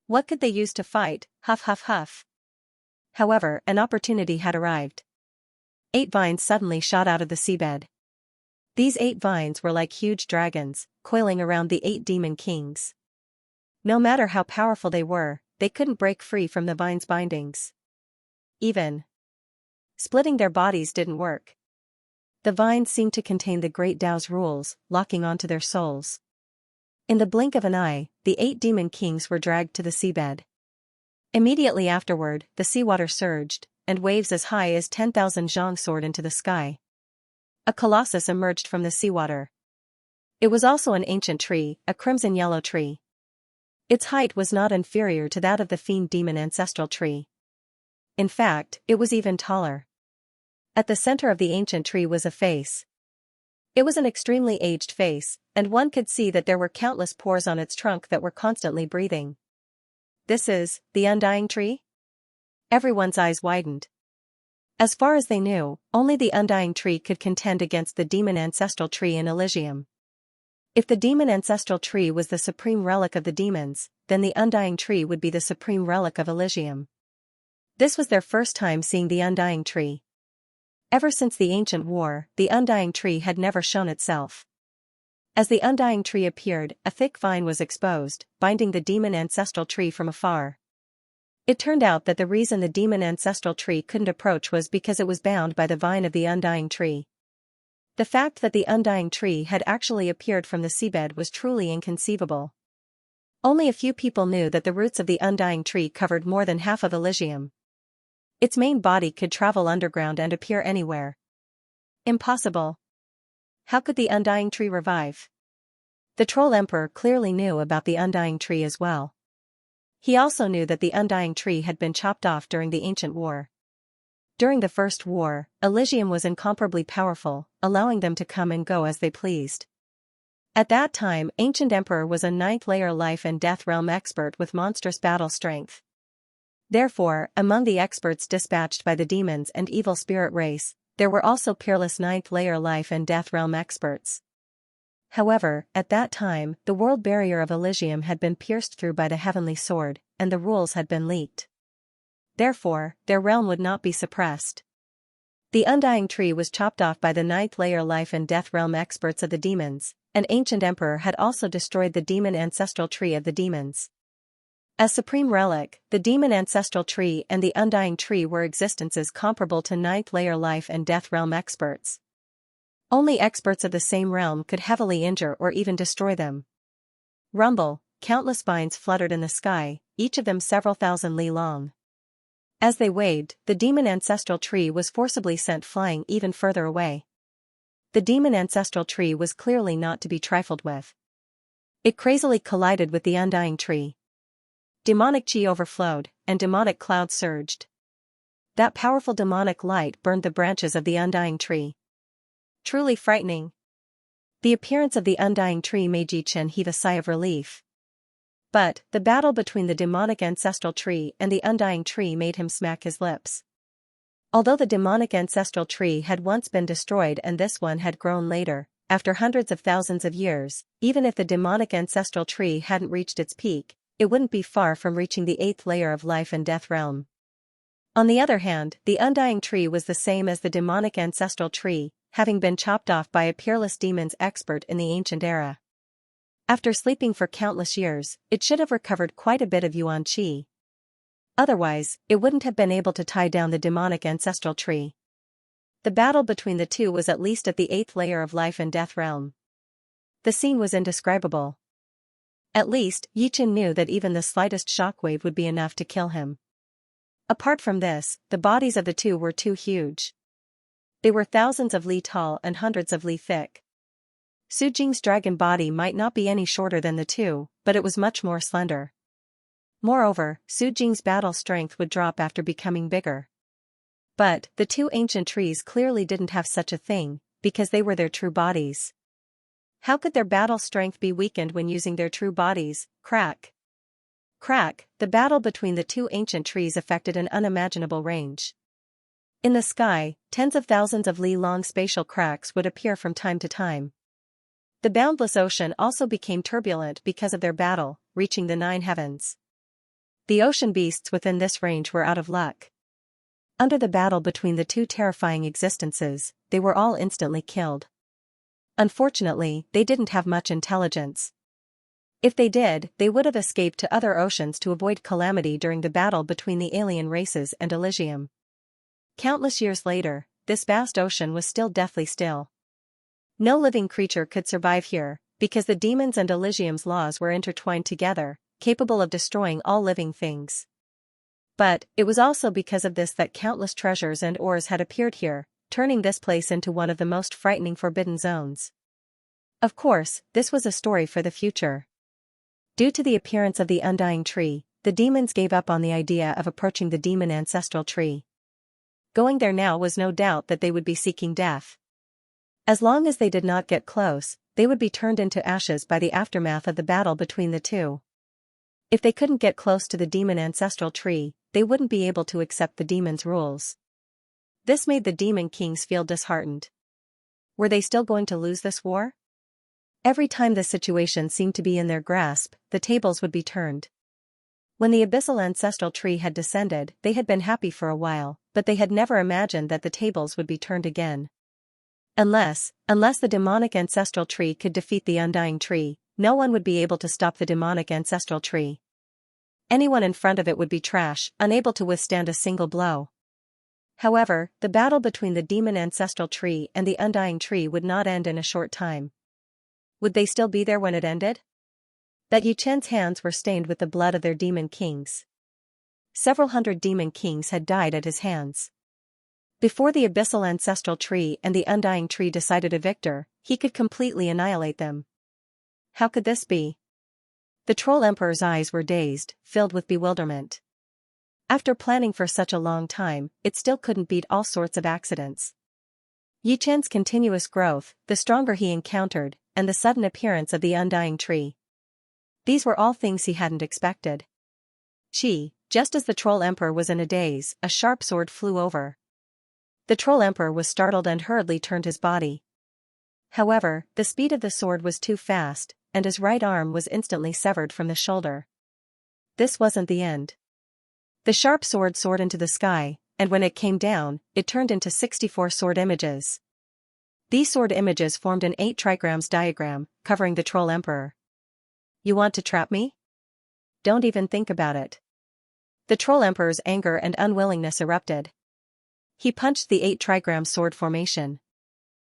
What could they use to fight? Huff huff huff. However, an opportunity had arrived. 8 vines suddenly shot out of the seabed. These 8 vines were like huge dragons, coiling around the 8 demon kings. No matter how powerful they were, they couldn't break free from the vines' bindings. Even splitting their bodies didn't work. The vines seemed to contain the Great Tao's rules, locking onto their souls. In the blink of an eye, the 8 demon kings were dragged to the seabed. Immediately afterward, the seawater surged, and waves as high as 10,000 zhang soared into the sky. A colossus emerged from the seawater. It was also an ancient tree, a crimson-yellow tree. Its height was not inferior to that of the fiend demon ancestral tree. In fact, it was even taller. At the center of the ancient tree was a face. It was an extremely aged face, and one could see that there were countless pores on its trunk that were constantly breathing. This is the Undying Tree? Everyone's eyes widened. As far as they knew, only the Undying Tree could contend against the demon ancestral tree in Elysium. If the demon ancestral tree was the supreme relic of the demons, then the Undying Tree would be the supreme relic of Elysium. This was their first time seeing the Undying Tree. Ever since the ancient war, the Undying Tree had never shown itself. As the Undying Tree appeared, a thick vine was exposed, binding the demon ancestral tree from afar. It turned out that the reason the demon ancestral tree couldn't approach was because it was bound by the vine of the Undying Tree. The fact that the Undying Tree had actually appeared from the seabed was truly inconceivable. Only a few people knew that the roots of the Undying Tree covered more than half of Elysium. Its main body could travel underground and appear anywhere. Impossible. How could the Undying Tree revive? The Troll Emperor clearly knew about the Undying Tree as well. He also knew that the Undying Tree had been chopped off during the ancient war. During the First War, Elysium was incomparably powerful, allowing them to come and go as they pleased. At that time, Ancient Emperor was a 9th-layer life and death realm expert with monstrous battle strength. Therefore, among the experts dispatched by the demons and evil spirit race, there were also peerless 9th-layer life and death realm experts. However, at that time, the world barrier of Elysium had been pierced through by the heavenly sword, and the rules had been leaked. Therefore, their realm would not be suppressed. The Undying Tree was chopped off by the 9th-layer life and death realm experts of the demons, and Ancient Emperor had also destroyed the demon ancestral tree of the demons. As supreme relic, the demon ancestral tree and the Undying Tree were existences comparable to 9th-layer life and death realm experts. Only experts of the same realm could heavily injure or even destroy them. Rumble, countless vines fluttered in the sky, each of them several thousand li long. As they waved, the demon ancestral tree was forcibly sent flying even further away. The demon ancestral tree was clearly not to be trifled with. It crazily collided with the Undying Tree. Demonic chi overflowed, and demonic clouds surged. That powerful demonic light burned the branches of the Undying Tree. Truly frightening. The appearance of the Undying Tree made Ji Chen heave a sigh of relief. But, the battle between the demonic ancestral tree and the Undying Tree made him smack his lips. Although the demonic ancestral tree had once been destroyed and this one had grown later, after hundreds of thousands of years, even if the demonic ancestral tree hadn't reached its peak, it wouldn't be far from reaching the 8th layer of life and death realm. On the other hand, the Undying Tree was the same as the demonic ancestral tree, having been chopped off by a peerless demons expert in the ancient era. After sleeping for countless years, it should have recovered quite a bit of yuan qi. Otherwise, it wouldn't have been able to tie down the demonic ancestral tree. The battle between the two was at least at the 8th layer of life and death realm. The scene was indescribable. At least, Yichen knew that even the slightest shockwave would be enough to kill him. Apart from this, the bodies of the two were too huge. They were thousands of li tall and hundreds of li thick. Su Jing's dragon body might not be any shorter than the two, but it was much more slender. Moreover, Su Jing's battle strength would drop after becoming bigger. But, the two ancient trees clearly didn't have such a thing, because they were their true bodies. How could their battle strength be weakened when using their true bodies? Crack. Crack, the battle between the two ancient trees affected an unimaginable range. In the sky, tens of thousands of li-long spatial cracks would appear from time to time. The boundless ocean also became turbulent because of their battle, reaching the 9 heavens. The ocean beasts within this range were out of luck. Under the battle between the two terrifying existences, they were all instantly killed. Unfortunately, they didn't have much intelligence. If they did, they would have escaped to other oceans to avoid calamity during the battle between the alien races and Elysium. Countless years later, this vast ocean was still deathly still. No living creature could survive here, because the demons and Elysium's laws were intertwined together, capable of destroying all living things. But, it was also because of this that countless treasures and ores had appeared here, turning this place into one of the most frightening forbidden zones. Of course, this was a story for the future. Due to the appearance of the undying tree, the demons gave up on the idea of approaching the demon ancestral tree. Going there now was no doubt that they would be seeking death. As long as they did not get close, they would be turned into ashes by the aftermath of the battle between the two. If they couldn't get close to the demon ancestral tree, they wouldn't be able to accept the demon's rules. This made the demon kings feel disheartened. Were they still going to lose this war? Every time the situation seemed to be in their grasp, the tables would be turned. When the abyssal ancestral tree had descended, they had been happy for a while, but they had never imagined that the tables would be turned again. Unless the demonic ancestral tree could defeat the undying tree, no one would be able to stop the demonic ancestral tree. Anyone in front of it would be trash, unable to withstand a single blow. However, the battle between the demon ancestral tree and the undying tree would not end in a short time. Would they still be there when it ended? That Yu Chen's hands were stained with the blood of their demon kings. Several hundred demon kings had died at his hands. Before the abyssal ancestral tree and the undying tree decided a victor, he could completely annihilate them. How could this be? The Troll Emperor's eyes were dazed, filled with bewilderment. After planning for such a long time, it still couldn't beat all sorts of accidents. Yi Chen's continuous growth, the stronger he encountered, and the sudden appearance of the undying tree. These were all things he hadn't expected. Just as the Troll Emperor was in a daze, a sharp sword flew over. The Troll Emperor was startled and hurriedly turned his body. However, the speed of the sword was too fast, and his right arm was instantly severed from the shoulder. This wasn't the end. The sharp sword soared into the sky, and when it came down, it turned into 64 sword images. These sword images formed an 8 trigrams diagram, covering the Troll Emperor. You want to trap me? Don't even think about it. The Troll Emperor's anger and unwillingness erupted. He punched the 8 trigram sword formation.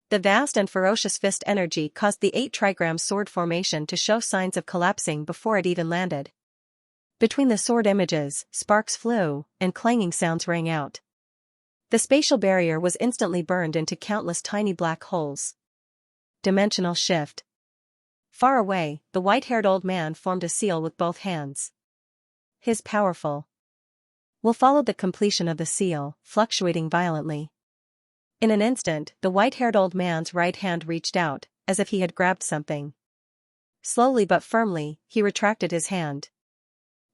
The vast and ferocious fist energy caused the 8 trigram sword formation to show signs of collapsing before it even landed. Between the sword images, sparks flew, and clanging sounds rang out. The spatial barrier was instantly burned into countless tiny black holes. Dimensional shift. Far away, the white-haired old man formed a seal with both hands. His powerful will followed the completion of the seal, fluctuating violently. In an instant, the white-haired old man's right hand reached out, as if he had grabbed something. Slowly but firmly, he retracted his hand.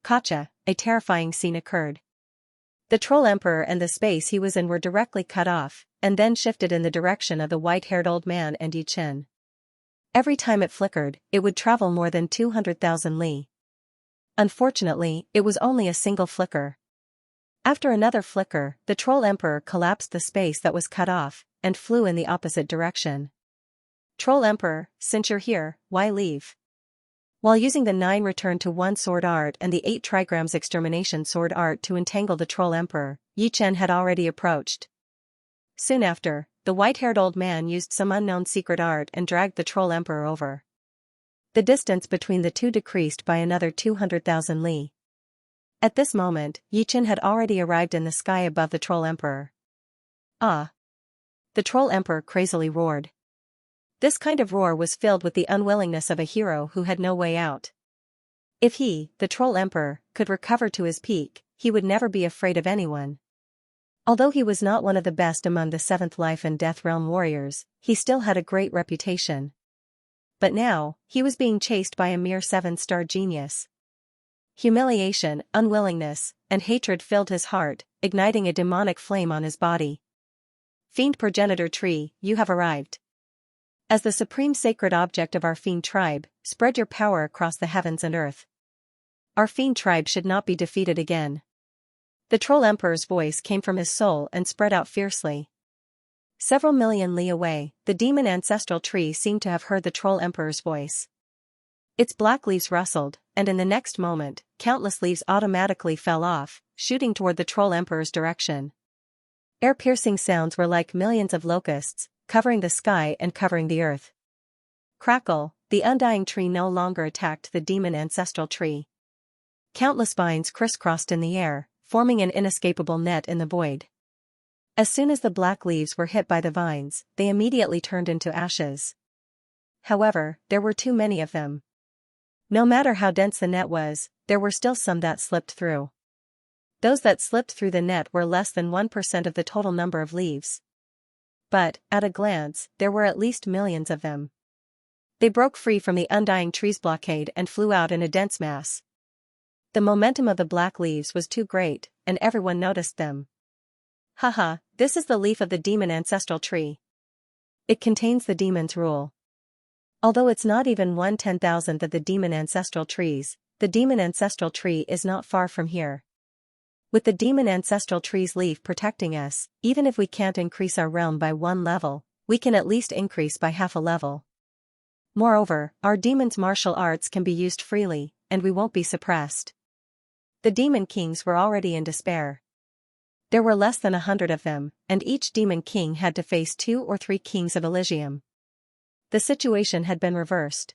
Gotcha, a terrifying scene occurred. The Troll Emperor and the space he was in were directly cut off, and then shifted in the direction of the white-haired old man and Yi Chen. Every time it flickered, it would travel more than 200,000 li. Unfortunately, it was only a single flicker. After another flicker, the Troll Emperor collapsed the space that was cut off, and flew in the opposite direction. Troll Emperor, since you're here, why leave? While using the 9 return to 1 sword art and the 8 trigrams extermination sword art to entangle the troll emperor, Yi Chen had already approached. Soon after, the white-haired old man used some unknown secret art and dragged the troll emperor over. The distance between the two decreased by another 200,000 li. At this moment, Yi Chen had already arrived in the sky above the troll emperor. Ah! The troll emperor crazily roared. This kind of roar was filled with the unwillingness of a hero who had no way out. If he, the troll emperor, could recover to his peak, he would never be afraid of anyone. Although he was not one of the best among the 7th life and death realm warriors, he still had a great reputation. But now, he was being chased by a mere 7-star genius. Humiliation, unwillingness, and hatred filled his heart, igniting a demonic flame on his body. Fiend progenitor tree, you have arrived. As the supreme sacred object of our fiend tribe, spread your power across the heavens and earth. Our fiend tribe should not be defeated again. The troll emperor's voice came from his soul and spread out fiercely. Several million li away, the demon ancestral tree seemed to have heard the troll emperor's voice. Its black leaves rustled, and in the next moment, countless leaves automatically fell off, shooting toward the troll emperor's direction. Air-piercing sounds were like millions of locusts, covering the sky and covering the earth. Crackle, the undying tree no longer attacked the demon ancestral tree. Countless vines crisscrossed in the air, forming an inescapable net in the void. As soon as the black leaves were hit by the vines, they immediately turned into ashes. However, there were too many of them. No matter how dense the net was, there were still some that slipped through. Those that slipped through the net were less than 1% of the total number of leaves. But, at a glance, there were at least millions of them. They broke free from the undying tree's blockade and flew out in a dense mass. The momentum of the black leaves was too great, and everyone noticed them. Haha, this is the leaf of the demon ancestral tree. It contains the demon's rule. Although it's not even 1/10,000th of the demon ancestral trees, the demon ancestral tree is not far from here. With the demon ancestral tree's leaf protecting us, even if we can't increase our realm by 1 level, we can at least increase by half a level. Moreover, our demon's martial arts can be used freely, and we won't be suppressed. The demon kings were already in despair. There were less than 100 of them, and each demon king had to face 2 or 3 kings of Elysium. The situation had been reversed.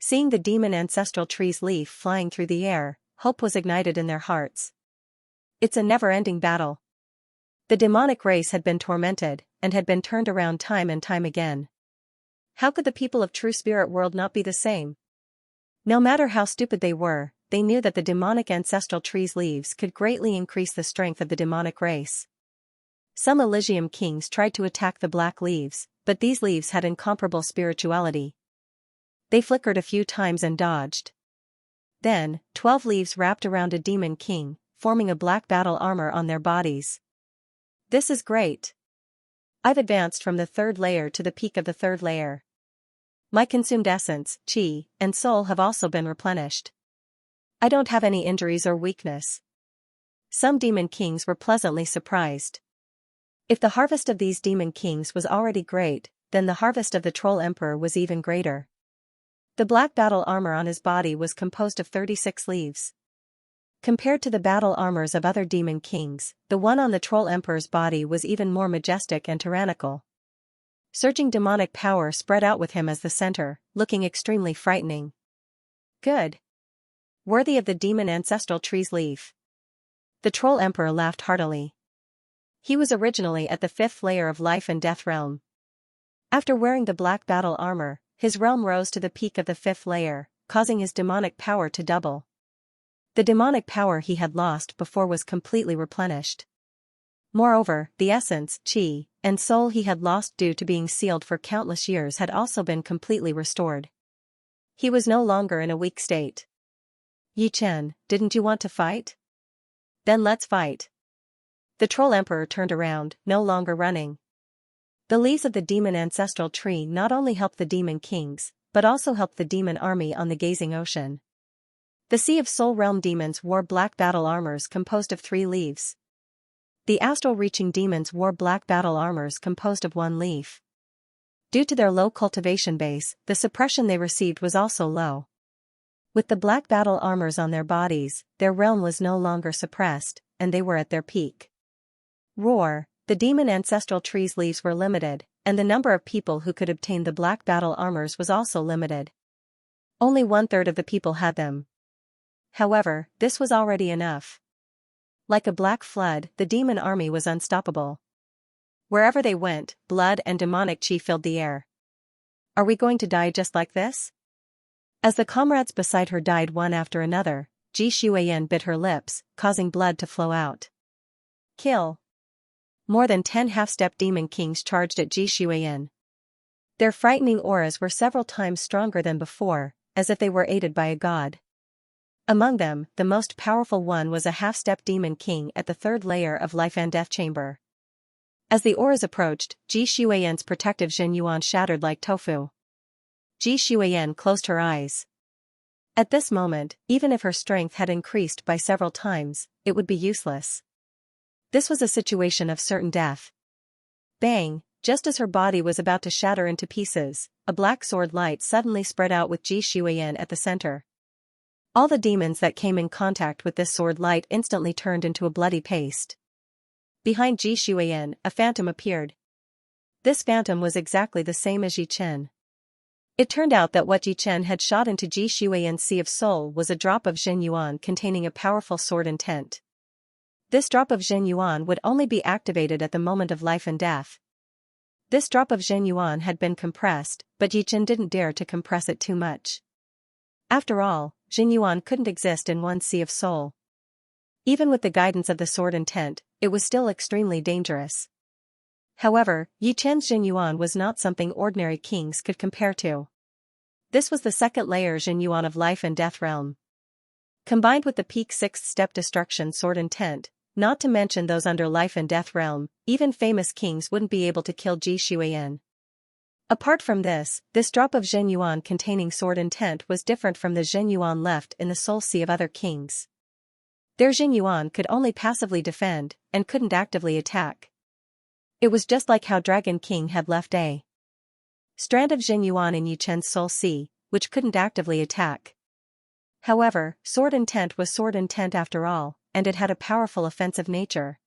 Seeing the demon ancestral tree's leaf flying through the air, hope was ignited in their hearts. It's a never-ending battle. The demonic race had been tormented, and had been turned around time and time again. How could the people of True Spirit World not be the same? No matter how stupid they were, they knew that the demonic ancestral tree's leaves could greatly increase the strength of the demonic race. Some Elysium kings tried to attack the black leaves, but these leaves had incomparable spirituality. They flickered a few times and dodged. Then, 12 leaves wrapped around a demon king, forming a black battle armor on their bodies. This is great. I've advanced from the 3rd layer to the peak of the 3rd layer. My consumed essence, chi, and soul have also been replenished. I don't have any injuries or weakness. Some demon kings were pleasantly surprised. If the harvest of these demon kings was already great, then the harvest of the troll emperor was even greater. The black battle armor on his body was composed of 36 leaves. Compared to the battle armors of other demon kings, the one on the troll emperor's body was even more majestic and tyrannical. Surging demonic power spread out with him as the center, looking extremely frightening. Good. Worthy of the demon ancestral tree's leaf. The troll emperor laughed heartily. He was originally at the 5th layer of life and death realm. After wearing the black battle armor, his realm rose to the peak of the 5th layer, causing his demonic power to double. The demonic power he had lost before was completely replenished. Moreover, the essence, chi, and soul he had lost due to being sealed for countless years had also been completely restored. He was no longer in a weak state. Yi Chen, didn't you want to fight? Then let's fight. The troll emperor turned around, no longer running. The leaves of the demon ancestral tree not only helped the demon kings, but also helped the demon army on the gazing ocean. The Sea of Soul Realm demons wore black battle armors composed of 3 leaves. The astral-reaching demons wore black battle armors composed of 1 leaf. Due to their low cultivation base, the suppression they received was also low. With the black battle armors on their bodies, their realm was no longer suppressed, and they were at their peak. Roar, the demon ancestral tree's leaves were limited, and the number of people who could obtain the black battle armors was also limited. Only 1/3 of the people had them. However, this was already enough. Like a black flood, the demon army was unstoppable. Wherever they went, blood and demonic chi filled the air. Are we going to die just like this? As the comrades beside her died one after another, Ji Shuiyan bit her lips, causing blood to flow out. Kill. More than 10 half-step demon kings charged at Ji Shuiyan. Their frightening auras were several times stronger than before, as if they were aided by a god. Among them, the most powerful one was a half-step demon king at the 3rd layer of life and death chamber. As the auras approached, Ji Shuiyan's protective Jin Yuan shattered like tofu. Ji Shuiyan closed her eyes. At this moment, even if her strength had increased by several times, it would be useless. This was a situation of certain death. Bang! Just as her body was about to shatter into pieces, a black sword light suddenly spread out with Ji Shuiyan at the center. All the demons that came in contact with this sword light instantly turned into a bloody paste. Behind Ji Shuiyan, a phantom appeared. This phantom was exactly the same as Yi Chen. It turned out that what Yi Chen had shot into Ji Shuiyan's Sea of Soul was a drop of Jin Yuan containing a powerful sword intent. This drop of Jin Yuan would only be activated at the moment of life and death. This drop of Jin Yuan had been compressed, but Yi Chen didn't dare to compress it too much. After all, Jin Yuan couldn't exist in one Sea of Soul. Even with the guidance of the sword intent, it was still extremely dangerous. However, Yi Chen's Jin Yuan was not something ordinary kings could compare to. This was the 2nd layer Jin Yuan of life and death realm. Combined with the peak 6th step destruction sword intent, not to mention those under life and death realm, even famous kings wouldn't be able to kill Ji Shuiyan. Apart from this drop of Jin Yuan containing sword intent was different from the Jin Yuan left in the soul sea of other kings. Their Jin Yuan could only passively defend, and couldn't actively attack. It was just like how Dragon King had left a strand of Jin Yuan in Yi Chen's soul sea, which couldn't actively attack. However, sword intent was sword intent after all, and it had a powerful offensive nature.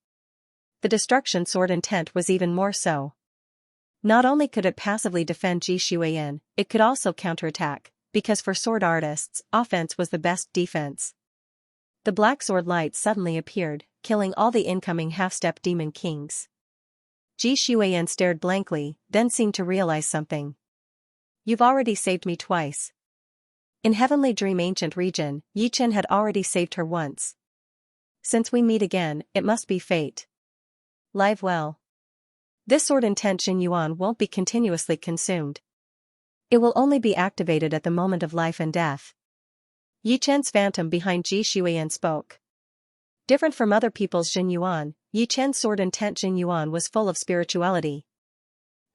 The destruction sword intent was even more so. Not only could it passively defend Ji Shuiyan, it could also counterattack, because for sword artists, offense was the best defense. The black sword light suddenly appeared, killing all the incoming half-step demon kings. Ji Shuiyan stared blankly, then seemed to realize something. You've already saved me twice. In Heavenly Dream Ancient Region, Yi Chen had already saved her once. Since we meet again, it must be fate. Live well. This sword intent Jin Yuan won't be continuously consumed. It will only be activated at the moment of life and death. Yi Chen's phantom behind Ji Shuiyan spoke. Different from other people's Jin Yuan, Yi Chen's sword intent Jin Yuan was full of spirituality.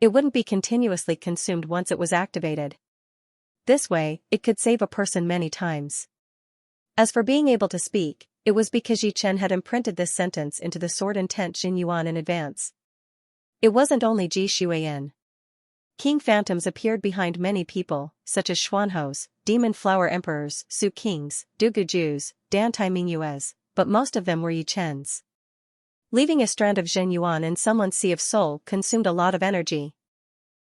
It wouldn't be continuously consumed once it was activated. This way, it could save a person many times. As for being able to speak, it was because Yi Chen had imprinted this sentence into the sword intent Jin Yuan in advance. It wasn't only Ji Shuiyan. King phantoms appeared behind many people, such as Xuanhos, Demon Flower Emperors, Su Kings, Dugu Jus, Dan Tai Mingyues, but most of them were Yi Chen's. Leaving a strand of Jin Yuan in someone's Sea of Soul consumed a lot of energy.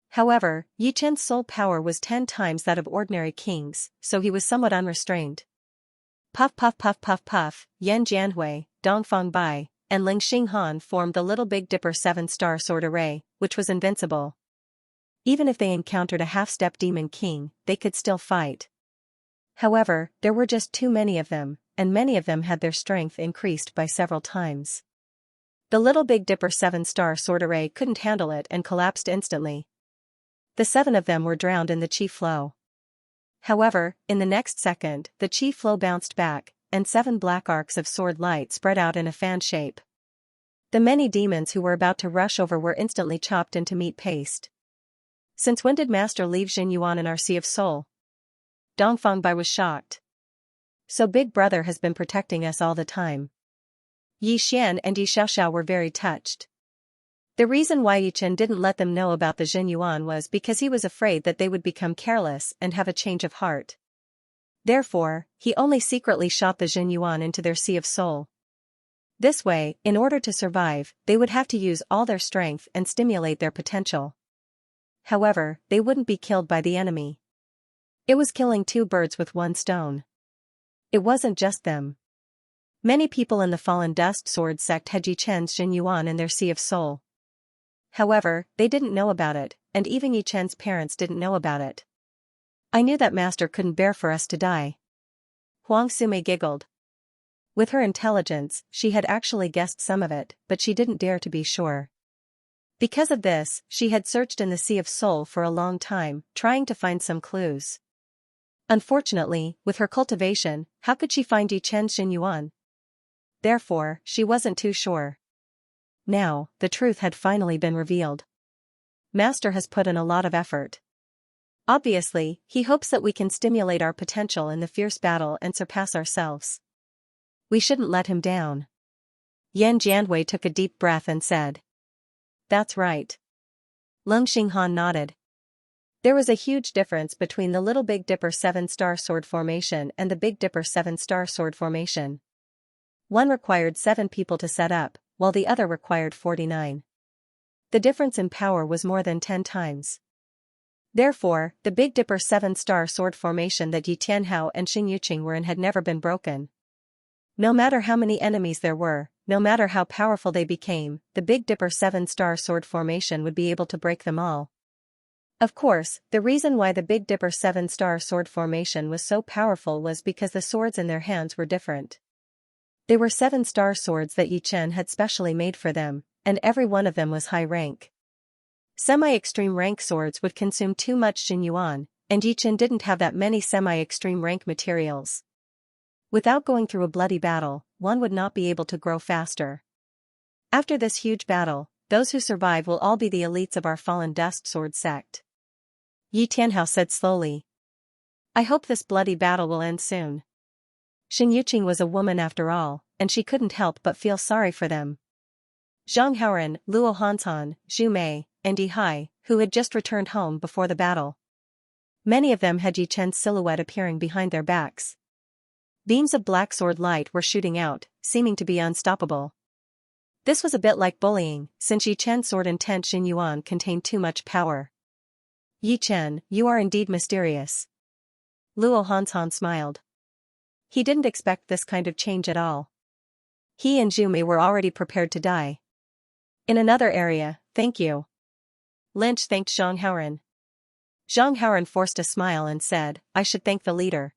However, Yi Chen's soul power was 10 times that of ordinary kings, so he was somewhat unrestrained. Puff puff puff puff puff, Yan Jianhui, Dongfang Bai, and Ling Xinghan formed the Little Big Dipper 7-star sword array, which was invincible. Even if they encountered a half-step demon king, they could still fight. However, there were just too many of them, and many of them had their strength increased by several times. The Little Big Dipper 7-star sword array couldn't handle it and collapsed instantly. The 7 of them were drowned in the chi flow. However, in the next second, the chi flow bounced back, and 7 black arcs of sword light spread out in a fan shape. The many demons who were about to rush over were instantly chopped into meat paste. Since when did Master leave Jin Yuan in our Sea of Soul? Dongfang Bai was shocked. So Big Brother has been protecting us all the time. Yi Xian and Yi Xiaoxiao were very touched. The reason why Yi Chen didn't let them know about the Jin Yuan was because he was afraid that they would become careless and have a change of heart. Therefore, he only secretly shot the Jinyuan into their sea of soul. This way, in order to survive, they would have to use all their strength and stimulate their potential. However, they wouldn't be killed by the enemy. It was killing two birds with one stone. It wasn't just them. Many people in the Fallen Dust Sword sect had Yi Chen's Jinyuan in their sea of soul. However, they didn't know about it, and even Yi Chen's parents didn't know about it. I knew that master couldn't bear for us to die. Huang Sume giggled. With her intelligence, she had actually guessed some of it, but she didn't dare to be sure. Because of this, she had searched in the Sea of Soul for a long time, trying to find some clues. Unfortunately, with her cultivation, how could she find Yi Chen's Jinyuan? Therefore, she wasn't too sure. Now, the truth had finally been revealed. Master has put in a lot of effort. Obviously, he hopes that we can stimulate our potential in the fierce battle and surpass ourselves. We shouldn't let him down. Yan Jianwei took a deep breath and said. That's right. Lung Xinghan nodded. There was a huge difference between the Little Big Dipper 7-star sword formation and the Big Dipper 7-star sword formation. One required 7 people to set up, while the other required 49. The difference in power was more than 10 times. Therefore, the Big Dipper 7-star sword formation that Yi Tianhao and Xing Yuqing were in had never been broken. No matter how many enemies there were, no matter how powerful they became, the Big Dipper 7-star sword formation would be able to break them all. Of course, the reason why the Big Dipper 7-star sword formation was so powerful was because the swords in their hands were different. They were 7-star swords that Yi Chen had specially made for them, and every one of them was high rank. Semi-extreme rank swords would consume too much Jinyuan, and Yi Chen didn't have that many semi-extreme rank materials. Without going through a bloody battle, one would not be able to grow faster. After this huge battle, those who survive will all be the elites of our Fallen Dust Sword sect. Yi Tianhao said slowly. I hope this bloody battle will end soon. Xing Yuqing was a woman after all, and she couldn't help but feel sorry for them. Zhang Haoran, Luo Hansan, Zhu Mei, and Yi Hai, who had just returned home before the battle. Many of them had Yi Chen's silhouette appearing behind their backs. Beams of black sword light were shooting out, seeming to be unstoppable. This was a bit like bullying, since Yi Chen's sword intent Jinyuan contained too much power. Yi Chen, you are indeed mysterious. Luo Hansan smiled. He didn't expect this kind of change at all. He and Zhu Mei were already prepared to die. In another area, thank you. Lynch thanked Zhang Haoran. Zhang Haoran forced a smile and said, I should thank the leader.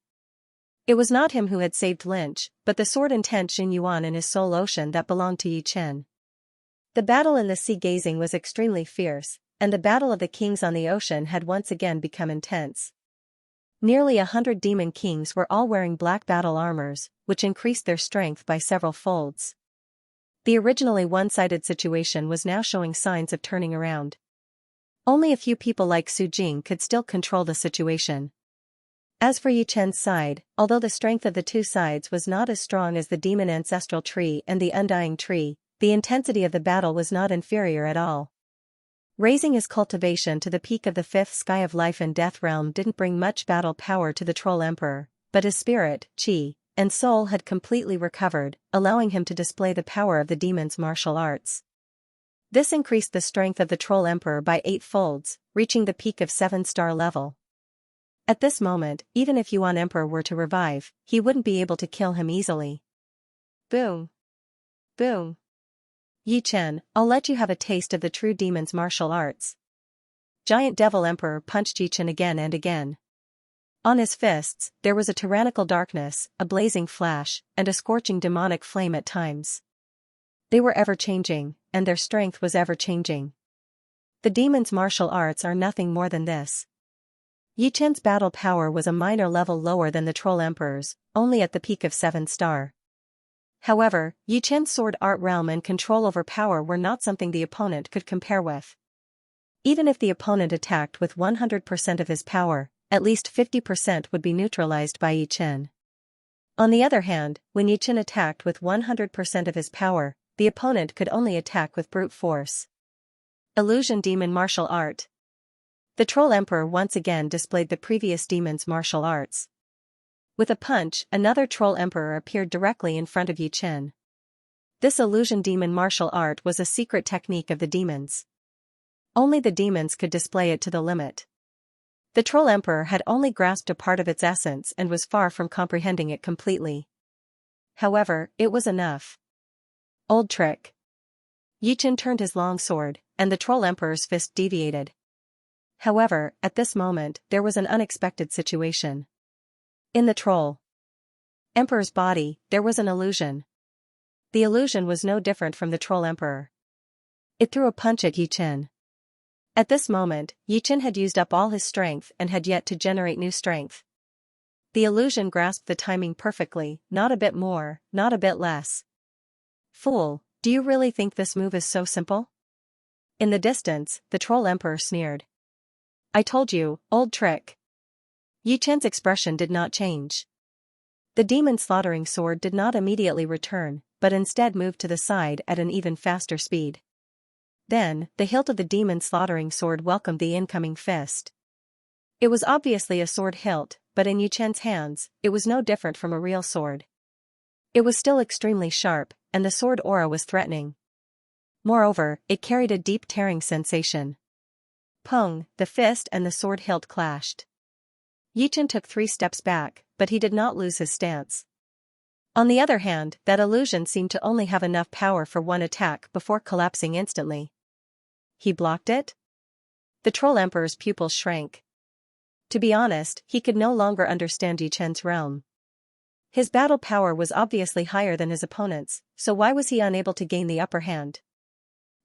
It was not him who had saved Lynch, but the sword intent Jinyuan in his soul ocean that belonged to Yi Chen. The battle in the sea gazing was extremely fierce, and the battle of the kings on the ocean had once again become intense. Nearly 100 demon kings were all wearing black battle armors, which increased their strength by several folds. The originally one-sided situation was now showing signs of turning around. Only a few people like Su Jing could still control the situation. As for Yi Chen's side, although the strength of the two sides was not as strong as the demon ancestral tree and the undying tree, the intensity of the battle was not inferior at all. Raising his cultivation to the peak of the 5th sky of life and death realm didn't bring much battle power to the Troll Emperor, but his spirit, qi, and soul had completely recovered, allowing him to display the power of the demon's martial arts. This increased the strength of the Troll Emperor by 8 folds, reaching the peak of 7-star level. At this moment, even if Yuan Emperor were to revive, he wouldn't be able to kill him easily. Boom. Boom. Yi Chen, I'll let you have a taste of the true demon's martial arts. Giant Devil Emperor punched Yi Chen again and again. On his fists, there was a tyrannical darkness, a blazing flash, and a scorching demonic flame at times. They were ever-changing, and their strength was ever-changing. The demon's martial arts are nothing more than this. Yi Chen's battle power was a minor level lower than the Troll Emperor's, only at the peak of 7-star. However, Yi Chen's sword art realm and control over power were not something the opponent could compare with. Even if the opponent attacked with 100% of his power, at least 50% would be neutralized by Yi Chen. On the other hand, when Yi Chen attacked with 100% of his power, the opponent could only attack with brute force. Illusion Demon Martial Art. The Troll Emperor once again displayed the previous demon's martial arts. With a punch, another troll emperor appeared directly in front of Yi Chen. This illusion demon martial art was a secret technique of the demons. Only the demons could display it to the limit. The troll emperor had only grasped a part of its essence and was far from comprehending it completely. However, it was enough. Old trick. Yi Chen turned his long sword, and the troll emperor's fist deviated. However, at this moment, there was an unexpected situation. In the troll emperor's body, there was an illusion. The illusion was no different from the troll emperor. It threw a punch at Yi Chen. At this moment, Yi Chen had used up all his strength and had yet to generate new strength. The illusion grasped the timing perfectly, not a bit more, not a bit less. Fool, do you really think this move is so simple? In the distance, the troll emperor sneered. I told you, old trick. Yi Chen's expression did not change. The demon slaughtering sword did not immediately return, but instead moved to the side at an even faster speed. Then, the hilt of the demon slaughtering sword welcomed the incoming fist. It was obviously a sword hilt, but in Yi Chen's hands, it was no different from a real sword. It was still extremely sharp, and the sword aura was threatening. Moreover, it carried a deep tearing sensation. Pong, the fist and the sword hilt clashed. Yi Chen took 3 steps back, but he did not lose his stance. On the other hand, that illusion seemed to only have enough power for one attack before collapsing instantly. He blocked it? The troll emperor's pupils shrank. To be honest, he could no longer understand Yi Chen's realm. His battle power was obviously higher than his opponent's, so why was he unable to gain the upper hand?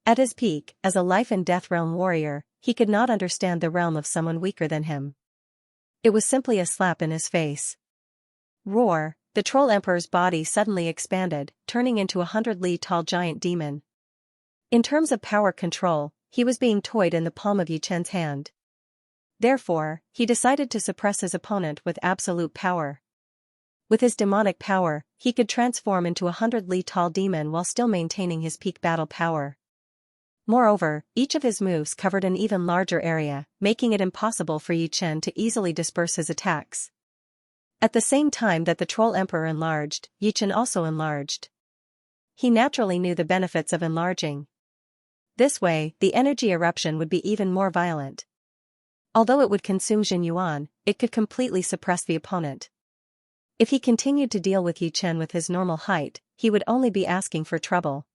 At his peak, as a life-and-death realm warrior, he could not understand the realm of someone weaker than him. It was simply a slap in his face. Roar, the troll emperor's body suddenly expanded, turning into a 100-li-tall giant demon. In terms of power control, he was being toyed in the palm of Yi Chen's hand. Therefore, he decided to suppress his opponent with absolute power. With his demonic power, he could transform into a 100-li-tall demon while still maintaining his peak battle power. Moreover, each of his moves covered an even larger area, making it impossible for Yi Chen to easily disperse his attacks. At the same time that the troll emperor enlarged, Yi Chen also enlarged. He naturally knew the benefits of enlarging. This way, the energy eruption would be even more violent. Although it would consume Jin Yuan, it could completely suppress the opponent. If he continued to deal with Yi Chen with his normal height, he would only be asking for trouble.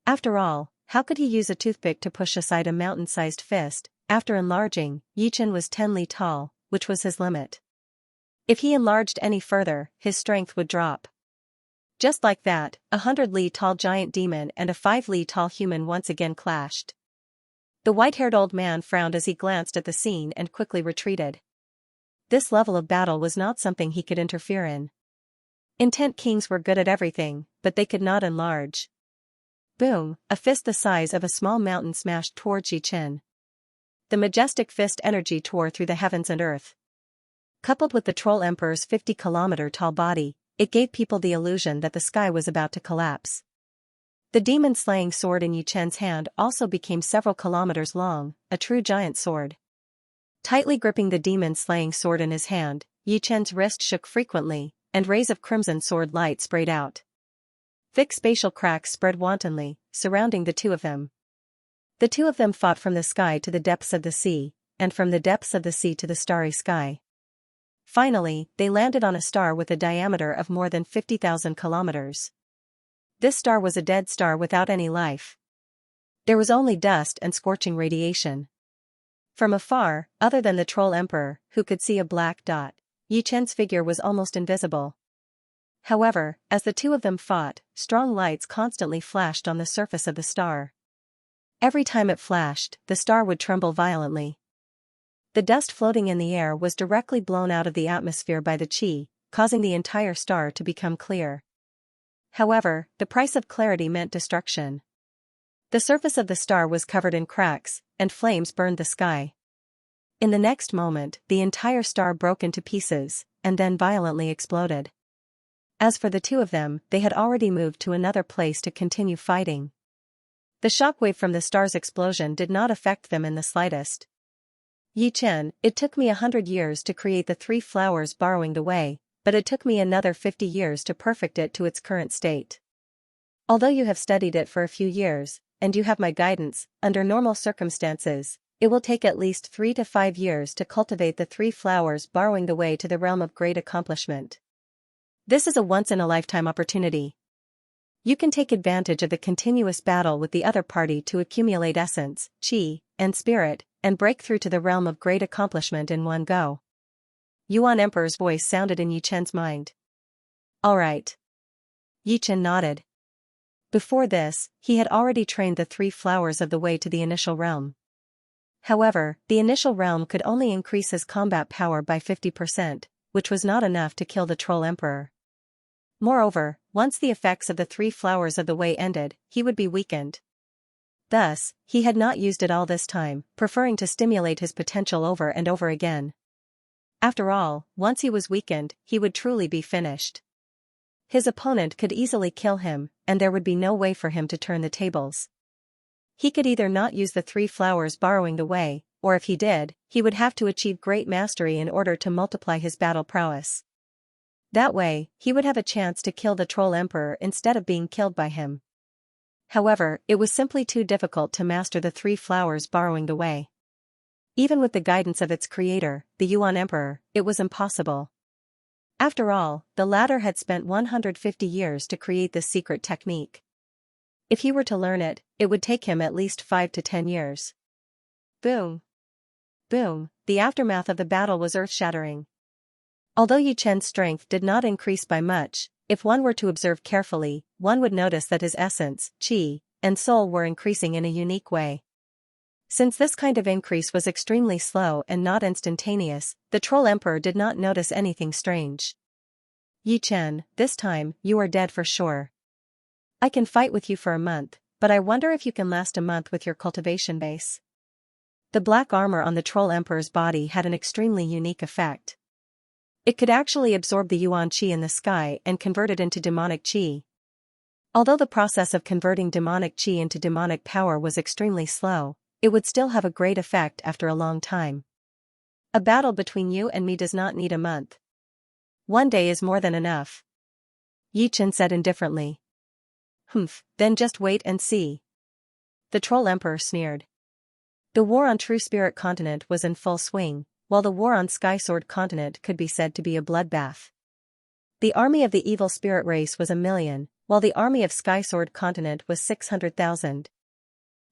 After all, how could he use a toothpick to push aside a mountain-sized fist? After enlarging, Yi Chen was 10 li tall, which was his limit. If he enlarged any further, his strength would drop. Just like that, a 100-li-tall giant demon and a 5-li-tall human once again clashed. The white-haired old man frowned as he glanced at the scene and quickly retreated. This level of battle was not something he could interfere in. Intent kings were good at everything, but they could not enlarge. Boom, a fist the size of a small mountain smashed towards Yi Chen. The majestic fist energy tore through the heavens and earth. Coupled with the troll emperor's 50-kilometer-tall body, it gave people the illusion that the sky was about to collapse. The demon-slaying sword in Yi Chen's hand also became several kilometers long, a true giant sword. Tightly gripping the demon-slaying sword in his hand, Yi Chen's wrist shook frequently, and rays of crimson sword light sprayed out. Thick spatial cracks spread wantonly, surrounding the two of them. The two of them fought from the sky to the depths of the sea, and from the depths of the sea to the starry sky. Finally, they landed on a star with a diameter of more than 50,000 kilometers. This star was a dead star without any life. There was only dust and scorching radiation. From afar, other than the troll emperor, who could see a black dot, Yi Chen's figure was almost invisible. However, as the two of them fought, strong lights constantly flashed on the surface of the star. Every time it flashed, the star would tremble violently. The dust floating in the air was directly blown out of the atmosphere by the qi, causing the entire star to become clear. However, the price of clarity meant destruction. The surface of the star was covered in cracks, and flames burned the sky. In the next moment, the entire star broke into pieces, and then violently exploded. As for the two of them, they had already moved to another place to continue fighting. The shockwave from the star's explosion did not affect them in the slightest. Yi Chen, it took me 100 years to create the 3 flowers borrowing the way, but it took me another 50 years to perfect it to its current state. Although you have studied it for a few years, and you have my guidance, under normal circumstances, it will take at least 3 to 5 years to cultivate the 3 flowers, borrowing the way to the realm of great accomplishment. This is a once-in-a-lifetime opportunity. You can take advantage of the continuous battle with the other party to accumulate essence, qi, and spirit, and break through to the realm of great accomplishment in one go. Yuan Emperor's voice sounded in Yi Chen's mind. All right. Yi Chen nodded. Before this, he had already trained the 3 flowers of the way to the initial realm. However, the initial realm could only increase his combat power by 50%, which was not enough to kill the Troll Emperor. Moreover, once the effects of the 3 flowers of the way ended, he would be weakened. Thus, he had not used it all this time, preferring to stimulate his potential over and over again. After all, once he was weakened, he would truly be finished. His opponent could easily kill him, and there would be no way for him to turn the tables. He could either not use the 3 flowers borrowing the way, or if he did, he would have to achieve great mastery in order to multiply his battle prowess. That way, he would have a chance to kill the Troll Emperor instead of being killed by him. However, it was simply too difficult to master the 3 flowers borrowing the way. Even with the guidance of its creator, the Yuan Emperor, it was impossible. After all, the latter had spent 150 years to create this secret technique. If he were to learn it, it would take him at least 5 to 10 years. Boom! Boom! The aftermath of the battle was earth-shattering. Although Yi Chen's strength did not increase by much, if one were to observe carefully, one would notice that his essence, qi, and soul were increasing in a unique way. Since this kind of increase was extremely slow and not instantaneous, the Troll Emperor did not notice anything strange. Yi Chen, this time, you are dead for sure. I can fight with you for a month, but I wonder if you can last a month with your cultivation base. The black armor on the Troll Emperor's body had an extremely unique effect. It could actually absorb the Yuan Qi in the sky and convert it into demonic Qi. Although the process of converting demonic Qi into demonic power was extremely slow, it would still have a great effect after a long time. A battle between you and me does not need a month. 1 day is more than enough. Yi Chen said indifferently. Humph, then just wait and see. The Troll Emperor sneered. The war on True Spirit Continent was in full swing, while the war on Sky Sword Continent could be said to be a bloodbath. The army of the evil spirit race was 1,000,000, while the army of Sky Sword Continent was 600,000.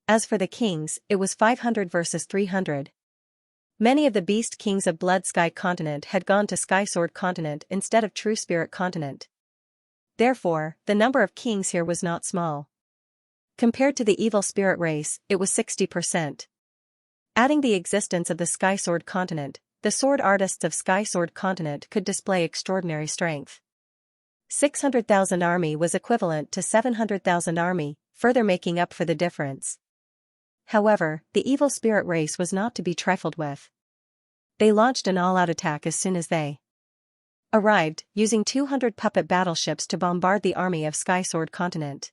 As for the kings, it was 500 versus 300. Many of the beast kings of Blood Sky Continent had gone to Sky Sword Continent instead of True Spirit Continent. Therefore, the number of kings here was not small. Compared to the evil spirit race, it was 60%. Adding the existence of the Sky Sword Continent, the sword artists of Sky Sword Continent could display extraordinary strength. 600,000 army was equivalent to 700,000 army, further making up for the difference. However, the evil spirit race was not to be trifled with. They launched an all-out attack as soon as they arrived, using 200 puppet battleships to bombard the army of Sky Sword Continent.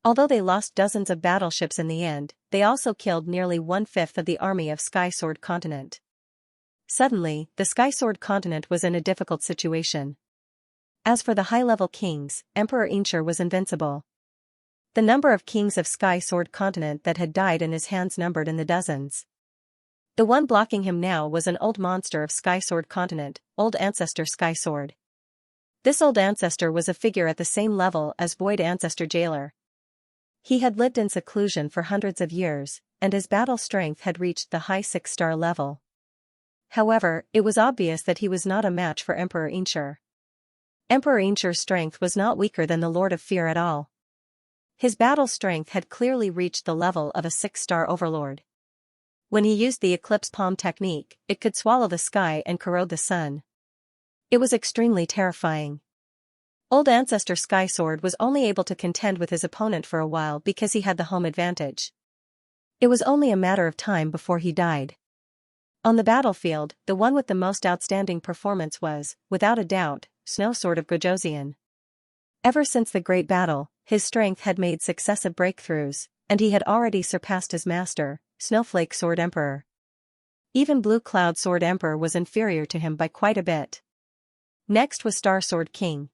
Although they lost dozens of battleships in the end, they also killed nearly 1/5 of the army of Sky Sword Continent. Suddenly, the Sky Sword Continent was in a difficult situation. As for the high-level kings, Emperor Xianxia was invincible. The number of kings of Sky Sword Continent that had died in his hands numbered in the dozens. The one blocking him now was an old monster of Sky Sword Continent, Old Ancestor Sky Sword. This old ancestor was a figure at the same level as Void Ancestor Jailer. He had lived in seclusion for hundreds of years, and his battle strength had reached the high 6-star level. However, it was obvious that he was not a match for Emperor Xianxia. Emperor Xianxia's strength was not weaker than the Lord of Fear at all. His battle strength had clearly reached the level of a 6-star overlord. When he used the Eclipse Palm technique, it could swallow the sky and corrode the sun. It was extremely terrifying. Old Ancestor Sky Sword was only able to contend with his opponent for a while because he had the home advantage. It was only a matter of time before he died. On the battlefield, the one with the most outstanding performance was, without a doubt, Snow Sword of Gojosian. Ever since the Great Battle, his strength had made successive breakthroughs, and he had already surpassed his master, Snowflake Sword Emperor. Even Blue Cloud Sword Emperor was inferior to him by quite a bit. Next was Star Sword King.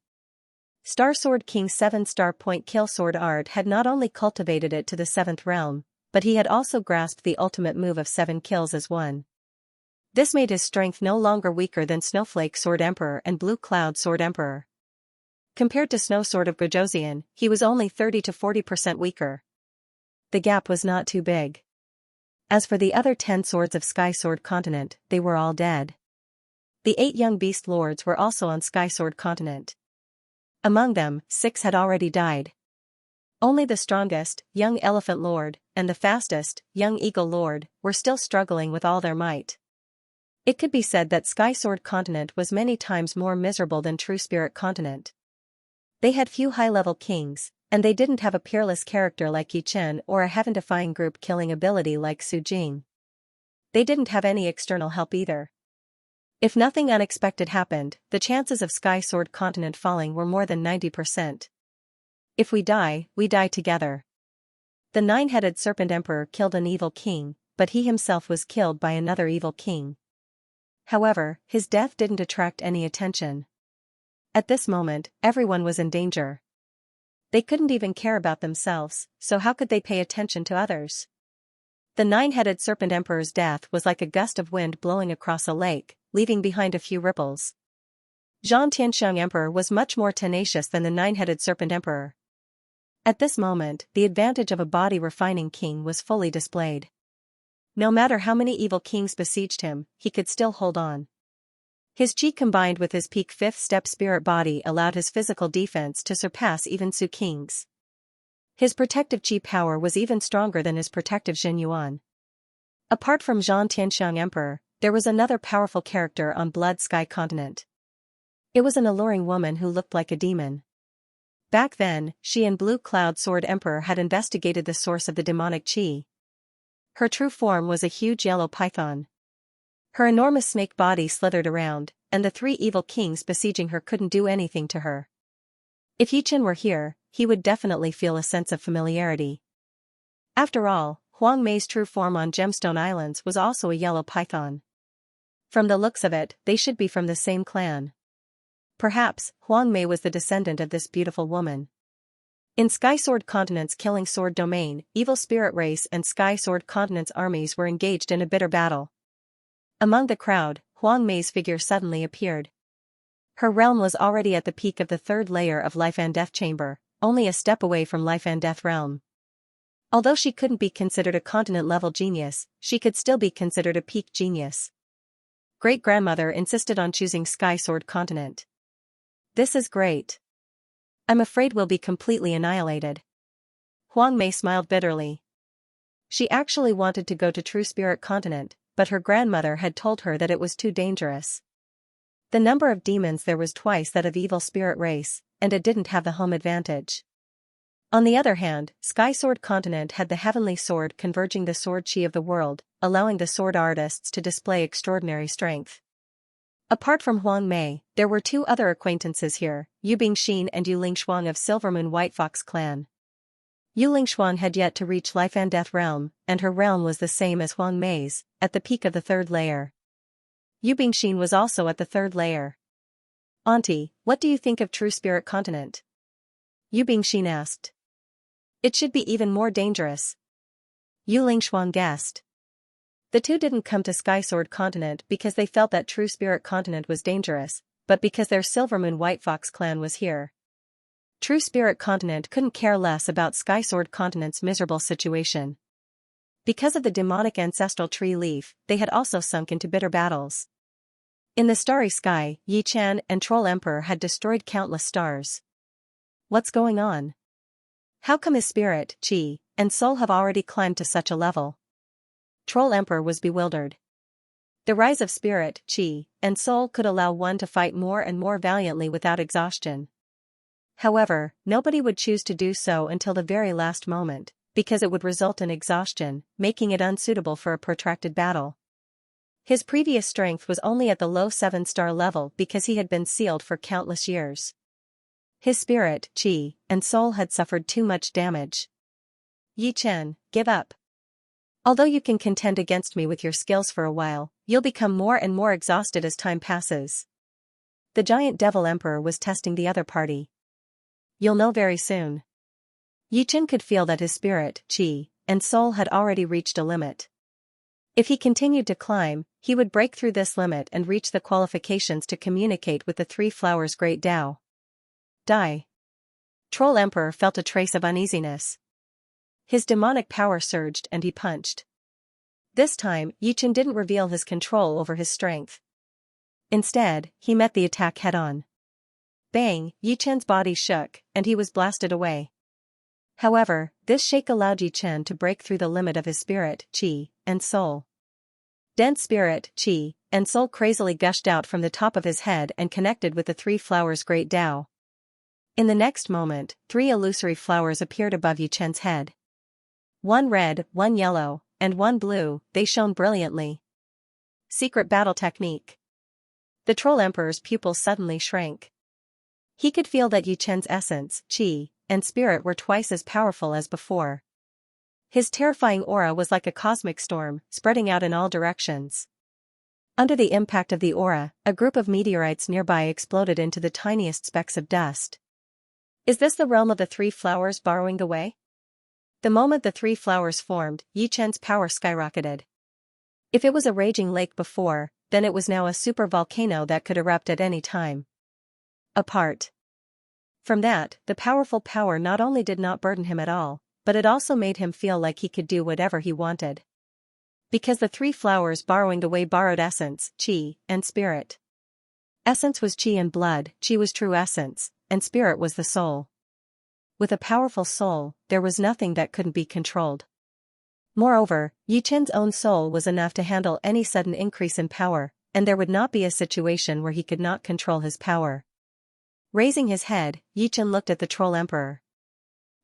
Star Sword King's 7-star point kill sword art had not only cultivated it to the 7th realm, but he had also grasped the ultimate move of 7 kills as one. This made his strength no longer weaker than Snowflake Sword Emperor and Blue Cloud Sword Emperor. Compared to Snow Sword of Gajosian, he was only 30 to 40% weaker. The gap was not too big. As for the other 10 swords of Sky Sword Continent, they were all dead. The 8 young beast lords were also on Sky Sword Continent. Among them, 6 had already died. Only the strongest, young Elephant Lord, and the fastest, young Eagle Lord, were still struggling with all their might. It could be said that Sky Sword Continent was many times more miserable than True Spirit Continent. They had few high-level kings, and they didn't have a peerless character like Yi Chen or a heaven-defying group-killing ability like Su Jing. They didn't have any external help either. If nothing unexpected happened, the chances of Sky Sword Continent falling were more than 90%. If we die together. The 9-headed Serpent Emperor killed an evil king, but he himself was killed by another evil king. However, his death didn't attract any attention. At this moment, everyone was in danger. They couldn't even care about themselves, so how could they pay attention to others? The 9-headed Serpent Emperor's death was like a gust of wind blowing across a lake, leaving behind a few ripples. Xianxia Emperor was much more tenacious than the 9-headed Serpent Emperor. At this moment, the advantage of a body-refining king was fully displayed. No matter how many evil kings besieged him, he could still hold on. His chi combined with his peak 5th step spirit body allowed his physical defense to surpass even Su King's. His protective chi power was even stronger than his protective Jin Yuan. Apart from Zhan Tianxiang Emperor, there was another powerful character on Blood Sky Continent. It was an alluring woman who looked like a demon. Back then, she and Blue Cloud Sword Emperor had investigated the source of the demonic chi. Her true form was a huge yellow python. Her enormous snake body slithered around, and the 3 evil kings besieging her couldn't do anything to her. If Yi Chen were here, he would definitely feel a sense of familiarity. After all, Huang Mei's true form on Gemstone Islands was also a yellow python. From the looks of it, they should be from the same clan. Perhaps, Huang Mei was the descendant of this beautiful woman. In Sky Sword Continent's Killing Sword domain, Evil Spirit Race and Sky Sword Continent's armies were engaged in a bitter battle. Among the crowd, Huang Mei's figure suddenly appeared. Her realm was already at the peak of the 3rd layer of Life and Death Chamber, only a step away from Life and Death Realm. Although she couldn't be considered a continent-level genius, she could still be considered a peak genius. Great-grandmother insisted on choosing Sky Sword Continent. This is great. I'm afraid we'll be completely annihilated. Huang Mei smiled bitterly. She actually wanted to go to True Spirit Continent, but her grandmother had told her that it was too dangerous. The number of demons there was twice that of Evil Spirit Race, and it didn't have the home advantage. On the other hand, Sky Sword Continent had the heavenly sword converging the sword chi of the world, allowing the sword artists to display extraordinary strength. Apart from Huang Mei, there were 2 other acquaintances here, Yu Bingxin and Yu Lingshuang of Silvermoon White Fox clan. Yu Lingshuang had yet to reach Life and Death Realm, and her realm was the same as Huang Mei's, at the peak of the 3rd layer. Yu Bingxin was also at the 3rd layer. Auntie, what do you think of True Spirit Continent? Yu Bingxin asked. It should be even more dangerous. Yu Lingshuang guessed. The 2 didn't come to Sky Sword Continent because they felt that True Spirit Continent was dangerous, but because their Silvermoon White Fox clan was here. True Spirit Continent couldn't care less about Sky Sword Continent's miserable situation. Because of the demonic ancestral tree leaf, they had also sunk into bitter battles. In the starry sky, Yi Chen and Troll Emperor had destroyed countless stars. What's going on? How come his spirit, chi, and soul have already climbed to such a level? Troll Emperor was bewildered. The rise of spirit, chi, and soul could allow one to fight more and more valiantly without exhaustion. However, nobody would choose to do so until the very last moment, because it would result in exhaustion, making it unsuitable for a protracted battle. His previous strength was only at the low 7-star level because he had been sealed for countless years. His spirit, chi, and soul had suffered too much damage. Yi Chen, give up. Although you can contend against me with your skills for a while, you'll become more and more exhausted as time passes. The giant devil emperor was testing the other party. You'll know very soon. Yichen could feel that his spirit, qi, and soul had already reached a limit. If he continued to climb, he would break through this limit and reach the qualifications to communicate with the Three Flowers' great Tao. Die. Troll Emperor felt a trace of uneasiness. His demonic power surged and he punched. This time, Yichen didn't reveal his control over his strength. Instead, he met the attack head-on. Bang, Yichen's body shook, and he was blasted away. However, this shake allowed Yichen to break through the limit of his spirit, qi, and soul. Dense spirit, qi, and soul crazily gushed out from the top of his head and connected with the Three Flowers' great Tao. In the next moment, 3 illusory flowers appeared above Yichen's head. One red, one yellow, and one blue, they shone brilliantly. Secret battle technique. The Troll Emperor's pupils suddenly shrank. He could feel that Yichen's essence, qi, and spirit were twice as powerful as before. His terrifying aura was like a cosmic storm, spreading out in all directions. Under the impact of the aura, a group of meteorites nearby exploded into the tiniest specks of dust. Is this the realm of the Three Flowers borrowing the way? The moment the 3 flowers formed, Yichen's power skyrocketed. If it was a raging lake before, then it was now a super volcano that could erupt at any time. Apart from that, the powerful power not only did not burden him at all, but it also made him feel like he could do whatever he wanted. Because the 3 flowers borrowing the way borrowed essence, qi, and spirit. Essence was qi and blood, qi was true essence, and spirit was the soul. With a powerful soul, there was nothing that couldn't be controlled. Moreover, Yichen's own soul was enough to handle any sudden increase in power, and there would not be a situation where he could not control his power. Raising his head, Yichen looked at the Troll Emperor.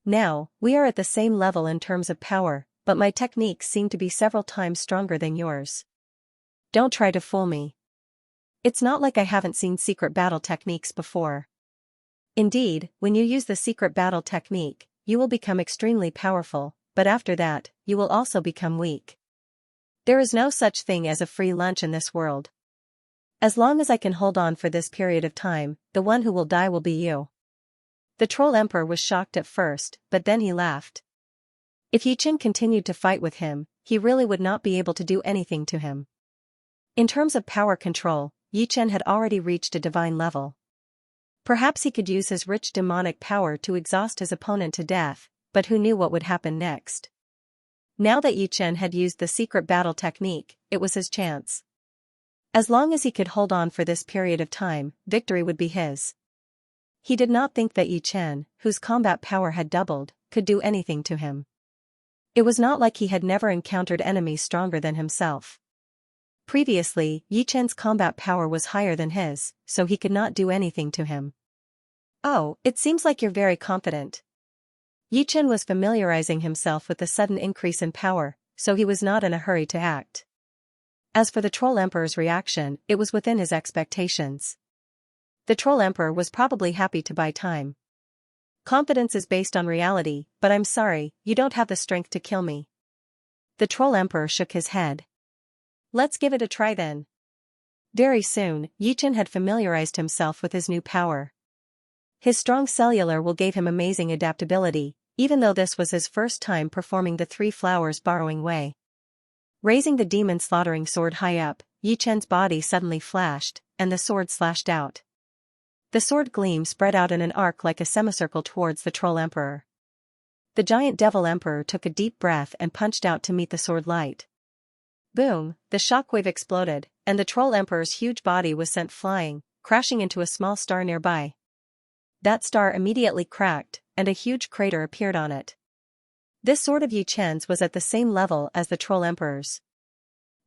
Now, we are at the same level in terms of power, but my techniques seem to be several times stronger than yours. Don't try to fool me. It's not like I haven't seen secret battle techniques before. Indeed, when you use the secret battle technique, you will become extremely powerful, but after that, you will also become weak. There is no such thing as a free lunch in this world. As long as I can hold on for this period of time, the one who will die will be you. The Troll Emperor was shocked at first, but then he laughed. If Yichen continued to fight with him, he really would not be able to do anything to him. In terms of power control, Yichen had already reached a divine level. Perhaps he could use his rich demonic power to exhaust his opponent to death, but who knew what would happen next? Now that Yichen had used the secret battle technique, it was his chance. As long as he could hold on for this period of time, victory would be his. He did not think that Yichen, whose combat power had doubled, could do anything to him. It was not like he had never encountered enemies stronger than himself. Previously, Yichen's combat power was higher than his, so he could not do anything to him. Oh, it seems like you're very confident. Yichen was familiarizing himself with the sudden increase in power, so he was not in a hurry to act. As for the Troll Emperor's reaction, it was within his expectations. The Troll Emperor was probably happy to buy time. Confidence is based on reality, but I'm sorry, you don't have the strength to kill me. The Troll Emperor shook his head. Let's give it a try then. Very soon, Yichen had familiarized himself with his new power. His strong cellular will gave him amazing adaptability, even though this was his first time performing the 3 flowers borrowing way. Raising the demon slaughtering sword high up, Yichen's body suddenly flashed, and the sword slashed out. The sword gleam spread out in an arc like a semicircle towards the Troll Emperor. The giant devil emperor took a deep breath and punched out to meet the sword light. Boom, the shockwave exploded, and the Troll Emperor's huge body was sent flying, crashing into a small star nearby. That star immediately cracked, and a huge crater appeared on it. This sword of Yichen's was at the same level as the Troll Emperor's.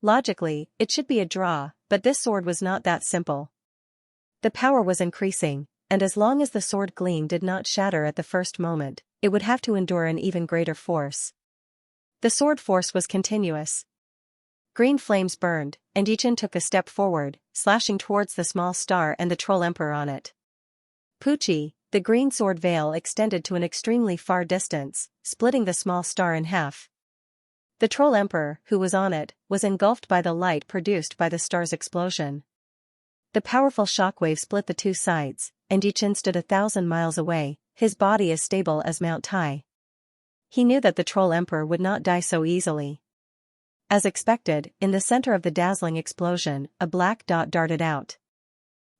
Logically, it should be a draw, but this sword was not that simple. The power was increasing, and as long as the sword gleam did not shatter at the first moment, it would have to endure an even greater force. The sword force was continuous. Green flames burned, and Yichen took a step forward, slashing towards the small star and the Troll Emperor on it. Pucci, the green sword veil extended to an extremely far distance, splitting the small star in half. The Troll Emperor, who was on it, was engulfed by the light produced by the star's explosion. The powerful shockwave split the two sides, and Yichen stood 1,000 miles away, his body as stable as Mount Tai. He knew that the Troll Emperor would not die so easily. As expected, in the center of the dazzling explosion, a black dot darted out.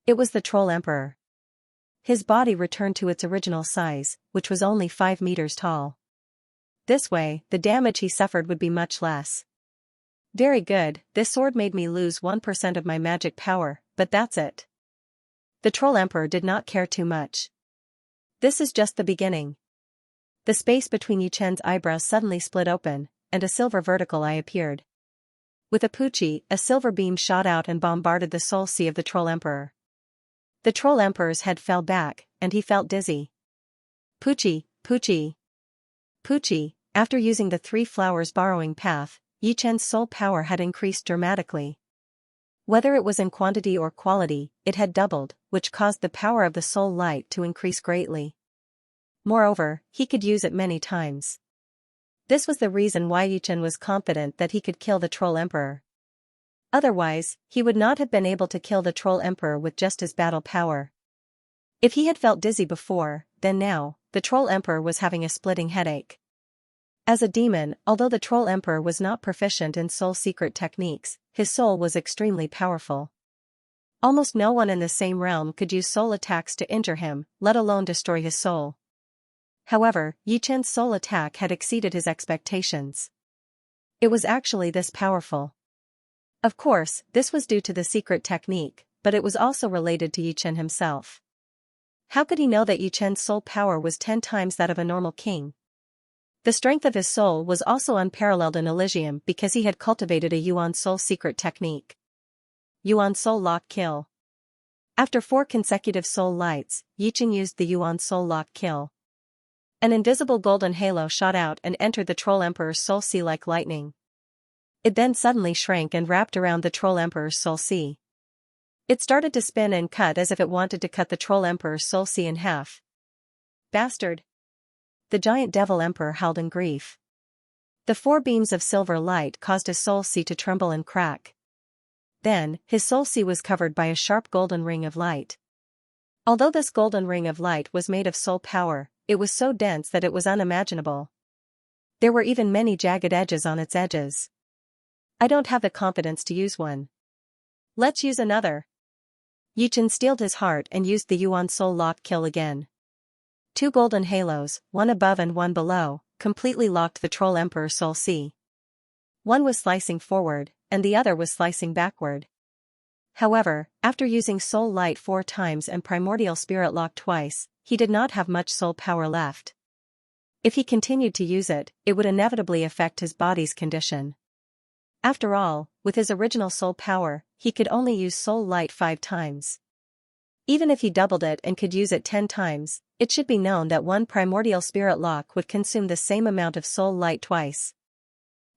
It was the Troll Emperor. His body returned to its original size, which was only 5 meters tall. This way, the damage he suffered would be much less. Very good, this sword made me lose 1% of my magic power, but that's it. The Troll Emperor did not care too much. This is just the beginning. The space between Yichen's eyebrows suddenly split open, and a silver vertical eye appeared. With a pucci, a silver beam shot out and bombarded the soul sea of the Troll Emperor. The Troll Emperor's head fell back, and he felt dizzy. Pucci, pucci. Pucci, after using the 3 flowers borrowing path, Yichen's soul power had increased dramatically. Whether it was in quantity or quality, it had doubled, which caused the power of the soul light to increase greatly. Moreover, he could use it many times. This was the reason why Yichen was confident that he could kill the Troll Emperor. Otherwise, he would not have been able to kill the Troll Emperor with just his battle power. If he had felt dizzy before, then now, the Troll Emperor was having a splitting headache. As a demon, although the Troll Emperor was not proficient in soul secret techniques, his soul was extremely powerful. Almost no one in the same realm could use soul attacks to injure him, let alone destroy his soul. However, Yichen's soul attack had exceeded his expectations. It was actually this powerful. Of course, this was due to the secret technique, but it was also related to Yichen himself. How could he know that Yichen's soul power was 10 times that of a normal king? The strength of his soul was also unparalleled in Elysium because he had cultivated a Yuan soul secret technique. Yuan soul lock kill. After 4 consecutive soul lights, Yichen used the Yuan soul lock kill. An invisible golden halo shot out and entered the Troll Emperor's soul sea like lightning. It then suddenly shrank and wrapped around the Troll Emperor's soul sea. It started to spin and cut as if it wanted to cut the Troll Emperor's soul sea in half. Bastard! The giant devil emperor howled in grief. The 4 beams of silver light caused his soul sea to tremble and crack. Then, his soul sea was covered by a sharp golden ring of light. Although this golden ring of light was made of soul power, it was so dense that it was unimaginable. There were even many jagged edges on its edges. I don't have the confidence to use one. Let's use another. Yichen steeled his heart and used the Yuan soul lock kill again. 2 golden halos, one above and one below, completely locked the Troll Emperor's soul sea. One was slicing forward, and the other was slicing backward. However, after using soul light 4 times and primordial spirit lock twice, he did not have much soul power left. If he continued to use it, it would inevitably affect his body's condition. After all, with his original soul power, he could only use soul light 5 times. Even if he doubled it and could use it 10 times, it should be known that one primordial spirit lock would consume the same amount of soul light twice.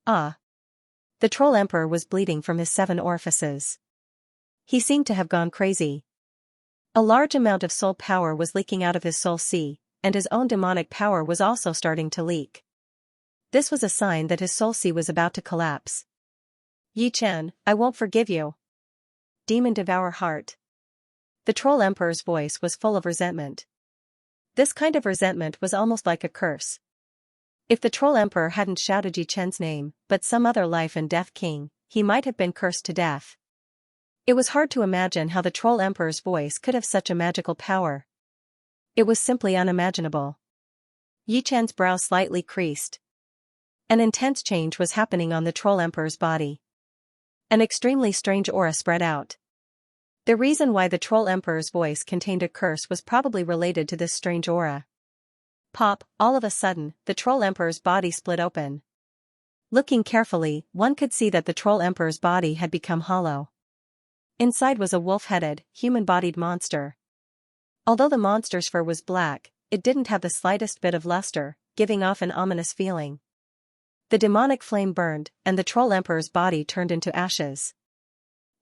Ah! The Troll Emperor was bleeding from his 7 orifices. He seemed to have gone crazy. A large amount of soul power was leaking out of his soul sea, and his own demonic power was also starting to leak. This was a sign that his soul sea was about to collapse. Yichen, I won't forgive you. Demon devour heart. The Troll Emperor's voice was full of resentment. This kind of resentment was almost like a curse. If the Troll Emperor hadn't shouted Yichen's name, but some other life and death king, he might have been cursed to death. It was hard to imagine how the Troll Emperor's voice could have such a magical power. It was simply unimaginable. Yichen's brow slightly creased. An intense change was happening on the Troll Emperor's body. An extremely strange aura spread out. The reason why the Troll Emperor's voice contained a curse was probably related to this strange aura. Pop, all of a sudden, the Troll Emperor's body split open. Looking carefully, one could see that the Troll Emperor's body had become hollow. Inside was a wolf-headed, human-bodied monster. Although the monster's fur was black, it didn't have the slightest bit of luster, giving off an ominous feeling. The demonic flame burned, and the Troll Emperor's body turned into ashes.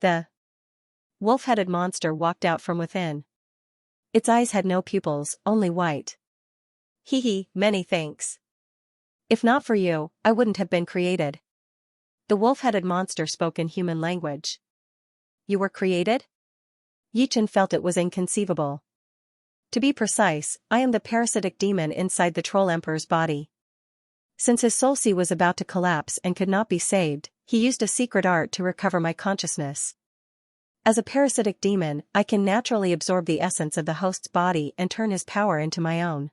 The wolf-headed monster walked out from within. Its eyes had no pupils, only white. Hee hee, many thanks. If not for you, I wouldn't have been created. The wolf-headed monster spoke in human language. You were created? Yichen felt it was inconceivable. To be precise, I am the parasitic demon inside the Troll Emperor's body. Since his soul sea was about to collapse and could not be saved, he used a secret art to recover my consciousness. As a parasitic demon, I can naturally absorb the essence of the host's body and turn his power into my own.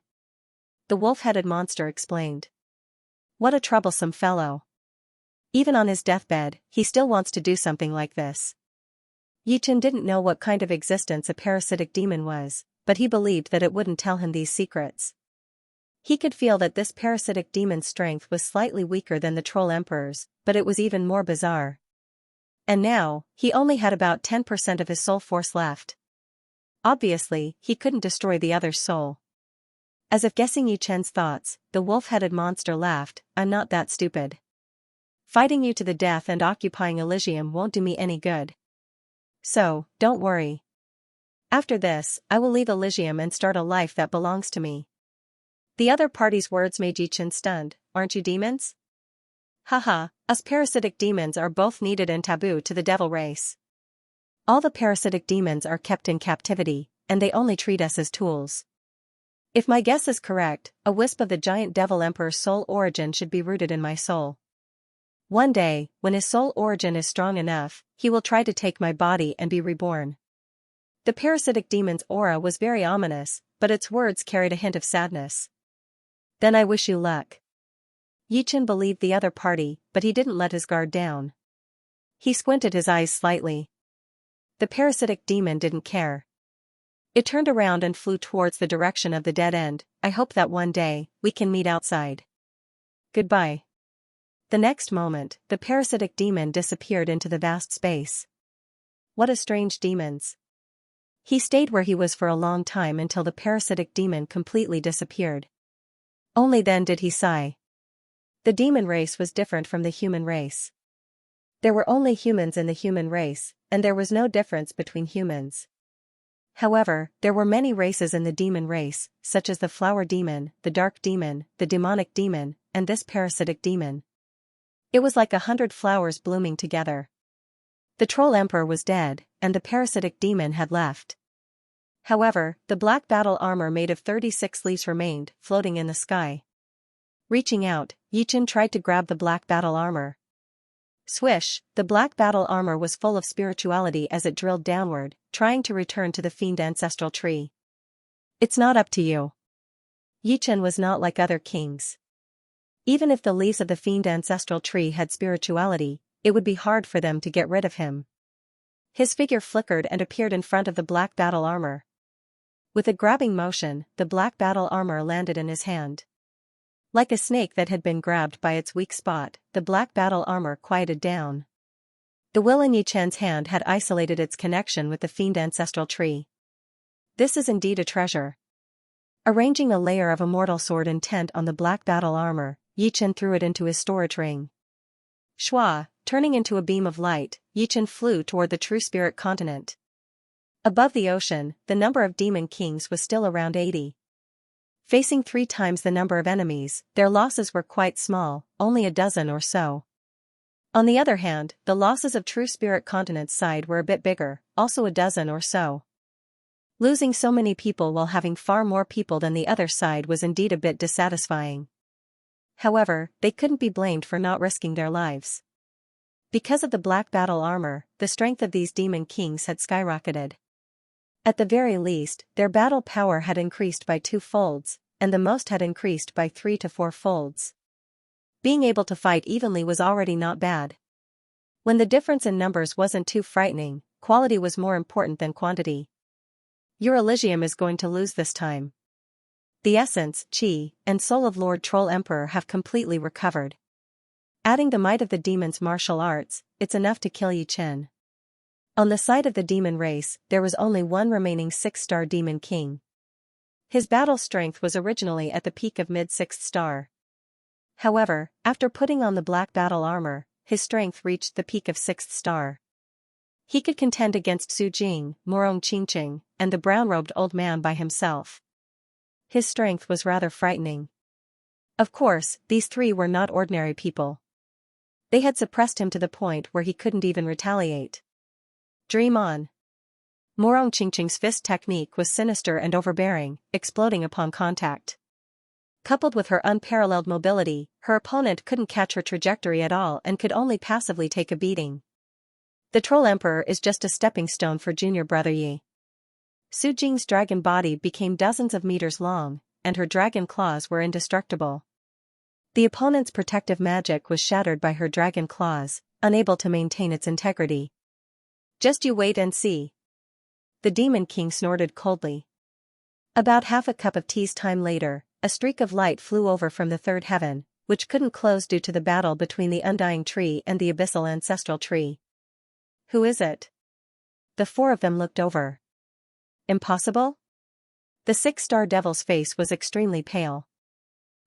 The wolf-headed monster explained. What a troublesome fellow. Even on his deathbed, he still wants to do something like this. Yichen didn't know what kind of existence a parasitic demon was, but he believed that it wouldn't tell him these secrets. He could feel that this parasitic demon's strength was slightly weaker than the Troll Emperor's, but it was even more bizarre. And now, he only had about 10% of his soul force left. Obviously, he couldn't destroy the other's soul. As if guessing Yichen's thoughts, the wolf-headed monster laughed. I'm not that stupid. Fighting you to the death and occupying Elysium won't do me any good. So, don't worry. After this, I will leave Elysium and start a life that belongs to me. The other party's words made Yichen stunned. Aren't you demons? Haha, us parasitic demons are both needed and taboo to the devil race. All the parasitic demons are kept in captivity, and they only treat us as tools. If my guess is correct, a wisp of the giant devil emperor's soul origin should be rooted in my soul. One day, when his soul origin is strong enough, he will try to take my body and be reborn. The parasitic demon's aura was very ominous, but its words carried a hint of sadness. Then I wish you luck. Yichen believed the other party, but he didn't let his guard down. He squinted his eyes slightly. The parasitic demon didn't care. It turned around and flew towards the direction of the dead end. I hope that one day, we can meet outside. Goodbye. The next moment, the parasitic demon disappeared into the vast space. What a strange demons. He stayed where he was for a long time until the parasitic demon completely disappeared. Only then did he sigh. The demon race was different from the human race. There were only humans in the human race, and there was no difference between humans. However, there were many races in the demon race, such as the flower demon, the dark demon, the demonic demon, and this parasitic demon. It was like 100 flowers blooming together. The Troll Emperor was dead, and the parasitic demon had left. However, the black battle armor made of 36 leaves remained, floating in the sky. Reaching out, Yichen tried to grab the black battle armor. Swish, the black battle armor was full of spirituality as it drilled downward, trying to return to the fiend ancestral tree. It's not up to you. Yichen was not like other kings. Even if the leaves of the fiend ancestral tree had spirituality, it would be hard for them to get rid of him. His figure flickered and appeared in front of the black battle armor. With a grabbing motion, the black battle armor landed in his hand. Like a snake that had been grabbed by its weak spot, the black battle armor quieted down. The will in Yichen's hand had isolated its connection with the fiend ancestral tree. This is indeed a treasure. Arranging a layer of immortal sword intent on the black battle armor, Yichen threw it into his storage ring. Shwa, turning into a beam of light, Yichen flew toward the true spirit continent. Above the ocean, the number of demon kings was still around 80. Facing 3 times the number of enemies, their losses were quite small, only a dozen or so. On the other hand, the losses of True Spirit Continent's side were a bit bigger, also a dozen or so. Losing so many people while having far more people than the other side was indeed a bit dissatisfying. However, they couldn't be blamed for not risking their lives. Because of the black battle armor, the strength of these demon kings had skyrocketed. At the very least, their battle power had increased by 2 folds, and the most had increased by 3 to 4 folds. Being able to fight evenly was already not bad. When the difference in numbers wasn't too frightening, quality was more important than quantity. Your Elysium is going to lose this time. The essence, chi, and soul of Lord Troll Emperor have completely recovered. Adding the might of the demon's martial arts, it's enough to kill Yichen. On the side of the demon race, there was only one remaining 6-star demon king. His battle strength was originally at the peak of mid-6th star. However, after putting on the black battle armor, his strength reached the peak of 6th star. He could contend against Su Jing, Morong Qingqing, and the brown-robed old man by himself. His strength was rather frightening. Of course, these 3 were not ordinary people. They had suppressed him to the point where he couldn't even retaliate. Dream on. Morong Qingqing's fist technique was sinister and overbearing, exploding upon contact. Coupled with her unparalleled mobility, her opponent couldn't catch her trajectory at all and could only passively take a beating. The Troll Emperor is just a stepping stone for junior brother Yi. Su Jing's dragon body became dozens of meters long, and her dragon claws were indestructible. The opponent's protective magic was shattered by her dragon claws, unable to maintain its integrity. Just you wait and see. The Demon King snorted coldly. About half a cup of tea's time later, a streak of light flew over from the third heaven, which couldn't close due to the battle between the Undying Tree and the Abyssal Ancestral Tree. Who is it? The four of them looked over. Impossible? The six-star devil's face was extremely pale.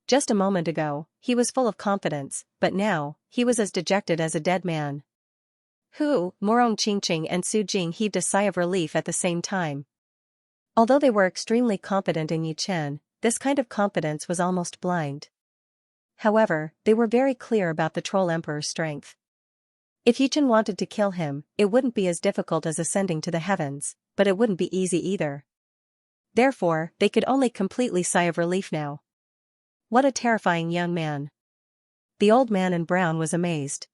Just a moment ago, he was full of confidence, but now, he was as dejected as a dead man. Who? Morong Qingqing and Su Jing heaved a sigh of relief at the same time. Although they were extremely confident in Yi Chen, this kind of confidence was almost blind. However, they were very clear about the Troll Emperor's strength. If Yi Chen wanted to kill him, it wouldn't be as difficult as ascending to the heavens, but it wouldn't be easy either. Therefore, they could only completely sigh of relief now. What a terrifying young man. The old man in brown was amazed.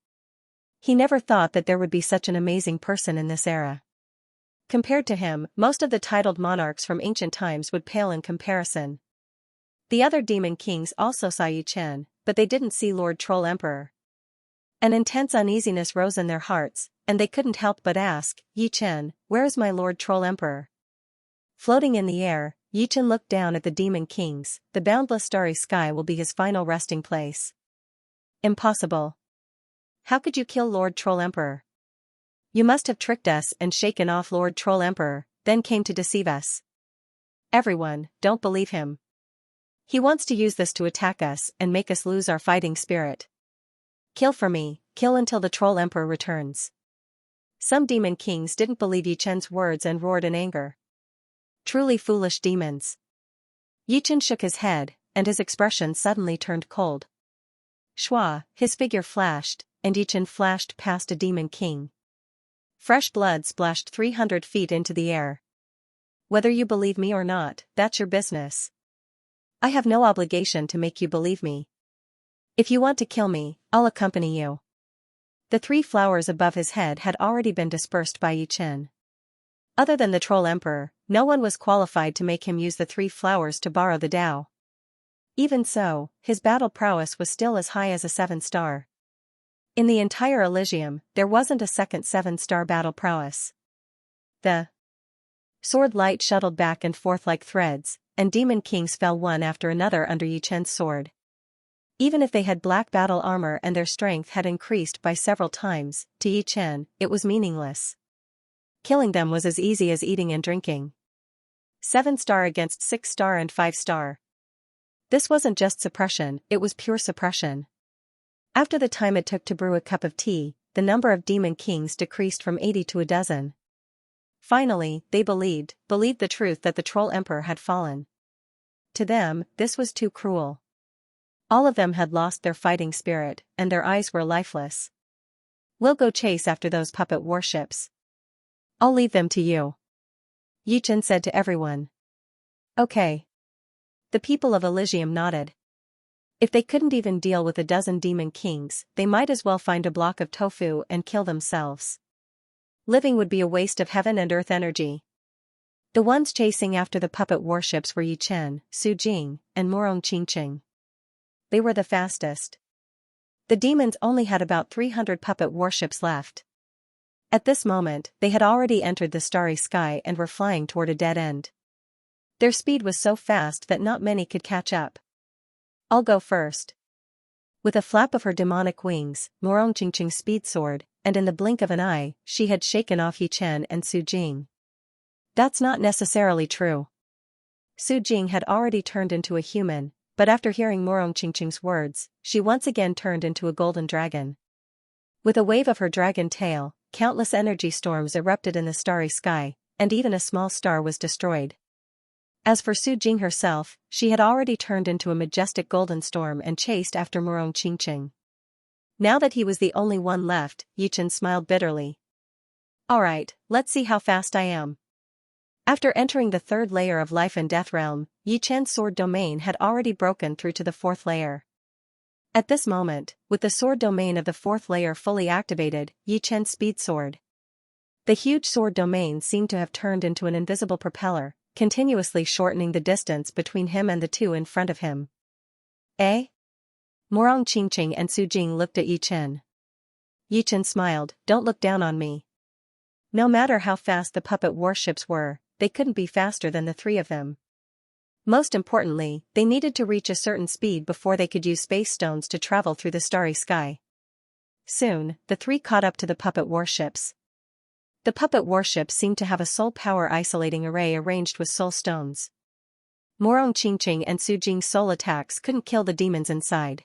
He never thought that there would be such an amazing person in this era. Compared to him, most of the titled monarchs from ancient times would pale in comparison. The other demon kings also saw Yi Chen, but they didn't see Lord Troll Emperor. An intense uneasiness rose in their hearts, and they couldn't help but ask, Yi Chen, where is my Lord Troll Emperor? Floating in the air, Yi Chen looked down at the demon kings. The boundless starry sky will be his final resting place. Impossible. How could you kill Lord Troll Emperor? You must have tricked us and shaken off Lord Troll Emperor, then came to deceive us. Everyone, don't believe him. He wants to use this to attack us and make us lose our fighting spirit. Kill for me, kill until the Troll Emperor returns. Some demon kings didn't believe Yi Chen's words and roared in anger. Truly foolish demons. Yi Chen shook his head, and his expression suddenly turned cold. Shua, his figure flashed, and Yi Chen flashed past a demon king. Fresh blood splashed 300 feet into the air. Whether you believe me or not, that's your business. I have no obligation to make you believe me. If you want to kill me, I'll accompany you. The 3 flowers above his head had already been dispersed by Yi Chen. Other than the Troll Emperor, no one was qualified to make him use the 3 flowers to borrow the Tao. Even so, his battle prowess was still as high as a 7-star. In the entire Elysium, there wasn't a second 7-star battle prowess. The sword light shuttled back and forth like threads, and demon kings fell one after another under Yi Chen's sword. Even if they had black battle armor and their strength had increased by several times, to Yi Chen, it was meaningless. Killing them was as easy as eating and drinking. 7-star against 6-star and 5-star. This wasn't just suppression, it was pure suppression. After the time it took to brew a cup of tea, the number of demon kings decreased from 80 to a dozen. Finally, they believed the truth that the Troll Emperor had fallen. To them, this was too cruel. All of them had lost their fighting spirit, and their eyes were lifeless. We'll go chase after those puppet warships. I'll leave them to you. Yi Chen said to everyone. Okay. The people of Elysium nodded. If they couldn't even deal with a dozen demon kings, they might as well find a block of tofu and kill themselves. Living would be a waste of heaven and earth energy. The ones chasing after the puppet warships were Yi Chen, Su Jing, and Morong Qingqing. They were the fastest. The demons only had about 300 puppet warships left. At this moment, they had already entered the starry sky and were flying toward a dead end. Their speed was so fast that not many could catch up. I'll go first. With a flap of her demonic wings, Morong Qingqing speed soared, and in the blink of an eye, she had shaken off Yi Chen and Su Jing. That's not necessarily true. Su Jing had already turned into a human, but after hearing Morong Qingqing's words, she once again turned into a golden dragon. With a wave of her dragon tail, countless energy storms erupted in the starry sky, and even a small star was destroyed. As for Su Jing herself, she had already turned into a majestic golden storm and chased after Morong Qingqing. Now that he was the only one left, Yi Chen smiled bitterly. Alright, let's see how fast I am. After entering the third layer of life and death realm, Yi Chen's sword domain had already broken through to the fourth layer. At this moment, with the sword domain of the fourth layer fully activated, Yi Chen's speed soared. The huge sword domain seemed to have turned into an invisible propeller, continuously shortening the distance between him and the two in front of him. Eh? Morong Qingqing and Su Jing looked at Yi Chen. Yi Chen smiled, "Don't look down on me. No matter how fast the puppet warships were, they couldn't be faster than the three of them. Most importantly, they needed to reach a certain speed before they could use space stones to travel through the starry sky." Soon, the three caught up to the puppet warships. The puppet warships seemed to have a soul power isolating array arranged with soul stones. Morong Qingqing and Su Jing's soul attacks couldn't kill the demons inside.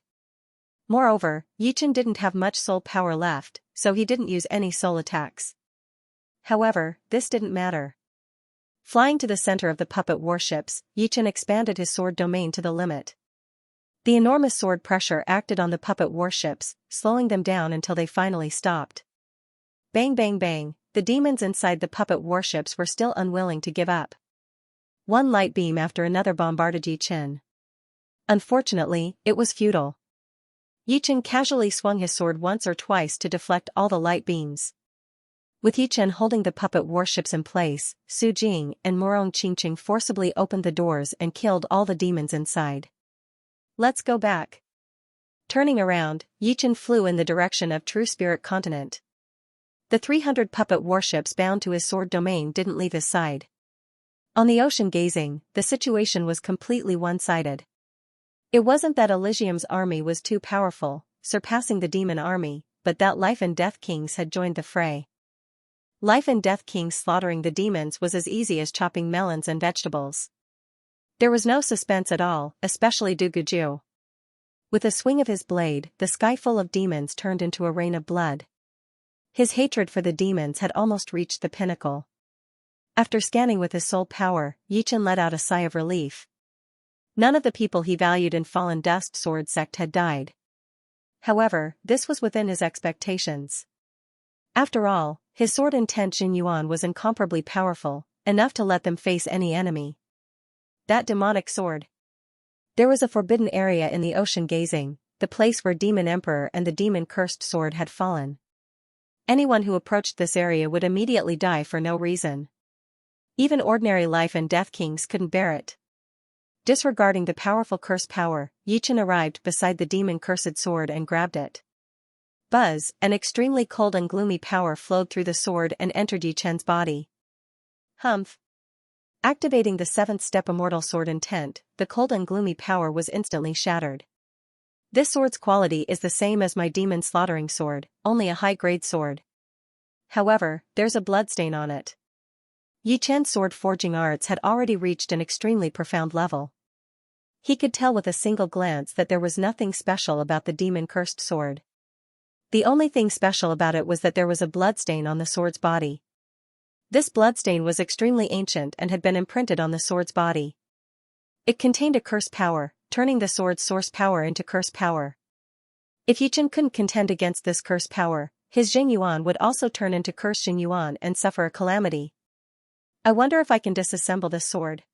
Moreover, Yi Chen didn't have much soul power left, so he didn't use any soul attacks. However, this didn't matter. Flying to the center of the puppet warships, Yi Chen expanded his sword domain to the limit. The enormous sword pressure acted on the puppet warships, slowing them down until they finally stopped. Bang bang bang, the demons inside the puppet warships were still unwilling to give up. One light beam after another bombarded Yi Chen. Unfortunately, it was futile. Yi Chen casually swung his sword once or twice to deflect all the light beams. With Yi Chen holding the puppet warships in place, Su Jing and Morong Qingqing forcibly opened the doors and killed all the demons inside. "Let's go back." Turning around, Yi Chen flew in the direction of True Spirit Continent. The 300 puppet warships bound to his sword domain didn't leave his side. On the ocean gazing, the situation was completely one-sided. It wasn't that Elysium's army was too powerful, surpassing the demon army, but that Life and Death Kings had joined the fray. Life and Death Kings slaughtering the demons was as easy as chopping melons and vegetables. There was no suspense at all, especially Du Guju. With a swing of his blade, the sky full of demons turned into a rain of blood. His hatred for the demons had almost reached the pinnacle. After scanning with his soul power, Yi Chen let out a sigh of relief. None of the people he valued in Fallen Dust Sword Sect had died. However, this was within his expectations. After all, his sword intent Jin Yuan was incomparably powerful, enough to let them face any enemy. That demonic sword. There was a forbidden area in the ocean gazing, the place where Demon Emperor and the demon-cursed sword had fallen. Anyone who approached this area would immediately die for no reason. Even ordinary Life and Death Kings couldn't bear it. Disregarding the powerful curse power, Yi Chen arrived beside the demon-cursed sword and grabbed it. Buzz, an extremely cold and gloomy power flowed through the sword and entered Yi Chen's body. Humph. Activating the 7th step Immortal sword intent, the cold and gloomy power was instantly shattered. This sword's quality is the same as my demon slaughtering sword, only a high-grade sword. However, there's a bloodstain on it. Yi Chen's sword forging arts had already reached an extremely profound level. He could tell with a single glance that there was nothing special about the demon-cursed sword. The only thing special about it was that there was a bloodstain on the sword's body. This bloodstain was extremely ancient and had been imprinted on the sword's body. It contained a curse power, turning the sword's source power into curse power. If Yi Chen couldn't contend against this curse power, his Jing Yuan would also turn into cursed Jing Yuan and suffer a calamity. I wonder if I can disassemble this sword.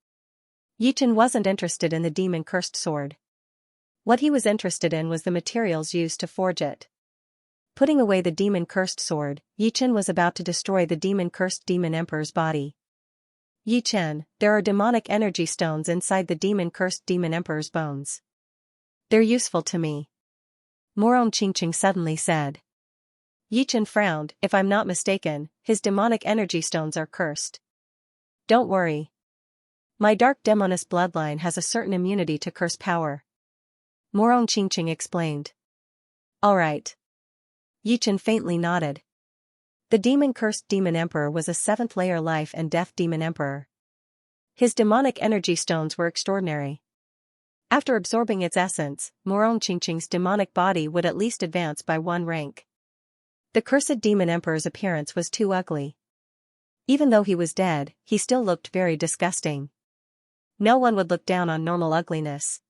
Yi Chen wasn't interested in the demon-cursed sword. What he was interested in was the materials used to forge it. Putting away the demon-cursed sword, Yi Chen was about to destroy the demon-cursed demon emperor's body. Yi Chen, there are demonic energy stones inside the demon-cursed demon emperor's bones. They're useful to me. Morong Qingqing suddenly said. Yi Chen frowned. If I'm not mistaken, his demonic energy stones are cursed. Don't worry. My dark demoness bloodline has a certain immunity to curse power. Morong Qingqing explained. All right. Yi Chen faintly nodded. The demon-cursed demon emperor was a 7th layer life and death demon emperor. His demonic energy stones were extraordinary. After absorbing its essence, Morong Qingqing's demonic body would at least advance by 1 rank. The cursed demon emperor's appearance was too ugly. Even though he was dead, he still looked very disgusting. No one would look down on normal ugliness.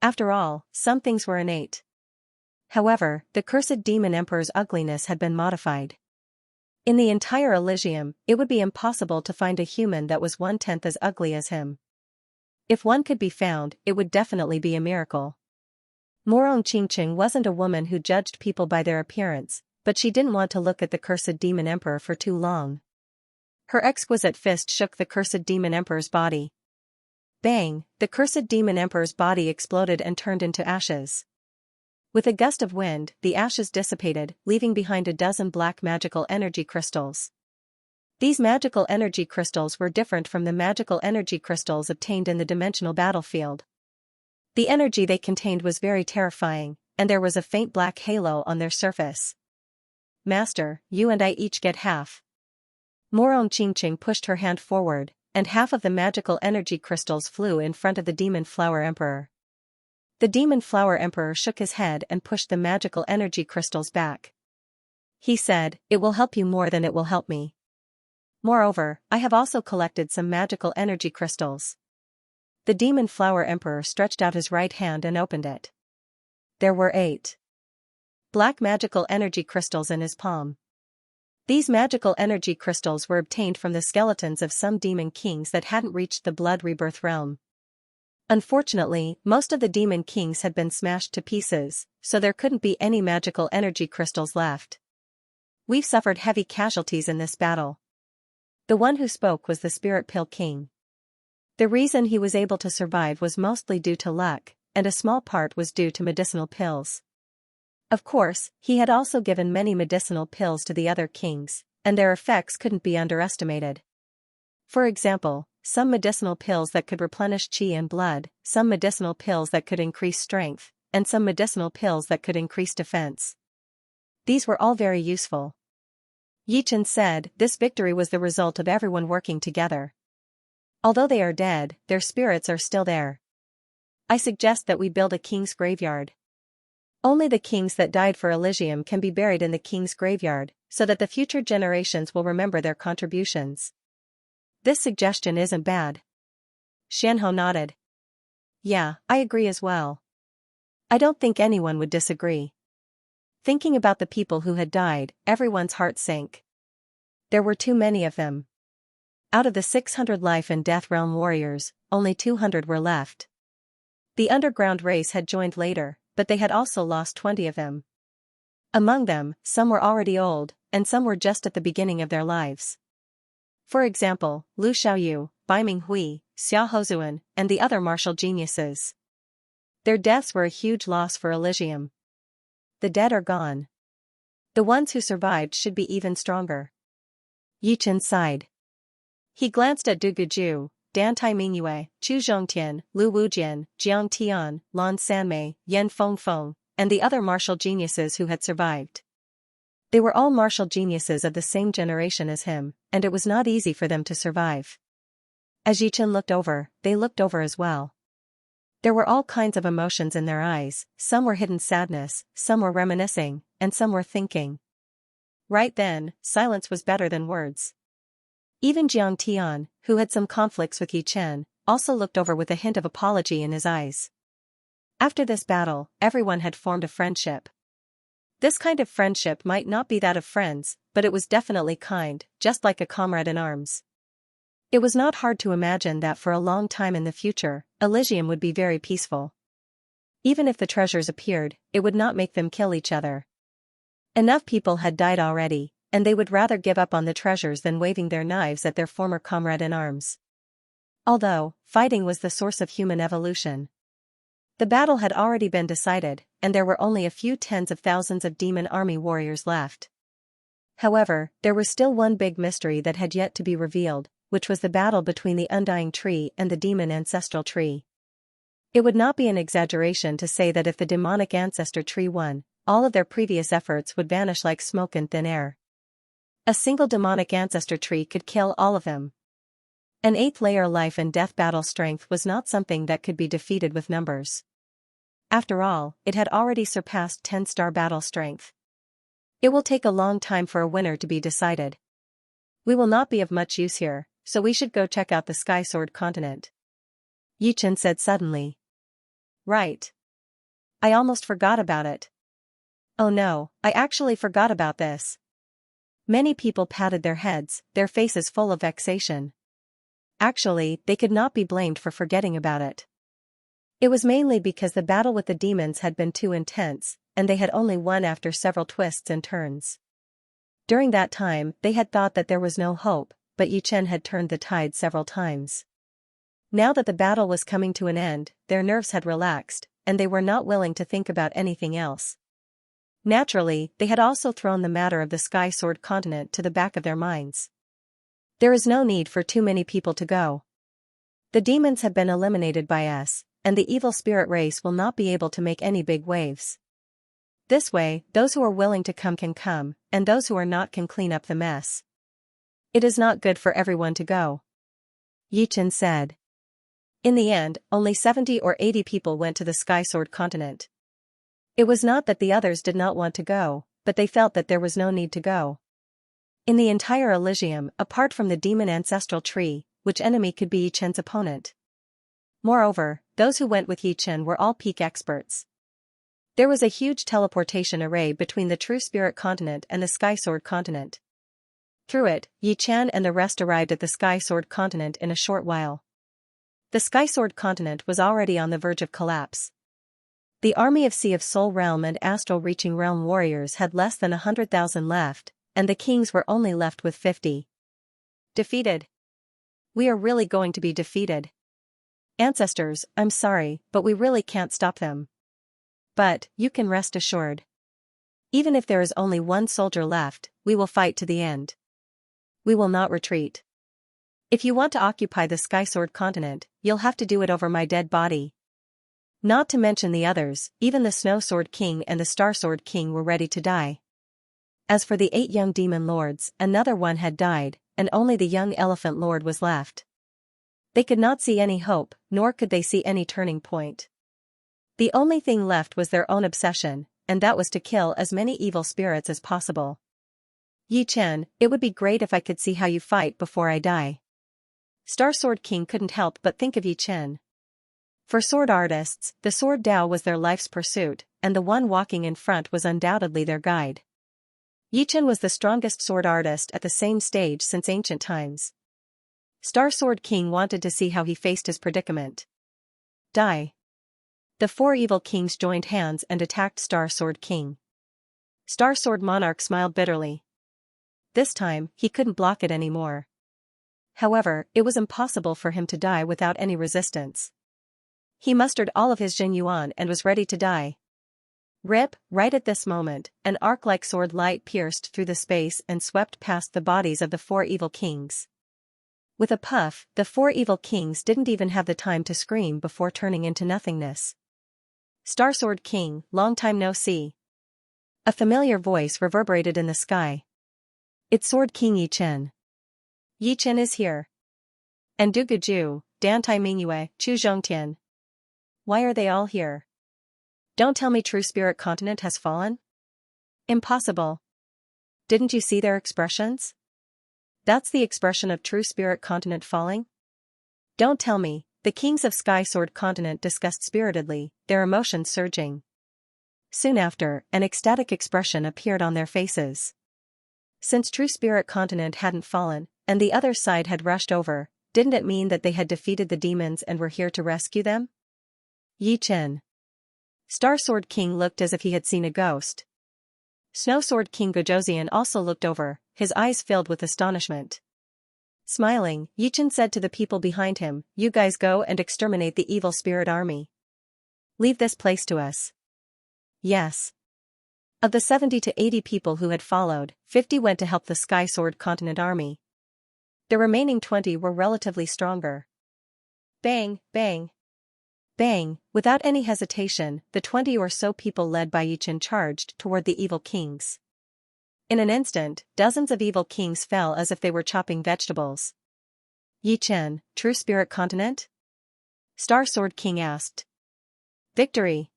After all, some things were innate. However, the cursed demon emperor's ugliness had been modified. In the entire Elysium, it would be impossible to find a human that was 1/10 as ugly as him. If one could be found, it would definitely be a miracle. Morong Qingqing wasn't a woman who judged people by their appearance, but she didn't want to look at the cursed demon emperor for too long. Her exquisite fist shook the cursed demon emperor's body. Bang! The cursed demon emperor's body exploded and turned into ashes. With a gust of wind, the ashes dissipated, leaving behind a dozen black magical energy crystals. These magical energy crystals were different from the magical energy crystals obtained in the dimensional battlefield. The energy they contained was very terrifying, and there was a faint black halo on their surface. Master, you and I each get half. Morong Qingqing pushed her hand forward, and half of the magical energy crystals flew in front of the Demon Flower Emperor. The Demon Flower Emperor shook his head and pushed the magical energy crystals back. He said, "It will help you more than it will help me. Moreover, I have also collected some magical energy crystals." The Demon Flower Emperor stretched out his right hand and opened it. There were 8 black magical energy crystals in his palm. These magical energy crystals were obtained from the skeletons of some demon kings that hadn't reached the blood rebirth realm. Unfortunately, most of the demon kings had been smashed to pieces, so there couldn't be any magical energy crystals left. "We've suffered heavy casualties in this battle." The one who spoke was the Spirit Pill King. The reason he was able to survive was mostly due to luck, and a small part was due to medicinal pills. Of course, he had also given many medicinal pills to the other kings, and their effects couldn't be underestimated. For example, some medicinal pills that could replenish qi and blood, some medicinal pills that could increase strength, and some medicinal pills that could increase defense. These were all very useful. Yichen said, "This victory was the result of everyone working together. Although they are dead, their spirits are still there. I suggest that we build a king's graveyard. Only the kings that died for Elysium can be buried in the king's graveyard, so that the future generations will remember their contributions." This suggestion isn't bad. Xianhou nodded. "Yeah, I agree as well. I don't think anyone would disagree." Thinking about the people who had died, everyone's heart sank. There were too many of them. Out of the 600 life and death realm warriors, only 200 were left. The underground race had joined later, but they had also lost 20 of them. Among them, some were already old, and some were just at the beginning of their lives. For example, Lu Xiaoyu, Bai Minghui, Xia Hozuan, and the other martial geniuses. Their deaths were a huge loss for Elysium. The dead are gone. The ones who survived should be even stronger. Yichen sighed. He glanced at Du Guju, Dan Taimingyue, Chu Zhongtian, Lu Wujian, Jiang Tian, Lan Sanmei, Yan Fengfeng, and the other martial geniuses who had survived. They were all martial geniuses of the same generation as him, and it was not easy for them to survive. As Yichen looked over, they looked over as well. There were all kinds of emotions in their eyes, some were hidden sadness, some were reminiscing, and some were thinking. Right then, silence was better than words. Even Jiang Tian, who had some conflicts with Yichen, also looked over with a hint of apology in his eyes. After this battle, everyone had formed a friendship. This kind of friendship might not be that of friends, but it was definitely kind, just like a comrade in arms. It was not hard to imagine that for a long time in the future, Elysium would be very peaceful. Even if the treasures appeared, it would not make them kill each other. Enough people had died already, and they would rather give up on the treasures than waving their knives at their former comrade in arms. Although, fighting was the source of human evolution. The battle had already been decided, and there were only a few tens of thousands of demon army warriors left. However, there was still one big mystery that had yet to be revealed, which was the battle between the Undying Tree and the Demon Ancestral Tree. It would not be an exaggeration to say that if the Demonic Ancestor Tree won, all of their previous efforts would vanish like smoke in thin air. A single Demonic Ancestor Tree could kill all of them. An 8th layer life and death battle strength was not something that could be defeated with numbers. After all, it had already surpassed 10-star battle strength. It will take a long time for a winner to be decided. We will not be of much use here, so we should go check out the Sky Sword continent. Yichen said suddenly. Right. I almost forgot about it. Oh no, I actually forgot about this. Many people patted their heads, their faces full of vexation. Actually, they could not be blamed for forgetting about it. It was mainly because the battle with the demons had been too intense, and they had only won after several twists and turns. During that time, they had thought that there was no hope, but Yi Chen had turned the tide several times. Now that the battle was coming to an end, their nerves had relaxed, and they were not willing to think about anything else. Naturally, they had also thrown the matter of the Sky Sword continent to the back of their minds. There is no need for too many people to go. The demons have been eliminated by us, and the evil spirit race will not be able to make any big waves. This way, those who are willing to come can come, and those who are not can clean up the mess. It is not good for everyone to go, Yi Chen said. In the end, only 70 or 80 people went to the Sky Sword continent. It was not that the others did not want to go, but they felt that there was no need to go. In the entire Elysium, apart from the demon ancestral tree, which enemy could be Yi Chen's opponent? Moreover, those who went with Yi Chen were all peak experts. There was a huge teleportation array between the True Spirit continent and the Sky Sword continent. Through it, Yi Chen and the rest arrived at the Sky Sword continent in a short while. The Sky Sword continent was already on the verge of collapse. The army of Sea of Soul Realm and Astral Reaching Realm warriors had less than 100,000 left, and the kings were only left with 50. Defeated. We are really going to be defeated. Ancestors, I'm sorry, but we really can't stop them. But, you can rest assured. Even if there is only one soldier left, we will fight to the end. We will not retreat. If you want to occupy the Sky Sword continent, you'll have to do it over my dead body. Not to mention the others, even the Snow Sword King and the Star Sword King were ready to die. As for the 8 young demon lords, another one had died, and only the young elephant lord was left. They could not see any hope, nor could they see any turning point. The only thing left was their own obsession, and that was to kill as many evil spirits as possible. Yi Chen, it would be great if I could see how you fight before I die. Star Sword King couldn't help but think of Yi Chen. For sword artists, the sword Dao was their life's pursuit, and the one walking in front was undoubtedly their guide. Yi Chen was the strongest sword artist at the same stage since ancient times. Star Sword King wanted to see how he faced his predicament. Die. The 4 evil kings joined hands and attacked Star Sword King. Star Sword Monarch smiled bitterly. This time, he couldn't block it anymore. However, it was impossible for him to die without any resistance. He mustered all of his Jin Yuan and was ready to die. Rip, right at this moment, an arc-like sword light pierced through the space and swept past the bodies of the 4 evil kings. With a puff, the 4 evil kings didn't even have the time to scream before turning into nothingness. Star Sword King, long time no see. A familiar voice reverberated in the sky. It's Sword King Yi Chen. Yi Chen is here. And Du Guju, Dan Tai Mingyue, Chu Zhongtian. Why are they all here? Don't tell me True Spirit Continent has fallen? Impossible. Didn't you see their expressions? That's the expression of True Spirit Continent falling? Don't tell me, the kings of Sky Sword Continent discussed spiritedly, their emotions surging. Soon after, an ecstatic expression appeared on their faces. Since True Spirit Continent hadn't fallen, and the other side had rushed over, didn't it mean that they had defeated the demons and were here to rescue them? Yi Chen. Star Sword King looked as if he had seen a ghost. Snow Sword King Gojoseon also looked over, his eyes filled with astonishment. Smiling, Yi Chen said to the people behind him, "You guys go and exterminate the evil spirit army. Leave this place to us." Yes. Of the 70 to 80 people who had followed, 50 went to help the Sky Sword Continent army. The remaining 20 were relatively stronger. Bang, bang. Bang, without any hesitation, the 20 or so people led by Yi Chen charged toward the evil kings. In an instant, dozens of evil kings fell as if they were chopping vegetables. Yi Chen, True Spirit Continent? Star Sword King asked. Victory!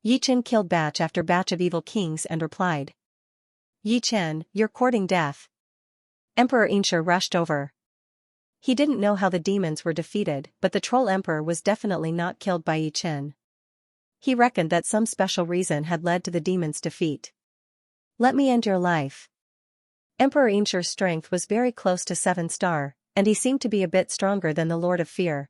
Yi Chen killed batch after batch of evil kings and replied. Yi Chen, you're courting death. Emperor Xianxia rushed over. He didn't know how the demons were defeated, but the Troll Emperor was definitely not killed by Yi Chen. He reckoned that some special reason had led to the demons' defeat. Let me end your life. Emperor Xianxia's strength was very close to 7-star, and he seemed to be a bit stronger than the Lord of Fear.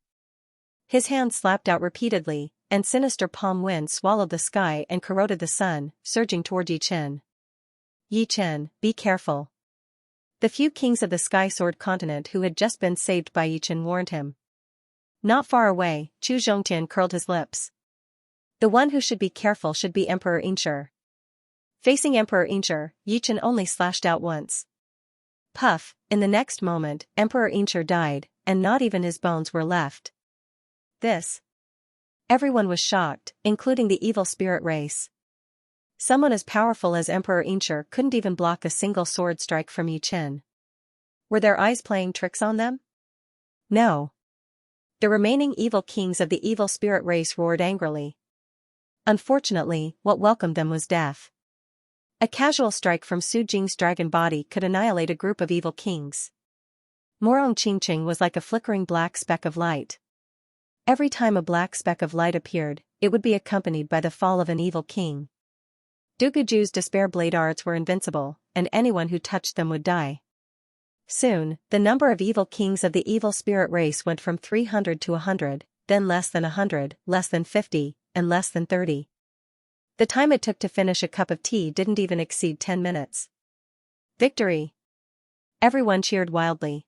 His hand slapped out repeatedly, and sinister palm wind swallowed the sky and corroded the sun, surging toward Yi Chen. Yi Chen, be careful. The few kings of the Sky Sword continent who had just been saved by Yi Chen warned him. Not far away, Chu Zhongtian curled his lips. The one who should be careful should be Emperor Xianxia. Facing Emperor Xianxia, Yi Chen only slashed out once. Puff, in the next moment, Emperor Xianxia died, and not even his bones were left. This. Everyone was shocked, including the evil spirit race. Someone as powerful as Emperor Xianxia couldn't even block a single sword strike from Yi Chen. Were their eyes playing tricks on them? No. The remaining evil kings of the evil spirit race roared angrily. Unfortunately, what welcomed them was death. A casual strike from Su Jing's dragon body could annihilate a group of evil kings. Morong Qingqing was like a flickering black speck of light. Every time a black speck of light appeared, it would be accompanied by the fall of an evil king. Duguju's despair blade arts were invincible, and anyone who touched them would die. Soon, the number of evil kings of the evil spirit race went from 300 to 100, then less than 100, less than 50, and less than 30. The time it took to finish a cup of tea didn't even exceed 10 minutes. Victory! Everyone cheered wildly.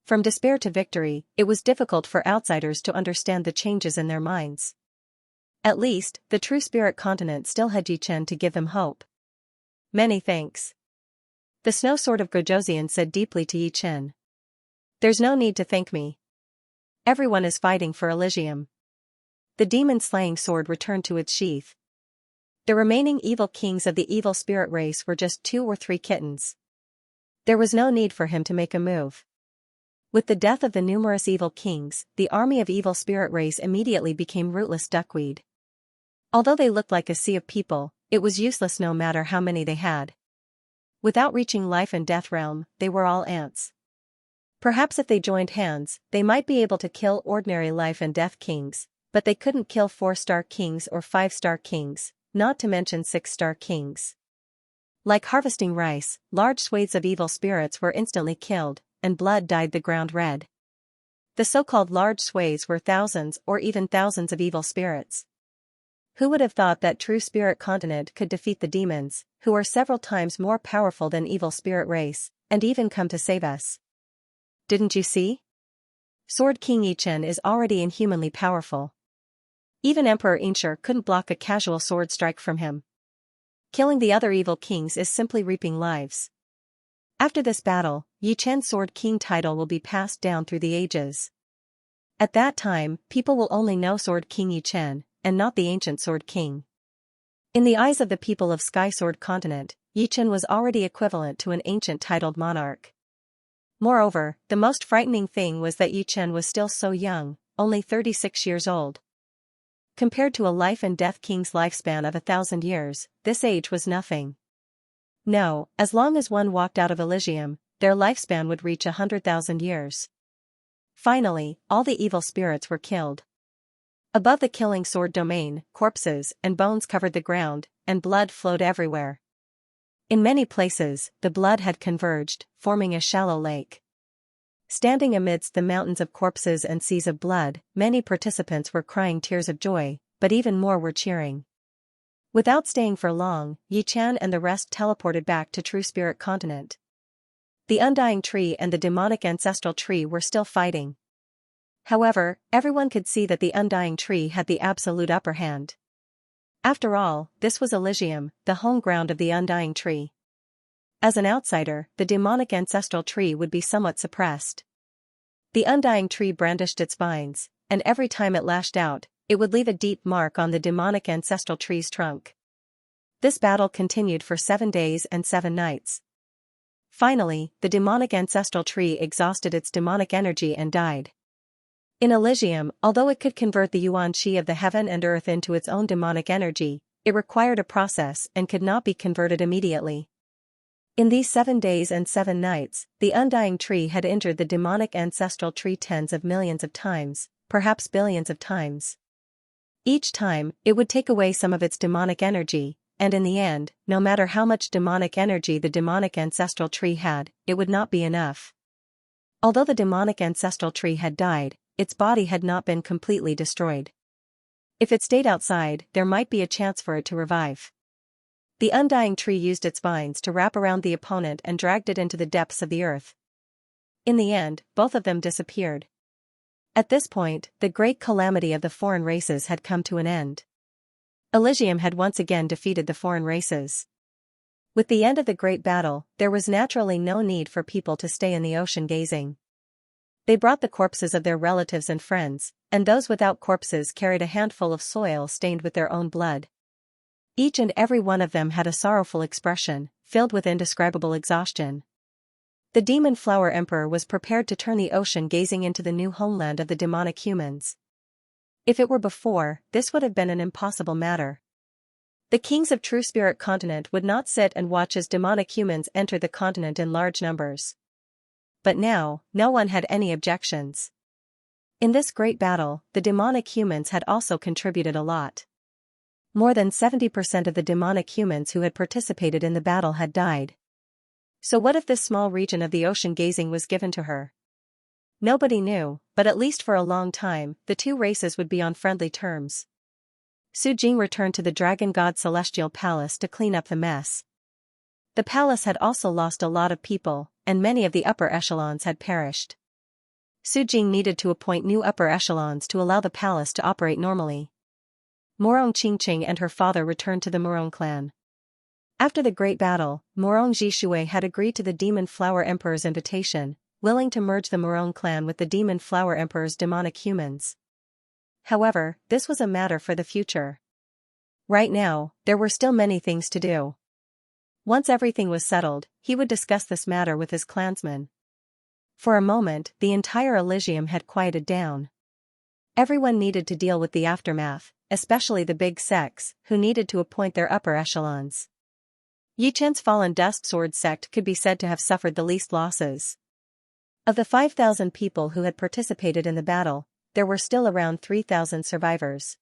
From despair to victory, it was difficult for outsiders to understand the changes in their minds. At least, the true spirit continent still had Yi Chen to give them hope. Many thanks. The snow sword of Gojoseon said deeply to Yi Chen. There's no need to thank me. Everyone is fighting for Elysium. The demon-slaying sword returned to its sheath. The remaining evil kings of the evil spirit race were just 2 or 3 kittens. There was no need for him to make a move. With the death of the numerous evil kings, the army of evil spirit race immediately became rootless duckweed. Although they looked like a sea of people, it was useless no matter how many they had. Without reaching life and death realm, they were all ants. Perhaps if they joined hands, they might be able to kill ordinary life and death kings, but they couldn't kill 4-star kings or 5-star kings, not to mention 6-star kings. Like harvesting rice, large swathes of evil spirits were instantly killed, and blood dyed the ground red. The so-called large swathes were thousands or even thousands of evil spirits. Who would have thought that true spirit continent could defeat the demons, who are several times more powerful than evil spirit race, and even come to save us? Didn't you see? Sword King Yi Chen is already inhumanly powerful. Even Emperor Xianxia couldn't block a casual sword strike from him. Killing the other evil kings is simply reaping lives. After this battle, Yi Chen's Sword King title will be passed down through the ages. At that time, people will only know Sword King Yi Chen, and not the ancient Sword King. In the eyes of the people of Sky Sword Continent, Yi Chen was already equivalent to an ancient titled monarch. Moreover, the most frightening thing was that Yi Chen was still so young, only 36 years old. Compared to a life and death king's lifespan of 1,000 years, this age was nothing. No, as long as one walked out of Elysium, their lifespan would reach 100,000 years. Finally, all the evil spirits were killed. Above the killing sword domain, corpses and bones covered the ground, and blood flowed everywhere. In many places, the blood had converged, forming a shallow lake. Standing amidst the mountains of corpses and seas of blood, many participants were crying tears of joy, but even more were cheering. Without staying for long, Yi Chen and the rest teleported back to True Spirit Continent. The Undying Tree and the Demonic Ancestral Tree were still fighting. However, everyone could see that the Undying Tree had the absolute upper hand. After all, this was Elysium, the home ground of the Undying Tree. As an outsider, the Demonic Ancestral Tree would be somewhat suppressed. The Undying Tree brandished its vines, and every time it lashed out, it would leave a deep mark on the Demonic Ancestral Tree's trunk. This battle continued for 7 days and 7 nights. Finally, the Demonic Ancestral Tree exhausted its demonic energy and died. In Elysium, although it could convert the Yuan Qi of the heaven and earth into its own demonic energy, it required a process and could not be converted immediately. In these 7 days and 7 nights, the Undying Tree had injured the Demonic Ancestral Tree tens of millions of times, perhaps billions of times. Each time, it would take away some of its demonic energy, and in the end, no matter how much demonic energy the demonic ancestral tree had, it would not be enough. Although the demonic ancestral tree had died, its body had not been completely destroyed. If it stayed outside, there might be a chance for it to revive. The undying tree used its vines to wrap around the opponent and dragged it into the depths of the earth. In the end, both of them disappeared. At this point, the great calamity of the foreign races had come to an end. Elysium had once again defeated the foreign races. With the end of the great battle, there was naturally no need for people to stay in the ocean gazing. They brought the corpses of their relatives and friends, and those without corpses carried a handful of soil stained with their own blood. Each and every one of them had a sorrowful expression, filled with indescribable exhaustion. The demon flower emperor was prepared to turn the ocean gazing into the new homeland of the demonic humans. If it were before, this would have been an impossible matter. The kings of True Spirit continent would not sit and watch as demonic humans entered the continent in large numbers. But now, no one had any objections. In this great battle, the demonic humans had also contributed a lot. More than 70% of the demonic humans who had participated in the battle had died. So what if this small region of the ocean gazing was given to her? Nobody knew, but at least for a long time, the two races would be on friendly terms. Su Jing returned to the Dragon God's celestial palace to clean up the mess. The palace had also lost a lot of people, and many of the upper echelons had perished. Su Jing needed to appoint new upper echelons to allow the palace to operate normally. Morong Qingqing and her father returned to the Morong clan. After the great battle, Morong Jishui had agreed to the Demon Flower Emperor's invitation, willing to merge the Morong clan with the Demon Flower Emperor's demonic humans. However, this was a matter for the future. Right now, there were still many things to do. Once everything was settled, he would discuss this matter with his clansmen. For a moment, the entire Elysium had quieted down. Everyone needed to deal with the aftermath, especially the big sects, who needed to appoint their upper echelons. Yi Chen's fallen Dust Sword sect could be said to have suffered the least losses. Of the 5,000 people who had participated in the battle, there were still around 3,000 survivors.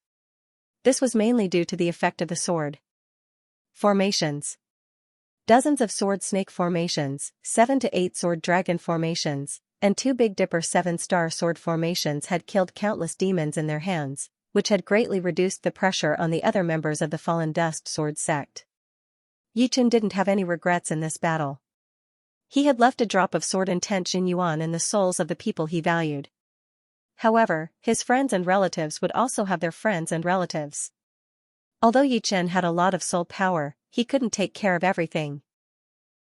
This was mainly due to the effect of the sword. Formations. Dozens of sword snake formations, 7 to 8 sword dragon formations, and 2 Big Dipper 7-star sword formations had killed countless demons in their hands, which had greatly reduced the pressure on the other members of the Fallen Dust Sword sect. Yi Chen didn't have any regrets in this battle. He had left a drop of sword intent Xin Yuan in the souls of the people he valued. However, his friends and relatives would also have their friends and relatives. Although Yi Chen had a lot of soul power, he couldn't take care of everything.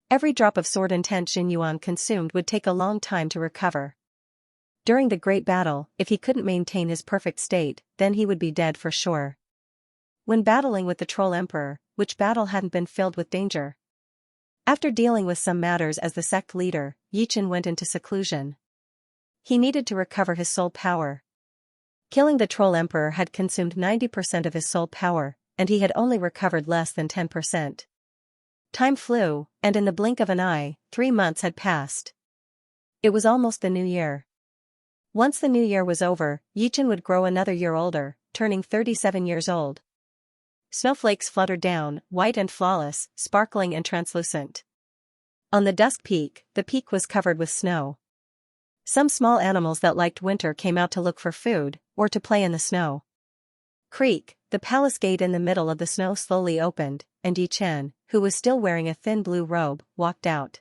Every drop of sword intent Xin Yuan consumed would take a long time to recover. During the great battle, if he couldn't maintain his perfect state, then he would be dead for sure. When battling with the Troll Emperor, which battle hadn't been filled with danger? After dealing with some matters as the sect leader, Yi Chen went into seclusion. He needed to recover his soul power. Killing the Troll Emperor had consumed 90% of his soul power, and he had only recovered less than 10%. Time flew, and in the blink of an eye, 3 months had passed. It was almost the new year. Once the new year was over, Yi Chen would grow another year older, turning 37 years old. Snowflakes fluttered down, white and flawless, sparkling and translucent. On the dusk peak, the peak was covered with snow. Some small animals that liked winter came out to look for food, or to play in the snow. Creak, the palace gate in the middle of the snow slowly opened, and Yi Chen, who was still wearing a thin blue robe, walked out.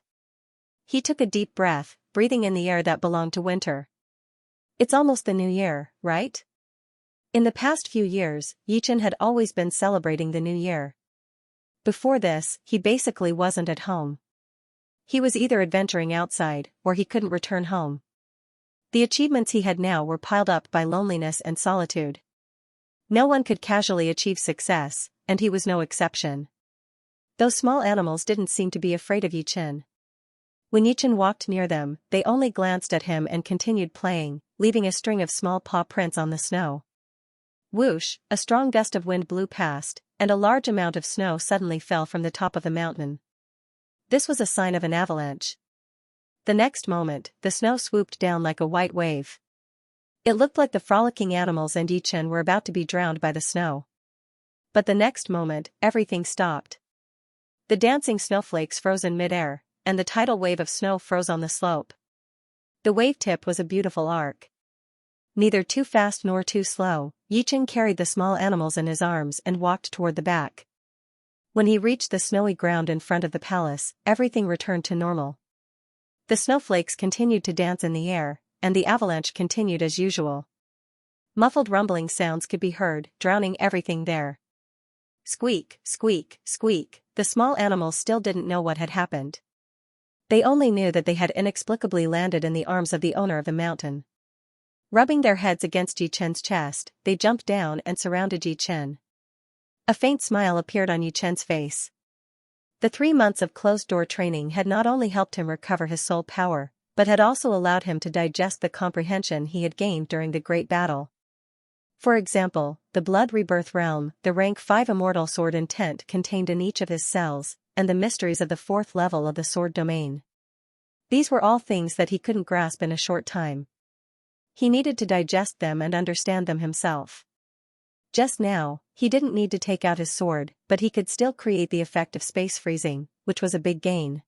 He took a deep breath, breathing in the air that belonged to winter. It's almost the new year, right? In the past few years, Yi Chen had always been celebrating the new year. Before this, he basically wasn't at home. He was either adventuring outside, or he couldn't return home. The achievements he had now were piled up by loneliness and solitude. No one could casually achieve success, and he was no exception. Those small animals didn't seem to be afraid of Yi Chen. When Yi Chen walked near them, they only glanced at him and continued playing, leaving a string of small paw prints on the snow. Whoosh, a strong gust of wind blew past, and a large amount of snow suddenly fell from the top of the mountain. This was a sign of an avalanche. The next moment, the snow swooped down like a white wave. It looked like the frolicking animals and Yi Chen were about to be drowned by the snow. But the next moment, everything stopped. The dancing snowflakes froze in midair, and the tidal wave of snow froze on the slope. The wave tip was a beautiful arc. Neither too fast nor too slow, Yichen carried the small animals in his arms and walked toward the back. When he reached the snowy ground in front of the palace, everything returned to normal. The snowflakes continued to dance in the air, and the avalanche continued as usual. Muffled rumbling sounds could be heard, drowning everything there. Squeak, squeak, squeak, the small animals still didn't know what had happened. They only knew that they had inexplicably landed in the arms of the owner of the mountain. Rubbing their heads against Yichen's chest, they jumped down and surrounded Yichen. A faint smile appeared on Yichen's face. The 3 months of closed-door training had not only helped him recover his soul power, but had also allowed him to digest the comprehension he had gained during the great battle. For example, the Blood Rebirth Realm, the rank 5 Immortal Sword intent contained in each of his cells, and the mysteries of the 4th level of the Sword Domain. These were all things that he couldn't grasp in a short time. He needed to digest them and understand them himself. Just now, he didn't need to take out his sword, but he could still create the effect of space freezing, which was a big gain.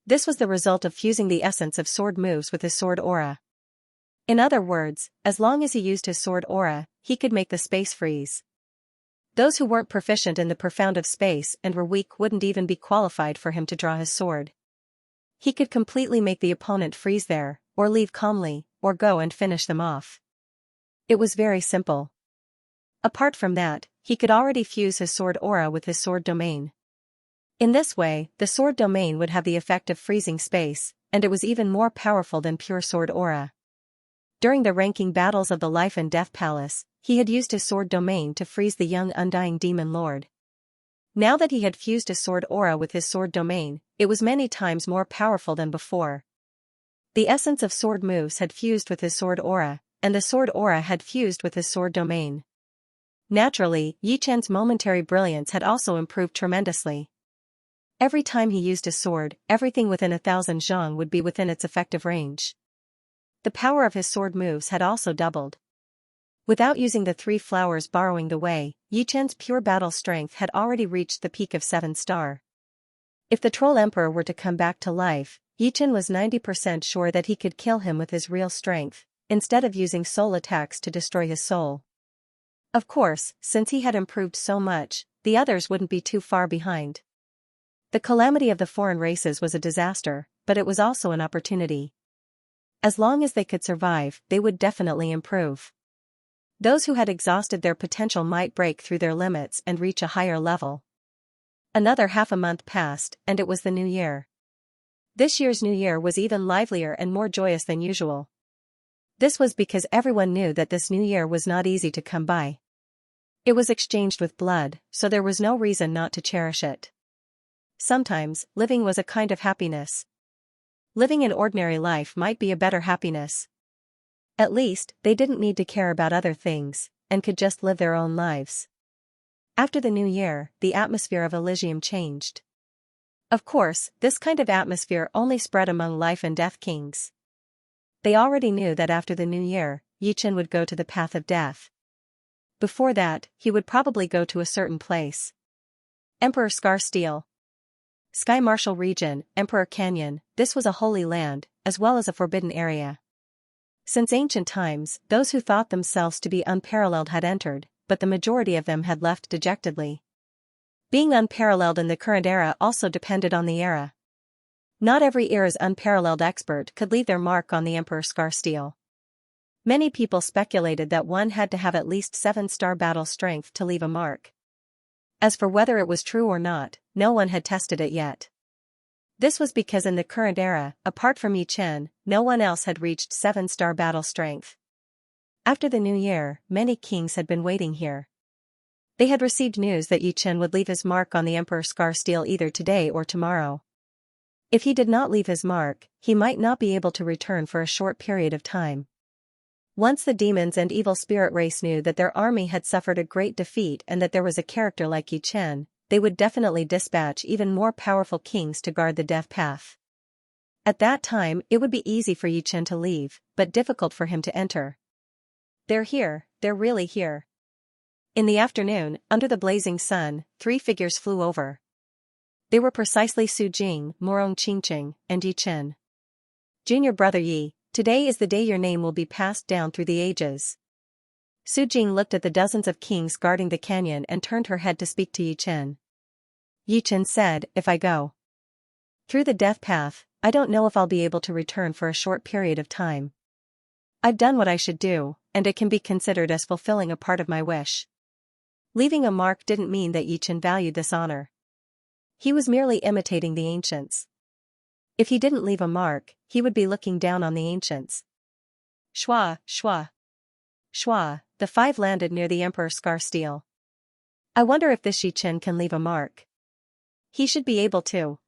This was the result of fusing the essence of sword moves with his sword aura. In other words, as long as he used his sword aura, he could make the space freeze. Those who weren't proficient in the profound of space and were weak wouldn't even be qualified for him to draw his sword. He could completely make the opponent freeze there, or leave calmly, or go and finish them off. It was very simple. Apart from that, he could already fuse his sword aura with his sword domain. In this way, the sword domain would have the effect of freezing space, and it was even more powerful than pure sword aura. During the ranking battles of the Life and Death Palace, he had used his sword domain to freeze the young undying demon lord. Now that he had fused his sword aura with his sword domain, it was many times more powerful than before. The essence of sword moves had fused with his sword aura, and the sword aura had fused with his sword domain. Naturally, Yichen's momentary brilliance had also improved tremendously. Every time he used his sword, everything within 1,000 zhang would be within its effective range. The power of his sword moves had also doubled. Without using the 3 flowers borrowing the way, Yichen's pure battle strength had already reached the peak of 7 star. If the Troll Emperor were to come back to life, Yichen was 90% sure that he could kill him with his real strength, instead of using soul attacks to destroy his soul. Of course, since he had improved so much, the others wouldn't be too far behind. The calamity of the foreign races was a disaster, but it was also an opportunity. As long as they could survive, they would definitely improve. Those who had exhausted their potential might break through their limits and reach a higher level. Another half a month passed, and it was the new year. This year's new year was even livelier and more joyous than usual. This was because everyone knew that this new year was not easy to come by. It was exchanged with blood, so there was no reason not to cherish it. Sometimes, living was a kind of happiness. Living an ordinary life might be a better happiness. At least, they didn't need to care about other things, and could just live their own lives. After the new year, the atmosphere of Elysium changed. Of course, this kind of atmosphere only spread among life and death kings. They already knew that after the new year, Yichen would go to the path of death. Before that, he would probably go to a certain place. Emperor Scar Steel. Sky Marshal Region, Emperor Canyon, this was a holy land, as well as a forbidden area. Since ancient times, those who thought themselves to be unparalleled had entered, but the majority of them had left dejectedly. Being unparalleled in the current era also depended on the era. Not every era's unparalleled expert could leave their mark on the Emperor Scar Steel. Many people speculated that one had to have at least 7-star battle strength to leave a mark. As for whether it was true or not, no one had tested it yet. This was because in the current era, apart from Yichen, no one else had reached 7-star battle strength. After the new year, many kings had been waiting here. They had received news that Yichen would leave his mark on the Emperor Scar Steel either today or tomorrow. If he did not leave his mark, he might not be able to return for a short period of time. Once the demons and evil spirit race knew that their army had suffered a great defeat and that there was a character like Yichen, they would definitely dispatch even more powerful kings to guard the death path. At that time, it would be easy for Yichen to leave, but difficult for him to enter. They're here, they're really here. In the afternoon, under the blazing sun, 3 figures flew over. They were precisely Su Jing, Morong Qingqing, and Yi Chen. Junior brother Yi, today is the day your name will be passed down through the ages. Su Jing looked at the dozens of kings guarding the canyon and turned her head to speak to Yi Chen. Yi Chen said, if I go through the death path, I don't know if I'll be able to return for a short period of time. I've done what I should do, and it can be considered as fulfilling a part of my wish. Leaving a mark didn't mean that Yi Chen valued this honor. He was merely imitating the ancients. If he didn't leave a mark, he would be looking down on the ancients. Shua, shua. Shua, the 5 landed near the Emperor Scar Steel. I wonder if this Yi Chen can leave a mark. He should be able to.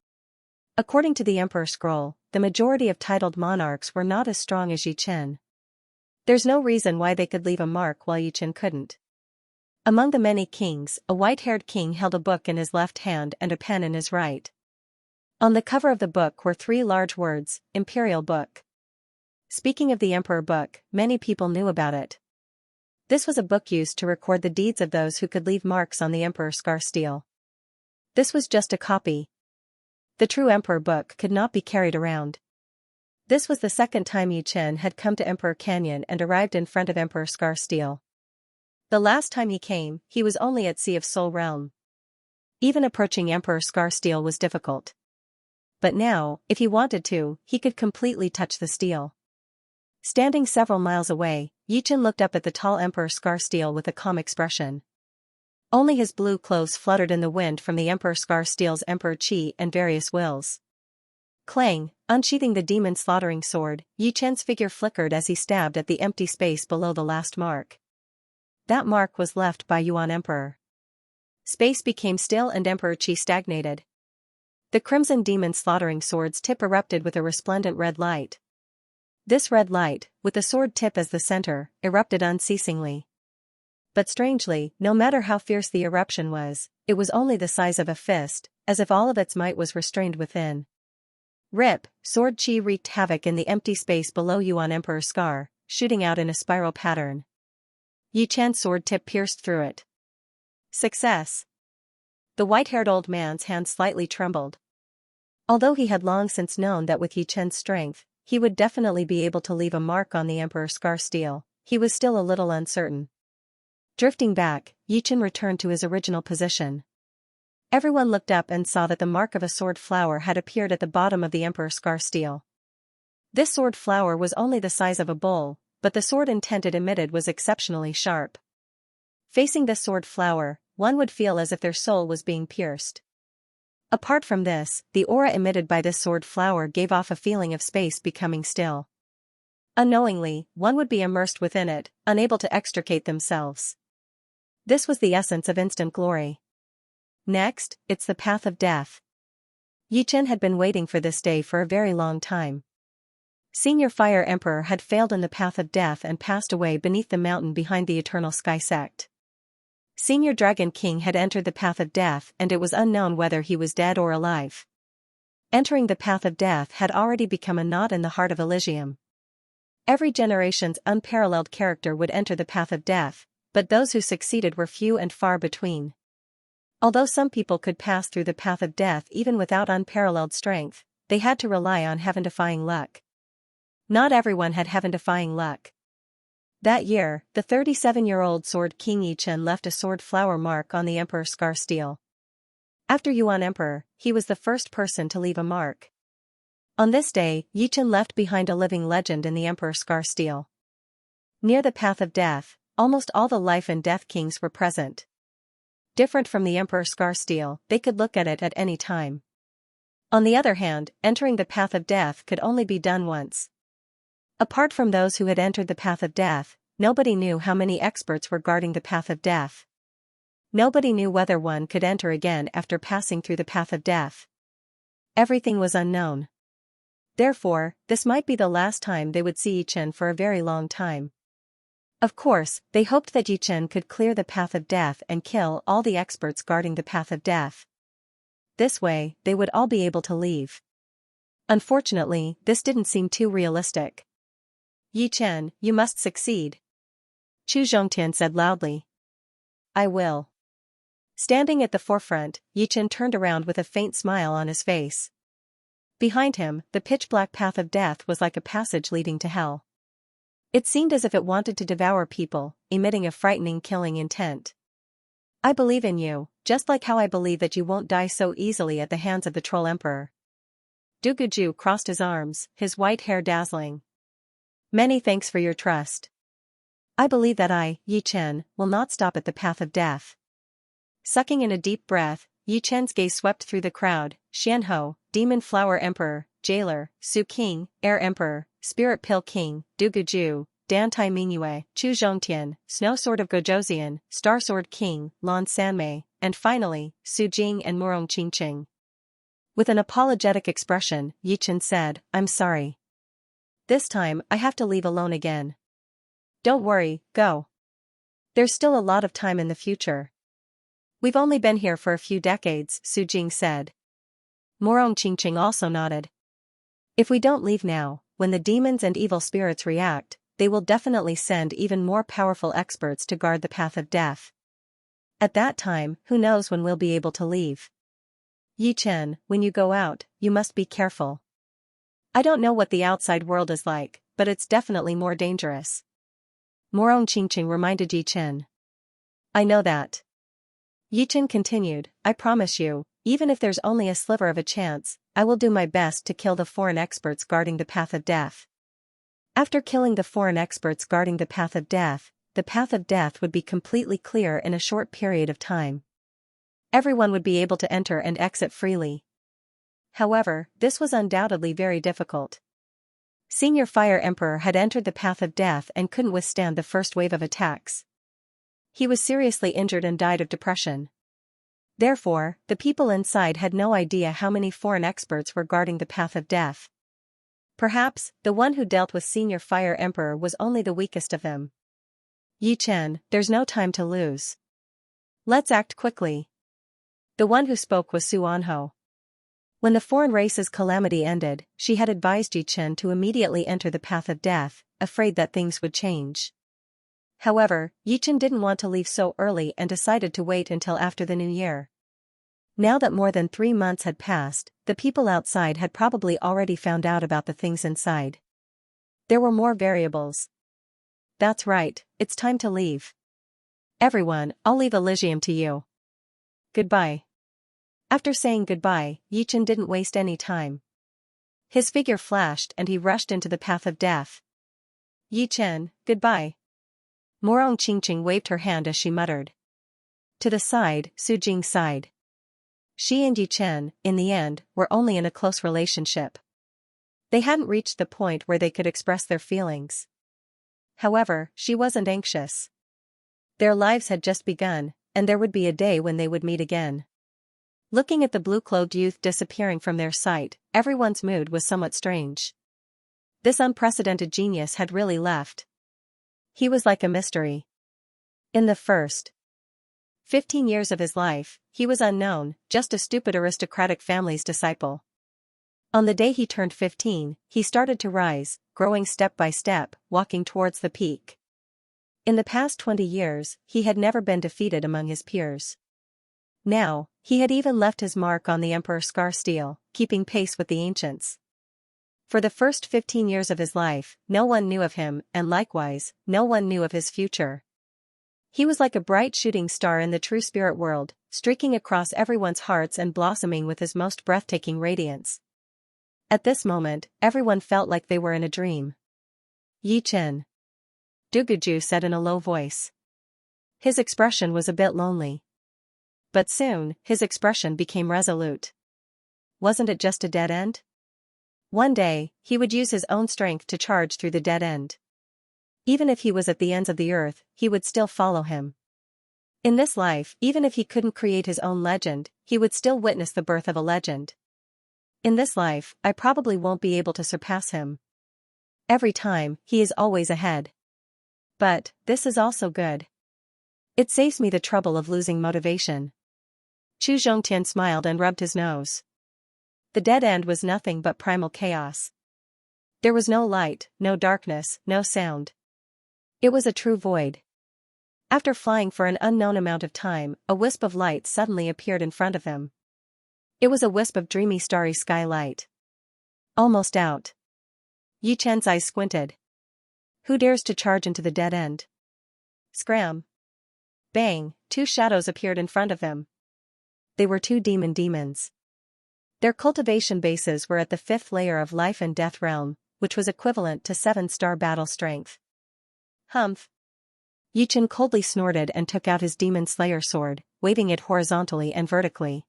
According to the Emperor Scroll, the majority of titled monarchs were not as strong as Yi Chen. There's no reason why they could leave a mark while Yi Chen couldn't. Among the many kings, a white-haired king held a book in his left hand and a pen in his right. On the cover of the book were 3 large words, Imperial Book. Speaking of the Emperor Book, many people knew about it. This was a book used to record the deeds of those who could leave marks on the Emperor Scar Steel. This was just a copy. The true Emperor Book could not be carried around. This was the second time Yi Chen had come to Emperor Canyon and arrived in front of Emperor Scar Steel. The last time he came, he was only at Sea of Soul Realm. Even approaching Emperor Scar Steel was difficult. But now, if he wanted to, he could completely touch the steel. Standing several miles away, Yi Chen looked up at the tall Emperor Scar Steel with a calm expression. Only his blue clothes fluttered in the wind from the Emperor Scar Steel's Emperor Qi and various wills. Clang, unsheathing the demon-slaughtering sword, Yi Chen's figure flickered as he stabbed at the empty space below the last mark. That mark was left by Yuan Emperor. Space became still and Emperor Qi stagnated. The crimson demon-slaughtering sword's tip erupted with a resplendent red light. This red light, with the sword tip as the center, erupted unceasingly. But strangely, no matter how fierce the eruption was, it was only the size of a fist, as if all of its might was restrained within. Rip, sword Qi wreaked havoc in the empty space below Yuan Emperor Scar, shooting out in a spiral pattern. Yi Chen's sword tip pierced through it. Success! The white-haired old man's hand slightly trembled. Although he had long since known that with Yi Chen's strength, he would definitely be able to leave a mark on the Emperor Scar Steel, he was still a little uncertain. Drifting back, Yi Chen returned to his original position. Everyone looked up and saw that the mark of a sword flower had appeared at the bottom of the Emperor Scar Steel. This sword flower was only the size of a bowl, but the sword intent it emitted was exceptionally sharp. Facing this sword flower, one would feel as if their soul was being pierced. Apart from this, the aura emitted by this sword flower gave off a feeling of space becoming still. Unknowingly, one would be immersed within it, unable to extricate themselves. This was the essence of instant glory. Next, it's the path of death. Yi Chen had been waiting for this day for a very long time. Senior Fire Emperor had failed in the path of death and passed away beneath the mountain behind the Eternal Sky Sect. Senior Dragon King had entered the path of death and it was unknown whether he was dead or alive. Entering the path of death had already become a knot in the heart of Elysium. Every generation's unparalleled character would enter the path of death, but those who succeeded were few and far between. Although some people could pass through the path of death even without unparalleled strength, they had to rely on heaven-defying luck. Not everyone had heaven-defying luck. That year, the 37-year-old Sword King Yi Chen left a sword flower mark on the Emperor Scar Steel. After Yuan Emperor, he was the first person to leave a mark. On this day, Yi Chen left behind a living legend in the Emperor Scar Steel. Near the path of death, almost all the life and death kings were present. Different from the Emperor Scar Steel, they could look at it at any time. On the other hand, entering the path of death could only be done once. Apart from those who had entered the path of death, nobody knew how many experts were guarding the path of death. Nobody knew whether one could enter again after passing through the path of death. Everything was unknown. Therefore, this might be the last time they would see Yi Chen for a very long time. Of course, they hoped that Yi Chen could clear the path of death and kill all the experts guarding the path of death. This way, they would all be able to leave. Unfortunately, this didn't seem too realistic. Yi Chen, you must succeed. Chu Zhongtian said loudly. I will. Standing at the forefront, Yichen turned around with a faint smile on his face. Behind him, the pitch-black path of death was like a passage leading to hell. It seemed as if it wanted to devour people, emitting a frightening killing intent. I believe in you, just like how I believe that you won't die so easily at the hands of the Troll Emperor. Duguju crossed his arms, his white hair dazzling. Many thanks for your trust. I believe that I, Yi Chen, will not stop at the path of death. Sucking in a deep breath, Yi Chen's gaze swept through the crowd. Xianho, Demon Flower Emperor, Jailer, Su King, Air Emperor, Spirit Pill King, Duguju, Dantai Mingyue, Chu Zhongtian, Snow Sword of Gojoseon, Star Sword King, Lan Sanmei, and finally, Su Jing and Murong Qingqing. With an apologetic expression, Yi Chen said, I'm sorry. This time, I have to leave alone again. Don't worry, go. There's still a lot of time in the future. We've only been here for a few decades, Su Jing said. Murong Qingqing also nodded. If we don't leave now, when the demons and evil spirits react, they will definitely send even more powerful experts to guard the path of death. At that time, who knows when we'll be able to leave. Yi Chen, when you go out, you must be careful. I don't know what the outside world is like, but it's definitely more dangerous. Murong Qingqing reminded Yi Chen. I know that. Yi Chen continued, I promise you, even if there's only a sliver of a chance, I will do my best to kill the foreign experts guarding the path of death. After killing the foreign experts guarding the path of death would be completely clear in a short period of time. Everyone would be able to enter and exit freely. However, this was undoubtedly very difficult. Senior Fire Emperor had entered the path of death and couldn't withstand the first wave of attacks. He was seriously injured and died of depression. Therefore, the people inside had no idea how many foreign experts were guarding the path of death. Perhaps, the one who dealt with Senior Fire Emperor was only the weakest of them. Yi Chen, there's no time to lose. Let's act quickly. The one who spoke was Su Anho. When the foreign race's calamity ended, she had advised Yi Chen to immediately enter the path of death, afraid that things would change. However, Yi Chen didn't want to leave so early and decided to wait until after the new year. Now that more than 3 months had passed, the people outside had probably already found out about the things inside. There were more variables. That's right, it's time to leave. Everyone, I'll leave Elysium to you. Goodbye. After saying goodbye, Yi Chen didn't waste any time. His figure flashed and he rushed into the path of death. Yi Chen, goodbye. Murong Qingqing waved her hand as she muttered. To the side, Su Jing sighed. She and Yi Chen, in the end, were only in a close relationship. They hadn't reached the point where they could express their feelings. However, she wasn't anxious. Their lives had just begun, and there would be a day when they would meet again. Looking at the blue-clothed youth disappearing from their sight, everyone's mood was somewhat strange. This unprecedented genius had really left. He was like a mystery. In the first 15 years of his life, he was unknown, just a stupid aristocratic family's disciple. On the day he turned 15, he started to rise, growing step by step, walking towards the peak. In the past 20 years, he had never been defeated among his peers. Now, he had even left his mark on the Emperor Scar Steel, keeping pace with the ancients. For the first 15 years of his life, no one knew of him, and likewise, no one knew of his future. He was like a bright shooting star in the true spirit world, streaking across everyone's hearts and blossoming with his most breathtaking radiance. At this moment, everyone felt like they were in a dream. Yi Chen. Duguju said in a low voice. His expression was a bit lonely. But soon, his expression became resolute. Wasn't it just a dead end? One day, he would use his own strength to charge through the dead end. Even if he was at the ends of the earth, he would still follow him. In this life, even if he couldn't create his own legend, he would still witness the birth of a legend. In this life, I probably won't be able to surpass him. Every time, he is always ahead. But, this is also good. It saves me the trouble of losing motivation. Chu Zhongtian smiled and rubbed his nose. The dead end was nothing but primal chaos. There was no light, no darkness, no sound. It was a true void. After flying for an unknown amount of time, a wisp of light suddenly appeared in front of him. It was a wisp of dreamy starry sky light. Almost out. Yi Chen's eyes squinted. Who dares to charge into the dead end? Scram. Bang, two shadows appeared in front of him. They were two demons. Their cultivation bases were at the 5th layer of life and death realm, which was equivalent to 7-star battle strength. Humph. Yi Chen coldly snorted and took out his demon slayer sword, waving it horizontally and vertically.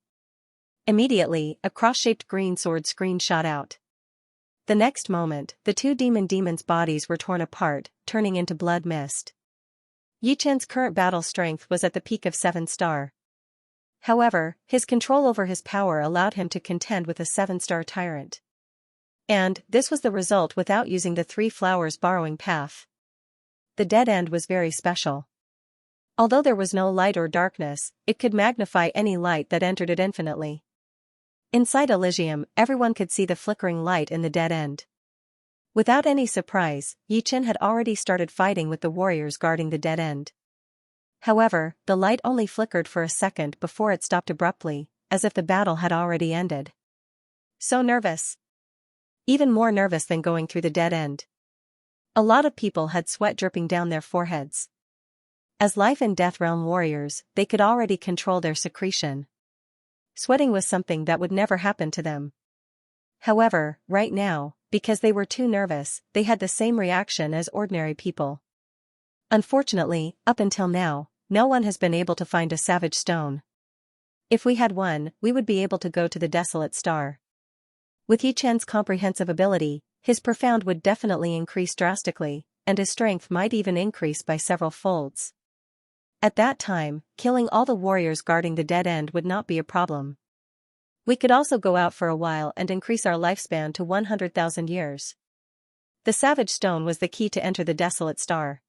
Immediately, a cross-shaped green sword screen shot out. The next moment, the two demons' bodies were torn apart, turning into blood mist. Yi Chen's current battle strength was at the peak of 7-star. However, his control over his power allowed him to contend with a 7-star tyrant. And, this was the result without using the 3 flowers borrowing path. The dead end was very special. Although there was no light or darkness, it could magnify any light that entered it infinitely. Inside Elysium, everyone could see the flickering light in the dead end. Without any surprise, Yi Chen had already started fighting with the warriors guarding the dead end. However, the light only flickered for a second before it stopped abruptly, as if the battle had already ended. So nervous. Even more nervous than going through the dead end. A lot of people had sweat dripping down their foreheads. As life and death realm warriors, they could already control their secretion. Sweating was something that would never happen to them. However, right now, because they were too nervous, they had the same reaction as ordinary people. Unfortunately, up until now, no one has been able to find a savage stone. If we had one, we would be able to go to the desolate star. With Yi Chen's comprehensive ability, his profound would definitely increase drastically, and his strength might even increase by several folds. At that time, killing all the warriors guarding the dead end would not be a problem. We could also go out for a while and increase our lifespan to 100,000 years. The Savage Stone was the key to enter the Desolate Star.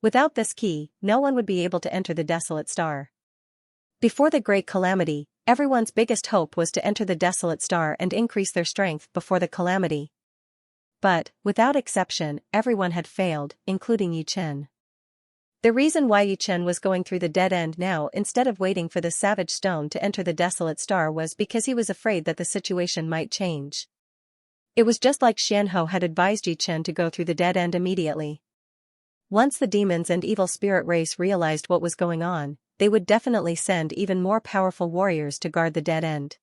Without this key, no one would be able to enter the Desolate Star. Before the Great Calamity, everyone's biggest hope was to enter the Desolate Star and increase their strength before the calamity. But, without exception, everyone had failed, including Yi Chen. The reason why Yi Chen was going through the dead end now instead of waiting for the Savage Stone to enter the Desolate Star was because he was afraid that the situation might change. It was just like Xianxia had advised Yi Chen to go through the dead end immediately. Once the demons and evil spirit race realized what was going on, they would definitely send even more powerful warriors to guard the dead end.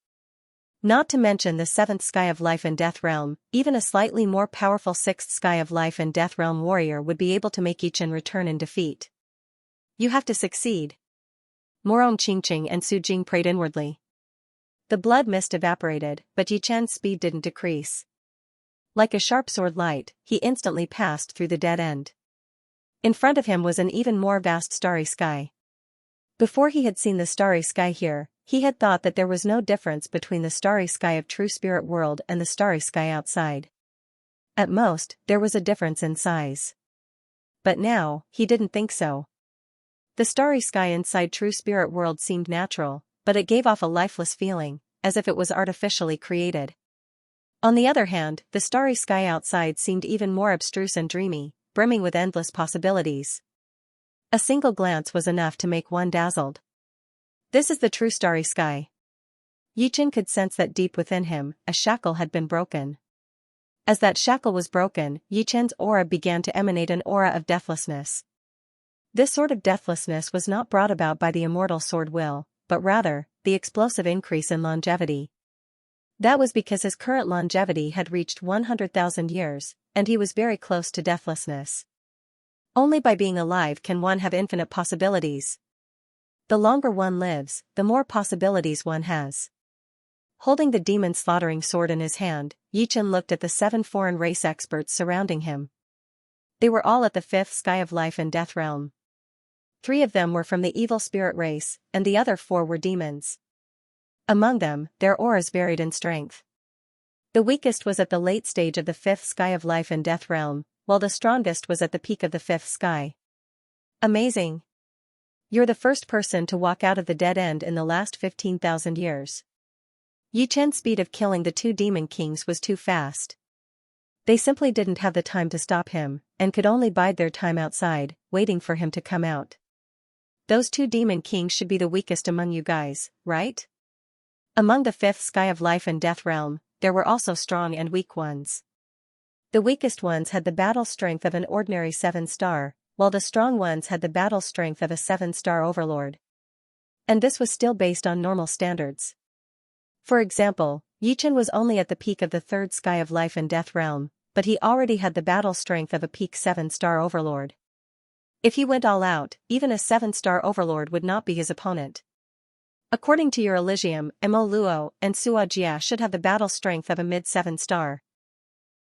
Not to mention the 7th sky of life and death realm, even a slightly more powerful 6th sky of life and death realm warrior would be able to make Yi Chen return in defeat. You have to succeed. Morong Qingqing and Su Jing prayed inwardly. The blood mist evaporated, but Yi Chen's speed didn't decrease. Like a sharp sword light, he instantly passed through the dead end. In front of him was an even more vast starry sky. Before he had seen the starry sky here, he had thought that there was no difference between the starry sky of True Spirit World and the starry sky outside. At most, there was a difference in size. But now, he didn't think so. The starry sky inside True Spirit World seemed natural, but it gave off a lifeless feeling, as if it was artificially created. On the other hand, the starry sky outside seemed even more abstruse and dreamy, brimming with endless possibilities. A single glance was enough to make one dazzled. This is the true starry sky. Yi Chen could sense that deep within him, a shackle had been broken. As that shackle was broken, Yi Chen's aura began to emanate an aura of deathlessness. This sort of deathlessness was not brought about by the immortal sword will, but rather, the explosive increase in longevity. That was because his current longevity had reached 100,000 years, and he was very close to deathlessness. Only by being alive can one have infinite possibilities. The longer one lives, the more possibilities one has. Holding the demon-slaughtering sword in his hand, Yi Chen looked at the 7 foreign race experts surrounding him. They were all at the 5th sky of life and death realm. 3 of them were from the evil spirit race, and the other 4 were demons. Among them, their auras varied in strength. The weakest was at the late stage of the 5th sky of life and death realm, while the strongest was at the peak of the 5th sky. Amazing! You're the first person to walk out of the dead end in the last 15,000 years. Yi Chen's speed of killing the 2 demon kings was too fast. They simply didn't have the time to stop him, and could only bide their time outside, waiting for him to come out. those two demon kings should be the weakest among you guys, right? Among the fifth sky of life and death realm, there were also strong and weak ones. The weakest ones had the battle strength of an ordinary 7-star, while the strong ones had the battle strength of a 7-star overlord. And this was still based on normal standards. For example, Yichen was only at the peak of the third sky of life and death realm, but he already had the battle strength of a peak 7-star overlord. If he went all out, even a 7-star overlord would not be his opponent. According to your Elysium, Mo Luo and Suo Jia should have the battle strength of a mid 7-star.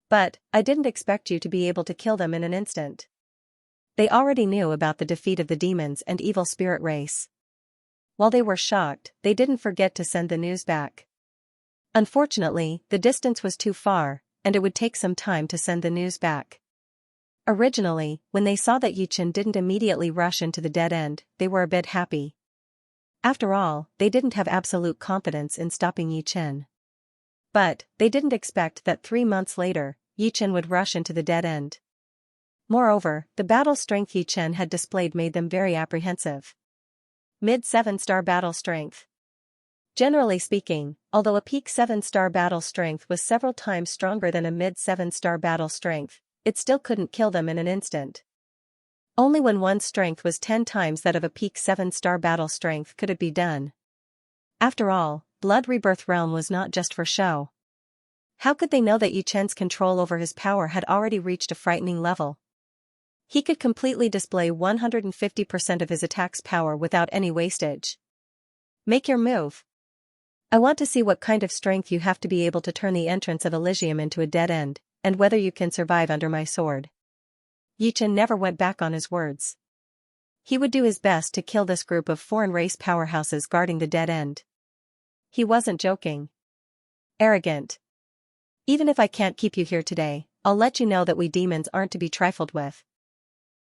But, I didn't expect you to be able to kill them in an instant. They already knew about the defeat of the demons and evil spirit race. While they were shocked, they didn't forget to send the news back. Unfortunately, the distance was too far, and it would take some time to send the news back. Originally, when they saw that Yichen didn't immediately rush into the dead end, they were a bit happy. After all, they didn't have absolute confidence in stopping Yichen. But, they didn't expect that 3 months later, Yichen would rush into the dead end. Moreover, the battle strength Yichen had displayed made them very apprehensive. Mid 7-star battle strength. Generally speaking, although a peak 7-star battle strength was several times stronger than a mid 7-star battle strength, it still couldn't kill them in an instant. Only when one's strength was 10 times that of a peak 7-star battle strength could it be done. After all, Blood Rebirth Realm was not just for show. How could they know that Yichen's control over his power had already reached a frightening level? He could completely display 150% of his attack's power without any wastage. Make your move. I want to see what kind of strength you have to be able to turn the entrance of Elysium into a dead end, and whether you can survive under my sword. Yichen never went back on his words. He would do his best to kill this group of foreign race powerhouses guarding the dead end. He wasn't joking. Arrogant. Even if I can't keep you here today, I'll let you know that we demons aren't to be trifled with.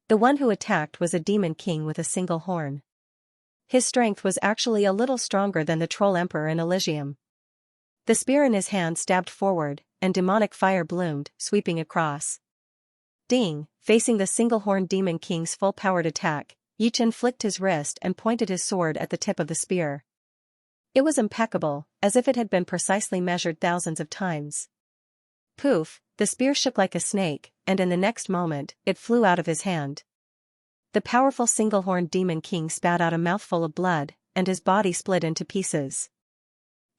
The one who attacked was a demon king with a single horn. His strength was actually a little stronger than the troll emperor in Elysium. The spear in his hand stabbed forward, and demonic fire bloomed, sweeping across. Ding, facing the single-horned demon king's full-powered attack, Yichen flicked his wrist and pointed his sword at the tip of the spear. It was impeccable, as if it had been precisely measured thousands of times. Poof, the spear shook like a snake, and in the next moment, it flew out of his hand. The powerful single-horned demon king spat out a mouthful of blood, and his body split into pieces.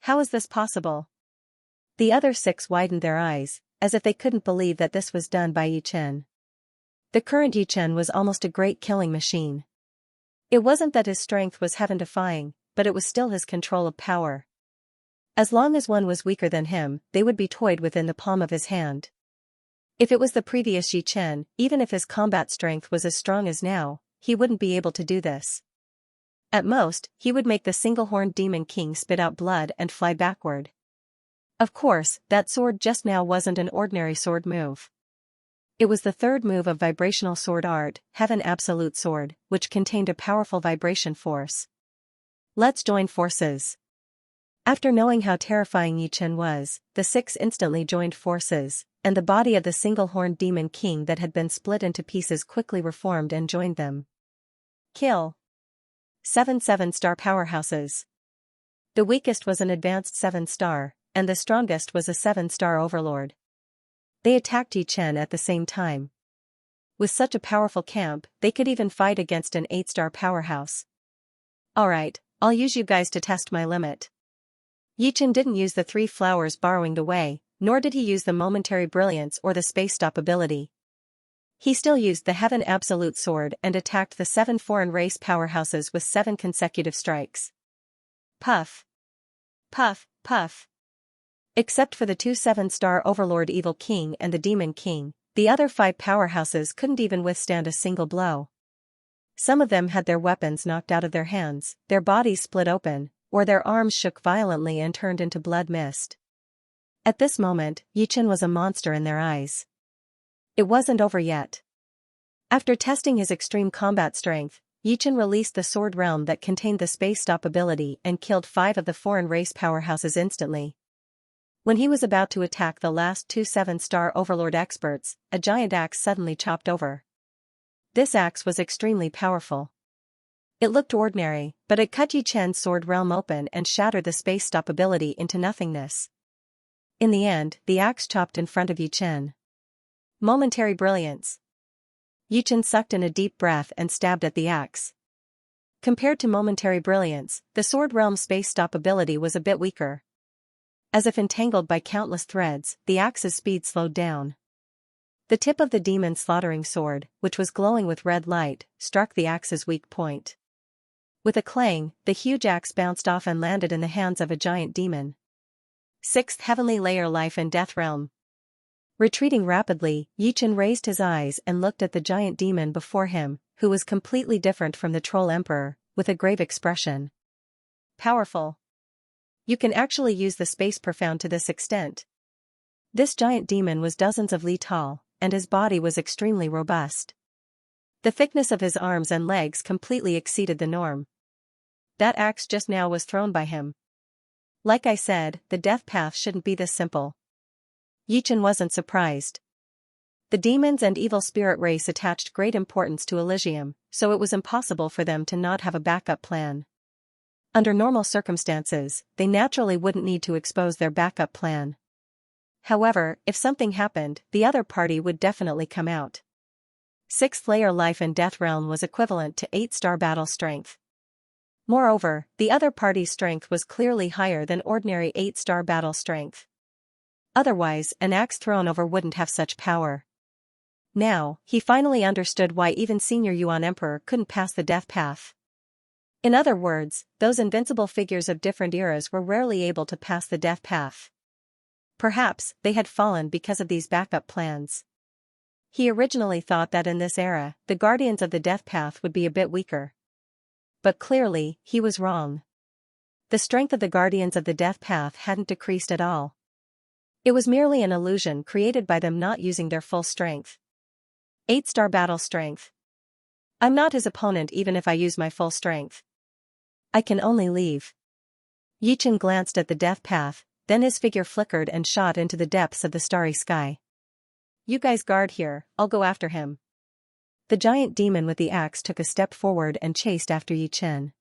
How is this possible? The other 6 widened their eyes, as if they couldn't believe that this was done by Yichen. The current Yichen was almost a great killing machine. It wasn't that his strength was heaven-defying, but it was still his control of power. As long as one was weaker than him, they would be toyed within the palm of his hand. If it was the previous Yichen, even if his combat strength was as strong as now, he wouldn't be able to do this. At most, he would make the single-horned demon king spit out blood and fly backward. Of course, that sword just now wasn't an ordinary sword move. It was the third move of vibrational sword art, Heaven Absolute Sword, which contained a powerful vibration force. Let's join forces. After knowing how terrifying Yichen was, the 6 instantly joined forces, and the body of the single-horned demon king that had been split into pieces quickly reformed and joined them. Kill. 7 7-star powerhouses. The weakest was an advanced 7-star, and the strongest was a 7-star overlord. They attacked Yichen at the same time. With such a powerful camp, they could even fight against an 8-star powerhouse. Alright, I'll use you guys to test my limit. Yichen didn't use the 3 flowers borrowing the way, nor did he use the momentary brilliance or the space stop ability. He still used the Heaven Absolute Sword and attacked the 7 foreign race powerhouses with 7 consecutive strikes. Puff. Puff, puff. Except for the 2 7-star Overlord Evil King and the Demon King, the other 5 powerhouses couldn't even withstand a single blow. Some of them had their weapons knocked out of their hands, their bodies split open, or their arms shook violently and turned into blood mist. At this moment, Yichen was a monster in their eyes. It wasn't over yet. After testing his extreme combat strength, Yichen released the sword realm that contained the space stop ability and killed 5 of the foreign race powerhouses instantly. When he was about to attack the last 2 7-star Overlord experts, a giant axe suddenly chopped over. This axe was extremely powerful. It looked ordinary, but it cut Yi Chen's sword realm open and shattered the space stop ability into nothingness. In the end, the axe chopped in front of Yi Chen. Momentary brilliance. Yi Chen sucked in a deep breath and stabbed at the axe. Compared to momentary brilliance, the sword realm space stop ability was a bit weaker. As if entangled by countless threads, the axe's speed slowed down. The tip of the demon slaughtering sword, which was glowing with red light, struck the axe's weak point. With a clang, the huge axe bounced off and landed in the hands of a giant demon. 6th Heavenly Layer Life and Death Realm. Retreating rapidly, Yi Chen raised his eyes and looked at the giant demon before him, who was completely different from the Troll Emperor, with a grave expression. Powerful. You can actually use the space profound to this extent. This giant demon was dozens of li tall, and his body was extremely robust. The thickness of his arms and legs completely exceeded the norm. That axe just now was thrown by him. Like I said, the death path shouldn't be this simple. Yi Chen wasn't surprised. The demons and evil spirit race attached great importance to Elysium, so it was impossible for them to not have a backup plan. Under normal circumstances, they naturally wouldn't need to expose their backup plan. However, if something happened, the other party would definitely come out. 6th Layer Life and Death Realm was equivalent to 8-star battle strength. Moreover, the other party's strength was clearly higher than ordinary 8-star battle strength. Otherwise, an axe thrown over wouldn't have such power. Now, he finally understood why even Senior Yuan Emperor couldn't pass the death path. In other words, those invincible figures of different eras were rarely able to pass the death path. Perhaps, they had fallen because of these backup plans. He originally thought that in this era, the Guardians of the Death Path would be a bit weaker. But clearly, he was wrong. The strength of the Guardians of the Death Path hadn't decreased at all. It was merely an illusion created by them not using their full strength. 8-star battle strength. I'm not his opponent even if I use my full strength. I can only leave. Yi Chen glanced at the death path, then his figure flickered and shot into the depths of the starry sky. You guys guard here, I'll go after him. The giant demon with the axe took a step forward and chased after Yi Chen.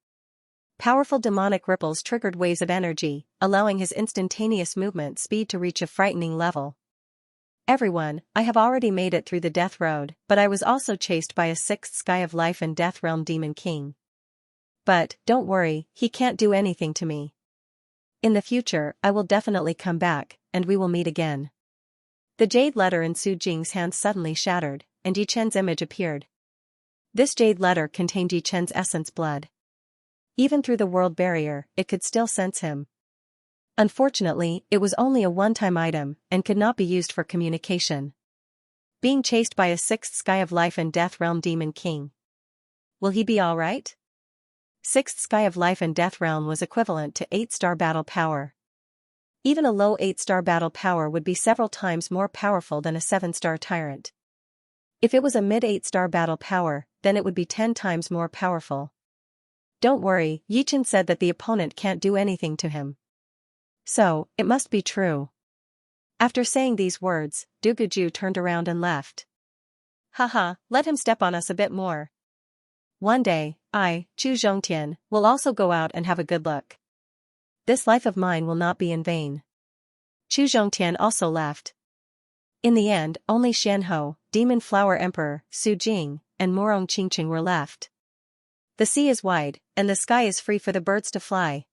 Powerful demonic ripples triggered waves of energy, allowing his instantaneous movement speed to reach a frightening level. Everyone, I have already made it through the death road, but I was also chased by a 6th Sky of Life and Death Realm Demon King. But, don't worry, he can't do anything to me. In the future, I will definitely come back, and we will meet again. The jade letter in Su Jing's hand suddenly shattered, and Yi Chen's image appeared. This jade letter contained Yi Chen's essence blood. Even through the world barrier, it could still sense him. Unfortunately, it was only a one-time item, and could not be used for communication. Being chased by a 6th Sky of Life and Death Realm Demon King. Will he be alright? 6th Sky of Life and Death Realm was equivalent to 8-star battle power. Even a low 8-star battle power would be several times more powerful than a 7-star tyrant. If it was a mid 8-star battle power, then it would be 10 times more powerful. Don't worry, Yi Chen said that the opponent can't do anything to him. So, it must be true. After saying these words, Du Guju turned around and left. Haha, let him step on us a bit more. One day, I, Chu Zhongtian, will also go out and have a good look. This life of mine will not be in vain. Chu Zhongtian also left. In the end, only Xianho, Demon Flower Emperor, Su Jing, and Morong Qingqing were left. The sea is wide, and the sky is free for the birds to fly.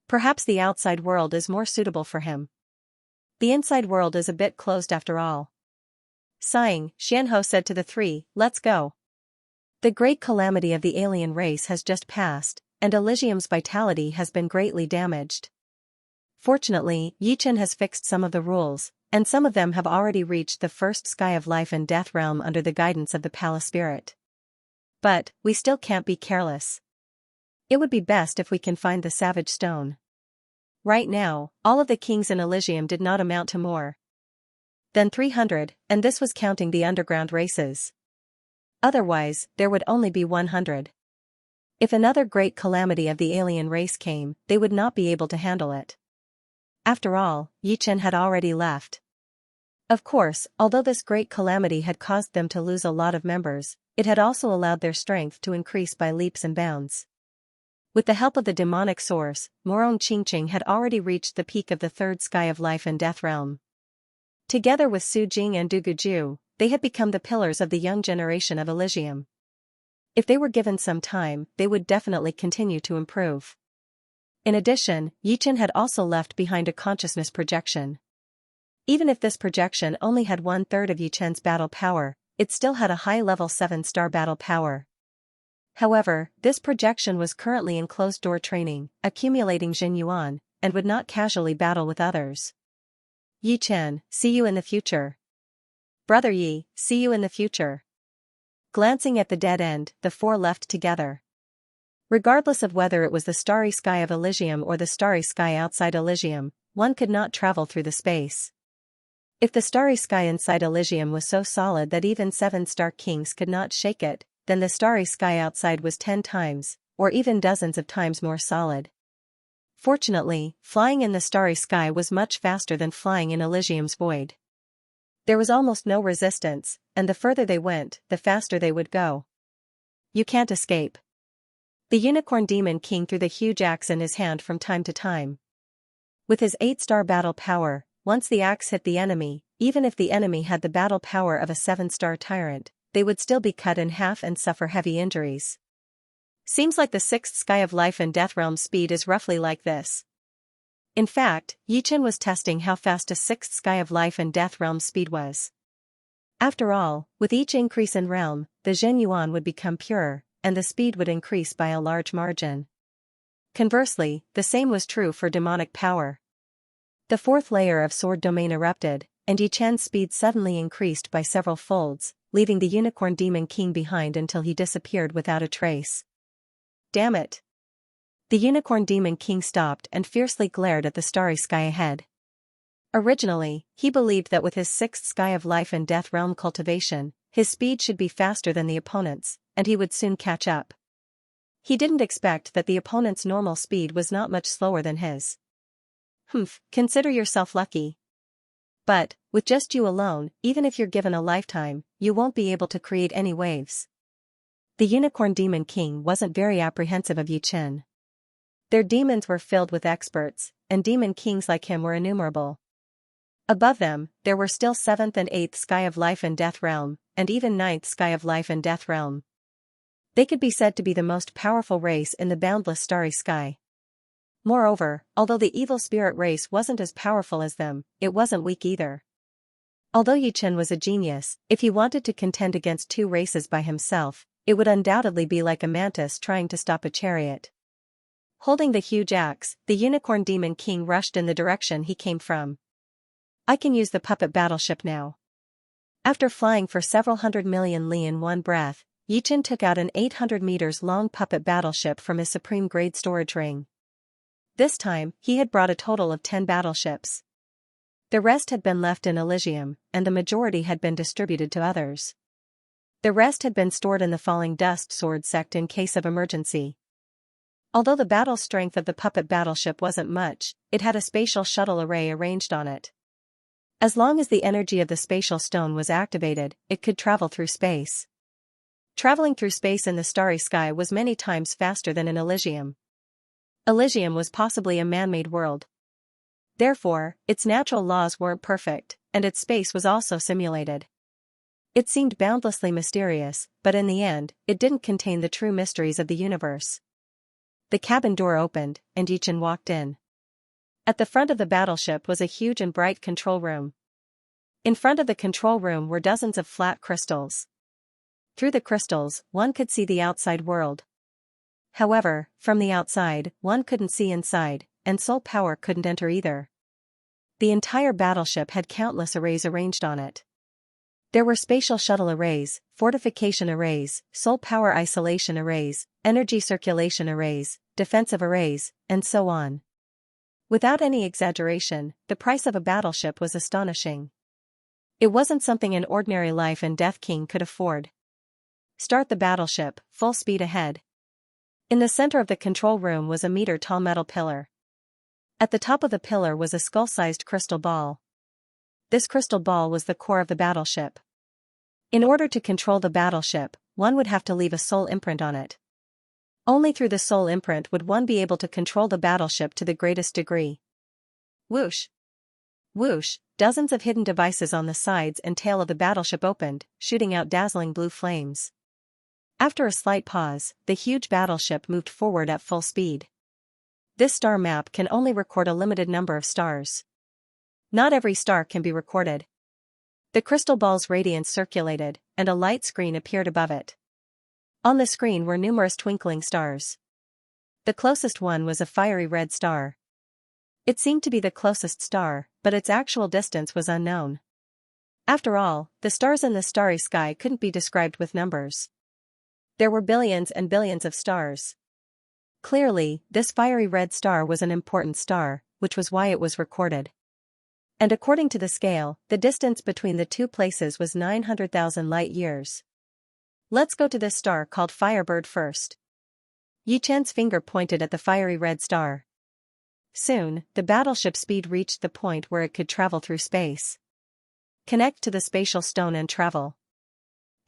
Perhaps the outside world is more suitable for him. The inside world is a bit closed after all. Sighing, Xianho said to the three, let's go. The great calamity of the alien race has just passed, and Elysium's vitality has been greatly damaged. Fortunately, Yi Chen has fixed some of the rules, and some of them have already reached the 1st Sky of Life and Death Realm under the guidance of the Palace Spirit. But, we still can't be careless. It would be best if we can find the Savage Stone. Right now, all of the kings in Elysium did not amount to more than 300, and this was counting the underground races. Otherwise, there would only be 100. If another great calamity of the alien race came, they would not be able to handle it. After all, Yi Chen had already left. Of course, although this great calamity had caused them to lose a lot of members, it had also allowed their strength to increase by leaps and bounds. With the help of the demonic source, Morong Qingqing had already reached the peak of the third sky of life and death realm. Together with Su Jing and Du Guju, they had become the pillars of the young generation of Elysium. If they were given some time, they would definitely continue to improve. In addition, Yichen had also left behind a consciousness projection. Even if this projection only had 1/3 of Yichen's battle power, it still had a high-level 7-star battle power. However, this projection was currently in closed-door training, accumulating Jin Yuan, and would not casually battle with others. Yi Chen, see you in the future. Brother Yi, see you in the future. Glancing at the dead end, the four left together. Regardless of whether it was the starry sky of Elysium or the starry sky outside Elysium, one could not travel through the space. If the starry sky inside Elysium was so solid that even 7-star kings could not shake it, then the starry sky outside was 10 times, or even dozens of times more solid. Fortunately, flying in the starry sky was much faster than flying in Elysium's void. There was almost no resistance, and the further they went, the faster they would go. You can't escape. The Unicorn Demon King threw the huge axe in his hand from time to time. With his 8-star battle power, once the axe hit the enemy, even if the enemy had the battle power of a 7-star tyrant, they would still be cut in half and suffer heavy injuries. Seems like the 6th sky of life and death realm speed is roughly like this. In fact, Yichen was testing how fast a 6th sky of life and death realm speed was. After all, with each increase in realm, the Jin Yuan would become purer, and the speed would increase by a large margin. Conversely, the same was true for demonic power. The 4th layer of sword domain erupted, and Yichen's speed suddenly increased by several folds, leaving the Unicorn Demon King behind until he disappeared without a trace. Damn it! The Unicorn Demon King stopped and fiercely glared at the starry sky ahead. Originally, he believed that with his 6th sky of life and death realm cultivation, his speed should be faster than the opponent's, and he would soon catch up. He didn't expect that the opponent's normal speed was not much slower than his. Consider yourself lucky. But, with just you alone, even if you're given a lifetime, you won't be able to create any waves. The Unicorn Demon King wasn't very apprehensive of Yichen. Their demons were filled with experts, and demon kings like him were innumerable. Above them, there were still 7th and 8th sky of life and death realm, and even 9th sky of life and death realm. They could be said to be the most powerful race in the boundless starry sky. Moreover, although the evil spirit race wasn't as powerful as them, it wasn't weak either. Although Yichen was a genius, if he wanted to contend against 2 races by himself, it would undoubtedly be like a mantis trying to stop a chariot. Holding the huge axe, the Unicorn Demon King rushed in the direction he came from. I can use the puppet battleship now. After flying for several 100 million li in one breath, Yichen took out an 800 meters long puppet battleship from his supreme grade storage ring. This time, he had brought a total of 10 battleships. The rest had been left in Elysium, and the majority had been distributed to others. The rest had been stored in the Falling Dust Sword sect in case of emergency. Although the battle strength of the puppet battleship wasn't much, it had a spatial shuttle array arranged on it. As long as the energy of the spatial stone was activated, it could travel through space. Traveling through space in the starry sky was many times faster than in Elysium. Elysium was possibly a man-made world. Therefore, its natural laws weren't perfect, and its space was also simulated. It seemed boundlessly mysterious, but in the end, it didn't contain the true mysteries of the universe. The cabin door opened, and Yichen walked in. At the front of the battleship was a huge and bright control room. In front of the control room were dozens of flat crystals. Through the crystals, one could see the outside world. However, from the outside, one couldn't see inside, and soul power couldn't enter either. The entire battleship had countless arrays arranged on it. There were spatial shuttle arrays, fortification arrays, soul power isolation arrays, energy circulation arrays, defensive arrays, and so on. Without any exaggeration, the price of a battleship was astonishing. It wasn't something an ordinary life and death king could afford. Start the battleship, full speed ahead. In the center of the control room was a meter-tall metal pillar. At the top of the pillar was a skull-sized crystal ball. This crystal ball was the core of the battleship. In order to control the battleship, one would have to leave a soul imprint on it. Only through the soul imprint would one be able to control the battleship to the greatest degree. Whoosh! Whoosh! Dozens of hidden devices on the sides and tail of the battleship opened, shooting out dazzling blue flames. After a slight pause, the huge battleship moved forward at full speed. This star map can only record a limited number of stars. Not every star can be recorded. The crystal ball's radiance circulated, and a light screen appeared above it. On the screen were numerous twinkling stars. The closest one was a fiery red star. It seemed to be the closest star, but its actual distance was unknown. After all, the stars in the starry sky couldn't be described with numbers. There were billions and billions of stars. Clearly, this fiery red star was an important star, which was why it was recorded. And according to the scale, the distance between the two places was 900,000 light-years. Let's go to this star called Firebird first. Yi Chen's finger pointed at the fiery red star. Soon, the battleship speed reached the point where it could travel through space. Connect to the spatial stone and travel.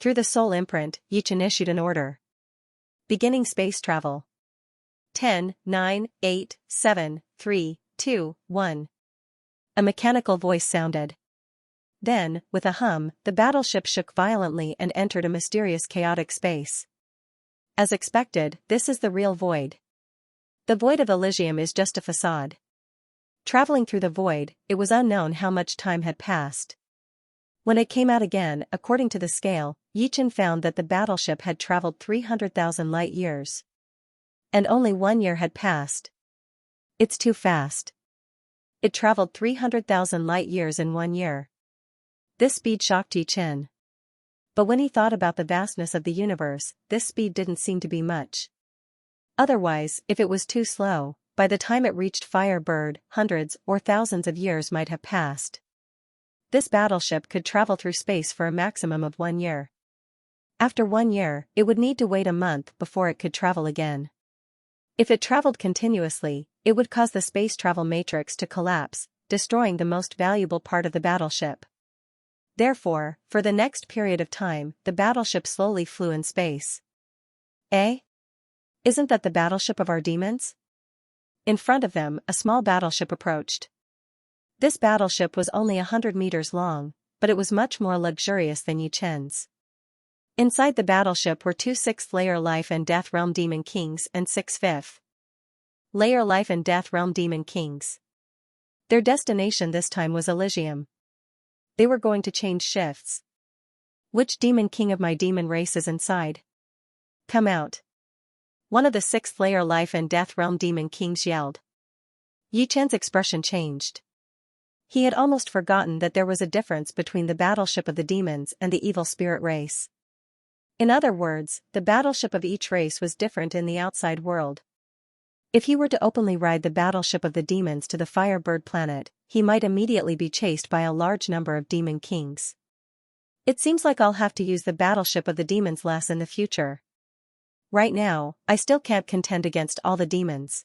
Through the soul imprint, Yi Chen issued an order. Beginning space travel. 10, 9, 8, 7, 3, 2, 1. A mechanical voice sounded. Then, with a hum, the battleship shook violently and entered a mysterious chaotic space. As expected, this is the real void. The void of Elysium is just a facade. Traveling through the void, it was unknown how much time had passed. When it came out again, according to the scale, Yi Chen found that the battleship had traveled 300,000 light-years. And only 1 year had passed. It's too fast. It traveled 300,000 light-years in 1 year. This speed shocked Yi Chen. But when he thought about the vastness of the universe, this speed didn't seem to be much. Otherwise, if it was too slow, by the time it reached Firebird, hundreds or thousands of years might have passed. This battleship could travel through space for a maximum of 1 year. After 1 year, it would need to wait a month before it could travel again. If it traveled continuously, it would cause the space travel matrix to collapse, destroying the most valuable part of the battleship. Therefore, for the next period of time, the battleship slowly flew in space. Eh? Isn't that the battleship of our demons? In front of them, a small battleship approached. This battleship was only 100 meters long, but it was much more luxurious than Yi Chen's. Inside the battleship were 2 6th-layer Life and Death Realm Demon Kings and 6 5th-layer Life and Death Realm Demon Kings. Their destination this time was Elysium. They were going to change shifts. Which demon king of my demon race is inside? Come out. One of the 6th-layer Life and Death Realm Demon Kings yelled. Yi Chen's expression changed. He had almost forgotten that there was a difference between the battleship of the demons and the evil spirit race. In other words, the battleship of each race was different in the outside world. If he were to openly ride the battleship of the demons to the Firebird planet, he might immediately be chased by a large number of demon kings. It seems like I'll have to use the battleship of the demons less in the future. Right now, I still can't contend against all the demons.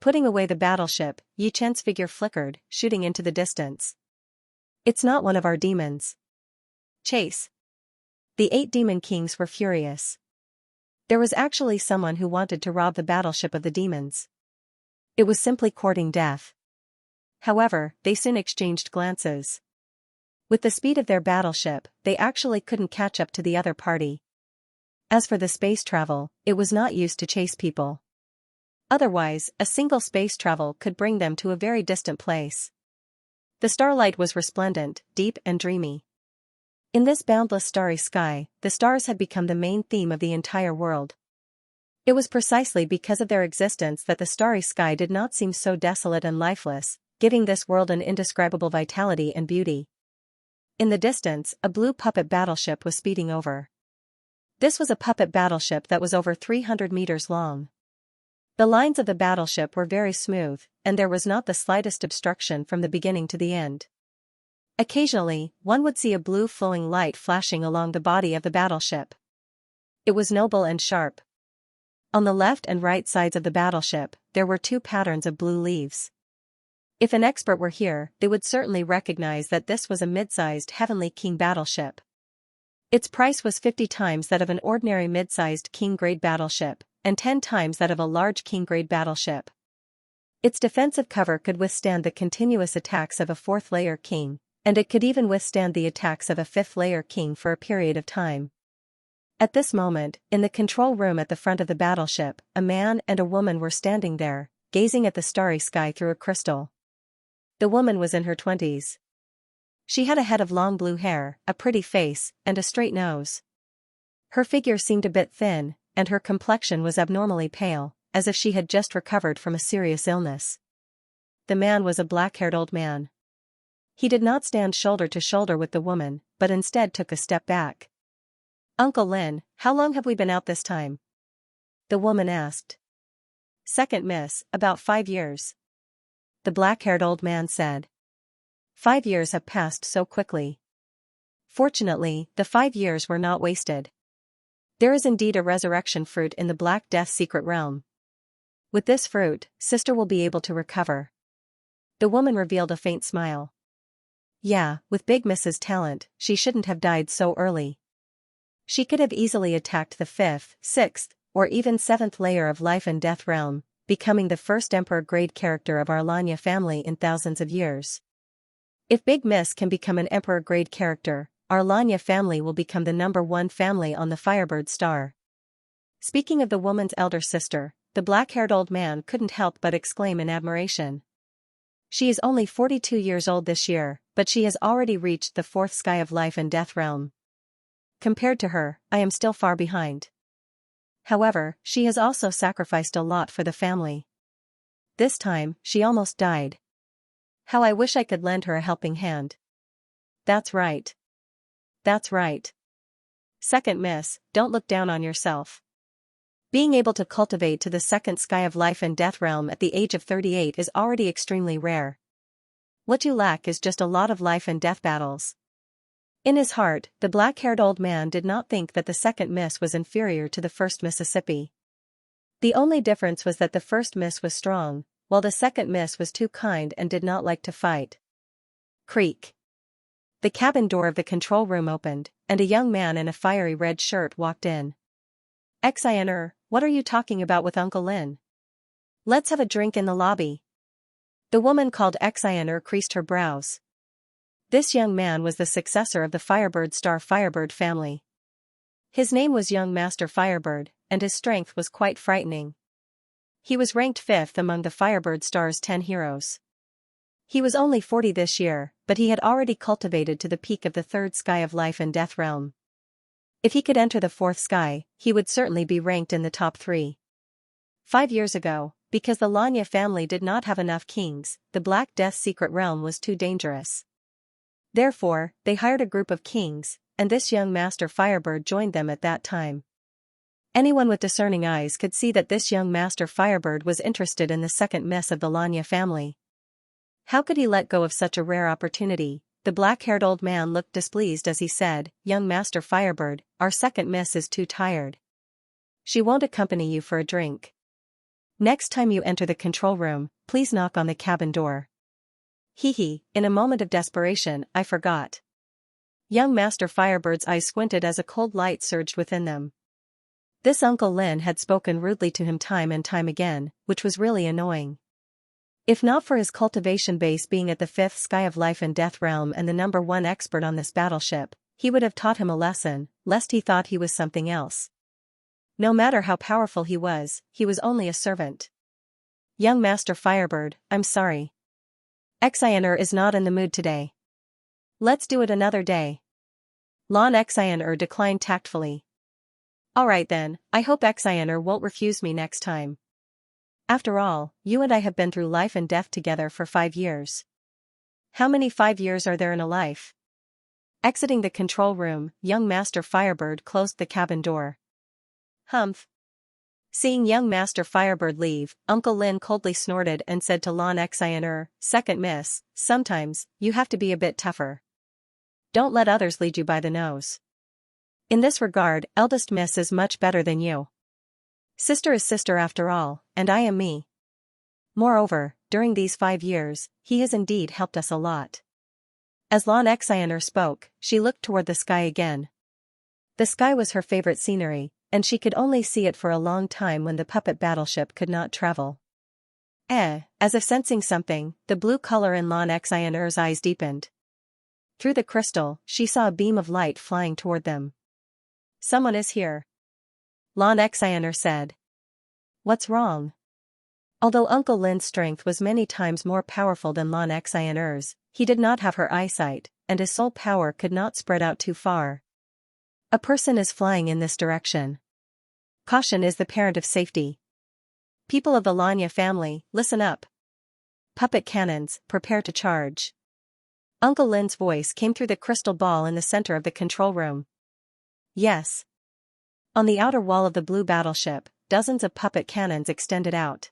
Putting away the battleship, Yi Chen's figure flickered, shooting into the distance. It's not one of our demons. Chase. The 8 demon kings were furious. There was actually someone who wanted to rob the battleship of the demons. It was simply courting death. However, they soon exchanged glances. With the speed of their battleship, they actually couldn't catch up to the other party. As for the space travel, it was not used to chase people. Otherwise, a single space travel could bring them to a very distant place. The starlight was resplendent, deep and dreamy. In this boundless starry sky, the stars had become the main theme of the entire world. It was precisely because of their existence that the starry sky did not seem so desolate and lifeless, giving this world an indescribable vitality and beauty. In the distance, a blue puppet battleship was speeding over. This was a puppet battleship that was over 300 meters long. The lines of the battleship were very smooth, and there was not the slightest obstruction from the beginning to the end. Occasionally, one would see a blue flowing light flashing along the body of the battleship. It was noble and sharp. On the left and right sides of the battleship, there were 2 patterns of blue leaves. If an expert were here, they would certainly recognize that this was a mid-sized Heavenly King battleship. Its price was 50 times that of an ordinary mid-sized king-grade battleship, and 10 times that of a large king-grade battleship. Its defensive cover could withstand the continuous attacks of a fourth-layer king, and it could even withstand the attacks of a fifth-layer king for a period of time. At this moment, in the control room at the front of the battleship, a man and a woman were standing there, gazing at the starry sky through a crystal. The woman was in her 20s. She had a head of long blue hair, a pretty face, and a straight nose. Her figure seemed a bit thin, and her complexion was abnormally pale, as if she had just recovered from a serious illness. The man was a black-haired old man. He did not stand shoulder to shoulder with the woman, but instead took a step back. "Uncle Lin, how long have we been out this time?" the woman asked. "Second miss, about 5 years." The black-haired old man said. 5 years have passed so quickly. Fortunately, the 5 years were not wasted. There is indeed a resurrection fruit in the Black Death's secret realm. With this fruit, sister will be able to recover. The woman revealed a faint smile. Yeah, with Big Miss's talent, she shouldn't have died so early. She could have easily attacked the 5th, 6th, or even 7th layer of life and death realm, becoming the first emperor-grade character of our Xianxia family in thousands of years. If Big Miss can become an emperor-grade character, our Xianxia family will become the #1 family on the Firebird star. Speaking of the woman's elder sister, the black-haired old man couldn't help but exclaim in admiration. She is only 42 years old this year, but she has already reached the 4th sky of life and death realm. Compared to her, I am still far behind. However, she has also sacrificed a lot for the family. This time, she almost died. How I wish I could lend her a helping hand. That's right. That's right. Second miss, don't look down on yourself. Being able to cultivate to the 2nd sky of life and death realm at the age of 38 is already extremely rare. What you lack is just a lot of life and death battles. In his heart, the black-haired old man did not think that the 2nd miss was inferior to the 1st Mississippi. The only difference was that the 1st miss was strong, while the 2nd miss was too kind and did not like to fight. Creak. The cabin door of the control room opened, and a young man in a fiery red shirt walked in. "Xianxia, what are you talking about with Uncle Lin? Let's have a drink in the lobby." The woman called Xianxia creased her brows. This young man was the successor of the Firebird Star Firebird family. His name was Young Master Firebird, and his strength was quite frightening. He was ranked 5th among the Firebird Star's 10 heroes. He was only 40 this year, but he had already cultivated to the peak of the 3rd sky of life and death realm. If he could enter the 4th sky, he would certainly be ranked in the top 3. 5 years ago, because the Xianxia family did not have enough kings, the Black Death's secret realm was too dangerous. Therefore, they hired a group of kings, and this young Master Firebird joined them at that time. Anyone with discerning eyes could see that this young Master Firebird was interested in the 2nd miss of the Xianxia family. How could he let go of such a rare opportunity? The black-haired old man looked displeased as he said, "Young Master Firebird, our 2nd miss is too tired. She won't accompany you for a drink. Next time you enter the control room, please knock on the cabin door." "Hee, in a moment of desperation, I forgot." Young Master Firebird's eyes squinted as a cold light surged within them. This Uncle Lin had spoken rudely to him time and time again, which was really annoying. If not for his cultivation base being at the 5th sky of life and death realm and the #1 expert on this battleship, he would have taught him a lesson, lest he thought he was something else. No matter how powerful he was only a servant. "Young Master Firebird, I'm sorry. Xianxia is not in the mood today. Let's do it another day." Xianxia declined tactfully. "Alright then, I hope Xianxia won't refuse me next time. After all, you and I have been through life and death together for 5 years. How many 5 years are there in a life?" Exiting the control room, young Master Firebird closed the cabin door. "Humph." Seeing young Master Firebird leave, Uncle Lin coldly snorted and said to Xianxia, "2nd miss, sometimes, you have to be a bit tougher. Don't let others lead you by the nose. In this regard, eldest miss is much better than you. Sister is sister after all, and I am me. Moreover, during these 5 years, he has indeed helped us a lot." As Xianxia spoke, she looked toward the sky again. The sky was her favorite scenery, and she could only see it for a long time when the puppet battleship could not travel. As if sensing something, the blue color in Xianxia's eyes deepened. Through the crystal, she saw a beam of light flying toward them. Someone is here, Xianxia said. What's wrong? Although Uncle Lin's strength was many times more powerful than Xianxia's, he did not have her eyesight, and his soul power could not spread out too far. A person is flying in this direction. Caution is the parent of safety. People of the Xianxia family, listen up. Puppet cannons, prepare to charge. Uncle Lin's voice came through the crystal ball in the center of the control room. Yes. On the outer wall of the blue battleship, dozens of puppet cannons extended out.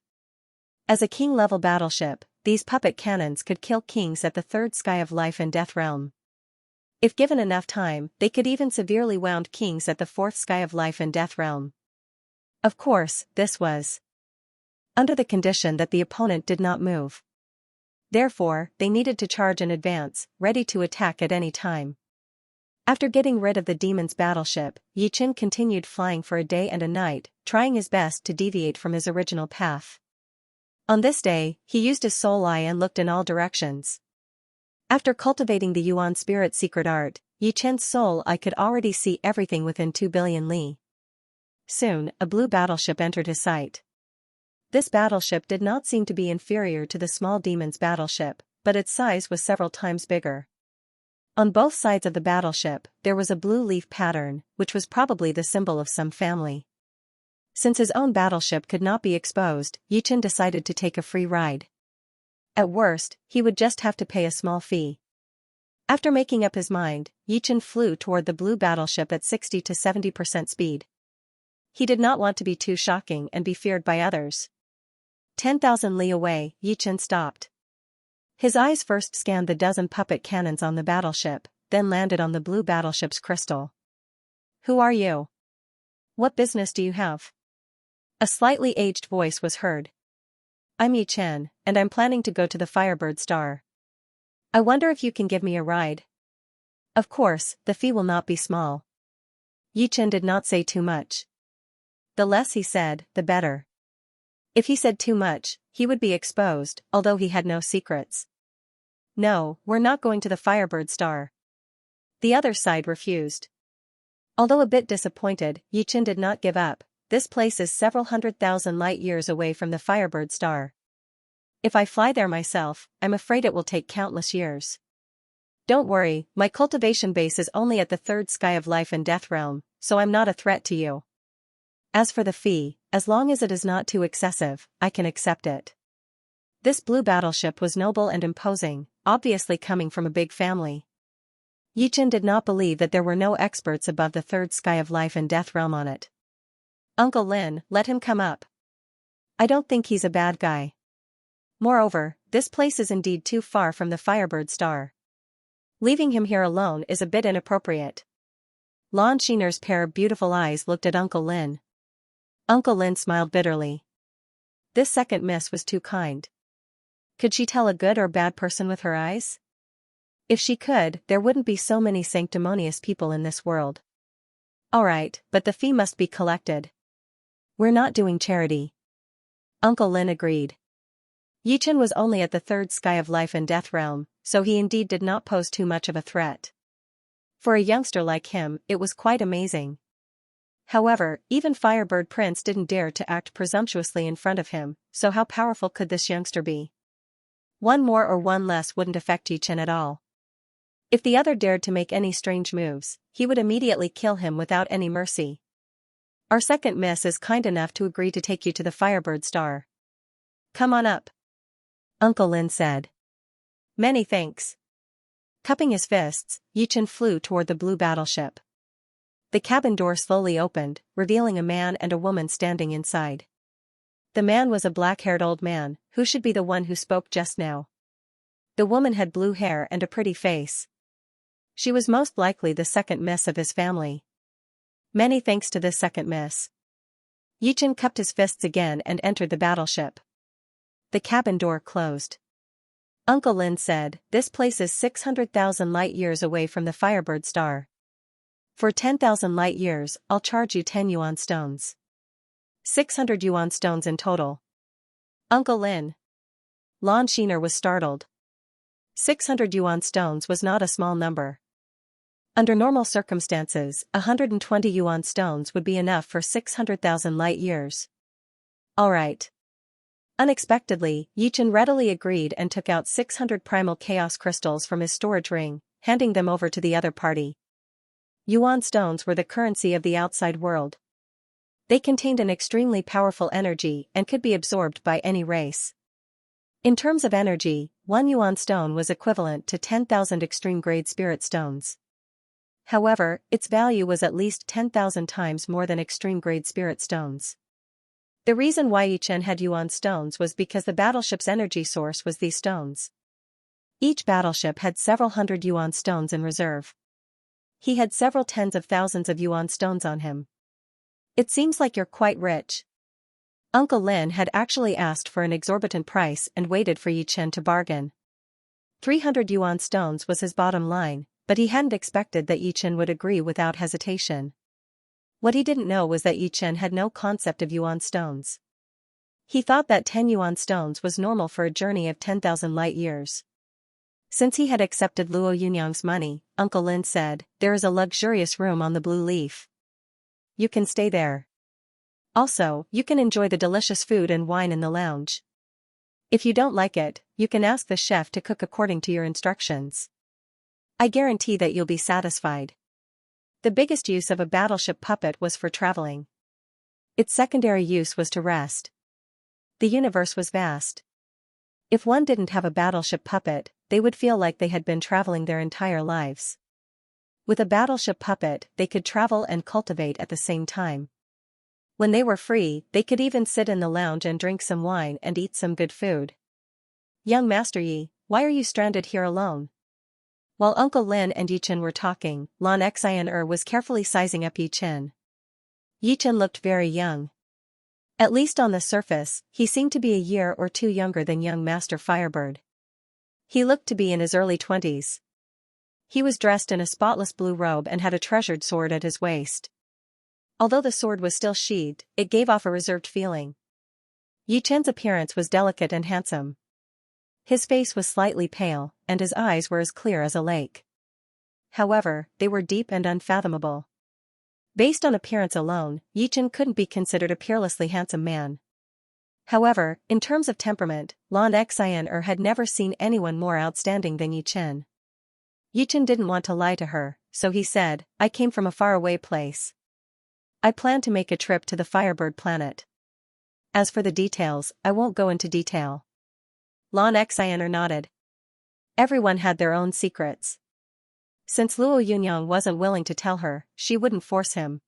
As a king-level battleship, these puppet cannons could kill kings at the third sky of life and death realm. If given enough time, they could even severely wound kings at the fourth sky of life and death realm. Of course, this was under the condition that the opponent did not move. Therefore, they needed to charge in advance, ready to attack at any time. After getting rid of the demon's battleship, Yichen continued flying for a day and a night, trying his best to deviate from his original path. On this day, he used his soul eye and looked in all directions. After cultivating the Yuan spirit secret art, Yichen's soul eye could already see everything within 2 billion li. Soon, a blue battleship entered his sight. This battleship did not seem to be inferior to the small demon's battleship, but its size was several times bigger. On both sides of the battleship, there was a blue leaf pattern, which was probably the symbol of some family. Since his own battleship could not be exposed, Yichen decided to take a free ride. At worst, he would just have to pay a small fee. After making up his mind, Yichen flew toward the blue battleship at 60 to 70% speed. He did not want to be too shocking and be feared by others. 10,000 li away, Yichen stopped. His eyes first scanned the dozen puppet cannons on the battleship, then landed on the blue battleship's crystal. Who are you? What business do you have? A slightly aged voice was heard. I'm Yichen, and I'm planning to go to the Firebird Star. I wonder if you can give me a ride. Of course, the fee will not be small. Yichen did not say too much. The less he said, the better. If he said too much, he would be exposed, although he had no secrets. No, we're not going to the Firebird Star. The other side refused. Although a bit disappointed, Yichen did not give up. This place is several 100,000 light-years away from the Firebird Star. If I fly there myself, I'm afraid it will take countless years. Don't worry, my cultivation base is only at the third sky of life and death realm, so I'm not a threat to you. As for the fee, as long as it is not too excessive, I can accept it. This blue battleship was noble and imposing, obviously coming from a big family. Yichen did not believe that there were no experts above the third sky of life and death realm on it. Uncle Lin, let him come up. I don't think he's a bad guy. Moreover, this place is indeed too far from the Firebird Star. Leaving him here alone is a bit inappropriate. Lan Xiner's pair of beautiful eyes looked at Uncle Lin. Uncle Lin smiled bitterly. This second miss was too kind. Could she tell a good or bad person with her eyes? If she could, there wouldn't be so many sanctimonious people in this world. Alright, but the fee must be collected. We're not doing charity. Uncle Lin agreed. Yichen was only at the third sky of life and death realm, so he indeed did not pose too much of a threat. For a youngster like him, it was quite amazing. However, even Firebird Prince didn't dare to act presumptuously in front of him, so how powerful could this youngster be? One more or one less wouldn't affect Yichen at all. If the other dared to make any strange moves, he would immediately kill him without any mercy. Our second miss is kind enough to agree to take you to the Firebird Star. Come on up, Uncle Lin said. Many thanks. Cupping his fists, Yichen flew toward the blue battleship. The cabin door slowly opened, revealing a man and a woman standing inside. The man was a black-haired old man, who should be the one who spoke just now. The woman had blue hair and a pretty face. She was most likely the second miss of his family. Many thanks to this second miss. Yichen cupped his fists again and entered the battleship. The cabin door closed. Uncle Lin said, this place is 600,000 light-years away from the Firebird Star. For 10,000 light years, I'll charge you 10 yuan stones. 600 yuan stones in total. Uncle Lin. Lon Sheener was startled. 600 yuan stones was not a small number. Under normal circumstances, 120 yuan stones would be enough for 600,000 light years. All right. Unexpectedly, Yichen readily agreed and took out 600 primal chaos crystals from his storage ring, handing them over to the other party. Yuan stones were the currency of the outside world. They contained an extremely powerful energy and could be absorbed by any race. In terms of energy, 1 yuan stone was equivalent to 10,000 extreme-grade spirit stones. However, its value was at least 10,000 times more than extreme-grade spirit stones. The reason why Yichen had yuan stones was because the battleship's energy source was these stones. Each battleship had several hundred yuan stones in reserve. He had several tens of thousands of yuan stones on him. It seems like you're quite rich. Uncle Lin had actually asked for an exorbitant price and waited for Yichen to bargain. 300 yuan stones was his bottom line, but he hadn't expected that Yichen would agree without hesitation. What he didn't know was that Yichen had no concept of yuan stones. He thought that 10 yuan stones was normal for a journey of 10,000 light years. Since he had accepted Luo Yunyang's money, Uncle Lin said, "There is a luxurious room on the Blue Leaf. You can stay there. Also, you can enjoy the delicious food and wine in the lounge. If you don't like it, you can ask the chef to cook according to your instructions. I guarantee that you'll be satisfied." The biggest use of a battleship puppet was for traveling. Its secondary use was to rest. The universe was vast. If one didn't have a battleship puppet, they would feel like they had been traveling their entire lives. With a battleship puppet, they could travel and cultivate at the same time. When they were free, they could even sit in the lounge and drink some wine and eat some good food. "Young Master Yi, why are you stranded here alone?" While Uncle Lin and Yichen were talking, Lon Xianxia was carefully sizing up Yichen. Yichen looked very young. At least on the surface, he seemed to be a year or two younger than young Master Firebird. He looked to be in his early 20s. He was dressed in a spotless blue robe and had a treasured sword at his waist. Although the sword was still sheathed, it gave off a reserved feeling. Yichen's appearance was delicate and handsome. His face was slightly pale, and his eyes were as clear as a lake. However, they were deep and unfathomable. Based on appearance alone, Yichen couldn't be considered a peerlessly handsome man. However, in terms of temperament, Lon Xianxia had never seen anyone more outstanding than Yichen. Yichen didn't want to lie to her, so he said, "I came from a faraway place. I plan to make a trip to the Firebird planet. As for the details, I won't go into detail." Lon Xianxia nodded. Everyone had their own secrets. Since Luo Yunyang wasn't willing to tell her, she wouldn't force him.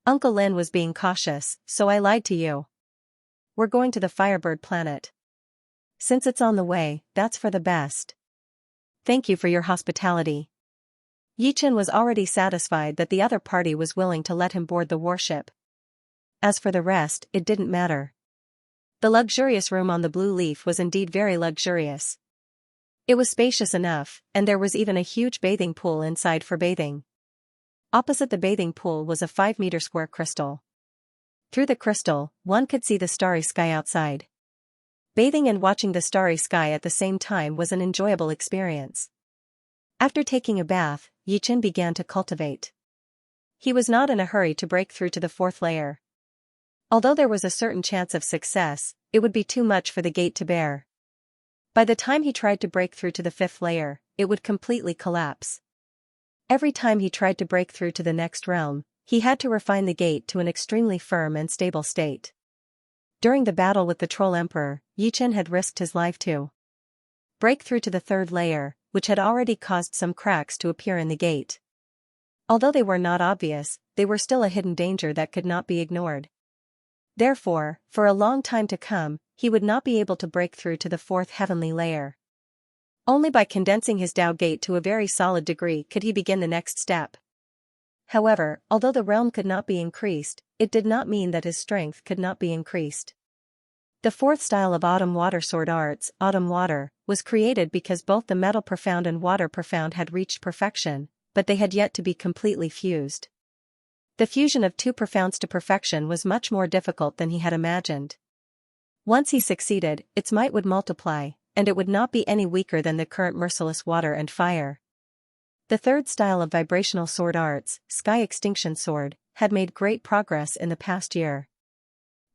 "Uncle Lin was being cautious, so I lied to you. We're going to the Firebird planet. Since it's on the way, that's for the best. Thank you for your hospitality." Yichen was already satisfied that the other party was willing to let him board the warship. As for the rest, it didn't matter. The luxurious room on the Blue Leaf was indeed very luxurious. It was spacious enough, and there was even a huge bathing pool inside for bathing. Opposite the bathing pool was a 5-meter square crystal. Through the crystal, one could see the starry sky outside. Bathing and watching the starry sky at the same time was an enjoyable experience. After taking a bath, Yichen began to cultivate. He was not in a hurry to break through to the 4th layer. Although there was a certain chance of success, it would be too much for the gate to bear. By the time he tried to break through to the 5th layer, it would completely collapse. Every time he tried to break through to the next realm, he had to refine the gate to an extremely firm and stable state. During the battle with the Troll Emperor, Yichen had risked his life to break through to the 3rd layer, which had already caused some cracks to appear in the gate. Although they were not obvious, they were still a hidden danger that could not be ignored. Therefore, for a long time to come, he would not be able to break through to the 4th heavenly layer. Only by condensing his Tao gate to a very solid degree could he begin the next step. However, although the realm could not be increased, it did not mean that his strength could not be increased. The 4th style of Autumn Water Sword Arts, Autumn Water, was created because both the Metal Profound and Water Profound had reached perfection, but they had yet to be completely fused. The fusion of two profounds to perfection was much more difficult than he had imagined. Once he succeeded, its might would multiply, and it would not be any weaker than the current merciless water and fire. The third style of vibrational sword arts, Sky Extinction Sword, had made great progress in the past year.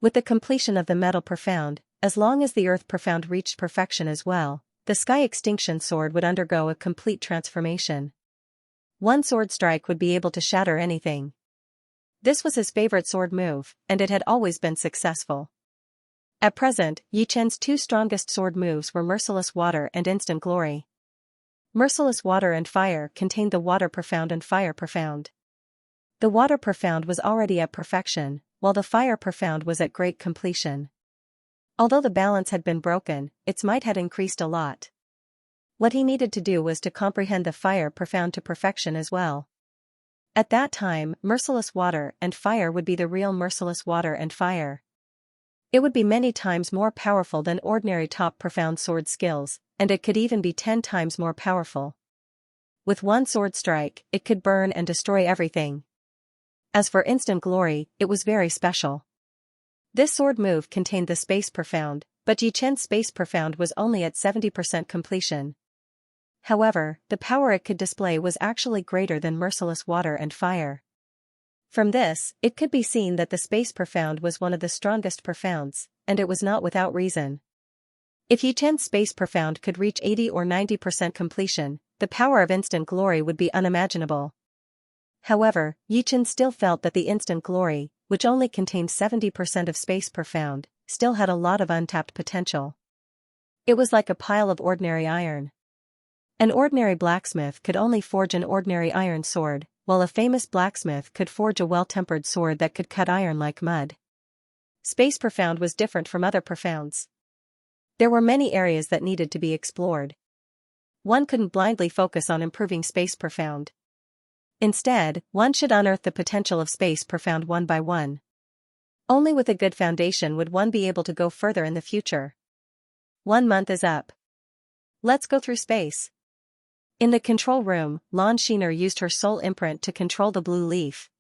With the completion of the Metal Profound, as long as the Earth Profound reached perfection as well, the Sky Extinction Sword would undergo a complete transformation. One sword strike would be able to shatter anything. This was his favorite sword move, and it had always been successful. At present, Yi Chen's two strongest sword moves were Merciless Water and Instant Glory. Merciless Water and Fire contained the Water Profound and Fire Profound. The Water Profound was already at perfection, while the Fire Profound was at great completion. Although the balance had been broken, its might had increased a lot. What he needed to do was to comprehend the Fire Profound to perfection as well. At that time, Merciless Water and Fire would be the real Merciless Water and Fire. It would be many times more powerful than ordinary top profound sword skills, and it could even be 10 times more powerful. With one sword strike, it could burn and destroy everything. As for Instant Glory, it was very special. This sword move contained the Space Profound, but Yi Chen's Space Profound was only at 70% completion. However, the power it could display was actually greater than Merciless Water and Fire. From this, it could be seen that the Space Profound was one of the strongest profounds, and it was not without reason. If Yi Chen's Space Profound could reach 80 or 90% completion, the power of Instant Glory would be unimaginable. However, Yi Chen still felt that the Instant Glory, which only contained 70% of Space Profound, still had a lot of untapped potential. It was like a pile of ordinary iron. An ordinary blacksmith could only forge an ordinary iron sword, while a famous blacksmith could forge a well-tempered sword that could cut iron like mud. Space Profound was different from other profounds. There were many areas that needed to be explored. One couldn't blindly focus on improving Space Profound. Instead, one should unearth the potential of Space Profound one by one. Only with a good foundation would one be able to go further in the future. 1 month is up. Let's go through space. In the control room, Lon Sheener used her soul imprint to control the blue leaf.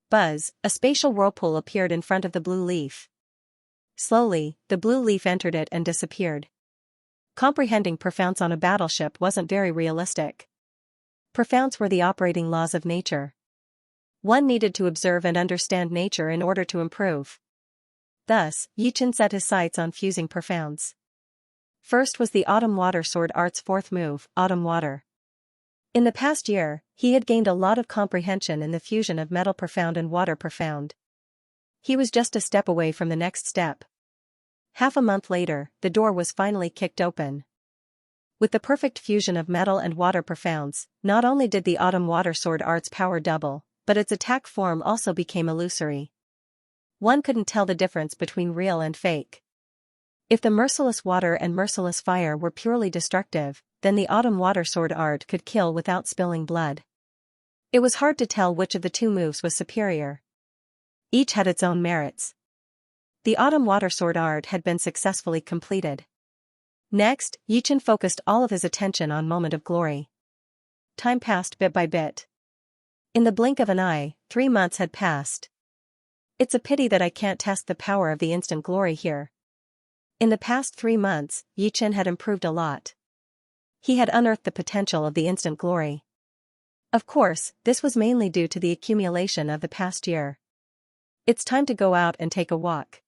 Buzz, a spatial whirlpool appeared in front of the blue leaf. Slowly, the blue leaf entered it and disappeared. Comprehending profounds on a battleship wasn't very realistic. Profounds were the operating laws of nature. One needed to observe and understand nature in order to improve. Thus, Yi Chen set his sights on fusing profounds. First was the Autumn Water Sword Art's fourth move, Autumn Water. In the past year, he had gained a lot of comprehension in the fusion of Metal Profound and Water Profound. He was just a step away from the next step. Half a month later, the door was finally kicked open. With the perfect fusion of metal and water profounds, not only did the Autumn Water Sword Art's power double, but its attack form also became illusory. One couldn't tell the difference between real and fake. If the Merciless Water and Merciless Fire were purely destructive, then the Autumn Water Sword Art could kill without spilling blood. It was hard to tell which of the two moves was superior. Each had its own merits. The Autumn Water Sword Art had been successfully completed. Next, Yi Chen focused all of his attention on Moment of Glory. Time passed bit by bit. In the blink of an eye, 3 months had passed. It's a pity that I can't test the power of the Instant Glory here. In the past 3 months, Yi Chen had improved a lot. He had unearthed the potential of the Instant Glory. Of course, this was mainly due to the accumulation of the past year. It's time to go out and take a walk.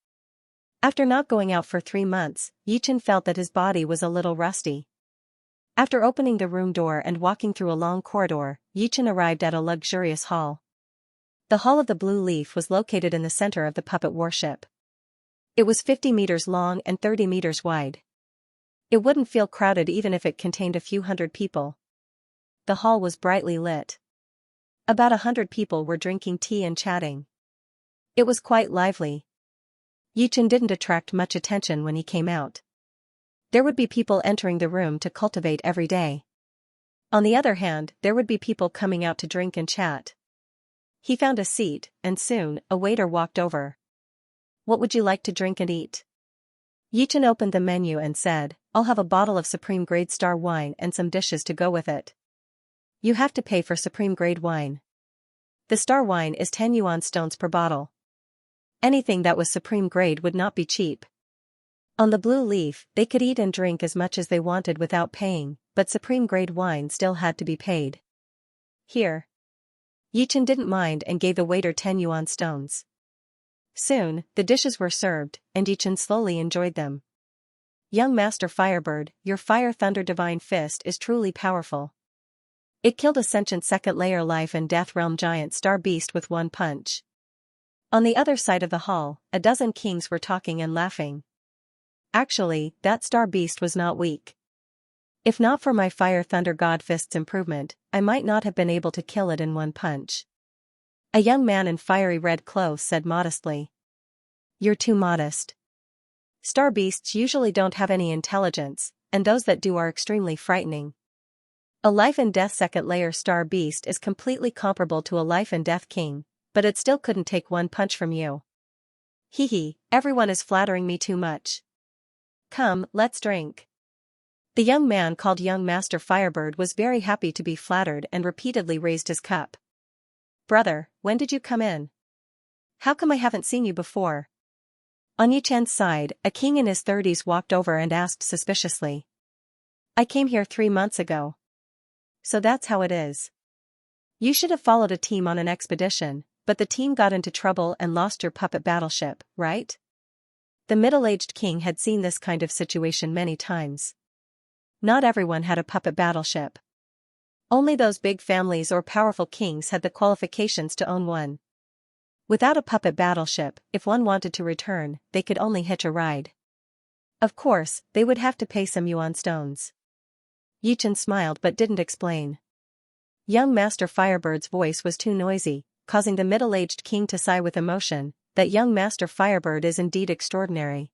After not going out for 3 months, Yi Chen felt that his body was a little rusty. After opening the room door and walking through a long corridor, Yi Chen arrived at a luxurious hall. The Hall of the Blue Leaf was located in the center of the puppet warship. It was 50 meters long and 30 meters wide. It wouldn't feel crowded even if it contained a few hundred people. The hall was brightly lit. About 100 people were drinking tea and chatting. It was quite lively. Yi Chen didn't attract much attention when he came out. There would be people entering the room to cultivate every day. On the other hand, there would be people coming out to drink and chat. He found a seat, and soon, a waiter walked over. "What would you like to drink and eat?" Yi Chen opened the menu and said, "I'll have a bottle of Supreme Grade Star wine and some dishes to go with it." You have to pay for supreme grade wine. The star wine is 10 yuan stones per bottle. Anything that was supreme grade would not be cheap. On the blue leaf, they could eat and drink as much as they wanted without paying, but supreme grade wine still had to be paid. Here. Yichen didn't mind and gave the waiter 10 yuan stones. Soon, the dishes were served, and Yichen slowly enjoyed them. Young Master Firebird, your Fire Thunder Divine Fist is truly powerful. It killed a sentient second-layer life and death realm giant star beast with one punch. On the other side of the hall, a dozen kings were talking and laughing. Actually, that star beast was not weak. If not for my Fire Thunder God Fist's improvement, I might not have been able to kill it in one punch. A young man in fiery red clothes said modestly. You're too modest. Star beasts usually don't have any intelligence, and those that do are extremely frightening. A life and death second layer star beast is completely comparable to a life and death king, but it still couldn't take one punch from you. Hee hee, everyone is flattering me too much. Come, let's drink. The young man called Young Master Firebird was very happy to be flattered and repeatedly raised his cup. Brother, when did you come in? How come I haven't seen you before? On Yichen's side, a king in his 30s walked over and asked suspiciously. I came here 3 months ago. So that's how it is. You should have followed a team on an expedition, but the team got into trouble and lost your puppet battleship, right? The middle-aged king had seen this kind of situation many times. Not everyone had a puppet battleship. Only those big families or powerful kings had the qualifications to own one. Without a puppet battleship, if one wanted to return, they could only hitch a ride. Of course, they would have to pay some yuan stones. Yichen smiled but didn't explain. Young Master Firebird's voice was too noisy, causing the middle-aged king to sigh with emotion. That young Master Firebird is indeed extraordinary.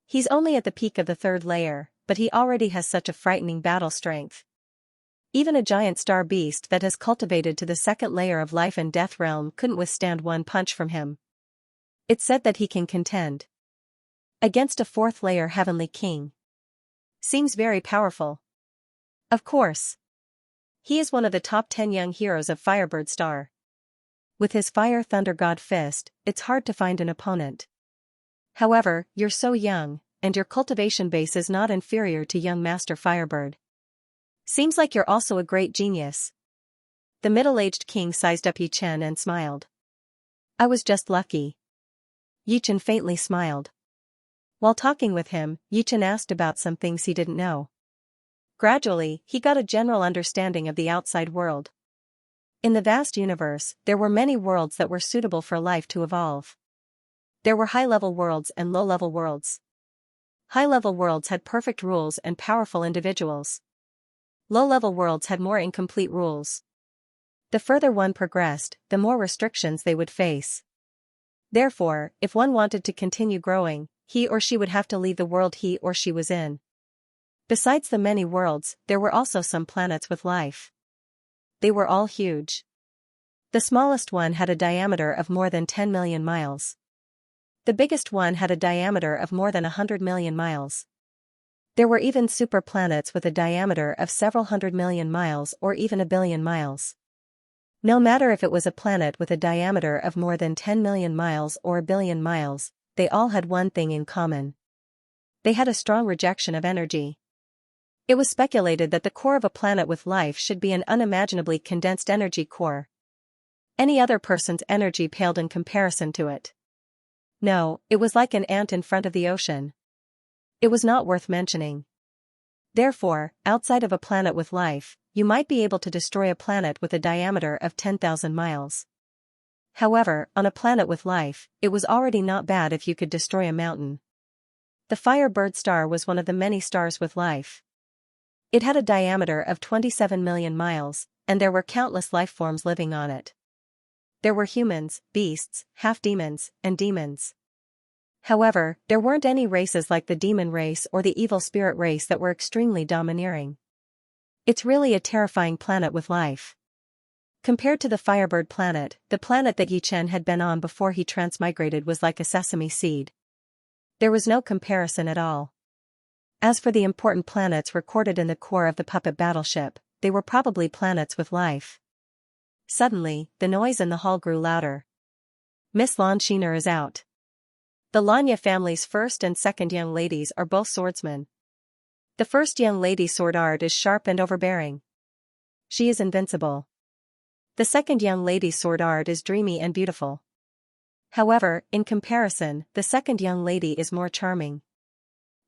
He's only at the peak of the 3rd layer, but he already has such a frightening battle strength. Even a giant star beast that has cultivated to the 2nd layer of life and death realm couldn't withstand one punch from him. It's said that he can contend against a 4th layer heavenly king. Seems very powerful. Of course. He is one of the top 10 young heroes of Firebird Star. With his Fire Thunder God Fist, it's hard to find an opponent. However, you're so young, and your cultivation base is not inferior to young Master Firebird. Seems like you're also a great genius. The middle-aged king sized up Yichen and smiled. I was just lucky. Yichen faintly smiled. While talking with him, Yichen asked about some things he didn't know. Gradually, he got a general understanding of the outside world. In the vast universe, there were many worlds that were suitable for life to evolve. There were high-level worlds and low-level worlds. High-level worlds had perfect rules and powerful individuals. Low-level worlds had more incomplete rules. The further one progressed, the more restrictions they would face. Therefore, if one wanted to continue growing, he or she would have to leave the world he or she was in. Besides the many worlds, there were also some planets with life. They were all huge. The smallest one had a diameter of more than 10 million miles. The biggest one had a diameter of more than 100 million miles. There were even super planets with a diameter of several 100 million miles or even 1 billion miles. No matter if it was a planet with a diameter of more than 10 million miles or 1 billion miles, they all had one thing in common. They had a strong rejection of energy. It was speculated that the core of a planet with life should be an unimaginably condensed energy core. Any other person's energy paled in comparison to it. No, it was like an ant in front of the ocean. It was not worth mentioning. Therefore, outside of a planet with life, you might be able to destroy a planet with a diameter of 10,000 miles. However, on a planet with life, it was already not bad if you could destroy a mountain. The Firebird star was one of the many stars with life. It had a diameter of 27 million miles, and there were countless life forms living on it. There were humans, beasts, half-demons, and demons. However, there weren't any races like the demon race or the evil spirit race that were extremely domineering. It's really a terrifying planet with life. Compared to the Firebird planet, the planet that Yichen had been on before he transmigrated was like a sesame seed. There was no comparison at all. As for the important planets recorded in the core of the puppet battleship, they were probably planets with life. Suddenly, the noise in the hall grew louder. Miss Xianxia is out. The Lanya family's first and second young ladies are both swordsmen. The first young lady's sword art is sharp and overbearing. She is invincible. The second young lady's sword art is dreamy and beautiful. However, in comparison, the second young lady is more charming.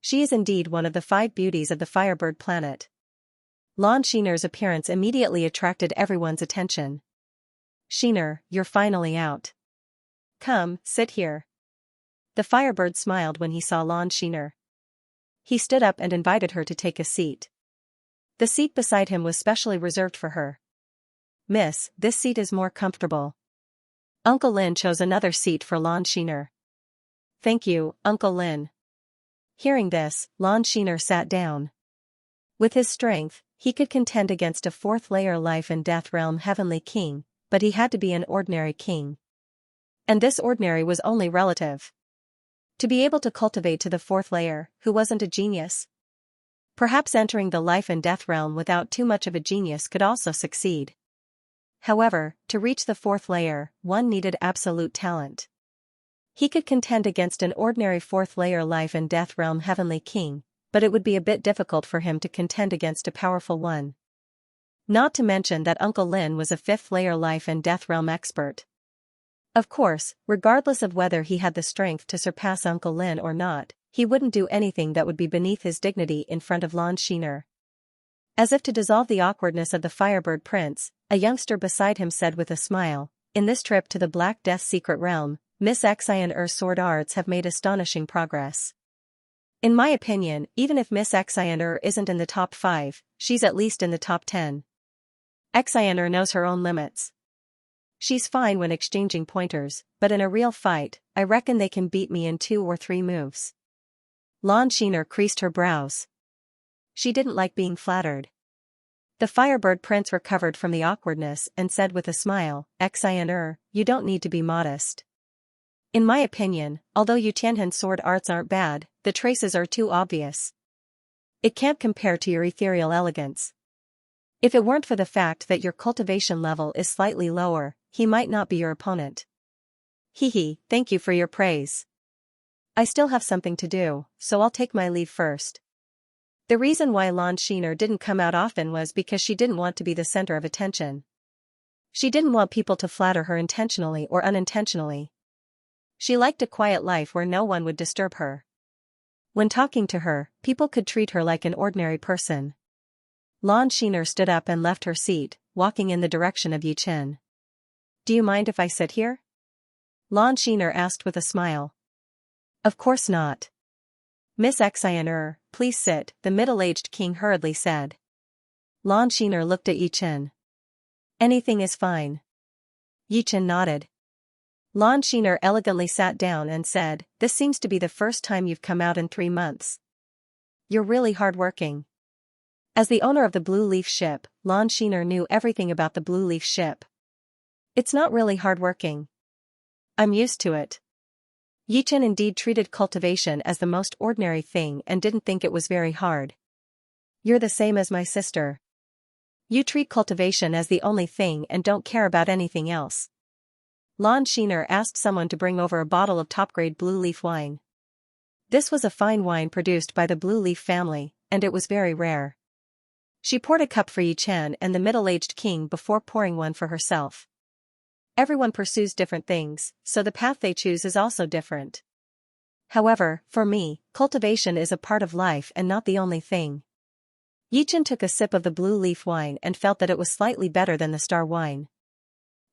She is indeed one of the 5 beauties of the Firebird planet. Xianxia's appearance immediately attracted everyone's attention. "Xianxia, you're finally out. Come, sit here." The Firebird smiled when he saw Xianxia. He stood up and invited her to take a seat. The seat beside him was specially reserved for her. "Miss, this seat is more comfortable." Uncle Lin chose another seat for Xianxia. "Thank you, Uncle Lin." Hearing this, Xianxia sat down. With his strength, he could contend against a 4th-layer life and death realm heavenly king, but he had to be an ordinary king. And this ordinary was only relative. To be able to cultivate to the 4th layer, who wasn't a genius? Perhaps entering the life and death realm without too much of a genius could also succeed. However, to reach the 4th layer, one needed absolute talent. He could contend against an ordinary 4th-layer life and death realm heavenly king, but it would be a bit difficult for him to contend against a powerful one. Not to mention that Uncle Lin was a 5th-layer life and death realm expert. Of course, regardless of whether he had the strength to surpass Uncle Lin or not, he wouldn't do anything that would be beneath his dignity in front of Xianxia. As if to dissolve the awkwardness of the Firebird Prince, a youngster beside him said with a smile, "In this trip to the Black Death's secret realm, Miss Xianxia's sword arts have made astonishing progress. In my opinion, even if Miss Xianxia isn't in the top 5, she's at least in the top 10. Xianxia knows her own limits. She's fine when exchanging pointers, but in a real fight, I reckon they can beat me in 2 or 3 moves." Xianxia creased her brows. She didn't like being flattered. The Firebird Prince recovered from the awkwardness and said with a smile, "Xianxia, you don't need to be modest. In my opinion, although Yu Tianhen's sword arts aren't bad, the traces are too obvious. It can't compare to your ethereal elegance. If it weren't for the fact that your cultivation level is slightly lower, he might not be your opponent." "Hehe, thank you for your praise. I still have something to do, so I'll take my leave first." The reason why Xianxia didn't come out often was because she didn't want to be the center of attention. She didn't want people to flatter her intentionally or unintentionally. She liked a quiet life where no one would disturb her. When talking to her, people could treat her like an ordinary person. Xianxia stood up and left her seat, walking in the direction of Yichen. "Do you mind if I sit here?" Xianxia asked with a smile. "Of course not. Miss Xianxia, please sit," the middle-aged king hurriedly said. Xianxia looked at Yichen. "Anything is fine." Yichen nodded. Xianxia elegantly sat down and said, "This seems to be the first time you've come out in 3 months. You're really hardworking." As the owner of the Blue Leaf ship, Xianxia knew everything about the Blue Leaf ship. "It's not really hardworking. I'm used to it." Yichen indeed treated cultivation as the most ordinary thing and didn't think it was very hard. "You're the same as my sister. You treat cultivation as the only thing and don't care about anything else." Xianxia asked someone to bring over a bottle of top-grade Blue Leaf wine. This was a fine wine produced by the Blue Leaf family, and it was very rare. She poured a cup for Yichen and the middle-aged king before pouring one for herself. Everyone pursues different things, so the path they choose is also different. However, for me, cultivation is a part of life and not the only thing. Yichen took a sip of the Blue Leaf wine and felt that it was slightly better than the star wine.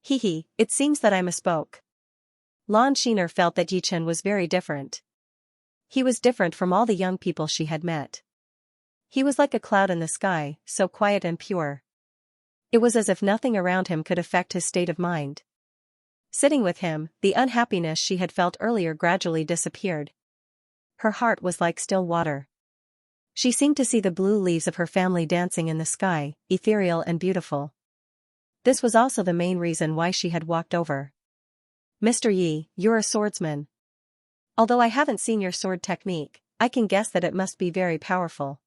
"Hehe, it seems that I misspoke." Xianxia felt that Yichen was very different. He was different from all the young people she had met. He was like a cloud in the sky, so quiet and pure. It was as if nothing around him could affect his state of mind. Sitting with him, the unhappiness she had felt earlier gradually disappeared. Her heart was like still water. She seemed to see the blue leaves of her family dancing in the sky, ethereal and beautiful. This was also the main reason why she had walked over. "Mr. Yi, you're a swordsman. Although I haven't seen your sword technique, I can guess that it must be very powerful.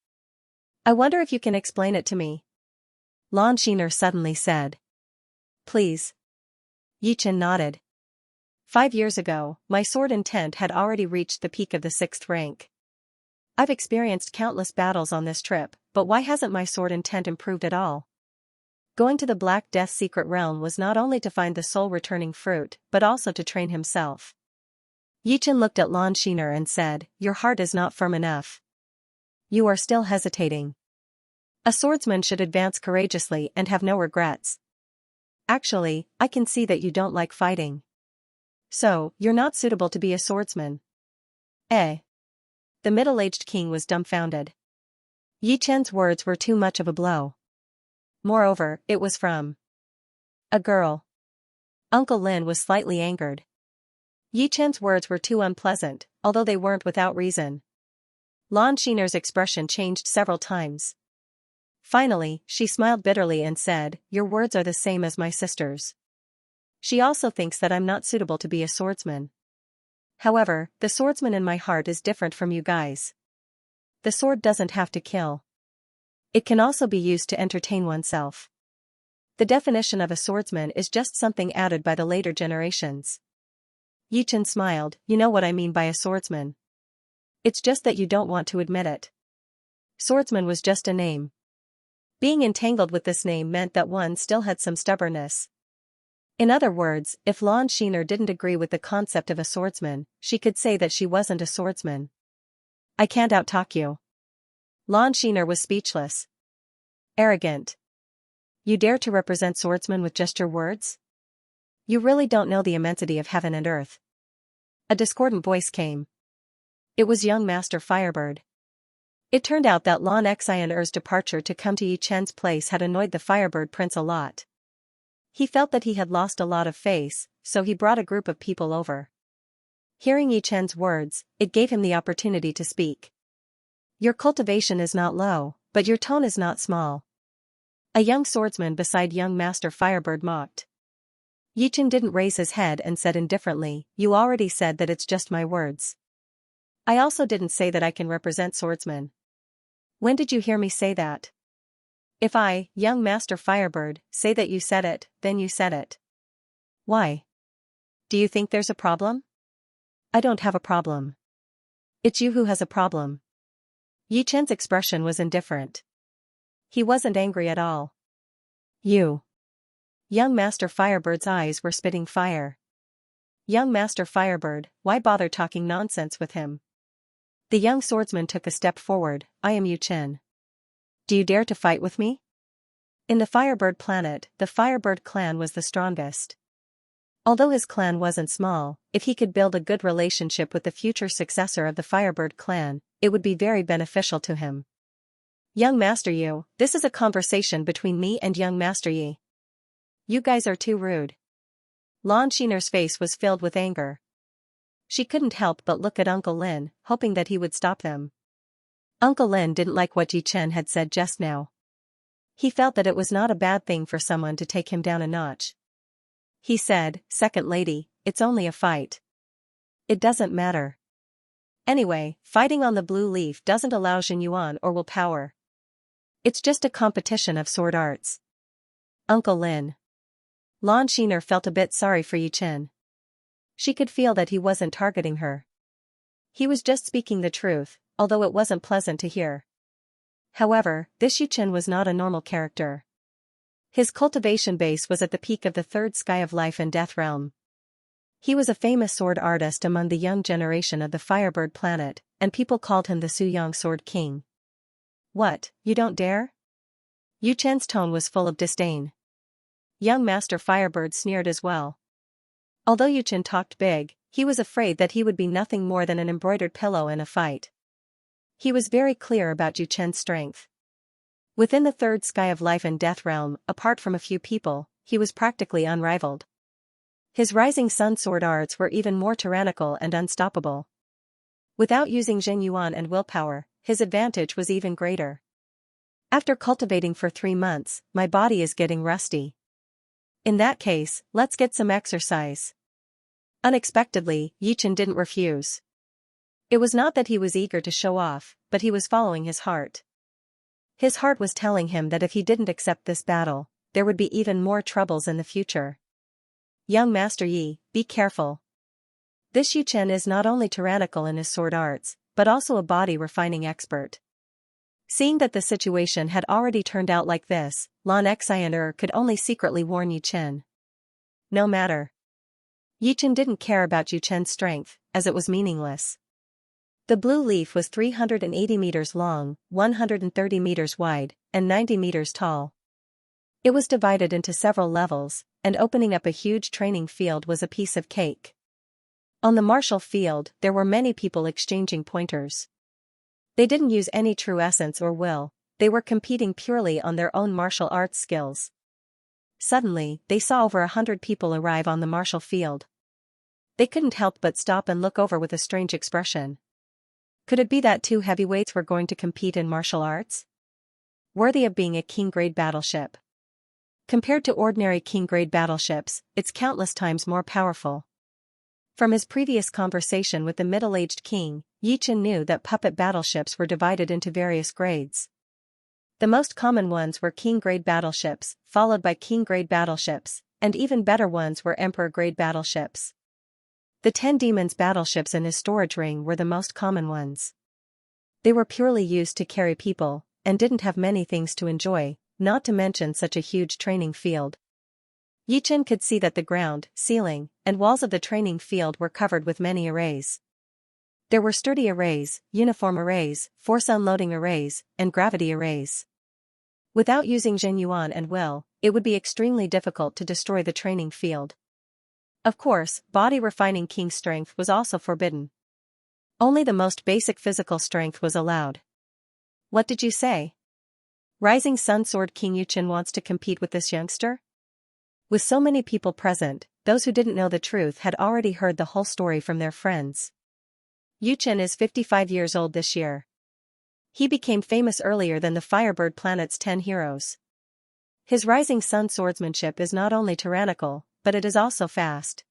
I wonder if you can explain it to me." Lan Xiner suddenly said. Please. Yichen nodded. 5 years ago, my sword intent had already reached the peak of the 6th rank. I've experienced countless battles on this trip, but why hasn't my sword intent improved at all? Going to the Black Death's secret realm was not only to find the soul-returning fruit, but also to train himself. Yichen looked at Lan Xiner and said, your heart is not firm enough. You are still hesitating. A swordsman should advance courageously and have no regrets. Actually, I can see that you don't like fighting. So, you're not suitable to be a swordsman. Eh? The middle-aged king was dumbfounded. Yi Chen's words were too much of a blow. Moreover, it was from a girl. Uncle Lin was slightly angered. Yi Chen's words were too unpleasant, although they weren't without reason. Lan Xiner's expression changed several times. Finally, she smiled bitterly and said, your words are the same as my sister's. She also thinks that I'm not suitable to be a swordsman. However, the swordsman in my heart is different from you guys. The sword doesn't have to kill. It can also be used to entertain oneself. The definition of a swordsman is just something added by the later generations. Yichen smiled, you know what I mean by a swordsman. It's just that you don't want to admit it. Swordsman was just a name. Being entangled with this name meant that one still had some stubbornness. In other words, if Lan Xiner didn't agree with the concept of a swordsman, she could say that she wasn't a swordsman. I can't outtalk you. Lan Xiner was speechless. Arrogant. You dare to represent swordsmen with just your words? You really don't know the immensity of heaven and earth. A discordant voice came. It was young Master Firebird. It turned out that Lan Xiner's departure to come to Yi Chen's place had annoyed the Firebird Prince a lot. He felt that he had lost a lot of face, so he brought a group of people over. Hearing Yi Chen's words, it gave him the opportunity to speak. Your cultivation is not low, but your tone is not small. A young swordsman beside young Master Firebird mocked. Yi Chen didn't raise his head and said indifferently, you already said that it's just my words. I also didn't say that I can represent swordsmen. When did you hear me say that? If I, young Master Firebird, say that you said it, then you said it. Why? Do you think there's a problem? I don't have a problem. It's you who has a problem. Yi Chen's expression was indifferent. He wasn't angry at all. You. Young Master Firebird's eyes were spitting fire. Young Master Firebird, why bother talking nonsense with him? The young swordsman took a step forward, I am Yu Chen. Do you dare to fight with me? In the Firebird planet, the Firebird clan was the strongest. Although his clan wasn't small, if he could build a good relationship with the future successor of the Firebird clan, it would be very beneficial to him. Young Master Yu, this is a conversation between me and young Master Yi. You guys are too rude. Lan Xiner's face was filled with anger. She couldn't help but look at Uncle Lin, hoping that he would stop them. Uncle Lin didn't like what Yi Chen had said just now. He felt that it was not a bad thing for someone to take him down a notch. He said, Second lady, it's only a fight. It doesn't matter. Anyway, fighting on the blue leaf doesn't allow Jinyuan or willpower. It's just a competition of sword arts. Uncle Lin. Lan Xiner felt a bit sorry for Yi Chen. She could feel that he wasn't targeting her. He was just speaking the truth, although it wasn't pleasant to hear. However, this Yi Chen was not a normal character. His cultivation base was at the peak of the 3rd sky of life and death realm. He was a famous sword artist among the young generation of the Firebird planet, and people called him the Suyang Sword King. What, you don't dare? Yu Chen's tone was full of disdain. Young Master Firebird sneered as well. Although Yu Chen talked big, he was afraid that he would be nothing more than an embroidered pillow in a fight. He was very clear about Yu Chen's strength. Within the 3rd sky of life and death realm, apart from a few people, he was practically unrivaled. His rising sun sword arts were even more tyrannical and unstoppable. Without using Jinyuan and willpower, his advantage was even greater. After cultivating for 3 months, my body is getting rusty. In that case, let's get some exercise. Unexpectedly, Yi Chen didn't refuse. It was not that he was eager to show off, but he was following his heart. His heart was telling him that if he didn't accept this battle, there would be even more troubles in the future. Young Master Yi, be careful. This Yu Chen is not only tyrannical in his sword arts, but also a body-refining expert. Seeing that the situation had already turned out like this, Lan Xianxia could only secretly warn Yu Chen. No matter. Yu Chen didn't care about Yu Chen's strength, as it was meaningless. The blue leaf was 380 meters long, 130 meters wide, and 90 meters tall. It was divided into several levels, and opening up a huge training field was a piece of cake. On the martial field, there were many people exchanging pointers. They didn't use any true essence or will, they were competing purely on their own martial arts skills. Suddenly, they saw over 100 people arrive on the martial field. They couldn't help but stop and look over with a strange expression. Could it be that two heavyweights were going to compete in martial arts? Worthy of being a king-grade battleship. Compared to ordinary king-grade battleships, it's countless times more powerful. From his previous conversation with the middle-aged king, Yi Chen knew that puppet battleships were divided into various grades. The most common ones were king-grade battleships, followed by king-grade battleships, and even better ones were emperor-grade battleships. The 10 Demons battleships in his storage ring were the most common ones. They were purely used to carry people, and didn't have many things to enjoy, not to mention such a huge training field. Yi Chen could see that the ground, ceiling, and walls of the training field were covered with many arrays. There were sturdy arrays, uniform arrays, force unloading arrays, and gravity arrays. Without using Zhenyuan and will, it would be extremely difficult to destroy the training field. Of course, body-refining king strength was also forbidden. Only the most basic physical strength was allowed. What did you say? Rising Sun Sword King Yu Chen wants to compete with this youngster? With so many people present, those who didn't know the truth had already heard the whole story from their friends. Yu Chen is 55 years old this year. He became famous earlier than the Firebird planet's 10 heroes. His rising sun swordsmanship is not only tyrannical, but it is also fast.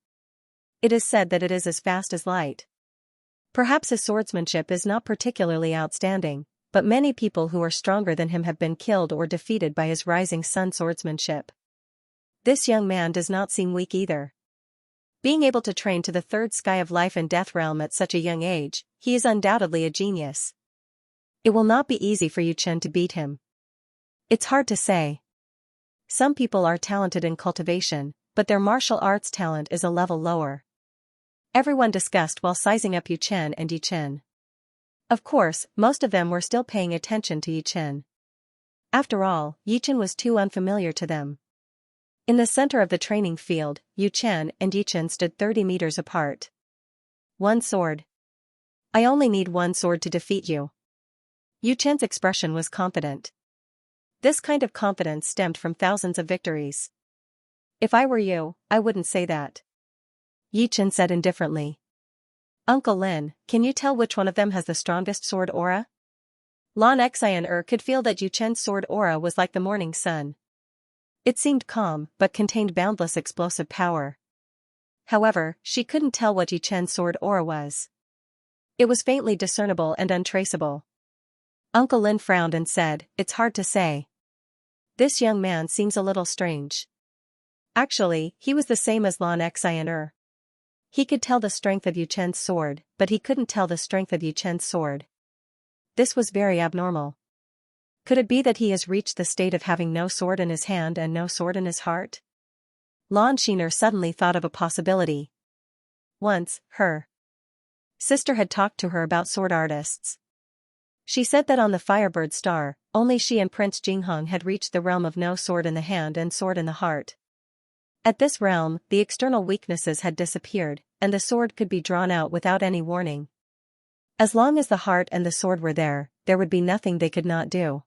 It is said that it is as fast as light. Perhaps his swordsmanship is not particularly outstanding, but many people who are stronger than him have been killed or defeated by his rising sun swordsmanship. This young man does not seem weak either. Being able to train to the third sky of life and death realm at such a young age, he is undoubtedly a genius. It will not be easy for Yu Chen to beat him. It's hard to say. Some people are talented in cultivation, but their martial arts talent is a level lower. Everyone discussed while sizing up Yu Chen and Yi Chen. Of course, most of them were still paying attention to Yi Chen. After all, Yi Chen was too unfamiliar to them. In the center of the training field, Yu Chen and Yi Chen stood 30 meters apart. One sword. I only need one sword to defeat you. Yu Chen's expression was confident. This kind of confidence stemmed from thousands of victories. If I were you, I wouldn't say that. Yi Chen said indifferently. Uncle Lin, can you tell which one of them has the strongest sword aura? Lan Xianxia could feel that Yu Chen's sword aura was like the morning sun. It seemed calm, but contained boundless explosive power. However, she couldn't tell what Yu Chen's sword aura was. It was faintly discernible and untraceable. Uncle Lin frowned and said, "It's hard to say. This young man seems a little strange." Actually, he was the same as Lan Xianxia. He could tell the strength of Yu Chen's sword, but he couldn't tell the strength of Yu Chen's sword. This was very abnormal. Could it be that he has reached the state of having no sword in his hand and no sword in his heart? Lan Xianxia suddenly thought of a possibility. Once, her sister had talked to her about sword artists. She said that on the Firebird star, only she and Prince Jinghong had reached the realm of no sword in the hand and sword in the heart. At this realm, the external weaknesses had disappeared, and the sword could be drawn out without any warning. As long as the heart and the sword were there would be nothing they could not do.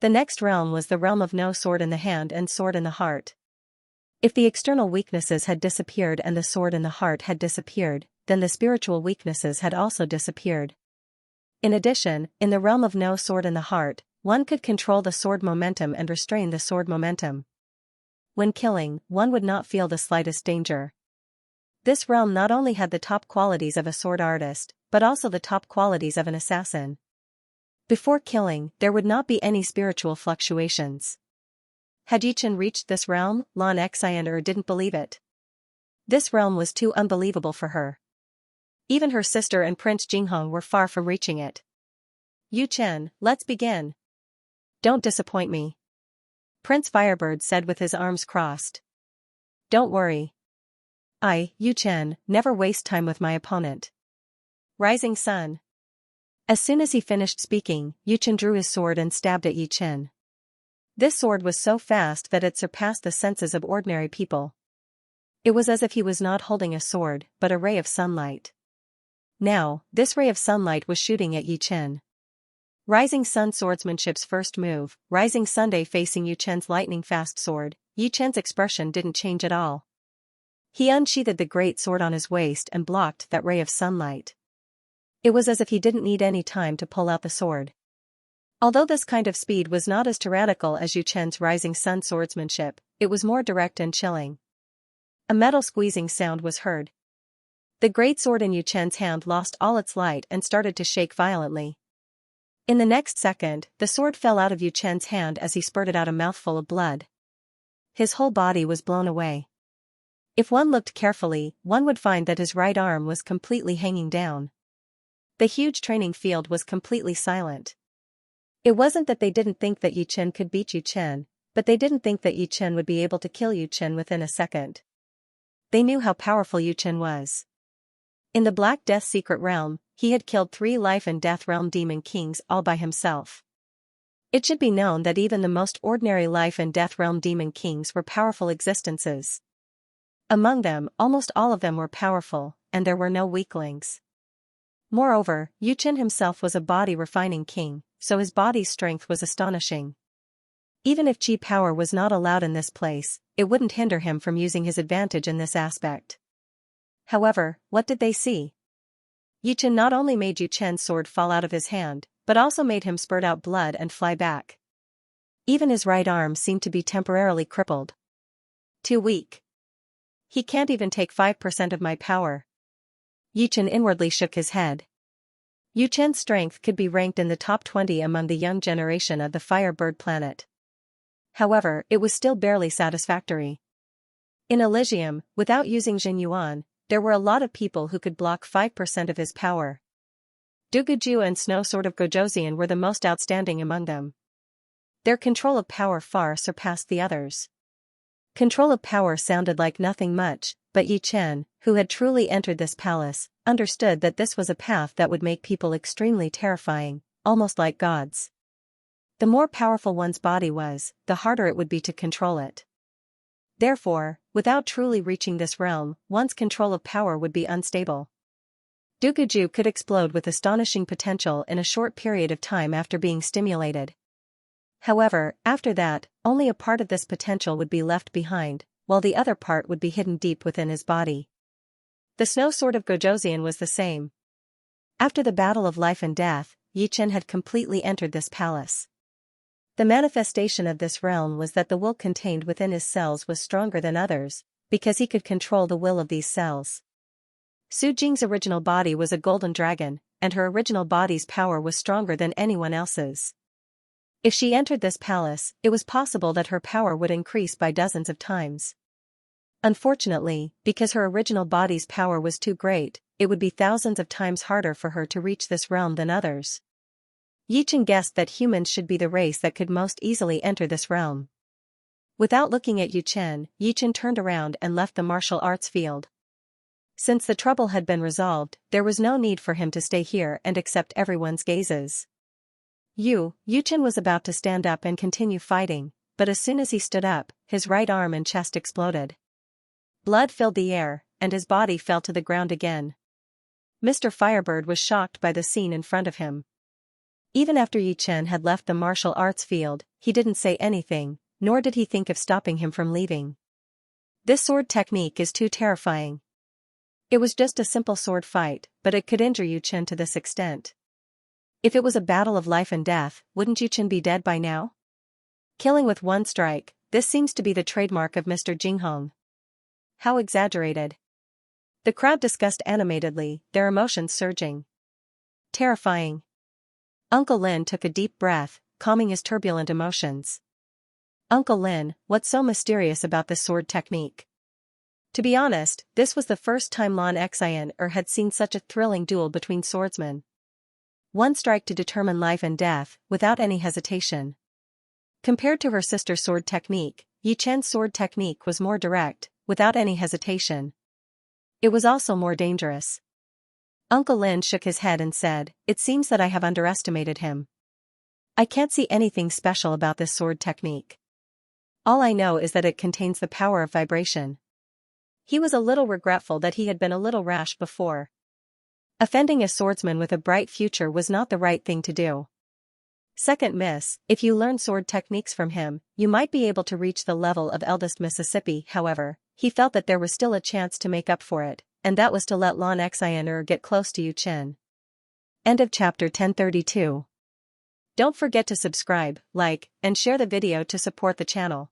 The next realm was the realm of no sword in the hand and sword in the heart. If the external weaknesses had disappeared and the sword in the heart had disappeared, then the spiritual weaknesses had also disappeared. In addition, in the realm of no sword in the heart, one could control the sword momentum and restrain the sword momentum. When killing, one would not feel the slightest danger. This realm not only had the top qualities of a sword artist, but also the top qualities of an assassin. Before killing, there would not be any spiritual fluctuations. Had Yichen reached this realm? Lan Xianxia didn't believe it. This realm was too unbelievable for her. Even her sister and Prince Jinghong were far from reaching it. Yichen, let's begin. Don't disappoint me. Prince Firebird said with his arms crossed. Don't worry. Yichen, never waste time with my opponent. Rising Sun. As soon as he finished speaking, Yichen drew his sword and stabbed at Yichen. This sword was so fast that it surpassed the senses of ordinary people. It was as if he was not holding a sword, but a ray of sunlight. Now, this ray of sunlight was shooting at Yichen. Rising Sun swordsmanship's first move, Rising Sunday facing Yichen's lightning-fast sword, Yichen's expression didn't change at all. He unsheathed the great sword on his waist and blocked that ray of sunlight. It was as if he didn't need any time to pull out the sword. Although this kind of speed was not as tyrannical as Yichen's Rising Sun swordsmanship, it was more direct and chilling. A metal squeezing sound was heard. The great sword in Yichen's hand lost all its light and started to shake violently. In the next second, the sword fell out of Yichen's hand as he spurted out a mouthful of blood. His whole body was blown away. If one looked carefully, one would find that his right arm was completely hanging down. The huge training field was completely silent. It wasn't that they didn't think that Yichen could beat Yichen, but they didn't think that Yichen would be able to kill Yichen within a second. They knew how powerful Yichen was. In the Black Death secret realm, he had killed 3 life and death realm demon kings all by himself. It should be known that even the most ordinary life and death realm demon kings were powerful existences. Among them, almost all of them were powerful, and there were no weaklings. Moreover, Yichen himself was a body-refining king, so his body's strength was astonishing. Even if chi power was not allowed in this place, it wouldn't hinder him from using his advantage in this aspect. However, what did they see? Yichen not only made Yichen's sword fall out of his hand, but also made him spurt out blood and fly back. Even his right arm seemed to be temporarily crippled. Too weak. He can't even take 5% of my power. Yichen inwardly shook his head. Yichen's strength could be ranked in the top 20 among the young generation of the Firebird planet. However, it was still barely satisfactory. In Elysium, without using Jin Yuan, there were a lot of people who could block 5% of his power. Duguju and Snow Sword of Gojoseon were the most outstanding among them. Their control of power far surpassed the others. Control of power sounded like nothing much, but Yichen, who had truly entered this palace, understood that this was a path that would make people extremely terrifying, almost like gods. The more powerful one's body was, the harder it would be to control it. Therefore, without truly reaching this realm, one's control of power would be unstable. Duguju could explode with astonishing potential in a short period of time after being stimulated. However, after that, only a part of this potential would be left behind, while the other part would be hidden deep within his body. The Snow Sword of Gojoseon was the same. After the battle of life and death, Yichen had completely entered this palace. The manifestation of this realm was that the will contained within his cells was stronger than others, because he could control the will of these cells. Su Jing's original body was a golden dragon, and her original body's power was stronger than anyone else's. If she entered this palace, it was possible that her power would increase by dozens of times. Unfortunately, because her original body's power was too great, it would be thousands of times harder for her to reach this realm than others. Yichen guessed that humans should be the race that could most easily enter this realm. Without looking at Yichen turned around and left the martial arts field. Since the trouble had been resolved, there was no need for him to stay here and accept everyone's gazes. Yichen was about to stand up and continue fighting, but as soon as he stood up, his right arm and chest exploded. Blood filled the air, and his body fell to the ground again. Mr. Firebird was shocked by the scene in front of him. Even after Yichen had left the martial arts field, he didn't say anything, nor did he think of stopping him from leaving. This sword technique is too terrifying. It was just a simple sword fight, but it could injure Yichen to this extent. If it was a battle of life and death, wouldn't Yichen be dead by now? Killing with one strike, this seems to be the trademark of Mr. Jinghong. How exaggerated. The crowd discussed animatedly, their emotions surging. Terrifying. Uncle Lin took a deep breath, calming his turbulent emotions. Uncle Lin, what's so mysterious about this sword technique? To be honest, this was the first time Lan Xian had seen such a thrilling duel between swordsmen. One strike to determine life and death, without any hesitation. Compared to her sister's sword technique, Yi Chen's sword technique was more direct, without any hesitation. It was also more dangerous. Uncle Lin shook his head and said, "It seems that I have underestimated him. I can't see anything special about this sword technique. All I know is that it contains the power of vibration." He was a little regretful that he had been a little rash before. Offending a swordsman with a bright future was not the right thing to do. Second Miss, if you learn sword techniques from him, you might be able to reach the level of eldest Mississippi. However, he felt that there was still a chance to make up for it, and that was to let Lan Xian get close to Yu Chen. End of chapter 1032. Don't forget to subscribe, like, and share the video to support the channel.